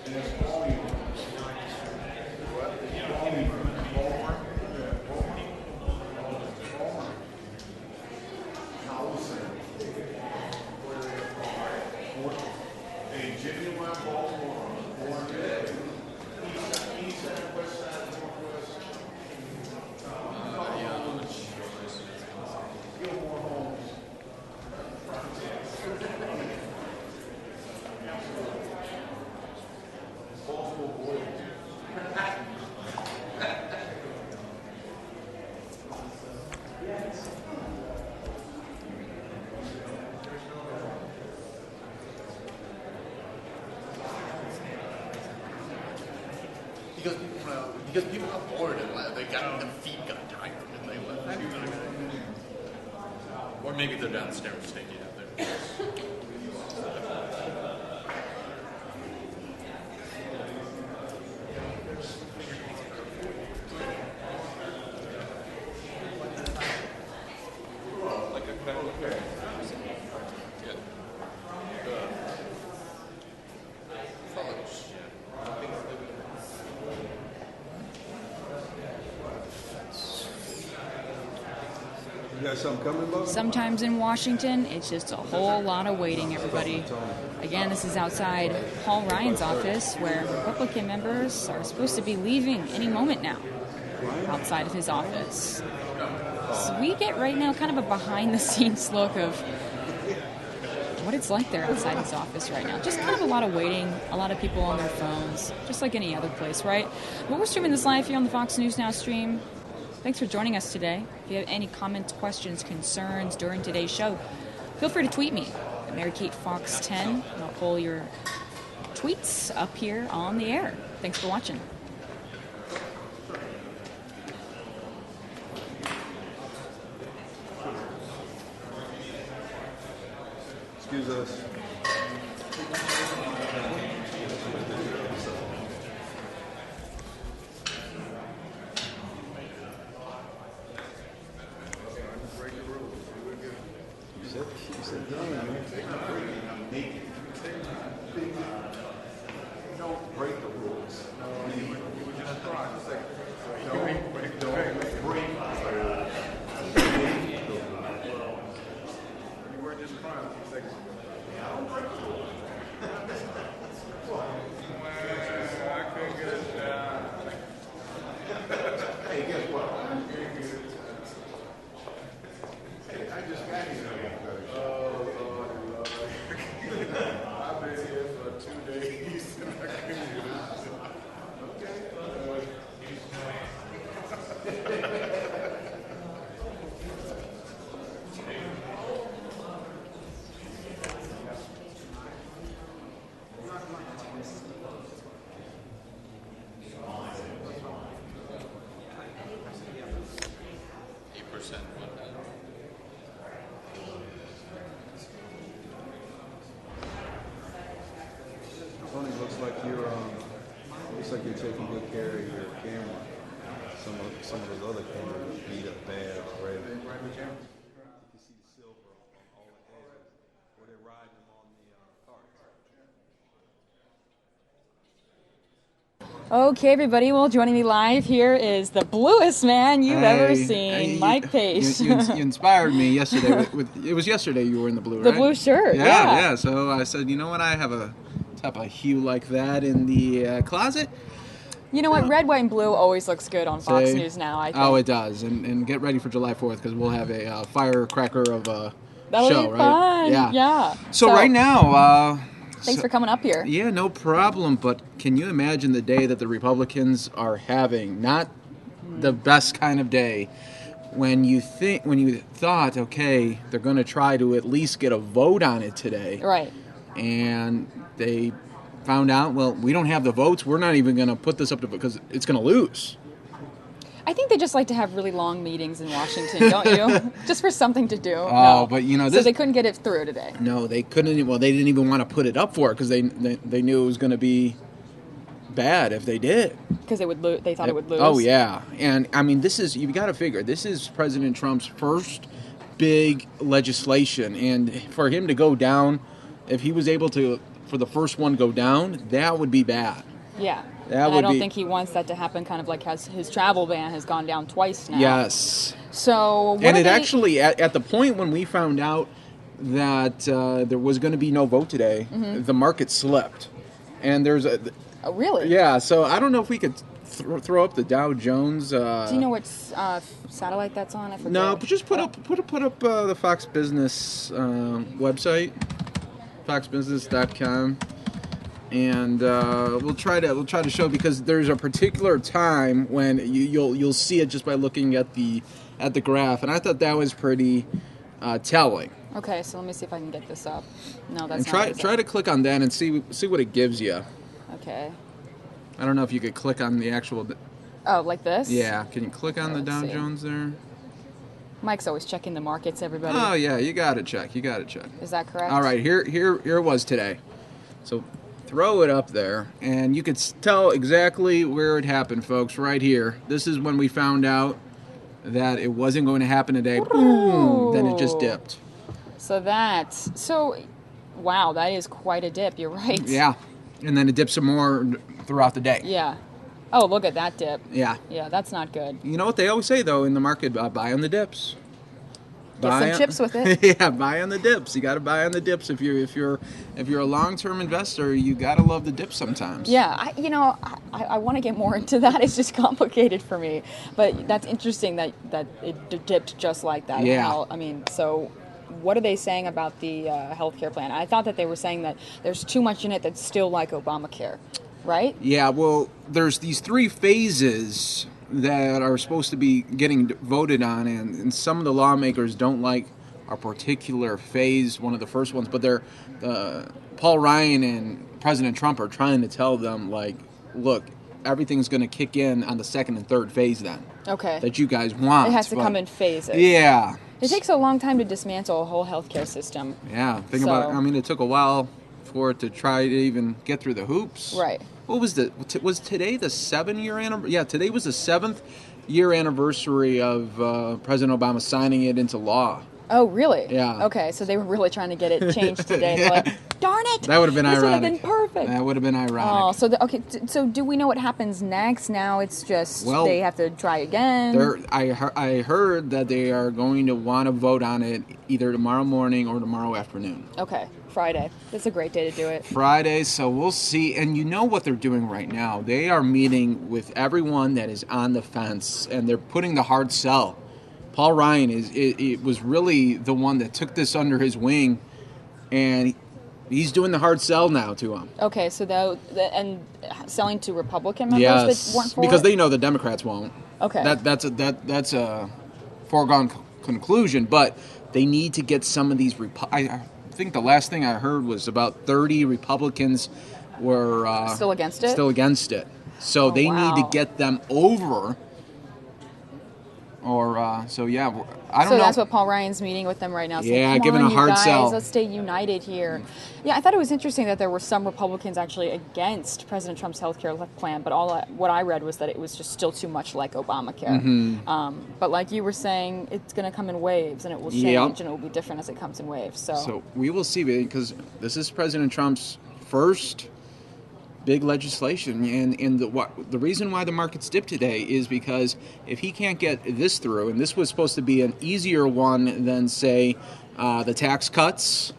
Speaker 17: And there's volume. What? Volume. A genuine Baltimore, born dead, east and west side, northwest, Gilmore Homes, Baltimore Boys. Because people got bored and they got their feet got tired and they left. Or maybe they're downstairs taking out there.
Speaker 11: You got something coming, Bob?
Speaker 21: Sometimes in Washington, it's just a whole lot of waiting, everybody. Again, this is outside Paul Ryan's office, where Republican members are supposed to be leaving any moment now, outside of his office. So we get right now kind of a behind-the-scenes look of what it's like there outside his office right now. Just kind of a lot of waiting, a lot of people on their phones, just like any other place, right? But we're streaming this live here on the Fox News Now stream. Thanks for joining us today. If you have any comments, questions, concerns during today's show, feel free to tweet me at MaryKateFox10, and I'll pull your tweets up here on the air. Thanks for watching.
Speaker 11: Excuse us.
Speaker 17: Don't break the rules. You were just trying to say, don't break the rules. You were just trying to say, don't break the rules. I couldn't get it down. Hey, guess what?
Speaker 11: I just got here. Oh, Lord. I've been here for 2 days. I couldn't do this. Tony, looks like you're taking good care of your camera. Some of those other cameras beat up bad already. You can see the silver on all the edges where they're riding them on the carts.
Speaker 21: Okay, everybody. Well, joining me live here is the bluest man you've ever seen, Mike Pace.
Speaker 4: You inspired me yesterday. It was yesterday you were in the blue, right?
Speaker 21: The blue shirt,
Speaker 4: Yeah. So I said, you know what? I have a type of hue like that in the closet.
Speaker 21: You know what? Red, white, and blue always looks good on Fox
Speaker 4: Say,
Speaker 21: News now, I think.
Speaker 4: Oh, it does. And get ready for July 4th because we'll have a firecracker of a
Speaker 21: That'll
Speaker 4: show,
Speaker 21: be
Speaker 4: right?
Speaker 21: fun.
Speaker 4: Yeah. So right now...
Speaker 21: thanks for coming up here.
Speaker 4: Yeah, no problem. But can you imagine the day that the Republicans are having? Not the best kind of day. When you thought, okay, they're going to try to at least get a vote on it today.
Speaker 21: Right.
Speaker 4: And they found out, well, we don't have the votes. We're not even going to put this up to because it's going to lose.
Speaker 21: I think they just like to have really long meetings in Washington, don't you? Just for something to do.
Speaker 4: Oh, but
Speaker 21: so they couldn't get it through today.
Speaker 4: No, they couldn't. Well, they didn't even want to put it up for it because they knew it was going to be bad if they did.
Speaker 21: Because they would lose. They thought it would lose.
Speaker 4: Oh yeah, and I mean, you've got to figure this is President Trump's first big legislation, and for him to go down, if he was able to, for the first one go down, that would be bad.
Speaker 21: Yeah. And I don't think he wants that to happen, kind of like his travel ban has gone down twice now.
Speaker 4: Yes.
Speaker 21: So
Speaker 4: actually, at the point when we found out that there was going to be no vote today, the market slipped. And there's a...
Speaker 21: Oh, really?
Speaker 4: Yeah, so I don't know if we could throw up the Dow Jones...
Speaker 21: Do you know what satellite that's on? I forget.
Speaker 4: No, but just put up the Fox Business website, foxbusiness.com. And we'll try to show, because there's a particular time when you'll see it just by looking at the graph, and I thought that was pretty telling.
Speaker 21: Okay, so let me see if I can get this up. No, that's
Speaker 4: and not. Try to click on that and see what it gives you.
Speaker 21: Okay.
Speaker 4: I don't know if you could click on the actual.
Speaker 21: Oh, like this?
Speaker 4: Yeah. Can you click on the Dow Jones there?
Speaker 21: Mike's always checking the markets, everybody.
Speaker 4: Oh yeah, you got to check.
Speaker 21: Is that correct?
Speaker 4: All right, here it was today. So. Throw it up there, and you could tell exactly where it happened, folks, right here. This is when we found out that it wasn't going to happen today. Boom! Then it just dipped.
Speaker 21: Wow, that is quite a dip. You're right.
Speaker 4: Yeah, and then it dipped some more throughout the day.
Speaker 21: Yeah. Oh, look at that dip.
Speaker 4: Yeah.
Speaker 21: Yeah, that's not good.
Speaker 4: You know what they always say, though, in the market, buy on the dips.
Speaker 21: Get some chips with it.
Speaker 4: Yeah, buy on the dips. You got to buy on the dips. If you're a long-term investor, you got to love the dips sometimes.
Speaker 21: Yeah, I want to get more into that. It's just complicated for me. But that's interesting that it dipped just like that.
Speaker 4: Yeah.
Speaker 21: So what are they saying about the healthcare plan? I thought that they were saying that there's too much in it that's still like Obamacare, right?
Speaker 4: Yeah. Well, there's these 3 phases that are supposed to be getting voted on, and some of the lawmakers don't like a particular phase, one of the first ones, but they're Paul Ryan and President Trump are trying to tell them, like, look, everything's going to kick in on the 2nd and 3rd phase then.
Speaker 21: Okay.
Speaker 4: That you guys want.
Speaker 21: It has to come in phases.
Speaker 4: Yeah.
Speaker 21: It takes a long time to dismantle a whole healthcare system.
Speaker 4: Yeah. Think about it. It took a while for it to try to even get through the hoops.
Speaker 21: Right.
Speaker 4: What was today the 7-year anniversary? Yeah, today was the 7th year anniversary of President Obama signing it into law.
Speaker 21: Oh, really?
Speaker 4: Yeah.
Speaker 21: Okay, so they were really trying to get it changed today.
Speaker 4: Yeah.
Speaker 21: They're like, darn it!
Speaker 4: That would have been ironic.
Speaker 21: This would have been perfect.
Speaker 4: That would have been ironic.
Speaker 21: Oh, so do we know what happens next? Now it's just they have to try again?
Speaker 4: I heard that they are going to want to vote on it either tomorrow morning or tomorrow afternoon.
Speaker 21: Okay. Friday. That's a great day to do it.
Speaker 4: Friday, so we'll see. And you know what they're doing right now. They are meeting with everyone that is on the fence, and they're putting the hard sell Paul Ryan it was really the one that took this under his wing, and he's doing the hard sell now to him.
Speaker 21: Okay, so and selling to Republican members that weren't for
Speaker 4: because
Speaker 21: it?
Speaker 4: they know the Democrats won't.
Speaker 21: Okay.
Speaker 4: That's a foregone conclusion, but they need to get some of these. I think the last thing I heard was about 30 Republicans were
Speaker 21: still against it.
Speaker 4: Still against it. So they need to get them over. Or I don't know.
Speaker 21: So that's what Paul Ryan's meeting with them right now.
Speaker 4: Yeah,
Speaker 21: Come
Speaker 4: giving
Speaker 21: on,
Speaker 4: a hard
Speaker 21: you guys,
Speaker 4: sell.
Speaker 21: Let's stay united here. Yeah, I thought it was interesting that there were some Republicans actually against President Trump's health care plan, but what I read was that it was just still too much like Obamacare.
Speaker 4: Mm-hmm.
Speaker 21: But like you were saying, it's going to come in waves, and it will change, and it will be different as it comes in waves.
Speaker 4: So we will see, because this is President Trump's first big legislation, and the reason why the markets dipped today is because if he can't get this through, and this was supposed to be an easier one than, say, the tax cuts.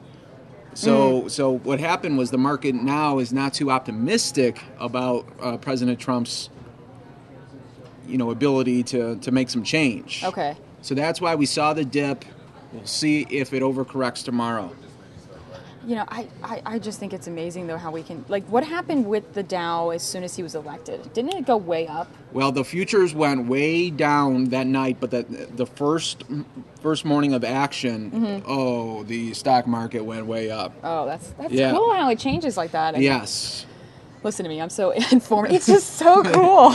Speaker 4: So what happened was the market now is not too optimistic about President Trump's ability to make some change.
Speaker 21: Okay.
Speaker 4: So that's why we saw the dip. We'll see if it overcorrects tomorrow.
Speaker 21: I just think it's amazing, though, how we can... Like, what happened with the Dow as soon as he was elected? Didn't it go way up?
Speaker 4: Well, the futures went way down that night, but the first morning of action, the stock market went way up.
Speaker 21: Oh, that's cool how it changes like that. And
Speaker 4: yes.
Speaker 21: Listen to me, I'm so informed. It's just so cool.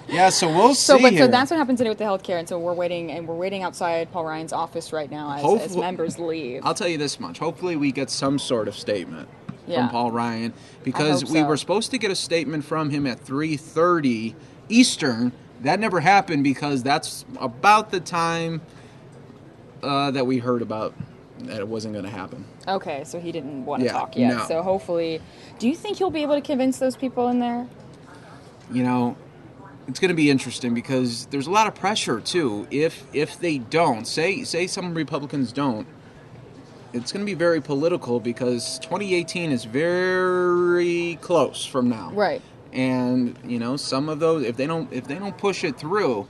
Speaker 4: Yeah, so we'll see.
Speaker 21: So that's what happened today with the healthcare, and so we're waiting outside Paul Ryan's office right now as members leave.
Speaker 4: I'll tell you this much: hopefully, we get some sort of statement from Paul Ryan, because we were supposed to get a statement from him at 3:30 Eastern. That never happened because that's about the time that we heard about that it wasn't going to happen.
Speaker 21: Okay, so he didn't want to talk yet.
Speaker 4: No.
Speaker 21: So hopefully, do you think he'll be able to convince those people in there?
Speaker 4: It's going to be interesting because there's a lot of pressure too. If they don't, say some Republicans don't, it's going to be very political because 2018 is very close from now.
Speaker 21: Right.
Speaker 4: And some of those, if they don't push it through,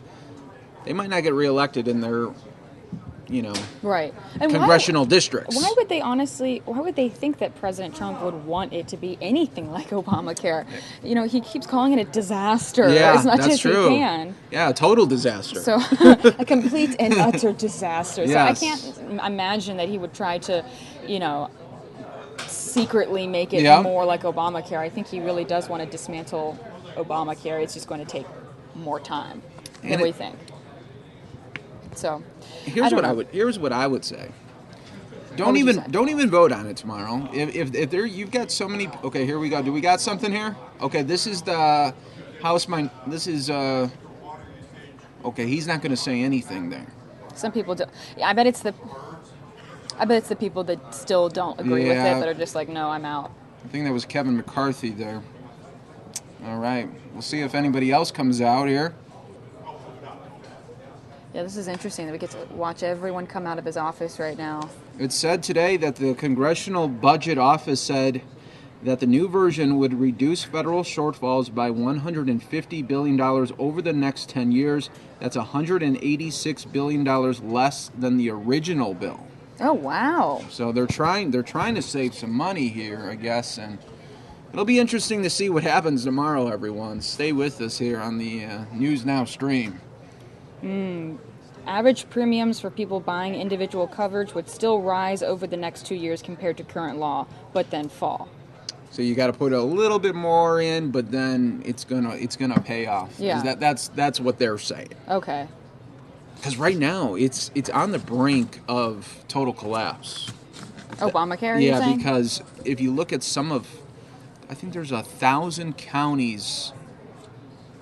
Speaker 4: they might not get reelected in their
Speaker 21: right. And
Speaker 4: congressional districts.
Speaker 21: Why would they think that President Trump would want it to be anything like Obamacare? He keeps calling it a disaster as much as he can.
Speaker 4: Yeah, a total disaster.
Speaker 21: So a complete and utter disaster. So I can't imagine that he would try to, secretly make it more like Obamacare. I think he really does want to dismantle Obamacare. It's just going to take more time than we think. So
Speaker 4: here's what I would say. Don't even vote on it tomorrow. If there you've got so many. Okay, here we go. Do we got something here? Okay, this is the House. This is okay, he's not going to say anything there.
Speaker 21: Some people do. I bet it's the people that still don't agree with it that are just like, no, I'm out.
Speaker 4: I think that was Kevin McCarthy there. All right, we'll see if anybody else comes out here.
Speaker 21: Yeah, this is interesting that we get to watch everyone come out of his office right now.
Speaker 4: It said today that the Congressional Budget Office said that the new version would reduce federal shortfalls by $150 billion over the next 10 years. That's $186 billion less than the original bill.
Speaker 21: Oh, wow.
Speaker 4: So they're trying to save some money here, I guess, and it'll be interesting to see what happens tomorrow, everyone. Stay with us here on the News Now stream.
Speaker 21: Average premiums for people buying individual coverage would still rise over the next 2 years compared to current law, but then fall.
Speaker 4: So you got to put a little bit more in, but then it's gonna pay off.
Speaker 21: Yeah.
Speaker 4: That's what they're saying.
Speaker 21: Okay.
Speaker 4: Because right now it's on the brink of total collapse.
Speaker 21: Obamacare, you're saying?
Speaker 4: Because if you look at I think there's 1,000 counties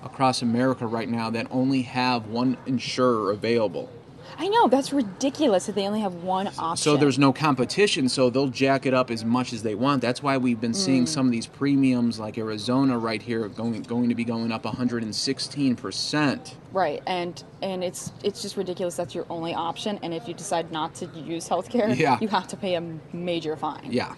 Speaker 4: across America right now that only have one insurer available.
Speaker 21: I know, that's ridiculous that they only have one option.
Speaker 4: So there's no competition, so they'll jack it up as much as they want. That's why we've been seeing some of these premiums like Arizona right here going to be going up 116%.
Speaker 21: Right, and it's just ridiculous that's your only option, and if you decide not to use healthcare, you have to pay a major fine.
Speaker 4: Yeah.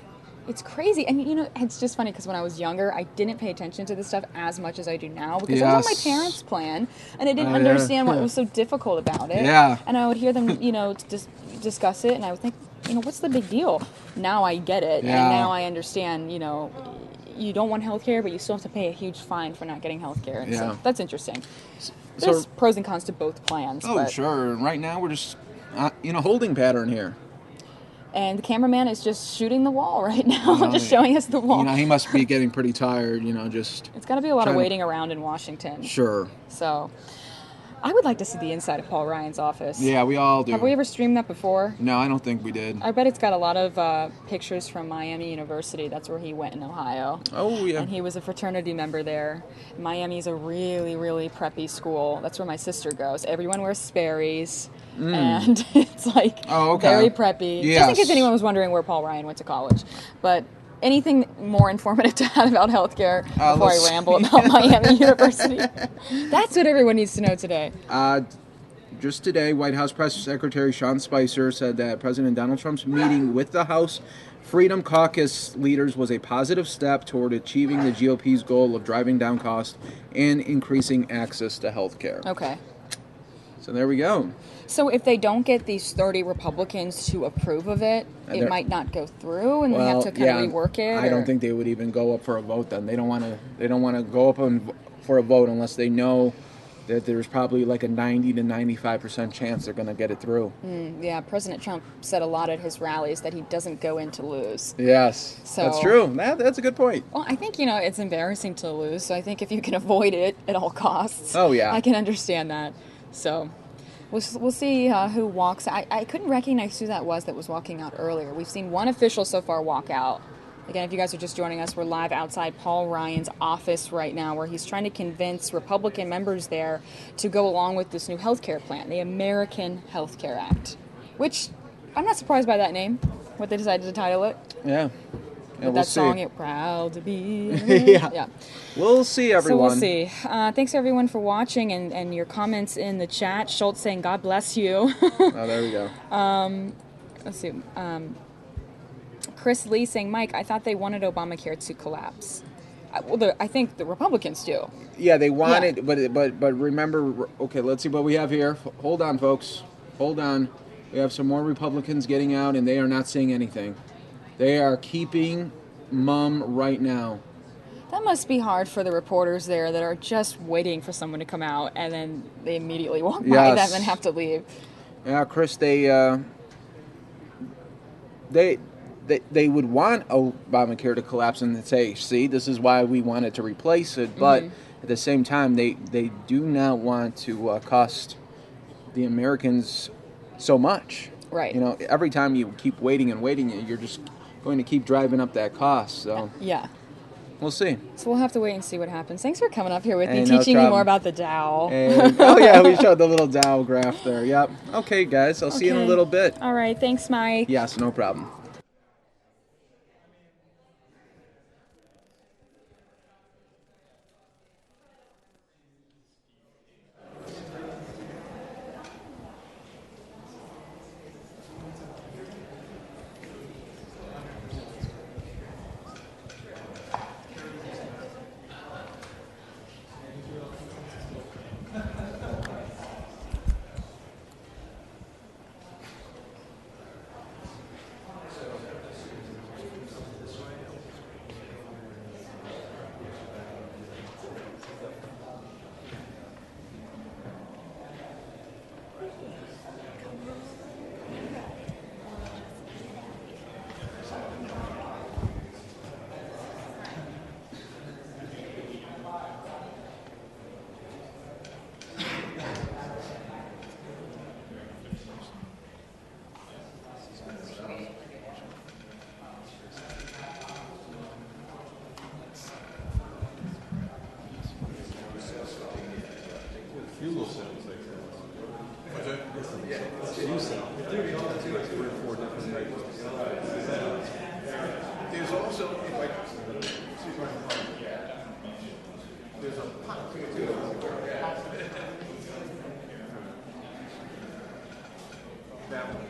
Speaker 21: It's crazy. And, you know, it's just funny because when I was younger, I didn't pay attention to this stuff as much as I do now because I was on my parents' plan and I didn't understand what was so difficult about it.
Speaker 4: Yeah.
Speaker 21: And I would hear them, you know, discuss it and I would think, you know, what's the big deal? Now I get it.
Speaker 4: Yeah.
Speaker 21: And now I understand, you know, you don't want health care, but you still have to pay a huge fine for not getting health care. And so that's interesting. There's pros and cons to both plans.
Speaker 4: Oh, sure. Right now we're just in a holding pattern here.
Speaker 21: And the cameraman is just shooting the wall right now, just showing us the wall.
Speaker 4: You know, he must be getting pretty tired, you know, just...
Speaker 21: It's got to be a lot of waiting around in Washington.
Speaker 4: Sure.
Speaker 21: So, I would like to see the inside of Paul Ryan's office.
Speaker 4: Yeah, we all do.
Speaker 21: Have we ever streamed that before?
Speaker 4: No, I don't think we did.
Speaker 21: I bet it's got a lot of pictures from Miami University. That's where he went in Ohio.
Speaker 4: Oh, yeah.
Speaker 21: And he was a fraternity member there. Miami's a really, really preppy school. That's where my sister goes. Everyone wears Sperry's. And it's like very preppy.
Speaker 4: Yes.
Speaker 21: Just in case anyone was wondering where Paul Ryan went to college. But anything more informative to add about healthcare before I ramble about Miami University? That's what everyone needs to know today.
Speaker 4: Just today, White House Press Secretary Sean Spicer said that President Donald Trump's meeting with the House Freedom Caucus leaders was a positive step toward achieving the GOP's goal of driving down costs and increasing access to health care.
Speaker 21: Okay.
Speaker 4: So there we go.
Speaker 21: So if they don't get these 30 Republicans to approve of it, it might not go through, and they have to kind of rework it.
Speaker 4: I don't think they would even go up for a vote. Then they don't want to. They don't want to go up for a vote unless they know that there's probably like a 90 to 95% chance they're going to get it through.
Speaker 21: Yeah, President Trump said a lot at his rallies that he doesn't go in to lose.
Speaker 4: Yes,
Speaker 21: so,
Speaker 4: that's true. That's a good point.
Speaker 21: Well, I think, you know, it's embarrassing to lose, so I think if you can avoid it at all costs, I can understand that. So we'll see who walks. I couldn't recognize who that was walking out earlier. We've seen one official so far walk out. Again, if you guys are just joining us, we're live outside Paul Ryan's office right now where he's trying to convince Republican members there to go along with this new health care plan, the American Health Care Act, which I'm not surprised by that name, what they decided to title it.
Speaker 4: Yeah.
Speaker 21: With that song, "You're Proud to Be."
Speaker 4: Yeah. We'll see, everyone.
Speaker 21: So we'll see. Thanks, everyone, for watching and your comments in the chat. Schultz saying, "God bless you."
Speaker 4: Oh, there we go.
Speaker 21: Let's see. Chris Lee saying, "Mike, I thought they wanted Obamacare to collapse." I think the Republicans do.
Speaker 4: Yeah, they want it, but remember, okay, let's see what we have here. Hold on, folks. Hold on. We have some more Republicans getting out, and they are not saying anything. They are keeping mum right now.
Speaker 21: That must be hard for the reporters there that are just waiting for someone to come out, and then they immediately walk by them and have to leave.
Speaker 4: Yeah, Chris, they would want Obamacare to collapse and say, see, this is why we wanted to replace it. But at the same time, they do not want to cost the Americans so much.
Speaker 21: Right.
Speaker 4: You know, every time you keep waiting and waiting, you're just going to keep driving up that cost. So
Speaker 21: yeah.
Speaker 4: We'll see.
Speaker 21: So we'll have to wait and see what happens. Thanks for coming up here with me,
Speaker 4: no
Speaker 21: teaching me
Speaker 4: problem.
Speaker 21: more about the Dow.
Speaker 4: And, oh, yeah, we showed the little Dow graph there. Yep. Okay, guys, I'll see you in a little bit.
Speaker 21: All right. Thanks, Mike.
Speaker 4: Yes, no problem.
Speaker 11: Fuel cells, like that. Fuel cell. There's all two or three or four different types. There's also, like, there's a pot too. That one.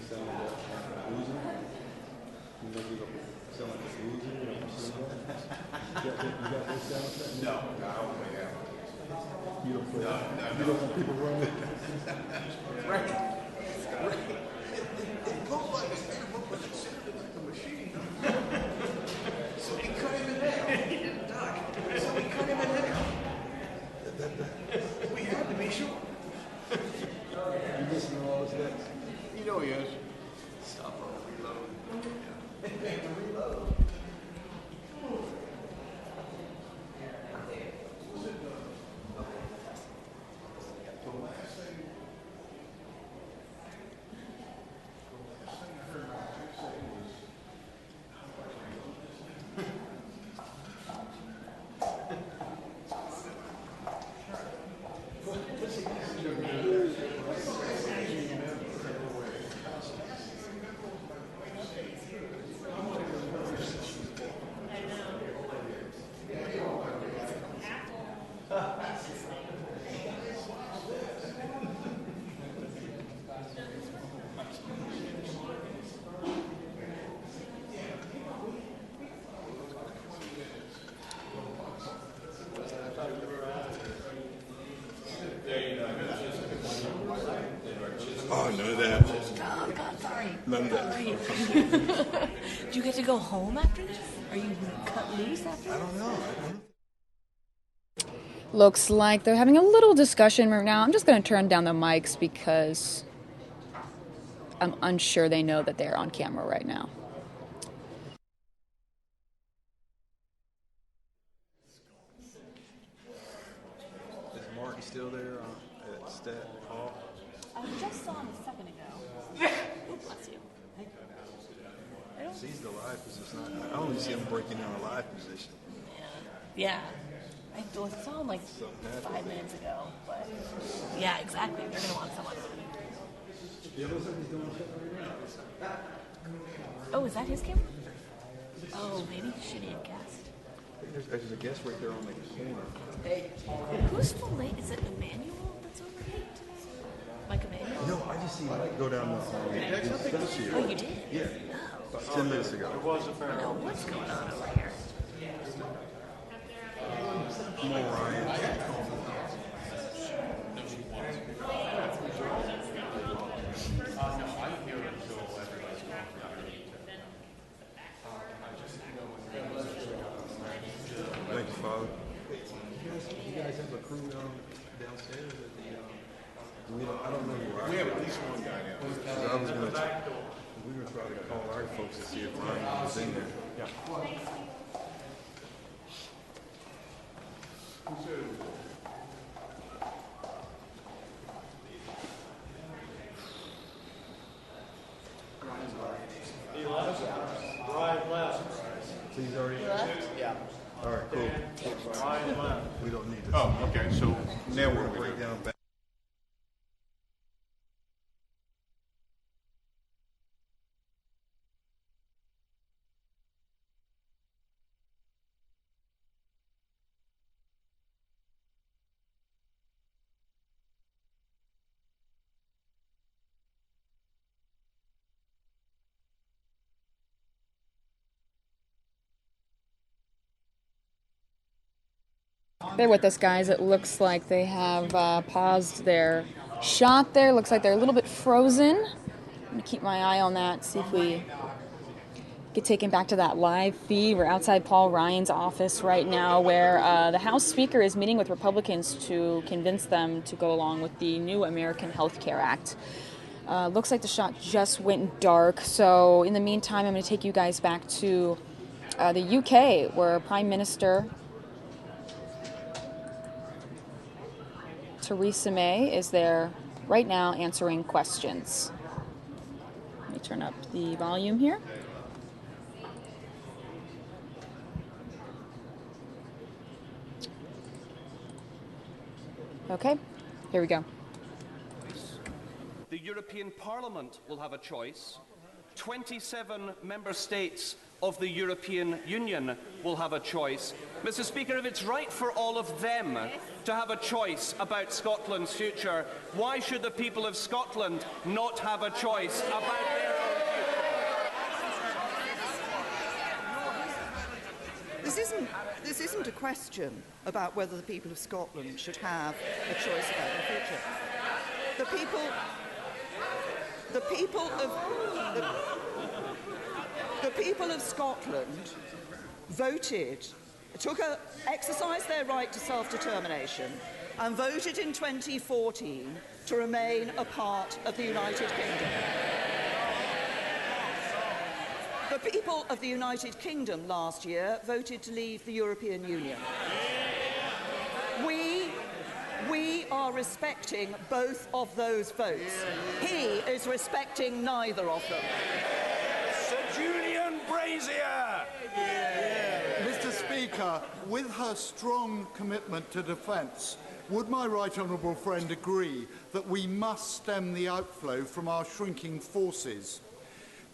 Speaker 11: me sound like a loser? You make me sound like a loser? You got this sound effect?
Speaker 17: No, I don't play that.
Speaker 11: You don't play that? You don't want people running?
Speaker 17: Right. It looks like it's considered like a machine. So we cut him in half. He didn't die. So we cut him in half. We had to be sure.
Speaker 11: You listening to all this next?
Speaker 17: You know he is. Stop or reload. Reload.
Speaker 7: Oh, none of that.
Speaker 8: Oh, God, sorry.
Speaker 7: None of that.
Speaker 8: Sorry. Do you get to go home after this? Are you cut loose after this?
Speaker 7: I don't know.
Speaker 21: Looks like they're having a little discussion right now. I'm just going to turn down the mics because I'm unsure they know that they're on camera right now.
Speaker 11: Is Martin still there at Stat Hall?
Speaker 8: I just saw him a second ago. Oh, bless you.
Speaker 11: Sees the live position. I only see him breaking down a live position.
Speaker 8: Yeah. I saw him like 5 minutes ago, but yeah, exactly. They're going to want someone. Oh, is that his camera? Oh, maybe should he have guessed?
Speaker 11: There's a guest right there on the corner.
Speaker 8: Hey. Who's the late? Is it Emmanuel that's over here today? Mike Emmanuel?
Speaker 11: No, I just see Mike go down the fence here.
Speaker 8: Oh, you did?
Speaker 11: Yeah. About 10 minutes ago.
Speaker 8: No, what's going on over here?
Speaker 11: Come on, Ryan. Thank you, Father. You guys have a crew downstairs at the, I don't know where
Speaker 17: We have at least one guy now.
Speaker 11: I was going to, we were trying to call our folks to see if Ryan was in there. Yeah.
Speaker 19: He left. Ryan left.
Speaker 11: So he's already
Speaker 8: left?
Speaker 19: Yeah.
Speaker 11: All right, cool.
Speaker 19: Ryan left.
Speaker 11: We don't need this.
Speaker 17: Oh, okay. So now
Speaker 11: we're
Speaker 17: what do we
Speaker 11: break
Speaker 17: do?
Speaker 11: down back.
Speaker 21: Bear with us, guys. It looks like they have paused their shot there. Looks like they're a little bit frozen. I'm going to keep my eye on that, see if we get taken back to that live feed. We're outside Paul Ryan's office right now where the House Speaker is meeting with Republicans to convince them to go along with the new American Health Care Act. Looks like the shot just went dark. So in the meantime, I'm going to take you guys back to the UK where Prime Minister Theresa May is there right now answering questions. Let me turn up the volume here. Okay, here we go.
Speaker 5: The European Parliament will have a choice. 27 member states of the European Union will have a choice. Mr. Speaker, if it's right for all of them to have a choice about Scotland's future, why should the people of Scotland not have a choice about their own future?
Speaker 15: This isn't a question about whether the people of Scotland should have a choice about their future. The people of Scotland voted, exercised their right to self-determination and voted in 2014 to remain a part of the United Kingdom. The people of the United Kingdom last year voted to leave the European Union. We are respecting both of those votes. He is respecting neither of them.
Speaker 16: Sir Julian Brazier!
Speaker 13: Mr. Speaker, with her strong commitment to defence, would my right honourable friend agree that we must stem the outflow from our shrinking forces?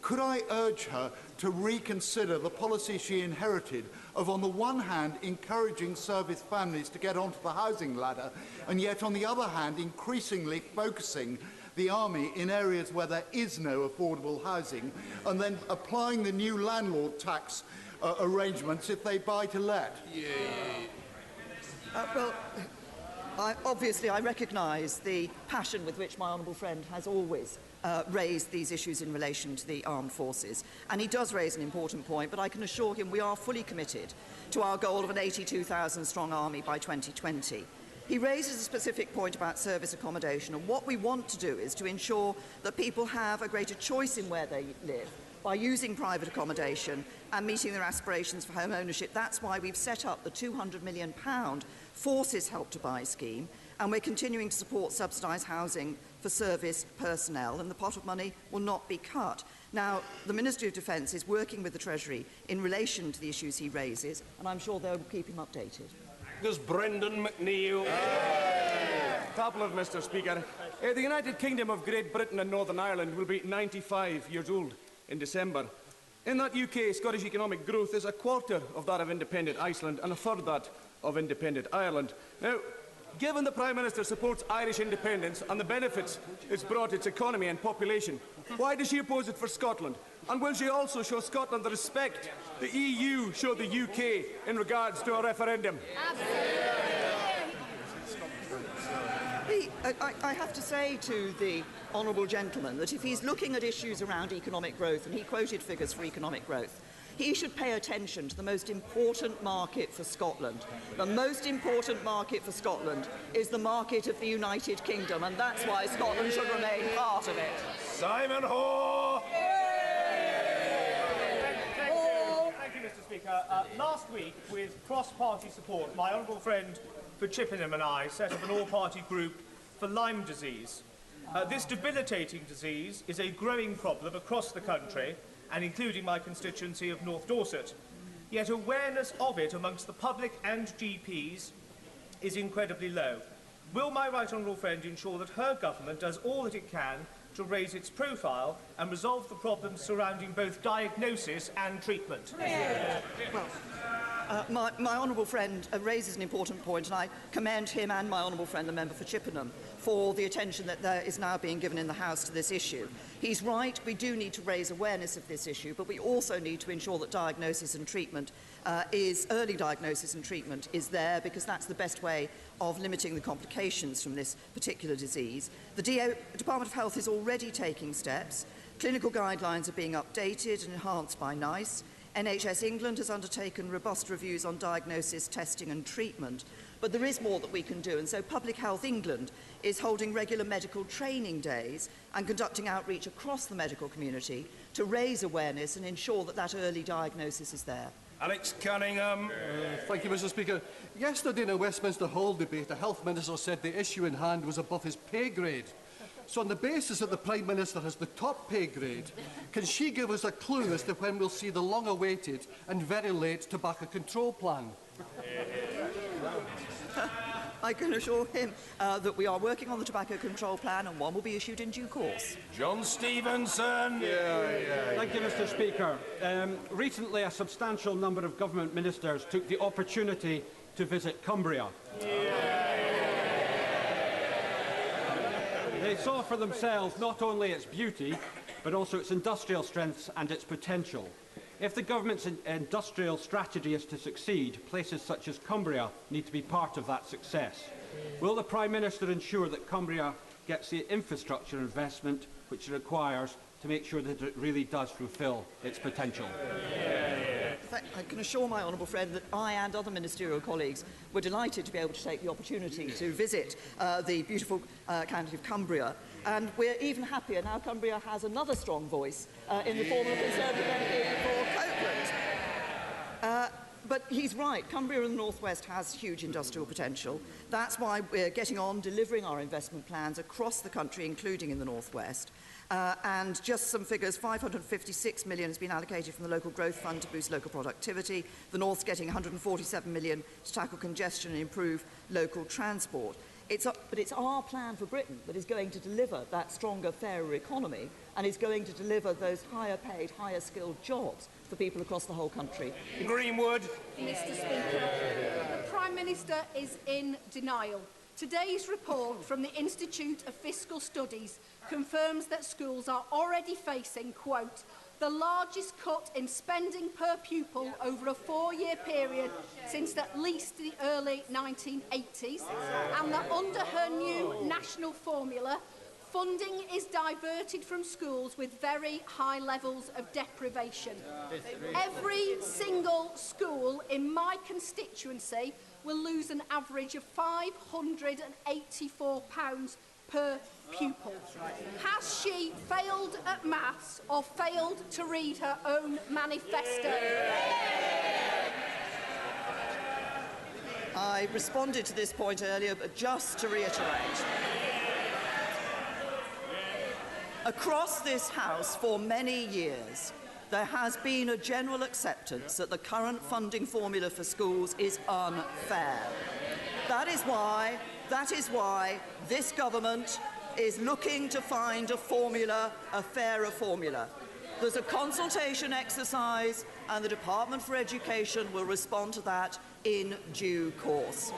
Speaker 13: Could I urge her to reconsider the policy she inherited of, on the one hand, encouraging service families to get onto the housing ladder, and yet, on the other hand, increasingly focusing the army in areas where there is no affordable housing, and then applying the new landlord tax arrangements if they buy to let?
Speaker 15: Obviously, I recognise the passion with which my honourable friend has always raised these issues in relation to the armed forces. And he does raise an important point, but I can assure him we are fully committed to our goal of an 82,000 strong army by 2020. He raises a specific point about service accommodation, and what we want to do is to ensure that people have a greater choice in where they live by using private accommodation and meeting their aspirations for home ownership. That's why we've set up the £200 million Forces Help to Buy scheme, and we're continuing to support subsidised housing for service personnel, and the pot of money will not be cut. Now, the Ministry of Defence is working with the Treasury in relation to the issues he raises, and I'm sure they'll keep him updated.
Speaker 16: There's Brendan McNeill. Top of Mr. Speaker. The United Kingdom of Great Britain and Northern Ireland will be 95 years old in December. In that UK, Scottish economic growth is a quarter of that of independent Iceland and a third that of independent Ireland. Now, given the Prime Minister supports Irish independence and the benefits it's brought its economy and population, why does she oppose it for Scotland? And will she also show Scotland the respect the EU showed the UK in regards to a referendum?
Speaker 15: I have to say to the honourable gentleman that if he's looking at issues around economic growth, and he quoted figures for economic growth, he should pay attention to the most important market for Scotland. The most important market for Scotland is the market of the United Kingdom, and that's why Scotland should remain part of it.
Speaker 16: Simon Hoare!
Speaker 3: Thank you, Mr. Speaker. Last week, with cross-party support, my honourable friend for Chippenham and I set up an all-party group for Lyme disease. This debilitating disease is a growing problem across the country, and including my constituency of North Dorset. Yet awareness of it amongst the public and GPs is incredibly low. Will my right honourable friend ensure that her government does all that it can to raise its profile and resolve the problems surrounding both diagnosis and treatment?
Speaker 15: My honourable friend raises an important point, and I commend him and my honourable friend, the member for Chippenham, for the attention that there is now being given in the House to this issue. He's right, we do need to raise awareness of this issue, but we also need to ensure that diagnosis and treatment early diagnosis and treatment is there, because that's the best way of limiting the complications from this particular disease. The Department of Health is already taking steps. Clinical guidelines are being updated and enhanced by NICE. NHS England has undertaken robust reviews on diagnosis, testing and treatment, but there is more that we can do, and so Public Health England is holding regular medical training days and conducting outreach across the medical community to raise awareness and ensure that that early diagnosis is there.
Speaker 16: Alex Cunningham.
Speaker 6: Thank you, Mr. Speaker. Yesterday in a Westminster Hall debate, the Health Minister said the issue in hand was above his pay grade. So on the basis that the Prime Minister has the top pay grade, can she give us a clue as to when we'll see the long-awaited and very late tobacco control plan?
Speaker 15: I can assure him that we are working on the tobacco control plan and one will be issued in due course.
Speaker 14: John Stevenson.
Speaker 18: Thank you, Mr. Speaker. Recently, a substantial number of government ministers took the opportunity to visit Cumbria. They saw for themselves not only its beauty, but also its industrial strengths and its potential. If the government's industrial strategy is to succeed, places such as Cumbria need to be part of that success. Will the Prime Minister ensure that Cumbria gets the infrastructure investment which it requires to make sure that it really does fulfil its potential?
Speaker 15: I can assure my honourable friend that I and other ministerial colleagues were delighted to be able to take the opportunity to visit the beautiful county of Cumbria. And we're even happier now Cumbria has another strong voice in the form of a Conservative MP for Copeland. But he's right, Cumbria in the northwest has huge industrial potential. That's why we're getting on delivering our investment plans across the country, including in the northwest. And just some figures, 556 million has been allocated from the Local Growth Fund to boost local productivity. The North's getting 147 million to tackle congestion and improve local transport. But it's our plan for Britain that is going to deliver that stronger, fairer economy and is going to deliver those higher paid, higher skilled jobs for people across the whole country.
Speaker 14: Greenwood.
Speaker 24: Mr. Speaker, the Prime Minister is in denial. Today's report from the Institute of Fiscal Studies confirms that schools are already facing, quote, the largest cut in spending per pupil over a 4-year period since at least the early 1980s, and that under her new national formula, funding is diverted from schools with very high levels of deprivation. Every single school in my constituency will lose an average of £584 per pupil. Has she failed at maths or failed to read her own manifesto?
Speaker 15: I responded to this point earlier, but just to reiterate. Across this House for many years, there has been a general acceptance that the current funding formula for schools is unfair. That is why this government is looking to find a formula, a fairer formula. There's a consultation exercise and the Department for Education will respond to that in due course.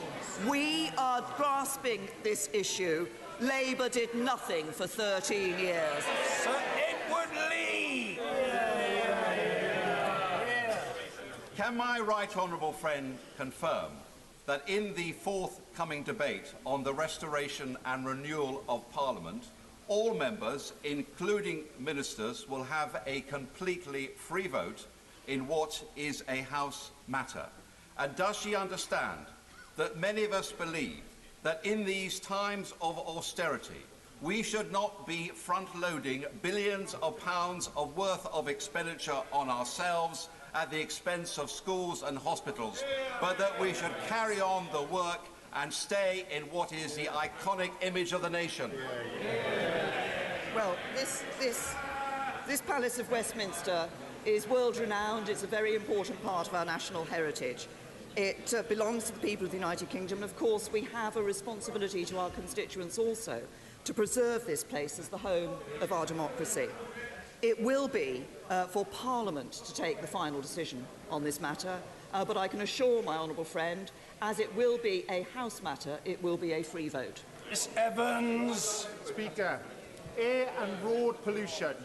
Speaker 15: We are grasping this issue. Labour did nothing for 13 years.
Speaker 14: Sir Edward Lee!
Speaker 20: Can my right honourable friend confirm that in the forthcoming debate on the restoration and renewal of Parliament, all members, including ministers, will have a completely free vote in what is a House matter? And does she understand that many of us believe that in these times of austerity, we should not be front-loading billions of pounds of worth of expenditure on ourselves at the expense of schools and hospitals, but that we should carry on the work and stay in what is the iconic image of the nation?
Speaker 15: Well, this Palace of Westminster is world-renowned. It's a very important part of our national heritage. It belongs to the people of the United Kingdom. Of course, we have a responsibility to our constituents also to preserve this place as the home of our democracy. It will be for Parliament to take the final decision on this matter, but I can assure my honourable friend, as it will be a House matter, it will be a free vote.
Speaker 14: Miss Evans.
Speaker 22: Speaker, air and road pollution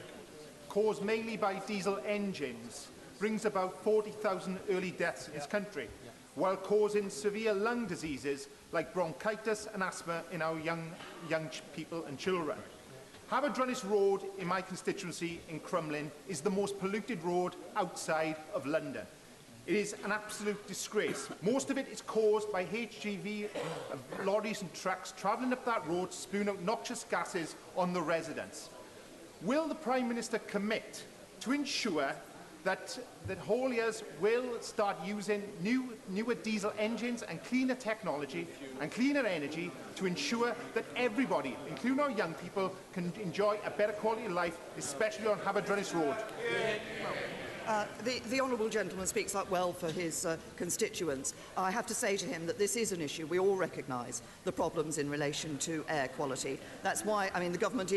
Speaker 22: caused mainly by diesel engines brings about 40,000 early deaths in this country, while causing severe lung diseases like bronchitis and asthma in our young people and children. Haverdranis Road in my constituency in Crumlin is the most polluted road outside of London. It is an absolute disgrace. Most of it is caused by HGV lorries and trucks travelling up that road, spewing out noxious gases on the residents. Will the Prime Minister commit to ensure that hauliers will start using newer diesel engines and cleaner technology and cleaner energy to ensure that everybody, including our young people, can enjoy a better quality of life, especially on Haverdranis Road?
Speaker 15: The honourable gentleman speaks up well for his constituents. I have to say to him that this is an issue. We all recognise the problems in relation to air quality. That's why, the government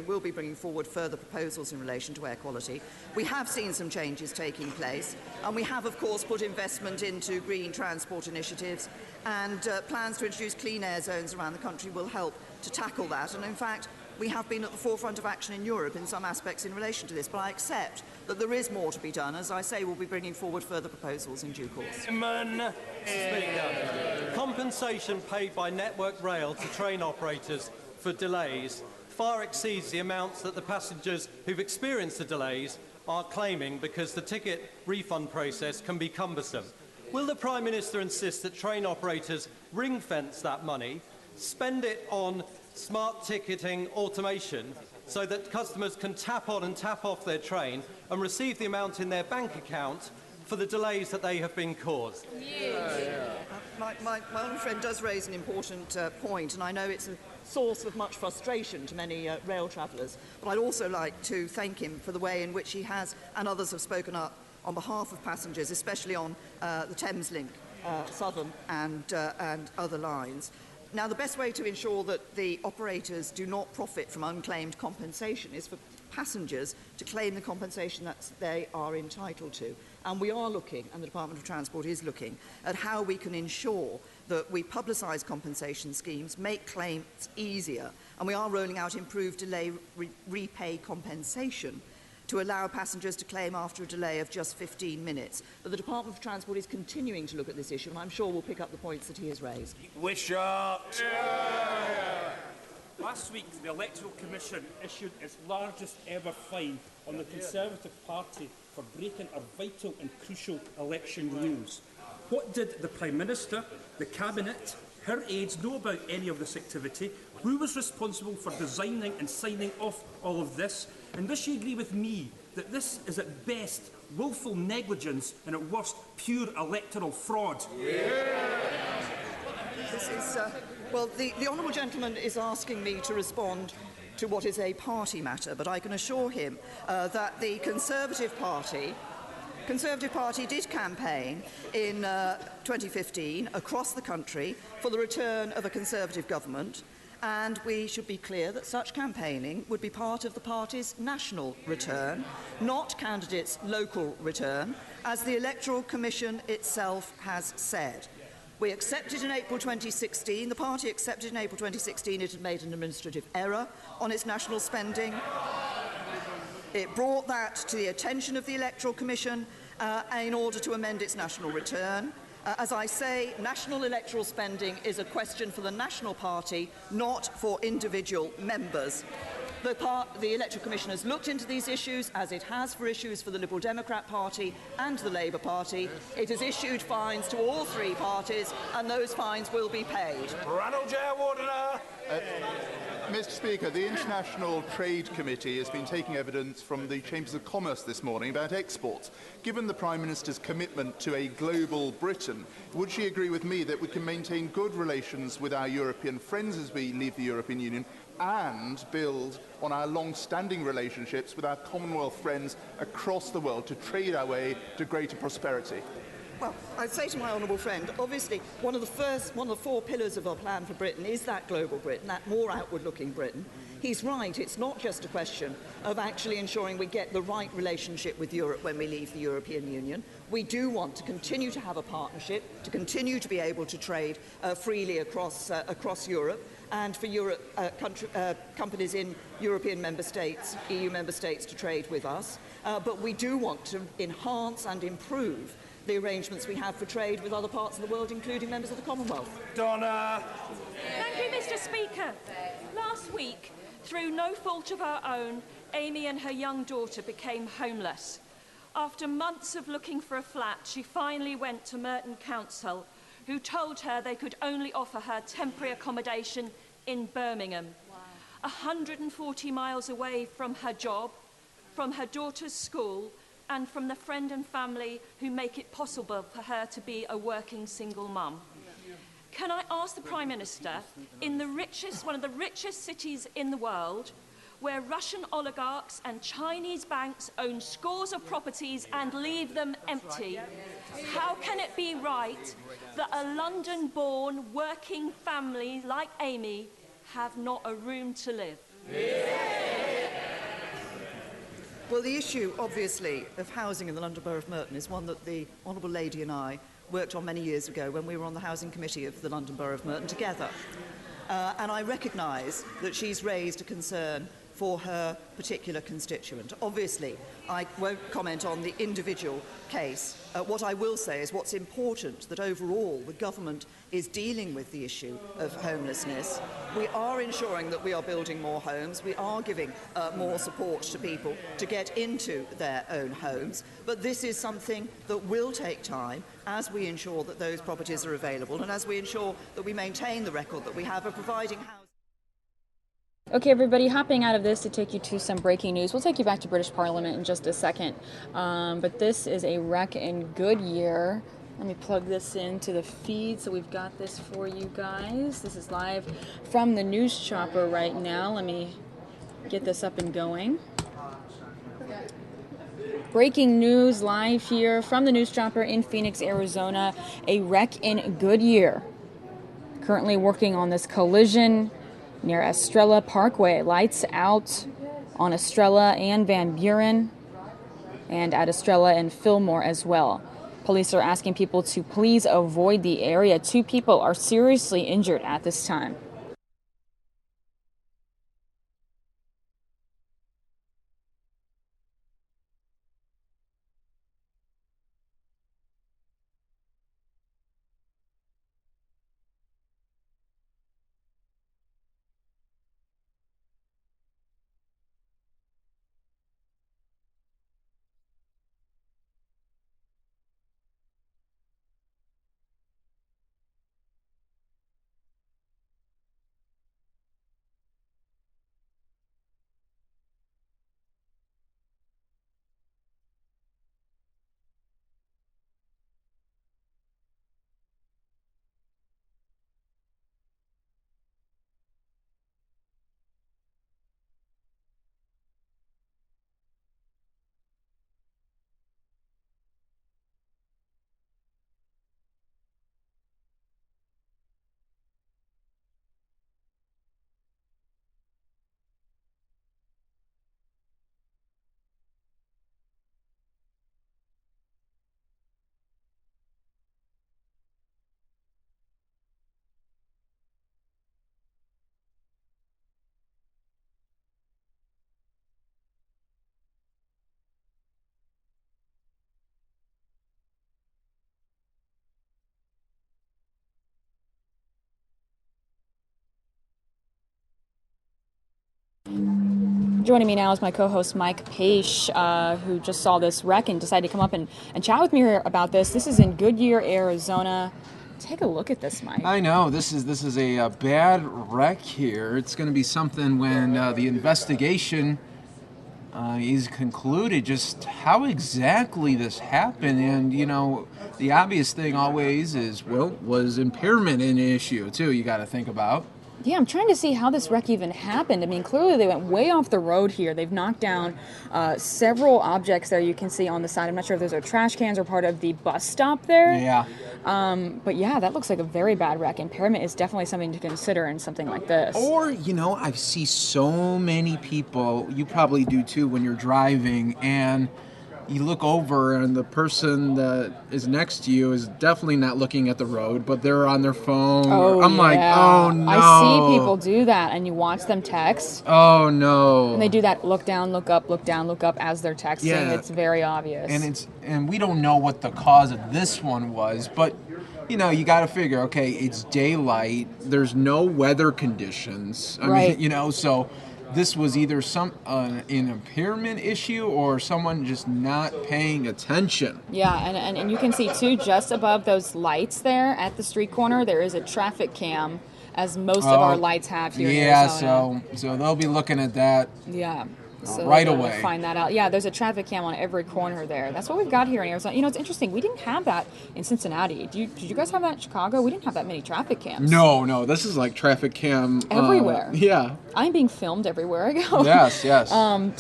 Speaker 15: will be bringing forward further proposals in relation to air quality. We have seen some changes taking place, and we have, of course, put investment into green transport initiatives, and plans to introduce clean air zones around the country will help to tackle that. And in fact, we have been at the forefront of action in Europe in some aspects in relation to this, but I accept that there is more to be done. As I say, we'll be bringing forward further proposals in due course.
Speaker 2: Speaker, compensation paid by Network Rail to train operators for delays far exceeds the amounts that the passengers who've experienced the delays are claiming because the ticket refund process can be cumbersome. Will the Prime Minister insist that train operators ring-fence that money, spend it on smart ticketing automation so that customers can tap on and tap off their train and receive the amount in their bank account for the delays that they have been caused?
Speaker 15: My own friend does raise an important point, and I know it's a source of much frustration to many rail travellers, but I'd also like to thank him for the way in which he has and others have spoken up on behalf of passengers, especially on the Thameslink, Southern and other lines. Now, the best way to ensure that the operators do not profit from unclaimed compensation is for passengers to claim the compensation that they are entitled to. And we are looking, and the Department of Transport is looking, at how we can ensure that we publicise compensation schemes, make claims easier, and we are rolling out improved delay repay compensation to allow passengers to claim after a delay of just 15 minutes. But the Department of Transport is continuing to look at this issue, and I'm sure we'll pick up the points that he has raised.
Speaker 14: Wishart!
Speaker 9: Last week, the Electoral Commission issued its largest ever fine on the Conservative Party for breaking our vital and crucial election rules. What did the Prime Minister, the Cabinet, her aides know about any of this activity? Who was responsible for designing and signing off all of this? And does she agree with me that this is at best willful negligence and at worst pure electoral fraud?
Speaker 15: This is, well, the honourable gentleman is asking me to respond to what is a party matter, but I can assure him that the Conservative Party did campaign in 2015 across the country for the return of a Conservative government, and we should be clear that such campaigning would be part of the party's national return, not candidates' local return, as the Electoral Commission itself has said. We accepted in April 2016, the party accepted in April 2016 it had made an administrative error on its national spending. It brought that to the attention of the Electoral Commission in order to amend its national return. As I say, national electoral spending is a question for the National Party, not for individual members. The Electoral Commission has looked into these issues, as it has for issues for the Liberal Democrat Party and the Labour Party. It has issued fines to all three parties, and those fines will be paid.
Speaker 14: Ronald J. Wardener.
Speaker 10: Mr. Speaker, the International Trade Committee has been taking evidence from the Chambers of Commerce this morning about exports. Given the Prime Minister's commitment to a global Britain, would she agree with me that we can maintain good relations with our European friends as we leave the European Union and build on our long-standing relationships with our Commonwealth friends across the world to trade our way to greater prosperity?
Speaker 15: Well, I'd say to my honourable friend, obviously, one of the four pillars of our plan for Britain is that global Britain, that more outward-looking Britain. He's right, it's not just a question of actually ensuring we get the right relationship with Europe when we leave the European Union. We do want to continue to have a partnership, to continue to be able to trade freely across Europe, and for companies in European member states, EU member states, to trade with us. But we do want to enhance and improve the arrangements we have for trade with other parts of the world, including members of the Commonwealth.
Speaker 14: Donna.
Speaker 24: Thank you, Mr. Speaker. Last week, through no fault of her own, Amy and her young daughter became homeless. After months of looking for a flat, she finally went to Merton Council, who told her they could only offer her temporary accommodation in Birmingham, 140 miles away from her job, from her daughter's school, and from the friend and family who make it possible for her to be a working single mum. Can I ask the Prime Minister, in one of the richest cities in the world,
Speaker 1: where Russian oligarchs and Chinese banks own scores of properties and leave them empty. How can it be right that a London-born working family like Amy have not a room to live?
Speaker 15: Well, the issue, obviously, of housing in the London Borough of Merton is one that the Honourable Lady and I worked on many years ago when we were on the Housing Committee of the London Borough of Merton together. And I recognise that she's raised a concern for her particular constituent. Obviously, I won't comment on the individual case. What I will say is what's important that overall the government is dealing with the issue of homelessness. We are ensuring that we are building more homes. We are giving more support to people to get into their own homes. But this is something that will take time as we ensure that those properties are available and as we ensure that we maintain the record that we have of providing housing.
Speaker 21: Okay, everybody, hopping out of this to take you to some breaking news. We'll take you back to British Parliament in just a second. But this is a wreck in Goodyear. Let me plug this into the feed so we've got this for you guys. This is live from the news chopper right now. Let me get this up and going. Breaking news live here from the news chopper in Phoenix, Arizona. A wreck in Goodyear. Currently working on this collision near Estrella Parkway. Lights out on Estrella and Van Buren, and at Estrella and Fillmore as well. Police are asking people to please avoid the area. 2 people are seriously injured at this time. Joining me now is my co-host Mike Paish, who just saw this wreck and decided to come up and chat with me here about this. This is in Goodyear, Arizona. Take a look at this, Mike.
Speaker 4: I know, this is a bad wreck here. It's going to be something when the investigation is concluded, just how exactly this happened. And, you know, the obvious thing always is, well, was impairment an issue, too, you got to think about.
Speaker 21: Yeah, I'm trying to see how this wreck even happened. I mean, clearly they went way off the road here. They've knocked down several objects there you can see on the side. I'm not sure if those are trash cans or part of the bus stop there.
Speaker 4: Yeah.
Speaker 21: But yeah, that looks like a very bad wreck. Impairment is definitely something to consider in something like this.
Speaker 4: Or, you know, I see so many people, you probably do too, when you're driving and you look over and the person that is next to you is definitely not looking at the road, but they're on their phone. I'm like, oh no.
Speaker 21: I see people do that, and you watch them text.
Speaker 4: Oh no.
Speaker 21: And they do that look down, look up, look down, look up as they're texting.
Speaker 4: Yeah.
Speaker 21: It's very obvious.
Speaker 4: And we don't know what the cause of this one was, but you know, you got to figure, okay, it's daylight, there's no weather conditions. I mean, you know, so this was either an impairment issue or someone just not paying attention.
Speaker 21: Yeah, and you can see, too, just above those lights there at the street corner, there is a traffic cam, as most of our lights have here in Arizona.
Speaker 4: So they'll be looking at that.
Speaker 21: Yeah. So
Speaker 4: right
Speaker 21: they're gonna
Speaker 4: away.
Speaker 21: find that out. Yeah, there's a traffic cam on every corner there. That's what we've got here in Arizona. You know, it's interesting. We didn't have that in Cincinnati. Did you guys have that in Chicago? We didn't have that many traffic cams.
Speaker 4: No, this is like traffic cam
Speaker 21: Everywhere.
Speaker 4: Yeah.
Speaker 21: I'm being filmed everywhere I go.
Speaker 4: Yes.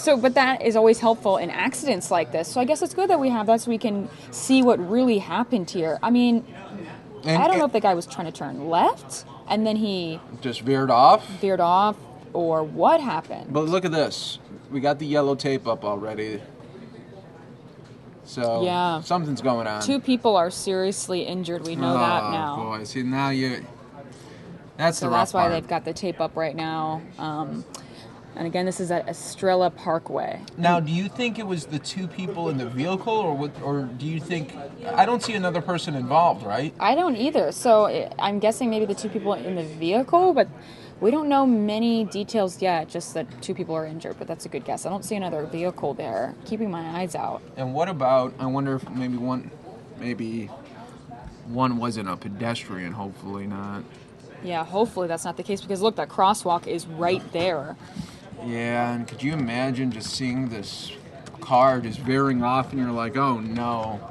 Speaker 21: But that is always helpful in accidents like this. So I guess it's good that we have that so we can see what really happened here. I mean, I don't know if the guy was trying to turn left and then he
Speaker 4: just veered off,
Speaker 21: or what happened.
Speaker 4: But look at this. We got the yellow tape up already. So
Speaker 21: yeah,
Speaker 4: something's going on.
Speaker 21: 2 people are seriously injured. We know that now.
Speaker 4: Oh boy, see now that's the rough
Speaker 21: that's why
Speaker 4: part.
Speaker 21: they've got the tape up right now. And again, this is at Estrella Parkway.
Speaker 4: Now, do you think it was the 2 people in the vehicle, or do you think... I don't see another person involved, right?
Speaker 21: I don't either. So I'm guessing maybe the 2 people in the vehicle, but we don't know many details yet, just that 2 people are injured, but that's a good guess. I don't see another vehicle there. Keeping my eyes out.
Speaker 4: And what about... I wonder if maybe one wasn't a pedestrian, hopefully not.
Speaker 21: Yeah, hopefully that's not the case, because look, that crosswalk is right there.
Speaker 4: Yeah, and could you imagine just seeing this car just veering off and you're like, oh no.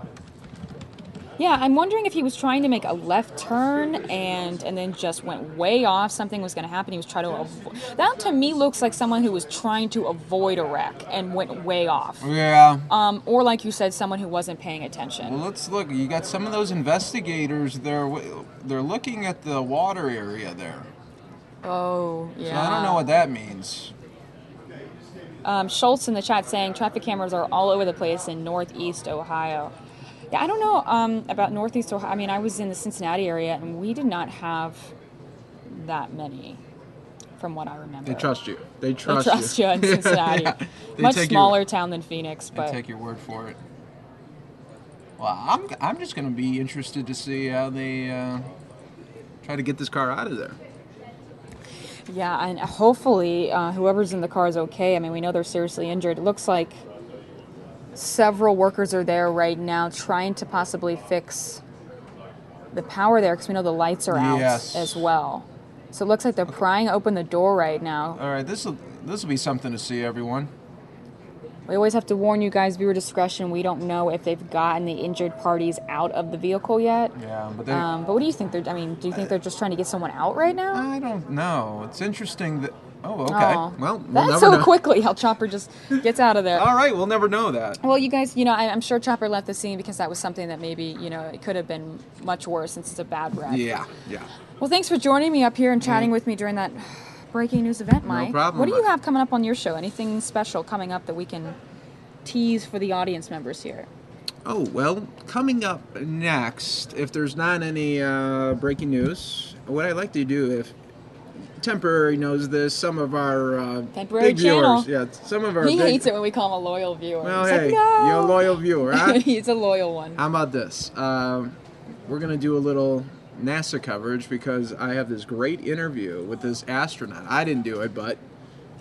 Speaker 21: Yeah, I'm wondering if he was trying to make a left turn and then just went way off. Something was going to happen. He was trying to avoid. That to me looks like someone who was trying to avoid a wreck and went way off.
Speaker 4: Yeah.
Speaker 21: Or like you said, someone who wasn't paying attention.
Speaker 4: Well, let's look. You got some of those investigators. They're looking at the water area there.
Speaker 21: Oh, yeah.
Speaker 4: So I don't know what that means.
Speaker 21: Schultz in the chat saying traffic cameras are all over the place in Northeast Ohio. Yeah, I don't know about Northeast Ohio. I mean, I was in the Cincinnati area, and we did not have that many, from what I remember.
Speaker 4: They trust you. They
Speaker 21: trust you in Cincinnati.
Speaker 4: Yeah.
Speaker 21: Much smaller town than Phoenix, but
Speaker 4: they take your word for it. Well, I'm just going to be interested to see how they try to get this car out of there.
Speaker 21: Yeah, and hopefully whoever's in the car is okay. I mean, we know they're seriously injured. It looks like several workers are there right now trying to possibly fix the power there, because we know the lights are out as well. So it looks like they're prying open the door right now.
Speaker 4: All right, this will be something to see, everyone.
Speaker 21: We always have to warn you guys, viewer discretion. We don't know if they've gotten the injured parties out of the vehicle yet.
Speaker 4: Yeah, but
Speaker 21: what do you think? Do you think they're just trying to get someone out right now?
Speaker 4: I don't know. It's interesting that... Oh, okay.
Speaker 21: Oh.
Speaker 4: Well, we'll
Speaker 21: that's
Speaker 4: never
Speaker 21: so
Speaker 4: know.
Speaker 21: quickly how Chopper just gets out of there.
Speaker 4: All right, we'll never know that.
Speaker 21: Well, you guys, I'm sure Chopper left the scene because that was something that maybe, it could have been much worse since it's a bad wreck.
Speaker 4: Yeah.
Speaker 21: Well, thanks for joining me up here and chatting with me during that breaking news event, Mike.
Speaker 4: No problem.
Speaker 21: What do you have coming up on your show? Anything special coming up that we can tease for the audience members here?
Speaker 4: Oh, well, coming up next, if there's not any breaking news, what I'd like to do, if Temporary knows this, some of our
Speaker 21: Temporary
Speaker 4: big
Speaker 21: channel.
Speaker 4: viewers, some of our
Speaker 21: He
Speaker 4: big...
Speaker 21: hates it when we call him a loyal viewer.
Speaker 4: Well,
Speaker 21: He's
Speaker 4: hey,
Speaker 21: like, no.
Speaker 4: you're a loyal viewer, huh?
Speaker 21: He's a loyal one.
Speaker 4: How about this? We're going to do a little NASA coverage because I have this great interview with this astronaut. I didn't do it, but...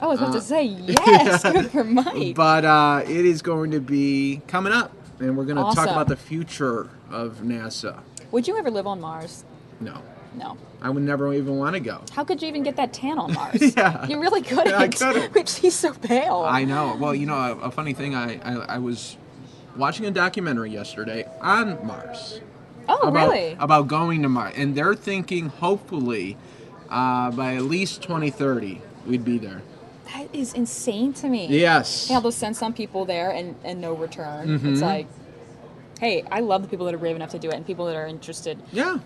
Speaker 21: I was about to say, yes, good for Mike.
Speaker 4: But it is going to be coming up, and we're going to talk
Speaker 21: Awesome.
Speaker 4: about the future of NASA.
Speaker 21: Would you ever live on Mars?
Speaker 4: No.
Speaker 21: No.
Speaker 4: I would never even want to go.
Speaker 21: How could you even get that tan on Mars?
Speaker 4: Yeah.
Speaker 21: You really couldn't.
Speaker 4: Yeah, I couldn't.
Speaker 21: He's so pale.
Speaker 4: I know. Well, a funny thing, I was watching a documentary yesterday on Mars.
Speaker 21: Oh, really?
Speaker 4: About going to Mars. And they're thinking, hopefully, by at least 2030, we'd be there.
Speaker 21: That is insane to me.
Speaker 4: Yes.
Speaker 21: How they'll send some people there and no return.
Speaker 4: Mhm.
Speaker 21: It's like, hey, I love the people that are brave enough to do it and people that are interested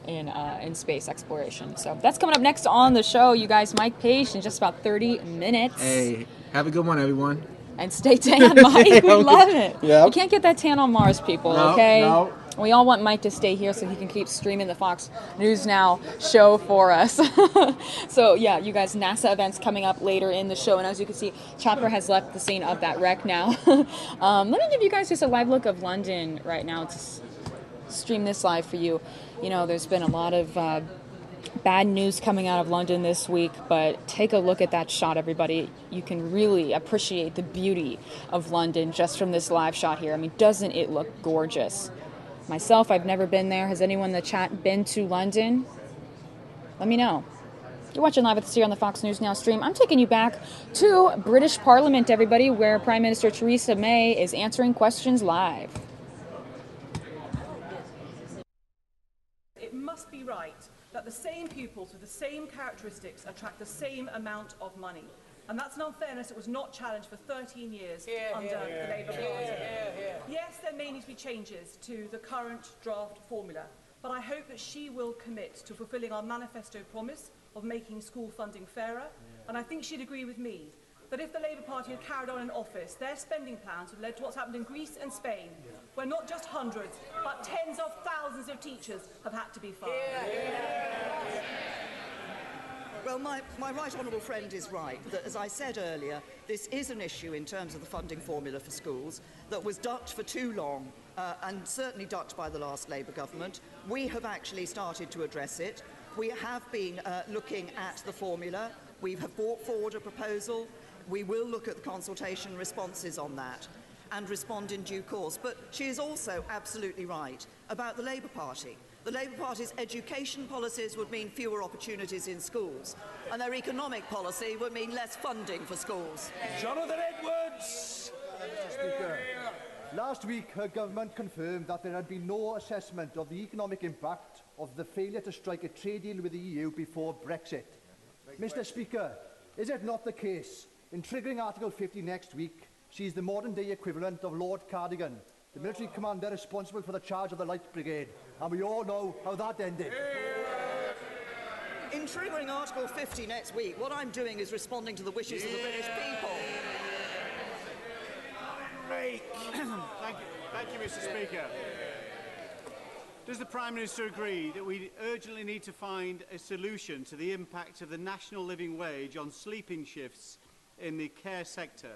Speaker 21: in space exploration. So that's coming up next on the show, you guys. Mike Page in just about 30 minutes.
Speaker 4: Hey, have a good one, everyone.
Speaker 21: And stay tan, Mike. We love it.
Speaker 4: Yep.
Speaker 21: You can't get that tan on Mars, people,
Speaker 4: No,
Speaker 21: okay?
Speaker 4: no.
Speaker 21: We all want Mike to stay here so he can keep streaming the Fox News Now show for us. So, yeah, you guys, NASA events coming up later in the show. And as you can see, Chopper has left the scene of that wreck now. Let me give you guys just a live look of London right now to stream this live for you. There's been a lot of bad news coming out of London this week, but take a look at that shot, everybody. You can really appreciate the beauty of London just from this live shot here. I mean, doesn't it look gorgeous? Myself, I've never been there. Has anyone in the chat been to London? Let me know. You're watching live at the on the Fox News Now stream. I'm taking you back to British Parliament, everybody, where Prime Minister Theresa May is answering questions live.
Speaker 7: It must be right that the same pupils with the same characteristics attract the same amount of money. And that's an unfairness that was not challenged for 13 years under the Labour Party. Yes, there may need to be changes to the current draft formula, but I hope that she will commit to fulfilling our manifesto promise of making school funding fairer, and I think she'd agree with me that if the Labour Party had carried on in office, their spending plans would have led to what's happened in Greece and Spain, where not just hundreds, but tens of thousands of teachers have had to be fired.
Speaker 15: Well, my right honourable friend is right that, as I said earlier, this is an issue in terms of the funding formula for schools that was ducked for too long, and certainly ducked by the last Labour government. We have actually started to address it. We have been looking at the formula. We have brought forward a proposal. We will look at the consultation responses on that and respond in due course. But she is also absolutely right about the Labour Party. The Labour Party's education policies would mean fewer opportunities in schools, and their economic policy would mean less funding for schools.
Speaker 14: Jonathan Edwards!
Speaker 6: Mr. Speaker, last week her government confirmed that there had been no assessment of the economic impact of the failure to strike a trade deal with the EU before Brexit. Mr. Speaker, is it not the case, in triggering Article 50 next week, she is the modern-day equivalent of Lord Cardigan, the military commander responsible for the charge of the Light Brigade, and we all know how that ended.
Speaker 15: In triggering Article 50 next week, what I'm doing is responding to the wishes of the British people.
Speaker 22: Thank you, Mr. Speaker. Does the Prime Minister agree that we urgently need to find a solution to the impact of the national living wage on sleeping shifts in the care sector?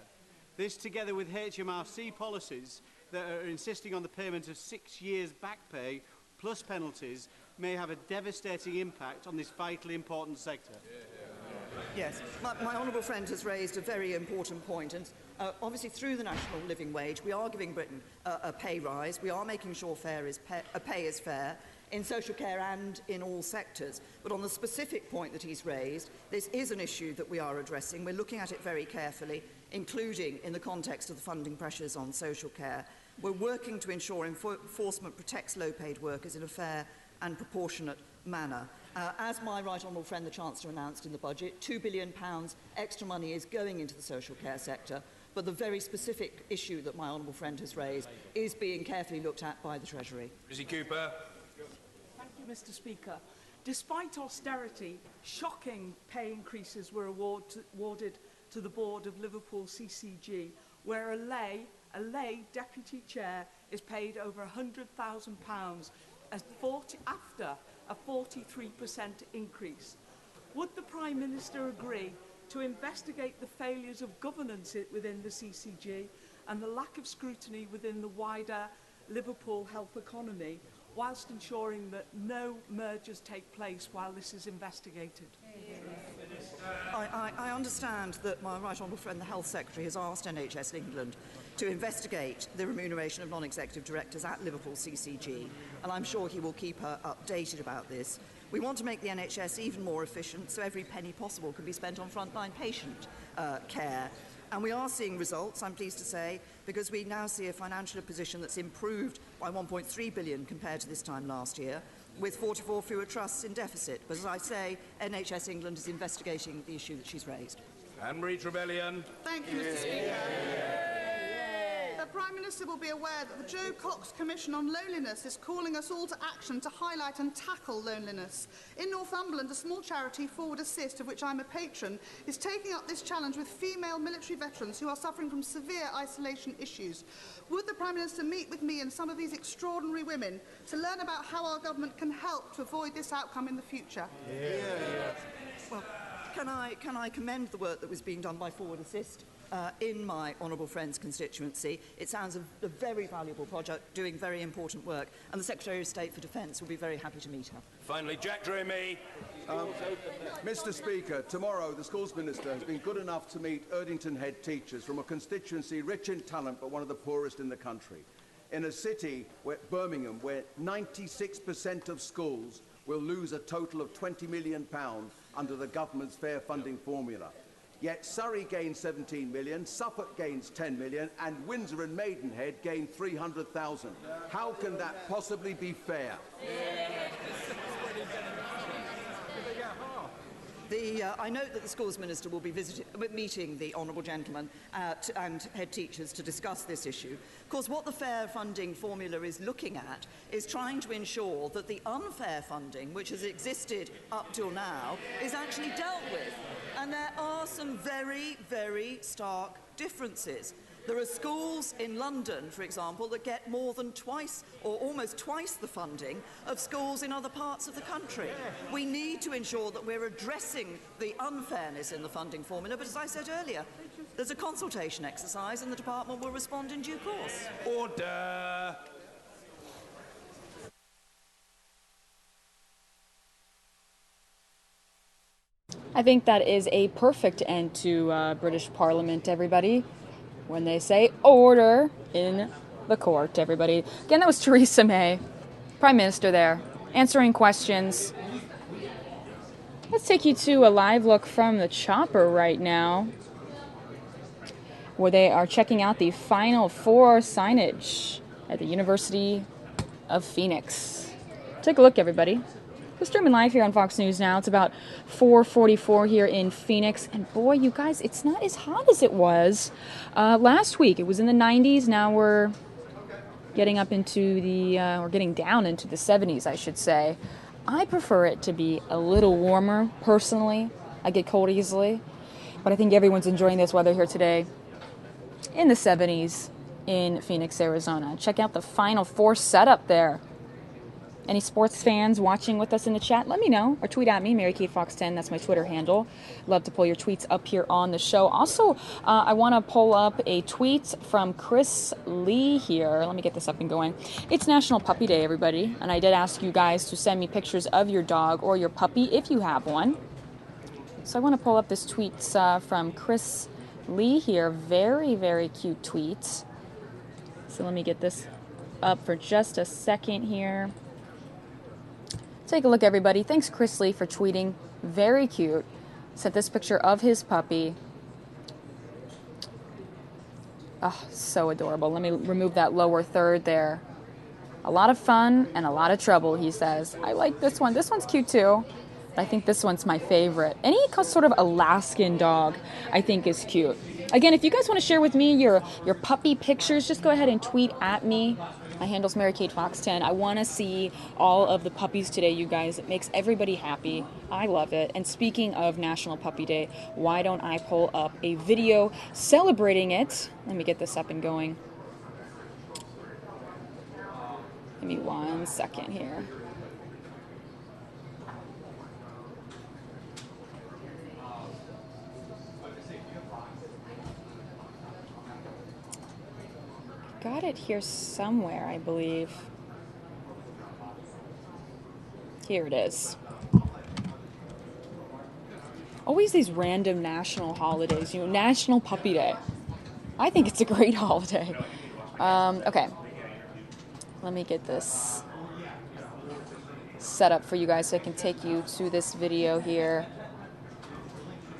Speaker 22: This, together with HMRC policies that are insisting on the payment of 6 years back pay plus penalties, may have a devastating impact on this vitally important sector.
Speaker 15: Yes, my honourable friend has raised a very important point, and obviously through the national living wage we are giving Britain a pay rise. We are making sure pay is fair in social care and in all sectors. But on the specific point that he's raised, this is an issue that we are addressing. We're looking at it very carefully, including in the context of the funding pressures on social care. We're working to ensure enforcement protects low-paid workers in a fair and proportionate manner. As my right honourable friend the Chancellor announced in the budget, £2 billion extra money is going into the social care sector, but the very specific issue that my honourable friend has raised is being carefully looked at by the Treasury.
Speaker 14: Lizzie Cooper.
Speaker 8: Thank you, Mr. Speaker. Despite austerity, shocking pay increases were awarded to the board of Liverpool CCG, where a lay deputy chair is paid over £100,000 after a 43% increase. Would the Prime Minister agree to investigate the failures of governance within the CCG and the lack of scrutiny within the wider Liverpool health economy, whilst ensuring that no mergers take place while this is investigated?
Speaker 15: I understand that my right honourable friend the Health Secretary has asked NHS England to investigate the remuneration of non-executive directors at Liverpool CCG, and I'm sure he will keep her updated about this. We want to make the NHS even more efficient so every penny possible can be spent on frontline patient care. And we are seeing results, I'm pleased to say, because we now see a financial position that's improved by £1.3 billion compared to this time last year, with 44 fewer trusts in deficit. But as I say, NHS England is investigating the issue that she's raised.
Speaker 14: Anne-Marie Trevelyan.
Speaker 12: Thank you, Mr. Speaker. The Prime Minister will be aware that the Joe Cox Commission on Loneliness is calling us all to action to highlight and tackle loneliness. In Northumberland, a small charity, Forward Assist, of which I'm a patron, is taking up this challenge with female military veterans who are suffering from severe isolation issues. Would the Prime Minister meet with me and some of these extraordinary women to learn about how our government can help to avoid this outcome in the future?
Speaker 15: Well, can I commend the work that was being done by Forward Assist in my honourable friend's constituency? It sounds a very valuable project, doing very important work, and the Secretary of State for Defence will be very happy to meet her.
Speaker 14: Finally, Jack Dromey.
Speaker 23: Mr. Speaker, tomorrow the Schools Minister has been good enough to meet Erdington head teachers from a constituency rich in talent but one of the poorest in the country. In a city, Birmingham, where 96% of schools will lose a total of £20 million under the government's fair funding formula. Yet Surrey gains 17 million, Suffolk gains 10 million, and Windsor and Maidenhead gain 300,000. How can that possibly be fair?
Speaker 15: I note that the Schools Minister will be meeting the Honourable Gentleman and head teachers to discuss this issue. Of course, what the fair funding formula is looking at is trying to ensure that the unfair funding, which has existed up till now, is actually dealt with. And there are some very, very stark differences. There are schools in London, for example, that get more than twice or almost twice the funding of schools in other parts of the country. We need to ensure that we're addressing the unfairness in the funding formula, but as I said earlier, there's a consultation exercise and the department will respond in due course.
Speaker 14: Order.
Speaker 21: I think that is a perfect end to British Parliament, everybody, when they say order in the court, everybody. Again, that was Theresa May, Prime Minister there, answering questions. Let's take you to a live look from the chopper right now, where they are checking out the Final Four signage at the University of Phoenix. Take a look, everybody. We're streaming live here on Fox News now. It's about 4:44 here in Phoenix. And boy, you guys, it's not as hot as it was last week. It was in the 90s. Now we're getting up into we're getting down into the 70s, I should say. I prefer it to be a little warmer, personally. I get cold easily. But I think everyone's enjoying this weather here today in the 70s in Phoenix, Arizona. Check out the Final Four setup there. Any sports fans watching with us in the chat, let me know. Or tweet at me, MaryKateFox10. That's my Twitter handle. Love to pull your tweets up here on the show. Also, I want to pull up a tweet from Chris Lee here. Let me get this up and going. It's National Puppy Day, everybody. And I did ask you guys to send me pictures of your dog or your puppy if you have one. So I want to pull up this tweet from Chris Lee here. Very, very cute tweet. So let me get this up for just a second here. Take a look, everybody. Thanks, Chris Lee, for tweeting. Very cute. Sent this picture of his puppy. Oh, so adorable. Let me remove that lower third there. A lot of fun and a lot of trouble, he says. I like this one. This one's cute, too. I think this one's my favorite. Any sort of Alaskan dog, I think, is cute. Again, if you guys want to share with me your puppy pictures, just go ahead and tweet at me. My handle's MaryKateFox10. I want to see all of the puppies today, you guys. It makes everybody happy. I love it. And speaking of National Puppy Day, why don't I pull up a video celebrating it? Let me get this up and going. Give me 1 second here. Got it here somewhere, I believe. Here it is. Always these random national holidays, you know, National Puppy Day. I think it's a great holiday. Okay. Let me get this set up for you guys so I can take you to this video here.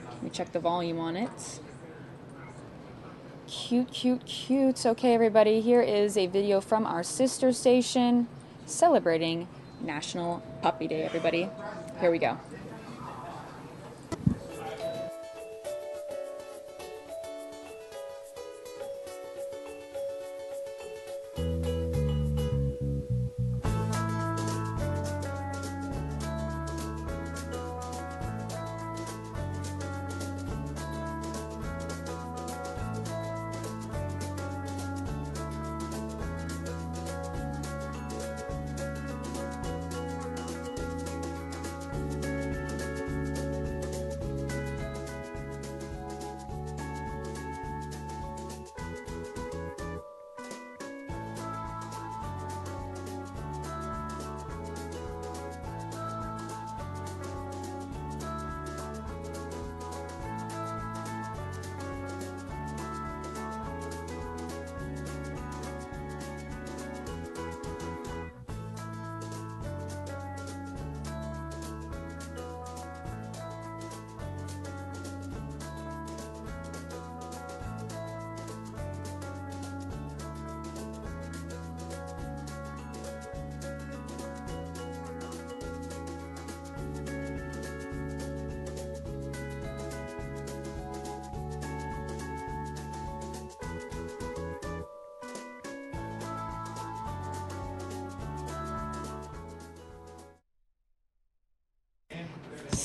Speaker 21: Let me check the volume on it. Cute, cute, cute. Okay, everybody, here is a video from our sister station celebrating National Puppy Day, everybody. Here we go.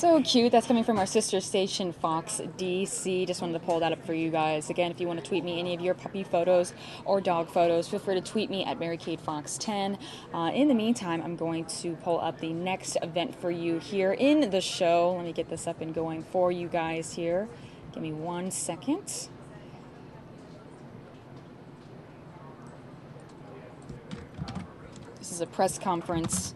Speaker 21: So cute. That's coming from our sister station, Fox DC. Just wanted to pull that up for you guys. Again, if you want to tweet me any of your puppy photos or dog photos, feel free to tweet me at MaryKateFox10. In the meantime, I'm going to pull up the next event for you here in the show. Let me get this up and going for you guys here. Give me 1 second. This is a press conference.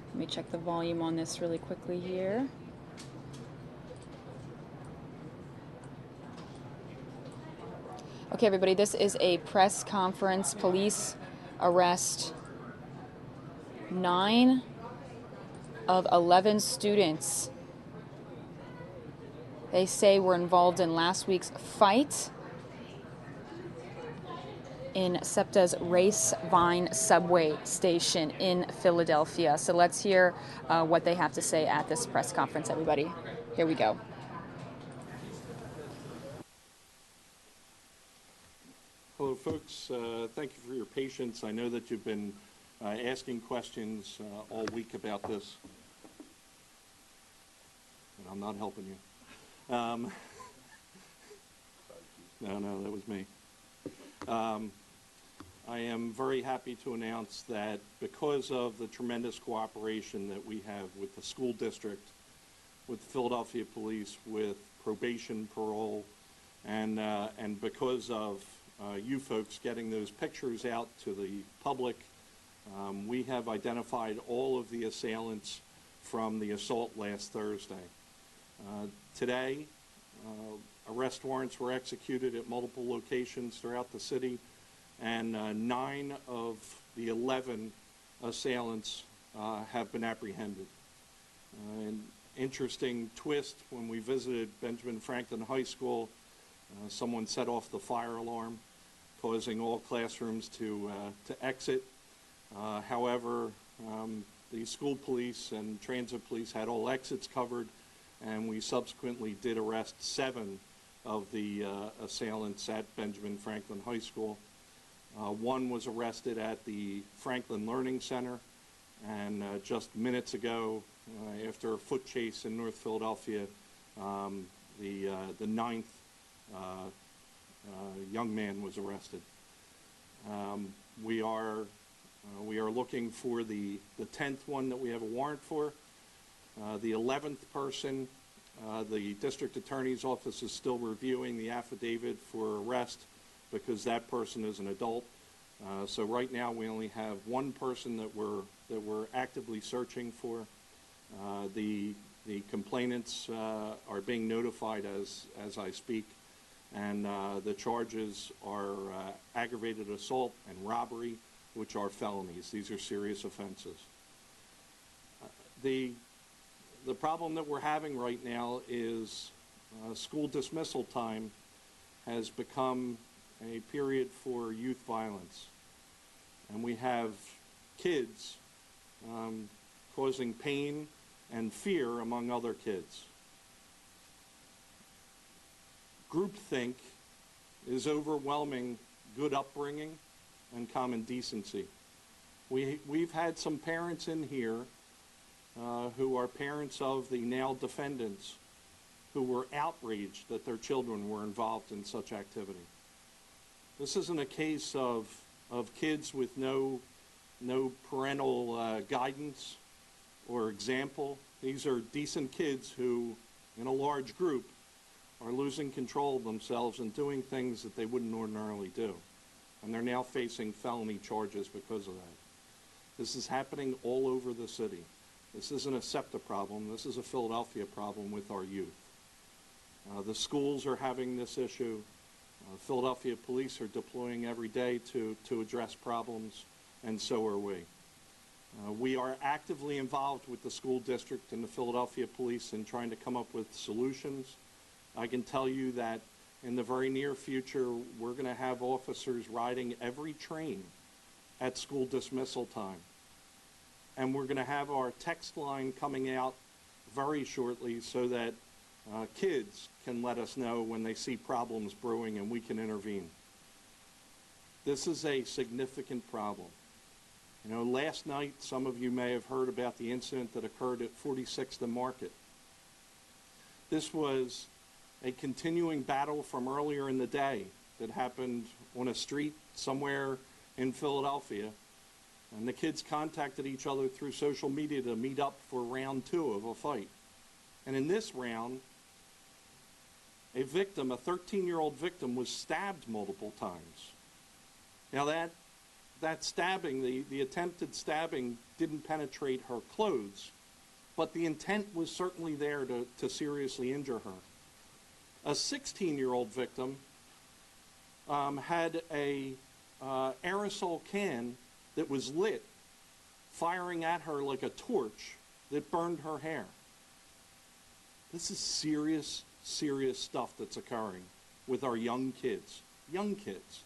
Speaker 21: Let me check the volume on this really quickly here. Okay, everybody, this is a press conference. Police arrest 9 of 11 students they say were involved in last week's fight in SEPTA's Race Vine subway station in Philadelphia. So let's hear what they have to say at this press conference, everybody. Here we go.
Speaker 5: Hello, folks. Thank you for your patience. I know that you've been asking questions all week about this, and I'm not helping you. No, that was me. I am very happy to announce that because of the tremendous cooperation that we have with the school district, with the Philadelphia Police, with probation, parole, and because of you folks getting those pictures out to the public, we have identified all of the assailants from the assault last Thursday. Today, arrest warrants were executed at multiple locations throughout the city, and 9 of the 11 assailants have been apprehended. An interesting twist, when we visited Benjamin Franklin High School, someone set off the fire alarm, causing all classrooms to exit. However, the school police and transit police had all exits covered, and we subsequently did arrest 7 of the assailants at Benjamin Franklin High School. 1 was arrested at the Franklin Learning Center, and just minutes ago, after a foot chase in North Philadelphia, the 9th young man was arrested. We are looking for the 10th one that we have a warrant for. The 11th person, the district attorney's office is still reviewing the affidavit for arrest because that person is an adult. So right now we only have 1 person that we're actively searching for. The complainants are being notified as I speak, and the charges are aggravated assault and robbery, which are felonies. These are serious offenses. The problem that we're having right now is school dismissal time has become a period for youth violence. And we have kids causing pain and fear among other kids. Groupthink is overwhelming good upbringing and common decency. We've had some parents in here who are parents of the now defendants who were outraged that their children were involved in such activity. This isn't a case of kids with no parental guidance or example. These are decent kids who, in a large group, are losing control of themselves and doing things that they wouldn't ordinarily do. And they're now facing felony charges because of that. This is happening all over the city. This isn't a SEPTA problem. This is a Philadelphia problem with our youth. The schools are having this issue. Philadelphia police are deploying every day to address problems, and so are we. We are actively involved with the school district and the Philadelphia police in trying to come up with solutions. I can tell you that in the very near future, we're going to have officers riding every train at school dismissal time. And we're going to have our text line coming out very shortly so that kids can let us know when they see problems brewing and we can intervene. This is a significant problem. You know, last night, some of you may have heard about the incident that occurred at 46th and Market. This was a continuing battle from earlier in the day that happened on a street somewhere in Philadelphia. And the kids contacted each other through social media to meet up for round 2 of a fight. And in this round, a victim, a 13-year-old victim, was stabbed multiple times. Now that stabbing, the attempted stabbing, didn't penetrate her clothes, but the intent was certainly there to seriously injure her. A 16-year-old victim had a aerosol can that was lit, firing at her like a torch that burned her hair. This is serious, serious stuff that's occurring with our young kids. Young kids.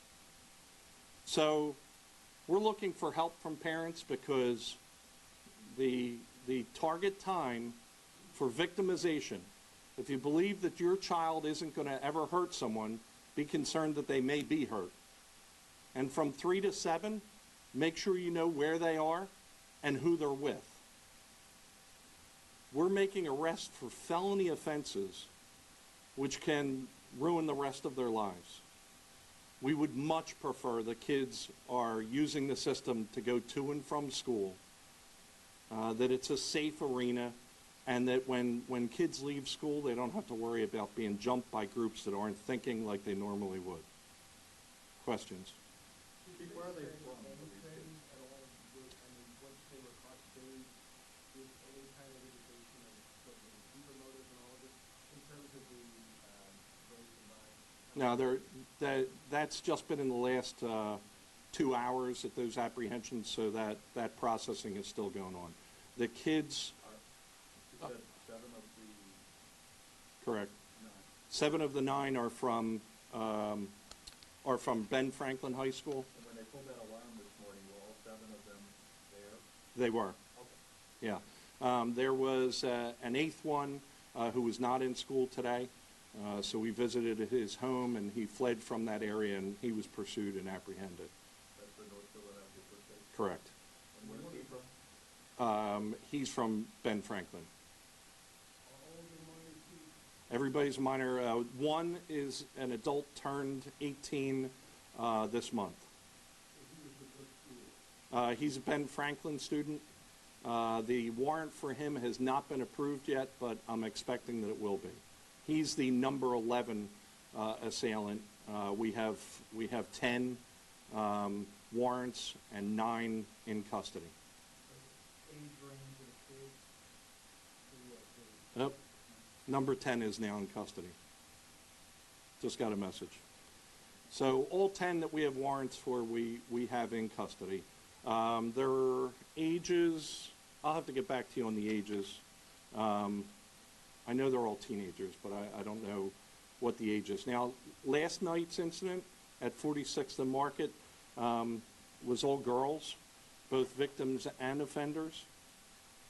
Speaker 5: So we're looking for help from parents because the target time for victimization, if you believe that your child isn't going to ever hurt someone, be concerned that they may be hurt. And from 3 to 7, make sure you know where they are and who they're with. We're making arrests for felony offenses which can ruin the rest of their lives. We would much prefer the kids are using the system to go to and from school, that it's a safe arena, and that when kids leave school, they don't have to worry about being jumped by groups that aren't thinking like they normally would. Questions?
Speaker 11: Where are they from?
Speaker 5: No, that's just been in the last 2 hours at those apprehensions, so that processing is still going on. The kids...
Speaker 11: You said 7 of the...
Speaker 5: Correct.
Speaker 11: 9.
Speaker 5: 7 of the 9 are from Ben Franklin High School.
Speaker 11: And when they pulled that alarm this morning, were all 7 of them there?
Speaker 5: They were.
Speaker 11: Okay.
Speaker 5: Yeah. There was an 8th one who was not in school today. So we visited his home, and he fled from that area, and he was pursued and apprehended.
Speaker 11: That's the North Philadelphia Police.
Speaker 5: Correct.
Speaker 11: And where's he from?
Speaker 5: He's from Ben Franklin. Everybody's a minor. One is an adult turned 18 this month. He's a Ben Franklin student. The warrant for him has not been approved yet, but I'm expecting that it will be. He's the number 11 assailant. We have 10 warrants and 9 in custody. Yep. Number 10 is now in custody. Just got a message. So all 10 that we have warrants for, we have in custody. Their ages, I'll have to get back to you on the ages. I know they're all teenagers, but I don't know what the age is. Now, last night's incident at 46th and Market was all girls, both victims and offenders.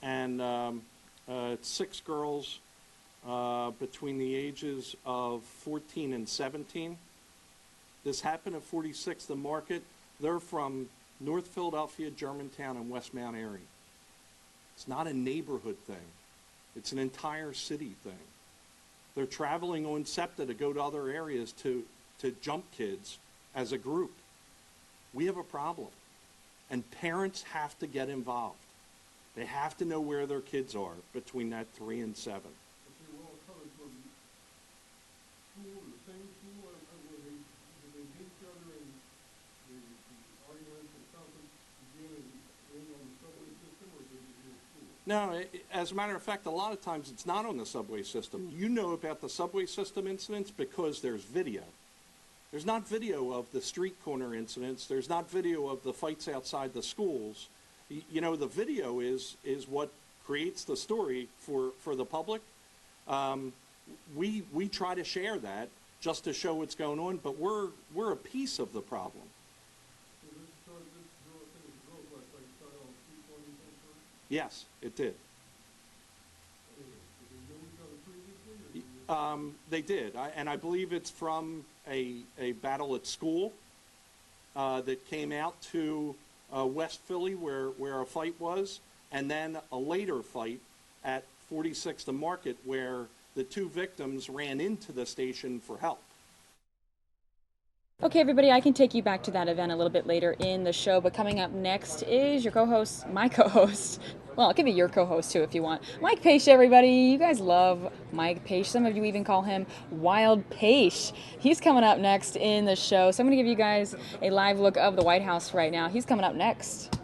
Speaker 5: And 6 girls between the ages of 14 and 17. This happened at 46th and Market. They're from North Philadelphia, Germantown, and West Mount Airy. It's not a neighborhood thing. It's an entire city thing. They're traveling on SEPTA to go to other areas to jump kids as a group. We have a problem. And parents have to get involved. They have to know where their kids are between that 3 and 7. No, as a matter of fact, a lot of times it's not on the subway system. You know about the subway system incidents because there's video. There's not video of the street corner incidents. There's not video of the fights outside the schools. You know, the video is what creates the story for the public. We try to share that just to show what's going on, but we're a piece of the problem. Yes, it did. They did, and I believe it's from a battle at school that came out to West Philly where a fight was, and then a later fight at 46th and Market where the two victims ran into the station for help.
Speaker 21: Okay, everybody, I can take you back to that event a little bit later in the show, but coming up next is your co-host, my co-host. Well, it could be your co-host, too, if you want. Mike Page, everybody. You guys love Mike Page. Some of you even call him Wild Page. He's coming up next in the show. So I'm going to give you guys a live look of the White House right now. He's coming up next.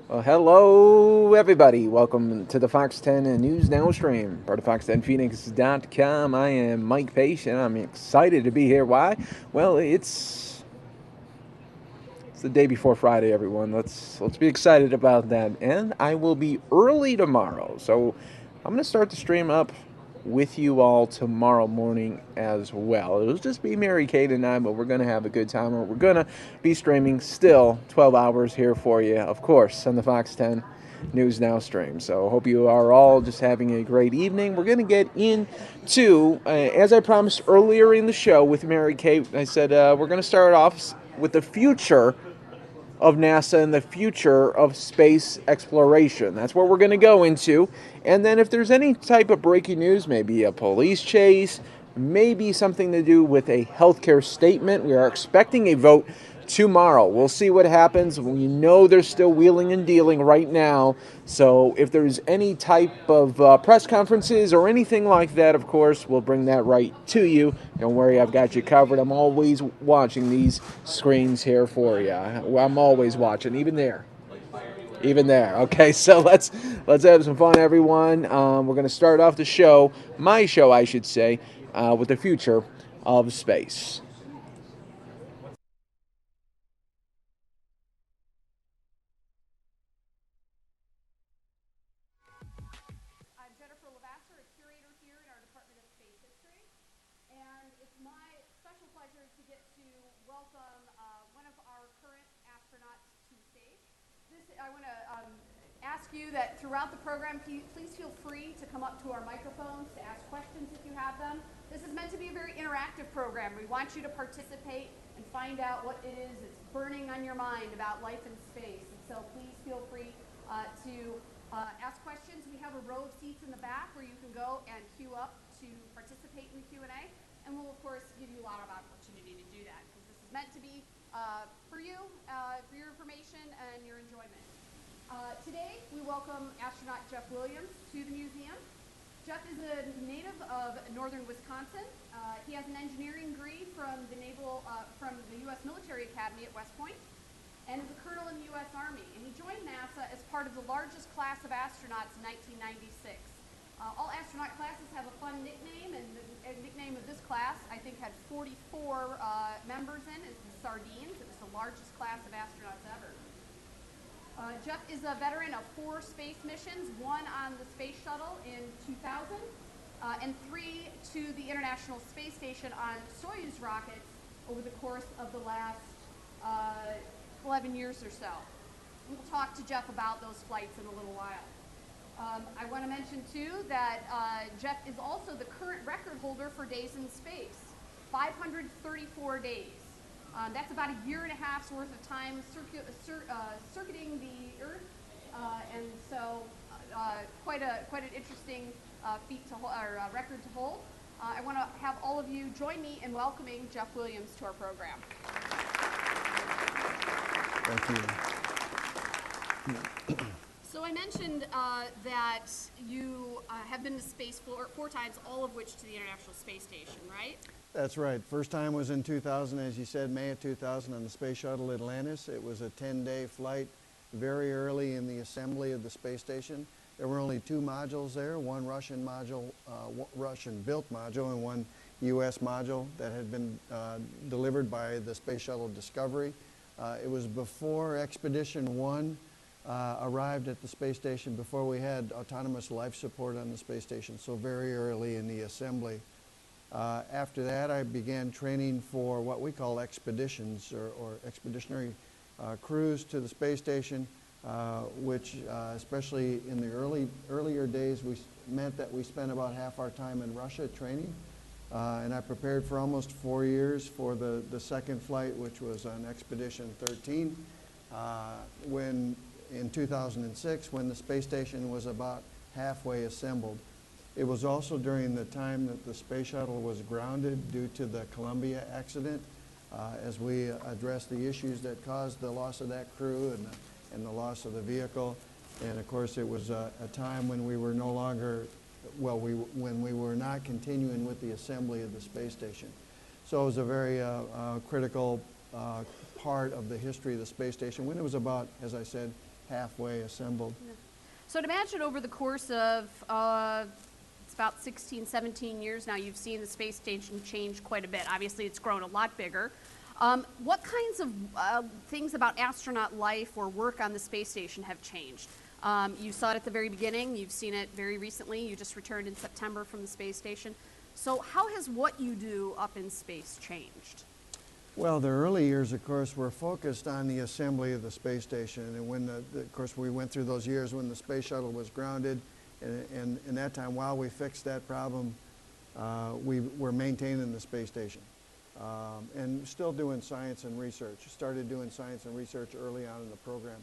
Speaker 4: Well, hello, everybody. Welcome to the Fox 10 News Now stream, part of fox10phoenix.com. I am Mike Pace, and I'm excited to be here. Why? Well, it's the day before Friday, everyone. Let's be excited about that. And I will be early tomorrow, so I'm going to start the stream up with you all tomorrow morning as well. It'll just be Mary Kate and I, but we're going to have a good time. We're going to be streaming still 12 hours here for you, of course, on the Fox 10 News Now stream. So hope you are all just having a great evening. We're going to get into, as I promised earlier in the show with Mary Kate, I said we're going to start off with the future of NASA and the future of space exploration. That's what we're going to go into. And then if there's any type of breaking news, maybe a police chase, maybe something to do with a healthcare statement. We are expecting a vote tomorrow. We'll see what happens. We know they're still wheeling and dealing right now. So if there's any type of press conferences or anything like that, of course, we'll bring that right to you. Don't worry, I've got you covered. I'm always watching these screens here for you. I'm always watching, even there. Even there. Okay, so let's have some fun, everyone. We're going to start off the show, my show, I should say, with the future of space.
Speaker 3: You that throughout the program, please feel free to come up to our microphones to ask questions if you have them. This is meant to be a very interactive program. We want you to participate and find out what it is that's burning on your mind about life in space. And so please feel free to ask questions. We have a row of seats in the back where you can go and queue up to participate in the Q&A. And we'll, of course, give you a lot of opportunity to do that because this is meant to be for you, for your information and your enjoyment. Today, we welcome astronaut Jeff Williams to the museum. Jeff is a native of northern Wisconsin. He has an engineering degree from the U.S. Military Academy at West Point and is a colonel in the U.S. Army. And he joined NASA as part of the largest class of astronauts in 1996. All astronaut classes have a fun nickname, and the nickname of this class, I think, had 44 members in, is the Sardines. It was the largest class of astronauts ever. Jeff is a veteran of 4 space missions, 1 on the space shuttle in 2000, and 3 to the International Space Station on Soyuz rockets over the course of the last 11 years or so. We'll talk to Jeff about those flights in a little while. I want to mention, too, that Jeff is also the current record holder for days in space, 534 days. That's about a year and a half's worth of time circuiting the Earth, and so quite an interesting feat to or record to hold. I want to have all of you join me in welcoming Jeff Williams to our program.
Speaker 13: Thank you.
Speaker 3: So I mentioned that you have been to space 4 times, all of which to the International Space Station, right?
Speaker 13: That's right. First time was in 2000, as you said, May of 2000 on the Space Shuttle Atlantis. It was a 10-day flight very early in the assembly of the space station. There were only 2 modules there, one Russian module, Russian-built module, and one U.S. module that had been delivered by the Space Shuttle Discovery. It was before Expedition 1 arrived at the space station, before we had autonomous life support on the space station, so very early in the assembly. After that, I began training for what we call expeditions or expeditionary cruise to the space station, which especially in the earlier days meant that we spent about half our time in Russia training. And I prepared for almost 4 years for the second flight, which was on Expedition 13, when in 2006, when the space station was about halfway assembled. It was also during the time that the space shuttle was grounded due to the Columbia accident, as we addressed the issues that caused the loss of that crew and the loss of the vehicle. And of course, it was a time when we were no longer, when we were not continuing with the assembly of the space station. So it was a very critical part of the history of the space station when it was about, as I said, halfway assembled.
Speaker 3: So to imagine over the course of it's about 16, 17 years now, you've seen the space station change quite a bit. Obviously, it's grown a lot bigger. What kinds of things about astronaut life or work on the space station have changed? You saw it at the very beginning. You've seen it very recently. You just returned in September from the space station. So how has what you do up in space changed?
Speaker 13: Well, the early years, of course, were focused on the assembly of the space station. And when, of course, we went through those years when the space shuttle was grounded. And in that time, while we fixed that problem, we were maintaining the space station. And still doing science and research. Started doing science and research early on in the program.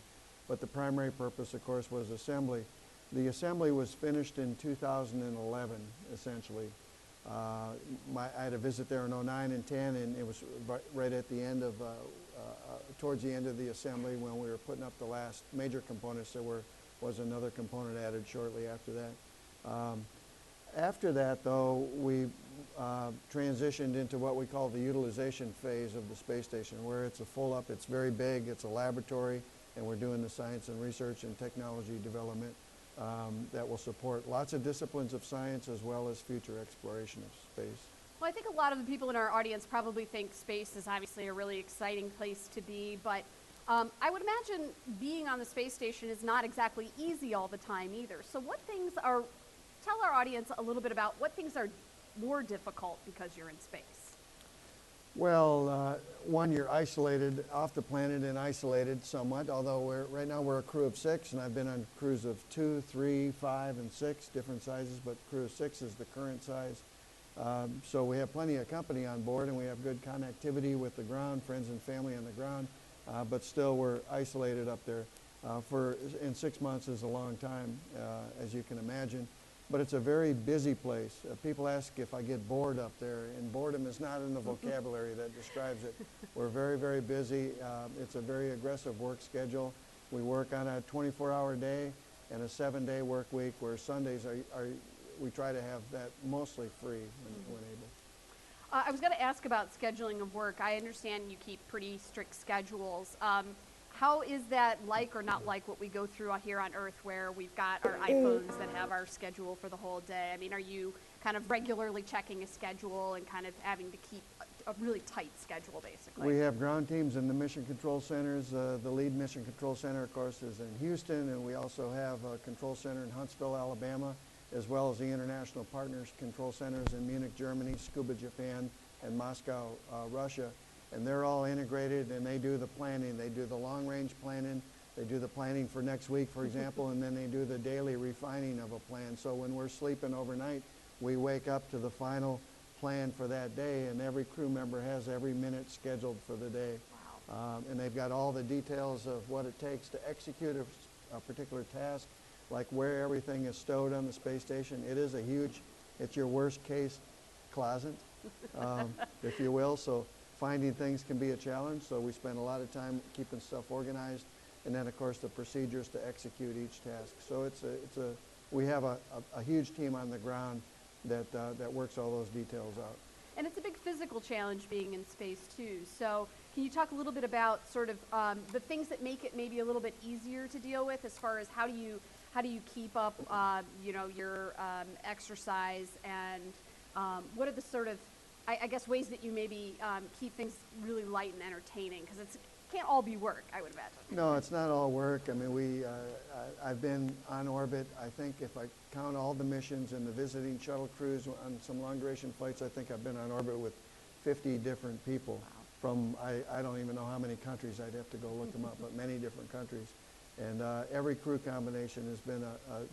Speaker 13: But the primary purpose, of course, was assembly. The assembly was finished in 2011, essentially. I had a visit there in 09 and 10, and it was right at the end of towards the end of the assembly when we were putting up the last major components. There was another component added shortly after that. After that, though, we transitioned into what we call the utilization phase of the space station, where it's a full-up, it's very big, it's a laboratory, and we're doing the science and research and technology development that will support lots of disciplines of science as well as future exploration of space.
Speaker 3: Well, I think a lot of the people in our audience probably think space is obviously a really exciting place to be, but I would imagine being on the space station is not exactly easy all the time either. So what things are, tell our audience a little bit about what things are more difficult because you're in space.
Speaker 13: Well, one, you're isolated off the planet and isolated somewhat, although right now we're a crew of 6, and I've been on crews of 2, 3, 5, and 6, different sizes, but crew of 6 is the current size. So we have plenty of company on board, and we have good connectivity with the ground, friends and family on the ground, but still we're isolated up there. In 6 months is a long time, as you can imagine. But it's a very busy place. People ask if I get bored up there, and boredom is not in the vocabulary that describes it. We're very, very busy. It's a very aggressive work schedule. We work on a 24-hour day and a 7-day work week, where Sundays we try to have that mostly free when able.
Speaker 3: I was going to ask about scheduling of work. I understand you keep pretty strict schedules. How is that like or not like what we go through here on Earth, where we've got our iPhones that have our schedule for the whole day? I mean, are you kind of regularly checking a schedule and kind of having to keep a really tight schedule, basically?
Speaker 13: We have ground teams in the mission control centers. The lead mission control center, of course, is in Houston, and we also have a control center in Huntsville, Alabama, as well as the international partners control centers in Munich, Germany, Tsukuba, Japan, and Moscow, Russia. And they're all integrated, and they do the planning. They do the long-range planning. They do the planning for next week, for example, and then they do the daily refining of a plan. So when we're sleeping overnight, we wake up to the final plan for that day, and every crew member has every minute scheduled for the day. Wow. And they've got all the details of what it takes to execute a particular task, like where everything is stowed on the space station. It is a huge, it's your worst case closet, if you will. So finding things can be a challenge, so we spend a lot of time keeping stuff organized, and then of course the procedures to execute each task. So we have a huge team on the ground that works all those details out.
Speaker 3: And it's a big physical challenge being in space too. So can you talk a little bit about sort of the things that make it maybe a little bit easier to deal with, as far as how do you keep up your exercise, and what are the sort of I guess ways that you maybe keep things really light and entertaining, because it can't all be work, I would imagine.
Speaker 13: No, it's not all work. I mean, I've been on orbit, I think if I count all the missions and the visiting shuttle crews on some long duration flights, I think I've been on orbit with 50 different people. Wow. From, I don't even know how many countries, I'd have to go look them up, but many different countries. And every crew combination has been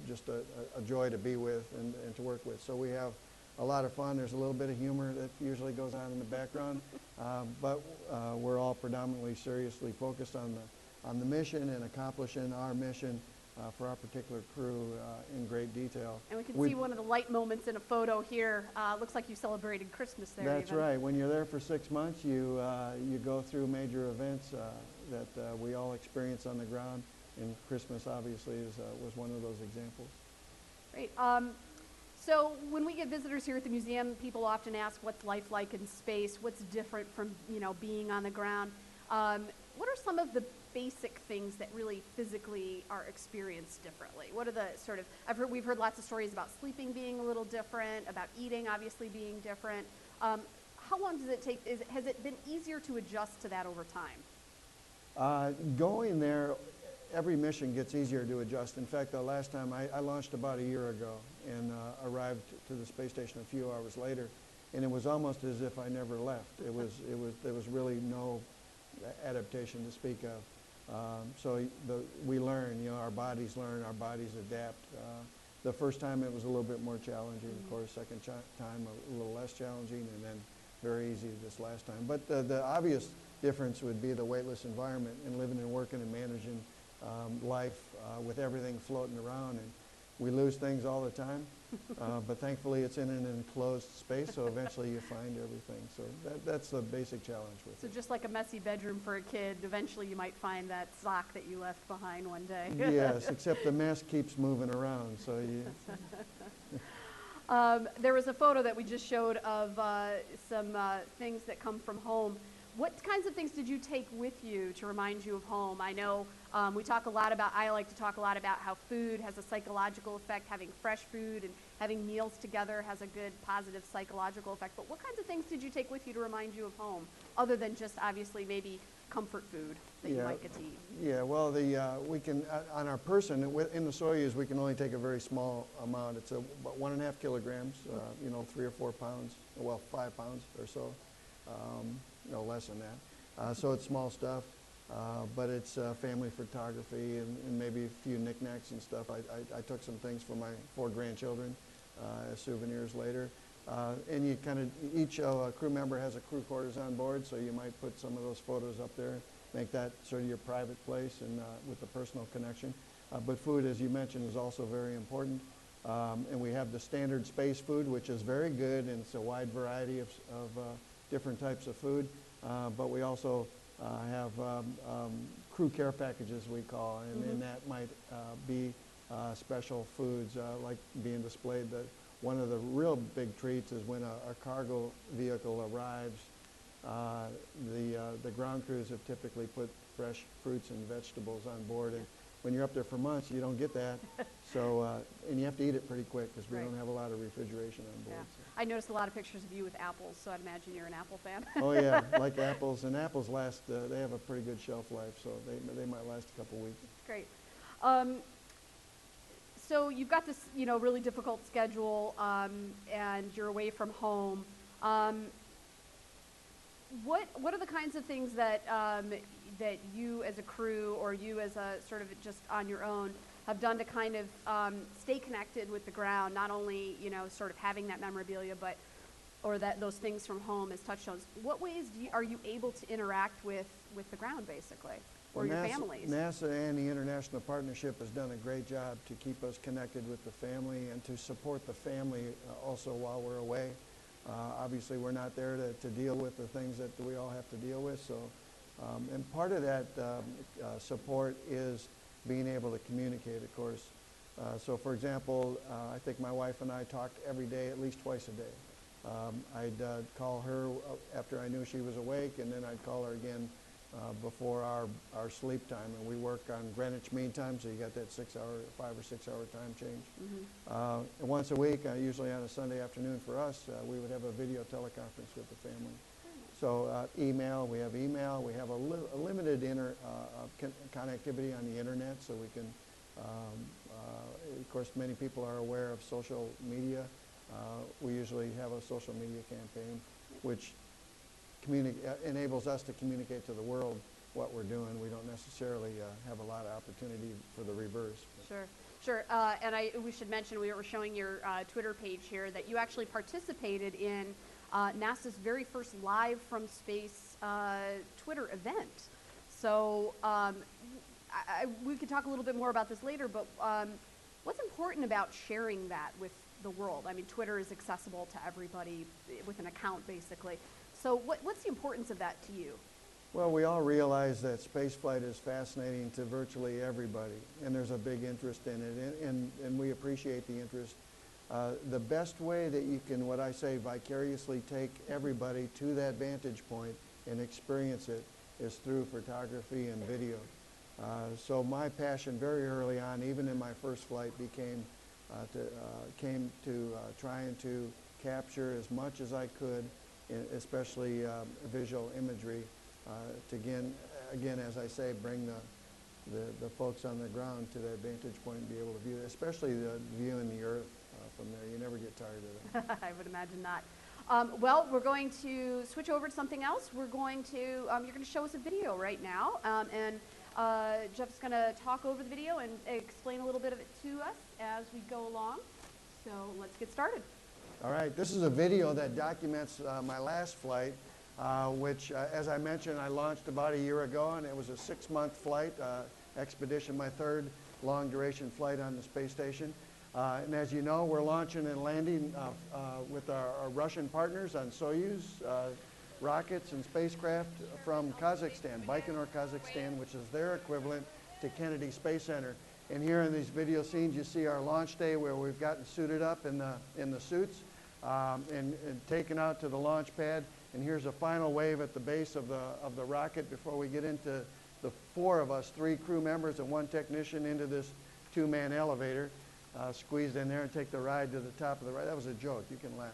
Speaker 13: just a joy to be with and to work with. So we have a lot of fun. There's a little bit of humor that usually goes on in the background, but we're all predominantly seriously focused on the mission and accomplishing our mission for our particular crew in great detail.
Speaker 3: And we can see one of the light moments in a photo here. Looks like you celebrated Christmas there.
Speaker 13: That's
Speaker 3: even.
Speaker 13: right. When you're there for 6 months, you go through major events that we all experience on the ground, and Christmas obviously was one of those examples.
Speaker 3: Great. So when we get visitors here at the museum, people often ask what's life like in space, what's different from being on the ground. What are some of the basic things that really physically are experienced differently? What are the sort of, we've heard lots of stories about sleeping being a little different, about eating obviously being different. How long does it take, has it been easier to adjust to that over time?
Speaker 13: Going there, every mission gets easier to adjust. In fact, the last time I launched about a year ago and arrived to the space station a few hours later, and it was almost as if I never left. There was really no adaptation to speak of. So we learn, our bodies learn, our bodies adapt. The first time it was a little bit more challenging, of course. Second time a little less challenging, and then very easy this last time. But the obvious difference would be the weightless environment and living and working and managing life with everything floating around. And We lose things all the time, but thankfully it's in an enclosed space, so eventually you find everything. So that's the basic challenge with
Speaker 3: So
Speaker 13: it.
Speaker 3: just like a messy bedroom for a kid, eventually you might find that sock that you left behind one day.
Speaker 13: Yes, except the mess keeps moving around, so you...
Speaker 3: There was a photo that we just showed of some things that come from home. What kinds of things did you take with you to remind you of home? I know we talk a lot about, I like to talk a lot about how food has a psychological effect. Having fresh food and having meals together has a good positive psychological effect. But what kinds of things did you take with you to remind you of home, other than just obviously maybe comfort food that you might get to eat?
Speaker 13: Yeah, well, we can, on our person, in the Soyuz, we can only take a very small amount. It's about 1.5 kilograms, 3 or 4 pounds, well, 5 pounds or so, no less than that. So it's small stuff, but it's family photography and maybe a few knickknacks and stuff. I took some things for my 4 grandchildren as souvenirs later. And you kind of, each crew member has a crew quarters on board, so you might put some of those photos up there, make that sort of your private place and with the personal connection. But food, as you mentioned, is also very important. And we have the standard space food, which is very good, and it's a wide variety of different types of food. But we also have crew care packages, we call, and that might be special foods like being displayed. One of the real big treats is when a cargo vehicle arrives. The ground crews have typically put fresh fruits and vegetables on board, and when you're up there for months, you don't get that. So, and you have to eat it pretty quick because we don't have a lot of refrigeration on board.
Speaker 3: Yeah. I noticed a lot of pictures of you with apples, so I'd imagine you're an apple fan.
Speaker 13: Oh yeah, like apples, and apples last. They have a pretty good shelf life, so they might last a couple weeks.
Speaker 3: Great. So you've got this, really difficult schedule, and you're away from home. What are the kinds of things that that you as a crew or you as a sort of just on your own have done to kind of stay connected with the ground? Not only sort of having that memorabilia, but or those things from home as touchstones. What ways are you able to interact with the ground, basically? Or your families?
Speaker 13: NASA and the International Partnership has done a great job to keep us connected with the family and to support the family also while we're away. Obviously, we're not there to deal with the things that we all have to deal with. So, and part of that support is being able to communicate, of course. So, for example, I think my wife and I talked every day, at least twice a day. I'd call her after I knew she was awake, and then I'd call her again before our sleep time, and we work on Greenwich Mean Time, so you got that 5 or 6 hour time change. And once a week, usually on a Sunday afternoon for us, we would have a video teleconference with the family. So email, we have a limited connectivity on the internet, so we can, of course, many people are aware of social media. We usually have a social media campaign, which enables us to communicate to the world what we're doing. We don't necessarily have a lot of opportunity for the reverse.
Speaker 3: Sure, sure. And we should mention, we were showing your Twitter page here, that you actually participated in NASA's very first live from space Twitter event. So we could talk a little bit more about this later, but what's important about sharing that with the world? I mean, Twitter is accessible to everybody with an account, basically. So what's the importance of that to you?
Speaker 13: Well, we all realize that spaceflight is fascinating to virtually everybody, and there's a big interest in it, and we appreciate the interest. The best way that you can, what I say, vicariously take everybody to that vantage point and experience it is through photography and video. So my passion very early on, even in my first flight, came to trying to capture as much as I could, especially visual imagery, to again, as I say, bring the folks on the ground to that vantage point and be able to view it, especially the viewing the Earth from there. You never get tired of that.
Speaker 3: I would imagine not. Well, we're going to switch over to something else. We're going to, you're going to show us a video right now, and Jeff's going to talk over the video and explain a little bit of it to us as we go along. So let's get started.
Speaker 13: All right, this is a video that documents my last flight, which, as I mentioned, I launched about a year ago, and it was a 6-month flight, expedition, my third long-duration flight on the space station. And as you know, we're launching and landing with our Russian partners on Soyuz rockets and spacecraft from Kazakhstan, Baikonur, Kazakhstan, which is their equivalent to Kennedy Space Center. And here in these video scenes, you see our launch day where we've gotten suited up in the suits and taken out to the launch pad. And here's a final wave at the base of the rocket before we get into the 4 of us, 3 crew members and 1 technician, into this 2-man elevator, squeezed in there and take the ride to the top of the rocket. That was a joke, you can laugh.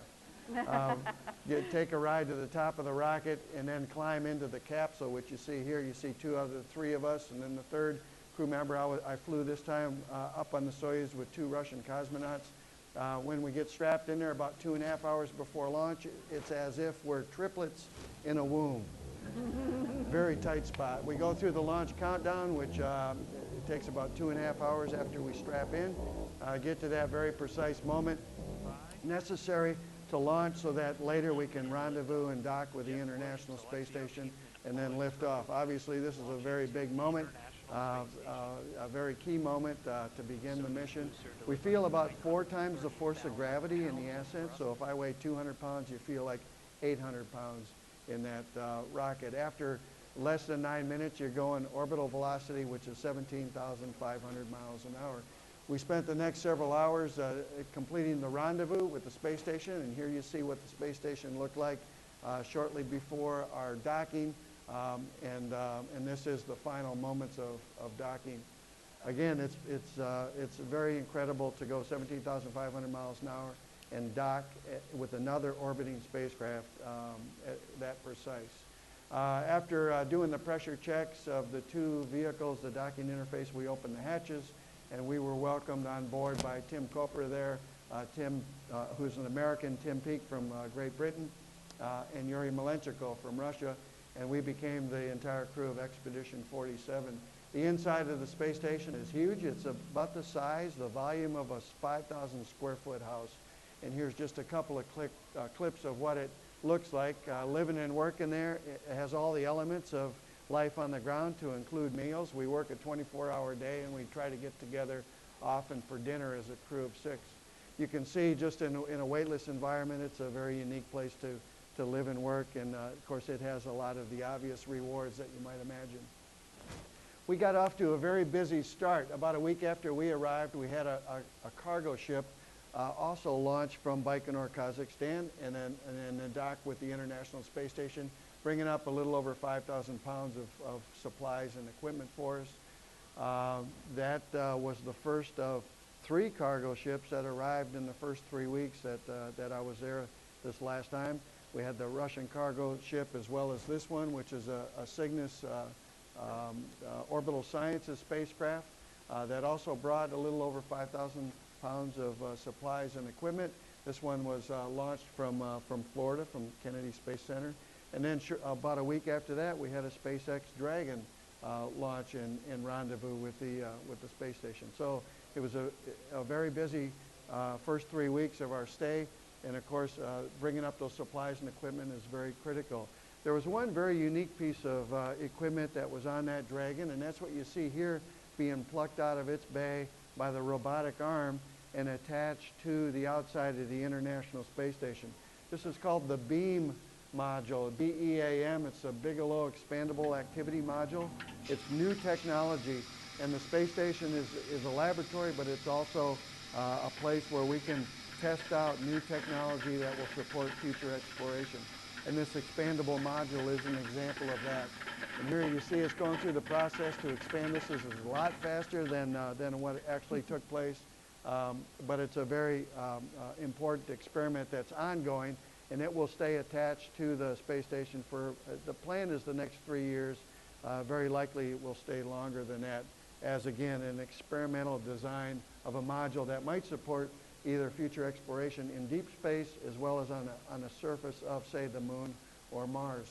Speaker 13: You take a ride to the top of the rocket and then climb into the capsule, which you see here. You see 2 out of the 3 of us, and then the 3rd crew member. I flew this time up on the Soyuz with 2 Russian cosmonauts. When we get strapped in there about 2.5 hours before launch, it's as if we're triplets in a womb. Very tight spot. We go through the launch countdown, which it takes about 2.5 hours after we strap in. Get to that very precise moment necessary to launch so that later we can rendezvous and dock with the International Space Station and then lift off. Obviously, this is a very big moment, a very key moment to begin the mission. We feel about 4 times the force of gravity in the ascent, so if I weigh 200 pounds, you feel like 800 pounds in that rocket. After less than 9 minutes, you're going orbital velocity, which is 17,500 miles an hour. We spent the next several hours completing the rendezvous with the space station, and here you see what the space station looked like shortly before our docking, and this is the final moments of docking. Again, it's very incredible to go 17,500 miles an hour and dock with another orbiting spacecraft that precise. After doing the pressure checks of the 2 vehicles, the docking interface, we opened the hatches, and we were welcomed on board by Tim Koper there, Tim, who's an American, Tim Peake from Great Britain, and Yuri Malenchiko from Russia, and we became the entire crew of Expedition 47. The inside of the space station is huge. It's about the size, the volume of a 5,000 square foot house. And here's just a couple of clips of what it looks like. Living and working there, it has all the elements of life on the ground, to include meals. We work a 24-hour day, and we try to get together often for dinner as a crew of 6. You can see just in a weightless environment, it's a very unique place to live and work, and of course it has a lot of the obvious rewards that you might imagine. We got off to a very busy start. About a week after we arrived, we had a cargo ship also launched from Baikonur, Kazakhstan, and then docked with the International Space Station, bringing up a little over 5,000 pounds of supplies and equipment for us. That was the first of 3 cargo ships that arrived in the first 3 weeks that I was there this last time. We had the Russian cargo ship as well as this one, which is a Cygnus Orbital Sciences spacecraft that also brought a little over 5,000 pounds of supplies and equipment. This one was launched from Florida, from Kennedy Space Center. And then about a week after that, we had a SpaceX Dragon launch and rendezvous with the space station. So it was a very busy first 3 weeks of our stay. And of course, bringing up those supplies and equipment is very critical. There was one very unique piece of equipment that was on that Dragon, and that's what you see here being plucked out of its bay by the robotic arm and attached to the outside of the International Space Station. This is called the BEAM module, B-E-A-M. It's a Bigelow Expandable Activity Module. It's new technology, and the space station is a laboratory, but it's also a place where we can test out new technology that will support future exploration. And this expandable module is an example of that. And here you see it's going through the process to expand. This is a lot faster than what actually took place, but it's a very important experiment that's ongoing, and it will stay attached to the space station for, the plan is the next 3 years. Very likely it will stay longer than that, as again, an experimental design of a module that might support either future exploration in deep space as well as on a surface of, say, the moon or Mars.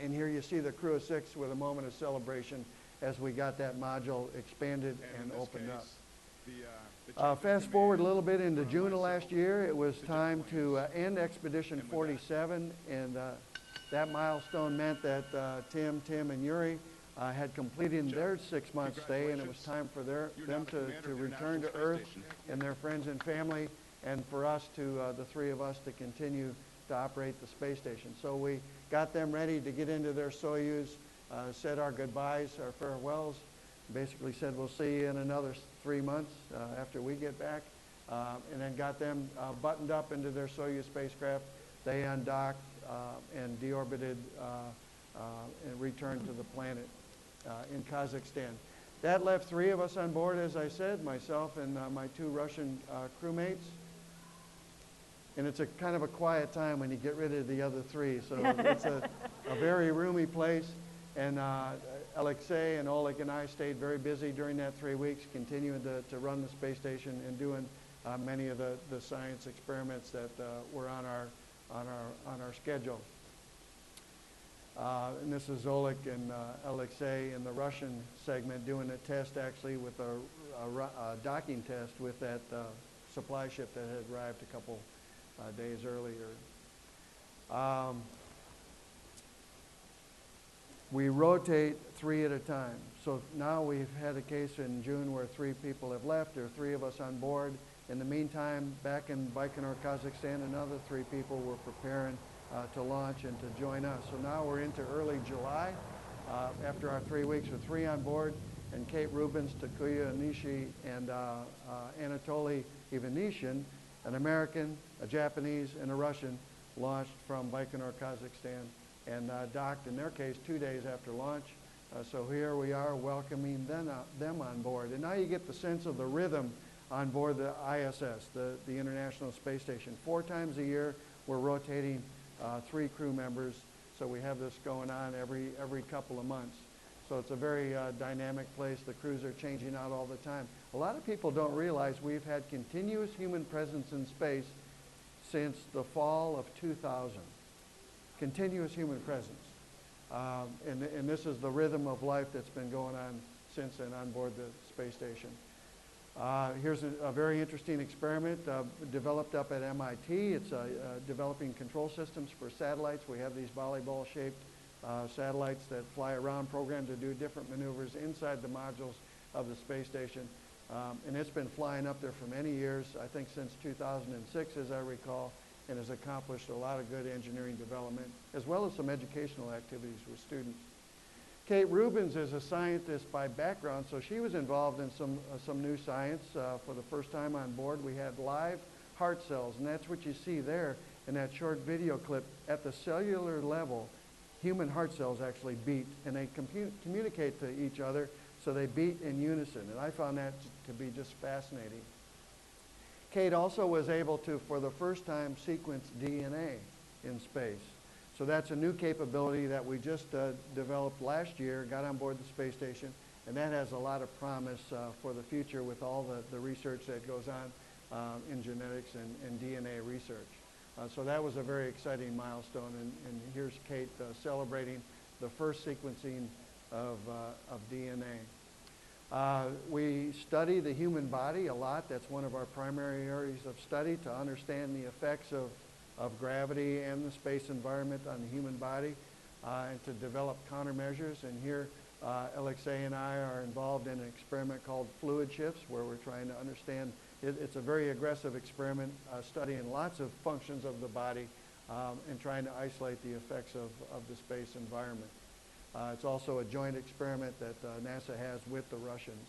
Speaker 13: And here you see the crew of 6 with a moment of celebration as we got that module expanded and opened up. Fast forward a little bit into June of last year, it was time to end Expedition 47, and that milestone meant that Tim, and Yuri had completed their 6-month stay, and it was time for them to return to Earth and their friends and family, and for us to, the three of us, to continue to operate the space station. So we got them ready to get into their Soyuz, said our goodbyes, our farewells, basically said we'll see you in another 3 months after we get back, and then got them buttoned up into their Soyuz spacecraft. They undocked and deorbited and returned to the planet in Kazakhstan. That left 3 of us on board, as I said, myself and my 2 Russian crewmates. And it's a kind of a quiet time when you get rid of the other 3. So it's a very roomy place. And Alexei and Oleg and I stayed very busy during that 3 weeks, continuing to run the space station and doing many of the science experiments that were on our schedule. And this is Oleg and Alexei in the Russian segment doing a test actually with a docking test with that supply ship that had arrived a couple days earlier. We rotate 3 at a time. So now we've had a case in June where 3 people have left. There are 3 of us on board. In the meantime, back in Baikonur, Kazakhstan, another 3 people were preparing to launch and to join us. So now we're into early July after our 3 weeks with 3 on board, and Kate Rubins, Takuya Nishi, and Anatoly Ivanishin, an American, a Japanese, and a Russian, launched from Baikonur, Kazakhstan, and docked, in their case, 2 days after launch. So here we are welcoming them on board. And now you get the sense of the rhythm on board the ISS, the International Space Station. 4 times a year, we're rotating 3 crew members. So we have this going on every couple of months. So it's a very dynamic place. The crews are changing out all the time. A lot of people don't realize we've had continuous human presence in space since the fall of 2000. Continuous human presence. And this is the rhythm of life that's been going on since then on board the space station. Here's a very interesting experiment developed up at MIT. It's developing control systems for satellites. We have these volleyball-shaped satellites that fly around, programmed to do different maneuvers inside the modules of the space station. And it's been flying up there for many years, I think since 2006, as I recall, and has accomplished a lot of good engineering development, as well as some educational activities with students. Kate Rubins is a scientist by background, so she was involved in some new science. For the first time on board, we had live heart cells, and that's what you see there in that short video clip. At the cellular level, human heart cells actually beat, and they communicate to each other, so they beat in unison, and I found that to be just fascinating. Kate also was able to, for the first time, sequence DNA in space. So that's a new capability that we just developed last year, got on board the space station, and that has a lot of promise for the future with all the research that goes on in genetics and DNA research. So that was a very exciting milestone, and here's Kate celebrating the first sequencing of DNA. We study the human body a lot. That's one of our primary areas of study, to understand the effects of gravity and the space environment on the human body, and to develop countermeasures. And here, Alexei and I are involved in an experiment called fluid shifts, where we're trying to understand. It's a very aggressive experiment, studying lots of functions of the body and trying to isolate the effects of the space environment. It's also a joint experiment that NASA has with the Russians.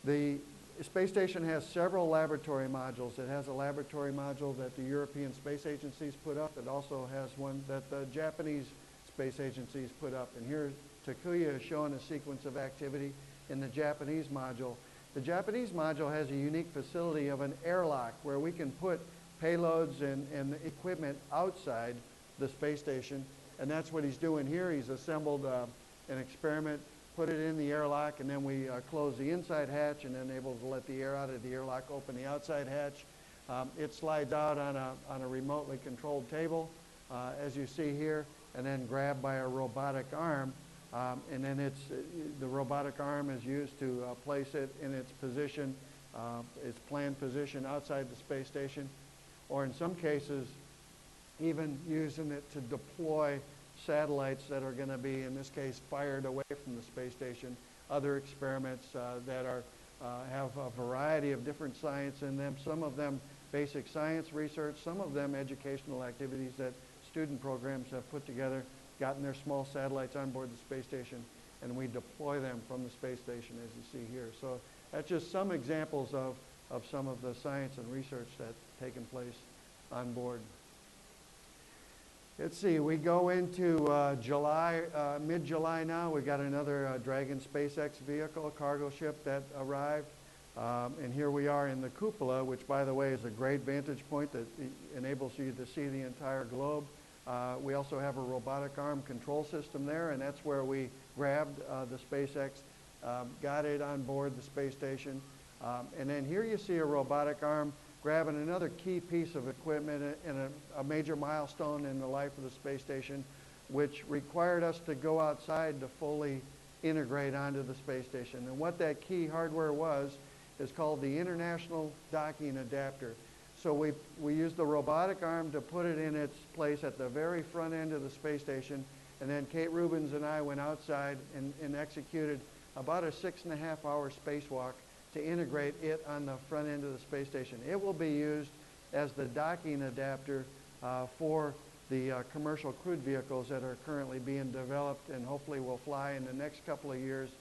Speaker 13: The space station has several laboratory modules. It has a laboratory module that the European space agencies put up. It also has one that the Japanese space agencies put up. And here, Takuya is showing a sequence of activity in the Japanese module. The Japanese module has a unique facility of an airlock where we can put payloads and equipment outside the space station. And that's what he's doing here. He's assembled an experiment, put it in the airlock, and then we close the inside hatch and then able to let the air out of the airlock, open the outside hatch. It slides out on a remotely controlled table, as you see here, and then grabbed by a robotic arm. And then the robotic arm is used to place it in its position, its planned position outside the space station, or in some cases, even using it to deploy satellites that are going to be, in this case, fired away from the space station, other experiments that are have a variety of different science in them, some of them basic science research, some of them educational activities that student programs have put together, gotten their small satellites on board the space station, and we deploy them from the space station, as you see here. So that's just some examples of some of the science and research that's taken place on board. Let's see, we go into July, mid-July now. We've got another Dragon SpaceX vehicle, cargo ship that arrived. And here we are in the cupola, which, by the way, is a great vantage point that enables you to see the entire globe. We also have a robotic arm control system there, and that's where we grabbed the SpaceX, got it on board the space station. And then here you see a robotic arm grabbing another key piece of equipment and a major milestone in the life of the space station, which required us to go outside to fully integrate onto the space station. And what that key hardware was is called the International Docking Adapter. So we used the robotic arm to put it in its place at the very front end of the space station, and then Kate Rubins and I went outside and executed about a 6.5-hour spacewalk to integrate it on the front end of the space station. It will be used as the docking adapter for the commercial crewed vehicles that are currently being developed and hopefully will fly in the next couple of years,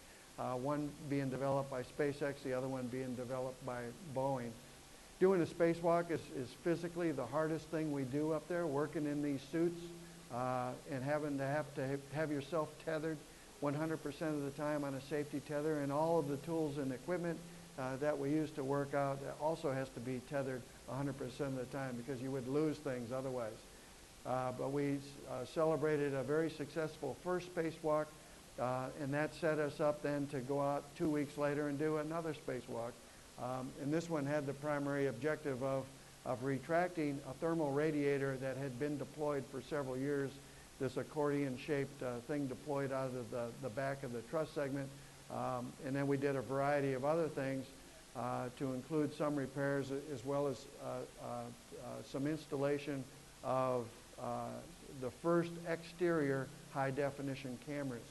Speaker 13: one being developed by SpaceX, the other one being developed by Boeing. Doing a spacewalk is physically the hardest thing we do up there, working in these suits and having to have yourself tethered 100% of the time on a safety tether, and all of the tools and equipment that we use to work out also has to be tethered 100% of the time because you would lose things otherwise. But we celebrated a very successful first spacewalk, and that set us up then to go out 2 weeks later and do another spacewalk. And this one had the primary objective of retracting a thermal radiator that had been deployed for several years, this accordion-shaped thing deployed out of the back of the truss segment. And then we did a variety of other things to include some repairs as well as some installation of the first exterior high-definition cameras.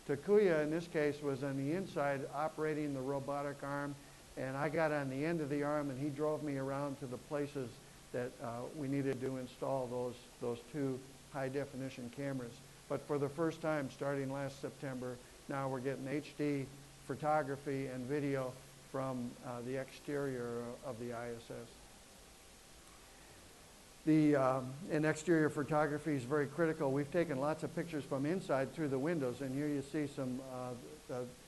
Speaker 13: Takuya, in this case, was on the inside operating the robotic arm, and I got on the end of the arm, and he drove me around to the places that we needed to install those two high-definition cameras. But for the first time, starting last September, now we're getting HD photography and video from the exterior of the ISS. And exterior photography is very critical. We've taken lots of pictures from inside through the windows, and here you see some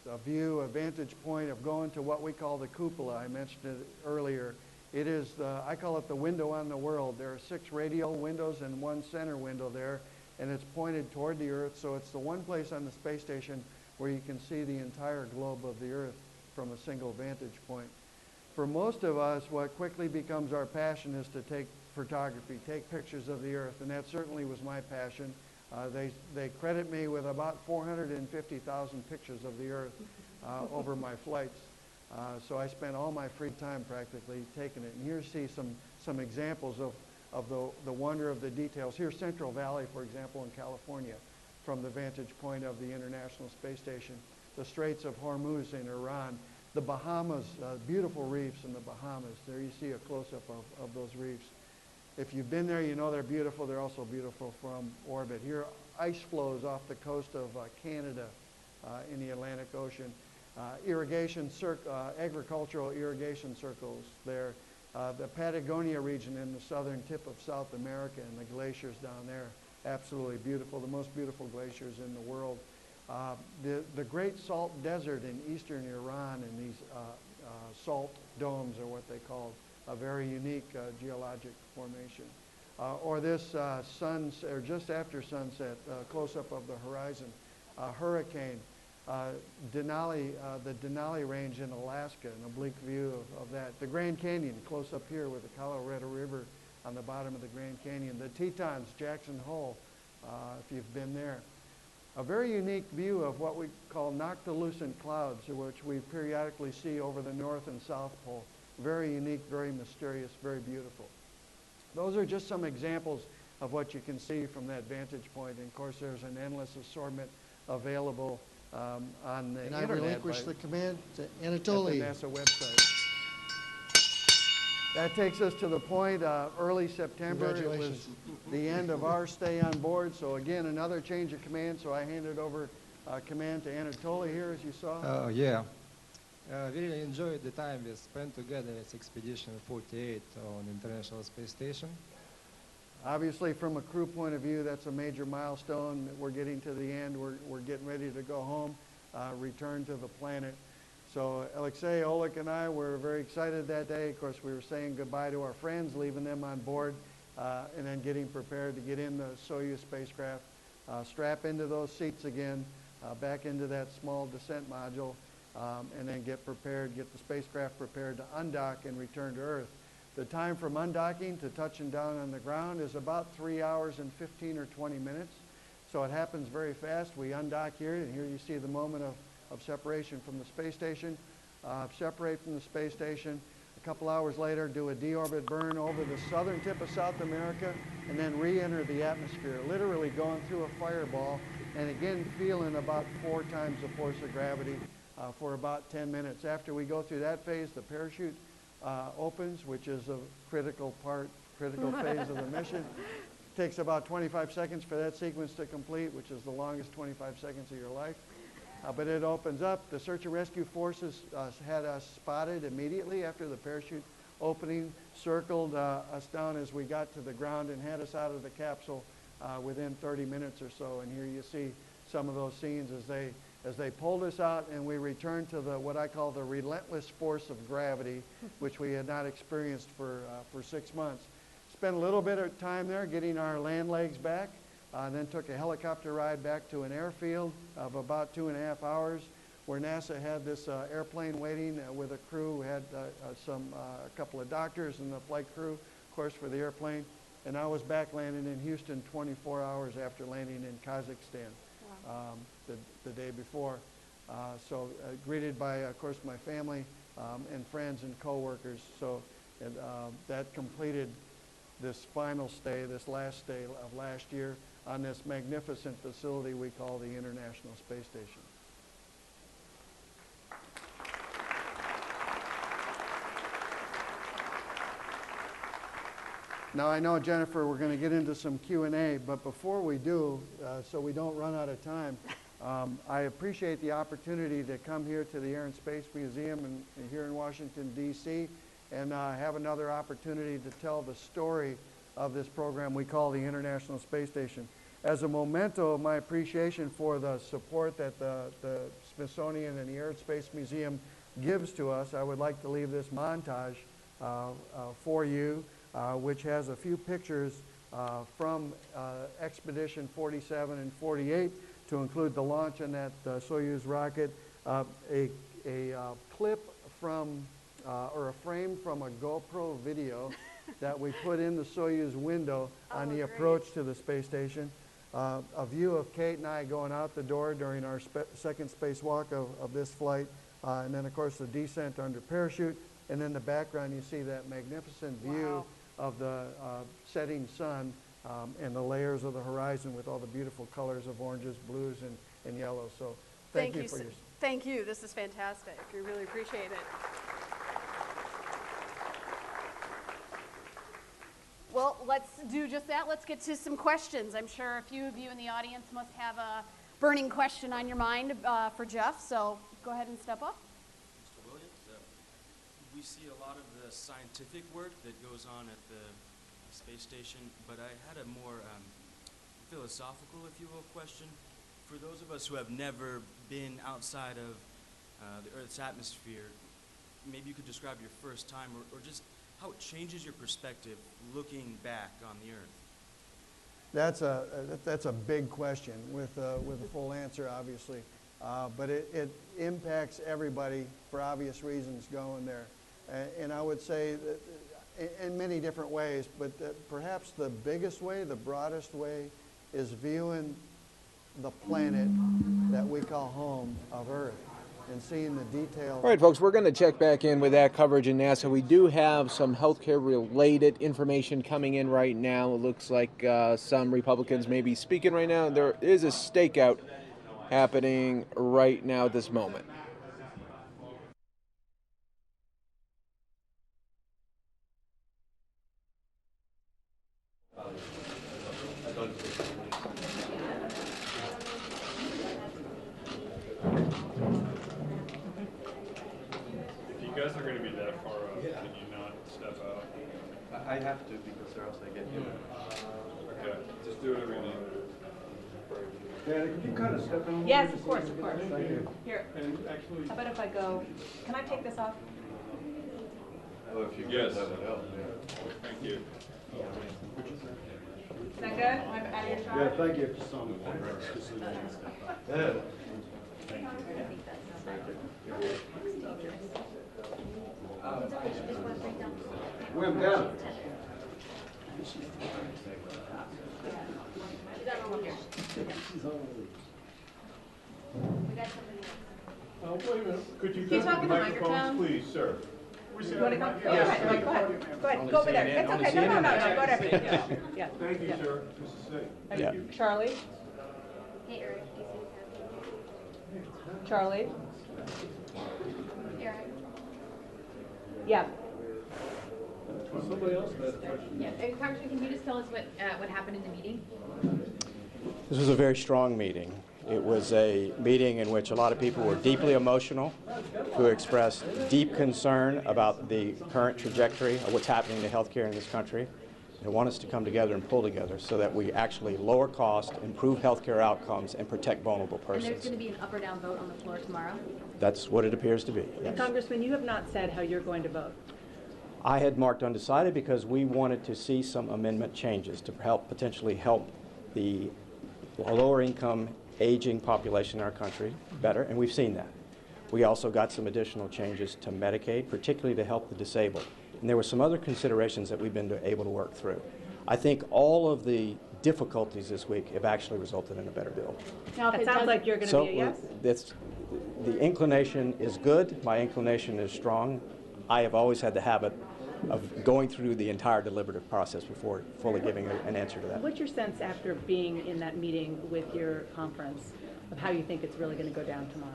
Speaker 13: a view, a vantage point of going to what we call the cupola. I mentioned it earlier. It is I call it the window on the world. There are 6 radial windows and 1 center window there, and it's pointed toward the Earth, so it's the one place on the space station where you can see the entire globe of the Earth from a single vantage point. For most of us, what quickly becomes our passion is to take photography, take pictures of the Earth, and that certainly was my passion. They credit me with about 450,000 pictures of the Earth over my flights. So I spent all my free time practically taking it. And here you see some examples of the wonder of the details. Here's Central Valley, for example, in California, from the vantage point of the International Space Station. The Straits of Hormuz in Iran. The Bahamas, beautiful reefs in the Bahamas. There you see a close-up of those reefs. If you've been there, you know they're beautiful. They're also beautiful from orbit. Here, ice flows off the coast of Canada in the Atlantic Ocean. Agricultural irrigation circles there. The Patagonia region in the southern tip of South America and the glaciers down there. Absolutely beautiful, the most beautiful glaciers in the world. The Great Salt Desert in eastern Iran, and these salt domes are what they call a very unique geologic formation. Or this or just after sunset, close-up of the horizon, hurricane, the Denali Range in Alaska, an oblique view of that. The Grand Canyon, close up here with the Colorado River on the bottom of the Grand Canyon. The Tetons, Jackson Hole, if you've been there. A very unique view of what we call noctilucent clouds, which we periodically see over the North and South Pole. Very unique, very mysterious, very beautiful. Those are just some examples of what you can see from that vantage point. And of course, there's an endless assortment available on the
Speaker 16: and
Speaker 13: internet.
Speaker 16: I relinquish the command to
Speaker 13: At
Speaker 16: Anatoly.
Speaker 13: the NASA website. That takes us to the point, early September. It was
Speaker 16: Congratulations.
Speaker 13: the end of our stay on board. So again, another change of command. So I handed over command to Anatoly here, as you saw.
Speaker 17: Yeah. Really enjoyed the time we spent together at Expedition 48 on International Space Station.
Speaker 13: Obviously, from a crew point of view, that's a major milestone. We're getting to the end. We're getting ready to go home, return to the planet. So Alexei, Oleg, and I were very excited that day. Of course, we were saying goodbye to our friends, leaving them on board, and then getting prepared to get in the Soyuz spacecraft, strap into those seats again, back into that small descent module, and then get prepared, get the spacecraft prepared to undock and return to Earth. The time from undocking to touching down on the ground is about 3 hours and 15 or 20 minutes. So it happens very fast. We undock here, and here you see the moment of separation from the space station. Separate from the space station. A couple hours later, do a deorbit burn over the southern tip of South America, and then re-enter the atmosphere, literally going through a fireball, and again feeling about 4 times the force of gravity for about 10 minutes. After we go through that phase, the parachute opens, which is a critical phase of the mission. Takes about 25 seconds for that sequence to complete, which is the longest 25 seconds of your life. But it opens up. The search and rescue forces had us spotted immediately after the parachute opening, circled us down as we got to the ground, and had us out of the capsule within 30 minutes or so. And here you see some of those scenes as they pulled us out, and we returned to what I call the relentless force of gravity, which we had not experienced for 6 months. Spent a little bit of time there getting our land legs back. Then took a helicopter ride back to an airfield of about 2.5 hours, where NASA had this airplane waiting with a crew. We had a couple of doctors and the flight crew, of course, for the airplane. And I was back landing in Houston 24 hours after landing in Kazakhstan the day before. So greeted by, of course, my family and friends and coworkers. So that completed this final stay, this last stay of last year, on this magnificent facility we call the International Space Station. Now I know, Jennifer, we're going to get into some Q&A, but before we do, so we don't run out of time, I appreciate the opportunity to come here to the Air and Space Museum here in Washington, D.C., and have another opportunity to tell the story of this program we call the International Space Station. As a memento of my appreciation for the support that the Smithsonian and the Air and Space Museum gives to us, I would like to leave this montage for you, which has a few pictures from Expedition 47 and 48 to include the launch on that Soyuz rocket, a clip from, or a frame from a GoPro video that we put in the Soyuz window on the approach to the space station. A view of Kate and I going out the door during our second spacewalk of this flight, and then of course the descent under parachute, and in the background you see that magnificent view of the setting sun and the layers of the horizon with all the beautiful colors of oranges, blues, and yellows. So thank you for your...
Speaker 3: Thank you. This is fantastic. We really appreciate it. Well, let's do just that. Let's get to some questions. I'm sure a few of you in the audience must have a burning question on your mind for Jeff, so go ahead and step up.
Speaker 18: Mr. Williams, we see a lot of the scientific work that goes on at the space station, but I had a more philosophical, if you will, question. For those of us who have never been outside of the Earth's atmosphere, maybe you could describe your first time, or just how it changes your perspective looking back on the Earth.
Speaker 13: That's a big question with a full answer, obviously. But it impacts everybody for obvious reasons going there. And I would say that in many different ways, but perhaps the biggest way, the broadest way, is viewing the planet that we call home of Earth and seeing the details.
Speaker 4: All right, folks, we're going to check back in with that coverage in NASA. We do have some healthcare-related information coming in right now. It looks like some Republicans may be speaking right now. There is a stakeout happening right now at this moment.
Speaker 11: You guys are going to be that far up, can you not step out?
Speaker 2: I have to because or else I get hit.
Speaker 11: Okay, just do whatever you need.
Speaker 2: Yeah, could you kind of step in?
Speaker 16: Yes, of course, of course.
Speaker 2: Thank you.
Speaker 16: Here,
Speaker 11: And actually,
Speaker 16: how about if I go, can I take this off?
Speaker 2: Well, if you
Speaker 11: yes.
Speaker 2: could, that would help. Yeah.
Speaker 11: Thank you.
Speaker 16: Is that good? Am I out of your shot?
Speaker 2: Yeah, thank you. Yeah. Wim, down.
Speaker 11: Wait a minute. Could you
Speaker 16: Can you
Speaker 11: go
Speaker 16: talk
Speaker 11: to
Speaker 16: in
Speaker 11: the
Speaker 16: the
Speaker 11: microphones,
Speaker 16: microphone?
Speaker 11: please, sir?
Speaker 16: You want to come? Yeah, go ahead, go ahead. Go ahead, go over there. It's okay. No, go to everything. Yeah.
Speaker 11: Thank you, sir. This is safe.
Speaker 16: Thank you. Charlie?
Speaker 3: Hey, Eric.
Speaker 16: Charlie?
Speaker 3: Eric.
Speaker 16: Yeah.
Speaker 11: Somebody else has a question.
Speaker 3: Yeah. Congressman, can you just tell us what happened in the meeting?
Speaker 19: This was a very strong meeting. It was a meeting in which a lot of people were deeply emotional, who expressed deep concern about the current trajectory of what's happening to healthcare in this country. They want us to come together and pull together so that we actually lower cost, improve healthcare outcomes, and protect vulnerable persons.
Speaker 20: And there's going to be an up or down vote on the floor tomorrow?
Speaker 19: That's what it appears to be, yes.
Speaker 16: Congressman, you have not said how you're going to vote.
Speaker 19: I had marked undecided because we wanted to see some amendment changes to potentially help the lower income aging population in our country better, and we've seen that. We also got some additional changes to Medicaid, particularly to help the disabled. And there were some other considerations that we've been able to work through. I think all of the difficulties this week have actually resulted in a better bill.
Speaker 16: Now, it sounds like you're going to be a yes?
Speaker 19: The inclination is good. My inclination is strong. I have always had the habit of going through the entire deliberative process before fully giving an answer to that.
Speaker 16: What's your sense after being in that meeting with your conference of how you think it's really going to go down tomorrow?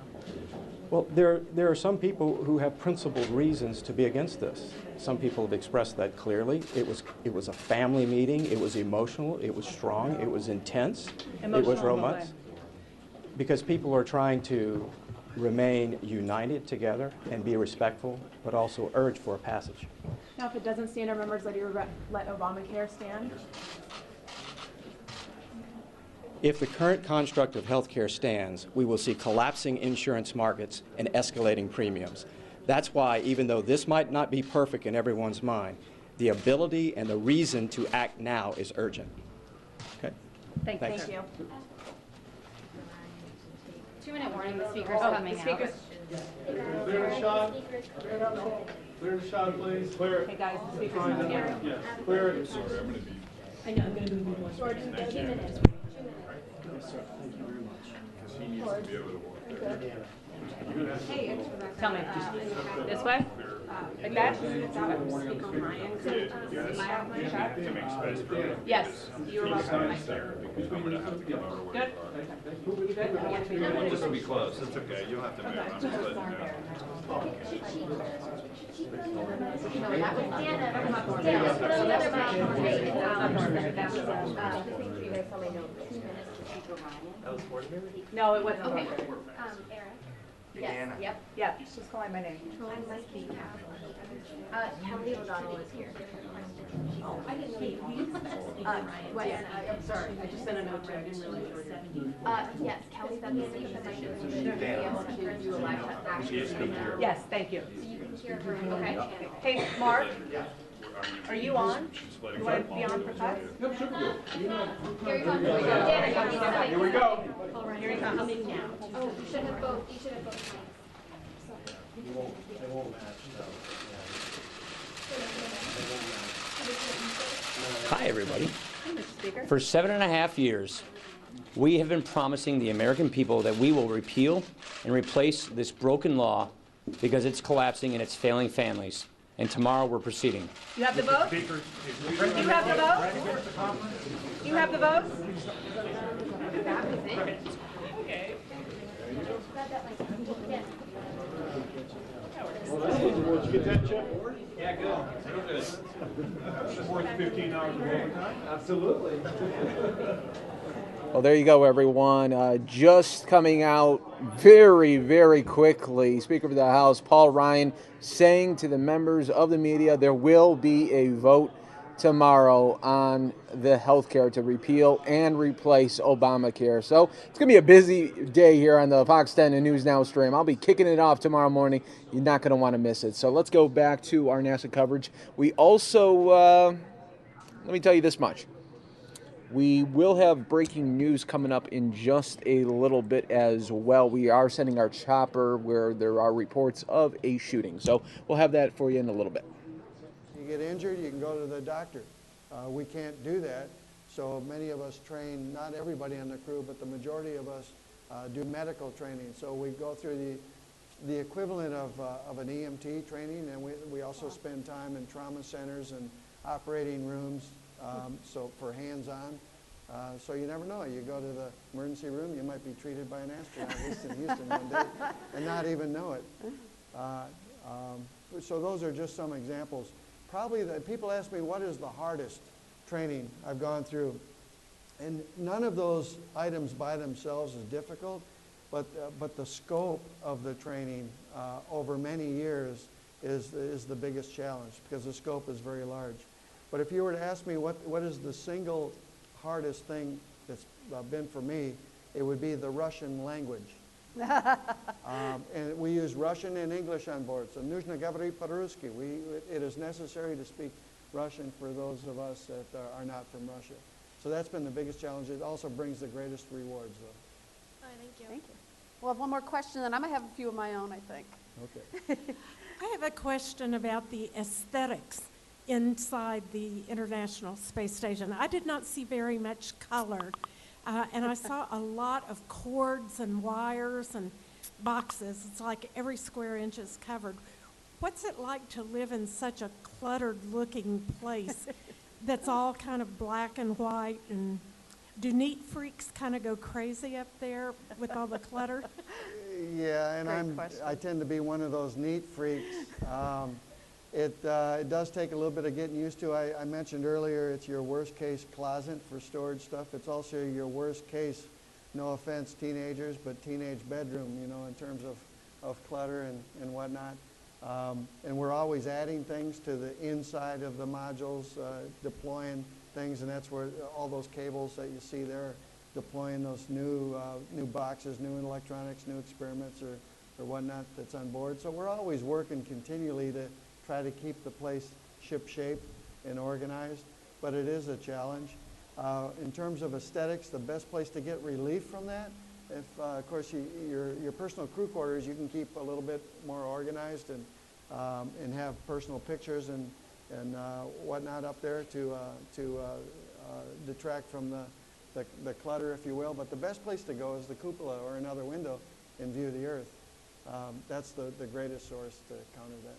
Speaker 19: Well, there are some people who have principled reasons to be against this. Some people have expressed that clearly. It was a family meeting. It was emotional. It was strong. It was intense. It was romance. Because people are trying to remain united together and be respectful, but also urge for a passage.
Speaker 16: Now, if it doesn't stand, our members let Obamacare stand?
Speaker 19: If the current construct of health care stands, we will see collapsing insurance markets and escalating premiums. That's why, even though this might not be perfect in everyone's mind, the ability and the reason to act now is urgent. Okay?
Speaker 16: Thank you.
Speaker 20: 2-minute warning, the speaker's coming out.
Speaker 11: Clear the shot. Clear the shot, please. Clear it.
Speaker 16: Hey guys, the speaker's coming out.
Speaker 11: Yes, clear it. Sorry, I'm going to be.
Speaker 20: I know, I'm going to be more. Jordan, 2 minutes.
Speaker 11: Thank you very much. Because he needs to be able to walk there.
Speaker 16: Hey, tell me. This way? Like that? Yes. You were welcome. Good? You good?
Speaker 11: Just to be close. It's okay. You don't have to move. I'm just letting you know.
Speaker 16: No, it wasn't.
Speaker 20: Okay. Eric? Yes. Yep.
Speaker 16: Yep. She's calling my name.
Speaker 20: Kelly O'Donnell is here.
Speaker 16: Oh, I didn't know you I'm sorry. I just sent a note to her. I didn't realize you were here.
Speaker 20: Yes, Kelly's at the same position. Should be able to do a live chat action.
Speaker 16: Yes, thank you.
Speaker 20: So you can hear her. Okay.
Speaker 16: Hey, Mark, are you on? You want to be on for us?
Speaker 11: Yep, super good.
Speaker 20: Here we go.
Speaker 11: Here we go.
Speaker 20: All right, here he comes. Coming now. Oh, you should have both. You should have both.
Speaker 2: They won't match,
Speaker 25: Hi, everybody.
Speaker 16: Hey, Mr. Speaker.
Speaker 25: For 7.5 years,
Speaker 1: We have been promising the American people that we will repeal and replace this broken law because it's collapsing and it's failing families. And tomorrow we're proceeding.
Speaker 7: You have the vote? You have the vote? You have the vote? Okay.
Speaker 11: Did you get that, Chip? Yeah, good. It's worth 15 hours of overtime? Absolutely.
Speaker 4: Well, there you go, everyone. Just coming out very, very quickly, Speaker of the House Paul Ryan saying to the members of the media there will be a vote tomorrow on the health care to repeal and replace Obamacare. So it's going to be a busy day here on the Fox 10 and News Now stream. I'll be kicking it off tomorrow morning. You're not going to want to miss it. So let's go back to our NASA coverage. We also, let me tell you this much. We will have breaking news coming up in just a little bit as well. We are sending our chopper where there are reports of a shooting. So we'll have that for you in a little bit.
Speaker 13: You get injured, you can go to the doctor. We can't do that. So many of us train, not everybody on the crew, but the majority of us do medical training. So we go through the equivalent of an EMT training, and we also spend time in trauma centers and operating rooms, so for hands-on. So you never know. You go to the emergency room, you might be treated by an astronaut, at least in Houston one day, and not even know it. So those are just some examples. Probably people ask me, what is the hardest training I've gone through? And none of those items by themselves is difficult, but the scope of the training over many years is the biggest challenge, because the scope is very large. But if you were to ask me what is the single hardest thing that's been for me, it would be the Russian language. And we use Russian and English on board. So нужно говорить по-русски. It is necessary to speak Russian for those of us that are not from Russia. So that's been the biggest challenge. It also brings the greatest rewards, though.
Speaker 3: All right, thank you. Thank you. We'll have one more question, and I'm going to have a few of my own, I think.
Speaker 13: Okay.
Speaker 9: I have a question about the aesthetics inside the International Space Station. I did not see very much color, and I saw a lot of cords and wires and boxes. It's like every square inch is covered. What's it like to live in such a cluttered-looking place that's all kind of black and white? And do neat freaks kind of go crazy up there with all the clutter?
Speaker 13: Yeah, and I tend to be one of those neat freaks. It does take a little bit of getting used to. I mentioned earlier it's your worst case closet for storage stuff. It's also your worst case, no offense teenagers, but teenage bedroom, you know, in terms of clutter and whatnot. And we're always adding things to the inside of the modules, deploying things, and that's where all those cables that you see there, deploying those new boxes, new electronics, new experiments or whatnot that's on board. So we're always working continually to try to keep the place ship-shape and organized, but it is a challenge. In terms of aesthetics, the best place to get relief from that, if of course your personal crew quarters, you can keep a little bit more organized and have personal pictures and whatnot up there to detract from the clutter, if you will. But the best place to go is the cupola or another window and view the Earth. That's the greatest source to counter that.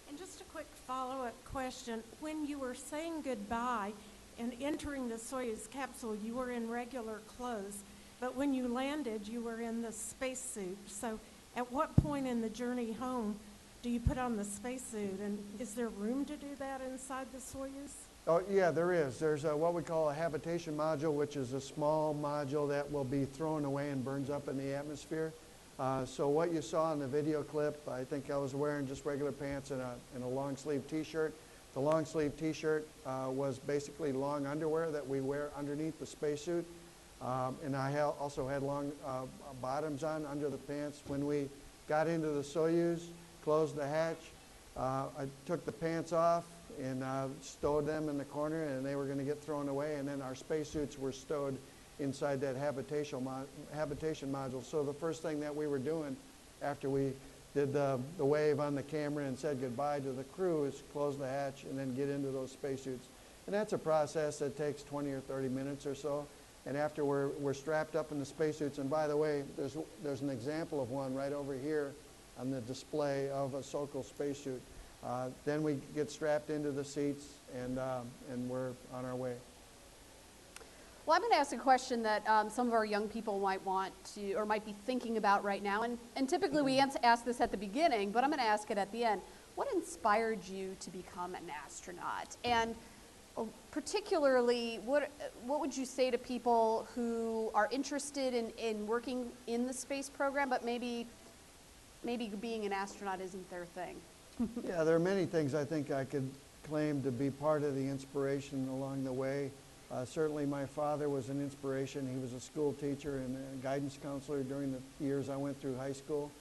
Speaker 9: And just a quick follow-up question. When you were saying goodbye and entering the Soyuz capsule, you were in regular clothes, but when you landed, you were in the spacesuit. So at what point in the journey home do you put on the spacesuit, and is there room to do that inside the Soyuz?
Speaker 13: Oh, yeah, there is. There's what we call a habitation module, which is a small module that will be thrown away and burns up in the atmosphere. So what you saw in the video clip, I think I was wearing just regular pants and a long sleeve t-shirt. The long sleeve t-shirt was basically long underwear that we wear underneath the spacesuit. And I also had long bottoms on under the pants. When we got into the Soyuz, closed the hatch, I took the pants off and stowed them in the corner, and they were going to get thrown away. And then our spacesuits were stowed inside that habitation module. So the first thing that we were doing after we did the wave on the camera and said goodbye to the crew is close the hatch and then get into those spacesuits. And that's a process that takes 20 or 30 minutes or so. And after we're strapped up in the spacesuits, and by the way, there's an example of one right over here on the display of a Sokol spacesuit. Then we get strapped into the seats, and we're on our way.
Speaker 3: Well, I'm going to ask a question that some of our young people might want to, or might be thinking about right now. And typically we ask this at the beginning, but I'm going to ask it at the end. What inspired you to become an astronaut? And particularly, what would you say to people who are interested in working in the space program, but maybe being an astronaut isn't their thing?
Speaker 13: Yeah, there are many things I think I could claim to be part of the inspiration along the way. Certainly my father was an inspiration. He was a school teacher and a guidance counselor during the years I went through high school.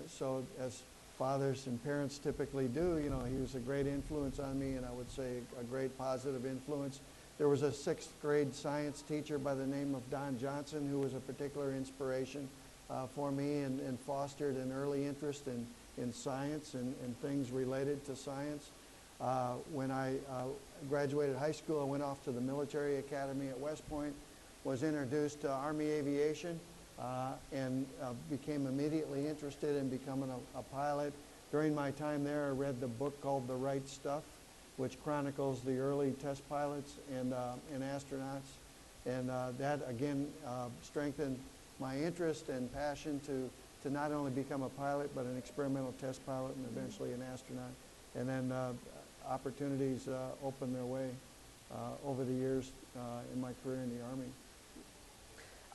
Speaker 13: So as fathers and parents typically do, you know, he was a great influence on me, and I would say a great positive influence. There was a 6th grade science teacher by the name of Don Johnson who was a particular inspiration for me and fostered an early interest in science and things related to science. When I graduated high school, I went off to the military academy at West Point, was introduced to Army aviation, and became immediately interested in becoming a pilot. During my time there, I read the book called The Right Stuff, which chronicles the early test pilots and astronauts. And that, again, strengthened my interest and passion to not only become a pilot, but an experimental test pilot and eventually an astronaut. And then opportunities opened their way over the years in my career in the Army.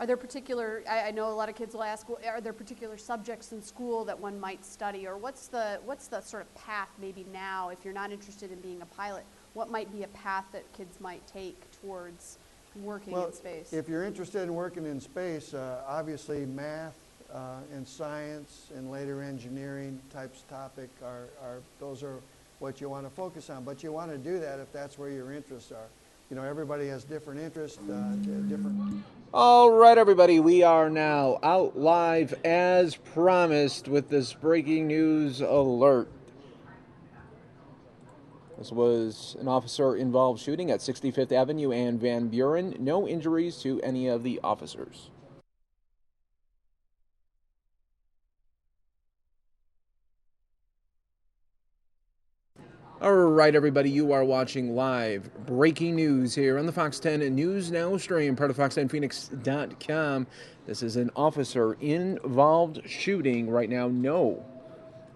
Speaker 3: Are there particular, I know a lot of kids will ask, are there particular subjects in school that one might study, or what's the sort of path maybe now, if you're not interested in being a pilot, what might be a path that kids might take towards working in space?
Speaker 13: If you're interested in working in space, obviously math and science and later engineering types topic those are what you want to focus on. But you want to do that if that's where your interests are. You know, everybody has different interests, different...
Speaker 4: All right, everybody, we are now out live as promised with this breaking news alert. This was an officer-involved shooting at 65th Avenue and Van Buren. No injuries to any of the officers. All right, everybody, you are watching live breaking news here on the Fox 10 News Now stream, part of fox10phoenix.com. This is an officer-involved shooting right now. No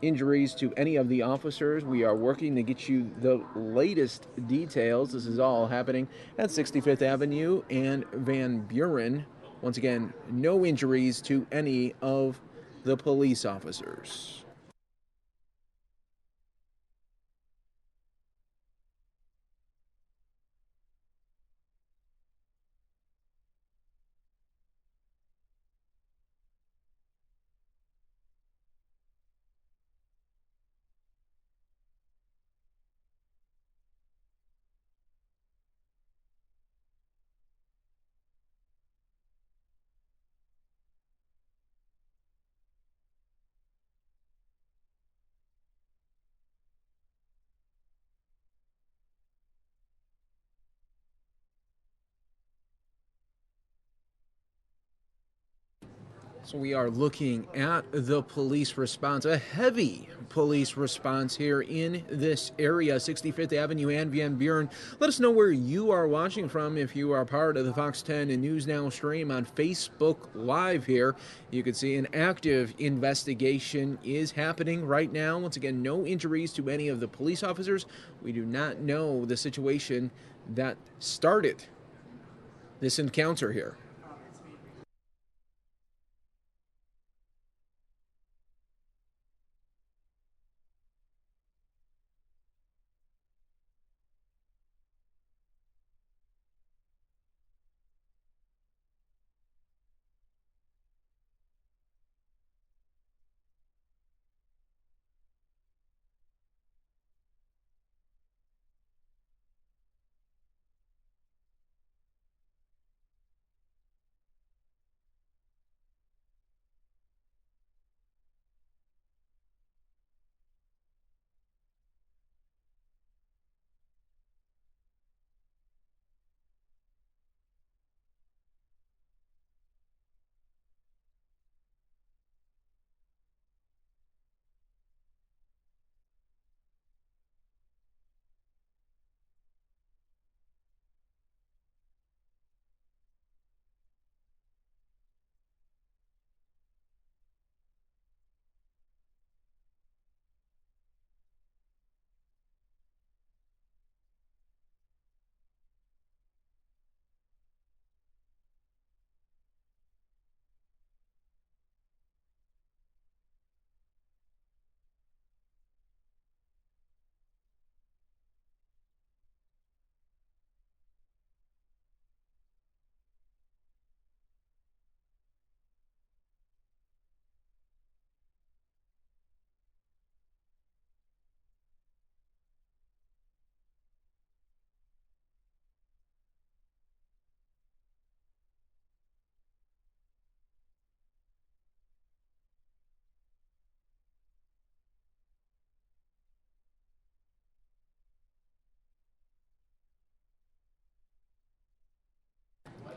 Speaker 4: injuries to any of the officers. We are working to get you the latest details. This is all happening at 65th Avenue and Van Buren. Once again, no injuries to any of the police officers. So we are looking at the police response, a heavy police response here in this area, 65th Avenue and Van Buren. Let us know where you are watching from if you are part of the Fox 10 News Now stream on Facebook Live here. You can see an active investigation is happening right now. Once again, no injuries to any of the police officers. We do not know the situation that started this encounter here.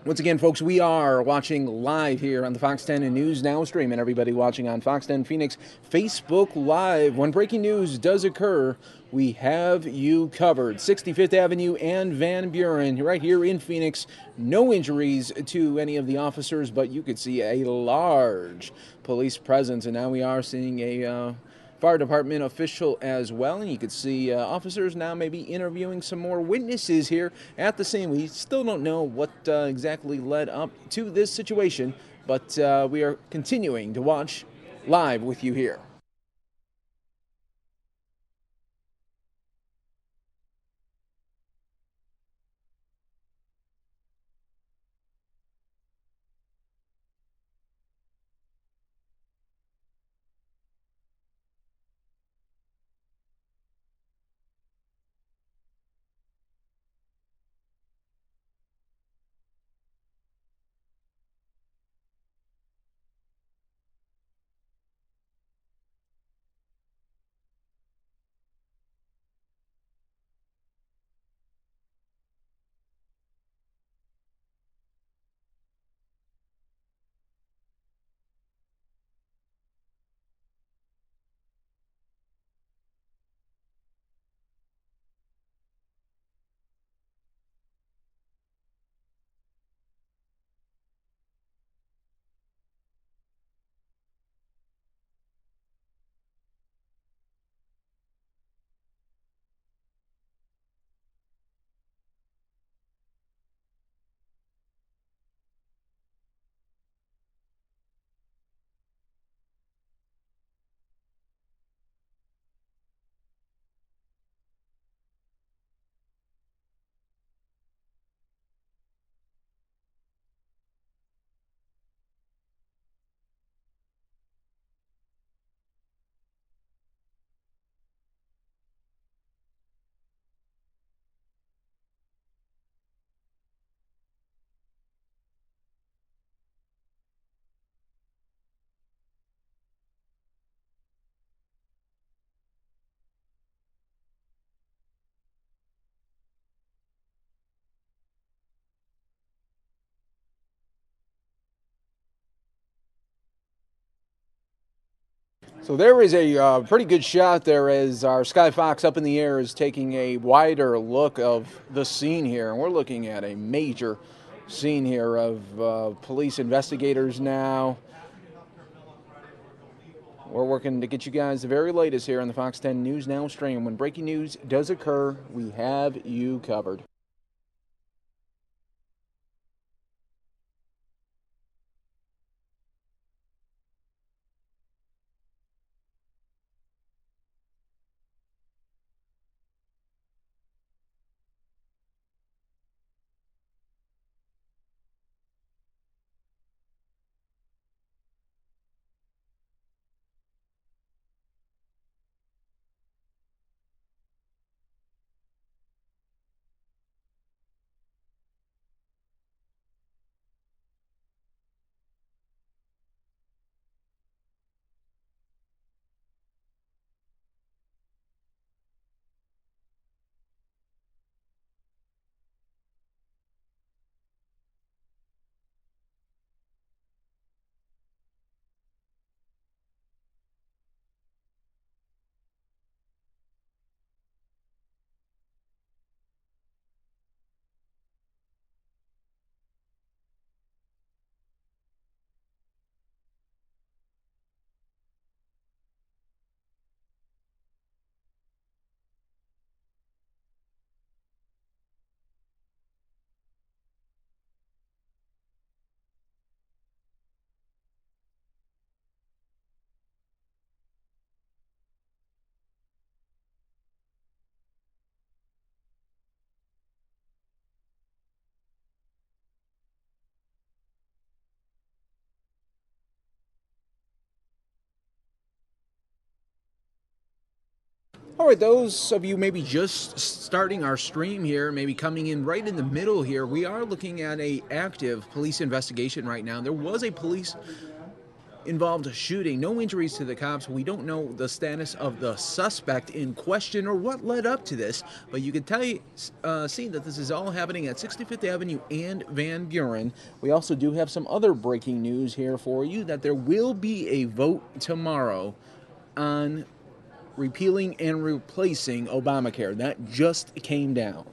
Speaker 4: Once again, folks, we are watching live here on the Fox 10 News Now stream, and everybody watching on Fox 10 Phoenix Facebook Live. When breaking news does occur, we have you covered. 65th Avenue and Van Buren, right here in Phoenix. No injuries to any of the officers, but you could see a large police presence, and now we are seeing a fire department official as well, and you can see officers now maybe interviewing some more witnesses here at the scene. We still don't know what exactly led up to this situation, but we are continuing to watch live with you here. So there is a pretty good shot there as our Sky Fox up in the air is taking a wider look of the scene here. And we're looking at a major scene here of police investigators now. We're working to get you guys the very latest here on the Fox 10 News Now stream. When breaking news does occur, we have you covered. All right, those of you maybe just starting our stream here, maybe coming in right in the middle here, we are looking at an active police investigation right now. There was a police involved a shooting. No injuries to the cops. We don't know the status of the suspect in question or what led up to this, but you can see that this is all happening at 65th Avenue and Van Buren. We also do have some other breaking news here for you, that there will be a vote tomorrow on repealing and replacing Obamacare. That just came down.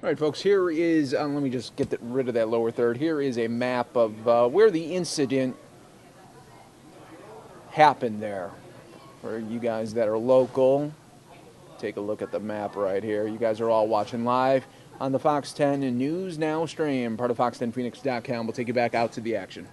Speaker 4: All right, folks, here is, let me just get rid of that lower third. Here is a map of where the incident happened there. For you guys that are local, take a look at the map right here. You guys are all watching live on the Fox 10 News Now stream, part of fox10phoenix.com. We'll take you back out to the action.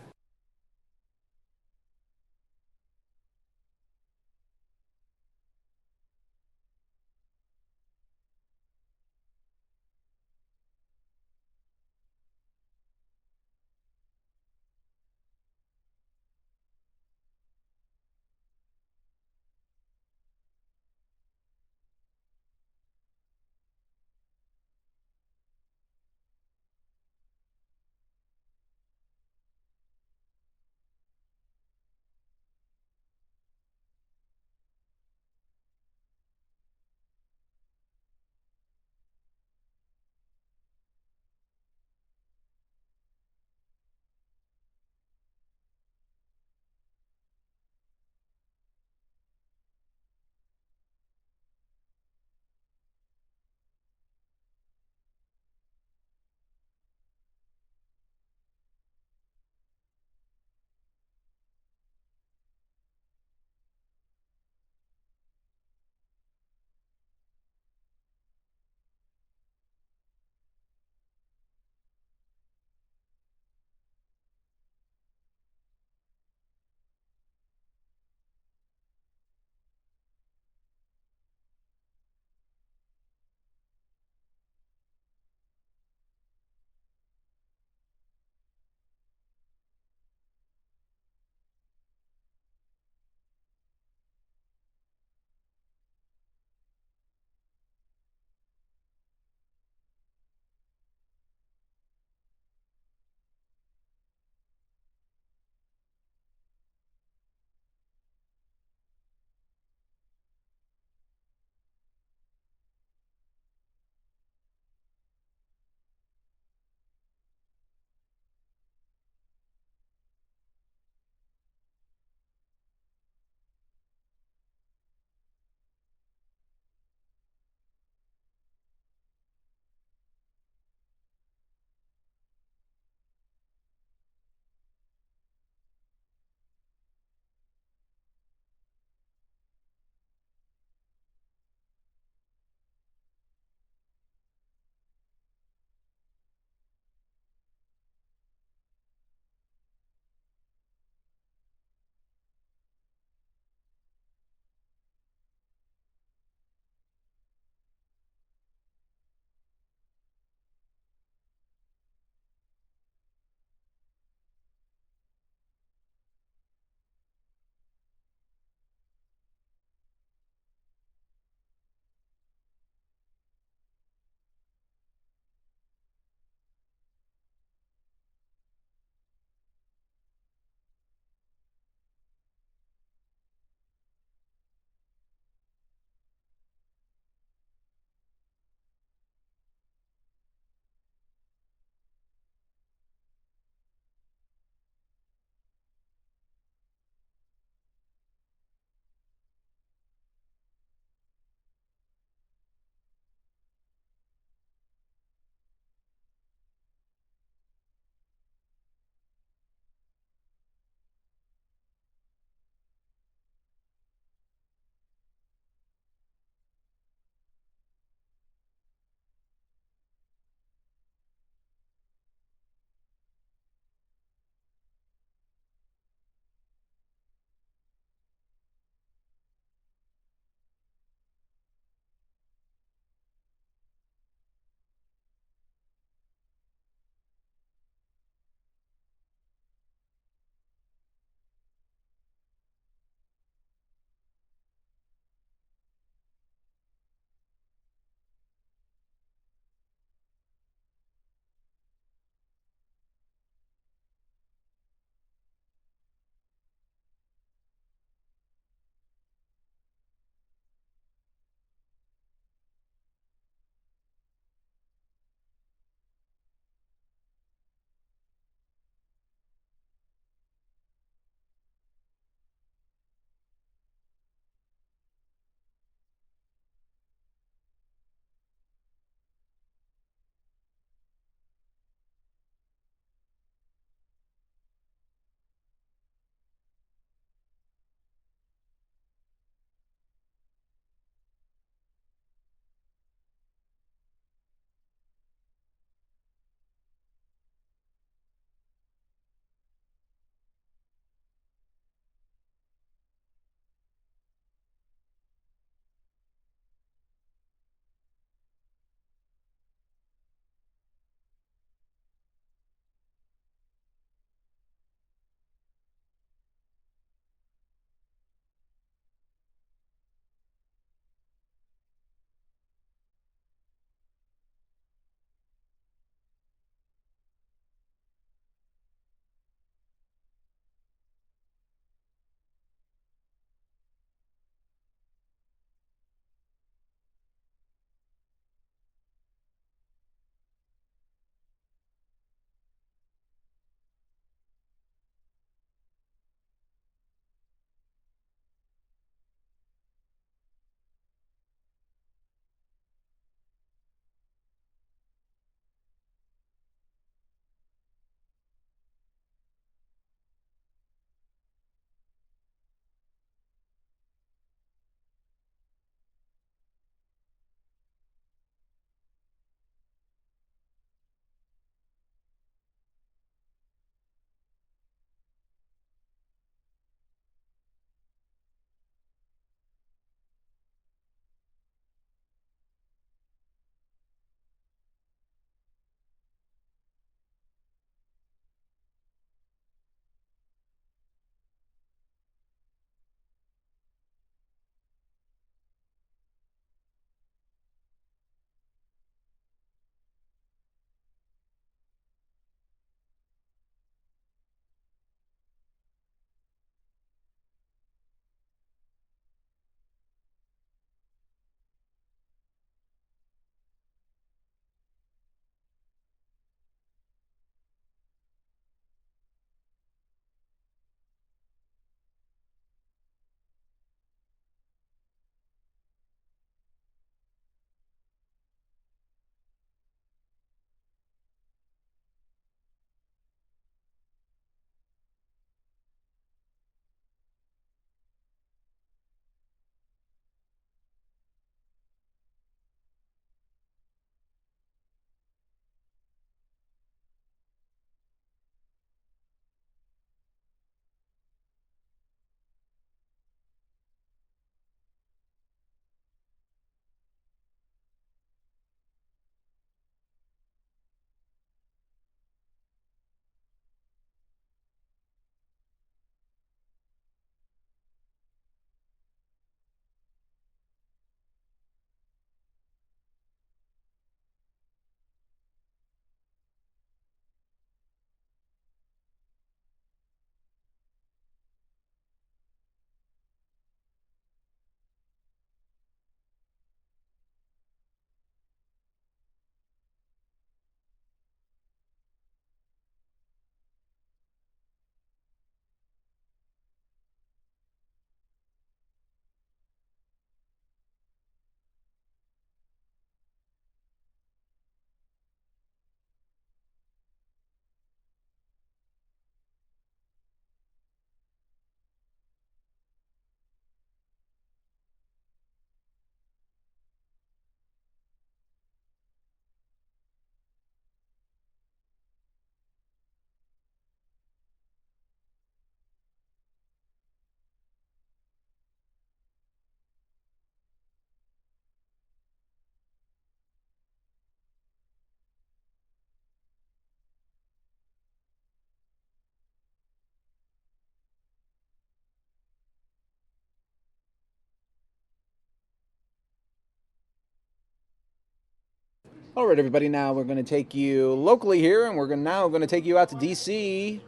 Speaker 4: All right, everybody, now we're going to take you locally here, and we're now going to take you out to D.C.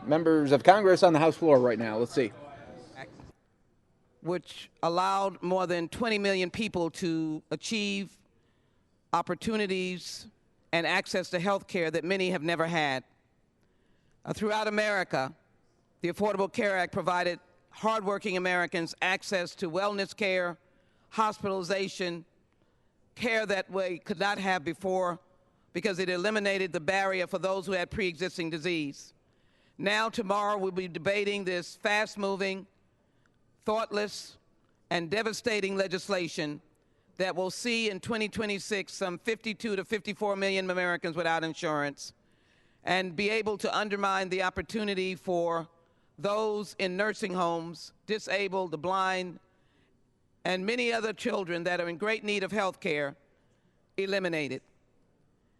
Speaker 4: Members of Congress on the House floor right now. Let's see.
Speaker 6: Which allowed more than 20 million people to achieve opportunities and access to health care that many have never had. Throughout America, the Affordable Care Act provided hardworking Americans access to wellness care, hospitalization, care that we could not have before because it eliminated the barrier for those who had pre-existing disease. Now, tomorrow, we'll be debating this fast-moving, thoughtless, and devastating legislation that will see in 2026 some 52 to 54 million Americans without insurance and be able to undermine the opportunity for those in nursing homes, disabled, the blind, and many other children that are in great need of health care eliminated.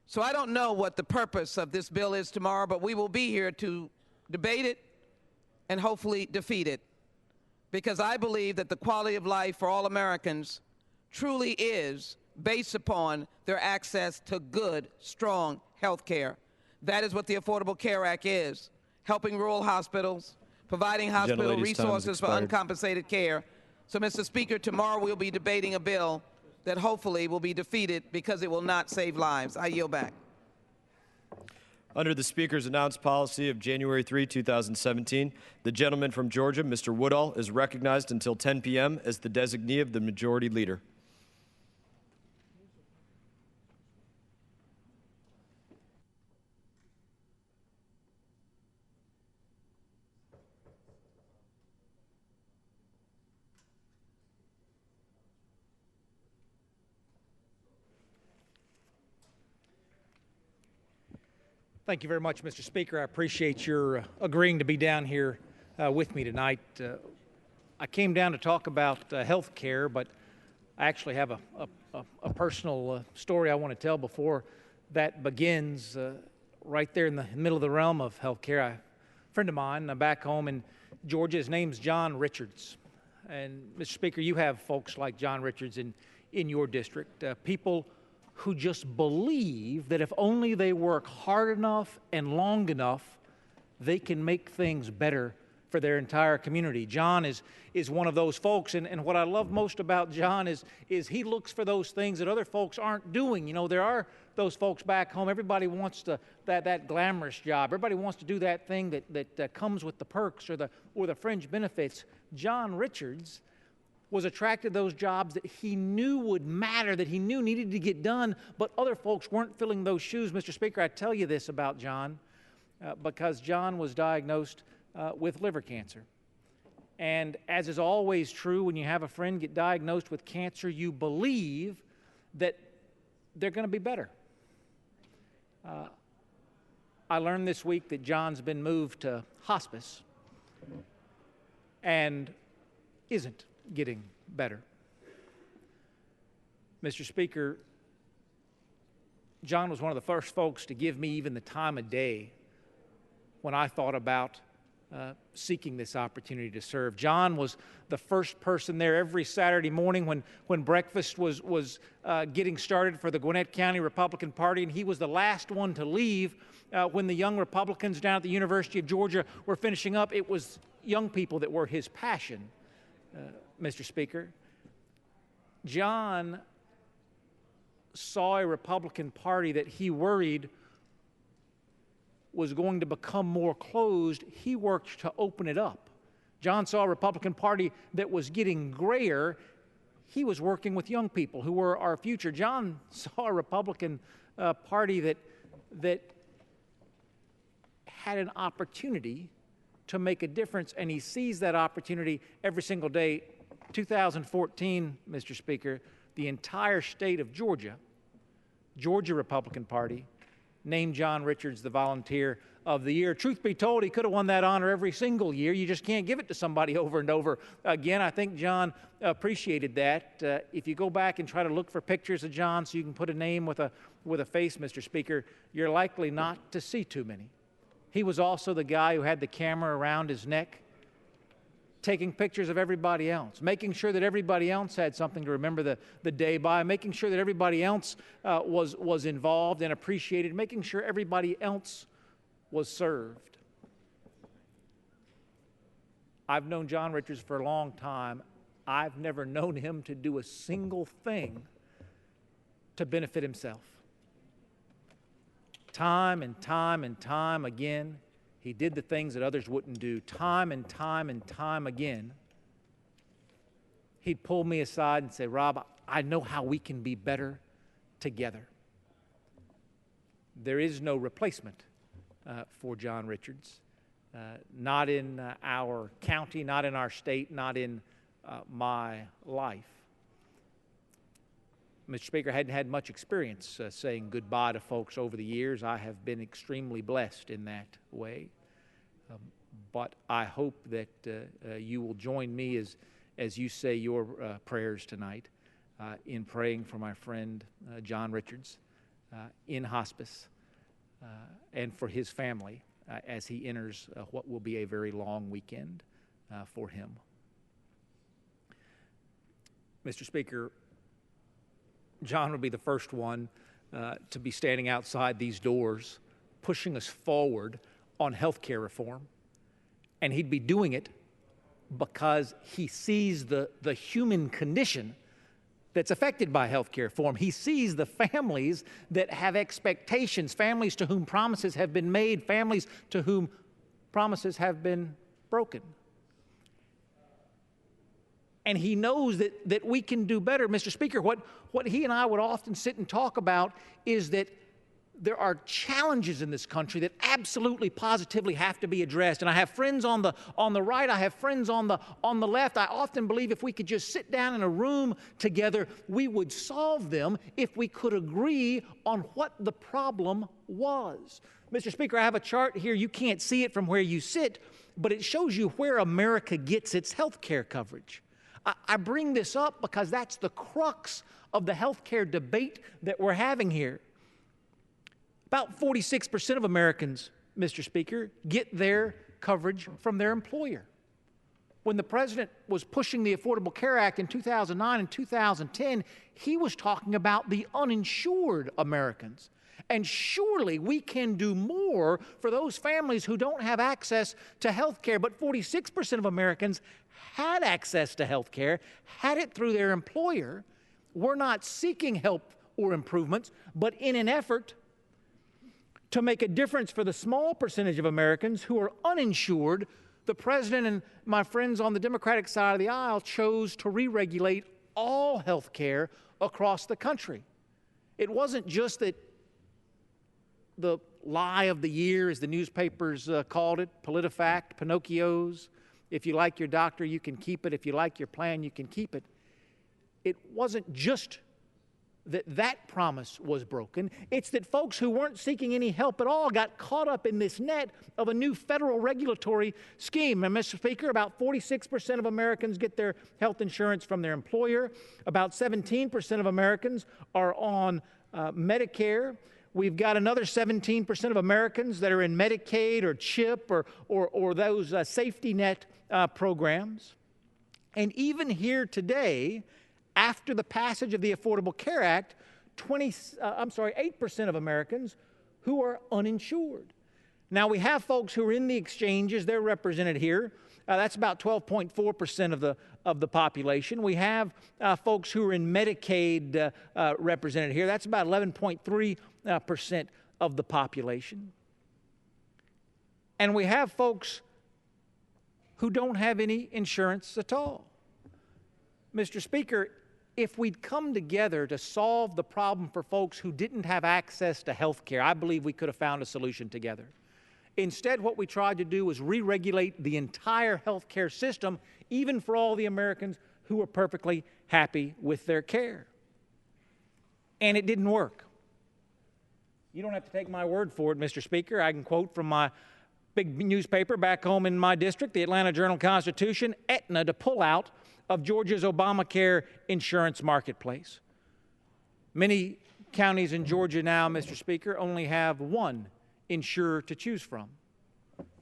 Speaker 6: So I don't know what the purpose of this bill is tomorrow, but we will be here to debate it and hopefully defeat it, because I believe that the quality of life for all Americans truly is based upon their access to good, strong health care. That is what the Affordable Care Act is, helping rural hospitals, providing hospital resources for uncompensated care. So, Mr. Speaker, tomorrow we'll be debating a bill that hopefully will be defeated because it will not save lives. I yield back.
Speaker 10: Under the Speaker's announced policy of January 3, 2017, the gentleman from Georgia, Mr. Woodall, is recognized until 10 p.m. as the designee of the Majority Leader.
Speaker 22: Thank you very much, Mr. Speaker. I appreciate your agreeing to be down here with me tonight. I came down to talk about health care, but I actually have a personal story I want to tell before that begins right there in the middle of the realm of health care. A friend of mine back home in Georgia, his name's John Richards. And, Mr. Speaker, you have folks like John Richards in your district, people who just believe that if only they work hard enough and long enough, they can make things better for their entire community. John is one of those folks, and what I love most about John is he looks for those things that other folks aren't doing. You know, there are those folks back home, everybody wants that glamorous job. Everybody wants to do that thing that comes with the perks or the fringe benefits. John Richards was attracted to those jobs that he knew would matter, that he knew needed to get done, but other folks weren't filling those shoes. Mr. Speaker, I tell you this about John because John was diagnosed with liver cancer. And as is always true, when you have a friend get diagnosed with cancer, you believe that they're going to be better. I learned this week that John's been moved to hospice and isn't getting better. Mr. Speaker, John was one of the first folks to give me even the time of day when I thought about seeking this opportunity to serve. John was the first person there every Saturday morning when breakfast was getting started for the Gwinnett County Republican Party, and he was the last one to leave when the young Republicans down at the University of Georgia were finishing up. It was young people that were his passion. Mr. Speaker, John saw a Republican Party that he worried was going to become more closed. He worked to open it up. John saw a Republican Party that was getting grayer. He was working with young people who were our future. John saw a Republican Party that had an opportunity to make a difference, and he sees that opportunity every single day. 2014, Mr. Speaker, the entire state of Georgia Republican Party named John Richards the Volunteer of the Year. Truth be told, he could have won that honor every single year. You just can't give it to somebody over and over again. I think John appreciated that. If you go back and try to look for pictures of John so you can put a name with a face, Mr. Speaker, you're likely not to see too many. He was also the guy who had the camera around his neck taking pictures of everybody else, making sure that everybody else had something to remember the day by, making sure that everybody else was involved and appreciated, making sure everybody else was served. I've known John Richards for a long time. I've never known him to do a single thing to benefit himself. Time and time and time again, he did the things that others wouldn't do. Time and time and time again, he'd pull me aside and say, Rob, I know how we can be better together. There is no replacement for John Richards, not in our county, not in our state, not in my life. Mr. Speaker, I hadn't had much experience saying goodbye to folks over the years. I have been extremely blessed in that way. But I hope that you will join me as you say your prayers tonight in praying for my friend John Richards in hospice and for his family as he enters what will be a very long weekend for him. Mr. Speaker, John would be the first one to be standing outside these doors pushing us forward on health care reform. And he'd be doing it because he sees the human condition that's affected by health care reform. He sees the families that have expectations, families to whom promises have been made, families to whom promises have been broken. And he knows that we can do better. Mr. Speaker, what he and I would often sit and talk about is that there are challenges in this country that absolutely, positively have to be addressed. And I have friends on the right, I have friends on the left. I often believe if we could just sit down in a room together, we would solve them if we could agree on what the problem was. Mr. Speaker, I have a chart here. You can't see it from where you sit, but it shows you where America gets its health care coverage. I bring this up because that's the crux of the health care debate that we're having here. About 46% of Americans, Mr. Speaker, get their coverage from their employer. When the President was pushing the Affordable Care Act in 2009 and 2010, he was talking about the uninsured Americans. And surely we can do more for those families who don't have access to health care. But 46% of Americans had access to health care, had it through their employer, were not seeking help or improvements, but in an effort to make a difference for the small percentage of Americans who are uninsured, the President and my friends on the Democratic side of the aisle chose to re-regulate all health care across the country. It wasn't just that the lie of the year, as the newspapers called it, PolitiFact, Pinocchios. If you like your doctor, you can keep it. If you like your plan, you can keep it. It wasn't just that promise was broken. It's that folks who weren't seeking any help at all got caught up in this net of a new federal regulatory scheme. And Mr. Speaker, about 46% of Americans get their health insurance from their employer. About 17% of Americans are on Medicare. We've got another 17% of Americans that are in Medicaid or CHIP or those safety net programs. And even here today, after the passage of the Affordable Care Act, 8% of Americans who are uninsured. Now, we have folks who are in the exchanges. They're represented here. That's about 12.4% of the population. We have folks who are in Medicaid represented here. That's about 11.3% of the population. And we have folks who don't have any insurance at all. Mr. Speaker, if we'd come together to solve the problem for folks who didn't have access to health care, I believe we could have found a solution together. Instead, what we tried to do was re-regulate the entire health care system, even for all the Americans who were perfectly happy with their care. And it didn't work. You don't have to take my word for it, Mr. Speaker. I can quote from my big newspaper back home in my district, the Atlanta Journal-Constitution, Aetna to pull out of Georgia's Obamacare insurance marketplace. Many counties in Georgia now, Mr. Speaker, only have one insurer to choose from.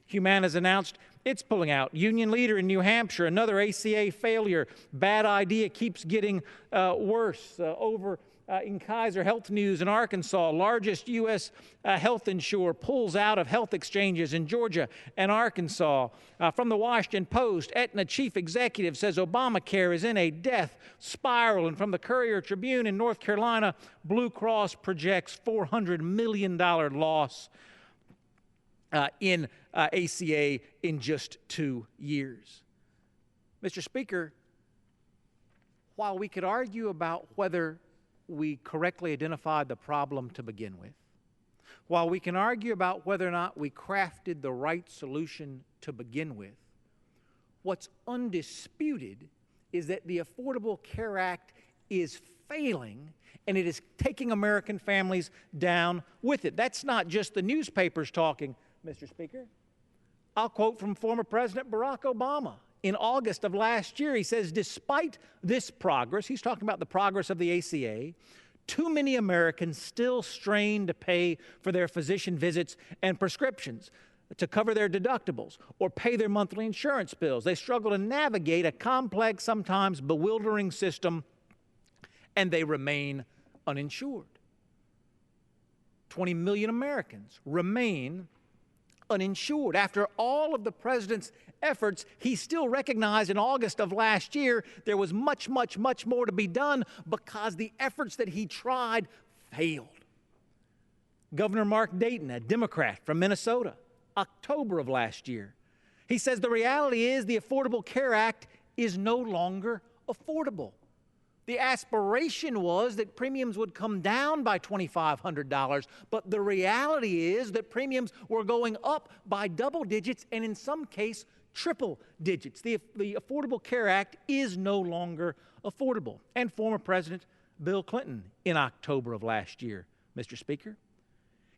Speaker 22: Humana's announced it's pulling out. Union Leader in New Hampshire, another ACA failure. Bad idea keeps getting worse. In Kaiser Health News in Arkansas, largest U.S. Health insurer pulls out of health exchanges in Georgia and Arkansas. From the Washington Post, Aetna chief executive says Obamacare is in a death spiral. And from the Courier Tribune in North Carolina, Blue Cross projects $400 million loss in ACA in just 2 years. Mr. Speaker, while we could argue about whether we correctly identified the problem to begin with, while we can argue about whether or not we crafted the right solution to begin with, what's undisputed is that the Affordable Care Act is failing, and it is taking American families down with it. That's not just the newspapers talking, Mr. Speaker. I'll quote from former President Barack Obama. In August of last year, he says, despite this progress, he's talking about the progress of the ACA, too many Americans still strain to pay for their physician visits and prescriptions, to cover their deductibles, or pay their monthly insurance bills. They struggle to navigate a complex, sometimes bewildering system, and they remain uninsured. 20 million Americans remain uninsured. After all of the president's efforts, he still recognized in August of last year there was much, much, much more to be done because the efforts that he tried failed. Governor Mark Dayton, a Democrat from Minnesota, October of last year, he says the reality is the Affordable Care Act is no longer affordable. The aspiration was that premiums would come down by $2,500, but the reality is that premiums were going up by double digits and in some case triple digits. The Affordable Care Act is no longer affordable. And former President Bill Clinton in October of last year, Mr. Speaker,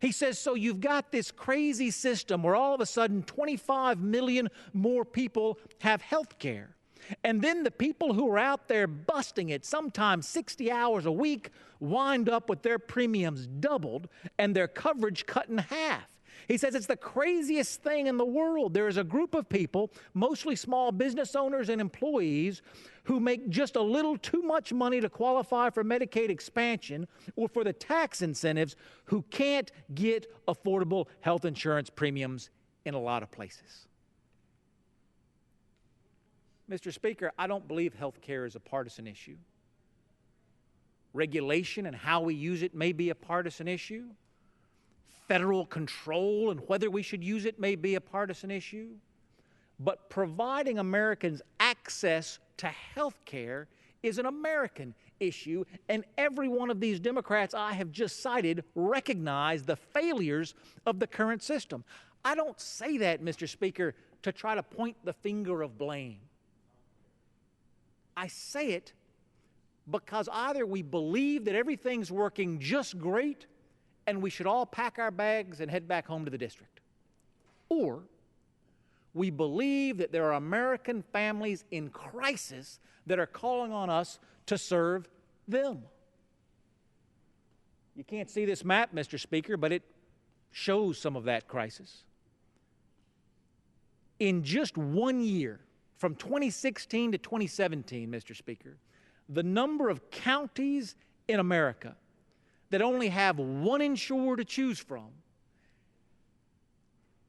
Speaker 22: he says, so you've got this crazy system where all of a sudden 25 million more people have health care. And then the people who are out there busting it, sometimes 60 hours a week, wind up with their premiums doubled and their coverage cut in half. He says it's the craziest thing in the world. There is a group of people, mostly small business owners and employees, who make just a little too much money to qualify for Medicaid expansion or for the tax incentives, who can't get affordable health insurance premiums in a lot of places. Mr. Speaker, I don't believe health care is a partisan issue. Regulation and how we use it may be a partisan issue. Federal control and whether we should use it may be a partisan issue. But providing Americans access to health care is an American issue, and every one of these Democrats I have just cited recognize the failures of the current system. I don't say that, Mr. Speaker, to try to point the finger of blame. I say it because either we believe that everything's working just great and we should all pack our bags and head back home to the district, or we believe that there are American families in crisis that are calling on us to serve them. You can't see this map, Mr. Speaker, but it shows some of that crisis. In just 1 year, from 2016 to 2017, Mr. Speaker, the number of counties in America that only have one insurer to choose from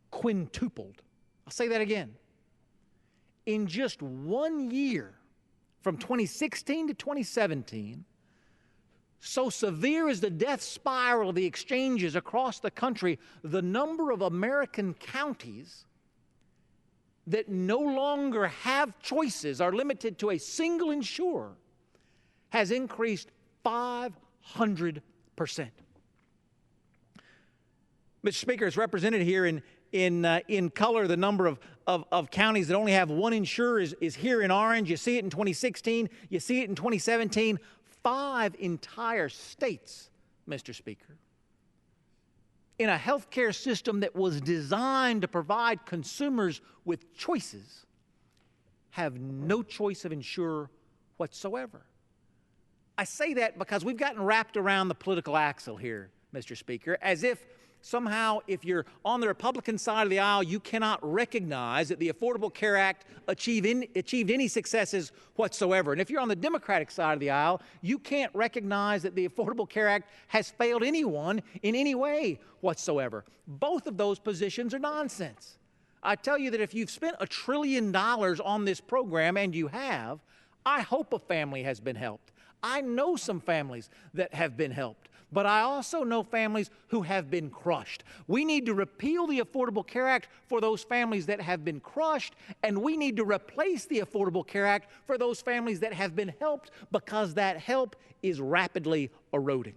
Speaker 22: quintupled. I'll say that again. In just 1 year, from 2016 to 2017, so severe is the death spiral of the exchanges across the country, the number of American counties that no longer have choices, are limited to a single insurer, has increased 500%. Mr. Speaker, it's represented here in color. The number of counties that only have one insurer is here in orange. You see it in 2016. You see it in 2017. 5 entire states, Mr. Speaker, in a healthcare system that was designed to provide consumers with choices, have no choice of insurer whatsoever. I say that because we've gotten wrapped around the political axle here, Mr. Speaker, as if somehow if you're on the Republican side of the aisle, you cannot recognize that the Affordable Care Act achieved any successes whatsoever. And if you're on the Democratic side of the aisle, you can't recognize that the Affordable Care Act has failed anyone in any way whatsoever. Both of those positions are nonsense. I tell you that if you've spent $1 trillion on this program, and you have, I hope a family has been helped. I know some families that have been helped, but I also know families who have been crushed. We need to repeal the Affordable Care Act for those families that have been crushed, and we need to replace the Affordable Care Act for those families that have been helped, because that help is rapidly eroding.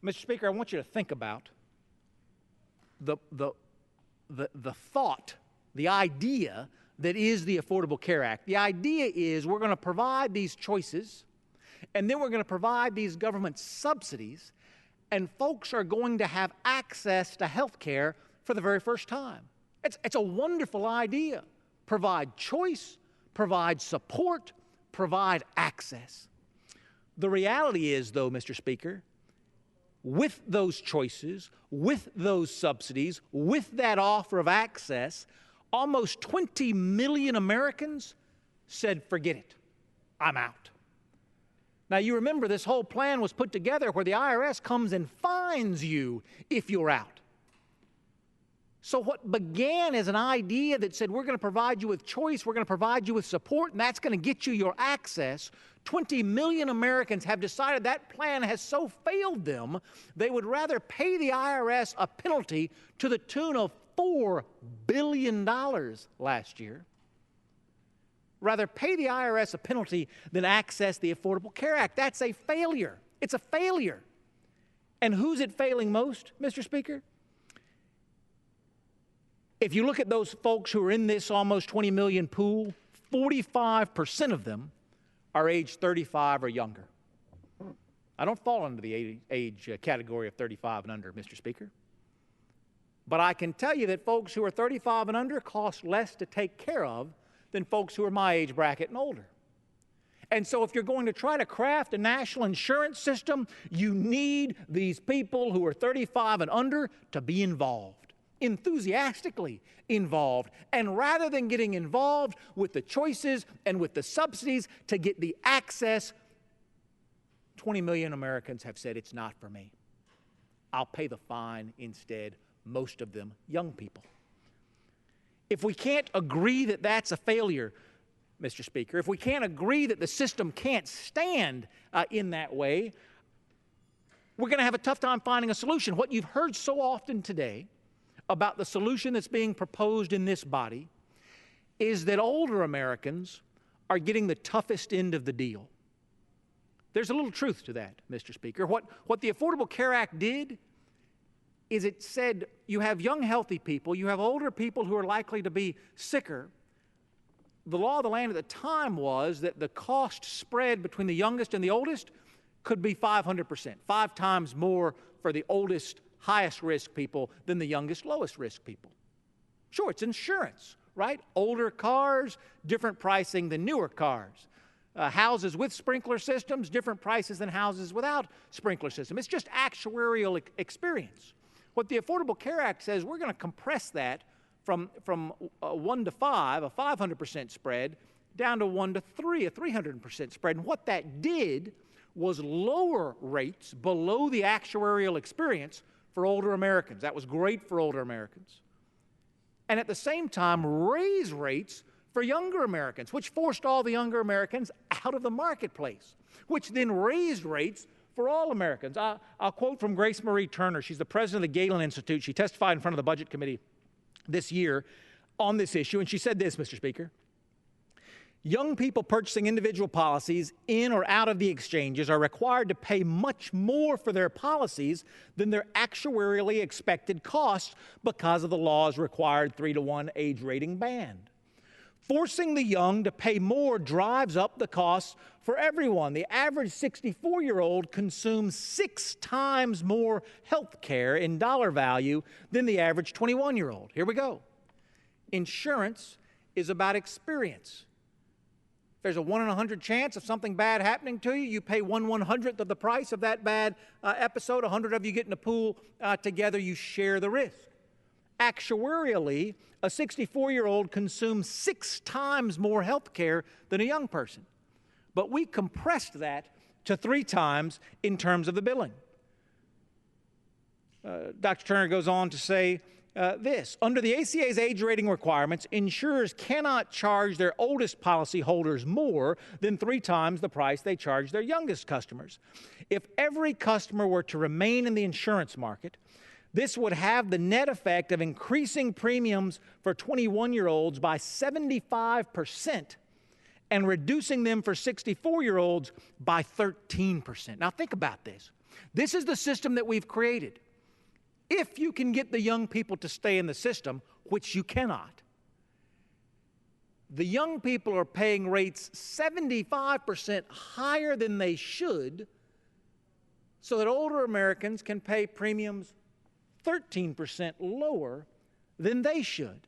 Speaker 22: Mr. Speaker, I want you to think about the thought, the idea that is the Affordable Care Act. The idea is we're going to provide these choices, and then we're going to provide these government subsidies, and folks are going to have access to health care for the very first time. It's a wonderful idea. Provide choice, provide support, provide access. The reality is, though, Mr. Speaker, with those choices, with those subsidies, with that offer of access, almost 20 million Americans said, forget it, I'm out. Now, you remember this whole plan was put together where the IRS comes and fines you if you're out. So what began as an idea that said, we're going to provide you with choice, we're going to provide you with support, and that's going to get you your access, 20 million Americans have decided that plan has so failed them, they would rather pay the IRS a penalty to the tune of $4 billion last year, rather pay the IRS a penalty than access the Affordable Care Act. That's a failure. It's a failure. And who's it failing most, Mr. Speaker? If you look at those folks who are in this almost 20 million pool, 45% of them are age 35 or younger. I don't fall under the age category of 35 and under, Mr. Speaker. But I can tell you that folks who are 35 and under cost less to take care of than folks who are my age bracket and older. And so if you're going to try to craft a national insurance system, you need these people who are 35 and under to be involved, enthusiastically involved. And rather than getting involved with the choices and with the subsidies to get the access, 20 million Americans have said, it's not for me. I'll pay the fine instead, most of them young people. If we can't agree that that's a failure, Mr. Speaker, if we can't agree that the system can't stand in that way, we're going to have a tough time finding a solution. What you've heard so often today about the solution that's being proposed in this body is that older Americans are getting the toughest end of the deal. There's a little truth to that, Mr. Speaker. What the Affordable Care Act did is it said you have young, healthy people, you have older people who are likely to be sicker. The law of the land at the time was that the cost spread between the youngest and the oldest could be 500%, 5 times more for the oldest, highest risk people than the youngest, lowest risk people. Sure, it's insurance, right? Older cars, different pricing than newer cars. Houses with sprinkler systems, different prices than houses without sprinkler system. It's just actuarial experience. What the Affordable Care Act says, we're going to compress that from 1 to 5, a 500% spread, down to 1 to 3, a 300% spread. And what that did was lower rates below the actuarial experience for older Americans. That was great for older Americans. And at the same time, raise rates for younger Americans, which forced all the younger Americans out of the marketplace, which then raised rates for all Americans. I'll quote from Grace Marie Turner. She's the president of the Galen Institute. She testified in front of the Budget Committee this year on this issue, and she said this, Mr. Speaker: young people purchasing individual policies in or out of the exchanges are required to pay much more for their policies than their actuarially expected costs because of the law's required 3-to-1 age rating band. Forcing the young to pay more drives up the costs for everyone. The average 64-year-old consumes 6 times more health care in dollar value than the average 21-year-old. Here we go. Insurance is about experience. If there's a 1 in 100 chance of something bad happening to you, you pay 1/100th of the price of that bad episode. 100 of you get in a pool together, you share the risk. Actuarially, a 64-year-old consumes 6 times more health care than a young person. But we compressed that to 3 times in terms of the billing. Dr. Turner goes on to say this. Under the ACA's age rating requirements, insurers cannot charge their oldest policyholders more than 3 times the price they charge their youngest customers. If every customer were to remain in the insurance market, this would have the net effect of increasing premiums for 21-year-olds by 75% and reducing them for 64-year-olds by 13%. Now think about this. This is the system that we've created. If you can get the young people to stay in the system, which you cannot, the young people are paying rates 75% higher than they should, so that older Americans can pay premiums 13% lower than they should.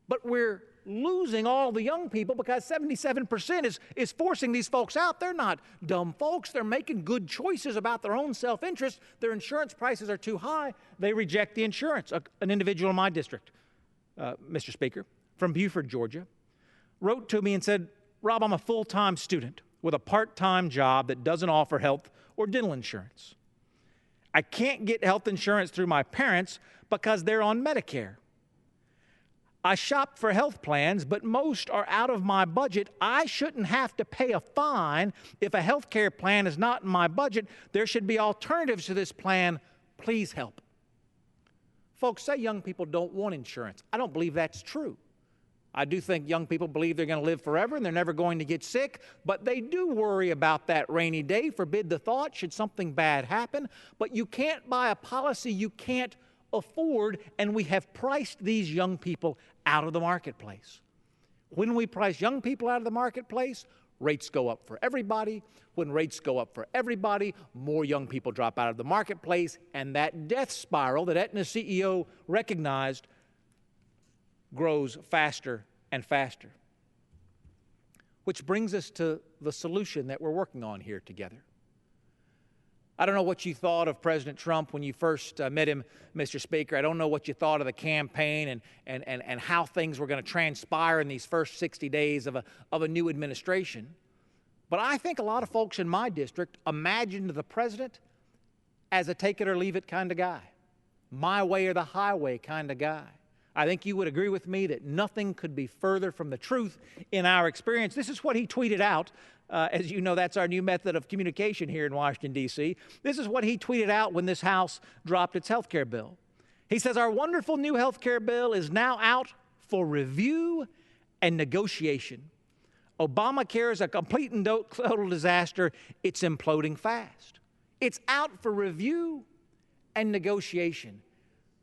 Speaker 22: But we're losing all the young people because 77% is forcing these folks out. They're not dumb folks. They're making good choices about their own self-interest. Their insurance prices are too high. They reject the insurance. An individual in my district, Mr. Speaker, from Beaufort, Georgia, wrote to me and said, Rob, I'm a full-time student with a part-time job that doesn't offer health or dental insurance. I can't get health insurance through my parents because they're on Medicare. I shop for health plans, but most are out of my budget. I shouldn't have to pay a fine if a health care plan is not in my budget. There should be alternatives to this plan. Please help. Folks say young people don't want insurance. I don't believe that's true. I do think young people believe they're going to live forever and they're never going to get sick, but they do worry about that rainy day. Forbid the thought, should something bad happen. But you can't buy a policy you can't afford, and we have priced these young people out of the marketplace. When we price young people out of the marketplace, rates go up for everybody. When rates go up for everybody, more young people drop out of the marketplace, and that death spiral that Aetna's CEO recognized grows faster and faster. Which brings us to the solution that we're working on here together. I don't know what you thought of President Trump when you first met him, Mr. Speaker. I don't know what you thought of the campaign and how things were going to transpire in these first 60 days of a new administration. But I think a lot of folks in my district imagined the president as a take-it-or-leave-it kind of guy, my way or the highway kind of guy. I think you would agree with me that nothing could be further from the truth in our experience. This is what he tweeted out. As you know, that's our new method of communication here in Washington, D.C. This is what he tweeted out when this House dropped its health care bill. He says, our wonderful new health care bill is now out for review and negotiation. Obamacare is a complete and total disaster. It's imploding fast. It's out for review and negotiation.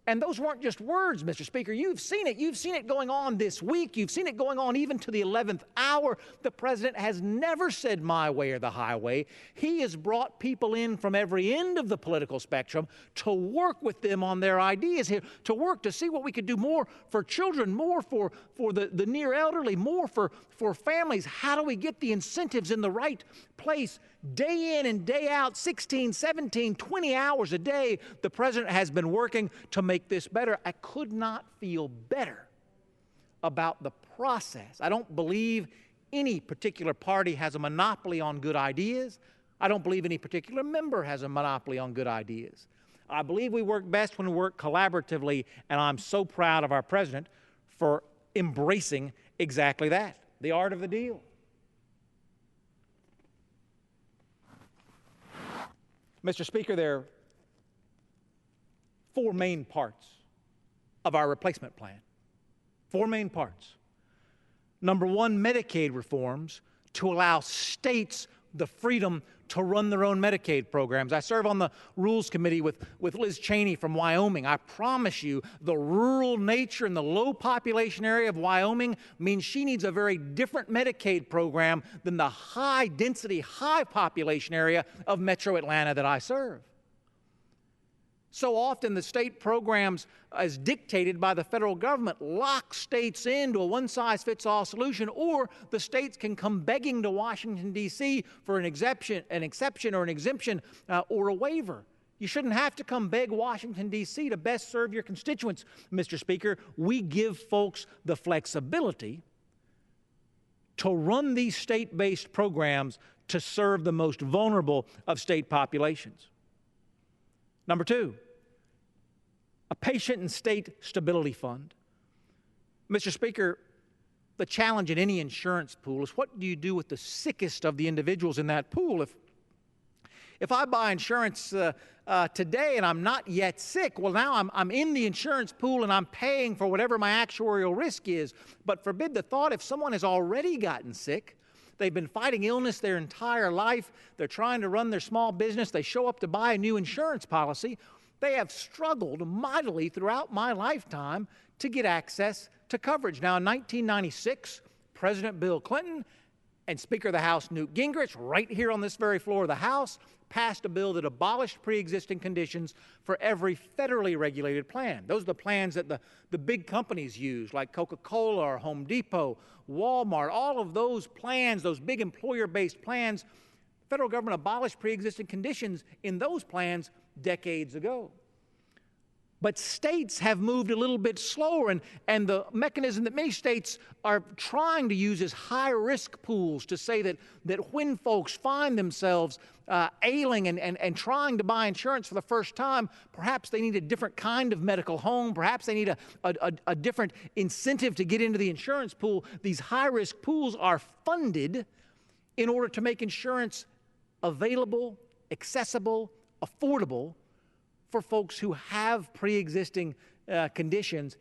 Speaker 22: And those weren't just words, Mr. Speaker. You've seen it. You've seen it going on this week. You've seen it going on even to the 11th hour. The president has never said my way or the highway. He has brought people in from every end of the political spectrum to work with them on their ideas here, to work to see what we could do more for children, more for the near elderly, more for families. How do we get the incentives in the right place? Day in and day out, 16, 17, 20 hours a day, the president has been working to make this better. I could not feel better about the process. I don't believe any particular party has a monopoly on good ideas. I don't believe any particular member has a monopoly on good ideas. I believe we work best when we work collaboratively, and I'm so proud of our president for embracing exactly that, the art of the deal. Mr. Speaker, there are 4 main parts of our replacement plan. 4 main parts. Number 1, Medicaid reforms to allow states the freedom to run their own Medicaid programs. I serve on the Rules Committee with Liz Cheney from Wyoming. I promise you, the rural nature and the low population area of Wyoming means she needs a very different Medicaid program than the high density, high population area of Metro Atlanta that I serve. So often the state programs, as dictated by the federal government, lock states into a one-size-fits-all solution, or the states can come begging to Washington, D.C. for an exception or an exemption or a waiver. You shouldn't have to come beg Washington, D.C. to best serve your constituents, Mr. Speaker. We give folks the flexibility to run these state-based programs to serve the most vulnerable of state populations. Number two, a patient and state stability fund. Mr. Speaker, the challenge in any insurance pool is what do you do with the sickest of the individuals in that pool? If I buy insurance today and I'm not yet sick, well, now I'm in the insurance pool and I'm paying for whatever my actuarial risk is. But forbid the thought, if someone has already gotten sick, they've been fighting illness their entire life, they're trying to run their small business, they show up to buy a new insurance policy, they have struggled mightily throughout my lifetime to get access to coverage. Now, in 1996, President Bill Clinton and Speaker of the House Newt Gingrich, right here on this very floor of the House, passed a bill that abolished pre-existing conditions for every federally regulated plan. Those are the plans that the big companies use, like Coca-Cola or Home Depot, Walmart, all of those plans, those big employer-based plans. The federal government abolished pre-existing conditions in those plans decades ago. But states have moved a little bit slower, and the mechanism that many states are trying to use is high-risk pools to say that when folks find themselves ailing and trying to buy insurance for the first time, perhaps they need a different kind of medical home, perhaps they need a different incentive to get into the insurance pool. These high-risk pools are funded in order to make insurance available, accessible, affordable for folks who have pre-existing conditions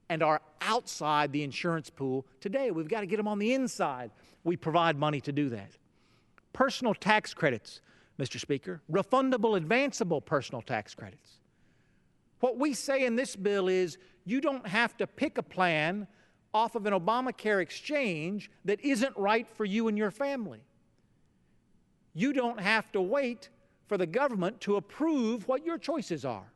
Speaker 22: and are outside the insurance pool today. We've got to get them on the inside. We provide money to do that. Personal tax credits, Mr. Speaker, refundable, advanceable personal tax credits. What we say in this bill is you don't have to pick a plan off of an Obamacare exchange that isn't right for you and your family. You don't have to wait for the government to approve what your choices are.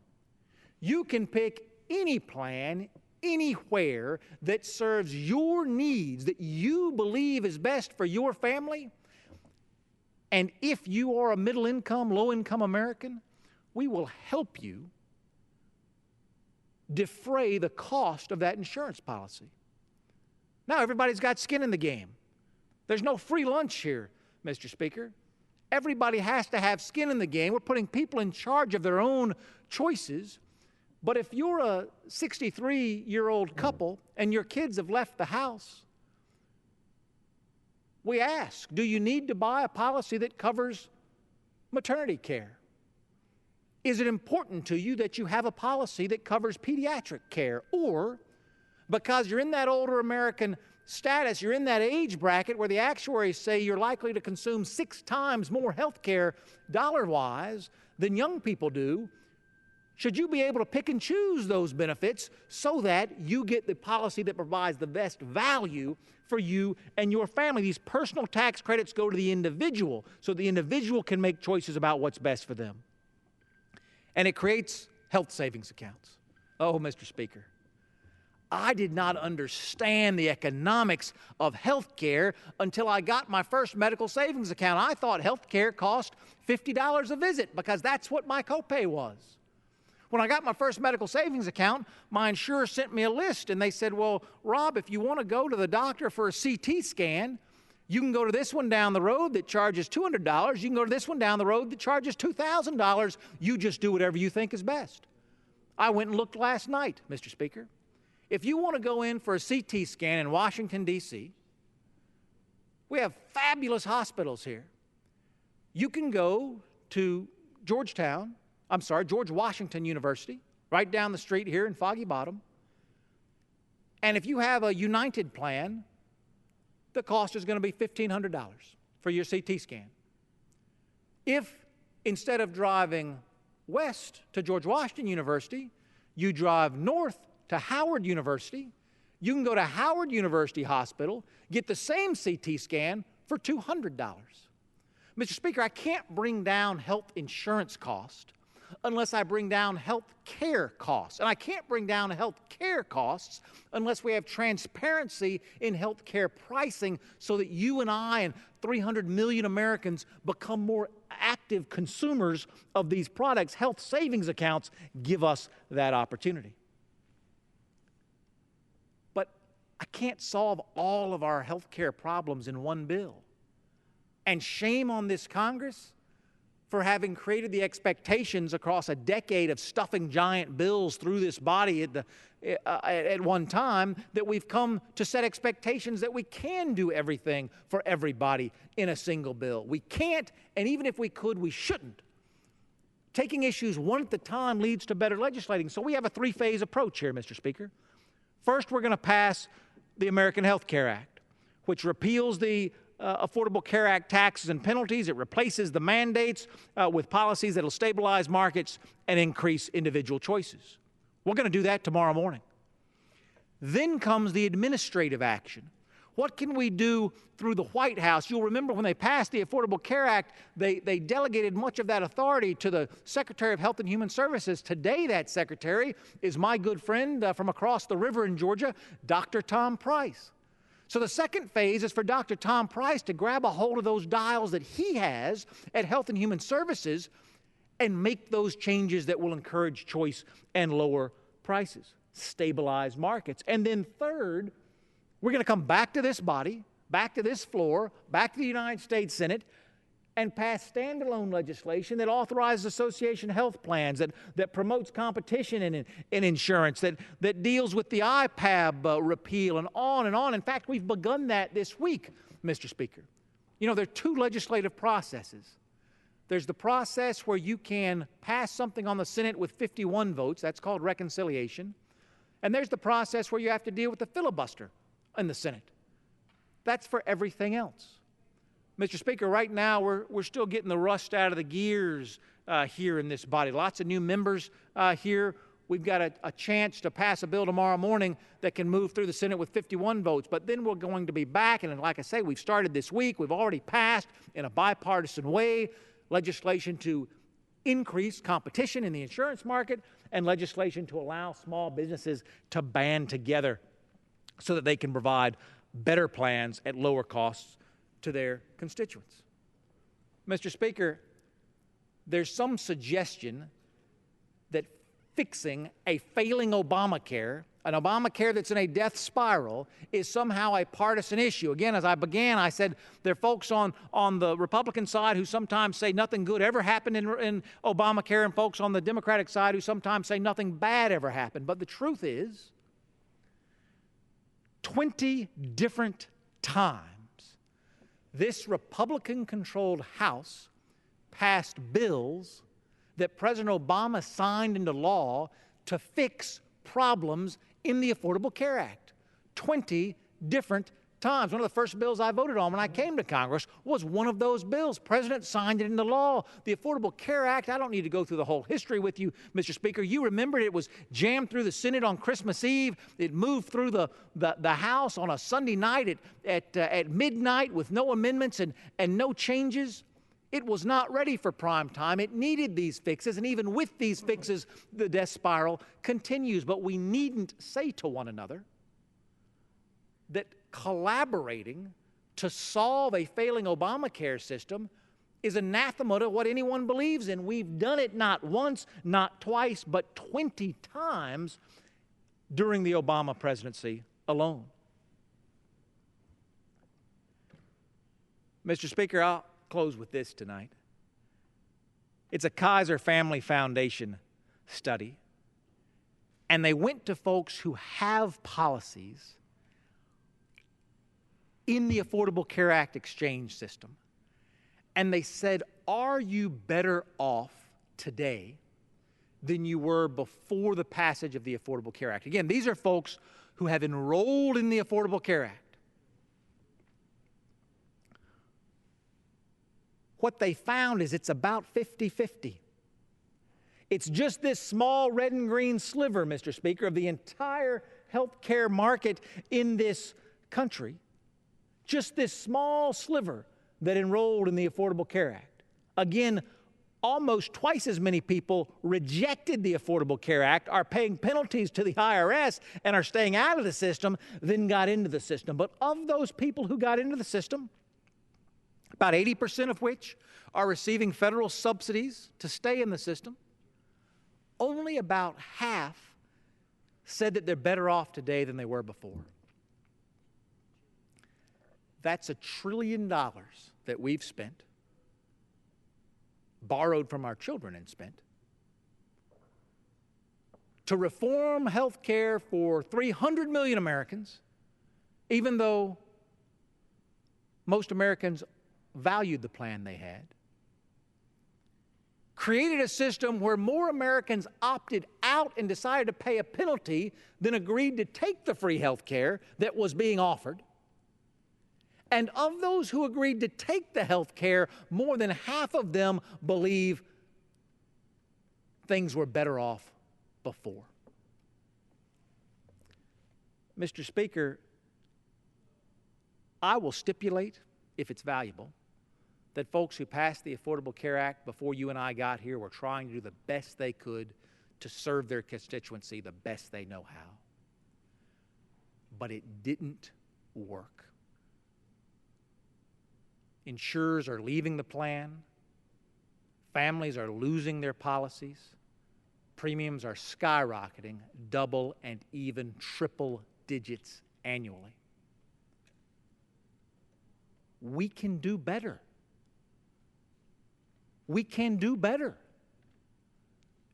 Speaker 22: You can pick any plan, anywhere, that serves your needs, that you believe is best for your family. And if you are a middle-income, low-income American, we will help you defray the cost of that insurance policy. Now, everybody's got skin in the game. There's no free lunch here, Mr. Speaker. Everybody has to have skin in the game. We're putting people in charge of their own choices. But if you're a 63-year-old couple and your kids have left the house, we ask, do you need to buy a policy that covers maternity care? Is it important to you that you have a policy that covers pediatric care? Or, because you're in that older American status, you're in that age bracket where the actuaries say you're likely to consume 6 times more health care dollar-wise than young people do, should you be able to pick and choose those benefits so that you get the policy that provides the best value for you and your family? These personal tax credits go to the individual so the individual can make choices about what's best for them. And it creates health savings accounts. Oh, Mr. Speaker, I did not understand the economics of health care until I got my first medical savings account. I thought health care cost $50 a visit because that's what my copay was. When I got my first medical savings account, my insurer sent me a list and they said, well, Rob, if you want to go to the doctor for a CT scan, you can go to this one down the road that charges $200. You can go to this one down the road that charges $2,000. You just do whatever you think is best. I went and looked last night, Mr. Speaker. If you want to go in for a CT scan in Washington, D.C., we have fabulous hospitals here. You can go to George Washington University, right down the street here in Foggy Bottom. And if you have a United plan, the cost is going to be $1,500 for your CT scan. If instead of driving west to George Washington University, you drive north to Howard University, you can go to Howard University Hospital, get the same CT scan for $200. Mr. Speaker, I can't bring down health insurance cost unless I bring down health care costs. And I can't bring down health care costs unless we have transparency in health care pricing so that you and I and 300 million Americans become more active consumers of these products. Health savings accounts give us that opportunity. But I can't solve all of our health care problems in one bill. And shame on this Congress for having created the expectations across a decade of stuffing giant bills through this body at one time that we've come to set expectations that we can do everything for everybody in a single bill. We can't, and even if we could, we shouldn't. Taking issues one at a time leads to better legislating. So we have a three-phase approach here, Mr. Speaker. First, we're going to pass the American Health Care Act, which repeals the Affordable Care Act taxes and penalties. It replaces the mandates with policies that will stabilize markets and increase individual choices. We're going to do that tomorrow morning. Then comes the administrative action. What can we do through the White House? You'll remember when they passed the Affordable Care Act, they delegated much of that authority to the Secretary of Health and Human Services. Today, that secretary is my good friend from across the river in Georgia, Dr. Tom Price. So the second phase is for Dr. Tom Price to grab a hold of those dials that he has at Health and Human Services and make those changes that will encourage choice and lower prices, stabilize markets. And then third, we're going to come back to this body, back to this floor, back to the United States Senate, and pass standalone legislation that authorizes association health plans, that promotes competition in insurance, that deals with the IPAB repeal, and on and on. In fact, we've begun that this week, Mr. Speaker. You know, there are two legislative processes. There's the process where you can pass something on the Senate with 51 votes. That's called reconciliation. And there's the process where you have to deal with the filibuster in the Senate. That's for everything else. Mr. Speaker, right now we're still getting the rust out of the gears here in this body. Lots of new members here. We've got a chance to pass a bill tomorrow morning that can move through the Senate with 51 votes. But then we're going to be back, and like I say, we've started this week. We've already passed in a bipartisan way legislation to increase competition in the insurance market and legislation to allow small businesses to band together so that they can provide better plans at lower costs to their constituents. Mr. Speaker, there's some suggestion that fixing a failing Obamacare, an Obamacare that's in a death spiral, is somehow a partisan issue. Again, as I began, I said there are folks on the Republican side who sometimes say nothing good ever happened in Obamacare, and folks on the Democratic side who sometimes say nothing bad ever happened. But the truth is, 20 different times, this Republican-controlled House passed bills that President Obama signed into law to fix problems in the Affordable Care Act. 20 different times. One of the first bills I voted on when I came to Congress was one of those bills. President signed it into law. The Affordable Care Act, I don't need to go through the whole history with you, Mr. Speaker. You remember it was jammed through the Senate on Christmas Eve. It moved through the House on a Sunday night at midnight with no amendments and no changes. It was not ready for prime time. It needed these fixes, and even with these fixes, the death spiral continues. But we needn't say to one another that collaborating to solve a failing Obamacare system is anathema to what anyone believes in. We've done it not once, not twice, but 20 times during the Obama presidency alone. Mr. Speaker, I'll close with this tonight. It's a Kaiser Family Foundation study, and they went to folks who have policies in the Affordable Care Act exchange system, and they said, are you better off today than you were before the passage of the Affordable Care Act? Again, these are folks who have enrolled in the Affordable Care Act. What they found is it's about 50-50. It's just this small red and green sliver, Mr. Speaker, of the entire health care market in this country. Just this small sliver that enrolled in the Affordable Care Act. Again, almost twice as many people rejected the Affordable Care Act, are paying penalties to the IRS, and are staying out of the system than got into the system. But of those people who got into the system, about 80% of which are receiving federal subsidies to stay in the system, only about half said that they're better off today than they were before. That's $1 trillion that we've spent, borrowed from our children and spent, to reform health care for 300 million Americans, even though most Americans valued the plan they had, created a system where more Americans opted out and decided to pay a penalty than agreed to take the free health care that was being offered. And of those who agreed to take the health care, more than half of them believe things were better off before. Mr. Speaker, I will stipulate, if it's valuable, that folks who passed the Affordable Care Act before you and I got here were trying to do the best they could to serve their constituency the best they know how. But it didn't work. Insurers are leaving the plan. Families are losing their policies. Premiums are skyrocketing, double and even triple digits annually. We can do better. We can do better.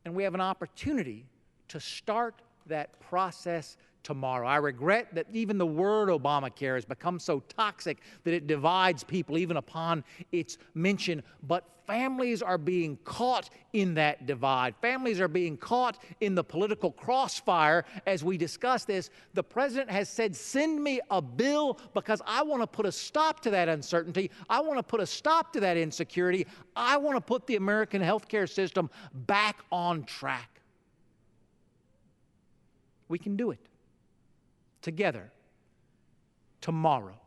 Speaker 22: And we have an opportunity to start that process tomorrow. I regret that even the word Obamacare has become so toxic that it divides people even upon its mention. But families are being caught in that divide. Families are being caught in the political crossfire as we discuss this. The president has said, send me a bill because I want to put a stop to that uncertainty. I want to put a stop to that insecurity. I want to put the American healthcare system back on track. We can do it. Together, tomorrow.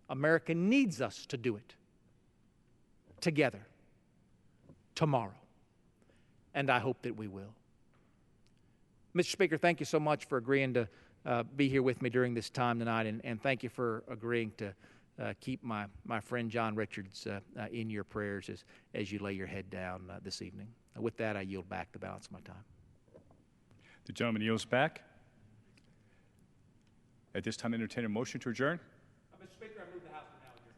Speaker 22: America needs us to do it. Together, tomorrow. And I hope that we will. Mr. Speaker, thank you so much for agreeing to be here with me during this time tonight, and thank you for agreeing to keep my friend John Richards in your prayers as you lay your head down this evening. With that, I yield back the balance of my time.
Speaker 11: The gentleman yields back. At this time, entertain a motion to adjourn.
Speaker 22: Mr. Speaker, I move the House to now adjourn.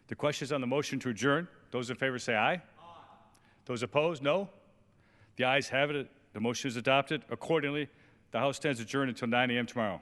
Speaker 11: The question is on the motion to adjourn. Those in favor say aye. Aye. Those opposed, no. The ayes have it. The motion is adopted. Accordingly, the House stands adjourned until 9 a.m. tomorrow.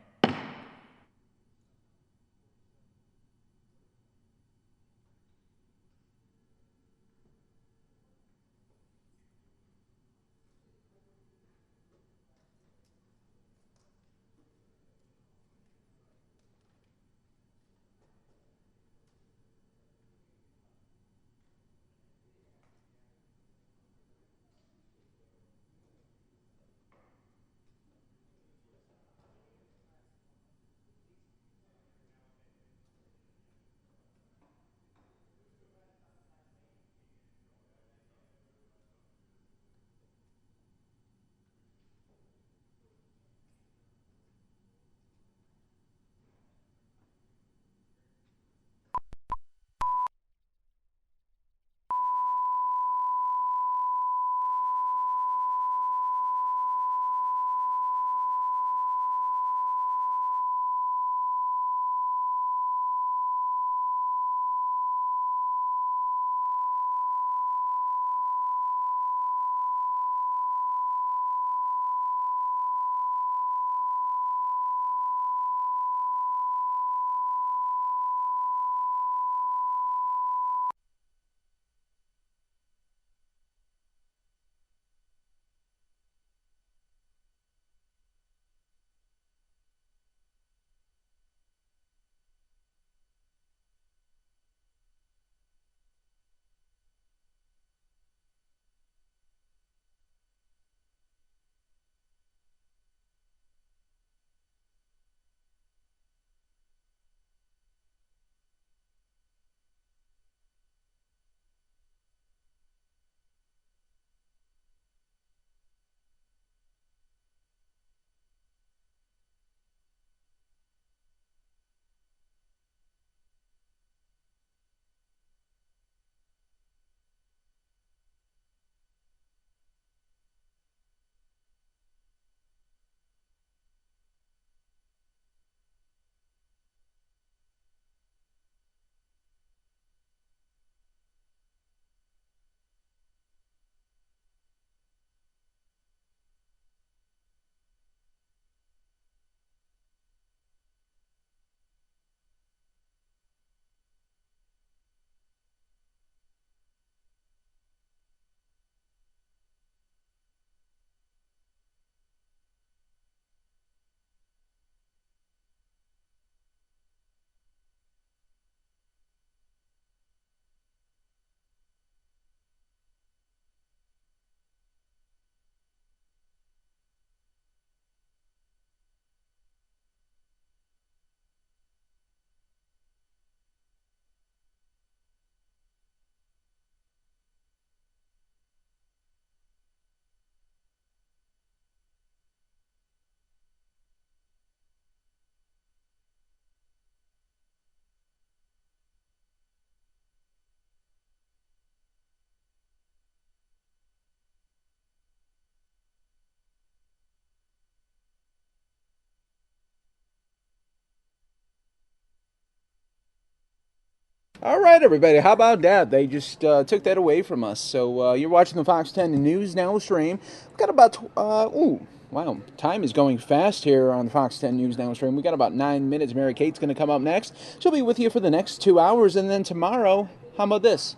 Speaker 4: All right, everybody. How about that? They just took that away from us. So you're watching the Fox 10 News Now stream. We've got about, wow, time is going fast here on the Fox 10 News Now stream. We've got about 9 minutes. Mary Kate's going to come up next. She'll be with you for the next 2 hours. And then tomorrow, how about this?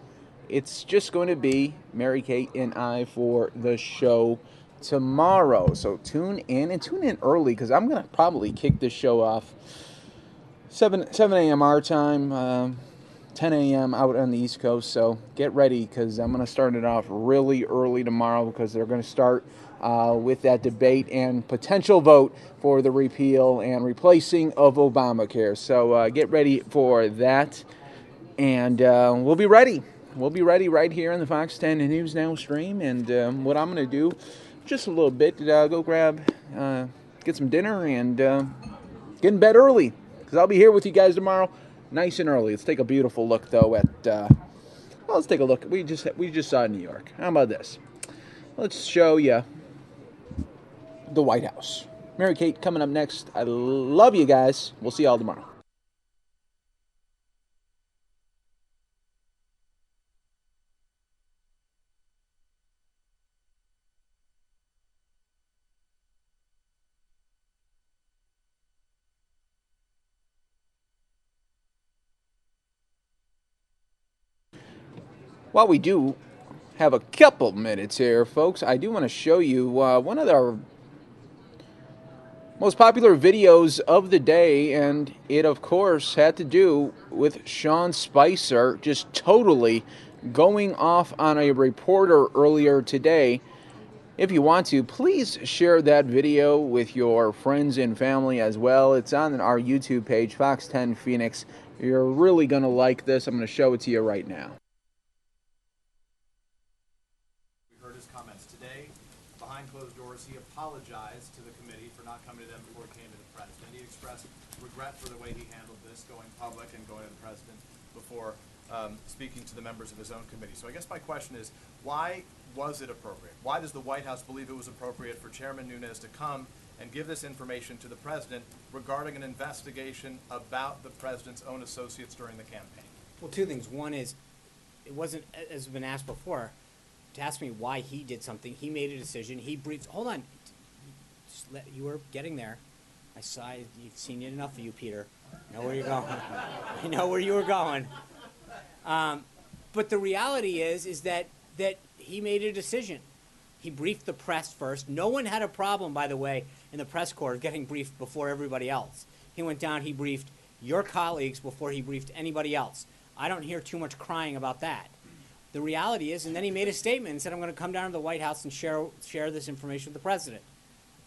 Speaker 4: It's just going to be Mary Kate and I for the show tomorrow. So tune in, and tune in early, because I'm going to probably kick this show off 7 a.m. our time, 10 a.m. out on the East Coast. So get ready, because I'm going to start it off really early tomorrow, because they're going to start with that debate and potential vote for the repeal and replacing of Obamacare. So get ready for that, and we'll be ready. We'll be ready right here on the Fox 10 News Now stream. And what I'm going to do, just a little bit, go grab, get some dinner, and get in bed early, because I'll be here with you guys tomorrow, nice and early. Let's take a beautiful look, though, at, let's take a look. We just saw New York. How about this? Let's show you the White House. Mary Kate coming up next. I love you guys. We'll see y'all tomorrow. While we do have a couple minutes here, folks, I do want to show you one of our most popular videos of the day, and it, of course, had to do with Sean Spicer just totally going off on a reporter earlier today. If you want to, please share that video with your friends and family as well. It's on our YouTube page, Fox 10 Phoenix. You're really going to like this. I'm going to show it to you right now.
Speaker 8: He apologized to the committee for not coming to them before it came to the president. He expressed regret for the way he handled this, going public and going to the president before speaking to the members of his own committee. So I guess my question is, why was it appropriate? Why does the White House believe it was appropriate for Chairman Nunes to come and give this information to the president regarding an investigation about the president's own associates during the campaign?
Speaker 12: Well, two things. One is, it wasn't, as has been asked before, to ask me why he did something. He made a decision. He briefed. Hold on. You were getting there. I saw. You've seen it enough of you, Peter. I know where you're going. I know where you were going. But the reality is that he made a decision. He briefed the press first. No one had a problem, by the way, in the press corps getting briefed before everybody else. He went down. He briefed your colleagues before he briefed anybody else. I don't hear too much crying about that. The reality is, and then he made a statement and said, I'm going to come down to the White House and share this information with the president.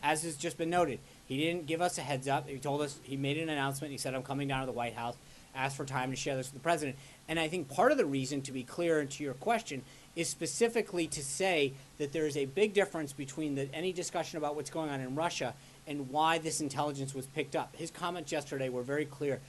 Speaker 12: As has just been noted, he didn't give us a heads up. He told us, he made an announcement. He said, I'm coming down to the White House, asked for time to share this with the president. And I think part of the reason, to be clear to your question, is specifically to say that there is a big difference between any discussion about what's going on in Russia and why this intelligence was picked up. His comments yesterday were very clear.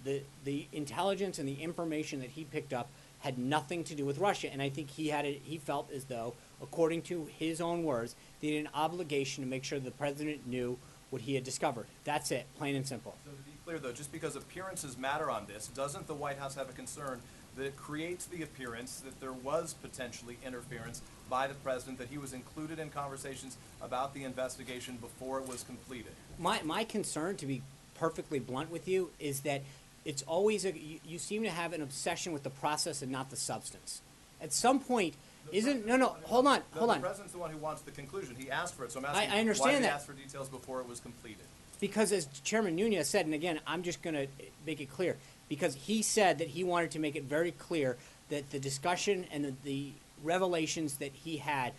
Speaker 12: The intelligence and the information that he picked up had nothing to do with Russia, and I think he felt as though, according to his own words, that he had an obligation to make sure the president knew what he had discovered. That's it, plain and simple.
Speaker 8: So to be clear, though, just because appearances matter on this, doesn't the White House have a concern that it creates the appearance that there was potentially interference by the president, that he was included in conversations about the investigation before it was completed?
Speaker 12: My concern, to be perfectly blunt with you, is that it's always you seem to have an obsession with the process and not the substance. At some point, hold on.
Speaker 8: The president's the one who wants the conclusion. He asked for it, so I'm asking
Speaker 12: I understand
Speaker 8: why did he
Speaker 12: that.
Speaker 8: ask for details before it was completed?
Speaker 12: Because as Chairman Nunes said, and again, I'm just going to make it clear, because he said that he wanted to make it very clear that the discussion and the revelations that he had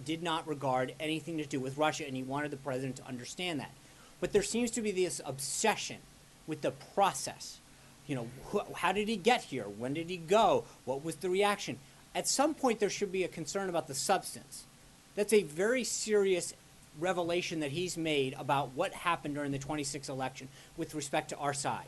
Speaker 12: did not regard anything to do with Russia, and he wanted the president to understand that. But there seems to be this obsession with the process. You know, how did he get here? When did he go? What was the reaction? At some point, there should be a concern about the substance. That's a very serious revelation that he's made about what happened during the 26th election with respect to our side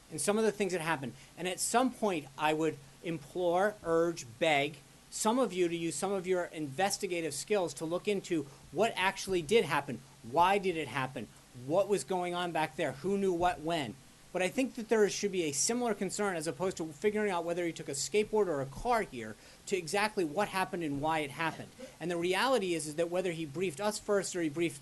Speaker 12: and some of the things that happened. And at some point, I would implore, urge, beg some of you to use some of your investigative skills to look into what actually did happen. Why did it happen? What was going on back there? Who knew what when? But I think that there should be a similar concern as opposed to figuring out whether he took a skateboard or a car here to exactly what happened and why it happened. And the reality is that whether he briefed us first or he briefed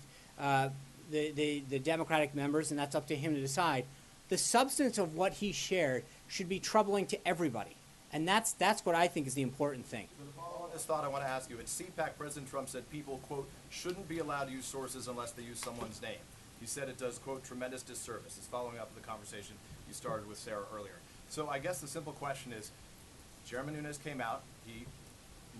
Speaker 12: the Democratic members, and that's up to him to decide, the substance of what he shared should be troubling to everybody. And that's what I think is the important thing.
Speaker 8: To follow on this thought, I want to ask you, at CPAC, President Trump said people, quote, shouldn't be allowed to use sources unless they use someone's name. He said it does, quote, tremendous disservice. It's following up the conversation you started with Sarah earlier. So I guess the simple question is, Chairman Nunes came out, he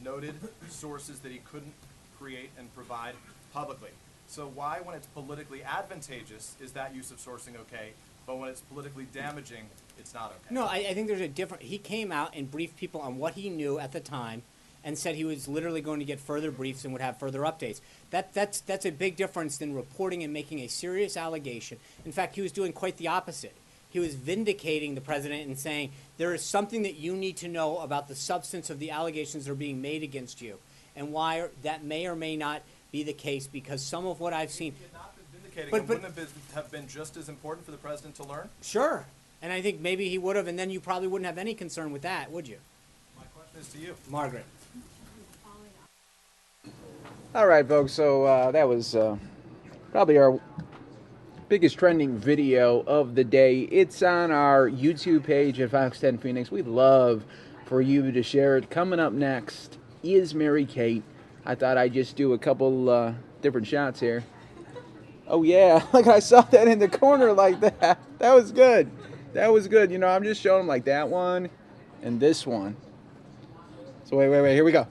Speaker 8: noted sources that he couldn't create and provide publicly. So why, when it's politically advantageous, is that use of sourcing okay, but when it's politically damaging, it's not okay?
Speaker 12: No, I think there's a different, he came out and briefed people on what he knew at the time and said he was literally going to get further briefs and would have further updates. That's a big difference than reporting and making a serious allegation. In fact, he was doing quite the opposite. He was vindicating the president and saying, there is something that you need to know about the substance of the allegations that are being made against you and why that may or may not be the case, because some of what I've seen...
Speaker 8: Wouldn't it have been just as important for the president to learn?
Speaker 12: Sure. And I think maybe he would have, and then you probably wouldn't have any concern with that, would you?
Speaker 8: My question is to you.
Speaker 12: Margaret.
Speaker 4: All right, folks, so that was probably our biggest trending video of the day. It's on our YouTube page at Fox 10 Phoenix. We'd love for you to share it. Coming up next is Mary Kate. I thought I'd just do a couple different shots here. Oh, yeah, like I saw that in the corner like that. That was good. That was good. You know, I'm just showing them like that one and this one. So wait, here we go.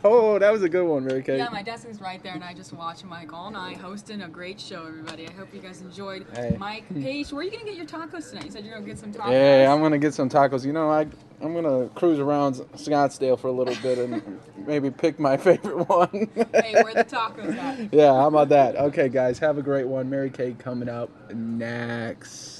Speaker 4: Oh, that was a good one, Mary Kate.
Speaker 21: Yeah, my desk is right there, and I just watch Mike all night hosting a great show, everybody. I hope you guys enjoyed.
Speaker 4: Hey.
Speaker 21: Mike, Paige, where are you going to get your tacos tonight? You said you're going to get some tacos.
Speaker 4: Yeah, I'm going to get some tacos. You know, I'm going to cruise around Scottsdale for a little bit and maybe pick my favorite one.
Speaker 21: Hey, where the tacos at?
Speaker 4: Yeah, how about that? Okay, guys, have a great one. Mary Kate coming up next.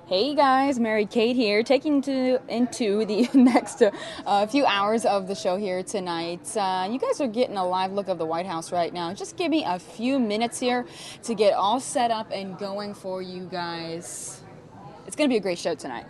Speaker 21: Hey guys, Mary Kate here, taking into the next few hours of the show here tonight. You guys are getting a live look of the White House right now. Just give me a few minutes here to get all set up and going for you guys. It's going to be a great show tonight.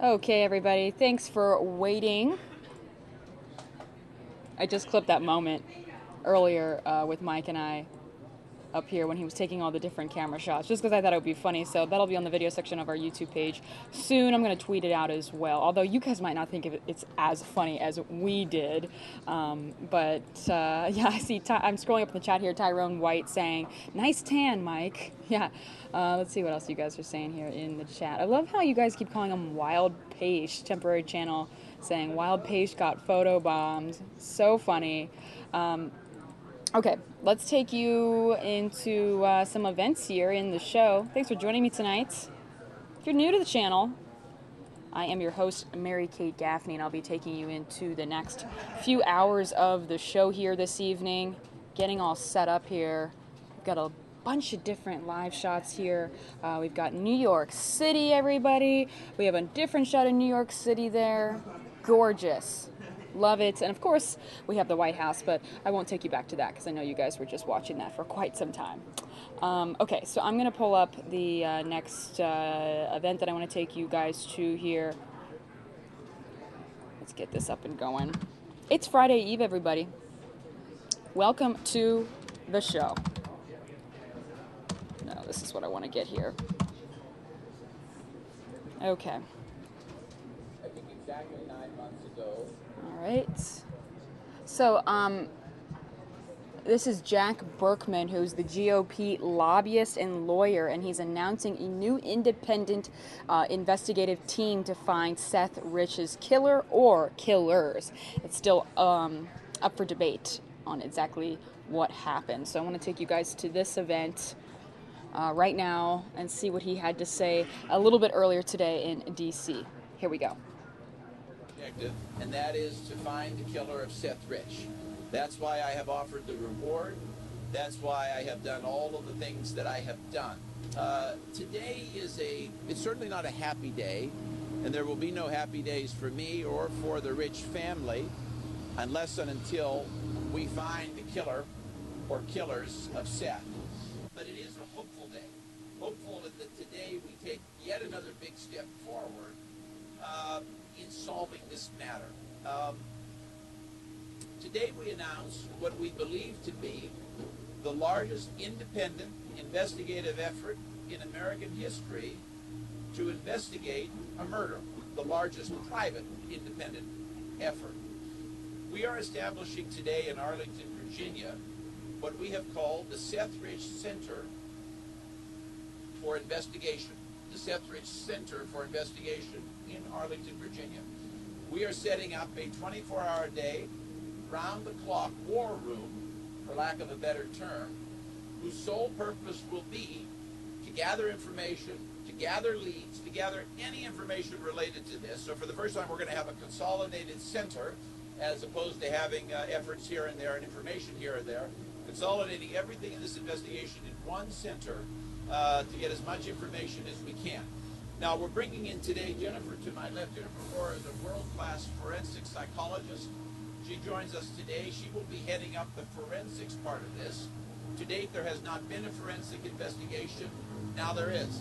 Speaker 21: Okay, everybody, thanks for waiting. I just clipped that moment earlier with Mike and I up here when he was taking all the different camera shots, just because I thought it would be funny. So that'll be on the video section of our YouTube page soon. I'm going to tweet it out as well, although you guys might not think of it's as funny as we did. But yeah, I see, I'm scrolling up in the chat here, Tyrone White saying, nice tan, Mike. Yeah, let's see what else you guys are saying here in the chat. I love how you guys keep calling him Wild Page, temporary channel, saying Wild Page got photo bombed. So funny. Okay, let's take you into some events here in the show. Thanks for joining me tonight. If you're new to the channel, I am your host, Mary Kate Gaffney, and I'll be taking you into the next few hours of the show here this evening, getting all set up here. We've got a bunch of different live shots here. We've got New York City, everybody. We have a different shot of New York City there. Gorgeous. Love it. And of course, we have the White House, but I won't take you back to that because I know you guys were just watching that for quite some time. Okay, so I'm going to pull up the next event that I want to take you guys to here. Let's get this up and going. It's Friday Eve, everybody. Welcome to the show. No, this is what I want to get here. Okay.
Speaker 14: I think exactly 9 months ago.
Speaker 21: All right. So, this is Jack Berkman, who's the GOP lobbyist and lawyer, and he's announcing a new independent investigative team to find Seth Rich's killer or killers. It's still up for debate on exactly what happened. So I want to take you guys to this event right now and see what he had to say a little bit earlier today in D.C. Here we go.
Speaker 14: And that is to find the killer of Seth Rich. That's why I have offered the reward. That's why I have done all of the things that I have done. Today it's certainly not a happy day, and there will be no happy days for me or for the Rich family unless and until we find the killer or killers of Seth. But it is a hopeful day. Hopeful that today we take yet another big step forward in solving this matter. Today we announce what we believe to be the largest independent investigative effort in American history to investigate a murder, the largest private independent effort. We are establishing today in Arlington, Virginia, what we have called the Seth Rich Center for Investigation. The Seth Rich Center for Investigation in Arlington, Virginia. We are setting up a 24-hour day, round-the-clock war room, for lack of a better term, whose sole purpose will be to gather information, to gather leads, to gather any information related to this. So for the first time, we're going to have a consolidated center, as opposed to having efforts here and there and information here and there, consolidating everything in this investigation in one center to get as much information as we can. Now, we're bringing in today Jennifer to my left. Jennifer Moore is a world-class forensic psychologist. She joins us today. She will be heading up the forensics part of this. To date, there has not been a forensic investigation. Now there is.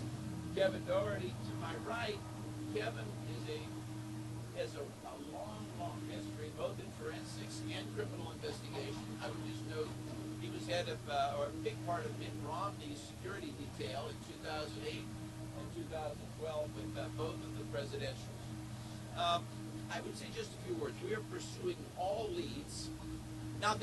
Speaker 14: Kevin Doherty to my right. Kevin has a long history, both in forensics and criminal investigation. I would just note he was head of, or a big part of Mitt Romney's security detail in 2008 and 2012 with both of the presidentials. I would say just a few words. We are pursuing all leads. No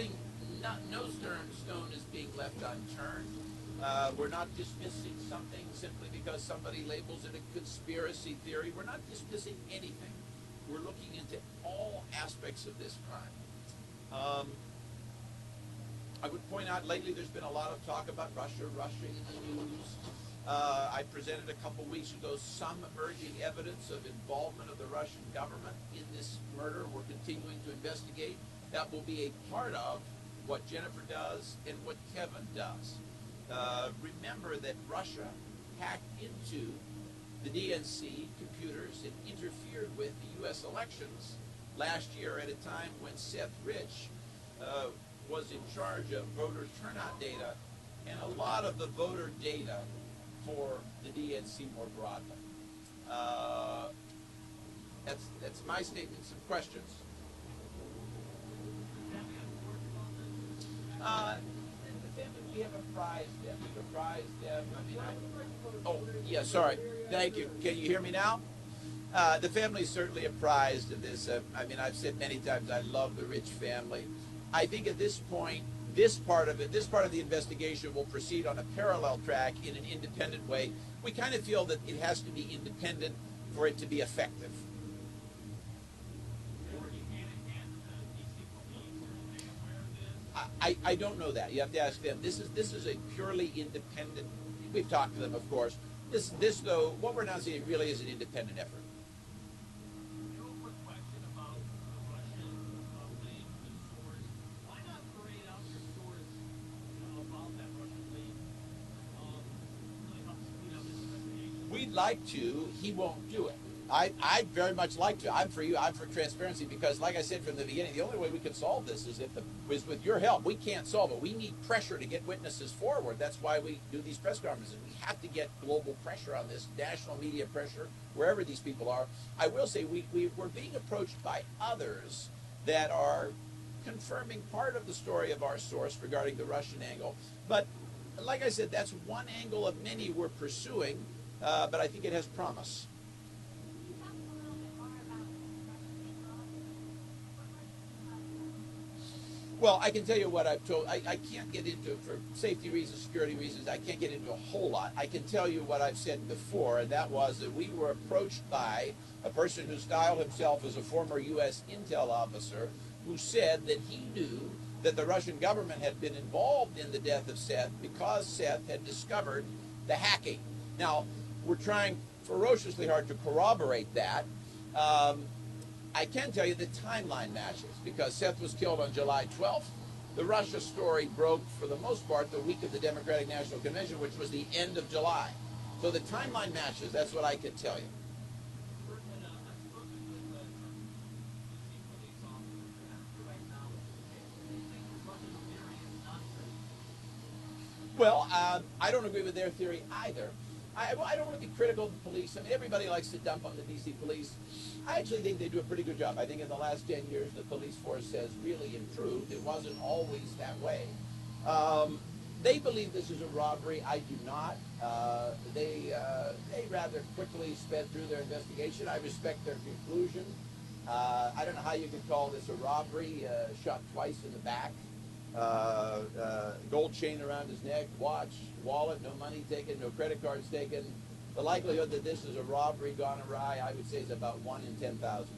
Speaker 14: stone is being left unturned. We're not dismissing something simply because somebody labels it a conspiracy theory. We're not dismissing anything. We're looking into all aspects of this crime. I would point out lately there's been a lot of talk about Russia in the news. I presented a couple weeks ago some emerging evidence of involvement of the Russian government in this murder. We're continuing to investigate. That will be a part of what Jennifer does and what Kevin does. Remember that Russia hacked into the DNC computers and interfered with the U.S. elections last year at a time when Seth Rich was in charge of voter turnout data and a lot of the voter data for the DNC more broadly. That's my statement. Some questions. The family, we have apprised them. We've apprised them. I mean, oh, yeah, sorry. Thank you. Can you hear me now? The family is certainly apprised of this. I mean, I've said many times I love the Rich family. I think at this point, this part of the investigation will proceed on a parallel track in an independent way. We kind of feel that it has to be independent for it to be effective. I don't know that. You have to ask them. This is a purely independent. We've talked to them, of course. This though, what we're now seeing really is an independent effort. We'd like to. He won't do it. I'd very much like to. I'm for you. I'm for transparency because, like I said from the beginning, the only way we can solve this is is with your help. We can't solve it. We need pressure to get witnesses forward. That's why we do these press conferences. We have to get global pressure on this, national media pressure, wherever these people are. I will say we're being approached by others that are confirming part of the story of our source regarding the Russian angle. But like I said, that's one angle of many we're pursuing, but I think it has promise. Well, I can tell you what I've told. I can't get into, for safety reasons, security reasons, I can't get into a whole lot. I can tell you what I've said before, and that was that we were approached by a person who styled himself as a former U.S. intel officer who said that he knew that the Russian government had been involved in the death of Seth because Seth had discovered the hacking. Now, we're trying ferociously hard to corroborate that. I can tell you the timeline matches because Seth was killed on July 12th. The Russia story broke, for the most part, the week of the Democratic National Convention, which was the end of July. So the timeline matches. That's what I can tell you. Well, I don't agree with their theory either. I don't want to be critical of the police. I mean, everybody likes to dump on the D.C. police. I actually think they do a pretty good job. I think in the last 10 years, the police force has really improved. It wasn't always that way. They believe this is a robbery. I do not. They rather quickly sped through their investigation. I respect their conclusion. I don't know how you could call this a robbery. Shot twice in the back. Gold chain around his neck, watch, wallet, no money taken, no credit cards taken. The likelihood that this is a robbery gone awry, I would say, is about 1 in 10,000.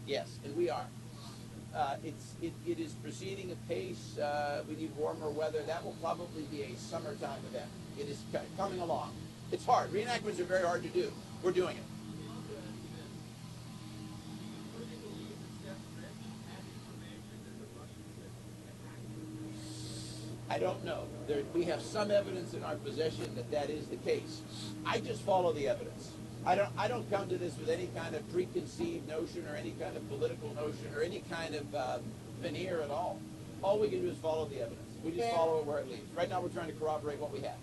Speaker 14: Yes, and we are. It is proceeding apace. We need warmer weather. That will probably be a summertime event. It is coming along. It's hard. Reenactments are very hard to do. We're doing it. I don't know. We have some evidence in our possession that that is the case. I just follow the evidence. I don't come to this with any kind of preconceived notion or any kind of political notion or any kind of veneer at all. All we can do is follow the evidence. We just follow it where it leads. Right now we're trying to corroborate what we have.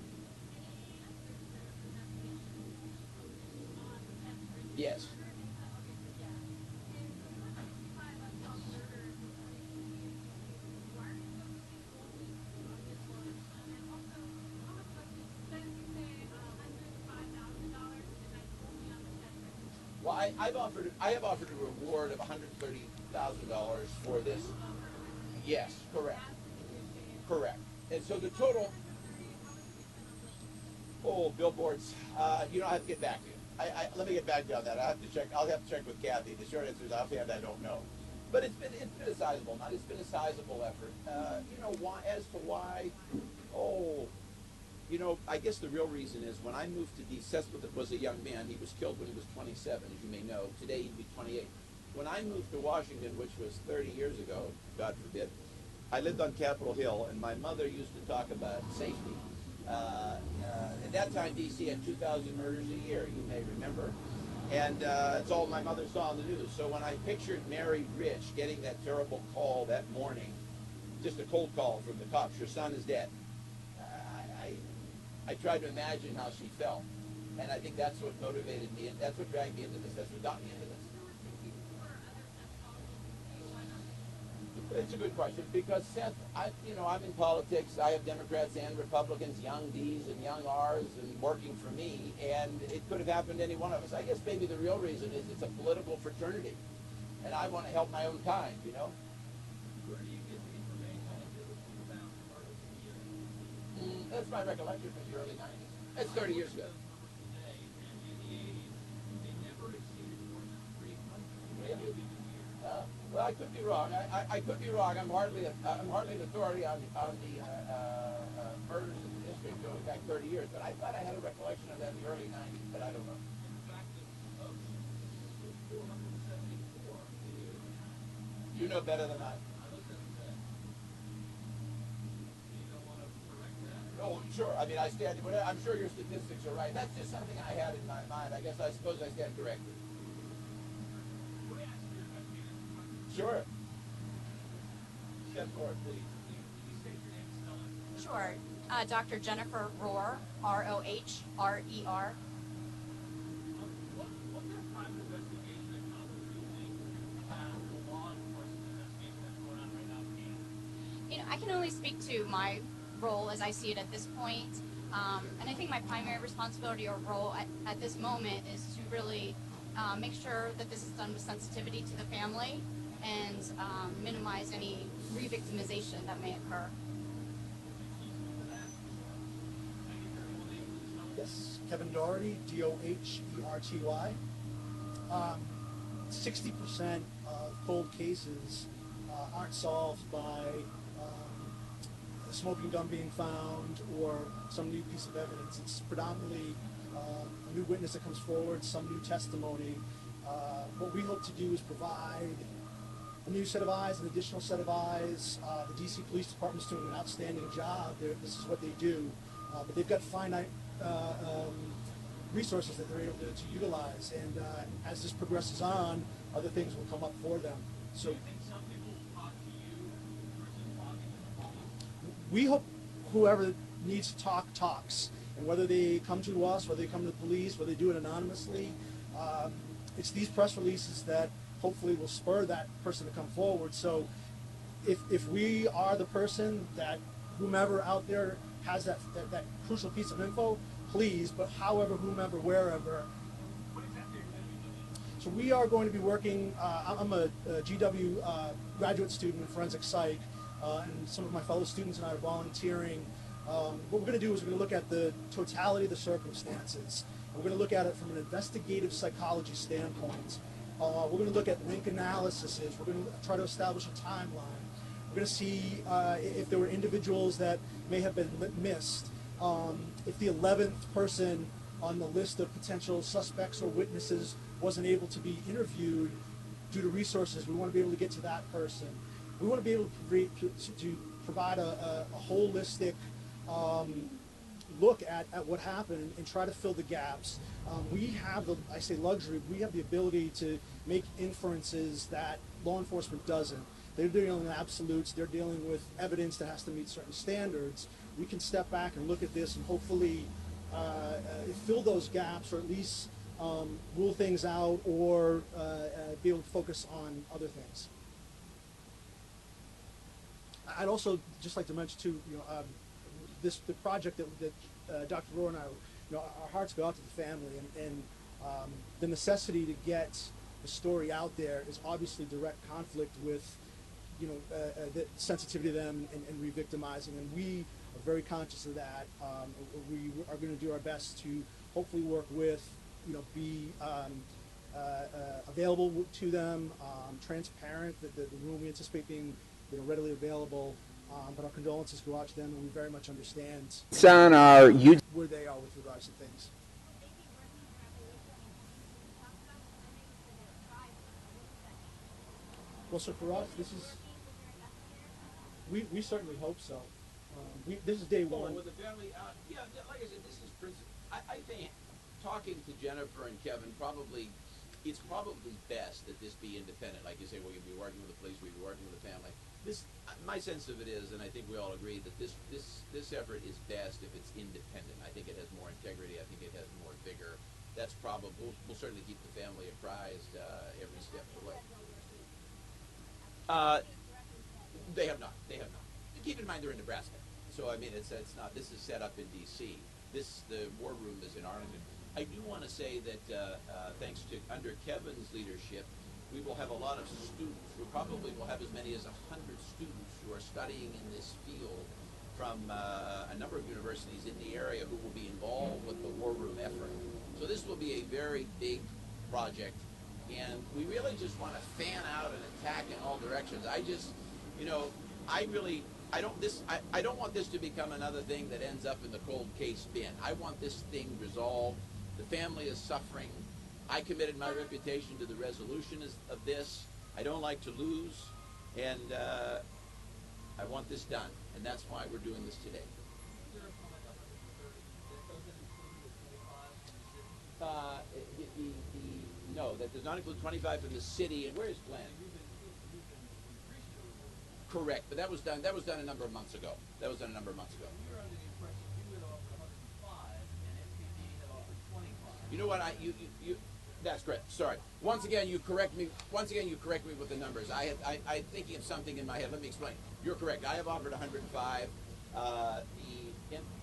Speaker 14: Yes. Well, I have offered a reward of $130,000 for this. Yes, correct. Correct. And so the total. Oh, billboards. You know, I have to get back to you. Let me get back to you on that. I'll have to check with Kathy. The short answer is offhand, I don't know. But it's been a sizable amount. It's been a sizable effort. You know why? As to why? Oh. You know, I guess the real reason is when I moved to D.C., Seth was a young man. He was killed when he was 27, as you may know. Today he'd be 28. When I moved to Washington, which was 30 years ago, God forbid, I lived on Capitol Hill, and my mother used to talk about safety. At that time, D.C. had 2,000 murders a year, you may remember. And it's all my mother saw on the news. So when I pictured Mary Rich getting that terrible call that morning, just a cold call from the cops, your son is dead, I tried to imagine how she felt. And I think that's what motivated me, and that's what dragged me into this. That's what got me into this. It's a good question because Seth, I'm in politics. I have Democrats and Republicans, young D's and young R's, and working for me. And it could have happened to any one of us. I guess maybe the real reason is it's a political fraternity, and I want to help my own kind. Where do you get the information about that's my recollection from the early '90s. That's 30 years ago. Well, I could be wrong. I could be wrong. I'm hardly an authority on the murders in the district going back 30 years. But I thought I had a recollection of that in the early '90s. But I don't know. You know better than I. Oh, sure. I mean, I stand. I'm sure your statistics are right. That's just something I had in my mind. I suppose I stand corrected. Sure. Step forward, please.
Speaker 5: Sure. Dr. Jennifer Rohr, R-O-H-R-E-R. I can only speak to my role as I see it at this point. And I think my primary responsibility or role at this moment is to really make sure that this is done with sensitivity to the family and minimize any re-victimization that may occur.
Speaker 15: Yes, Kevin Doherty, D-O-H-E-R-T-Y. 60% of cold cases aren't solved by a smoking gun being found or some new piece of evidence. It's predominantly a new witness that comes forward, some new testimony. What we hope to do is provide a new set of eyes, an additional set of eyes. The DC Police Department is doing an outstanding job. This is what they do. But they've got finite resources that they're able to utilize. And as this progresses on, other things will come up for them. So we hope whoever needs to talk, talks. And whether they come to us, whether they come to the police, whether they do it anonymously, it's these press releases that hopefully will spur that person to come forward. So if we are the person that whomever out there has that crucial piece of info, please, but however, whomever, wherever. So we are going to be working, I'm a GW graduate student in forensic psych, and some of my fellow students and I are volunteering. What we're going to do is we're going to look at the totality of the circumstances. We're going to look at it from an investigative psychology standpoint. We're going to look at link analyses. We're going to try to establish a timeline. We're going to see if there were individuals that may have been missed. If the 11th person on the list of potential suspects or witnesses wasn't able to be interviewed due to resources, we want to be able to get to that person. We want to be able to provide a holistic look at what happened and try to fill the gaps. We have the, I say luxury, we have the ability to make inferences that law enforcement doesn't. They're dealing with absolutes, they're dealing with evidence that has to meet certain standards. We can step back and look at this and hopefully fill those gaps, or at least rule things out, or be able to focus on other things. I'd also just like to mention too, the project that Dr. Rohr and I, our hearts go out to the family, and the necessity to get the story out there is obviously direct conflict with, the sensitivity to them and re-victimizing, and we are very conscious of that. We are going to do our best to hopefully work with, be available to them, transparent. The room we anticipate being readily available. But our condolences go out to them, and we very much understand
Speaker 23: It's on our YouTube.
Speaker 15: Where they are with regards to things. Well, so for us, this is, we certainly hope so. This is day one.
Speaker 14: With the family, yeah, like I said, this is principle. I think talking to Jennifer and Kevin, it's probably best that this be independent. Like you say, we'll be working with the police, we'll be working with the family. my sense of it is, and I think we all agree, that this effort is best if it's independent. I think it has more integrity. I think it has more vigor. That's probably, we'll certainly keep the family apprised every step of the way. They have not. They have not. Keep in mind they're in Nebraska. So, I mean, it's not, this is set up in D.C. The war room is in Arlington. I do want to say that thanks to, under Kevin's leadership, we will have a lot of students. We probably will have as many as 100 students who are studying in this field from a number of universities in the area who will be involved with the war room effort. So this will be a very big project, and we really just want to fan out and attack in all directions. I just, you know, I don't want this to become another thing that ends up in the cold case bin. I want this thing resolved. The family is suffering. I committed my reputation to the resolution of this. I don't like to lose, and I want this done, and that's why we're doing this today. No, that does not include 25 from the city. And where is Glenn? Correct, but that was done. That was done a number of months ago. That was done a number of months ago. You know what? That's correct. Sorry. Once again, you correct me. Once again, you correct me with the numbers. I'm thinking of something in my head. Let me explain. You're correct. I have offered 105.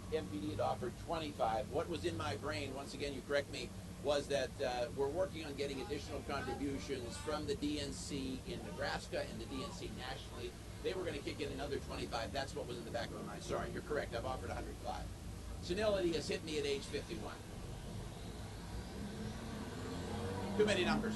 Speaker 14: The MPD had offered 25. What was in my brain? Once again, you correct me. Was that we're working on getting additional contributions from the DNC in Nebraska and the DNC nationally. They were going to kick in another 25. That's what was in the back of my mind. Sorry, you're correct. I've offered 105. Senility has hit me at age 51. Too many numbers.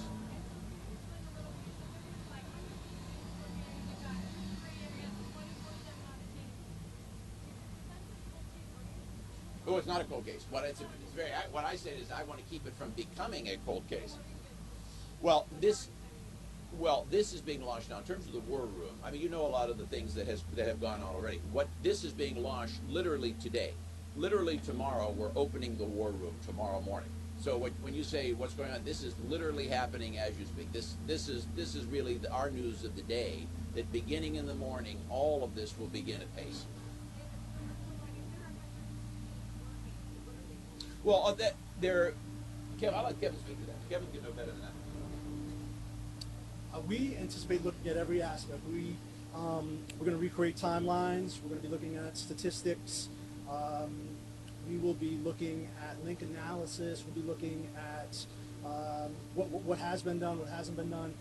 Speaker 14: Oh, it's not a cold case. What I said is I want to keep it from becoming a cold case. Well, this is being launched now in terms of the war room. I mean, you know a lot of the things that have gone on already. This is being launched literally today. Literally tomorrow, we're opening the war room tomorrow morning. So when you say what's going on, this is literally happening as you speak. This is really our news of the day. That beginning in the morning, all of this will begin at pace. Well, I'll let Kevin speak to that. Kevin can know better than that.
Speaker 15: We anticipate looking at every aspect. We're going to recreate timelines. We're going to be looking at statistics. We will be looking at link analysis. We'll be looking at what has been done, what hasn't been done.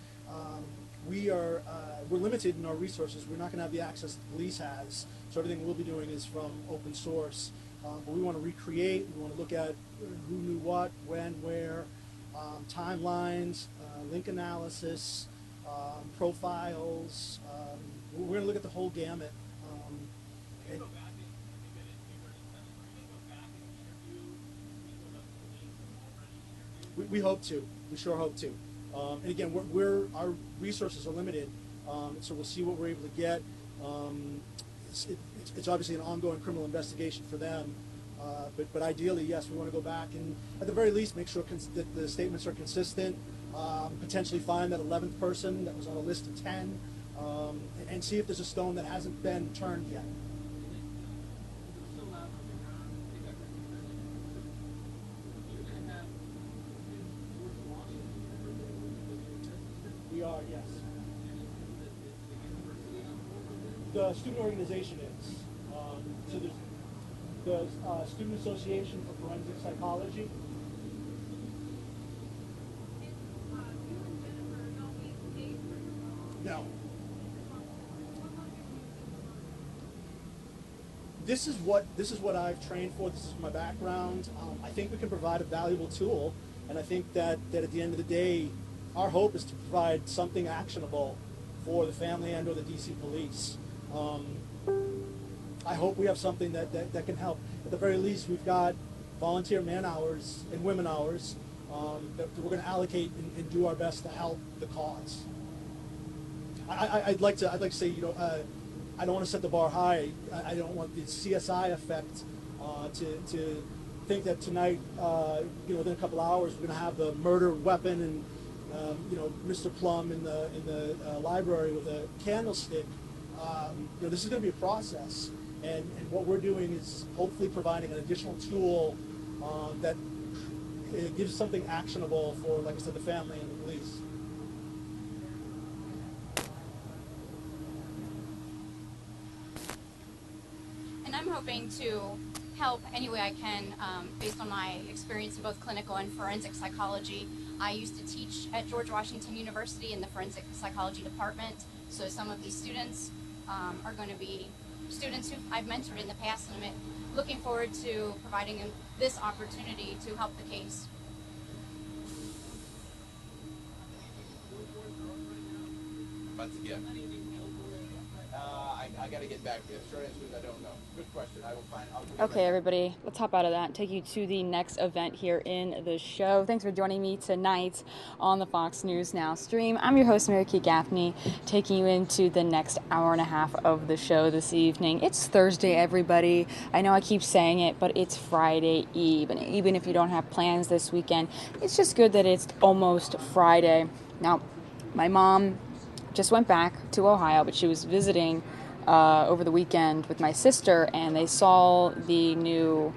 Speaker 15: We're limited in our resources. We're not going to have the access the police has. So everything we'll be doing is from open source. But we want to recreate. We want to look at who knew what, when, where, timelines, link analysis, profiles. We're going to look at the whole gamut. We hope to. We sure hope to. And again, our resources are limited, so we'll see what we're able to get. It's obviously an ongoing criminal investigation for them, but ideally, yes, we want to go back and at the very least make sure that the statements are consistent, potentially find that 11th person that was on a list of 10, and see if there's a stone that hasn't been turned yet. We are, yes. The student organization is. So there's the Student Association for Forensic Psychology. No. This is what I've trained for. This is my background. I think we can provide a valuable tool, and I think that at the end of the day, our hope is to provide something actionable for the family and/or the DC police. I hope we have something that can help. At the very least, we've got volunteer man hours and women hours that we're going to allocate and do our best to help the cause. I'd like to say, I don't want to set the bar high. I don't want the CSI effect to think that tonight, within a couple hours, we're going to have the murder weapon and Mr. Plum in the library with a candlestick. this is going to be a process, and what we're doing is hopefully providing an additional tool that gives something actionable for, like I said, the family and the police.
Speaker 5: And I'm hoping to help any way I can based on my experience in both clinical and forensic psychology. I used to teach at George Washington University in the forensic psychology department, so some of these students are going to be students who I've mentored in the past, and I'm looking forward to providing them this opportunity to help the case.
Speaker 14: Once again, I got to get back to you. Short answer is I don't know. Good question. I will find out.
Speaker 21: Okay, everybody, let's hop out of that and take you to the next event here in the show. Thanks for joining me tonight on the Fox News Now stream. I'm your host, Mary Kay Gaffney, taking you into the next hour and a half of the show this evening. It's Thursday, everybody. I know I keep saying it, but it's Friday Eve. And even if you don't have plans this weekend, it's just good that it's almost Friday. Now, my mom just went back to Ohio, but she was visiting over the weekend with my sister, and they saw the new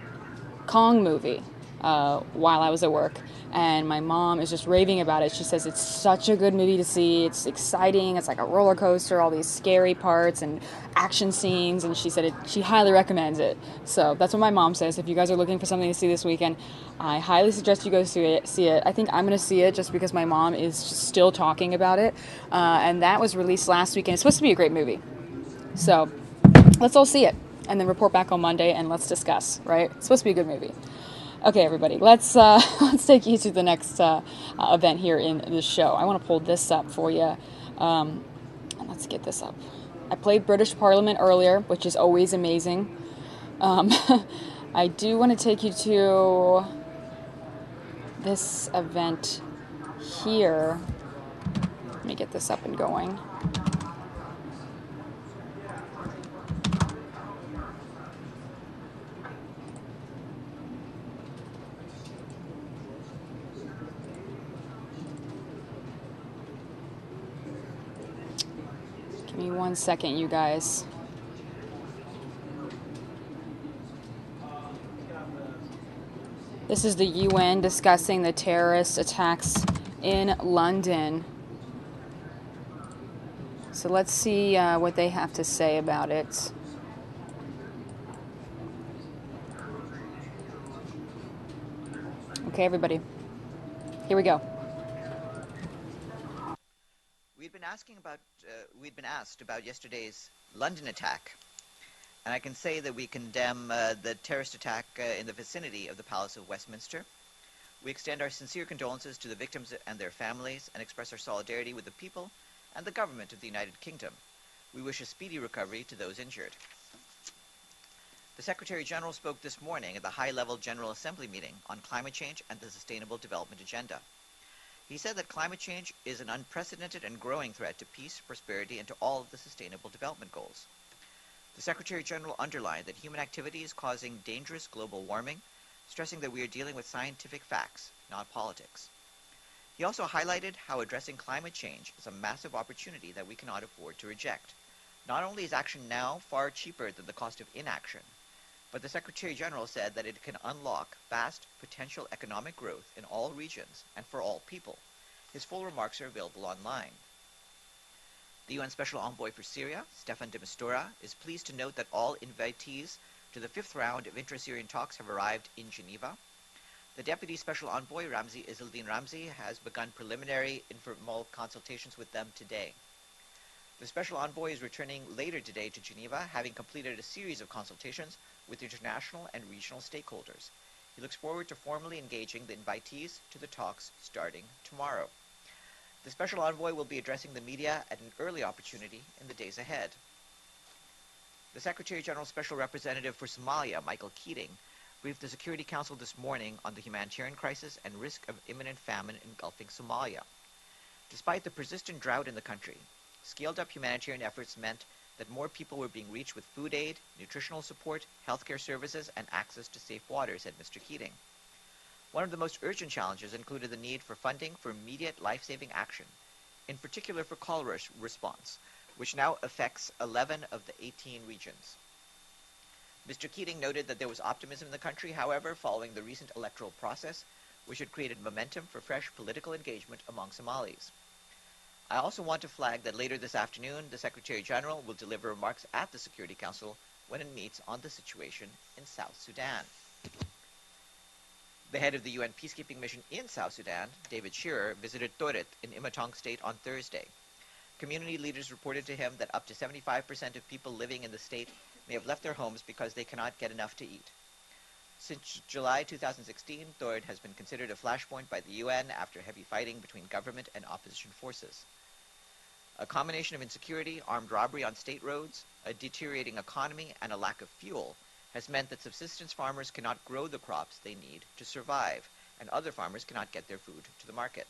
Speaker 21: Kong movie while I was at work, and my mom is just raving about it. She says it's such a good movie to see. It's exciting. It's like a roller coaster, all these scary parts and action scenes, and she said she highly recommends it. So that's what my mom says. If you guys are looking for something to see this weekend, I highly suggest you go see it. I think I'm going to see it just because my mom is still talking about it, and that was released last weekend. It's supposed to be a great movie. So let's all see it and then report back on Monday and let's discuss, right? It's supposed to be a good movie. Okay, everybody, let's take you to the next event here in the show. I want to pull this up for you. And let's get this up. I played British Parliament earlier, which is always amazing. I do want to take you to this event here. Let me get this up and going. Give me 1 second, you guys. This is the UN discussing the terrorist attacks in London. So let's see what they have to say about it. Okay, everybody. Here we go.
Speaker 17: We'd been asked about yesterday's London attack, and I can say that we condemn the terrorist attack in the vicinity of the Palace of Westminster. We extend our sincere condolences to the victims and their families and express our solidarity with the people and the government of the United Kingdom. We wish a speedy recovery to those injured. The Secretary General spoke this morning at the high-level General Assembly meeting on climate change and the Sustainable Development Agenda. He said that climate change is an unprecedented and growing threat to peace, prosperity, and to all of the Sustainable Development Goals. The Secretary General underlined that human activity is causing dangerous global warming, stressing that we are dealing with scientific facts, not politics. He also highlighted how addressing climate change is a massive opportunity that we cannot afford to reject. Not only is action now far cheaper than the cost of inaction, but the Secretary General said that it can unlock vast potential economic growth in all regions and for all people. His full remarks are available online. The UN Special Envoy for Syria, Staffan de Mistura, is pleased to note that all invitees to the 5th round of inter-Syrian talks have arrived in Geneva. The Deputy Special Envoy, Ramzi Izzeldin Ramzi, has begun preliminary informal consultations with them today. The Special Envoy is returning later today to Geneva, having completed a series of consultations with international and regional stakeholders. He looks forward to formally engaging the invitees to the talks starting tomorrow. The Special Envoy will be addressing the media at an early opportunity in the days ahead. The Secretary General's Special Representative for Somalia, Michael Keating, briefed the Security Council this morning on the humanitarian crisis and risk of imminent famine engulfing Somalia. Despite the persistent drought in the country, scaled-up humanitarian efforts meant that more people were being reached with food aid, nutritional support, healthcare services, and access to safe water, said Mr. Keating. One of the most urgent challenges included the need for funding for immediate life-saving action, in particular for cholera response, which now affects 11 of the 18 regions. Mr. Keating noted that there was optimism in the country, however, following the recent electoral process, which had created momentum for fresh political engagement among Somalis. I also want to flag that later this afternoon, the Secretary General will deliver remarks at the Security Council when it meets on the situation in South Sudan. The head of the UN peacekeeping mission in South Sudan, David Shearer, visited Toret in Imatong State on Thursday. Community leaders reported to him that up to 75% of people living in the state may have left their homes because they cannot get enough to eat. Since July 2016, Toret has been considered a flashpoint by the UN after heavy fighting between government and opposition forces. A combination of insecurity, armed robbery on state roads, a deteriorating economy, and a lack of fuel has meant that subsistence farmers cannot grow the crops they need to survive, and other farmers cannot get their food to the market.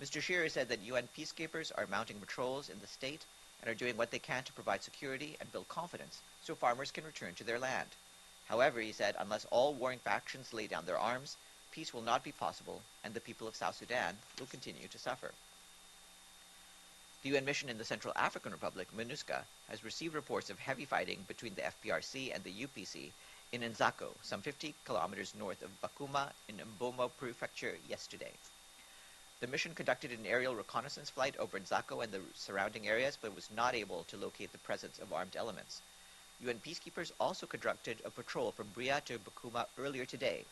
Speaker 17: Mr. Shearer said that UN peacekeepers are mounting patrols in the state and are doing what they can to provide security and build confidence so farmers can return to their land. However, he said, unless all warring factions lay down their arms, peace will not be possible, and the people of South Sudan will continue to suffer. The UN mission in the Central African Republic, MINUSCA, has received reports of heavy fighting between the FPRC and the UPC in Nzako, some 50 kilometers north of Bakuma in Mbomo Prefecture yesterday. The mission conducted an aerial reconnaissance flight over Nzako and the surrounding areas, but was not able to locate the presence of armed elements. UN peacekeepers also conducted a patrol from Bria to Bakuma earlier today,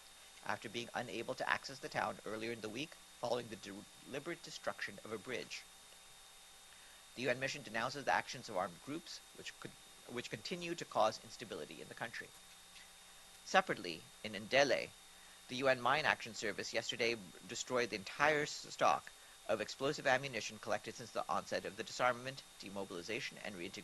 Speaker 17: after being unable to access the town earlier in the week following the deliberate destruction of a bridge. The UN mission denounces the actions of armed groups, which continue to cause instability in the country. Separately, in Ndele, the UN Mine Action Service yesterday destroyed the entire stock of explosive ammunition collected since the onset of the disarmament, demobilization, and reintegration